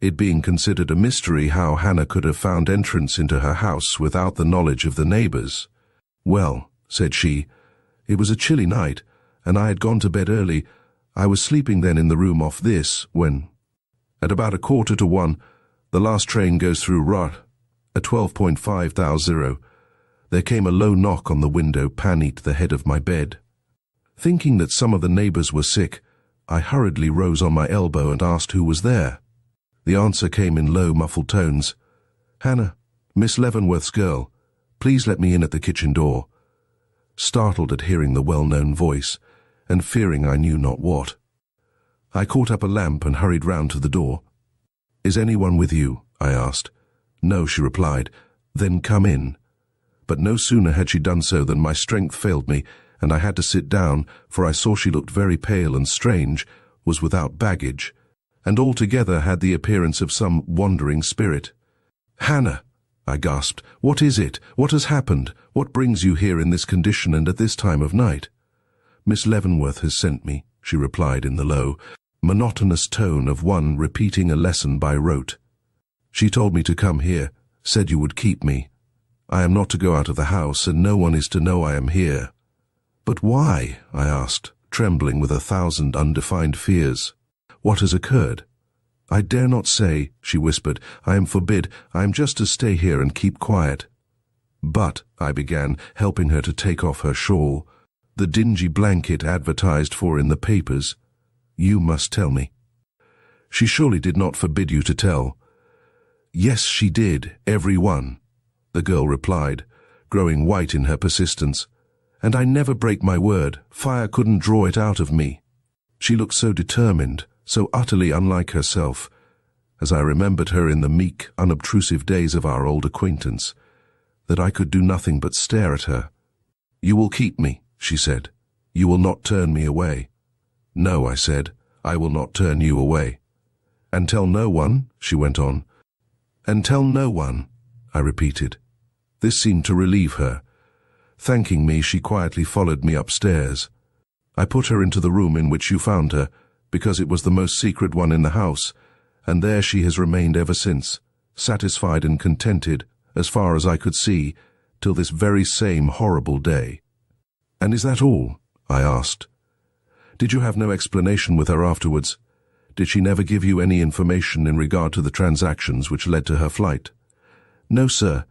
it being considered a mystery how Hannah could have found entrance into her house without the knowledge of the neighbours. "Well," said she, "it was a chilly night, and I had gone to bed early. I was sleeping then in the room off this, when, at about 1:45, the last train goes through Rot, at 12.500, there came a low knock on the window beneath the head of my bed. Thinking that some of the neighbours were sick, I hurriedly rose on my elbow and asked who was there. The answer came in low, muffled tones. 'Hannah, Miss Leavenworth's girl. Please let me in at the kitchen door.' Startled at hearing the well-known voice, and fearing I knew not what, I caught up a lamp and hurried round to the door. 'Is anyone with you?' I asked. 'No,' she replied. 'Then come in.' But no sooner had she done so than my strength failed me, and I had to sit down, for I saw she looked very pale and strange, was without baggage, and altogether had the appearance of some wandering spirit. 'Hannah,' I gasped, 'what is it? What has happened? What brings you here in this condition and at this time of night?' 'Miss Leavenworth has sent me,' she replied in the low, monotonous tone of one repeating a lesson by rote. 'She told me to come here, said you would keep me. I am not to go out of the house, and no one is to know I am here.' 'But why?' I asked, trembling with 1,000 undefined fears. 'What has occurred?' 'I dare not say,' she whispered. 'I am forbid. I am just to stay here and keep quiet.' 'But,' I began, helping her to take off her shawl, 'the dingy blanket advertised for in the papers. You must tell me.' 'She surely did not forbid you to tell.' 'Yes, she did, every one,' the girl replied, growing white in her persistence. 'And I never break my word. Fire couldn't draw it out of me.' She looked so determined, so utterly unlike herself, as I remembered her in the meek, unobtrusive days of our old acquaintance, that I could do nothing but stare at her. 'You will keep me,' she said. 'You will not turn me away.' 'No,' I said, 'I will not turn you away.' 'And tell no one?' she went on. 'And tell no one,' I repeated. This seemed to relieve her. Thanking me, she quietly followed me upstairs. I put her into the room in which you found her, because it was the most secret one in the house, and there she has remained ever since, satisfied and contented, as far as I could see, till this very same horrible day." "And is that all?" I asked. "Did you have no explanation with her afterwards? Did she never give you any information in regard to the transactions which led to her flight?" "No, sir.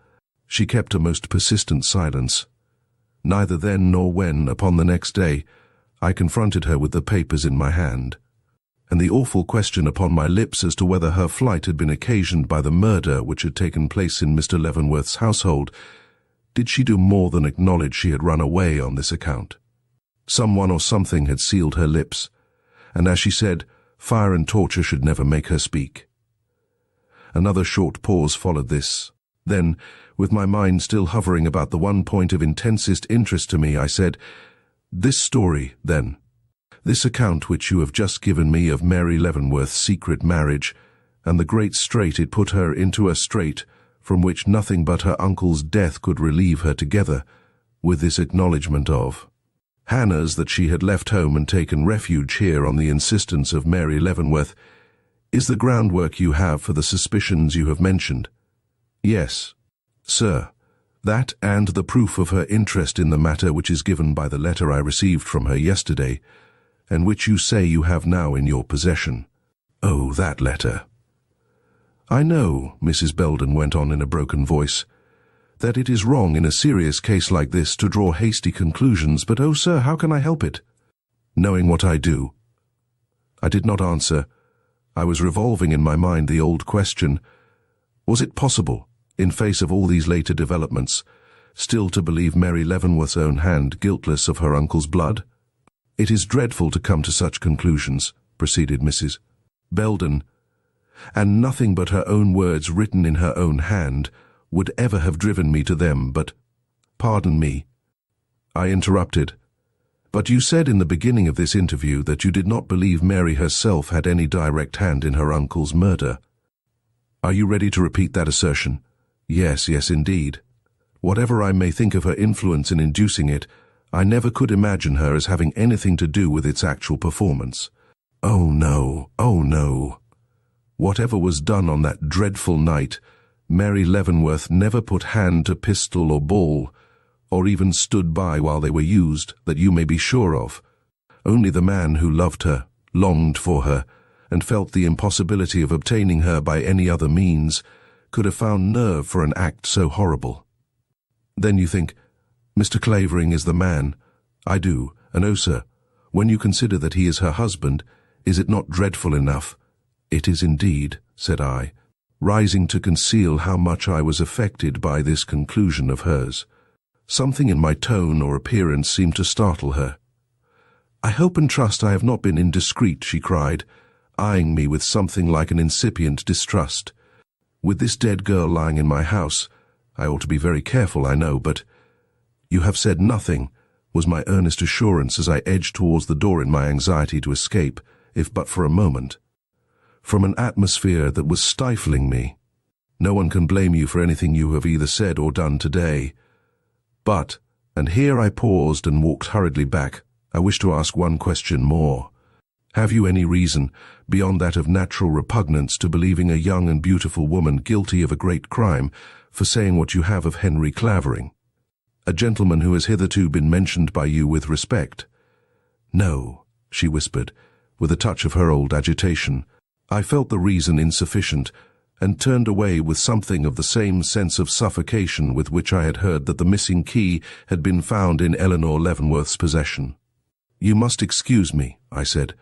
She kept a most persistent silence. Neither then nor when, upon the next day, I confronted her with the papers in my hand, and the awful question upon my lips as to whether her flight had been occasioned by the murder which had taken place in Mr. Leavenworth's household. Did she do more than acknowledge she had run away on this account? Someone or something had sealed her lips, and as she said, fire and torture should never make her speak." Another short pause followed this. Then, with my mind still hovering about the one point of intensest interest to me, I said, "This story, then, this account which you have just given me of Mary Leavenworth's secret marriage, and the great strait it put her into, a strait from which nothing but her uncle's death could relieve her, together with this acknowledgment of Hannah's that she had left home and taken refuge here on the insistence of Mary Leavenworth, is the groundwork you have for the suspicions you have mentioned?" "Yes, sir. That and the proof of her interest in the matter which is given by the letter I received from her yesterday, and which you say you have now in your possession. Oh, that letter. I know, Mrs. Belden went on in a broken voice, that it is wrong in a serious case like this to draw hasty conclusions, but oh, sir, how can I help it? Knowing what I do. I did not answer. I was revolving in my mind the old question, was it possible, in face of all these later developments, still to believe Mary Leavenworth's own hand guiltless of her uncle's blood? It is dreadful to come to such conclusions, proceeded Mrs. Belden, and nothing but her own words written in her own hand would ever have driven me to them, but— Pardon me, I interrupted. But you said in the beginning of this interview that you did not believe Mary herself had any direct hand in her uncle's murder. Are you ready to repeat that assertion? Yes, indeed. Whatever I may think of her influence in inducing it, I never could imagine her as having anything to do with its actual performance. Oh no. Whatever was done on that dreadful night, Mary Leavenworth never put hand to pistol or ball, or even stood by while they were used, that you may be sure of. Only the man who loved her, longed for her, and felt the impossibility of obtaining her by any other means, could have found nerve for an act so horrible. Then you think, Mr. Clavering is the man. I do, and oh, sir, when you consider that he is her husband, is it not dreadful enough? It is indeed, said I, rising to conceal how much I was affected by this conclusion of hers. Something in my tone or appearance seemed to startle her. I hope and trust I have not been indiscreet, she cried, eyeing me with something like an incipient distrust. With this dead girl lying in my house, I ought to be very careful, I know, but— You have said nothing, was my earnest assurance as I edged towards the door in my anxiety to escape, if but for a moment, from an atmosphere that was stifling me. No one can blame you for anything you have either said or done today. But, and here I paused and walked hurriedly back, I wish to ask one question more. Have you any reason, beyond that of natural repugnance to believing a young and beautiful woman guilty of a great crime, for saying what you have of Henry Clavering, a gentleman who has hitherto been mentioned by you with respect? No, she whispered, with a touch of her old agitation. I felt the reason insufficient, and turned away with something of the same sense of suffocation with which I had heard that the missing key had been found in Eleanore Leavenworth's possession. You must excuse me, I said.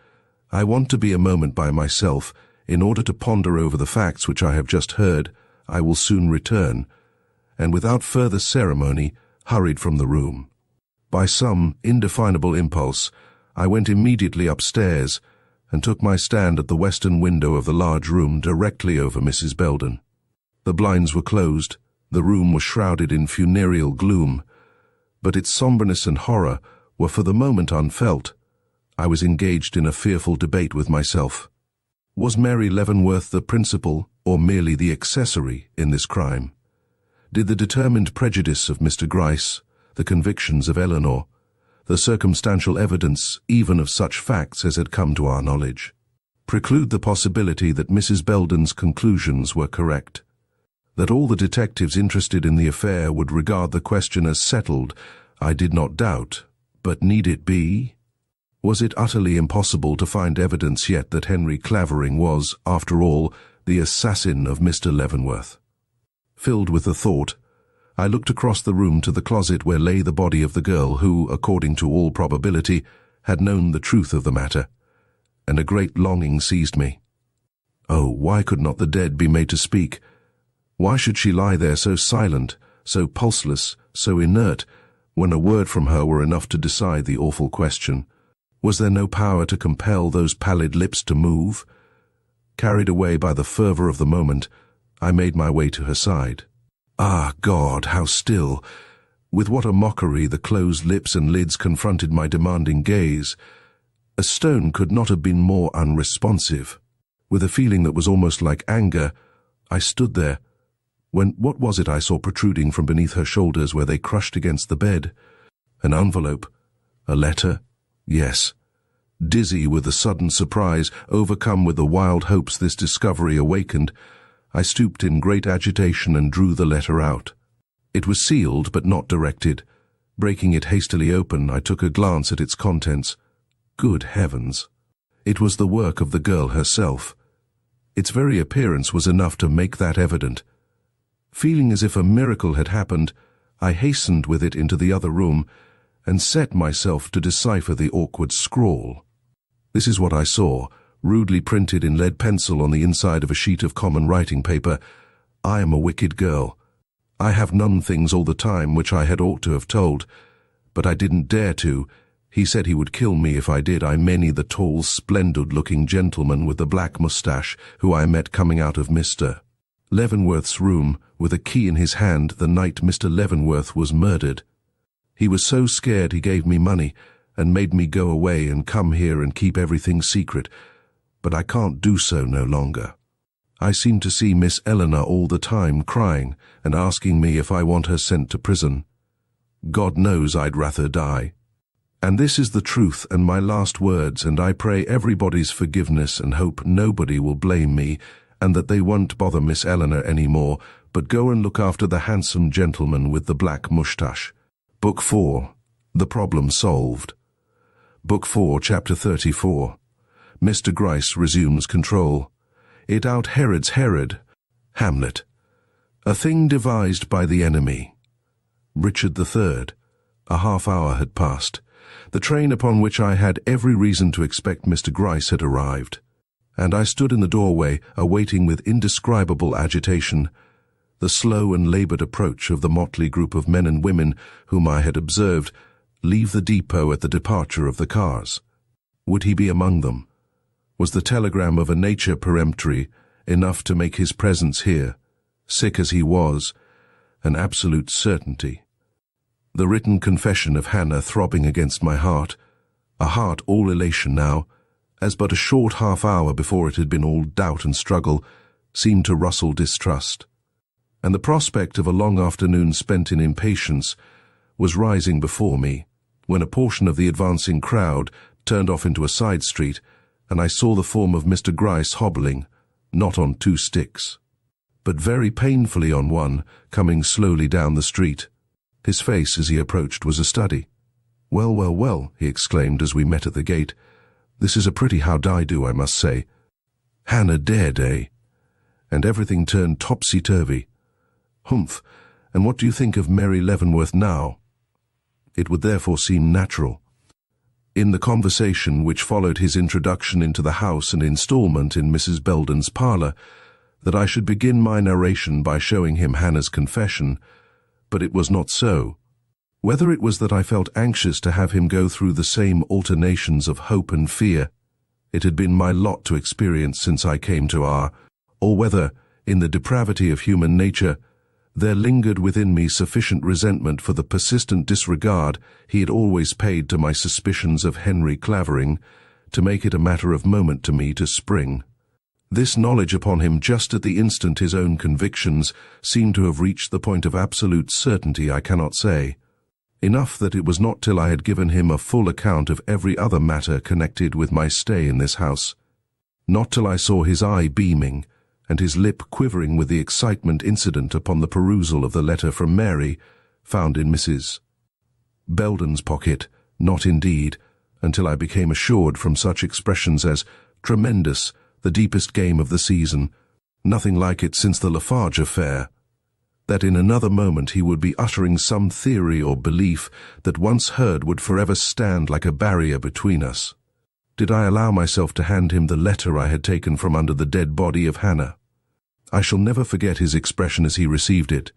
I want to be a moment by myself, in order to ponder over the facts which I have just heard. I will soon return, and without further ceremony, hurried from the room. By some indefinable impulse, I went immediately upstairs, and took my stand at the western window of the large room directly over Mrs. Belden. The blinds were closed, the room was shrouded in funereal gloom, but its somberness and horror were for the moment unfelt. I was engaged in a fearful debate with myself. Was Mary Leavenworth the principal, or merely the accessory, in this crime? Did the determined prejudice of Mr. Gryce, the convictions of Eleanore, the circumstantial evidence even of such facts as had come to our knowledge, preclude the possibility that Mrs. Belden's conclusions were correct? That all the detectives interested in the affair would regard the question as settled, I did not doubt, but need it be? Was it utterly impossible to find evidence yet that Henry Clavering was, after all, the assassin of Mr. Leavenworth? Filled with the thought, I looked across the room to the closet where lay the body of the girl who, according to all probability, had known the truth of the matter, and a great longing seized me. Oh, why could not the dead be made to speak? Why should she lie there so silent, so pulseless, so inert, when a word from her were enough to decide the awful question? Was there no power to compel those pallid lips to move? Carried away by the fervor of the moment, I made my way to her side. Ah, God, how still! With what a mockery the closed lips and lids confronted my demanding gaze. A stone could not have been more unresponsive. With a feeling that was almost like anger, I stood there, when what was it I saw protruding from beneath her shoulders where they crushed against the bed? An envelope? A letter? Yes. Dizzy with the sudden surprise, overcome with the wild hopes this discovery awakened, I stooped in great agitation and drew the letter out. It was sealed but not directed. Breaking it hastily open, I took a glance at its contents. Good heavens! It was the work of the girl herself. Its very appearance was enough to make that evident. Feeling as if a miracle had happened, I hastened with it into the other room and set myself to decipher the awkward scrawl. This is what I saw, rudely printed in lead pencil on the inside of a sheet of common writing paper. I am a wicked girl. I have none things all the time which I had ought to have told, but I didn't dare to. He said he would kill me if I did. I many the tall, splendid-looking gentleman with the black moustache who I met coming out of Mr. Leavenworth's room with a key in his hand the night Mr. Leavenworth was murdered. He was so scared he gave me money and made me go away and come here and keep everything secret, but I can't do so no longer. I seem to see Miss Eleanor all the time crying and asking me if I want her sent to prison. God knows I'd rather die. And this is the truth and my last words, and I pray everybody's forgiveness and hope nobody will blame me and that they won't bother Miss Eleanor any more, but go and look after the handsome gentleman with the black moustache. Book 4. The Problem Solved. Book 4, Chapter 34. Mr. Gryce resumes control. It out-Herods Herod. Hamlet. A thing devised by the enemy. Richard III. A half-hour had passed. The train upon which I had every reason to expect Mr. Gryce had arrived, and I stood in the doorway awaiting with indescribable agitation the slow and laboured approach of the motley group of men and women whom I had observed leave the depot at the departure of the cars. Would he be among them? Was the telegram of a nature peremptory enough to make his presence here, sick as he was, an absolute certainty? The written confession of Hannah throbbing against my heart, a heart all elation now, as but a short half-hour before it had been all doubt and struggle, seemed to rustle distrust. And the prospect of a long afternoon spent in impatience was rising before me, when a portion of the advancing crowd turned off into a side street, and I saw the form of Mr. Gryce hobbling, not on 2 sticks, but very painfully on one, coming slowly down the street. His face as he approached was a study. "Well, well, well," he exclaimed as we met at the gate. "This is a pretty how-do, I must say. Hannah dead, eh? And everything turned topsy-turvy. Humph, and what do you think of Mary Leavenworth now?" It would therefore seem natural, in the conversation which followed his introduction into the house and installment in Mrs. Belden's parlour, that I should begin my narration by showing him Hannah's confession, but it was not so. Whether it was that I felt anxious to have him go through the same alternations of hope and fear it had been my lot to experience since I came to R, or whether, in the depravity of human nature, there lingered within me sufficient resentment for the persistent disregard he had always paid to my suspicions of Henry Clavering, to make it a matter of moment to me to spring. This knowledge upon him just at the instant his own convictions seemed to have reached the point of absolute certainty I cannot say. Enough that it was not till I had given him a full account of every other matter connected with my stay in this house, not till I saw his eye beaming, and his lip quivering with the excitement incident upon the perusal of the letter from Mary, found in Mrs. Belden's pocket, not indeed, until I became assured from such expressions as "tremendous," the deepest game of the season, nothing like it since the Lafarge affair, that in another moment he would be uttering some theory or belief that once heard would forever stand like a barrier between us. Did I allow myself to hand him the letter I had taken from under the dead body of Hannah? I shall never forget his expression as he received it.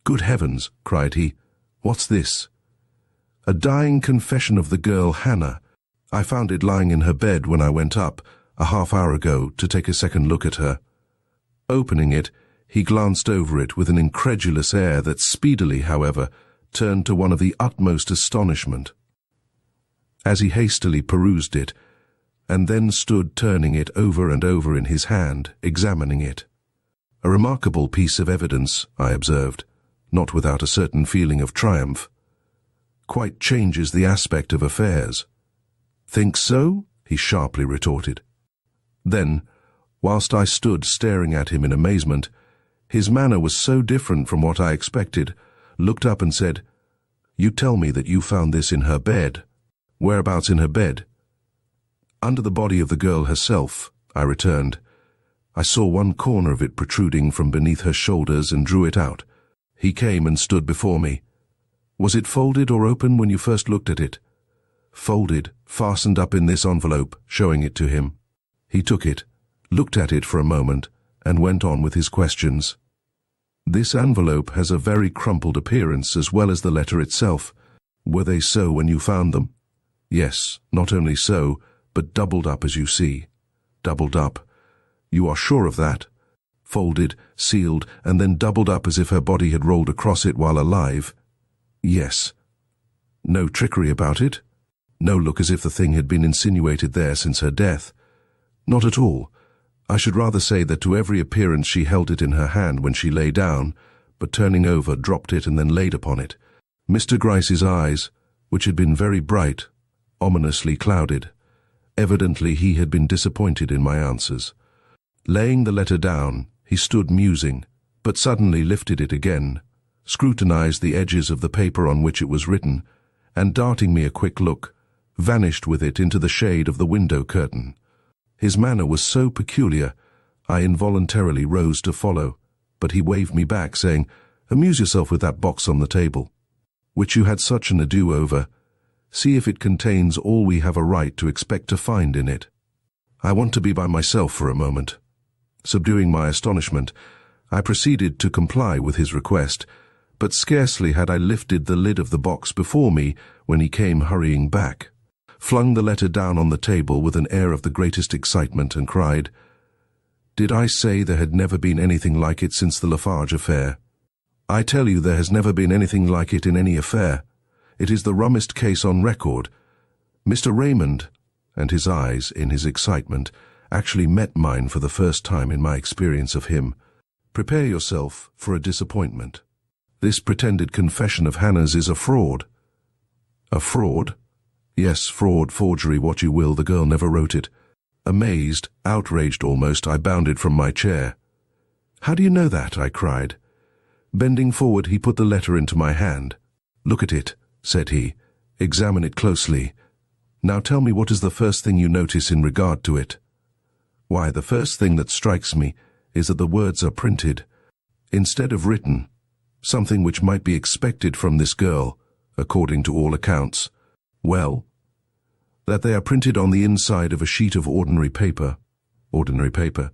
"Good heavens," cried he, "what's this?" "A dying confession of the girl Hannah. I found it lying in her bed when I went up, a half-hour ago, to take a second look at her." Opening it, he glanced over it with an incredulous air that speedily, however, turned to one of the utmost astonishment. As he hastily perused it, and then stood turning it over and over in his hand, examining it. "A remarkable piece of evidence," I observed, not without a certain feeling of triumph. "Quite changes the aspect of affairs." "Think so?" he sharply retorted. Then, whilst I stood staring at him in amazement, his manner was so different from what I expected, looked up and said, "You tell me that you found this in her bed. Whereabouts in her bed?" "Under the body of the girl herself," I returned. "I saw one corner of it protruding from beneath her shoulders and drew it out." He came and stood before me. "Was it folded or open when you first looked at it?" "Folded, fastened up in this envelope," showing it to him. He took it, looked at it for a moment, and went on with his questions. "This envelope has a very crumpled appearance as well as the letter itself. Were they so when you found them?" "Yes, not only so, but doubled up as you see." "Doubled up? You are sure of that?" "Folded, sealed, and then doubled up as if her body had rolled across it while alive?" "Yes." "No trickery about it? No look as if the thing had been insinuated there since her death?" "Not at all. I should rather say that to every appearance she held it in her hand when she lay down, but turning over dropped it and then laid upon it." Mr. Gryce's eyes, which had been very bright, ominously clouded. Evidently he had been disappointed in my answers. Laying the letter down, he stood musing, but suddenly lifted it again, scrutinized the edges of the paper on which it was written, and darting me a quick look, vanished with it into the shade of the window curtain. His manner was so peculiar, I involuntarily rose to follow, but he waved me back, saying, "Amuse yourself with that box on the table, which you had such an ado over. See if it contains all we have a right to expect to find in it." I want to be by myself for a moment. Subduing my astonishment, I proceeded to comply with his request, but scarcely had I lifted the lid of the box before me when he came hurrying back, flung the letter down on the table with an air of the greatest excitement, and cried, "Did I say there had never been anything like it since the Lafarge affair? I tell you there has never been anything like it in any affair. It is the rummest case on record. Mr. Raymond," and his eyes, in his excitement, actually met mine for the first time in my experience of him, "prepare yourself for a disappointment. This pretended confession of Hannah's is a fraud." "A fraud?" "Yes, fraud, forgery, what you will, the girl never wrote it." Amazed, outraged almost, I bounded from my chair. "How do you know that?" I cried. Bending forward, he put the letter into my hand. "Look at it," said he. "Examine it closely. Now tell me, what is the first thing you notice in regard to it?" "Why, the first thing that strikes me is that the words are printed, instead of written, something which might be expected from this girl, according to all accounts." "Well?" "That they are printed on the inside of a sheet of ordinary paper." "Ordinary paper?"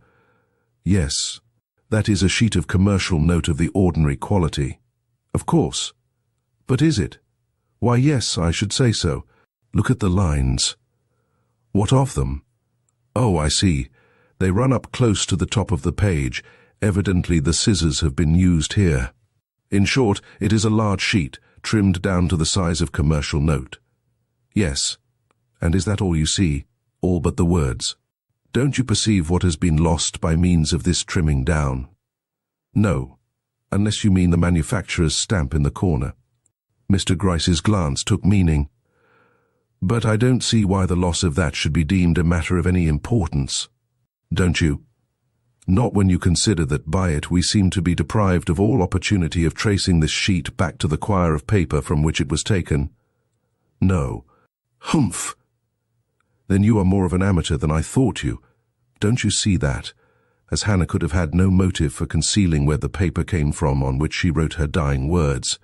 "Yes. That is a sheet of commercial note of the ordinary quality." "Of course. But is it?" "Why, yes, I should say so. Look at the lines." "What of them?" "Oh, I see. They run up close to the top of the page. Evidently the scissors have been used here. In short, it is a large sheet, trimmed down to the size of commercial note." "Yes. And is that all you see? All but the words? Don't you perceive what has been lost by means of this trimming down?" "No, unless you mean the manufacturer's stamp in the corner." Mr. Gryce's glance took meaning. "But I don't see why the loss of that should be deemed a matter of any importance." "Don't you?" "Not when you consider that by it we seem to be deprived of all opportunity of tracing this sheet back to the quire of paper from which it was taken." "No." "Humph! Then you are more of an amateur than I thought you. Don't you see that, as Hannah could have had no motive for concealing where the paper came from on which she wrote her dying words,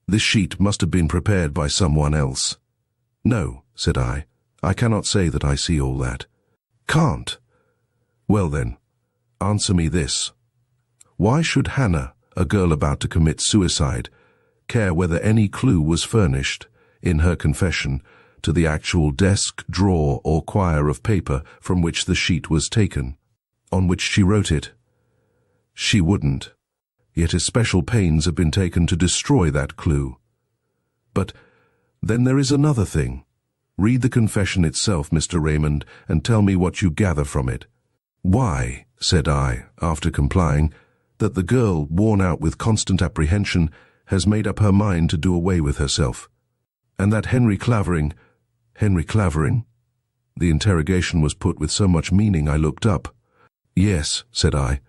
this sheet must have been prepared by someone else?" "No," said I cannot say that I see all that." "Can't? Well then, answer me this. Why should Hannah, a girl about to commit suicide, care whether any clue was furnished, in her confession, to the actual desk, drawer, or quire of paper from which the sheet was taken, on which she wrote it? She wouldn't. Yet especial pains have been taken to destroy that clue. But then there is another thing. Read the confession itself, Mr. Raymond, and tell me what you gather from it." "Why," said I, after complying, "that the girl, worn out with constant apprehension, has made up her mind to do away with herself. And that Henry Clavering—" "Henry Clavering?" The interrogation was put with so much meaning I looked up. "Yes," said I.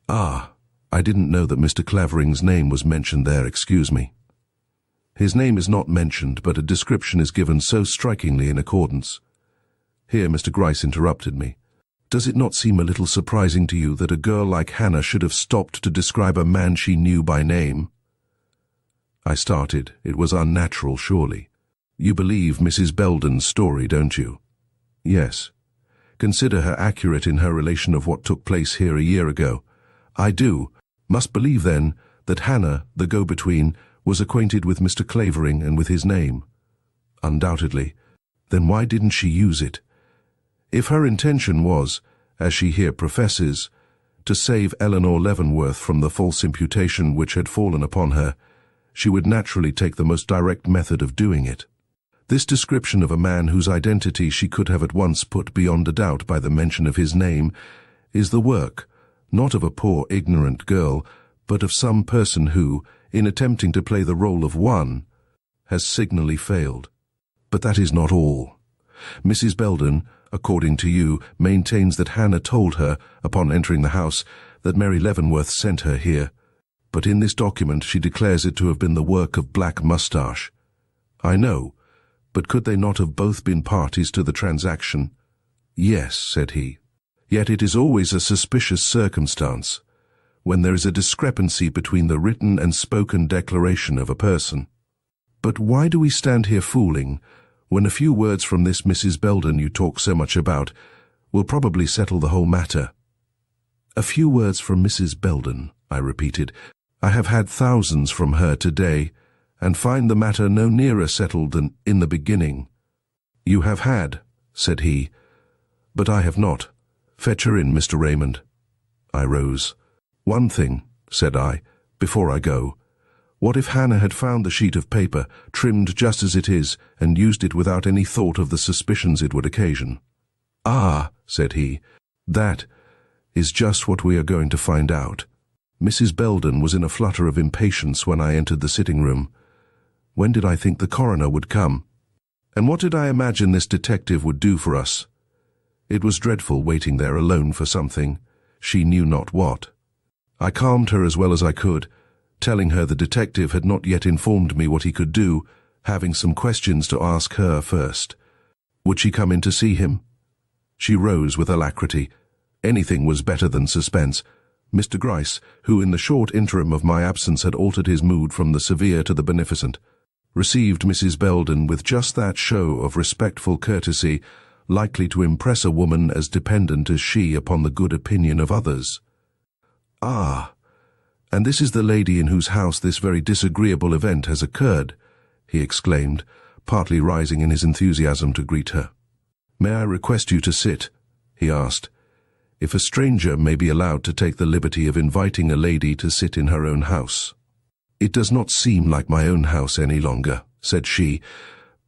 "Ah, I didn't know that Mr. Clavering's name was mentioned there, excuse me. His name is not mentioned, but a description is given so strikingly in accordance. Here Mr. Gryce interrupted me. Does it not seem a little surprising to you that a girl like Hannah should have stopped to describe a man she knew by name? I started. It was unnatural, surely. You believe Mrs. Belden's story, don't you? Yes. Consider her accurate in her relation of what took place here a year ago. I do. Must believe, then, that Hannah, the go-between, was acquainted with Mr. Clavering and with his name. Undoubtedly. Then why didn't she use it? If her intention was, as she here professes, to save Eleanore Leavenworth from the false imputation which had fallen upon her, she would naturally take the most direct method of doing it. This description of a man whose identity she could have at once put beyond a doubt by the mention of his name is the work, not of a poor ignorant girl, but of some person who, in attempting to play the role of one, has signally failed. But that is not all. Mrs. Belden, according to you, maintains that Hannah told her, upon entering the house, that Mary Leavenworth sent her here. But in this document she declares it to have been the work of Black Moustache. I know, but could they not have both been parties to the transaction? Yes, said he. Yet it is always a suspicious circumstance, when there is a discrepancy between the written and spoken declaration of a person. But why do we stand here fooling, when a few words from this Mrs. Belden you talk so much about will probably settle the whole matter? A few words from Mrs. Belden, I repeated. I have had thousands from her today, and find the matter no nearer settled than in the beginning. You have had, said he, but I have not. Fetch her in, Mr. Raymond. I rose. One thing, said I, before I go. What if Hannah had found the sheet of paper, trimmed just as it is, and used it without any thought of the suspicions it would occasion? Ah, said he, that is just what we are going to find out. Mrs. Belden was in a flutter of impatience when I entered the sitting-room. When did I think the coroner would come? And what did I imagine this detective would do for us? It was dreadful waiting there alone for something, she knew not what. I calmed her as well as I could, telling her the detective had not yet informed me what he could do, having some questions to ask her first. Would she come in to see him? She rose with alacrity. Anything was better than suspense. Mr. Gryce, who in the short interim of my absence had altered his mood from the severe to the beneficent, received Mrs. Belden with just that show of respectful courtesy likely to impress a woman as dependent as she upon the good opinion of others. Ah, and this is the lady in whose house this very disagreeable event has occurred, he exclaimed, partly rising in his enthusiasm to greet her. May I request you to sit? He asked. If a stranger may be allowed to take the liberty of inviting a lady to sit in her own house. It does not seem like my own house any longer, said she,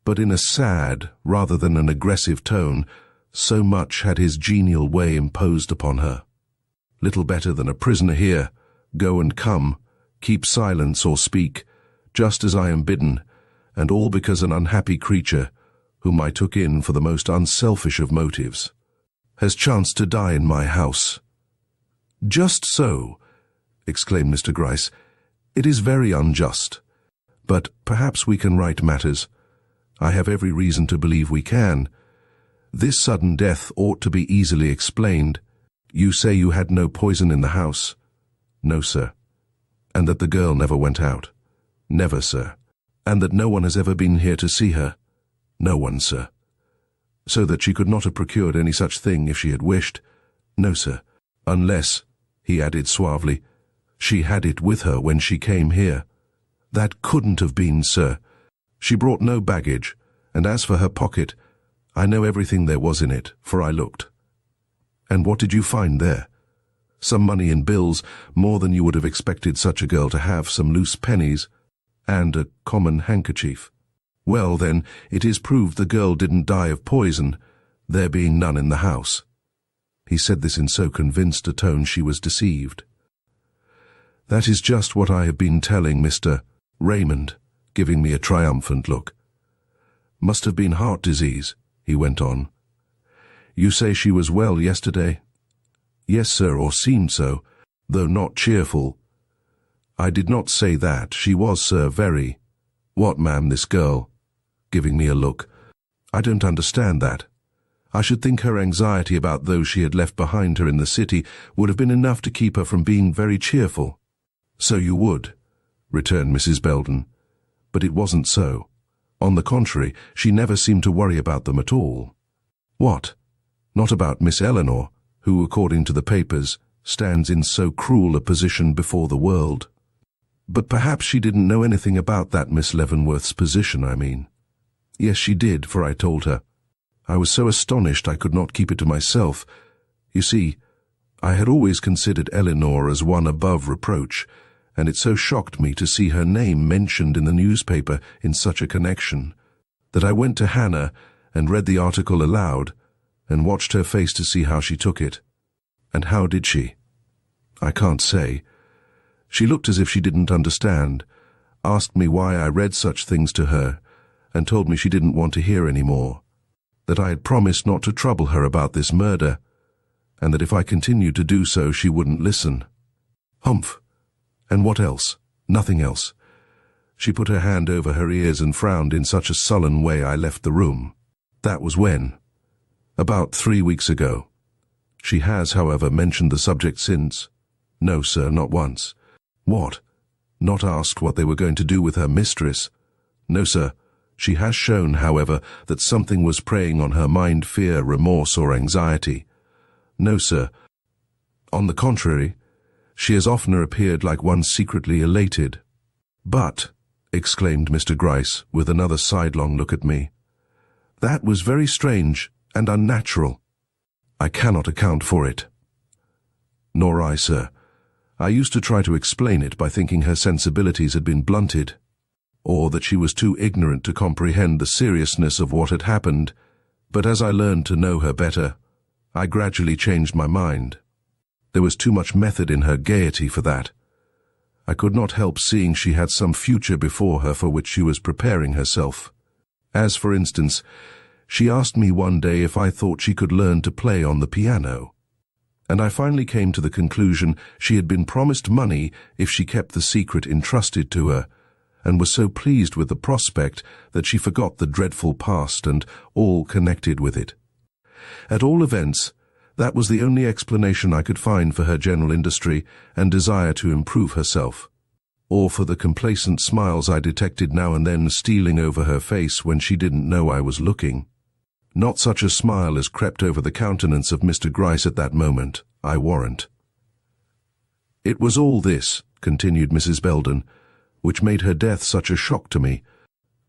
but in a sad rather than an aggressive tone, so much had his genial way imposed upon her. Little better than a prisoner here, go and come, keep silence or speak, just as I am bidden, and all because an unhappy creature, whom I took in for the most unselfish of motives, has chanced to die in my house. Just so, exclaimed Mr. Gryce. It is very unjust, but perhaps we can right matters. I have every reason to believe we can. This sudden death ought to be easily explained. You say you had no poison in the house? No, sir. And that the girl never went out? Never, sir. And that no one has ever been here to see her? No one, sir. So that she could not have procured any such thing if she had wished? No, sir. Unless, he added suavely, she had it with her when she came here. That couldn't have been, sir. She brought no baggage, and as for her pocket, I know everything there was in it, for I looked. And what did you find there? Some money in bills, more than you would have expected such a girl to have, some loose pennies, and a common handkerchief. Well, then, it is proved the girl didn't die of poison, there being none in the house. He said this in so convinced a tone she was deceived. That is just what I have been telling Mr. Raymond, giving me a triumphant look. Must have been heart disease, he went on. You say she was well yesterday? Yes, sir, or seemed so. though not cheerful. I did not say that. She was, sir, very— What, ma'am, this girl? Giving me a look. I don't understand that. I should think her anxiety about those she had left behind her in the city would have been enough to keep her from being very cheerful. So you would, returned Mrs. Belden. But it wasn't so. On the contrary, she never seemed to worry about them at all. What? Not about Miss Eleanore, who, according to the papers, stands in so cruel a position before the world. But perhaps she didn't know anything about that Miss Leavenworth's position, I mean. Yes, she did, for I told her. I was so astonished I could not keep it to myself. You see, I had always considered Eleanore as one above reproach, and it so shocked me to see her name mentioned in the newspaper in such a connection, that I went to Hannah and read the article aloud, and watched her face to see how she took it. And how did she? I can't say. She looked as if she didn't understand, asked me why I read such things to her, and told me she didn't want to hear any more, that I had promised not to trouble her about this murder, and that if I continued to do so she wouldn't listen. Humph! And what else? Nothing else. She put her hand over her ears and frowned in such a sullen way I left the room. That was when? About 3 weeks ago. She has, however, mentioned the subject since. No, sir, not once. What? Not asked what they were going to do with her mistress? No, sir. She has shown, however, that something was preying on her mind, fear, remorse, or anxiety. No, sir. On the contrary, she has oftener appeared like one secretly elated. But, exclaimed Mr. Gryce, with another sidelong look at me, that was very strange and unnatural. I cannot account for it. Nor I, sir. I used to try to explain it by thinking her sensibilities had been blunted, or that she was too ignorant to comprehend the seriousness of what had happened, but as I learned to know her better, I gradually changed my mind. There was too much method in her gaiety for that. I could not help seeing she had some future before her for which she was preparing herself. As, for instance, she asked me one day if I thought she could learn to play on the piano, and I finally came to the conclusion she had been promised money if she kept the secret entrusted to her, and was so pleased with the prospect that she forgot the dreadful past and all connected with it. At all events, that was the only explanation I could find for her general industry and desire to improve herself, or for the complacent smiles I detected now and then stealing over her face when she didn't know I was looking. Not such a smile as crept over the countenance of Mr. Gryce at that moment, I warrant. It was all this, continued Mrs. Belden, which made her death such a shock to me.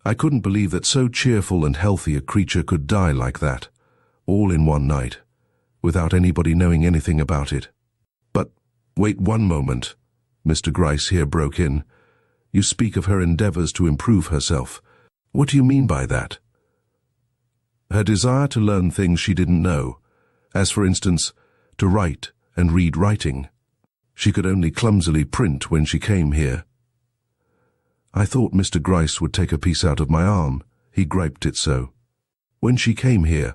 I couldn't believe that so cheerful and healthy a creature could die like that, all in one night, without anybody knowing anything about it. But wait one moment, Mr. Gryce here broke in. You speak of her endeavours to improve herself. What do you mean by that? Her desire to learn things she didn't know, as for instance, to write and read writing. She could only clumsily print when she came here. I thought Mr. Gryce would take a piece out of my arm. He griped it so. When she came here.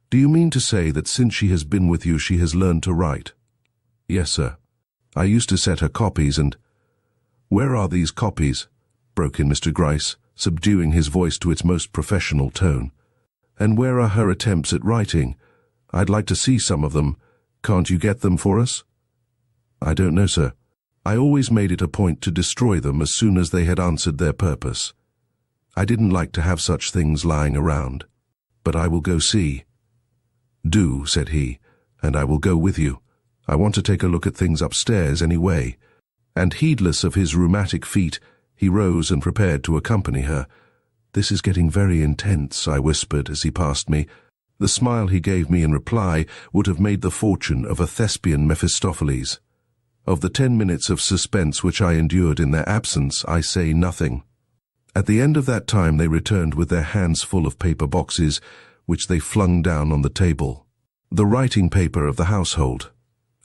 Do you mean to say that since she has been with you she has learned to write? Yes, sir. I used to set her copies and— Where are these copies? Broke in Mr. Gryce, subduing his voice to its most professional tone. And where are her attempts at writing? I'd like to see some of them. Can't you get them for us? I don't know, sir. I always made it a point to destroy them as soon as they had answered their purpose. I didn't like to have such things lying around. But I will go see. Do, said he, and I will go with you. I want to take a look at things upstairs anyway. And heedless of his rheumatic feet, he rose and prepared to accompany her. This is getting very intense, I whispered as he passed me. The smile he gave me in reply would have made the fortune of a thespian Mephistopheles. Of the 10 minutes of suspense which I endured in their absence, I say nothing. At the end of that time they returned with their hands full of paper boxes, which they flung down on the table. The writing paper of the household,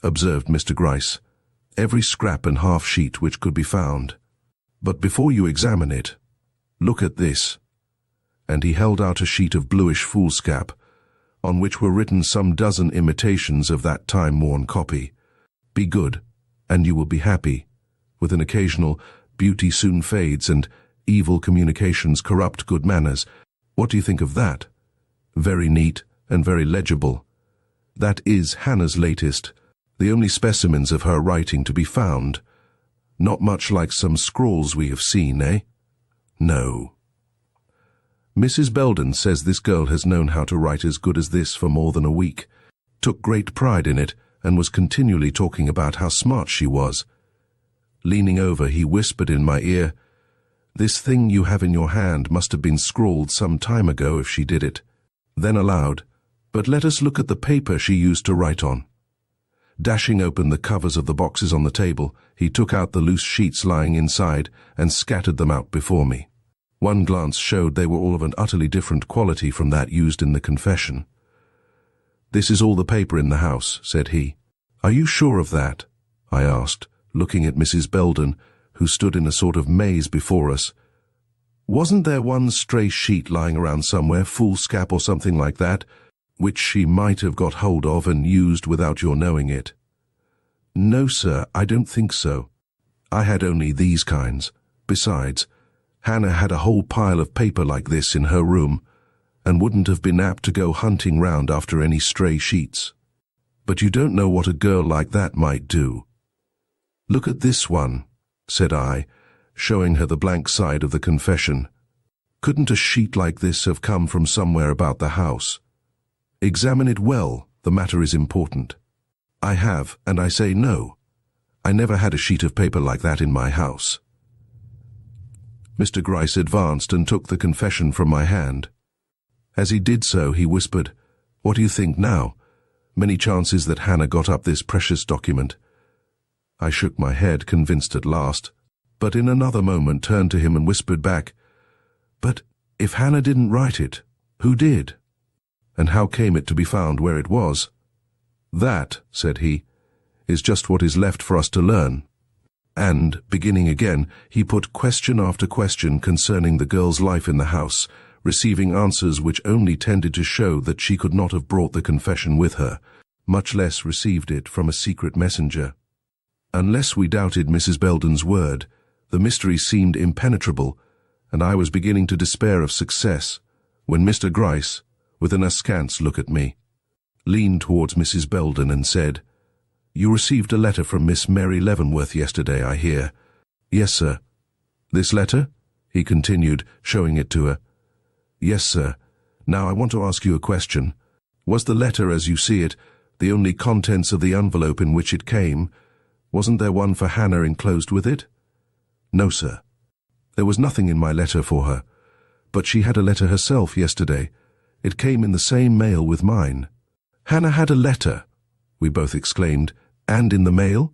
observed Mr. Gryce. Every scrap and half sheet which could be found. But before you examine it, look at this. And he held out a sheet of bluish foolscap, on which were written some dozen imitations of that time-worn copy. Be good. and you will be happy, with an occasional beauty soon fades and evil communications corrupt good manners. What do you think of that? Very neat and very legible. That is Hannah's latest, the only specimens of her writing to be found. Not much like some scrawls we have seen, eh? No. Mrs. Belden says this girl has known how to write as good as this for more than a week, took great pride in it, and was continually talking about how smart she was. Leaning over, he whispered in my ear, "This thing you have in your hand must have been scrawled some time ago if she did it." Then aloud, "But let us look at the paper she used to write on." Dashing open the covers of the boxes on the table, he took out the loose sheets lying inside and scattered them out before me. One glance showed they were all of an utterly different quality from that used in the confession. "This is all the paper in the house," said he. "Are you sure of that?" I asked, looking at Mrs. Belden, who stood in a sort of maze before us. "Wasn't there one stray sheet lying around somewhere, foolscap or something like that, which she might have got hold of and used without your knowing it?" "No, sir, I don't think so. I had only these kinds. Besides, Hannah had a whole pile of paper like this in her room, and wouldn't have been apt to go hunting round after any stray sheets. But you don't know what a girl like that might do." "Look at this one," said I, showing her the blank side of the confession. "Couldn't a sheet like this have come from somewhere about the house? Examine it well, the matter is important." "I have, and I say no. I never had a sheet of paper like that in my house." Mr. Gryce advanced and took the confession from my hand. As he did so, he whispered, "What do you think now? Many chances that Hannah got up this precious document." I shook my head, convinced at last, but in another moment turned to him and whispered back, "But if Hannah didn't write it, who did? And how came it to be found where it was?" "That," said he, "is just what is left for us to learn." And, beginning again, he put question after question concerning the girl's life in the house, receiving answers which only tended to show that she could not have brought the confession with her, much less received it from a secret messenger. Unless we doubted Mrs. Belden's word, the mystery seemed impenetrable, and I was beginning to despair of success, when Mr. Gryce, with an askance look at me, leaned towards Mrs. Belden and said, "You received a letter from Miss Mary Leavenworth yesterday, I hear." "Yes, sir." "This letter?" he continued, showing it to her. "Yes, sir. Now I want to ask you a question. Was the letter, as you see it, the only contents of the envelope in which it came? Wasn't there one for Hannah enclosed with it?" "No, sir. There was nothing in my letter for her, but she had a letter herself yesterday. It came in the same mail with mine." "Hannah had a letter?" we both exclaimed. "And in the mail?"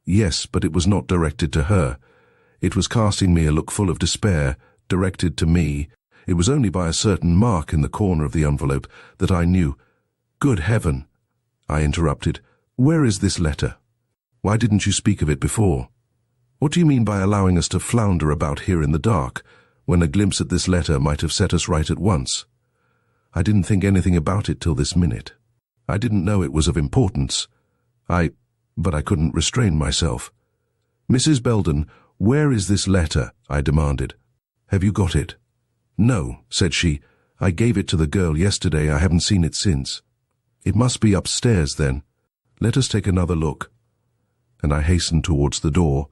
"Yes, but it was not directed to her. It was casting me a look full of despair, directed to me. It was only by a certain mark in the corner of the envelope that I knew—" "Good heaven!" I interrupted. "Where is this letter? Why didn't you speak of it before? What do you mean by allowing us to flounder about here in the dark, when a glimpse at this letter might have set us right at once? I didn't think anything about it till this minute. I didn't know it was of importance. But I couldn't restrain myself." "Mrs. Belden, where is this letter?" I demanded. "Have you got it?" "No," said she. "I gave it to the girl yesterday. I haven't seen it since." "It must be upstairs, then. Let us take another look." And I hastened towards the door.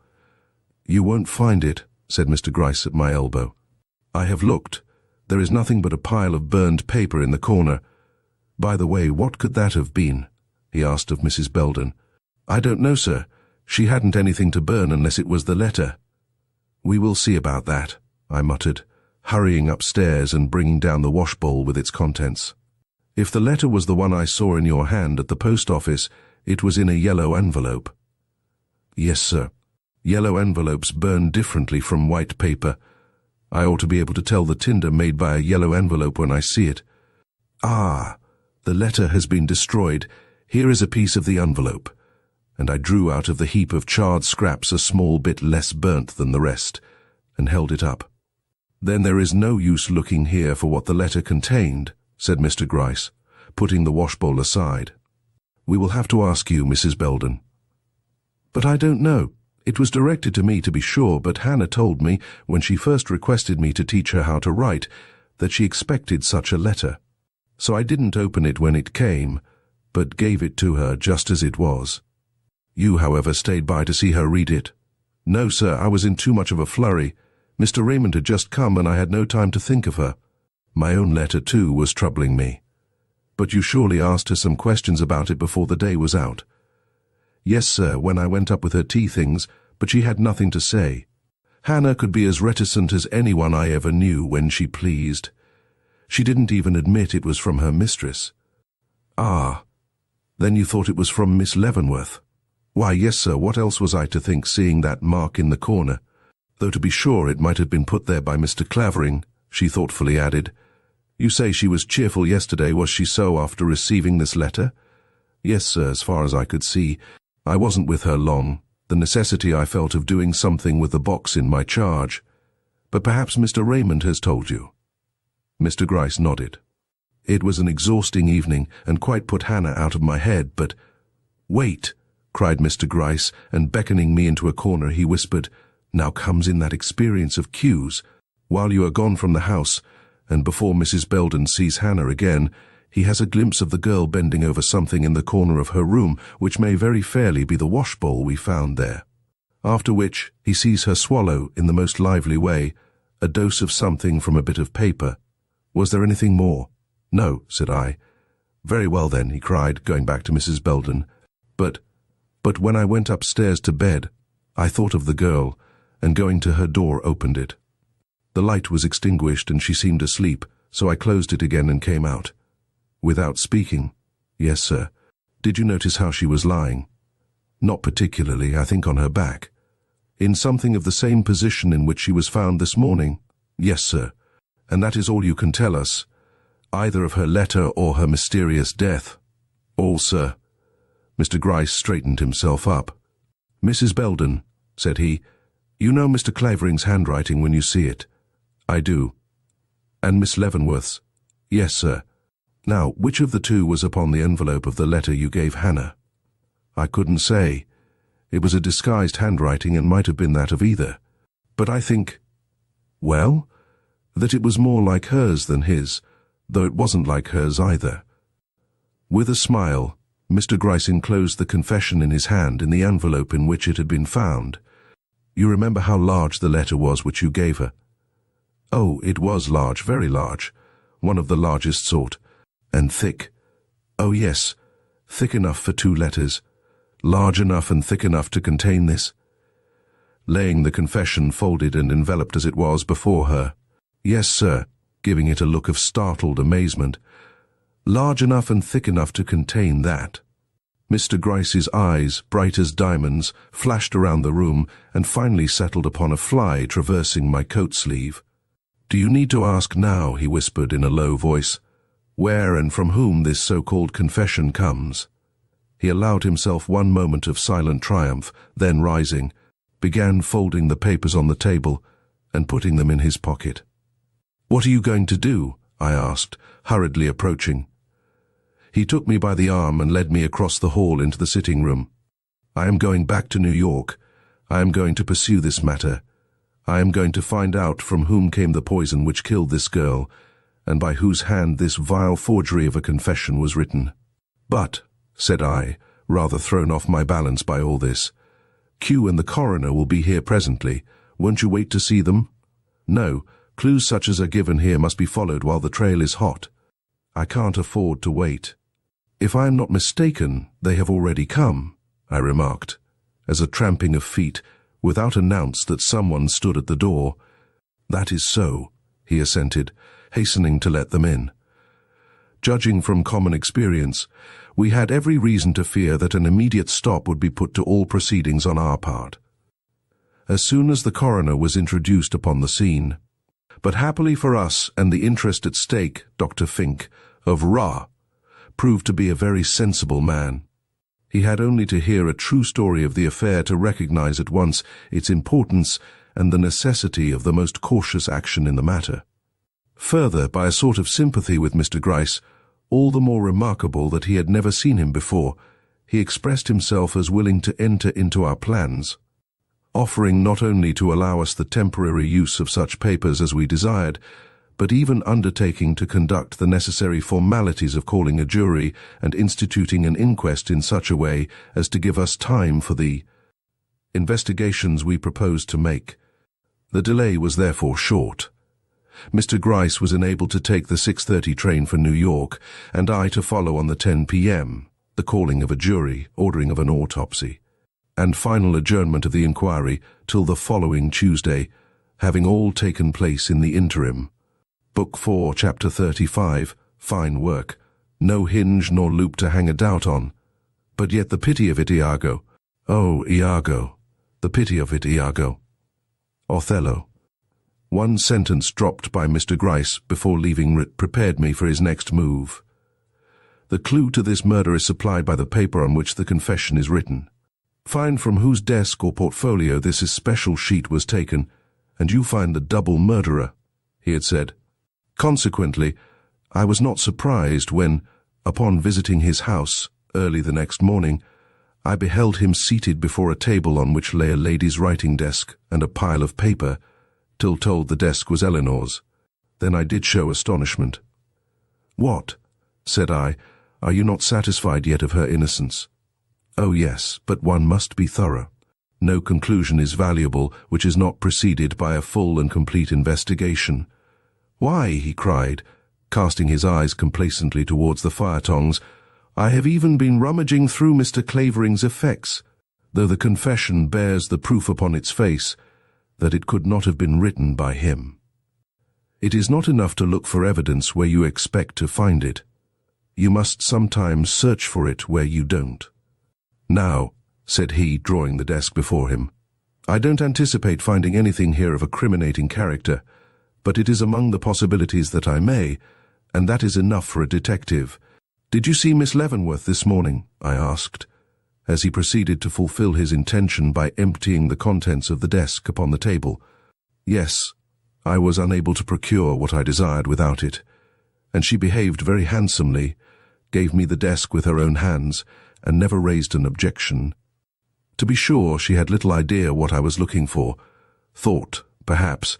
"You won't find it," said Mr. Gryce at my elbow. "I have looked. There is nothing but a pile of burned paper in the corner. By the way, what could that have been?" he asked of Mrs. Belden. "I don't know, sir. She hadn't anything to burn unless it was the letter." "We will see about that," I muttered, hurrying upstairs and bringing down the washbowl with its contents. "If the letter was the one I saw in your hand at the post office, it was in a yellow envelope." "Yes, sir. Yellow envelopes burn differently from white paper. I ought to be able to tell the tinder made by a yellow envelope when I see it. Ah, the letter has been destroyed. Here is a piece of the envelope." And I drew out of the heap of charred scraps a small bit less burnt than the rest, and held it up. "Then there is no use looking here for what the letter contained," said Mr. Gryce, putting the washbowl aside. "We will have to ask you, Mrs. Belden." But I don't know. It was directed to me to be sure, but Hannah told me, when she first requested me to teach her how to write, that she expected such a letter. So I didn't open it when it came, but gave it to her just as it was. You, however, stayed by to see her read it. No, sir, I was in too much of a flurry. Mr. Raymond had just come and I had no time to think of her. My own letter, too, was troubling me. But you surely asked her some questions about it before the day was out. Yes, sir, when I went up with her tea things, but she had nothing to say. Hannah could be as reticent as anyone I ever knew when she pleased. She didn't even admit it was from her mistress. Ah, then you thought it was from Miss Leavenworth? Why, yes, sir, what else was I to think, seeing that mark in the corner? Though to be sure it might have been put there by Mr. Clavering, she thoughtfully added. You say she was cheerful yesterday, was she so, after receiving this letter? Yes, sir, as far as I could see. I wasn't with her long, the necessity I felt of doing something with the box in my charge. But perhaps Mr. Raymond has told you. Mr. Gryce nodded. It was an exhausting evening, and quite put Hannah out of my head, but— Wait, cried Mr. Gryce, and beckoning me into a corner, he whispered, Now comes in that experience of Q's. While you are gone from the house, and before Mrs. Belden sees Hannah again, he has a glimpse of the girl bending over something in the corner of her room, which may very fairly be the washbowl we found there. After which he sees her swallow, in the most lively way, a dose of something from a bit of paper. Was there anything more? No, said I. Very well then, he cried, going back to Mrs. Belden. But when I went upstairs to bed, I thought of the girl, and going to her door opened it. The light was extinguished and she seemed asleep, so I closed it again and came out. Without speaking. Yes, sir. Did you notice how she was lying? Not particularly, I think on her back. In something of the same position in which she was found this morning? Yes, sir. And that is all you can tell us, either of her letter or her mysterious death? All, sir. Mr. Gryce straightened himself up. Mrs. Belden, said he, you know Mr. Clavering's handwriting when you see it? I do. And Miss Leavenworth's? Yes, sir. Now, which of the two was upon the envelope of the letter you gave Hannah? I couldn't say. It was a disguised handwriting and might have been that of either. But I think— Well, that it was more like hers than his, though it wasn't like hers either. With a smile, Mr. Gryce enclosed the confession in his hand in the envelope in which it had been found. You remember how large the letter was which you gave her? Oh, it was large, very large, one of the largest sort, and thick. Oh yes, thick enough for 2 letters, large enough and thick enough to contain this. Laying the confession, folded and enveloped as it was, before her. Yes, sir, giving it a look of startled amazement. Large enough and thick enough to contain that. Mr. Gryce's eyes, bright as diamonds, flashed around the room and finally settled upon a fly traversing my coat sleeve. Do you need to ask now, he whispered in a low voice, where and from whom this so-called confession comes? He allowed himself one moment of silent triumph, then rising, began folding the papers on the table and putting them in his pocket. What are you going to do? I asked, hurriedly approaching. He took me by the arm and led me across the hall into the sitting room. I am going back to New York. I am going to pursue this matter. I am going to find out from whom came the poison which killed this girl, and by whose hand this vile forgery of a confession was written. But, said I, rather thrown off my balance by all this, Q and the coroner will be here presently. Won't you wait to see them? No, clues such as are given here must be followed while the trail is hot. I can't afford to wait. If I am not mistaken, they have already come, I remarked, as a tramping of feet without announced that someone stood at the door. That is so, he assented, hastening to let them in. Judging from common experience, we had every reason to fear that an immediate stop would be put to all proceedings on our part. As soon as the coroner was introduced upon the scene, but happily for us and the interest at stake, Dr. Fink, of Ra, proved to be a very sensible man. He had only to hear a true story of the affair to recognize at once its importance and the necessity of the most cautious action in the matter. Further, by a sort of sympathy with Mr. Gryce, all the more remarkable that he had never seen him before, he expressed himself as willing to enter into our plans, offering not only to allow us the temporary use of such papers as we desired, but even undertaking to conduct the necessary formalities of calling a jury and instituting an inquest in such a way as to give us time for the investigations we proposed to make. The delay was therefore short. Mr. Gryce was enabled to take the 6:30 train for New York, and I to follow on the 10 p.m., the calling of a jury, ordering of an autopsy, and final adjournment of the inquiry till the following Tuesday, having all taken place in the interim. Book 4, Chapter 35, fine work. No hinge nor loop to hang a doubt on. But yet the pity of it, Iago. Oh, Iago, the pity of it, Iago. Othello. One sentence dropped by Mr. Gryce before leaving prepared me for his next move. The clue to this murder is supplied by the paper on which the confession is written. Find from whose desk or portfolio this especial sheet was taken, and you find the double murderer, he had said. Consequently, I was not surprised when, upon visiting his house early the next morning, I beheld him seated before a table on which lay a lady's writing desk and a pile of paper, till told the desk was Eleanor's. Then I did show astonishment. "What?" said I. "Are you not satisfied yet of her innocence?" "Oh yes, but one must be thorough. No conclusion is valuable which is not preceded by a full and complete investigation." "Why," he cried, casting his eyes complacently towards the fire-tongs, "I have even been rummaging through Mr. Clavering's effects, though the confession bears the proof upon its face that it could not have been written by him. It is not enough to look for evidence where you expect to find it. You must sometimes search for it where you don't. Now," said he, drawing the desk before him, "I don't anticipate finding anything here of a criminating character, but it is among the possibilities that I may, and that is enough for a detective. Did you see Miss Leavenworth this morning?" I asked, as he proceeded to fulfill his intention by emptying the contents of the desk upon the table. "Yes, I was unable to procure what I desired without it, and she behaved very handsomely, gave me the desk with her own hands, and never raised an objection. To be sure, she had little idea what I was looking for, thought, perhaps,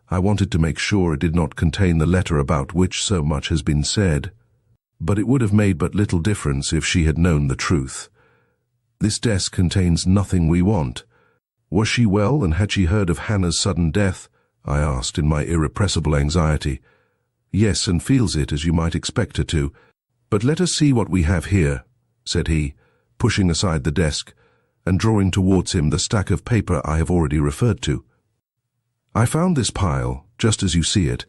I wanted to make sure it did not contain the letter about which so much has been said. But it would have made but little difference if she had known the truth. This desk contains nothing we want. Was she well, and had she heard of Hannah's sudden death?" I asked in my irrepressible anxiety. "Yes, and feels it, as you might expect her to. But let us see what we have here," said he, pushing aside the desk, and drawing towards him the stack of paper I have already referred to. "I found this pile, just as you see it,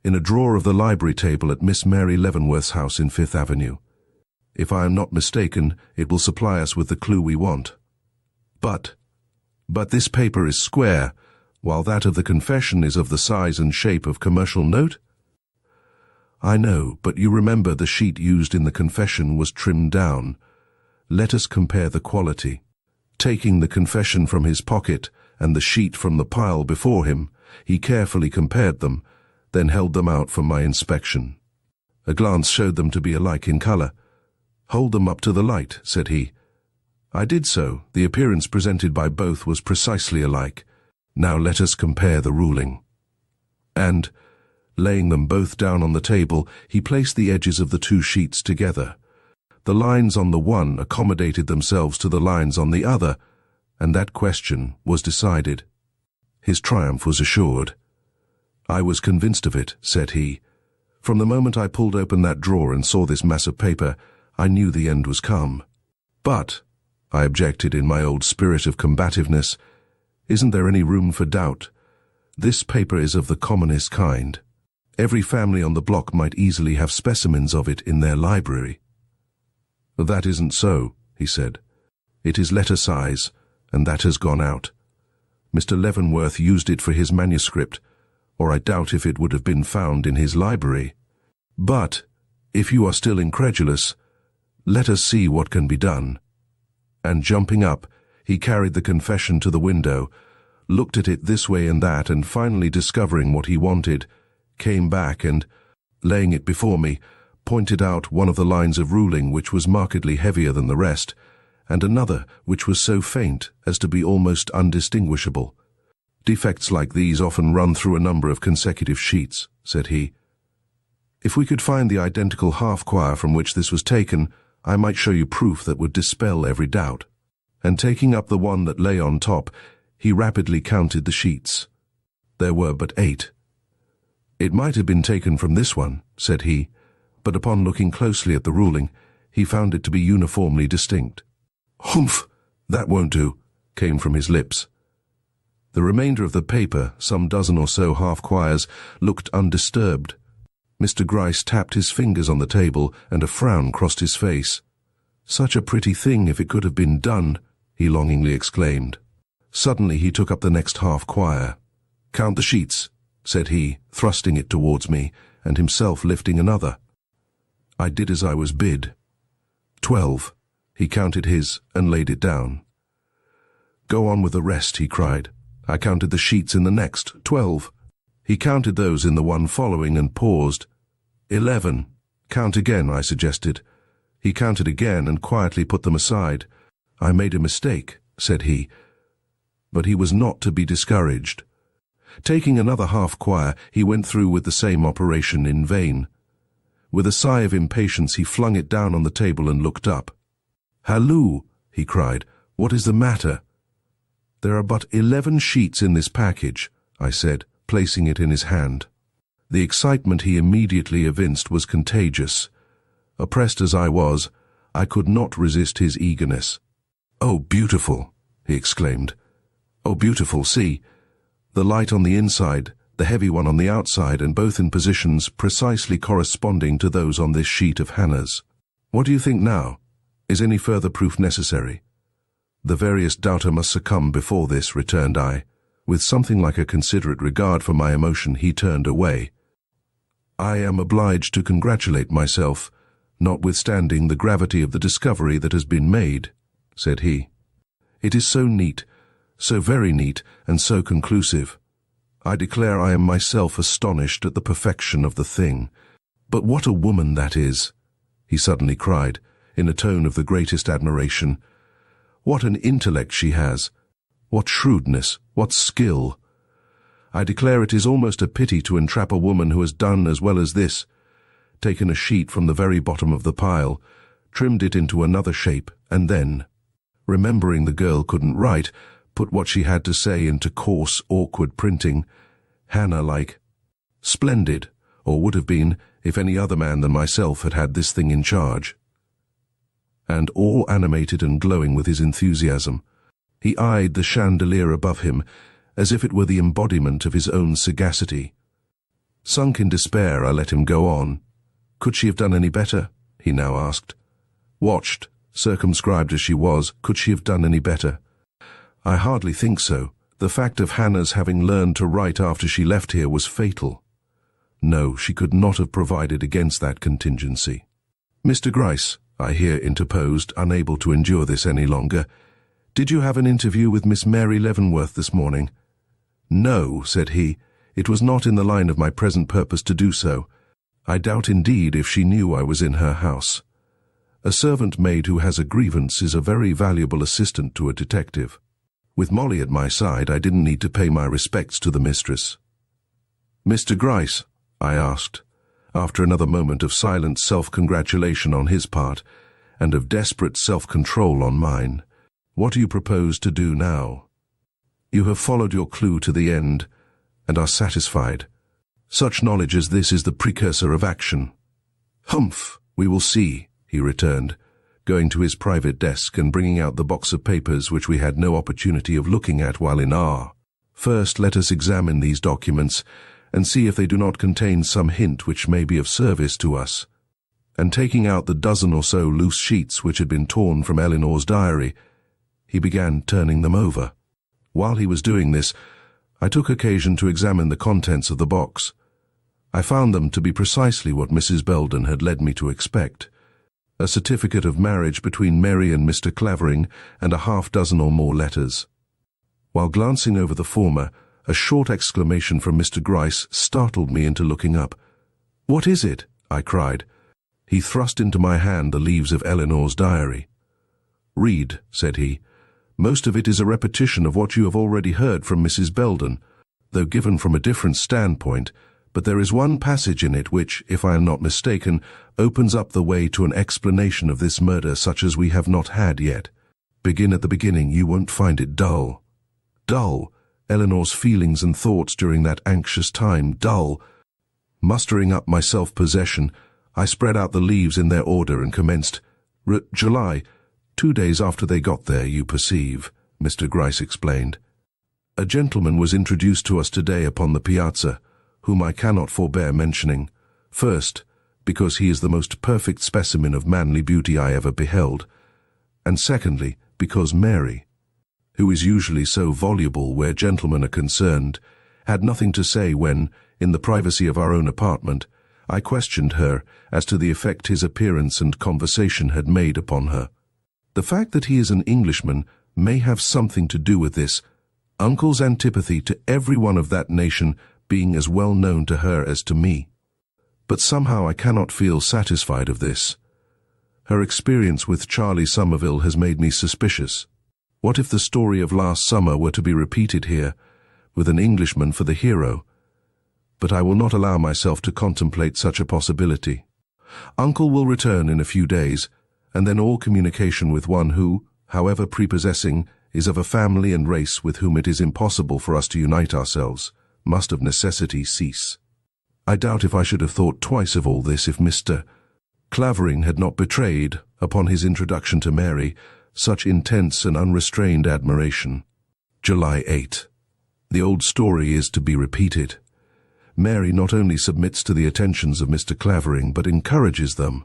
in a drawer of the library table at Miss Mary Leavenworth's house in Fifth Avenue. If I am not mistaken, it will supply us with the clue we want. But this paper is square, while that of the confession is of the size and shape of commercial note?" "I know, but you remember the sheet used in the confession was trimmed down. Let us compare the quality." Taking the confession from his pocket and the sheet from the pile before him, he carefully compared them, then held them out for my inspection. A glance showed them to be alike in color. "Hold them up to the light," said he. I did so. The appearance presented by both was precisely alike. "Now let us compare the ruling." And, laying them both down on the table, he placed the edges of the two sheets together. The lines on the one accommodated themselves to the lines on the other, and that question was decided. His triumph was assured. "I was convinced of it," said he. "From the moment I pulled open that drawer and saw this mass of paper, I knew the end was come." "But," I objected in my old spirit of combativeness, "isn't there any room for doubt? This paper is of the commonest kind. Every family on the block might easily have specimens of it in their library." "That isn't so," he said. "It is letter size, and that has gone out. Mr. Leavenworth used it for his manuscript, or I doubt if it would have been found in his library. But, if you are still incredulous, let us see what can be done." And jumping up, he carried the confession to the window, looked at it this way and that, and finally discovering what he wanted, came back and, laying it before me, pointed out one of the lines of ruling which was markedly heavier than the rest, and another which was so faint as to be almost undistinguishable. "Defects like these often run through a number of consecutive sheets," said he. "If we could find the identical half-quire from which this was taken, I might show you proof that would dispel every doubt." And taking up the one that lay on top, he rapidly counted the sheets. There were but 8. "It might have been taken from this one," said he, but upon looking closely at the ruling, he found it to be uniformly distinct. "Humph! That won't do," came from his lips. The remainder of the paper, some dozen or so half-quires, looked undisturbed. Mr. Gryce tapped his fingers on the table, and a frown crossed his face. "Such a pretty thing if it could have been done," he longingly exclaimed. Suddenly he took up the next half-quire. "Count the sheets," said he, thrusting it towards me, and himself lifting another. I did as I was bid. 12. He counted his and laid it down. "Go on with the rest," he cried. I counted the sheets in the next. 12. He counted those in the one following and paused. 11. "Count again," I suggested. He counted again and quietly put them aside. "I made a mistake," said he. But he was not to be discouraged. Taking another half-quire, he went through with the same operation in vain. With a sigh of impatience, he flung it down on the table and looked up. "Halloo!" he cried. "What is the matter?" "There are but 11 sheets in this package," I said, placing it in his hand. The excitement he immediately evinced was contagious. Oppressed as I was, I could not resist his eagerness. "Oh, beautiful!" he exclaimed. "Oh, beautiful, see! The light on the inside, the heavy one on the outside, and both in positions precisely corresponding to those on this sheet of Hannah's. What do you think now? Is any further proof necessary?" "The veriest doubter must succumb before this," returned I. With something like a considerate regard for my emotion, he turned away. "I am obliged to congratulate myself, notwithstanding the gravity of the discovery that has been made," said he. "It is so neat, so very neat, and so conclusive. I declare I am myself astonished at the perfection of the thing. But what a woman that is!" he suddenly cried, in a tone of the greatest admiration. "What an intellect she has! What shrewdness! What skill! I declare it is almost a pity to entrap a woman who has done as well as this, taken a sheet from the very bottom of the pile, trimmed it into another shape, and then, remembering the girl couldn't write, put what she had to say into coarse, awkward printing, Hannah-like. Splendid, or would have been, if any other man than myself had had this thing in charge." And all animated and glowing with his enthusiasm, he eyed the chandelier above him as if it were the embodiment of his own sagacity. Sunk in despair, I let him go on. Could she have done any better? He now asked. Watched, circumscribed as she was, could she have done any better? I hardly think so. The fact of Hannah's having learned to write after she left here was fatal. No, she could not have provided against that contingency. "Mr. Gryce," I here interposed, unable to endure this any longer, "did you have an interview with Miss Mary Leavenworth this morning?" "No," said he. "It was not in the line of my present purpose to do so. I doubt indeed if she knew I was in her house. A servant maid who has a grievance is a very valuable assistant to a detective. With Molly at my side, I didn't need to pay my respects to the mistress." "Mr. Gryce," I asked, after another moment of silent self-congratulation on his part, and of desperate self-control on mine, "what do you propose to do now? You have followed your clue to the end, and are satisfied. Such knowledge as this is the precursor of action." "Humph, we will see," he returned, going to his private desk and bringing out the box of papers which we had no opportunity of looking at while in R. "First, let us examine these documents, and see if they do not contain some hint which may be of service to us." And taking out the dozen or so loose sheets which had been torn from Eleanor's diary, he began turning them over. While he was doing this, I took occasion to examine the contents of the box. I found them to be precisely what Mrs. Belden had led me to expect. A certificate of marriage between Mary and Mr. Clavering, and a half-dozen or more letters. While glancing over the former, a short exclamation from Mr. Gryce startled me into looking up. "What is it?" I cried. He thrust into my hand the leaves of Eleanor's diary. "Read," said he. "Most of it is a repetition of what you have already heard from Mrs. Belden, though given from a different standpoint, but there is one passage in it which, if I am not mistaken, opens up the way to an explanation of this murder such as we have not had yet. Begin at the beginning, you won't find it dull." Dull! Eleanor's feelings and thoughts during that anxious time, dull! Mustering up my self-possession, I spread out the leaves in their order and commenced. "July, 2 days after they got there, you perceive," Mr. Gryce explained. "A gentleman was introduced to us today upon the piazza, whom I cannot forbear mentioning. First, because he is the most perfect specimen of manly beauty I ever beheld, and secondly, because Mary, who is usually so voluble where gentlemen are concerned, had nothing to say when, in the privacy of our own apartment, I questioned her as to the effect his appearance and conversation had made upon her. The fact that he is an Englishman may have something to do with this, Uncle's antipathy to every one of that nation being as well known to her as to me. But somehow I cannot feel satisfied of this. Her experience with Charlie Somerville has made me suspicious. What if the story of last summer were to be repeated here, with an Englishman for the hero? But I will not allow myself to contemplate such a possibility. Uncle will return in a few days, and then all communication with one who, however prepossessing, is of a family and race with whom it is impossible for us to unite ourselves, must of necessity cease. I doubt if I should have thought twice of all this if Mr. Clavering had not betrayed, upon his introduction to Mary, such intense and unrestrained admiration. July 8. The old story is to be repeated. Mary not only submits to the attentions of Mr. Clavering, but encourages them.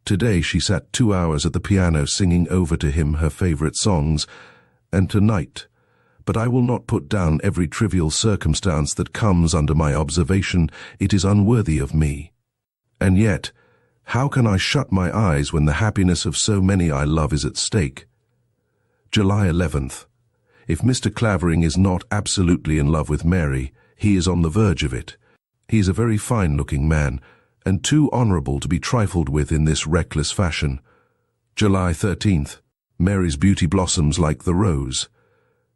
Today she sat 2 hours at the piano singing over to him her favorite songs, and tonight, but I will not put down every trivial circumstance that comes under my observation, it is unworthy of me. And yet, how can I shut my eyes when the happiness of so many I love is at stake? July 11th. If Mr. Clavering is not absolutely in love with Mary, he is on the verge of it. He is a very fine-looking man, and too honourable to be trifled with in this reckless fashion. July 13th. Mary's beauty blossoms like the rose.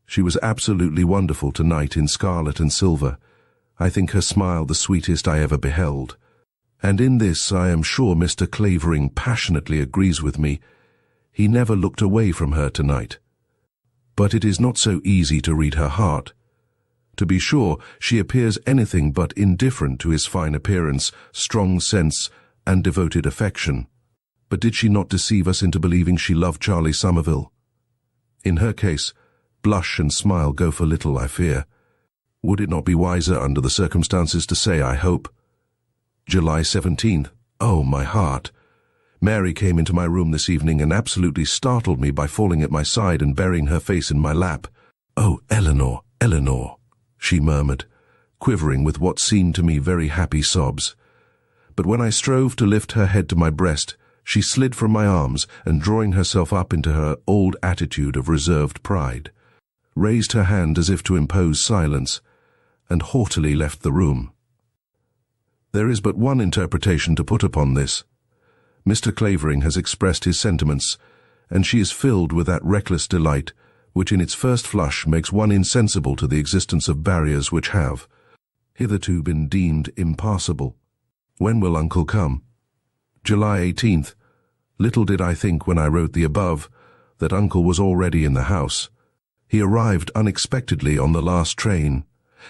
She was absolutely wonderful tonight in scarlet and silver. I think her smile the sweetest I ever beheld. And in this I am sure Mr. Clavering passionately agrees with me. He never looked away from her tonight. But it is not so easy to read her heart. To be sure, she appears anything but indifferent to his fine appearance, strong sense, and devoted affection. But did she not deceive us into believing she loved Charlie Somerville? In her case, blush and smile go for little, I fear. Would it not be wiser under the circumstances to say, I hope? July 17th. Oh, my heart! Mary came into my room this evening and absolutely startled me by falling at my side and burying her face in my lap. "Oh, Eleanor, Eleanor," she murmured, quivering with what seemed to me very happy sobs. But when I strove to lift her head to my breast, she slid from my arms and, drawing herself up into her old attitude of reserved pride, raised her hand as if to impose silence, and haughtily left the room. There is but one interpretation to put upon this. Mr. Clavering has expressed his sentiments, and she is filled with that reckless delight which in its first flush makes one insensible to the existence of barriers which have hitherto been deemed impassable. When will Uncle come? July 18th. Little did I think when I wrote the above that Uncle was already in the house. He arrived unexpectedly on the last train,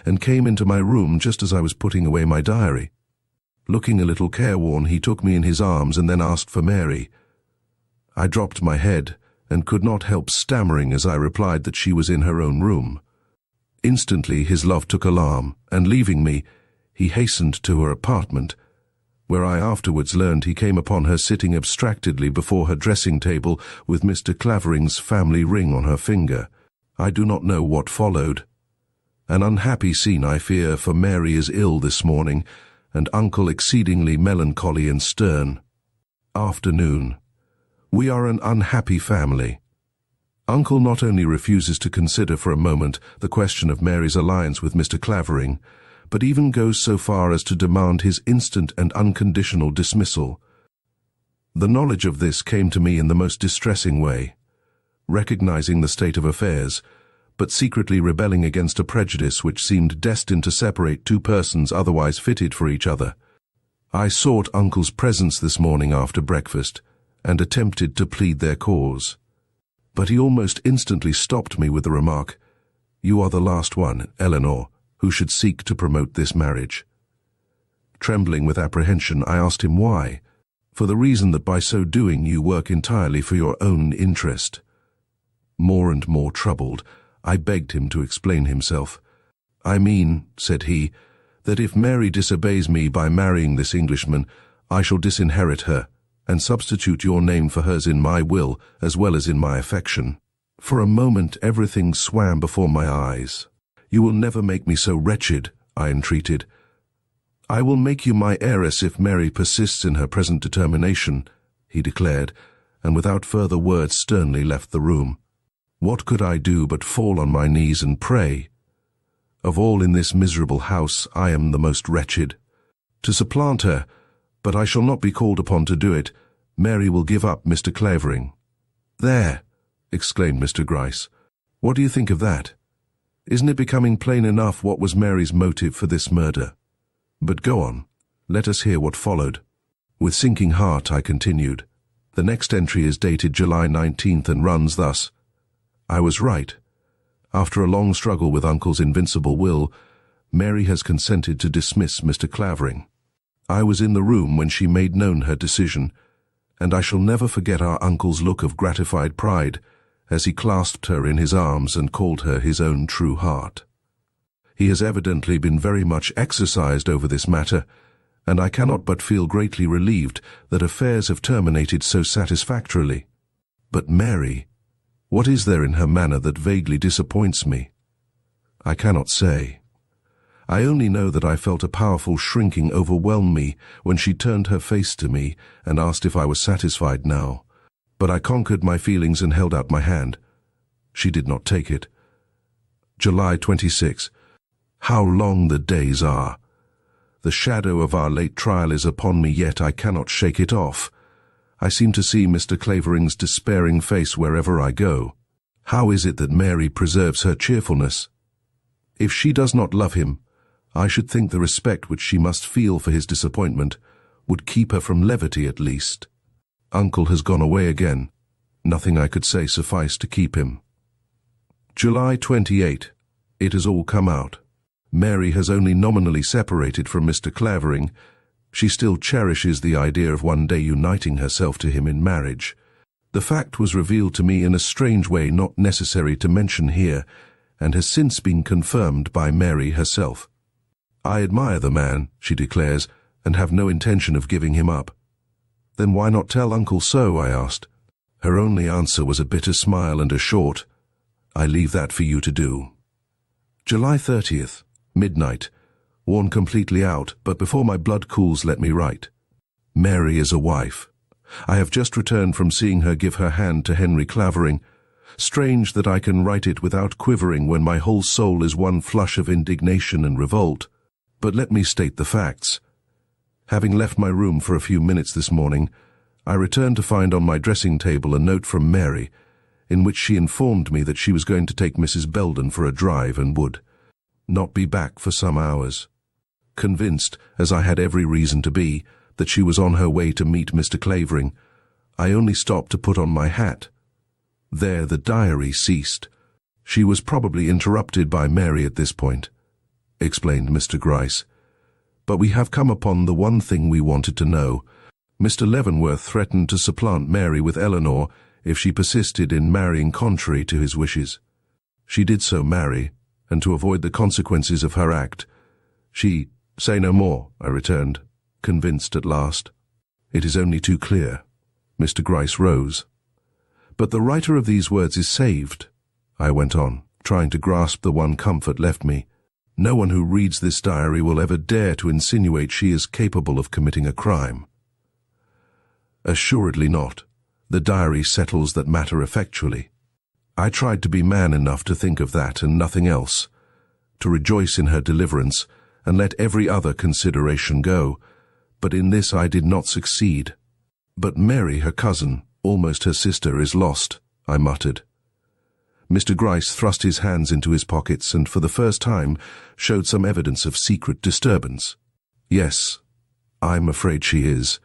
and came into my room just as I was putting away my diary. Looking a little careworn, he took me in his arms and then asked for Mary. I dropped my head, and could not help stammering as I replied that she was in her own room. Instantly his love took alarm, and leaving me, he hastened to her apartment, where I afterwards learned he came upon her sitting abstractedly before her dressing table with Mr. Clavering's family ring on her finger. I do not know what followed. An unhappy scene, I fear, for Mary is ill this morning, and Uncle exceedingly melancholy and stern. Afternoon. We are an unhappy family. Uncle not only refuses to consider for a moment the question of Mary's alliance with Mr. Clavering, but even goes so far as to demand his instant and unconditional dismissal. The knowledge of this came to me in the most distressing way. recognizing the state of affairs, but secretly rebelling against a prejudice which seemed destined to separate two persons otherwise fitted for each other. I sought Uncle's presence this morning after breakfast, and attempted to plead their cause. But he almost instantly stopped me with the remark, "You are the last one, Eleanore, who should seek to promote this marriage." Trembling with apprehension, I asked him why. "For the reason that by so doing you work entirely for your own interest." More and more troubled, I begged him to explain himself. "I mean," said he, "that if Mary disobeys me by marrying this Englishman, I shall disinherit her, and substitute your name for hers in my will as well as in my affection." For a moment everything swam before my eyes. "You will never make me so wretched," I entreated. "I will make you my heiress if Mary persists in her present determination," he declared, and without further words sternly left the room. What could I do but fall on my knees and pray? Of all in this miserable house, I am the most wretched. To supplant her, but I shall not be called upon to do it, Mary will give up Mr. Clavering. "There!" exclaimed Mr. Gryce. "What do you think of that? Isn't it becoming plain enough what was Mary's motive for this murder? But go on, let us hear what followed." With sinking heart I continued. The next entry is dated July 19th and runs thus. "I was right. After a long struggle with Uncle's invincible will, Mary has consented to dismiss Mr. Clavering. I was in the room when she made known her decision, and I shall never forget our uncle's look of gratified pride as he clasped her in his arms and called her his own true heart. He has evidently been very much exercised over this matter, and I cannot but feel greatly relieved that affairs have terminated so satisfactorily. But Mary, what is there in her manner that vaguely disappoints me? I cannot say. I only know that I felt a powerful shrinking overwhelm me when she turned her face to me and asked if I was satisfied now. But I conquered my feelings and held out my hand. She did not take it. July 26. How long the days are! The shadow of our late trial is upon me, yet I cannot shake it off. I seem to see Mr. Clavering's despairing face wherever I go. How is it that Mary preserves her cheerfulness? If she does not love him, I should think the respect which she must feel for his disappointment would keep her from levity at least. Uncle has gone away again. Nothing I could say sufficed to keep him. July 28. It has all come out. Mary has only nominally separated from Mr. Clavering. She still cherishes the idea of one day uniting herself to him in marriage. The fact was revealed to me in a strange way not necessary to mention here, and has since been confirmed by Mary herself. "I admire the man," she declares, "and have no intention of giving him up." "Then why not tell Uncle so?" I asked. Her only answer was a bitter smile and a short, "I leave that for you to do." July 30th, midnight. Worn completely out, but before my blood cools let me write. Mary is a wife. I have just returned from seeing her give her hand to Henry Clavering. Strange that I can write it without quivering when my whole soul is one flush of indignation and revolt. But let me state the facts. Having left my room for a few minutes this morning, I returned to find on my dressing table a note from Mary, in which she informed me that she was going to take Mrs. Belden for a drive and would not be back for some hours. Convinced, as I had every reason to be, that she was on her way to meet Mr. Clavering, I only stopped to put on my hat. There the diary ceased. She was probably interrupted by Mary at this point, explained Mr. Gryce. But we have come upon the one thing we wanted to know. Mr. Leavenworth threatened to supplant Mary with Eleanore if she persisted in marrying contrary to his wishes. She did so marry, and to avoid the consequences of her act, she— "Say no more," I returned, convinced at last. "It is only too clear." Mr. Gryce rose. "But the writer of these words is saved," I went on, trying to grasp the one comfort left me. "No one who reads this diary will ever dare to insinuate she is capable of committing a crime." Assuredly not. The diary settles that matter effectually. I tried to be man enough to think of that and nothing else, to rejoice in her deliverance and let every other consideration go, but in this I did not succeed. "But Mary, her cousin, almost her sister, is lost," I muttered. Mr. Gryce thrust his hands into his pockets and for the first time showed some evidence of secret disturbance. "Yes, I'm afraid she is.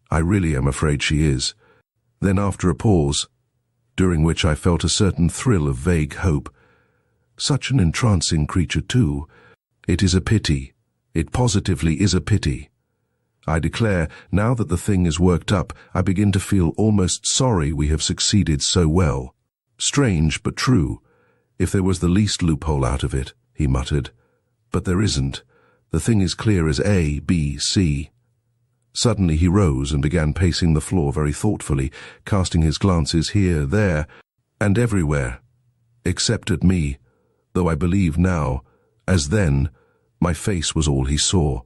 I really am afraid she is." Then after a pause, during which I felt a certain thrill of vague hope, "Such an entrancing creature too. It is a pity. It positively is a pity. I declare, now that the thing is worked up, I begin to feel almost sorry we have succeeded so well. Strange, but true. If there was the least loophole out of it," he muttered. "But there isn't. The thing is clear as A, B, C." Suddenly he rose and began pacing the floor very thoughtfully, casting his glances here, there, and everywhere, except at me, though I believe now, as then, my face was all he saw.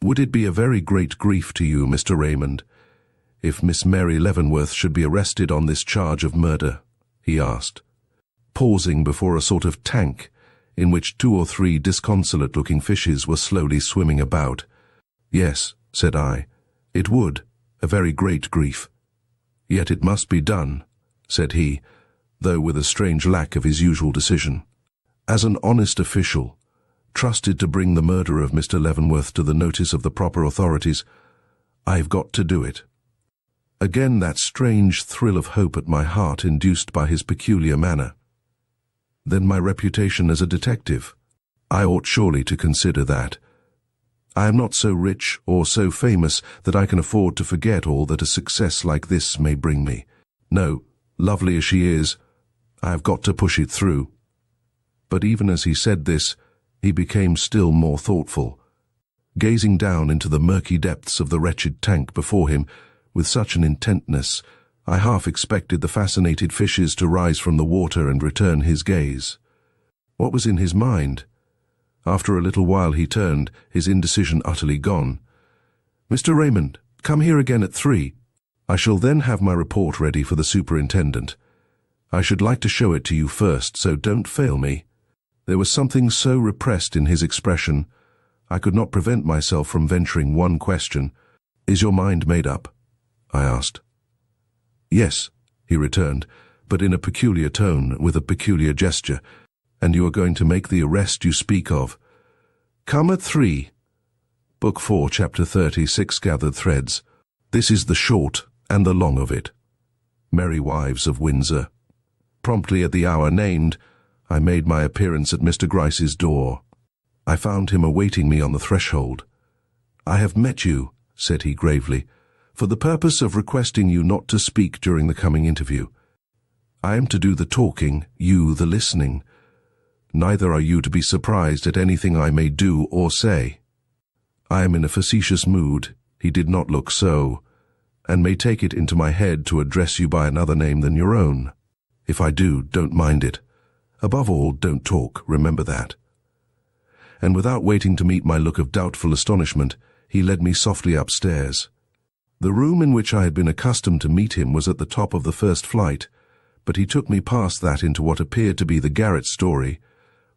"Would it be a very great grief to you, Mr. Raymond, if Miss Mary Leavenworth should be arrested on this charge of murder?" he asked, pausing before a sort of tank in which 2 or 3 disconsolate-looking fishes were slowly swimming about. "Yes," said I, "it would, a very great grief. Yet it must be done," said he, though with a strange lack of his usual decision. "As an honest official, trusted to bring the murder of Mr. Leavenworth to the notice of the proper authorities, I've got to do it." Again that strange thrill of hope at my heart induced by his peculiar manner. Then my reputation as a detective. I ought surely to consider that. I am not so rich or so famous that I can afford to forget all that a success like this may bring me. No, lovely as she is, I have got to push it through. But even as he said this, he became still more thoughtful, gazing down into the murky depths of the wretched tank before him with such an intentness, I half expected the fascinated fishes to rise from the water and return his gaze. What was in his mind? After a little while he turned, his indecision utterly gone. "Mr. Raymond, come here again at 3. I shall then have my report ready for the superintendent. I should like to show it to you first, so don't fail me." There was something so repressed in his expression, I could not prevent myself from venturing one question. "Is your mind made up?" I asked. "Yes," he returned, but in a peculiar tone, with a peculiar gesture. "And you are going to make the arrest you speak of?" "Come at 3. Book 4, Chapter 30, 6 Gathered Threads. This is the short and the long of it. Merry Wives of Windsor. Promptly at the hour named, I made my appearance at Mr. Gryce's door. I found him awaiting me on the threshold. "I have met you," said he gravely, "for the purpose of requesting you not to speak during the coming interview. I am to do the talking, you the listening. Neither are you to be surprised at anything I may do or say. I am in a facetious mood," he did not look so, "and may take it into my head to address you by another name than your own. If I do, don't mind it. Above all, don't talk, remember that." And without waiting to meet my look of doubtful astonishment, he led me softly upstairs. The room in which I had been accustomed to meet him was at the top of the first flight, but he took me past that into what appeared to be the garret story,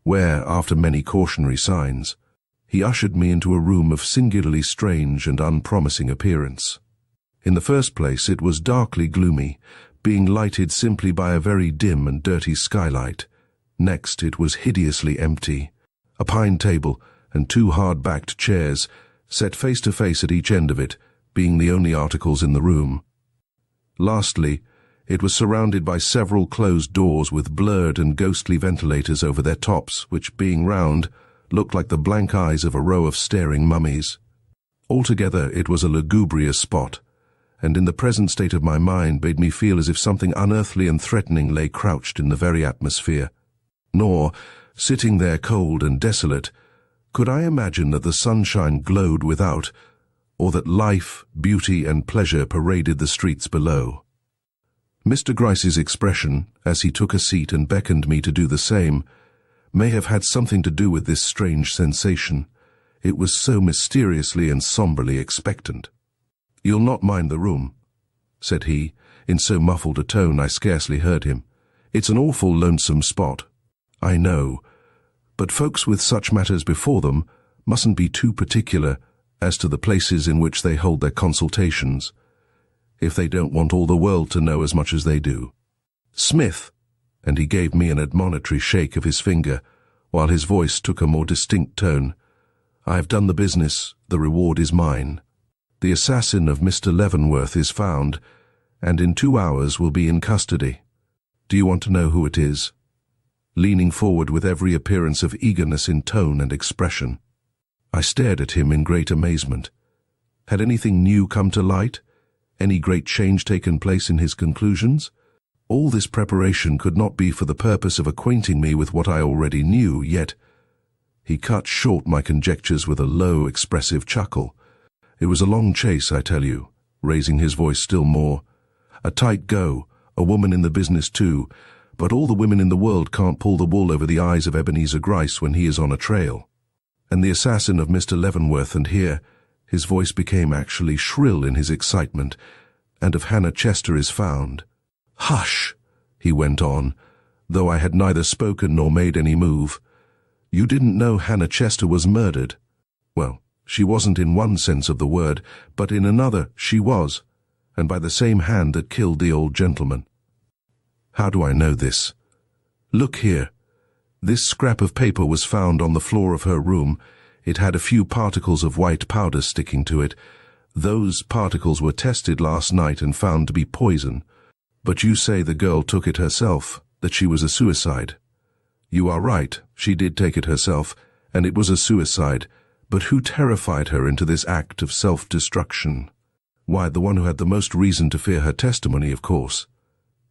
where, after many cautionary signs, he ushered me into a room of singularly strange and unpromising appearance. In the first place, it was darkly gloomy, being lighted simply by a very dim and dirty skylight. Next, it was hideously empty. A pine table and 2 hard-backed chairs, set face to face at each end of it, being the only articles in the room. Lastly, it was surrounded by several closed doors with blurred and ghostly ventilators over their tops, which, being round, looked like the blank eyes of a row of staring mummies. Altogether, it was a lugubrious spot, and in the present state of my mind made me feel as if something unearthly and threatening lay crouched in the very atmosphere. Nor, sitting there cold and desolate, could I imagine that the sunshine glowed without, or that life, beauty, and pleasure paraded the streets below. Mr. Gryce's expression, as he took a seat and beckoned me to do the same, may have had something to do with this strange sensation. It was so mysteriously and somberly expectant. "You'll not mind the room," said he, in so muffled a tone I scarcely heard him. "It's an awful lonesome spot. I know, but folks with such matters before them mustn't be too particular as to the places in which they hold their consultations, if they don't want all the world to know as much as they do. Smith," and he gave me an admonitory shake of his finger, while his voice took a more distinct tone. "I have done the business. The reward is mine. The assassin of Mr. Leavenworth is found, and in 2 hours will be in custody. Do you want to know who it is?" Leaning forward with every appearance of eagerness in tone and expression. I stared at him in great amazement. Had anything new come to light? Any great change taken place in his conclusions? All this preparation could not be for the purpose of acquainting me with what I already knew, yet he cut short my conjectures with a low, expressive chuckle. "It was a long chase, I tell you," raising his voice still more. "A tight go, a woman in the business too, but all the women in the world can't pull the wool over the eyes of Ebenezer Gryce when he is on a trail. And the assassin of Mr. Leavenworth, and here his voice became actually shrill in his excitement, and of Hannah Chester is found." "Hush," he went on, though I had neither spoken nor made any move. "You didn't know Hannah Chester was murdered? Well, she wasn't in one sense of the word, but in another she was, and by the same hand that killed the old gentleman." "How do I know this?" "Look here. This scrap of paper was found on the floor of her room. It had a few particles of white powder sticking to it. Those particles were tested last night and found to be poison. But you say the girl took it herself, that she was a suicide. You are right, she did take it herself, and it was a suicide. But who terrified her into this act of self-destruction? Why, the one who had the most reason to fear her testimony, of course.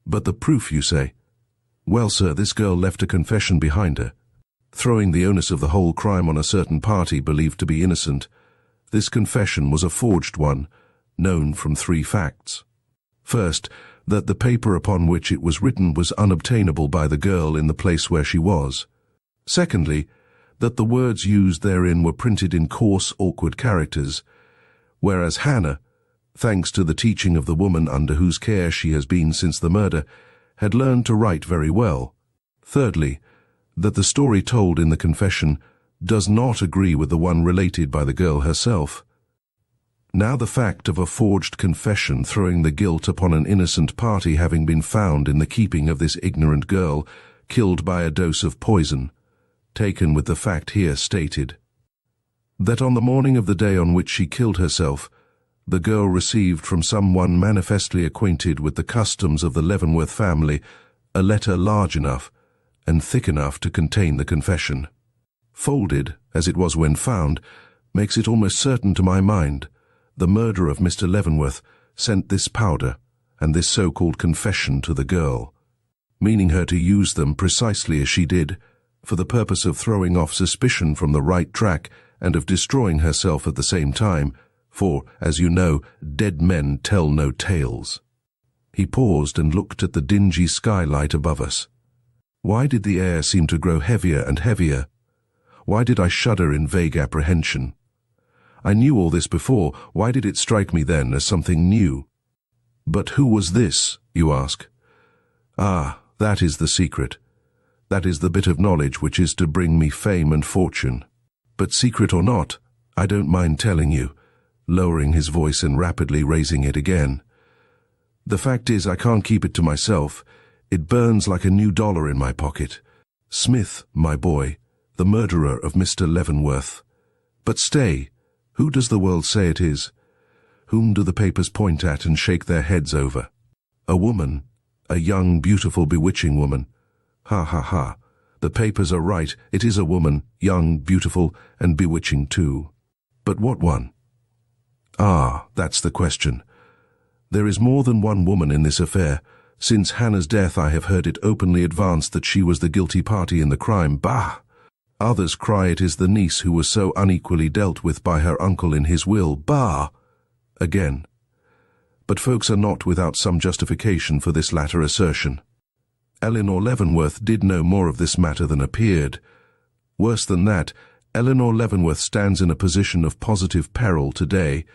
But the proof, you say? Well, sir, this girl left a confession behind her, throwing the onus of the whole crime on a certain party believed to be innocent. This confession was a forged one, known from 3 facts. First, that the paper upon which it was written was unobtainable by the girl in the place where she was. Secondly, that the words used therein were printed in coarse, awkward characters, whereas Hannah, thanks to the teaching of the woman under whose care she has been since the murder, had learned to write very well. Thirdly, that the story told in the confession does not agree with the one related by the girl herself. Now the fact of a forged confession throwing the guilt upon an innocent party having been found in the keeping of this ignorant girl, killed by a dose of poison, taken with the fact here stated, that on the morning of the day on which she killed herself, the girl received from someone manifestly acquainted with the customs of the Leavenworth family a letter large enough and thick enough to contain the confession. Folded, as it was when found, makes it almost certain to my mind the murderer of Mr. Leavenworth sent this powder and this so-called confession to the girl, meaning her to use them precisely as she did, for the purpose of throwing off suspicion from the right track and of destroying herself at the same time, for, as you know, dead men tell no tales. He paused and looked at the dingy skylight above us. Why did the air seem to grow heavier and heavier? Why did I shudder in vague apprehension? I knew all this before. Why did it strike me then as something new? But who was this, you ask? Ah, that is the secret. That is the bit of knowledge which is to bring me fame and fortune. But secret or not, I don't mind telling you, lowering his voice and rapidly raising it again. The fact is, I can't keep it to myself. It burns like a new dollar in my pocket. Smith, my boy, the murderer of Mr. Leavenworth. But stay, who does the world say it is? Whom do the papers point at and shake their heads over? A woman, a young, beautiful, bewitching woman. Ha ha ha, the papers are right, it is a woman, young, beautiful, and bewitching too. But what one? Ah, that's the question. There is more than one woman in this affair. Since Hannah's death I have heard it openly advanced that she was the guilty party in the crime. Bah! Others cry it is the niece who was so unequally dealt with by her uncle in his will. Bah! Again. But folks are not without some justification for this latter assertion. Eleanore Leavenworth did know more of this matter than appeared. Worse than that, Eleanore Leavenworth stands in a position of positive peril today.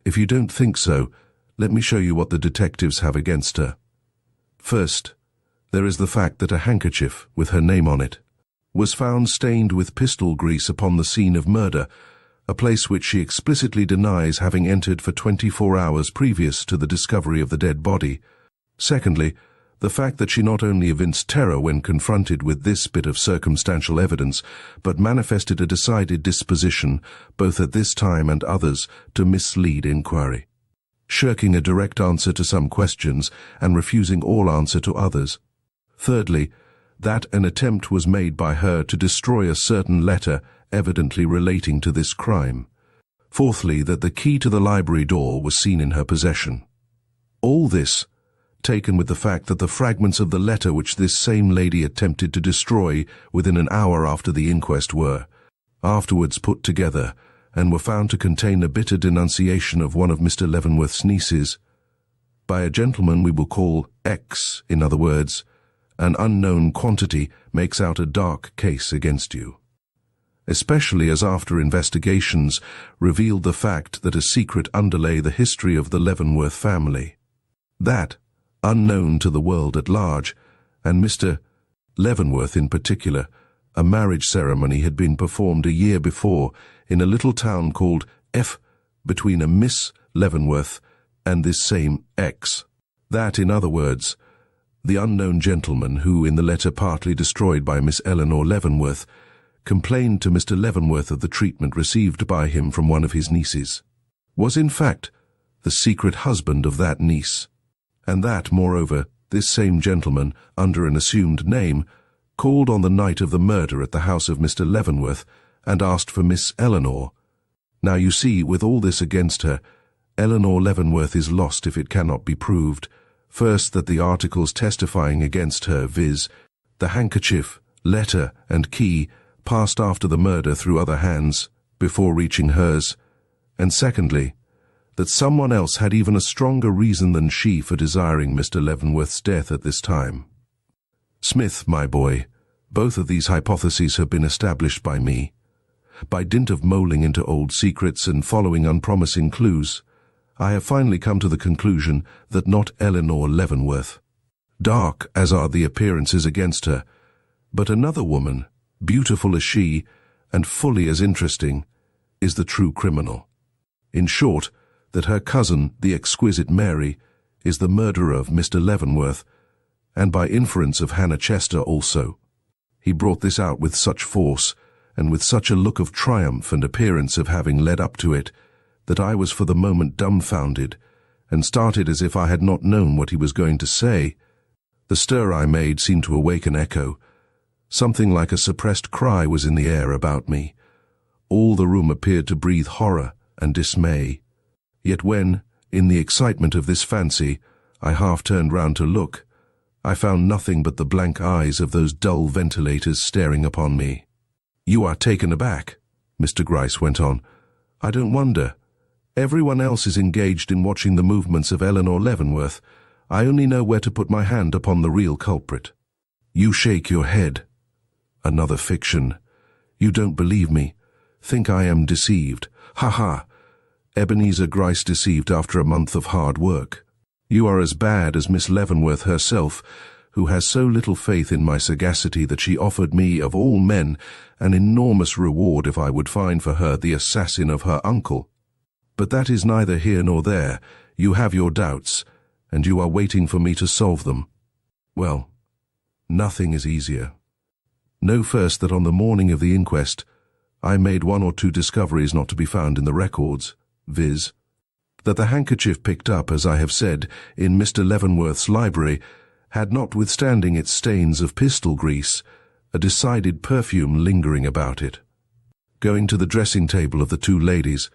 If you don't think so, let me show you what the detectives have against her. First, there is the fact that a handkerchief, with her name on it, was found stained with pistol grease upon the scene of murder, a place which she explicitly denies having entered for 24 hours previous to the discovery of the dead body. Secondly, The fact that she not only evinced terror when confronted with this bit of circumstantial evidence, but manifested a decided disposition, both at this time and others, to mislead inquiry, shirking a direct answer to some questions and refusing all answer to others. Thirdly, that an attempt was made by her to destroy a certain letter evidently relating to this crime. Fourthly, that the key to the library door was seen in her possession. All this, taken with the fact that the fragments of the letter which this same lady attempted to destroy within an hour after the inquest were afterwards put together and were found to contain a bitter denunciation of one of Mr. Leavenworth's nieces, by a gentleman we will call X, in other words, an unknown quantity makes out a dark case against you, especially as after investigations revealed the fact that a secret underlay the history of the Leavenworth family. That, unknown to the world at large, and Mr. Leavenworth in particular, a marriage ceremony had been performed a year before in a little town called F between a Miss Leavenworth and this same X. That, in other words, the unknown gentleman who, in the letter partly destroyed by Miss Eleanor Leavenworth, complained to Mr. Leavenworth of the treatment received by him from one of his nieces, was in fact the secret husband of that niece, and that, moreover, this same gentleman, under an assumed name, called on the night of the murder at the house of Mr. Leavenworth and asked for Miss Eleanor. Now you see, with all this against her, Eleanor Leavenworth is lost if it cannot be proved, first, that the articles testifying against her, viz., the handkerchief, letter, and key, passed after the murder through other hands, before reaching hers, and secondly, that someone else had even a stronger reason than she for desiring Mr. Leavenworth's death at this time. Smith, my boy, both of these hypotheses have been established by me. By dint of moling into old secrets and following unpromising clues, I have finally come to the conclusion that not Eleanor Leavenworth, dark as are the appearances against her, but another woman, beautiful as she, and fully as interesting, is the true criminal. In short, that her cousin, the exquisite Mary, is the murderer of Mr. Leavenworth, and by inference of Hannah Chester also. He brought this out with such force, and with such a look of triumph and appearance of having led up to it, that I was for the moment dumbfounded, and started as if I had not known what he was going to say. The stir I made seemed to awake an echo. Something like a suppressed cry was in the air about me. All the room appeared to breathe horror and dismay. Yet when, in the excitement of this fancy, I half turned round to look, I found nothing but the blank eyes of those dull ventilators staring upon me. "You are taken aback," Mr. Gryce went on. "I don't wonder. Everyone else is engaged in watching the movements of Eleanor Leavenworth. I only know where to put my hand upon the real culprit. You shake your head. Another fiction. You don't believe me. Think I am deceived. Ha ha! Ebenezer Gryce deceived after a month of hard work. You are as bad as Miss Leavenworth herself, who has so little faith in my sagacity that she offered me, of all men, an enormous reward if I would find for her the assassin of her uncle. But that is neither here nor there. You have your doubts, and you are waiting for me to solve them. Well, nothing is easier. Know first that on the morning of the inquest, I made one or two discoveries not to be found in the records, viz., that the handkerchief picked up, as I have said, in Mr. Leavenworth's library, had, notwithstanding its stains of pistol grease, a decided perfume lingering about it. Going to the dressing table of the two ladies,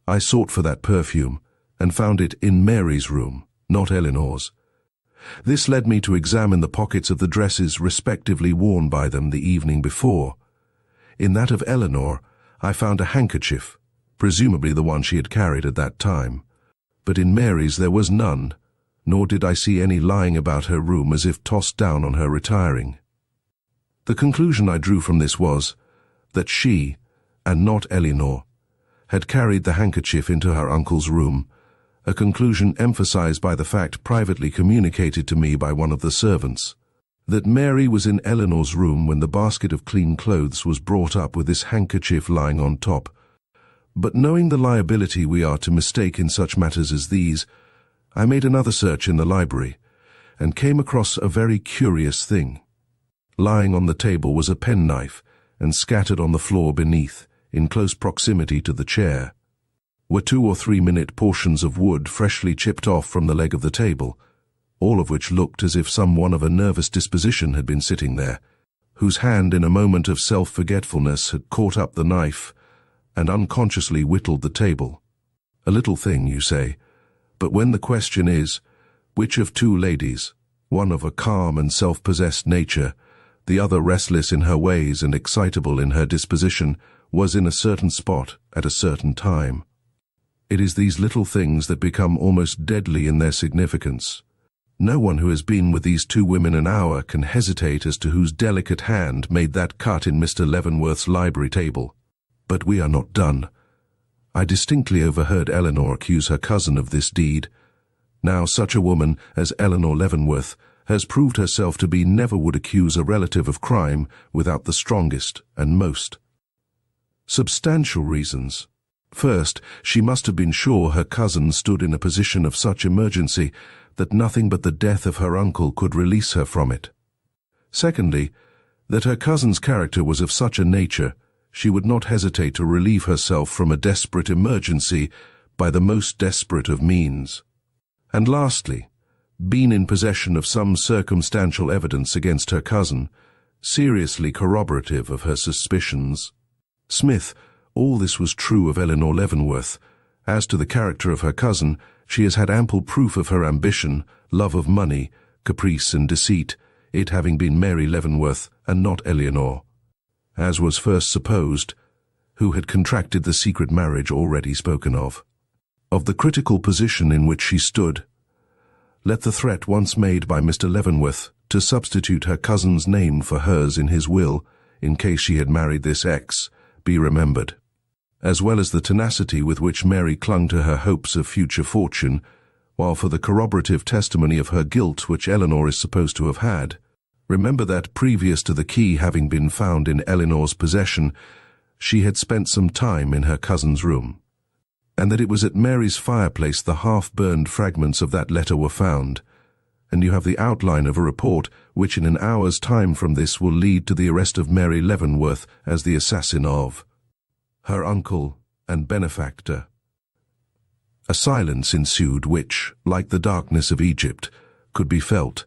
I sought for that perfume, and found it in Mary's room, not Eleanor's. This led me to examine the pockets of the dresses respectively worn by them the evening before. In that of Eleanor, I found a handkerchief, presumably the one she had carried at that time, but in Mary's there was none, nor did I see any lying about her room as if tossed down on her retiring. The conclusion I drew from this was that she, and not Eleanor, had carried the handkerchief into her uncle's room, a conclusion emphasized by the fact privately communicated to me by one of the servants, that Mary was in Eleanor's room when the basket of clean clothes was brought up with this handkerchief lying on top. But knowing the liability we are to mistake in such matters as these, I made another search in the library, and came across a very curious thing. Lying on the table was a penknife, and scattered on the floor beneath, in close proximity to the chair, were 2 or 3 minute portions of wood freshly chipped off from the leg of the table, all of which looked as if someone of a nervous disposition had been sitting there, whose hand in a moment of self-forgetfulness had caught up the knife and unconsciously whittled the table. A little thing, you say, but when the question is, which of 2 ladies, one of a calm and self-possessed nature, the other restless in her ways and excitable in her disposition, was in a certain spot at a certain time, it is these little things that become almost deadly in their significance. No one who has been with these 2 women an hour can hesitate as to whose delicate hand made that cut in Mr. Leavenworth's library table. But we are not done. I distinctly overheard Eleanore accuse her cousin of this deed. Now such a woman as Eleanore Leavenworth has proved herself to be never would accuse a relative of crime without the strongest and most substantial reasons. First, she must have been sure her cousin stood in a position of such emergency that nothing but the death of her uncle could release her from it. Secondly, that her cousin's character was of such a nature she would not hesitate to relieve herself from a desperate emergency by the most desperate of means. And lastly, being in possession of some circumstantial evidence against her cousin, seriously corroborative of her suspicions. Smith, all this was true of Eleanore Leavenworth. As to the character of her cousin, she has had ample proof of her ambition, love of money, caprice and deceit, it having been Mary Leavenworth and not Eleanore, as was first supposed, who had contracted the secret marriage already spoken of. Of the critical position in which she stood, let the threat once made by Mr. Leavenworth to substitute her cousin's name for hers in his will, in case she had married this X, be remembered, as well as the tenacity with which Mary clung to her hopes of future fortune, while for the corroborative testimony of her guilt which Eleanore is supposed to have had, remember that previous to the key having been found in Eleanor's possession, she had spent some time in her cousin's room, and that it was at Mary's fireplace the half-burned fragments of that letter were found, and you have the outline of a report which in an hour's time from this will lead to the arrest of Mary Leavenworth as the assassin of her uncle and benefactor. A silence ensued which, like the darkness of Egypt, could be felt.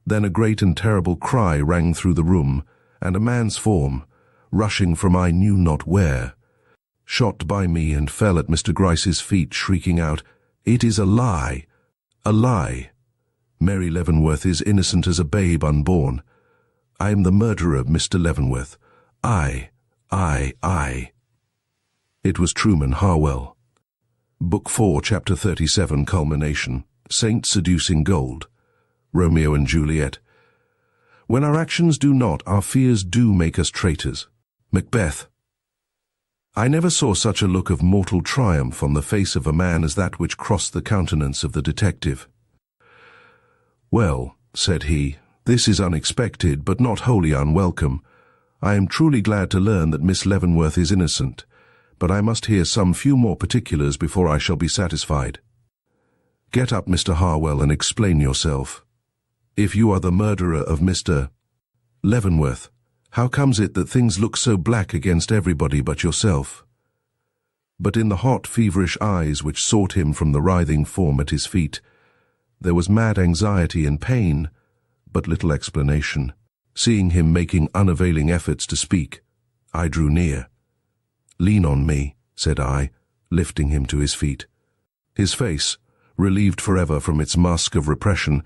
Then a great and terrible cry rang through the room, and a man's form, rushing from I knew not where, shot by me and fell at Mr. Gryce's feet, shrieking out, "It is a lie! A lie! Mary Leavenworth is innocent as a babe unborn. I am the murderer of Mr. Leavenworth. I. It was Trueman Harwell. Book 4, Chapter 37, Culmination. Saint seducing gold. Romeo and Juliet. When our actions do not, our fears do make us traitors. Macbeth. I never saw such a look of mortal triumph on the face of a man as that which crossed the countenance of the detective. "Well," said he, "this is unexpected, but not wholly unwelcome. I am truly glad to learn that Miss Leavenworth is innocent, but I must hear some few more particulars before I shall be satisfied. Get up, Mr. Harwell, and explain yourself. If you are the murderer of Mr. Leavenworth, how comes it that things look so black against everybody but yourself?" But in the hot, feverish eyes which sought him from the writhing form at his feet, there was mad anxiety and pain, but little explanation. Seeing him making unavailing efforts to speak, I drew near. "Lean on me," said I, lifting him to his feet. His face, relieved forever from its mask of repression,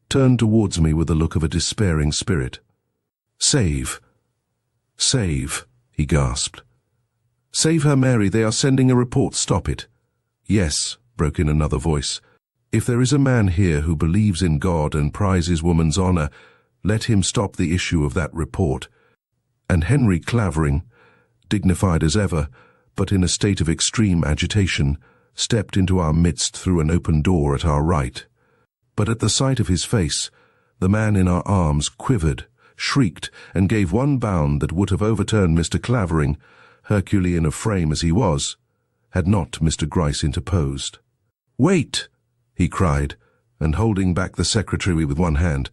turned towards me with the look of a despairing spirit. "Save! Save!" he gasped. "Save her, Mary, they are sending a report, stop it." "Yes," broke in another voice. "If there is a man here who believes in God and prizes woman's honor, let him stop the issue of that report." And Henry Clavering, dignified as ever, but in a state of extreme agitation, stepped into our midst through an open door at our right. But at the sight of his face, the man in our arms quivered, shrieked, and gave one bound that would have overturned Mr. Clavering, Herculean of frame as he was, had not Mr. Gryce interposed. "Wait!" he cried, and holding back the secretary with one hand.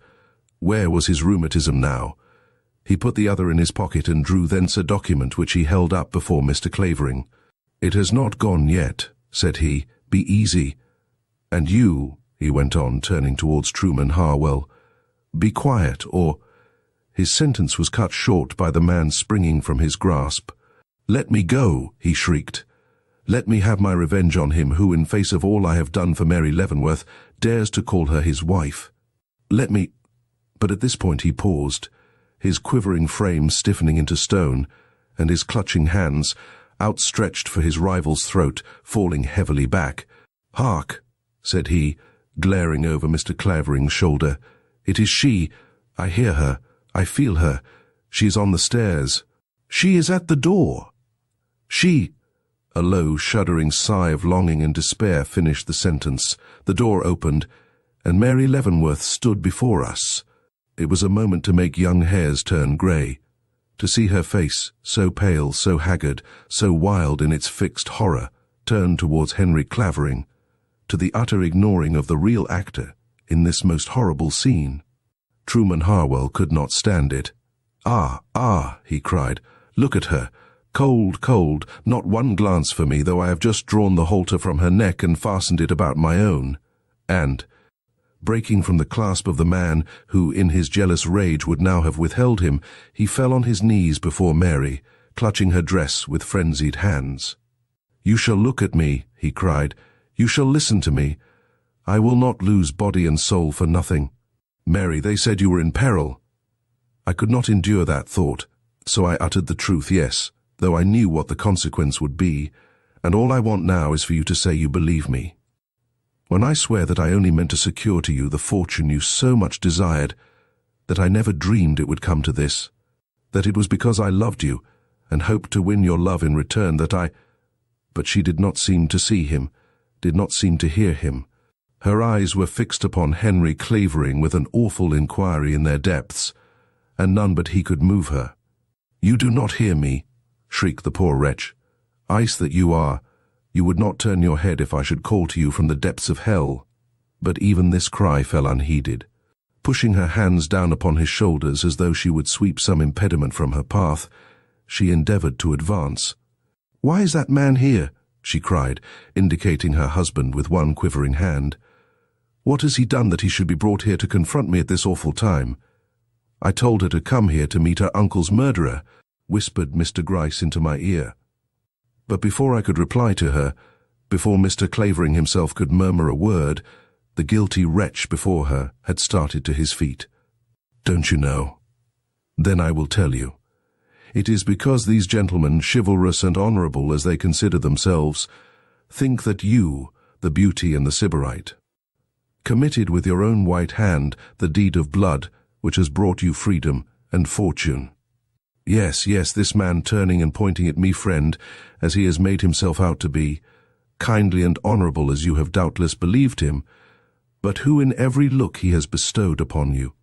Where was his rheumatism now? He put the other in his pocket and drew thence a document which he held up before Mr. Clavering. "It has not gone yet," said he. "Be easy. And you," he went on, turning towards Trueman Harwell, "be quiet, or—" His sentence was cut short by the man springing from his grasp. "Let me go," he shrieked. "Let me have my revenge on him who, in face of all I have done for Mary Leavenworth, dares to call her his wife. Let me—" But at this point he paused, his quivering frame stiffening into stone, and his clutching hands, outstretched for his rival's throat, falling heavily back. "Hark," said he, glaring over Mr. Clavering's shoulder. "It is she. I hear her. I feel her. She is on the stairs. She is at the door. She—" A low, shuddering sigh of longing and despair finished the sentence. The door opened, and Mary Leavenworth stood before us. It was a moment to make young hairs turn grey. To see her face, so pale, so haggard, so wild in its fixed horror, turned towards Henry Clavering, to the utter ignoring of the real actor in this most horrible scene. Trueman Harwell could not stand it. "Ah," he cried, "look at her. Cold, cold, not one glance for me, though I have just drawn the halter from her neck and fastened it about my own." And, breaking from the clasp of the man who in his jealous rage would now have withheld him, he fell on his knees before Mary, clutching her dress with frenzied hands. "You shall look at me," he cried. "You shall listen to me. I will not lose body and soul for nothing. Mary, they said you were in peril." I could not endure that thought, so I uttered the truth, yes, though I knew what the consequence would be, and all I want now is for you to say you believe me. When I swear that I only meant to secure to you the fortune you so much desired, that I never dreamed it would come to this, that it was because I loved you and hoped to win your love in return that I— But she did not seem to see him, did not seem to hear him. Her eyes were fixed upon Henry Clavering with an awful inquiry in their depths, and none but he could move her. "You do not hear me," shrieked the poor wretch. "Ice that you are, you would not turn your head if I should call to you from the depths of hell." But even this cry fell unheeded. Pushing her hands down upon his shoulders as though she would sweep some impediment from her path, she endeavored to advance. "Why is that man here?" she cried, indicating her husband with one quivering hand. "What has he done that he should be brought here to confront me at this awful time?" "I told her to come here to meet her uncle's murderer," whispered Mr. Gryce into my ear. But before I could reply to her, before Mr. Clavering himself could murmur a word, the guilty wretch before her had started to his feet. "Don't you know? Then I will tell you. It is because these gentlemen, chivalrous and honourable as they consider themselves, think that you, the beauty and the sybarite, committed with your own white hand the deed of blood which has brought you freedom and fortune. Yes, this man turning and pointing at me, friend, as he has made himself out to be, kindly and honourable as you have doubtless believed him, but who in every look he has bestowed upon you,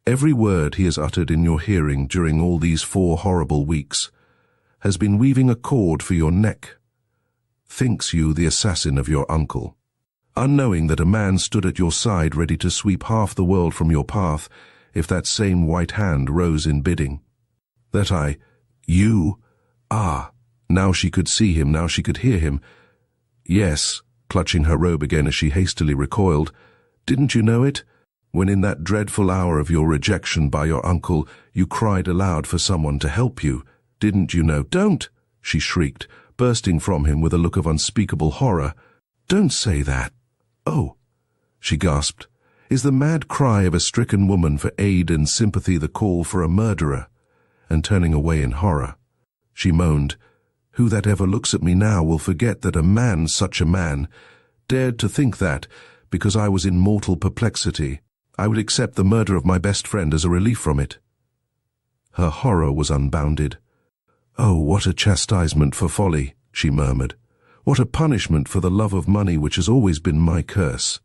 every word he has uttered in your hearing during all these 4 horrible weeks, has been weaving a cord for your neck, thinks you the assassin of your uncle, unknowing that a man stood at your side ready to sweep half the world from your path if that same white hand rose in bidding. That now she could see him, now she could hear him. Yes, clutching her robe again as she hastily recoiled, didn't you know it? When in that dreadful hour of your rejection by your uncle, you cried aloud for someone to help you, didn't you know? "Don't!" she shrieked, bursting from him with a look of unspeakable horror. "Don't say that. Oh," she gasped, "is the mad cry of a stricken woman for aid and sympathy the call for a murderer?" And turning away in horror, she moaned, "Who that ever looks at me now will forget that a man, such a man, dared to think that, because I was in mortal perplexity, I would accept the murder of my best friend as a relief from it." Her horror was unbounded. "Oh, what a chastisement for folly," she murmured. "What a punishment for the love of money which has always been my curse."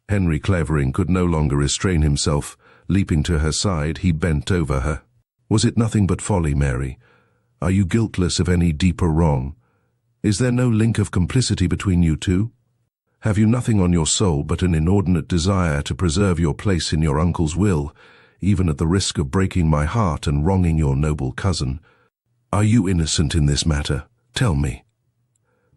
Henry Clavering could no longer restrain himself. Leaping to her side, he bent over her. "Was it nothing but folly, Mary? Are you guiltless of any deeper wrong? Is there no link of complicity between you two? Have you nothing on your soul but an inordinate desire to preserve your place in your uncle's will, even at the risk of breaking my heart and wronging your noble cousin? Are you innocent in this matter? Tell me."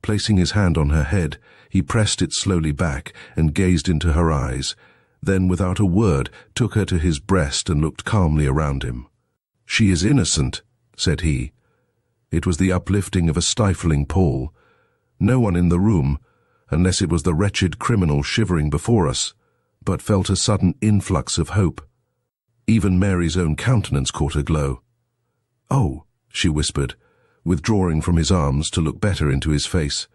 Placing his hand on her head, he pressed it slowly back and gazed into her eyes, then without a word took her to his breast and looked calmly around him. "She is innocent," said he. It was the uplifting of a stifling pall. No one in the room, unless it was the wretched criminal shivering before us, but felt a sudden influx of hope. Even Mary's own countenance caught a glow. "Oh," she whispered, withdrawing from his arms to look better into his face.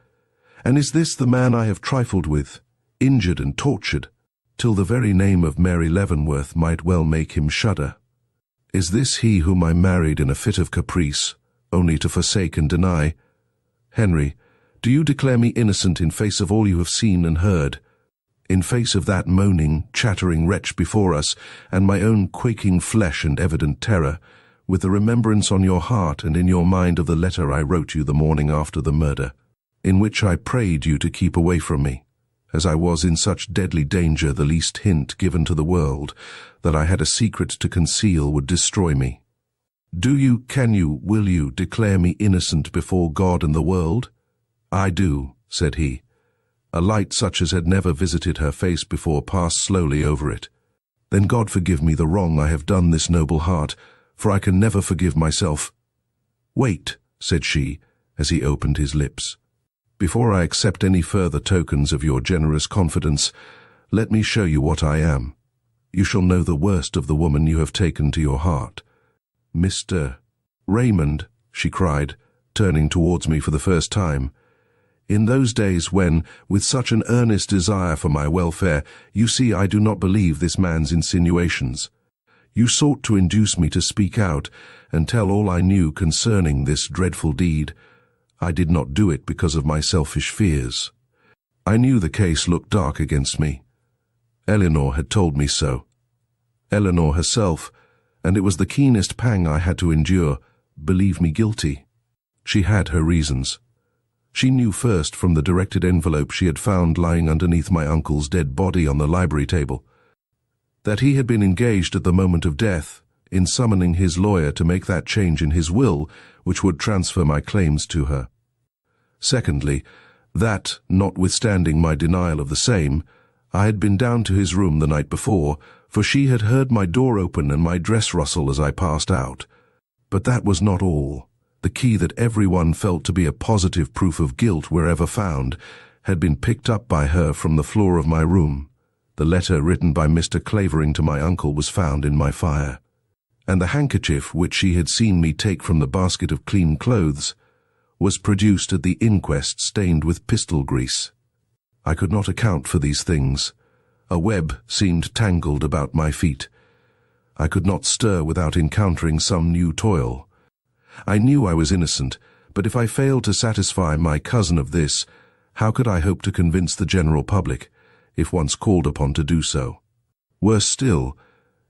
"And is this the man I have trifled with, injured and tortured, till the very name of Mary Leavenworth might well make him shudder? Is this he whom I married in a fit of caprice, only to forsake and deny? Henry, do you declare me innocent in face of all you have seen and heard, in face of that moaning, chattering wretch before us, and my own quaking flesh and evident terror, with the remembrance on your heart and in your mind of the letter I wrote you the morning after the murder, in which I prayed you to keep away from me, as I was in such deadly danger the least hint given to the world that I had a secret to conceal would destroy me? Do you, can you, will you declare me innocent before God and the world?" "I do," said he. A light such as had never visited her face before passed slowly over it. "Then God forgive me the wrong I have done this noble heart, for I can never forgive myself." "Wait," said she, as he opened his lips. "Before I accept any further tokens of your generous confidence, let me show you what I am. You shall know the worst of the woman you have taken to your heart." "Mr. Raymond," she cried, turning towards me for the first time, "in those days when, with such an earnest desire for my welfare, you see I do not believe this man's insinuations, you sought to induce me to speak out and tell all I knew concerning this dreadful deed. I did not do it because of my selfish fears. I knew the case looked dark against me. Eleanore had told me so. Eleanore herself, and it was the keenest pang I had to endure, believed me guilty. She had her reasons. She knew first from the directed envelope she had found lying underneath my uncle's dead body on the library table, that he had been engaged at the moment of death in summoning his lawyer to make that change in his will which would transfer my claims to her. Secondly, that, notwithstanding my denial of the same, I had been down to his room the night before, for she had heard my door open and my dress rustle as I passed out. But that was not all. The key that everyone felt to be a positive proof of guilt wherever found had been picked up by her from the floor of my room. The letter written by Mr. Clavering to my uncle was found in my fire, and the handkerchief which she had seen me take from the basket of clean clothes was produced at the inquest stained with pistol grease. I could not account for these things. A web seemed tangled about my feet. I could not stir without encountering some new toil. I knew I was innocent, but if I failed to satisfy my cousin of this, how could I hope to convince the general public, if once called upon to do so? Worse still,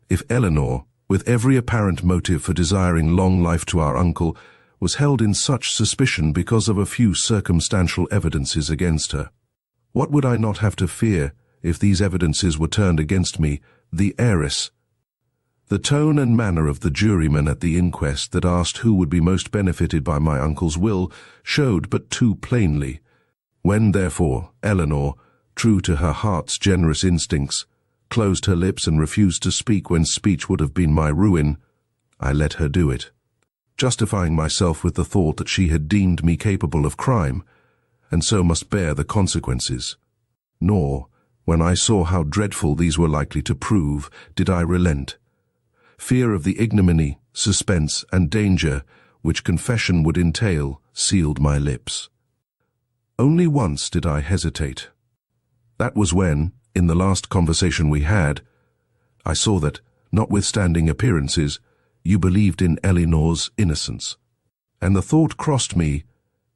if Eleanore, with every apparent motive for desiring long life to our uncle, was held in such suspicion because of a few circumstantial evidences against her. What would I not have to fear if these evidences were turned against me, the heiress? The tone and manner of the jurymen at the inquest that asked who would be most benefited by my uncle's will showed but too plainly. When, therefore, Eleanore, true to her heart's generous instincts, closed her lips and refused to speak when speech would have been my ruin, I let her do it, justifying myself with the thought that she had deemed me capable of crime, and so must bear the consequences. Nor, when I saw how dreadful these were likely to prove, did I relent. Fear of the ignominy, suspense, and danger which confession would entail sealed my lips. Only once did I hesitate. That was when, in the last conversation we had, I saw that, notwithstanding appearances, you believed in Eleanor's innocence, and the thought crossed me,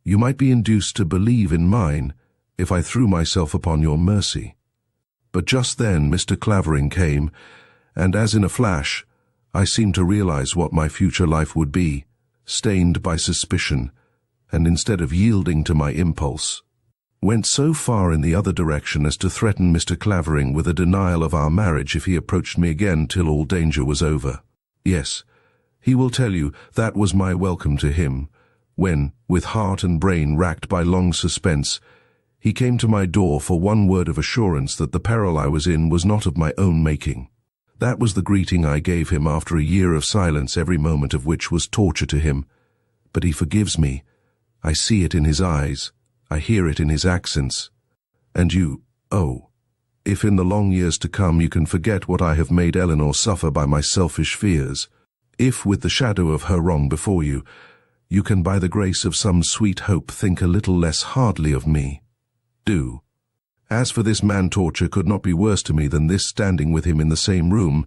you might be induced to believe in mine if I threw myself upon your mercy. But just then Mr. Clavering came, and as in a flash, I seemed to realize what my future life would be, stained by suspicion, and instead of yielding to my impulse, went so far in the other direction as to threaten Mr. Clavering with a denial of our marriage if he approached me again till all danger was over. Yes, he will tell you that was my welcome to him, when, with heart and brain racked by long suspense, he came to my door for one word of assurance that the peril I was in was not of my own making. That was the greeting I gave him after a year of silence, every moment of which was torture to him. But he forgives me. I see it in his eyes. I hear it in his accents. And you, oh, if in the long years to come you can forget what I have made Eleanore suffer by my selfish fears, if with the shadow of her wrong before you, you can by the grace of some sweet hope think a little less hardly of me, do. As for this man, torture could not be worse to me than this standing with him in the same room.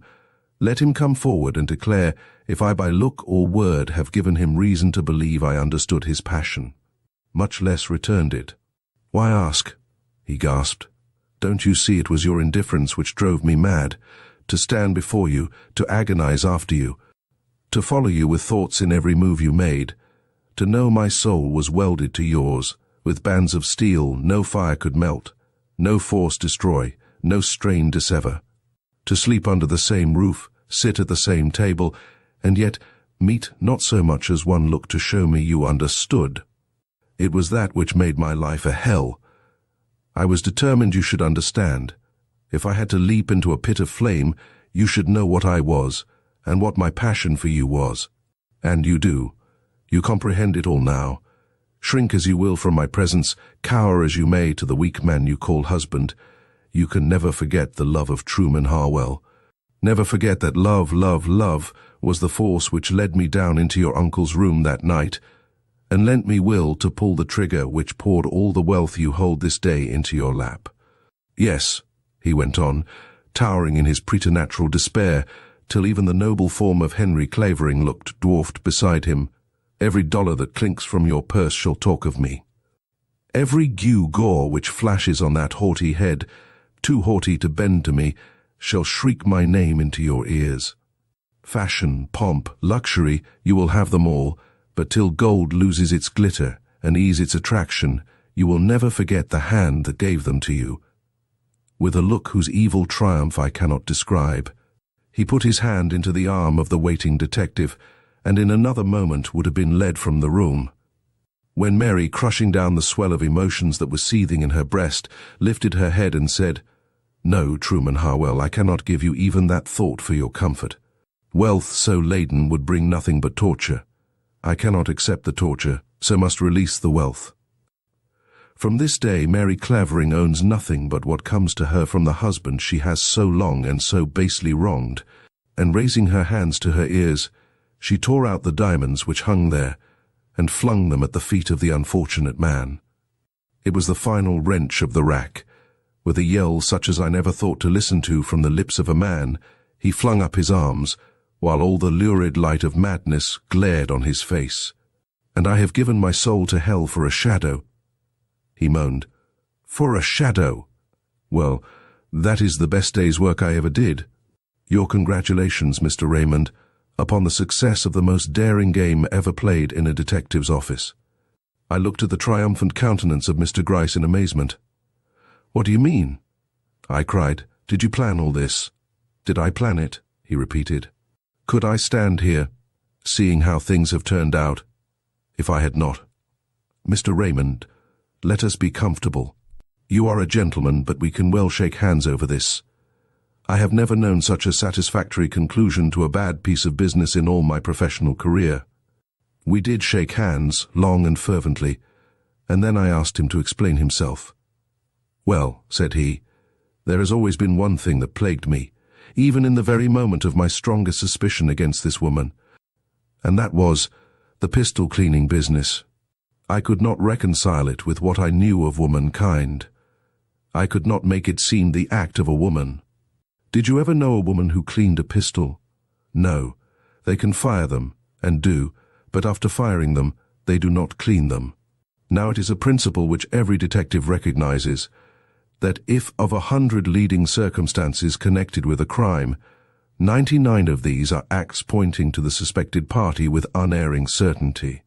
Let him come forward and declare if I by look or word have given him reason to believe I understood his passion, much less returned it. Why ask? He gasped. Don't you see it was your indifference which drove me mad, to stand before you, to agonize after you, to follow you with thoughts in every move you made, to know my soul was welded to yours, with bands of steel no fire could melt, no force destroy, no strain dissever, to sleep under the same roof, sit at the same table, and yet meet not so much as one look to show me you understood. It was that which made my life a hell. I was determined you should understand. If I had to leap into a pit of flame, you should know what I was, and what my passion for you was. And you do. You comprehend it all now. Shrink as you will from my presence, cower as you may to the weak man you call husband, you can never forget the love of Trueman Harwell. Never forget that love was the force which led me down into your uncle's room that night, and lent me will to pull the trigger which poured all the wealth you hold this day into your lap. Yes, he went on, towering in his preternatural despair, till even the noble form of Henry Clavering looked dwarfed beside him. Every dollar that clinks from your purse shall talk of me. Every gew-gaw which flashes on that haughty head, too haughty to bend to me, shall shriek my name into your ears. Fashion, pomp, luxury, you will have them all, but till gold loses its glitter and ease its attraction, you will never forget the hand that gave them to you. With a look whose evil triumph I cannot describe, he put his hand into the arm of the waiting detective, and in another moment would have been led from the room. When Mary, crushing down the swell of emotions that was seething in her breast, lifted her head and said, "No, Trueman Harwell, I cannot give you even that thought for your comfort. Wealth so laden would bring nothing but torture. I cannot accept the torture, so must release the wealth." From this day Mary Clavering owns nothing but what comes to her from the husband she has so long and so basely wronged, and raising her hands to her ears, she tore out the diamonds which hung there, and flung them at the feet of the unfortunate man. It was the final wrench of the rack. With a yell such as I never thought to listen to from the lips of a man, he flung up his arms, while all the lurid light of madness glared on his face. "And I have given my soul to hell for a shadow," he moaned. "For a shadow! Well, that is the best day's work I ever did. Your congratulations, Mr. Raymond, upon the success of the most daring game ever played in a detective's office." I looked at the triumphant countenance of Mr. Gryce in amazement. "What do you mean?" I cried. "Did you plan all this?" "Did I plan it?" he repeated. "Could I stand here, seeing how things have turned out, if I had not? Mr. Raymond, let us be comfortable. You are a gentleman, but we can well shake hands over this. I have never known such a satisfactory conclusion to a bad piece of business in all my professional career." We did shake hands, long and fervently, and then I asked him to explain himself. "Well," said he, "there has always been one thing that plagued me, even in the very moment of my strongest suspicion against this woman, and that was the pistol-cleaning business. I could not reconcile it with what I knew of womankind. I could not make it seem the act of a woman. Did you ever know a woman who cleaned a pistol? No. They can fire them, and do, but after firing them, they do not clean them. Now it is a principle which every detective recognizes, that if of 100 leading circumstances connected with a crime, 99 of these are acts pointing to the suspected party with unerring certainty.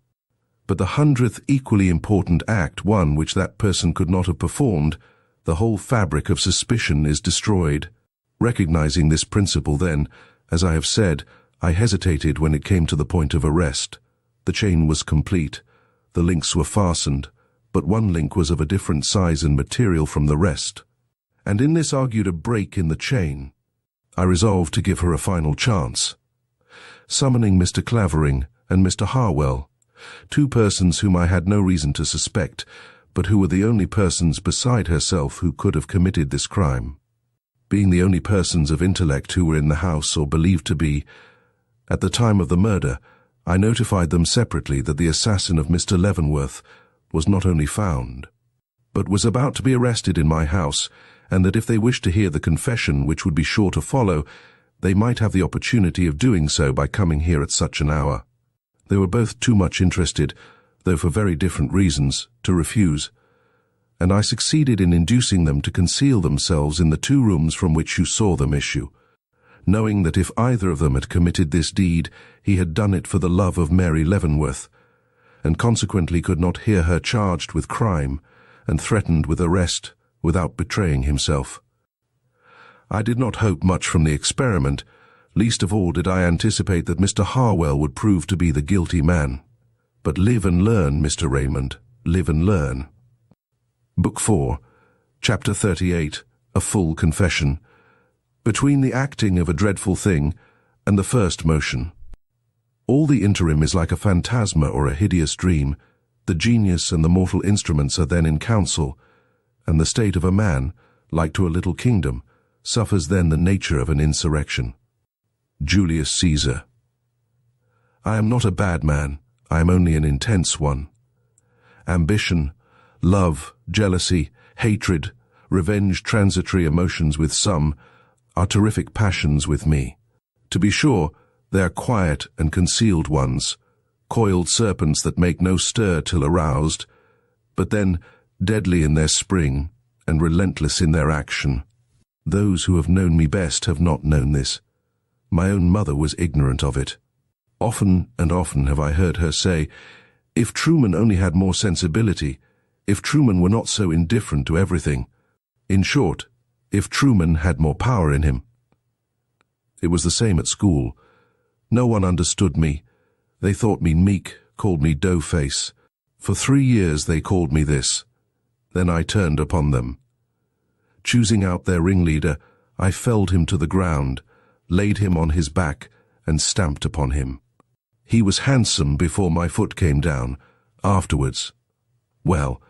but the 100th equally important act, one which that person could not have performed, the whole fabric of suspicion is destroyed. Recognizing this principle then, as I have said, I hesitated when it came to the point of arrest. The chain was complete. The links were fastened, but one link was of a different size and material from the rest. And in this argued a break in the chain. I resolved to give her a final chance. Summoning Mr. Clavering and Mr. Harwell, two persons whom I had no reason to suspect, but who were the only persons beside herself who could have committed this crime. Being the only persons of intellect who were in the house or believed to be, at the time of the murder, I notified them separately that the assassin of Mr. Leavenworth was not only found, but was about to be arrested in my house, and that if they wished to hear the confession which would be sure to follow, they might have the opportunity of doing so by coming here at such an hour. They were both too much interested, though for very different reasons, to refuse, and I succeeded in inducing them to conceal themselves in the two rooms from which you saw them issue, knowing that if either of them had committed this deed, he had done it for the love of Mary Leavenworth, and consequently could not hear her charged with crime and threatened with arrest without betraying himself. I did not hope much from the experiment, least of all did I anticipate that Mr. Harwell would prove to be the guilty man. But live and learn, Mr. Raymond, live and learn. Book 4, Chapter 38, A Full Confession. Between the acting of a dreadful thing and the first motion. All the interim is like a phantasma or a hideous dream. The genius and the mortal instruments are then in council, and the state of a man, like to a little kingdom, suffers then the nature of an insurrection. Julius Caesar. I am not a bad man, I am only an intense one. Ambition, love, jealousy, hatred, revenge, transitory emotions with some, are terrific passions with me. To be sure, they are quiet and concealed ones, coiled serpents that make no stir till aroused, but then deadly in their spring and relentless in their action. Those who have known me best have not known this. My own mother was ignorant of it. Often and often have I heard her say, if Trueman only had more sensibility, if Trueman were not so indifferent to everything, in short, if Trueman had more power in him. It was the same at school. No one understood me. They thought me meek, called me dough-face. For 3 years they called me this. Then I turned upon them. Choosing out their ringleader, I felled him to the ground, laid him on his back, and stamped upon him. He was handsome before my foot came down. Afterwards, well,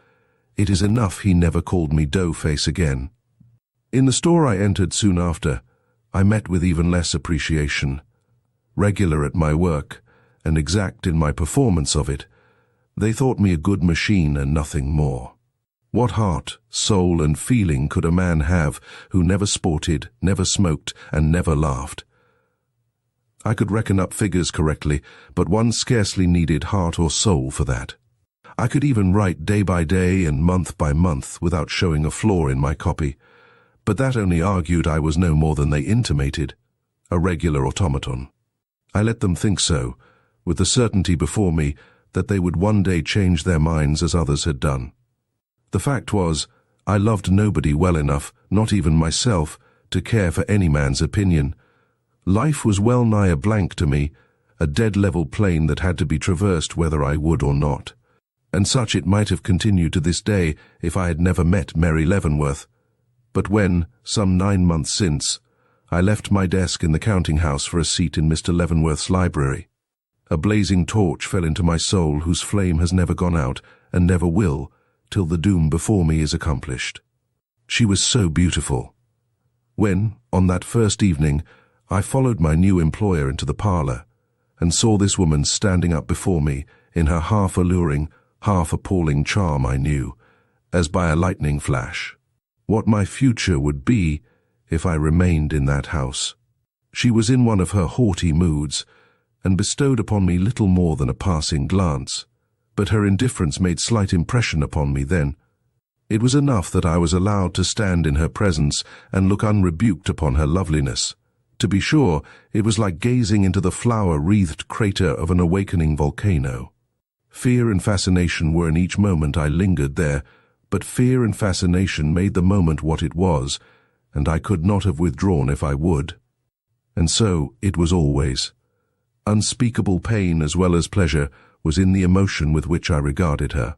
it is enough he never called me dough-face again. In the store I entered soon after, I met with even less appreciation. Regular at my work, and exact in my performance of it, they thought me a good machine and nothing more. What heart, soul, and feeling could a man have who never sported, never smoked, and never laughed? I could reckon up figures correctly, but one scarcely needed heart or soul for that. I could even write day by day and month by month without showing a flaw in my copy, but that only argued I was no more than they intimated, a regular automaton. I let them think so, with the certainty before me that they would one day change their minds as others had done. The fact was, I loved nobody well enough, not even myself, to care for any man's opinion. Life was well nigh a blank to me, a dead level plain that had to be traversed whether I would or not. And such it might have continued to this day if I had never met Mary Leavenworth. But when, some 9 months since, I left my desk in the counting-house for a seat in Mr. Leavenworth's library, a blazing torch fell into my soul whose flame has never gone out and never will till the doom before me is accomplished. She was so beautiful. When, on that first evening, I followed my new employer into the parlor and saw this woman standing up before me in her half-alluring, half-appalling charm, I knew, as by a lightning flash, what my future would be if I remained in that house. She was in one of her haughty moods, and bestowed upon me little more than a passing glance, but her indifference made slight impression upon me then. It was enough that I was allowed to stand in her presence and look unrebuked upon her loveliness. To be sure, it was like gazing into the flower-wreathed crater of an awakening volcano. Fear and fascination were in each moment I lingered there, but fear and fascination made the moment what it was, and I could not have withdrawn if I would. And so it was always. Unspeakable pain as well as pleasure was in the emotion with which I regarded her.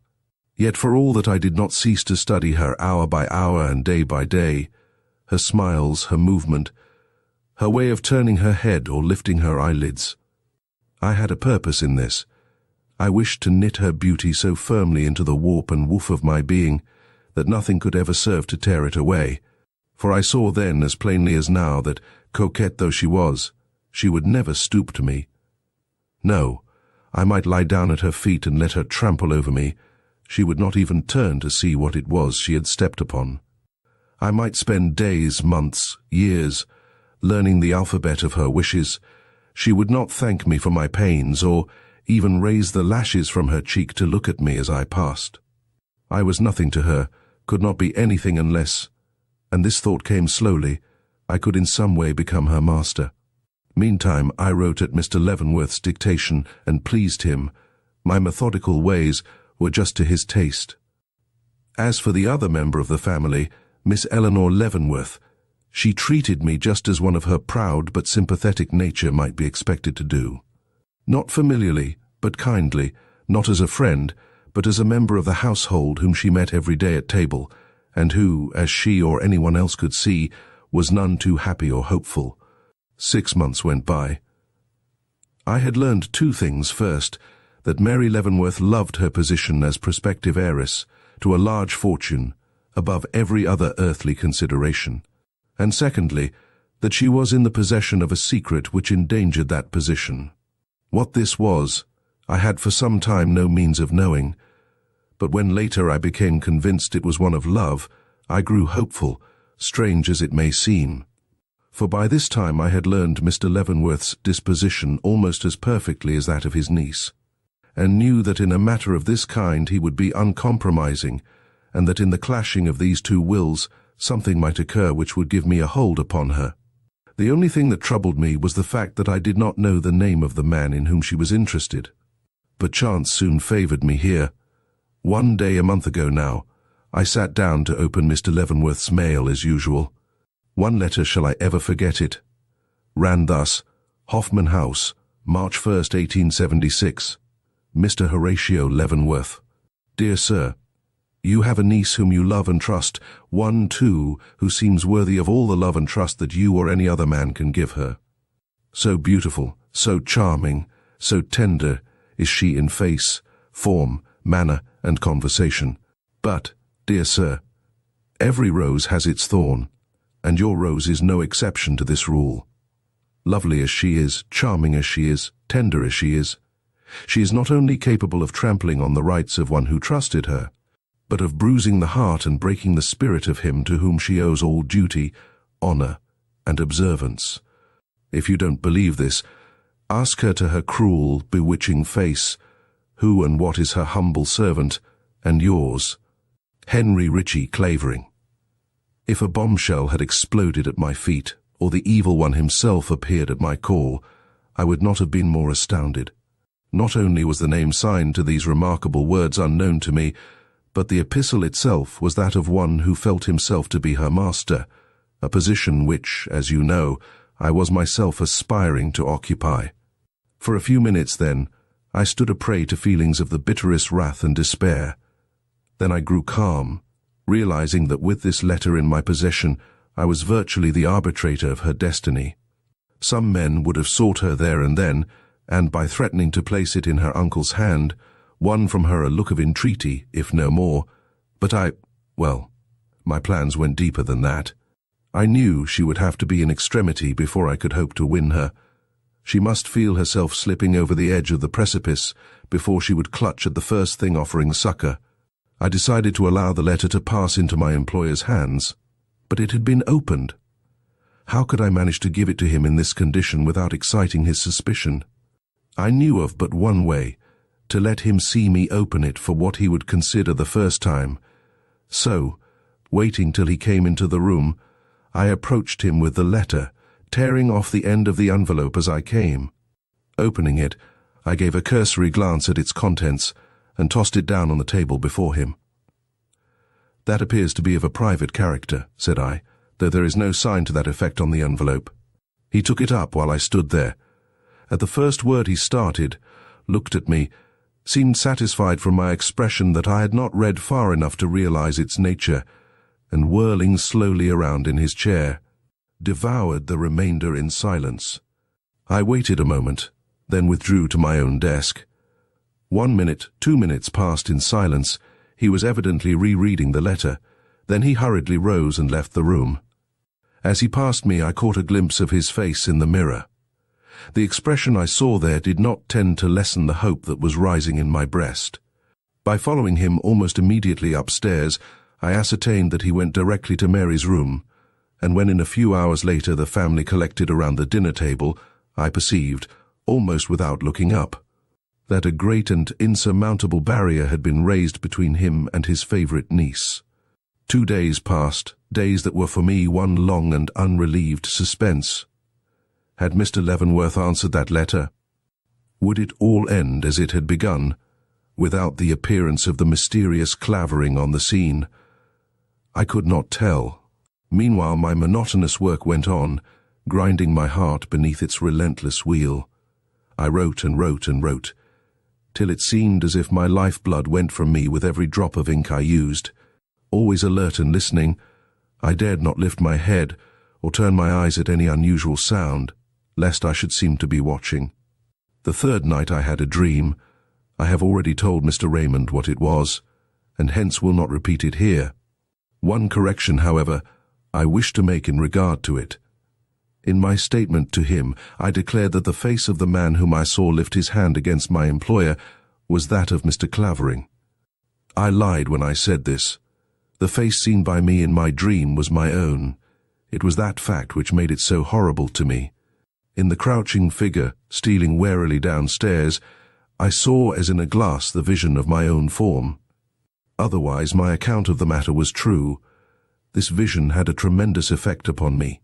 Yet for all that I did not cease to study her hour by hour and day by day, her smiles, her movement, her way of turning her head or lifting her eyelids. I had a purpose in this. I wished to knit her beauty so firmly into the warp and woof of my being that nothing could ever serve to tear it away, for I saw then as plainly as now that, coquette though she was, she would never stoop to me. No, I might lie down at her feet and let her trample over me. She would not even turn to see what it was she had stepped upon. I might spend days, months, years, learning the alphabet of her wishes. She would not thank me for my pains, or even raise the lashes from her cheek to look at me as I passed. I was nothing to her, could not be anything unless, and this thought came slowly, I could in some way become her master. Meantime, I wrote at Mr. Leavenworth's dictation and pleased him. My methodical ways were just to his taste. As for the other member of the family, Miss Eleanore Leavenworth, she treated me just as one of her proud but sympathetic nature might be expected to do. Not familiarly, but kindly, not as a friend, but as a member of the household whom she met every day at table, and who, as she or anyone else could see, was none too happy or hopeful. 6 months went by. I had learned 2 things. First, that Mary Leavenworth loved her position as prospective heiress to a large fortune above every other earthly consideration, and secondly, that she was in the possession of a secret which endangered that position. What this was, I had for some time no means of knowing, but when later I became convinced it was one of love, I grew hopeful, strange as it may seem. For by this time I had learned Mr. Leavenworth's disposition almost as perfectly as that of his niece, and knew that in a matter of this kind he would be uncompromising, and that in the clashing of these 2 wills something might occur which would give me a hold upon her. The only thing that troubled me was the fact that I did not know the name of the man in whom she was interested. But chance soon favored me here. One day a month ago now, I sat down to open Mr. Leavenworth's mail as usual. One letter, shall I ever forget it, ran thus: Hoffman House, March 1st, 1876. Mr. Horatio Leavenworth. Dear Sir, you have a niece whom you love and trust, one, too, who seems worthy of all the love and trust that you or any other man can give her. So beautiful, so charming, so tender is she in face, form, manner, and conversation. But, dear Sir, every rose has its thorn, and your rose is no exception to this rule. Lovely as she is, charming as she is, tender as she is not only capable of trampling on the rights of one who trusted her, but of bruising the heart and breaking the spirit of him to whom she owes all duty, honor, and observance. If you don't believe this, ask her to her cruel, bewitching face, who and what is her humble servant, and yours, Henry Ritchie Clavering. If a bombshell had exploded at my feet, or the evil one himself appeared at my call, I would not have been more astounded. Not only was the name signed to these remarkable words unknown to me, but the epistle itself was that of one who felt himself to be her master, a position which, as you know, I was myself aspiring to occupy. For a few minutes, then, I stood a prey to feelings of the bitterest wrath and despair. Then I grew calm, realizing that with this letter in my possession, I was virtually the arbitrator of her destiny. Some men would have sought her there and then, and by threatening to place it in her uncle's hand, won from her a look of entreaty, if no more. But my plans went deeper than that. I knew she would have to be in extremity before I could hope to win her. She must feel herself slipping over the edge of the precipice before she would clutch at the first thing offering succor. I decided to allow the letter to pass into my employer's hands, but it had been opened. How could I manage to give it to him in this condition without exciting his suspicion? I knew of but one way, to let him see me open it for what he would consider the first time. So, waiting till he came into the room, I approached him with the letter, tearing off the end of the envelope as I came. Opening it, I gave a cursory glance at its contents, and tossed it down on the table before him. "That appears to be of a private character," said I, though there is no sign to that effect on the envelope. He took it up while I stood there. At the first word he started, looked at me, seemed satisfied from my expression that I had not read far enough to realize its nature, and whirling slowly around in his chair, devoured the remainder in silence. I waited a moment, then withdrew to my own desk. 1 minute, 2 minutes passed in silence. He was evidently rereading the letter. Then he hurriedly rose and left the room. As he passed me, I caught a glimpse of his face in the mirror. The expression I saw there did not tend to lessen the hope that was rising in my breast. By following him almost immediately upstairs, I ascertained that he went directly to Mary's room, and when in a few hours later the family collected around the dinner table, I perceived, almost without looking up, that a great and insurmountable barrier had been raised between him and his favourite niece. 2 days passed, days that were for me one long and unrelieved suspense. Had Mr. Leavenworth answered that letter? Would it all end as it had begun, without the appearance of the mysterious Clavering on the scene? I could not tell. Meanwhile my monotonous work went on, grinding my heart beneath its relentless wheel. I wrote and wrote and wrote, till it seemed as if my lifeblood went from me with every drop of ink I used. Always alert and listening, I dared not lift my head or turn my eyes at any unusual sound, lest I should seem to be watching. The third night I had a dream. I have already told Mr. Raymond what it was, and hence will not repeat it here. One correction, however, I wish to make in regard to it. In my statement to him, I declared that the face of the man whom I saw lift his hand against my employer was that of Mr. Clavering. I lied when I said this. The face seen by me in my dream was my own. It was that fact which made it so horrible to me. In the crouching figure, stealing warily downstairs, I saw as in a glass the vision of my own form. Otherwise, my account of the matter was true. This vision had a tremendous effect upon me.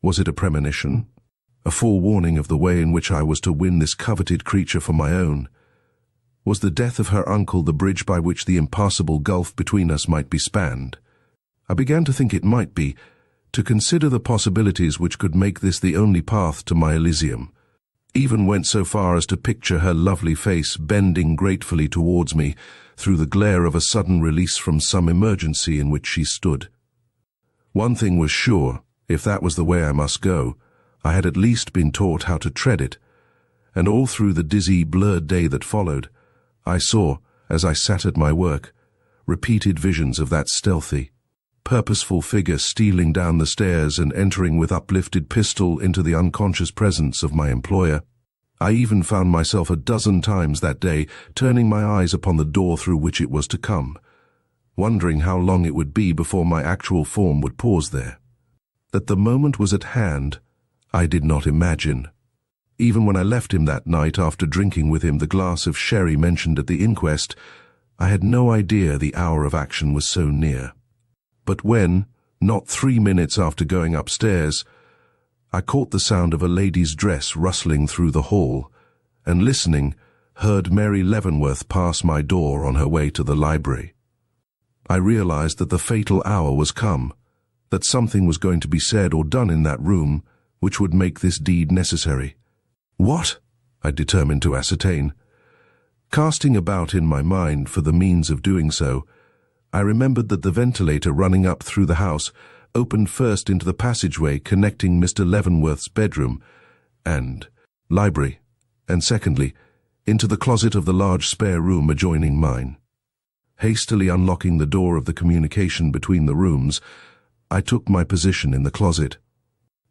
Was it a premonition? A forewarning of the way in which I was to win this coveted creature for my own? Was the death of her uncle the bridge by which the impassable gulf between us might be spanned? I began to think it might be, to consider the possibilities which could make this the only path to my Elysium. Even went so far as to picture her lovely face bending gratefully towards me through the glare of a sudden release from some emergency in which she stood. One thing was sure, if that was the way I must go, I had at least been taught how to tread it, and all through the dizzy, blurred day that followed, I saw, as I sat at my work, repeated visions of that stealthy, purposeful figure stealing down the stairs and entering with uplifted pistol into the unconscious presence of my employer. I even found myself a dozen times that day turning my eyes upon the door through which it was to come, wondering how long it would be before my actual form would pause there. That the moment was at hand, I did not imagine. Even when I left him that night after drinking with him the glass of sherry mentioned at the inquest, I had no idea the hour of action was so near. But when, not 3 minutes after going upstairs, I caught the sound of a lady's dress rustling through the hall, and listening, heard Mary Leavenworth pass my door on her way to the library, I realized that the fatal hour was come, that something was going to be said or done in that room which would make this deed necessary. What? I determined to ascertain. Casting about in my mind for the means of doing so, I remembered that the ventilator running up through the house opened first into the passageway connecting Mr. Leavenworth's bedroom and library, and secondly, into the closet of the large spare room adjoining mine. Hastily unlocking the door of the communication between the rooms, I took my position in the closet.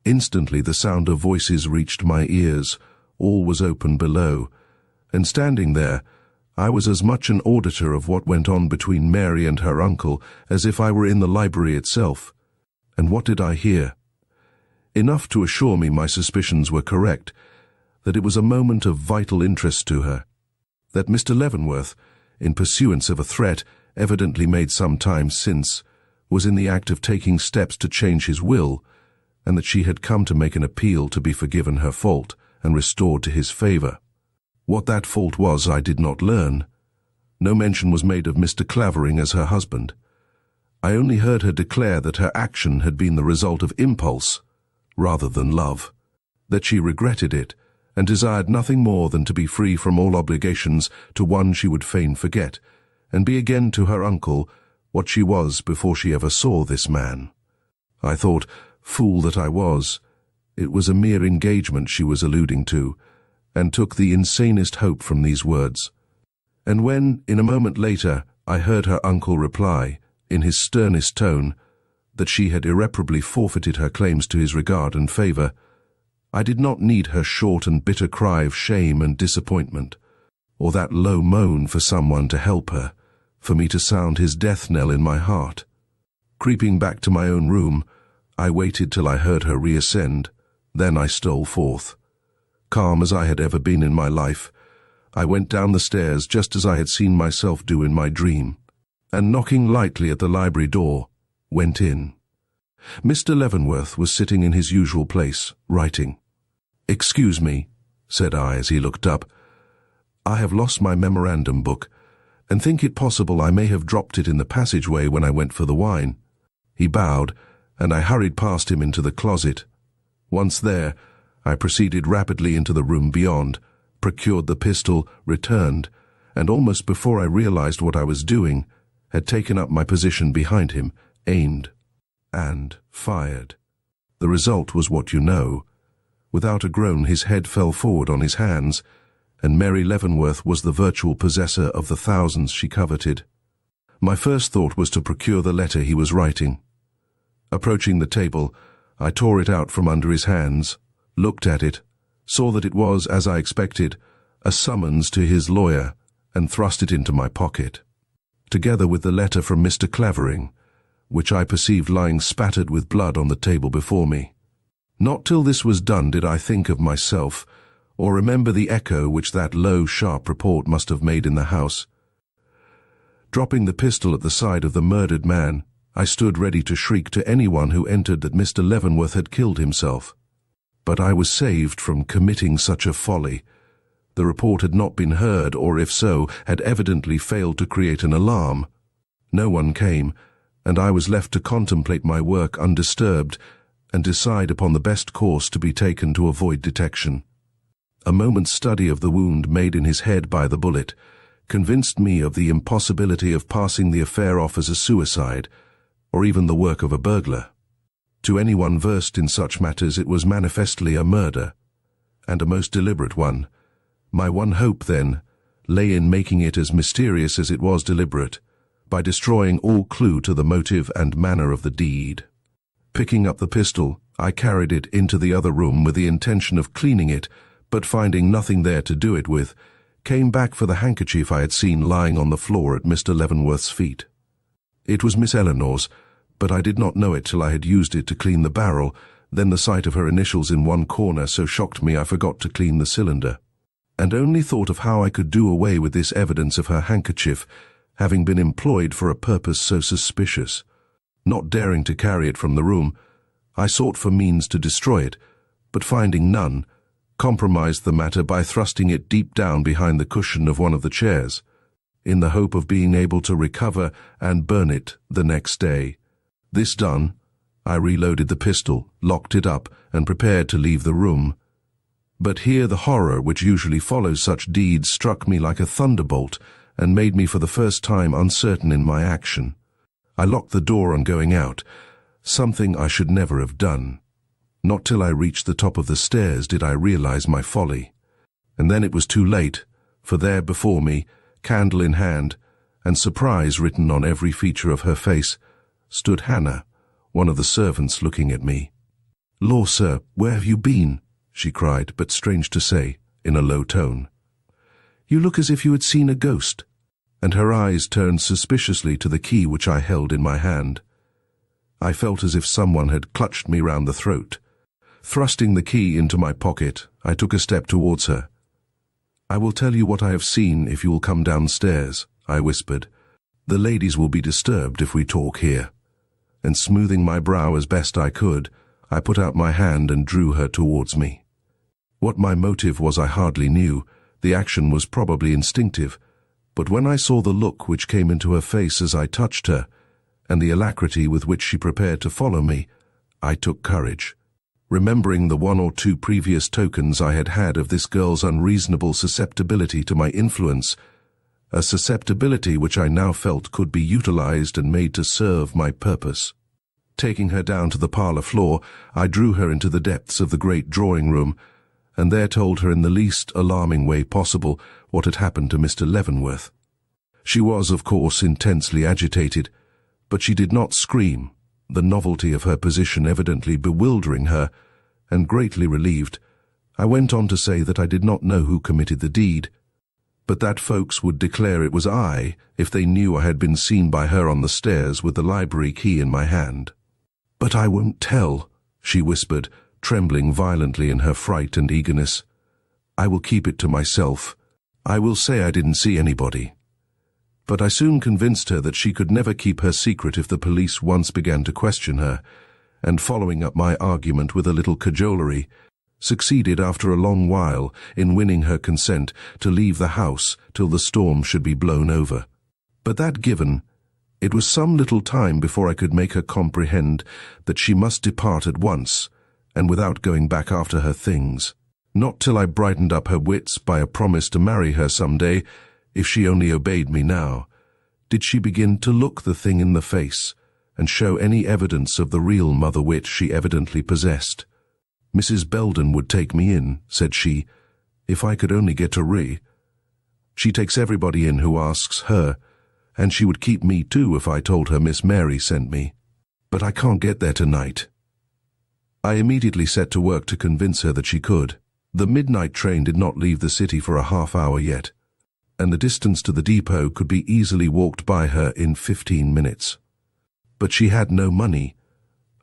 Instantly the sound of voices reached my ears. All was open below, and standing there, I was as much an auditor of what went on between Mary and her uncle as if I were in the library itself. And what did I hear? Enough to assure me my suspicions were correct, that it was a moment of vital interest to her, that Mr. Leavenworth, in pursuance of a threat evidently made some time since, was in the act of taking steps to change his will, and that she had come to make an appeal to be forgiven her fault and restored to his favor. What that fault was I did not learn, No mention was made of Mr. Clavering as her husband. I only heard her declare that her action had been the result of impulse, rather than love, that she regretted it, and desired nothing more than to be free from all obligations to one she would fain forget, and be again to her uncle what she was before she ever saw this man. I thought, fool that I was, it was a mere engagement she was alluding to, and took the insanest hope from these words. And when, in a moment later, I heard her uncle reply, in his sternest tone, that she had irreparably forfeited her claims to his regard and favour, I did not need her short and bitter cry of shame and disappointment, or that low moan for someone to help her, for me to sound his death knell in my heart. Creeping back to my own room, I waited till I heard her reascend, then I stole forth. Calm as I had ever been in my life, I went down the stairs just as I had seen myself do in my dream, and knocking lightly at the library door, went in. Mr. Leavenworth was sitting in his usual place, writing. "Excuse me," said I as he looked up. "I have lost my memorandum book, and think it possible I may have dropped it in the passageway when I went for the wine." He bowed, and I hurried past him into the closet. Once there, I proceeded rapidly into the room beyond, procured the pistol, returned, and almost before I realized what I was doing, had taken up my position behind him, aimed, and fired. The result was what you know. Without a groan, his head fell forward on his hands, and Mary Leavenworth was the virtual possessor of the thousands she coveted. My first thought was to procure the letter he was writing. Approaching the table, I tore it out from under his hands, looked at it, saw that it was, as I expected, a summons to his lawyer, and thrust it into my pocket, together with the letter from Mr. Clavering, which I perceived lying spattered with blood on the table before me. Not till this was done did I think of myself, or remember the echo which that low, sharp report must have made in the house. Dropping the pistol at the side of the murdered man, I stood ready to shriek to anyone who entered that Mr. Leavenworth had killed himself. But I was saved from committing such a folly. The report had not been heard, or if so, had evidently failed to create an alarm. No one came, and I was left to contemplate my work undisturbed and decide upon the best course to be taken to avoid detection. A moment's study of the wound made in his head by the bullet convinced me of the impossibility of passing the affair off as a suicide, or even the work of a burglar. To anyone versed in such matters it was manifestly a murder, and a most deliberate one. My one hope, then, lay in making it as mysterious as it was deliberate, by destroying all clue to the motive and manner of the deed. Picking up the pistol, I carried it into the other room with the intention of cleaning it, but finding nothing there to do it with, came back for the handkerchief I had seen lying on the floor at Mr. Leavenworth's feet. It was Miss Eleanor's, but I did not know it till I had used it to clean the barrel. Then the sight of her initials in one corner so shocked me I forgot to clean the cylinder, and only thought of how I could do away with this evidence of her handkerchief, having been employed for a purpose so suspicious. Not daring to carry it from the room, I sought for means to destroy it, but finding none, compromised the matter by thrusting it deep down behind the cushion of one of the chairs, in the hope of being able to recover and burn it the next day. This done, I reloaded the pistol, locked it up, and prepared to leave the room. But here the horror which usually follows such deeds struck me like a thunderbolt, and made me for the first time uncertain in my action. I locked the door on going out, something I should never have done. Not till I reached the top of the stairs did I realize my folly. And then it was too late, for there before me, candle in hand, and surprise written on every feature of her face, stood Hannah, one of the servants, looking at me. "Law, sir, where have you been?" she cried, but strange to say, in a low tone. "You look as if you had seen a ghost," and her eyes turned suspiciously to the key which I held in my hand. I felt as if someone had clutched me round the throat. Thrusting the key into my pocket, I took a step towards her. "I will tell you what I have seen if you will come downstairs," I whispered. "The ladies will be disturbed if we talk here." And smoothing my brow as best I could, I put out my hand and drew her towards me. What my motive was I hardly knew. The action was probably instinctive, But when I saw the look which came into her face as I touched her, and the alacrity with which she prepared to follow me, I took courage. Remembering the 1 or 2 previous tokens I had had of this girl's unreasonable susceptibility to my influence, a susceptibility which I now felt could be utilized and made to serve my purpose. Taking her down to the parlor floor, I drew her into the depths of the great drawing-room, and there told her in the least alarming way possible what had happened to Mr. Leavenworth. She was, of course, intensely agitated, but she did not scream, the novelty of her position evidently bewildering her, and greatly relieved. I went on to say that I did not know who committed the deed, but that folks would declare it was I if they knew I had been seen by her on the stairs with the library key in my hand. "But I won't tell," she whispered, trembling violently in her fright and eagerness. "I will keep it to myself. I will say I didn't see anybody." But I soon convinced her that she could never keep her secret if the police once began to question her, and following up my argument with a little cajolery, succeeded after a long while in winning her consent to leave the house till the storm should be blown over. But that given, it was some little time before I could make her comprehend that she must depart at once, and without going back after her things. Not till I brightened up her wits by a promise to marry her some day, if she only obeyed me now, did she begin to look the thing in the face and show any evidence of the real mother-wit she evidently possessed. "Mrs. Belden would take me in," said she, "if I could only get to Rye. She takes everybody in who asks her, and she would keep me too if I told her Miss Mary sent me. But I can't get there tonight." I immediately set to work to convince her that she could. The midnight train did not leave the city for a half-hour yet, and the distance to the depot could be easily walked by her in 15 minutes. But she had no money.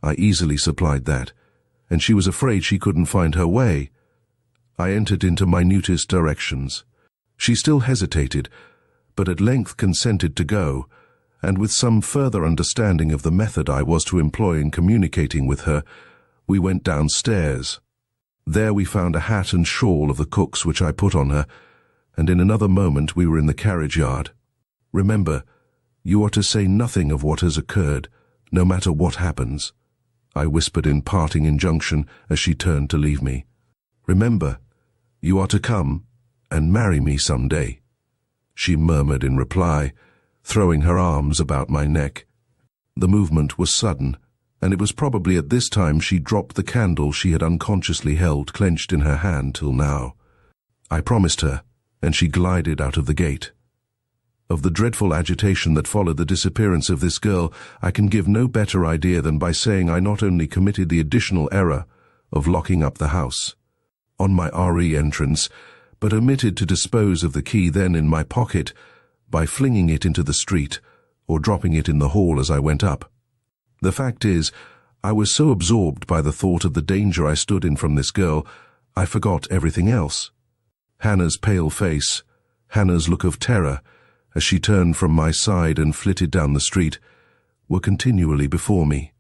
I easily supplied that, and she was afraid she couldn't find her way. I entered into minutest directions. She still hesitated, but at length consented to go, and with some further understanding of the method I was to employ in communicating with her, we went downstairs. There we found a hat and shawl of the cook's which I put on her, and in another moment we were in the carriage yard. "Remember, you are to say nothing of what has occurred, no matter what happens," I whispered in parting injunction as she turned to leave me. "Remember, you are to come and marry me some day," she murmured in reply, throwing her arms about my neck. The movement was sudden, and it was probably at this time she dropped the candle she had unconsciously held clenched in her hand till now. I promised her, and she glided out of the gate. Of the dreadful agitation that followed the disappearance of this girl, I can give no better idea than by saying I not only committed the additional error of locking up the house on my RE entrance, but omitted to dispose of the key then in my pocket by flinging it into the street or dropping it in the hall as I went up. The fact is, I was so absorbed by the thought of the danger I stood in from this girl, I forgot everything else. Hannah's pale face, Hannah's look of terror, as she turned from my side and flitted down the street, were continually before me.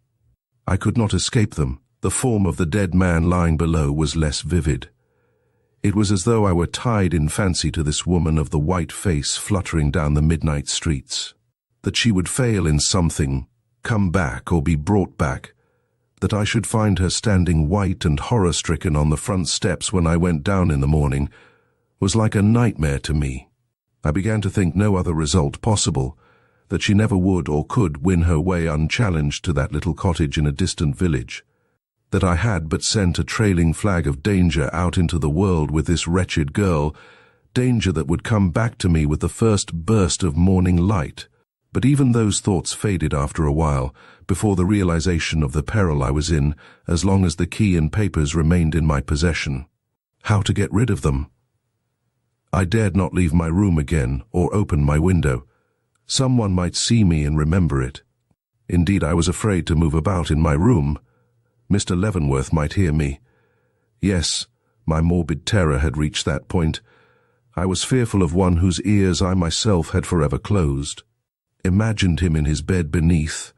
I could not escape them. The form of the dead man lying below was less vivid. It was as though I were tied in fancy to this woman of the white face fluttering down the midnight streets. That she would fail in something, come back or be brought back, that I should find her standing white and horror-stricken on the front steps when I went down in the morning, was like a nightmare to me. I began to think no other result possible, that she never would or could win her way unchallenged to that little cottage in a distant village, that I had but sent a trailing flag of danger out into the world with this wretched girl, danger that would come back to me with the first burst of morning light. But even those thoughts faded after a while, before the realization of the peril I was in, as long as the key and papers remained in my possession. How to get rid of them? I dared not leave my room again or open my window. Someone might see me and remember it. Indeed, I was afraid to move about in my room. Mr. Leavenworth might hear me. Yes, my morbid terror had reached that point. I was fearful of one whose ears I myself had forever closed. Imagined him in his bed beneath,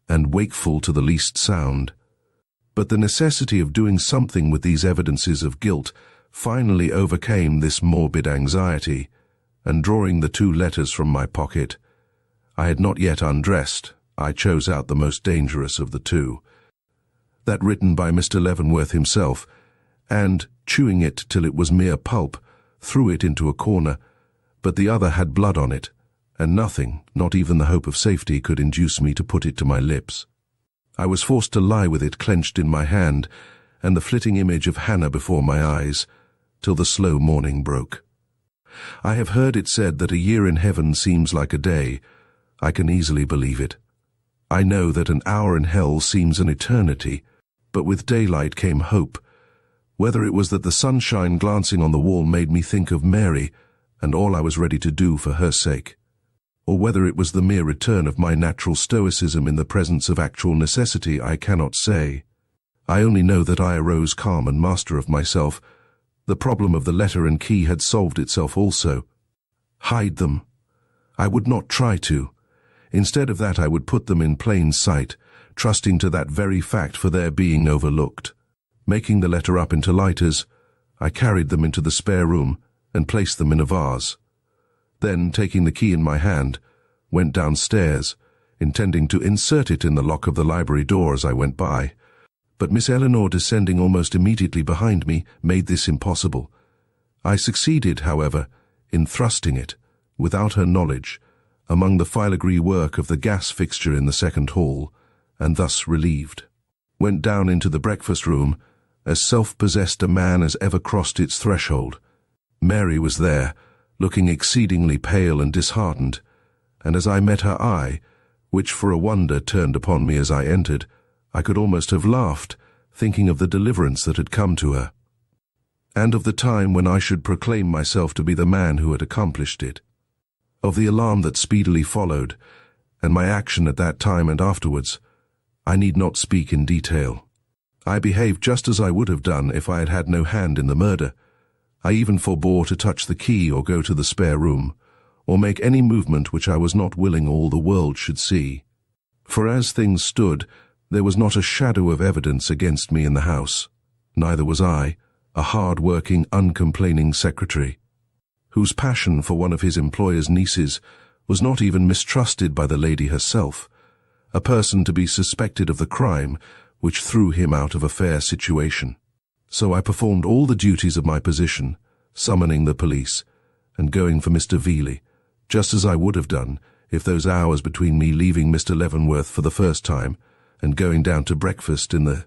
and wakeful to the least sound. But the necessity of doing something with these evidences of guilt finally overcame this morbid anxiety, and drawing the 2 letters from my pocket. I had not yet undressed. I chose out the most dangerous of the 2. That written by Mr. Leavenworth himself, and, chewing it till it was mere pulp, threw it into a corner, but the other had blood on it, and nothing, not even the hope of safety, could induce me to put it to my lips. I was forced to lie with it clenched in my hand, and the flitting image of Hannah before my eyes, till the slow morning broke. I have heard it said that a year in heaven seems like a day. I can easily believe it. I know that an hour in hell seems an eternity, but with daylight came hope. Whether it was that the sunshine glancing on the wall made me think of Mary, and all I was ready to do for her sake, or whether it was the mere return of my natural stoicism in the presence of actual necessity, I cannot say. I only know that I arose calm and master of myself. The problem of the letter and key had solved itself also. Hide them. I would not try to. Instead of that, I would put them in plain sight, trusting to that very fact for their being overlooked. Making the letter up into lighters, I carried them into the spare room and placed them in a vase. Then, taking the key in my hand, went downstairs, intending to insert it in the lock of the library door as I went by. But Miss Eleanor, descending almost immediately behind me, made this impossible. I succeeded, however, in thrusting it, without her knowledge, among the filigree work of the gas fixture in the second hall, and thus relieved, went down into the breakfast room, as self-possessed a man as ever crossed its threshold. Mary was there, looking exceedingly pale and disheartened, and as I met her eye, which for a wonder turned upon me as I entered, I could almost have laughed, thinking of the deliverance that had come to her, and of the time when I should proclaim myself to be the man who had accomplished it, of the alarm that speedily followed, and my action at that time and afterwards. I need not speak in detail. I behaved just as I would have done if I had had no hand in the murder. I even forbore to touch the key or go to the spare room, or make any movement which I was not willing all the world should see. For as things stood, there was not a shadow of evidence against me in the house. Neither was I, a hard-working, uncomplaining secretary, whose passion for one of his employer's nieces was not even mistrusted by the lady herself, a person to be suspected of the crime which threw him out of a fair situation. So I performed all the duties of my position, summoning the police, and going for Mr. Veeley, just as I would have done if those hours between me leaving Mr. Leavenworth for the first time and going down to breakfast in the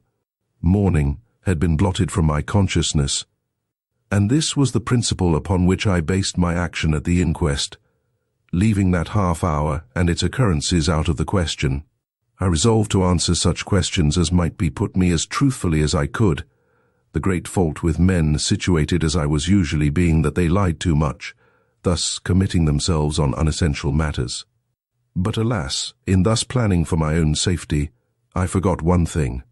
morning had been blotted from my consciousness. And this was the principle upon which I based my action at the inquest. Leaving that half hour and its occurrences out of the question, I resolved to answer such questions as might be put me as truthfully as I could, the great fault with men situated as I was usually being that they lied too much, thus committing themselves on unessential matters. But alas, in thus planning for my own safety, I forgot one thing,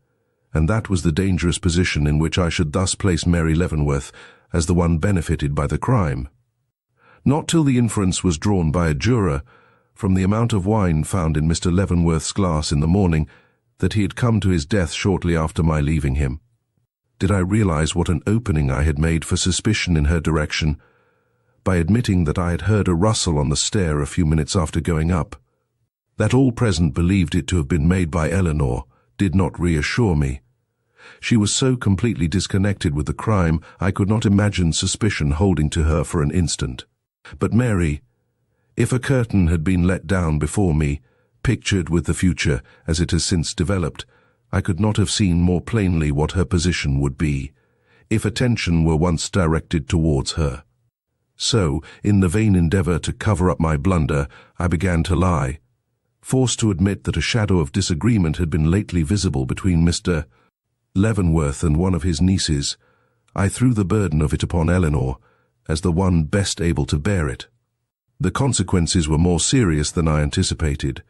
and that was the dangerous position in which I should thus place Mary Leavenworth as the one benefited by the crime. Not till the inference was drawn by a juror, from the amount of wine found in Mr. Leavenworth's glass in the morning, that he had come to his death shortly after my leaving him, did I realize what an opening I had made for suspicion in her direction, by admitting that I had heard a rustle on the stair a few minutes after going up. That all present believed it to have been made by Eleanore did not reassure me. She was so completely disconnected with the crime, I could not imagine suspicion holding to her for an instant. But Mary, if a curtain had been let down before me, pictured with the future as it has since developed, I could not have seen more plainly what her position would be, if attention were once directed towards her. So, in the vain endeavor to cover up my blunder, I began to lie, forced to admit that a shadow of disagreement had been lately visible between Mr. Leavenworth and one of his nieces. I threw the burden of it upon Eleanore, as the one best able to bear it. The consequences were more serious than I anticipated.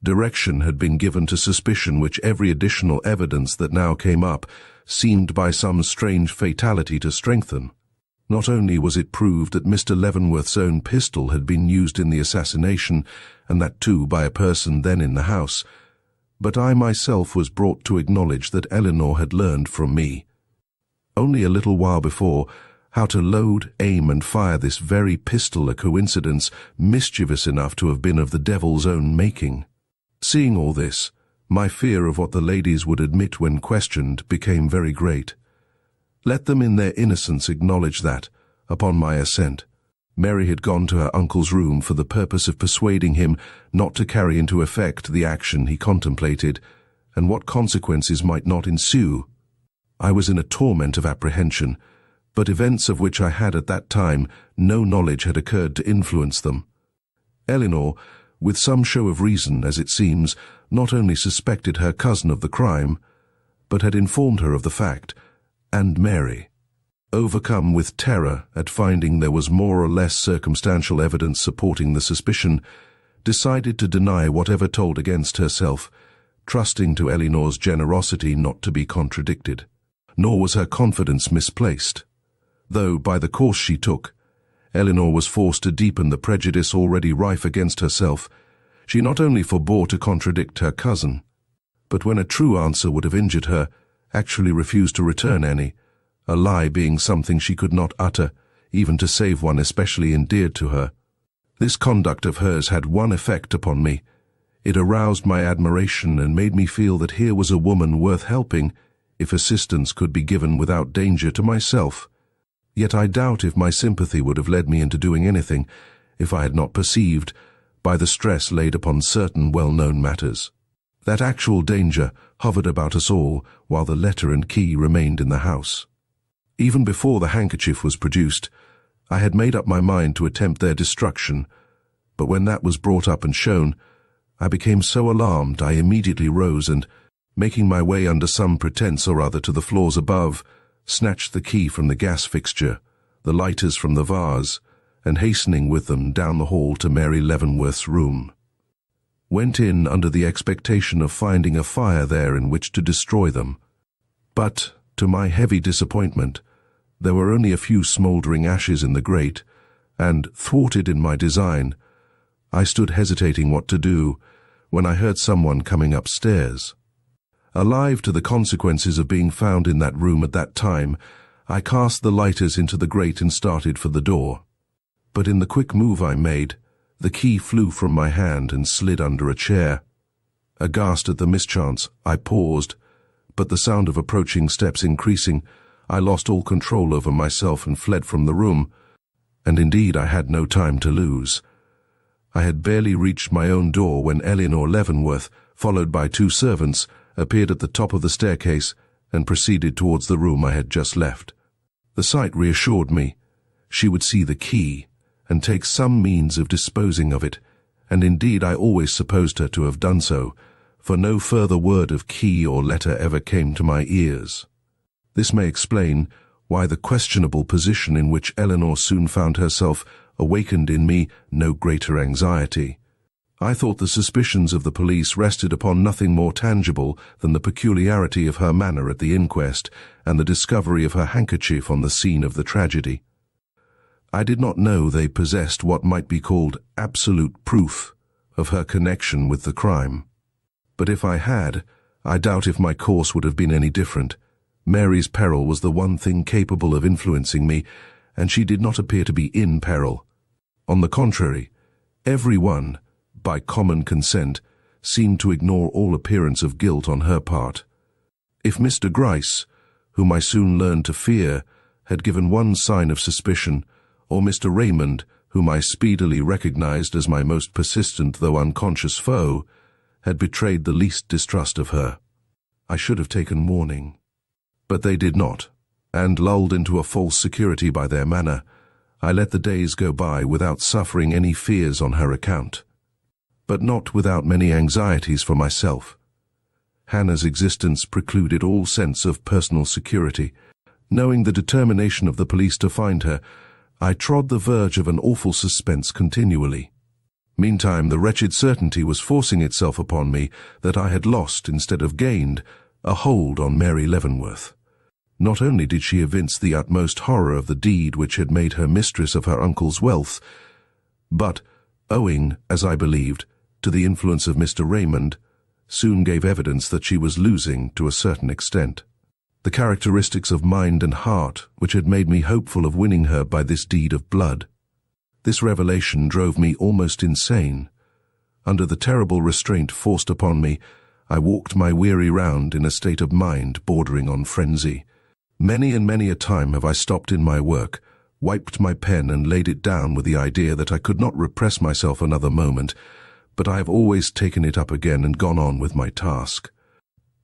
Direction had been given to suspicion which every additional evidence that now came up seemed by some strange fatality to strengthen. Not only was it proved that Mr. Leavenworth's own pistol had been used in the assassination, and that too by a person then in the house, but I myself was brought to acknowledge that Eleanore had learned from me. Only a little while before How to load, aim, and fire this very pistol, a coincidence mischievous enough to have been of the devil's own making. Seeing all this, my fear of what the ladies would admit when questioned became very great. Let them in their innocence acknowledge that, upon my assent, Mary had gone to her uncle's room for the purpose of persuading him not to carry into effect the action he contemplated, and what consequences might not ensue. I was in a torment of apprehension, but events of which I had at that time no knowledge had occurred to influence them. Eleanore, with some show of reason, as it seems, not only suspected her cousin of the crime, but had informed her of the fact, and Mary, overcome with terror at finding there was more or less circumstantial evidence supporting the suspicion, decided to deny whatever told against herself, trusting to Eleanor's generosity not to be contradicted. Nor was her confidence misplaced, though by the course she took, Eleanore was forced to deepen the prejudice already rife against herself. She not only forbore to contradict her cousin, but when a true answer would have injured her, actually refused to return any, a lie being something she could not utter, even to save one especially endeared to her. This conduct of hers had one effect upon me. It aroused my admiration and made me feel that here was a woman worth helping, if assistance could be given without danger to myself. Yet I doubt if my sympathy would have led me into doing anything, if I had not perceived, by the stress laid upon certain well-known matters, that actual danger hovered about us all while the letter and key remained in the house. Even before the handkerchief was produced, I had made up my mind to attempt their destruction, but when that was brought up and shown, I became so alarmed I immediately rose and, making my way under some pretense or other to the floors above, snatched the key from the gas fixture, the lighters from the vase, and hastening with them down the hall to Mary Leavenworth's room, went in under the expectation of finding a fire there in which to destroy them. But, to my heavy disappointment, there were only a few smouldering ashes in the grate, and, thwarted in my design, I stood hesitating what to do, when I heard someone coming upstairs. Alive to the consequences of being found in that room at that time, I cast the lighters into the grate and started for the door. But in the quick move I made, the key flew from my hand and slid under a chair. Aghast at the mischance, I paused, but the sound of approaching steps increasing, I lost all control over myself and fled from the room, and indeed I had no time to lose. I had barely reached my own door when Eleanore Leavenworth, followed by 2 servants, appeared at the top of the staircase and proceeded towards the room I had just left. The sight reassured me. She would see the key and take some means of disposing of it, and indeed I always supposed her to have done so, for no further word of key or letter ever came to my ears. This may explain why the questionable position in which Eleanore soon found herself awakened in me no greater anxiety. I thought the suspicions of the police rested upon nothing more tangible than the peculiarity of her manner at the inquest and the discovery of her handkerchief on the scene of the tragedy. I did not know they possessed what might be called absolute proof of her connection with the crime. But if I had, I doubt if my course would have been any different. Mary's peril was the one thing capable of influencing me, and she did not appear to be in peril. On the contrary, everyone, by common consent, seemed to ignore all appearance of guilt on her part. If Mr. Gryce, whom I soon learned to fear, had given one sign of suspicion, or Mr. Raymond, whom I speedily recognized as my most persistent though unconscious foe, had betrayed the least distrust of her, I should have taken warning. But they did not, and lulled into a false security by their manner, I let the days go by without suffering any fears on her account. But not without many anxieties for myself. Hannah's existence precluded all sense of personal security. Knowing the determination of the police to find her, I trod the verge of an awful suspense continually. Meantime, the wretched certainty was forcing itself upon me that I had lost, instead of gained, a hold on Mary Leavenworth. Not only did she evince the utmost horror of the deed which had made her mistress of her uncle's wealth, but, owing, as I believed, to the influence of Mr. Raymond, soon gave evidence that she was losing to a certain extent. the characteristics of mind and heart which had made me hopeful of winning her by this deed of blood. This revelation drove me almost insane. Under the terrible restraint forced upon me, I walked my weary round in a state of mind bordering on frenzy. Many and many a time have I stopped in my work, wiped my pen and laid it down with the idea that I could not repress myself another moment, but I have always taken it up again and gone on with my task.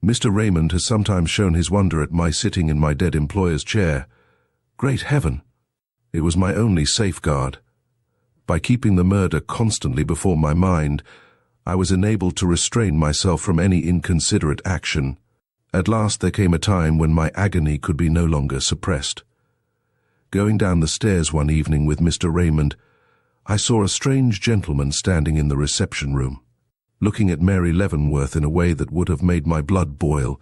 Mr. Raymond has sometimes shown his wonder at my sitting in my dead employer's chair. Great heaven! It was my only safeguard. By keeping the murder constantly before my mind, I was enabled to restrain myself from any inconsiderate action. At last there came a time when my agony could be no longer suppressed. Going down the stairs one evening with Mr. Raymond, I saw a strange gentleman standing in the reception room, looking at Mary Leavenworth in a way that would have made my blood boil,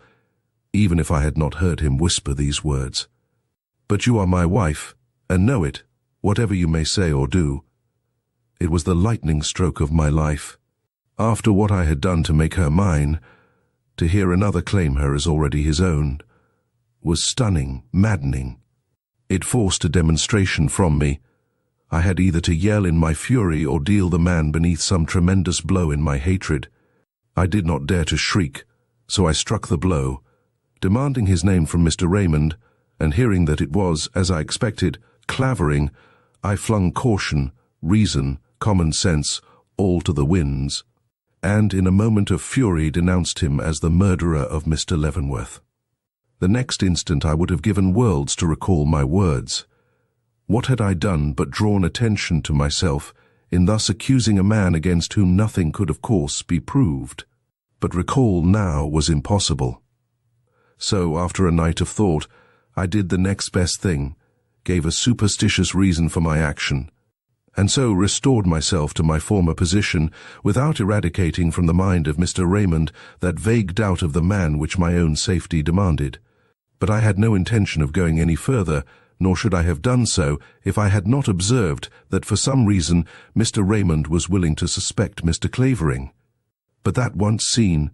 even if I had not heard him whisper these words. "But you are my wife, and know it, whatever you may say or do." It was the lightning stroke of my life. After what I had done to make her mine, to hear another claim her as already his own was stunning, maddening. It forced a demonstration from me. I had either to yell in my fury or deal the man beneath some tremendous blow in my hatred. I did not dare to shriek, so I struck the blow, demanding his name from Mr. Raymond, and hearing that it was, as I expected, Clavering, I flung caution, reason, common sense, all to the winds, and in a moment of fury denounced him as the murderer of Mr. Leavenworth. The next instant I would have given worlds to recall my words. What had I done but drawn attention to myself in thus accusing a man against whom nothing could of course be proved? But recall now was impossible. So, after a night of thought, I did the next best thing, gave a superstitious reason for my action, and so restored myself to my former position without eradicating from the mind of Mr. Raymond that vague doubt of the man which my own safety demanded. But I had no intention of going any further, nor should I have done so if I had not observed that for some reason Mr. Raymond was willing to suspect Mr. Clavering. But that once seen,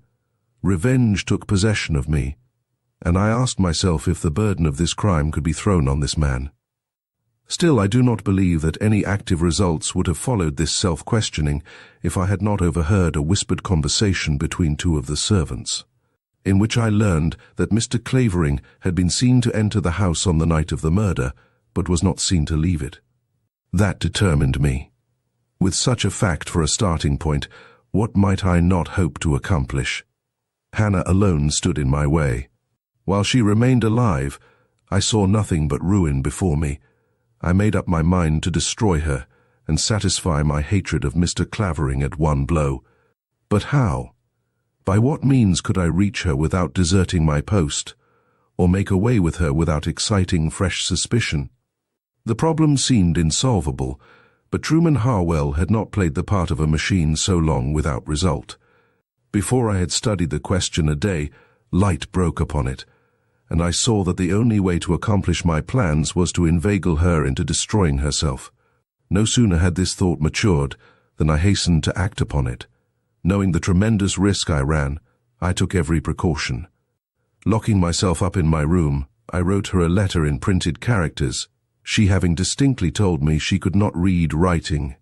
revenge took possession of me, and I asked myself if the burden of this crime could be thrown on this man. Still, I do not believe that any active results would have followed this self-questioning if I had not overheard a whispered conversation between two of the servants, in which I learned that Mr. Clavering had been seen to enter the house on the night of the murder, but was not seen to leave it. That determined me. With such a fact for a starting point, what might I not hope to accomplish? Hannah alone stood in my way. While she remained alive, I saw nothing but ruin before me. I made up my mind to destroy her and satisfy my hatred of Mr. Clavering at one blow. But how? By what means could I reach her without deserting my post, or make away with her without exciting fresh suspicion? The problem seemed insolvable, but Trueman Harwell had not played the part of a machine so long without result. Before I had studied the question a day, light broke upon it, and I saw that the only way to accomplish my plans was to inveigle her into destroying herself. No sooner had this thought matured than I hastened to act upon it. Knowing the tremendous risk I ran, I took every precaution. Locking myself up in my room, I wrote her a letter in printed characters, she having distinctly told me she could not read writing,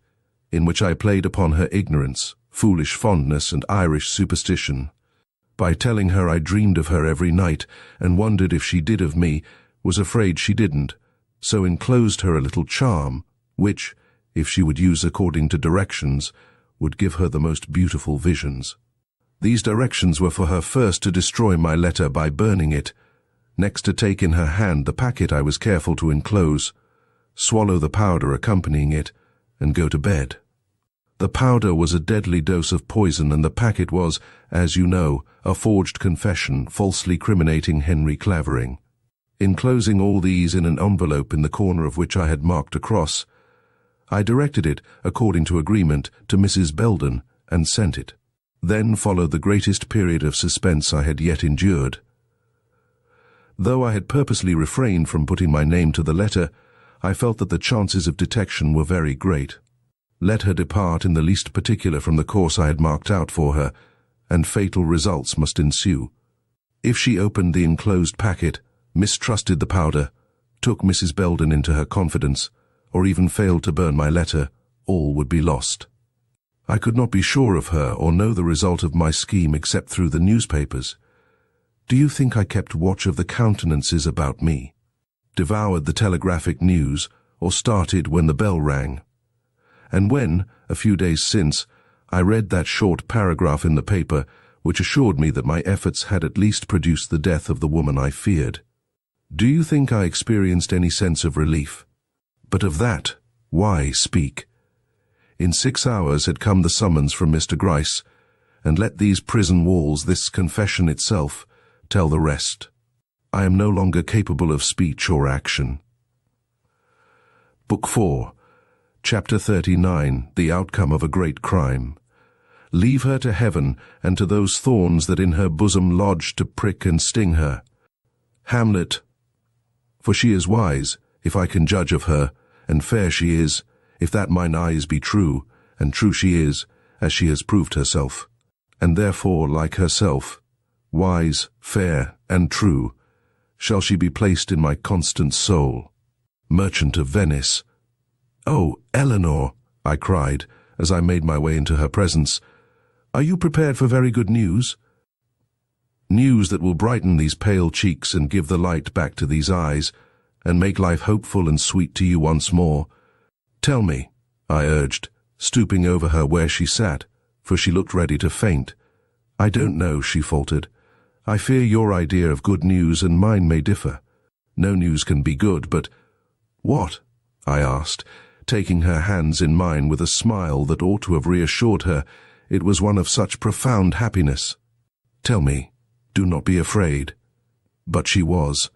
in which I played upon her ignorance, foolish fondness, and Irish superstition. By telling her I dreamed of her every night, and wondered if she did of me, was afraid she didn't, so enclosed her a little charm, which, if she would use according to directions, would give her the most beautiful visions. These directions were for her first to destroy my letter by burning it, next to take in her hand the packet I was careful to enclose, swallow the powder accompanying it, and go to bed. The powder was a deadly dose of poison, and the packet was, as you know, a forged confession falsely criminating Henry Clavering. Enclosing all these in an envelope in the corner of which I had marked a cross, I directed it, according to agreement, to Mrs. Belden, and sent it. Then followed the greatest period of suspense I had yet endured. Though I had purposely refrained from putting my name to the letter, I felt that the chances of detection were very great. Let her depart in the least particular from the course I had marked out for her, and fatal results must ensue. If she opened the enclosed packet, mistrusted the powder, took Mrs. Belden into her confidence, or even failed to burn my letter, all would be lost. I could not be sure of her or know the result of my scheme except through the newspapers. Do you think I kept watch of the countenances about me, devoured the telegraphic news, or started when the bell rang? And when, a few days since, I read that short paragraph in the paper which assured me that my efforts had at least produced the death of the woman I feared, do you think I experienced any sense of relief? But of that, why speak? In 6 hours had come the summons from Mr. Gryce, and let these prison walls, this confession itself, tell the rest. I am no longer capable of speech or action. Book 4, Chapter 39, The Outcome of a Great Crime. Leave her to heaven, and to those thorns that in her bosom lodge to prick and sting her. Hamlet. For she is wise, if I can judge of her, and fair she is, if that mine eyes be true, and true she is, as she has proved herself, and therefore, like herself, wise, fair, and true, shall she be placed in my constant soul. Merchant of Venice. Oh, Eleanore, I cried, as I made my way into her presence, are you prepared for very good news? News that will brighten these pale cheeks and give the light back to these eyes, and make life hopeful and sweet to you once more. Tell me, I urged, stooping over her where she sat, for she looked ready to faint. I don't know, she faltered. I fear your idea of good news and mine may differ. No news can be good, but— What? I asked, taking her hands in mine with a smile that ought to have reassured her. It was one of such profound happiness. Tell me, do not be afraid. But she was.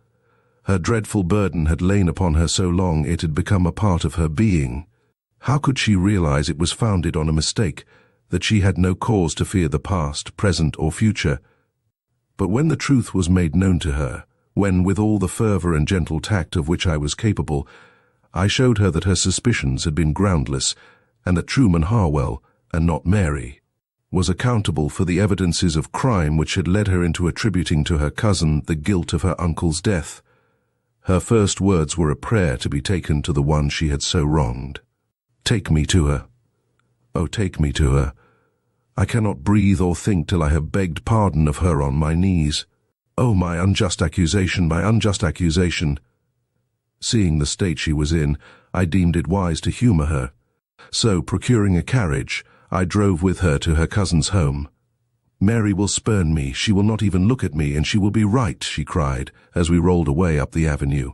Her dreadful burden had lain upon her so long it had become a part of her being. How could she realize it was founded on a mistake, that she had no cause to fear the past, present, or future? But when the truth was made known to her, when, with all the fervor and gentle tact of which I was capable, I showed her that her suspicions had been groundless, and that Trueman Harwell, and not Mary, was accountable for the evidences of crime which had led her into attributing to her cousin the guilt of her uncle's death, her first words were a prayer to be taken to the one she had so wronged. Take me to her. Oh, take me to her. I cannot breathe or think till I have begged pardon of her on my knees. Oh, my unjust accusation, my unjust accusation. Seeing the state she was in, I deemed it wise to humour her. So, procuring a carriage, I drove with her to her cousin's home. Mary will spurn me, she will not even look at me, and she will be right, she cried, as we rolled away up the avenue.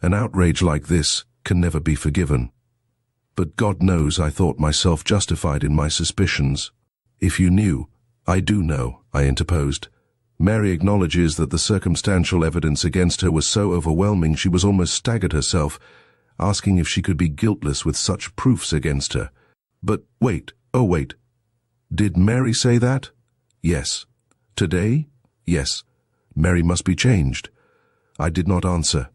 An outrage like this can never be forgiven. But God knows I thought myself justified in my suspicions. If you knew— I do know, I interposed. Mary acknowledges that the circumstantial evidence against her was so overwhelming she was almost staggered herself, asking if she could be guiltless with such proofs against her. But wait, oh wait. Did Mary say that? Yes. Today? Yes. Mary must be changed. I did not answer.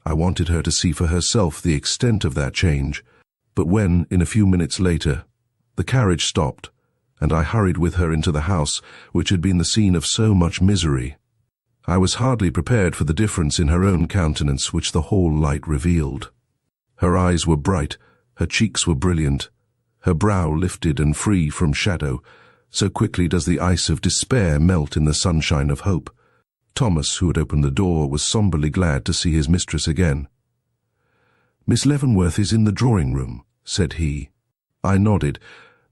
I wanted her to see for herself the extent of that change. But when, in a few minutes later, the carriage stopped, and I hurried with her into the house which had been the scene of so much misery, I was hardly prepared for the difference in her own countenance which the hall light revealed. Her eyes were bright, her cheeks were brilliant, her brow lifted and free from shadow. So quickly does the ice of despair melt in the sunshine of hope. Thomas, who had opened the door, was somberly glad to see his mistress again. "Miss Leavenworth is in the drawing-room," said he. I nodded,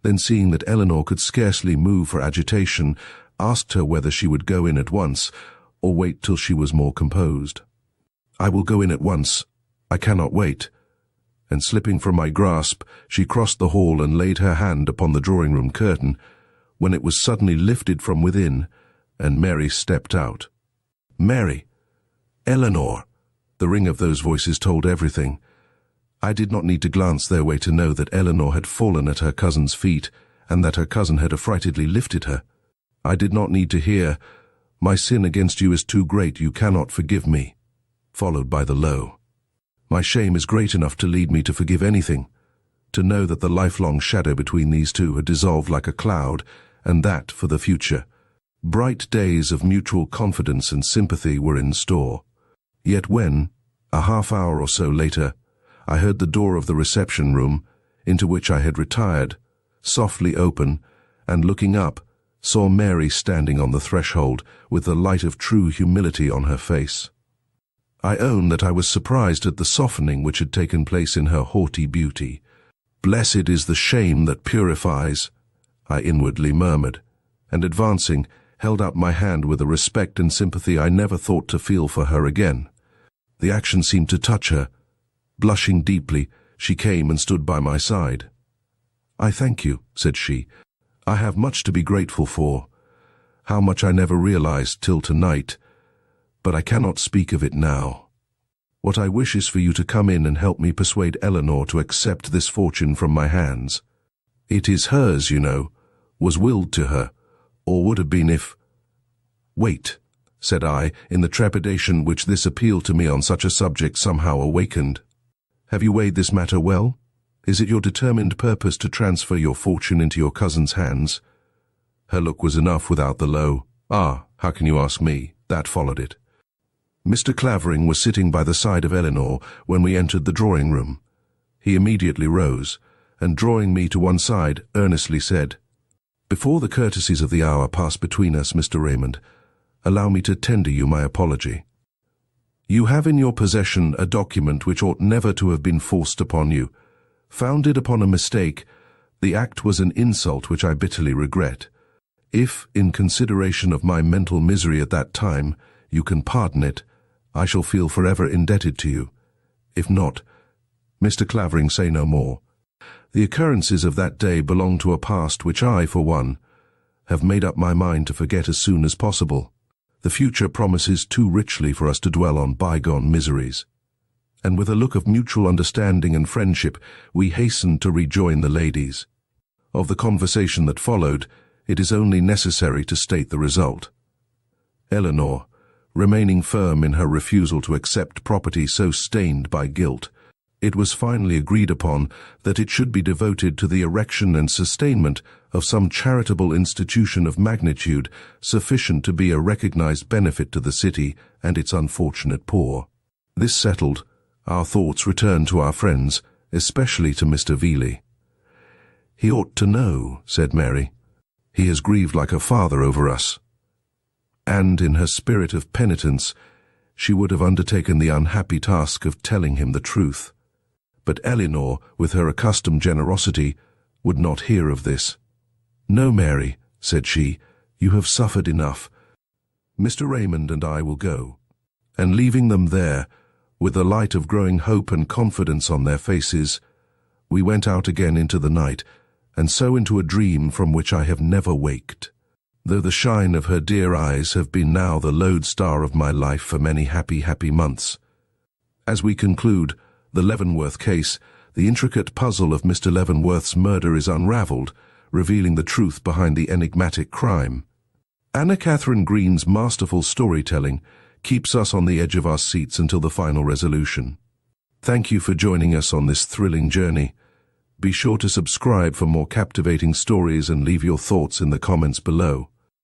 then seeing that Eleanore could scarcely move for agitation, asked her whether she would go in at once, or wait till she was more composed. "I will go in at once. I cannot wait." And slipping from my grasp, she crossed the hall and laid her hand upon the drawing-room curtain, when it was suddenly lifted from within, and Mary stepped out. Mary! Eleanore! The ring of those voices told everything. I did not need to glance their way to know that Eleanore had fallen at her cousin's feet, and that her cousin had affrightedly lifted her. I did not need to hear, "My sin against you is too great, you cannot forgive me," followed by the low. My shame is great enough to lead me to forgive anything, to know that the lifelong shadow between these two had dissolved like a cloud, and that, for the future, bright days of mutual confidence and sympathy were in store. Yet when, a half-hour or so later, I heard the door of the reception room, into which I had retired, softly open, and looking up, saw Mary standing on the threshold with the light of true humility on her face. I own that I was surprised at the softening which had taken place in her haughty beauty. "Blessed is the shame that purifies," I inwardly murmured, and advancing, held up my hand with a respect and sympathy I never thought to feel for her again. The action seemed to touch her. Blushing deeply, she came and stood by my side. "I thank you," said she. "I have much to be grateful for. How much I never realized till tonight, but I cannot speak of it now. What I wish is for you to come in and help me persuade Eleanore to accept this fortune from my hands. It is hers, you know, was willed to her, or would have been if—" "Wait," said I, in the trepidation which this appeal to me on such a subject somehow awakened. "Have you weighed this matter well? Is it your determined purpose to transfer your fortune into your cousin's hands?" Her look was enough without the low, "Ah, how can you ask me?" that followed it. Mr. Clavering was sitting by the side of Eleanore when we entered the drawing-room. He immediately rose, and drawing me to one side, earnestly said, "Before the courtesies of the hour pass between us, Mr. Raymond, allow me to tender you my apology. You have in your possession a document which ought never to have been forced upon you. Founded upon a mistake, the act was an insult which I bitterly regret. If, in consideration of my mental misery at that time, you can pardon it, I shall feel forever indebted to you. If not, Mr. Clavering, say no more. The occurrences of that day belong to a past which I, for one, have made up my mind to forget as soon as possible. The future promises too richly for us to dwell on bygone miseries." And with a look of mutual understanding and friendship, we hastened to rejoin the ladies. Of the conversation that followed, it is only necessary to state the result. Eleanore, remaining firm in her refusal to accept property so stained by guilt, it was finally agreed upon that it should be devoted to the erection and sustainment of some charitable institution of magnitude sufficient to be a recognized benefit to the city and its unfortunate poor. This settled, our thoughts returned to our friends, especially to Mr. Veeley. "He ought to know," said Mary. "He has grieved like a father over us." And in her spirit of penitence, she would have undertaken the unhappy task of telling him the truth. But Eleanore, with her accustomed generosity, would not hear of this. "No, Mary," said she, "you have suffered enough. Mr. Raymond and I will go." And leaving them there, with the light of growing hope and confidence on their faces, we went out again into the night, and so into a dream from which I have never waked, though the shine of her dear eyes have been now the lodestar of my life for many happy, happy months. As we conclude the Leavenworth case, the intricate puzzle of Mr. Leavenworth's murder is unravelled, revealing the truth behind the enigmatic crime. Anna Katharine Green's masterful storytelling keeps us on the edge of our seats until the final resolution. Thank you for joining us on this thrilling journey. Be sure to subscribe for more captivating stories and leave your thoughts in the comments below.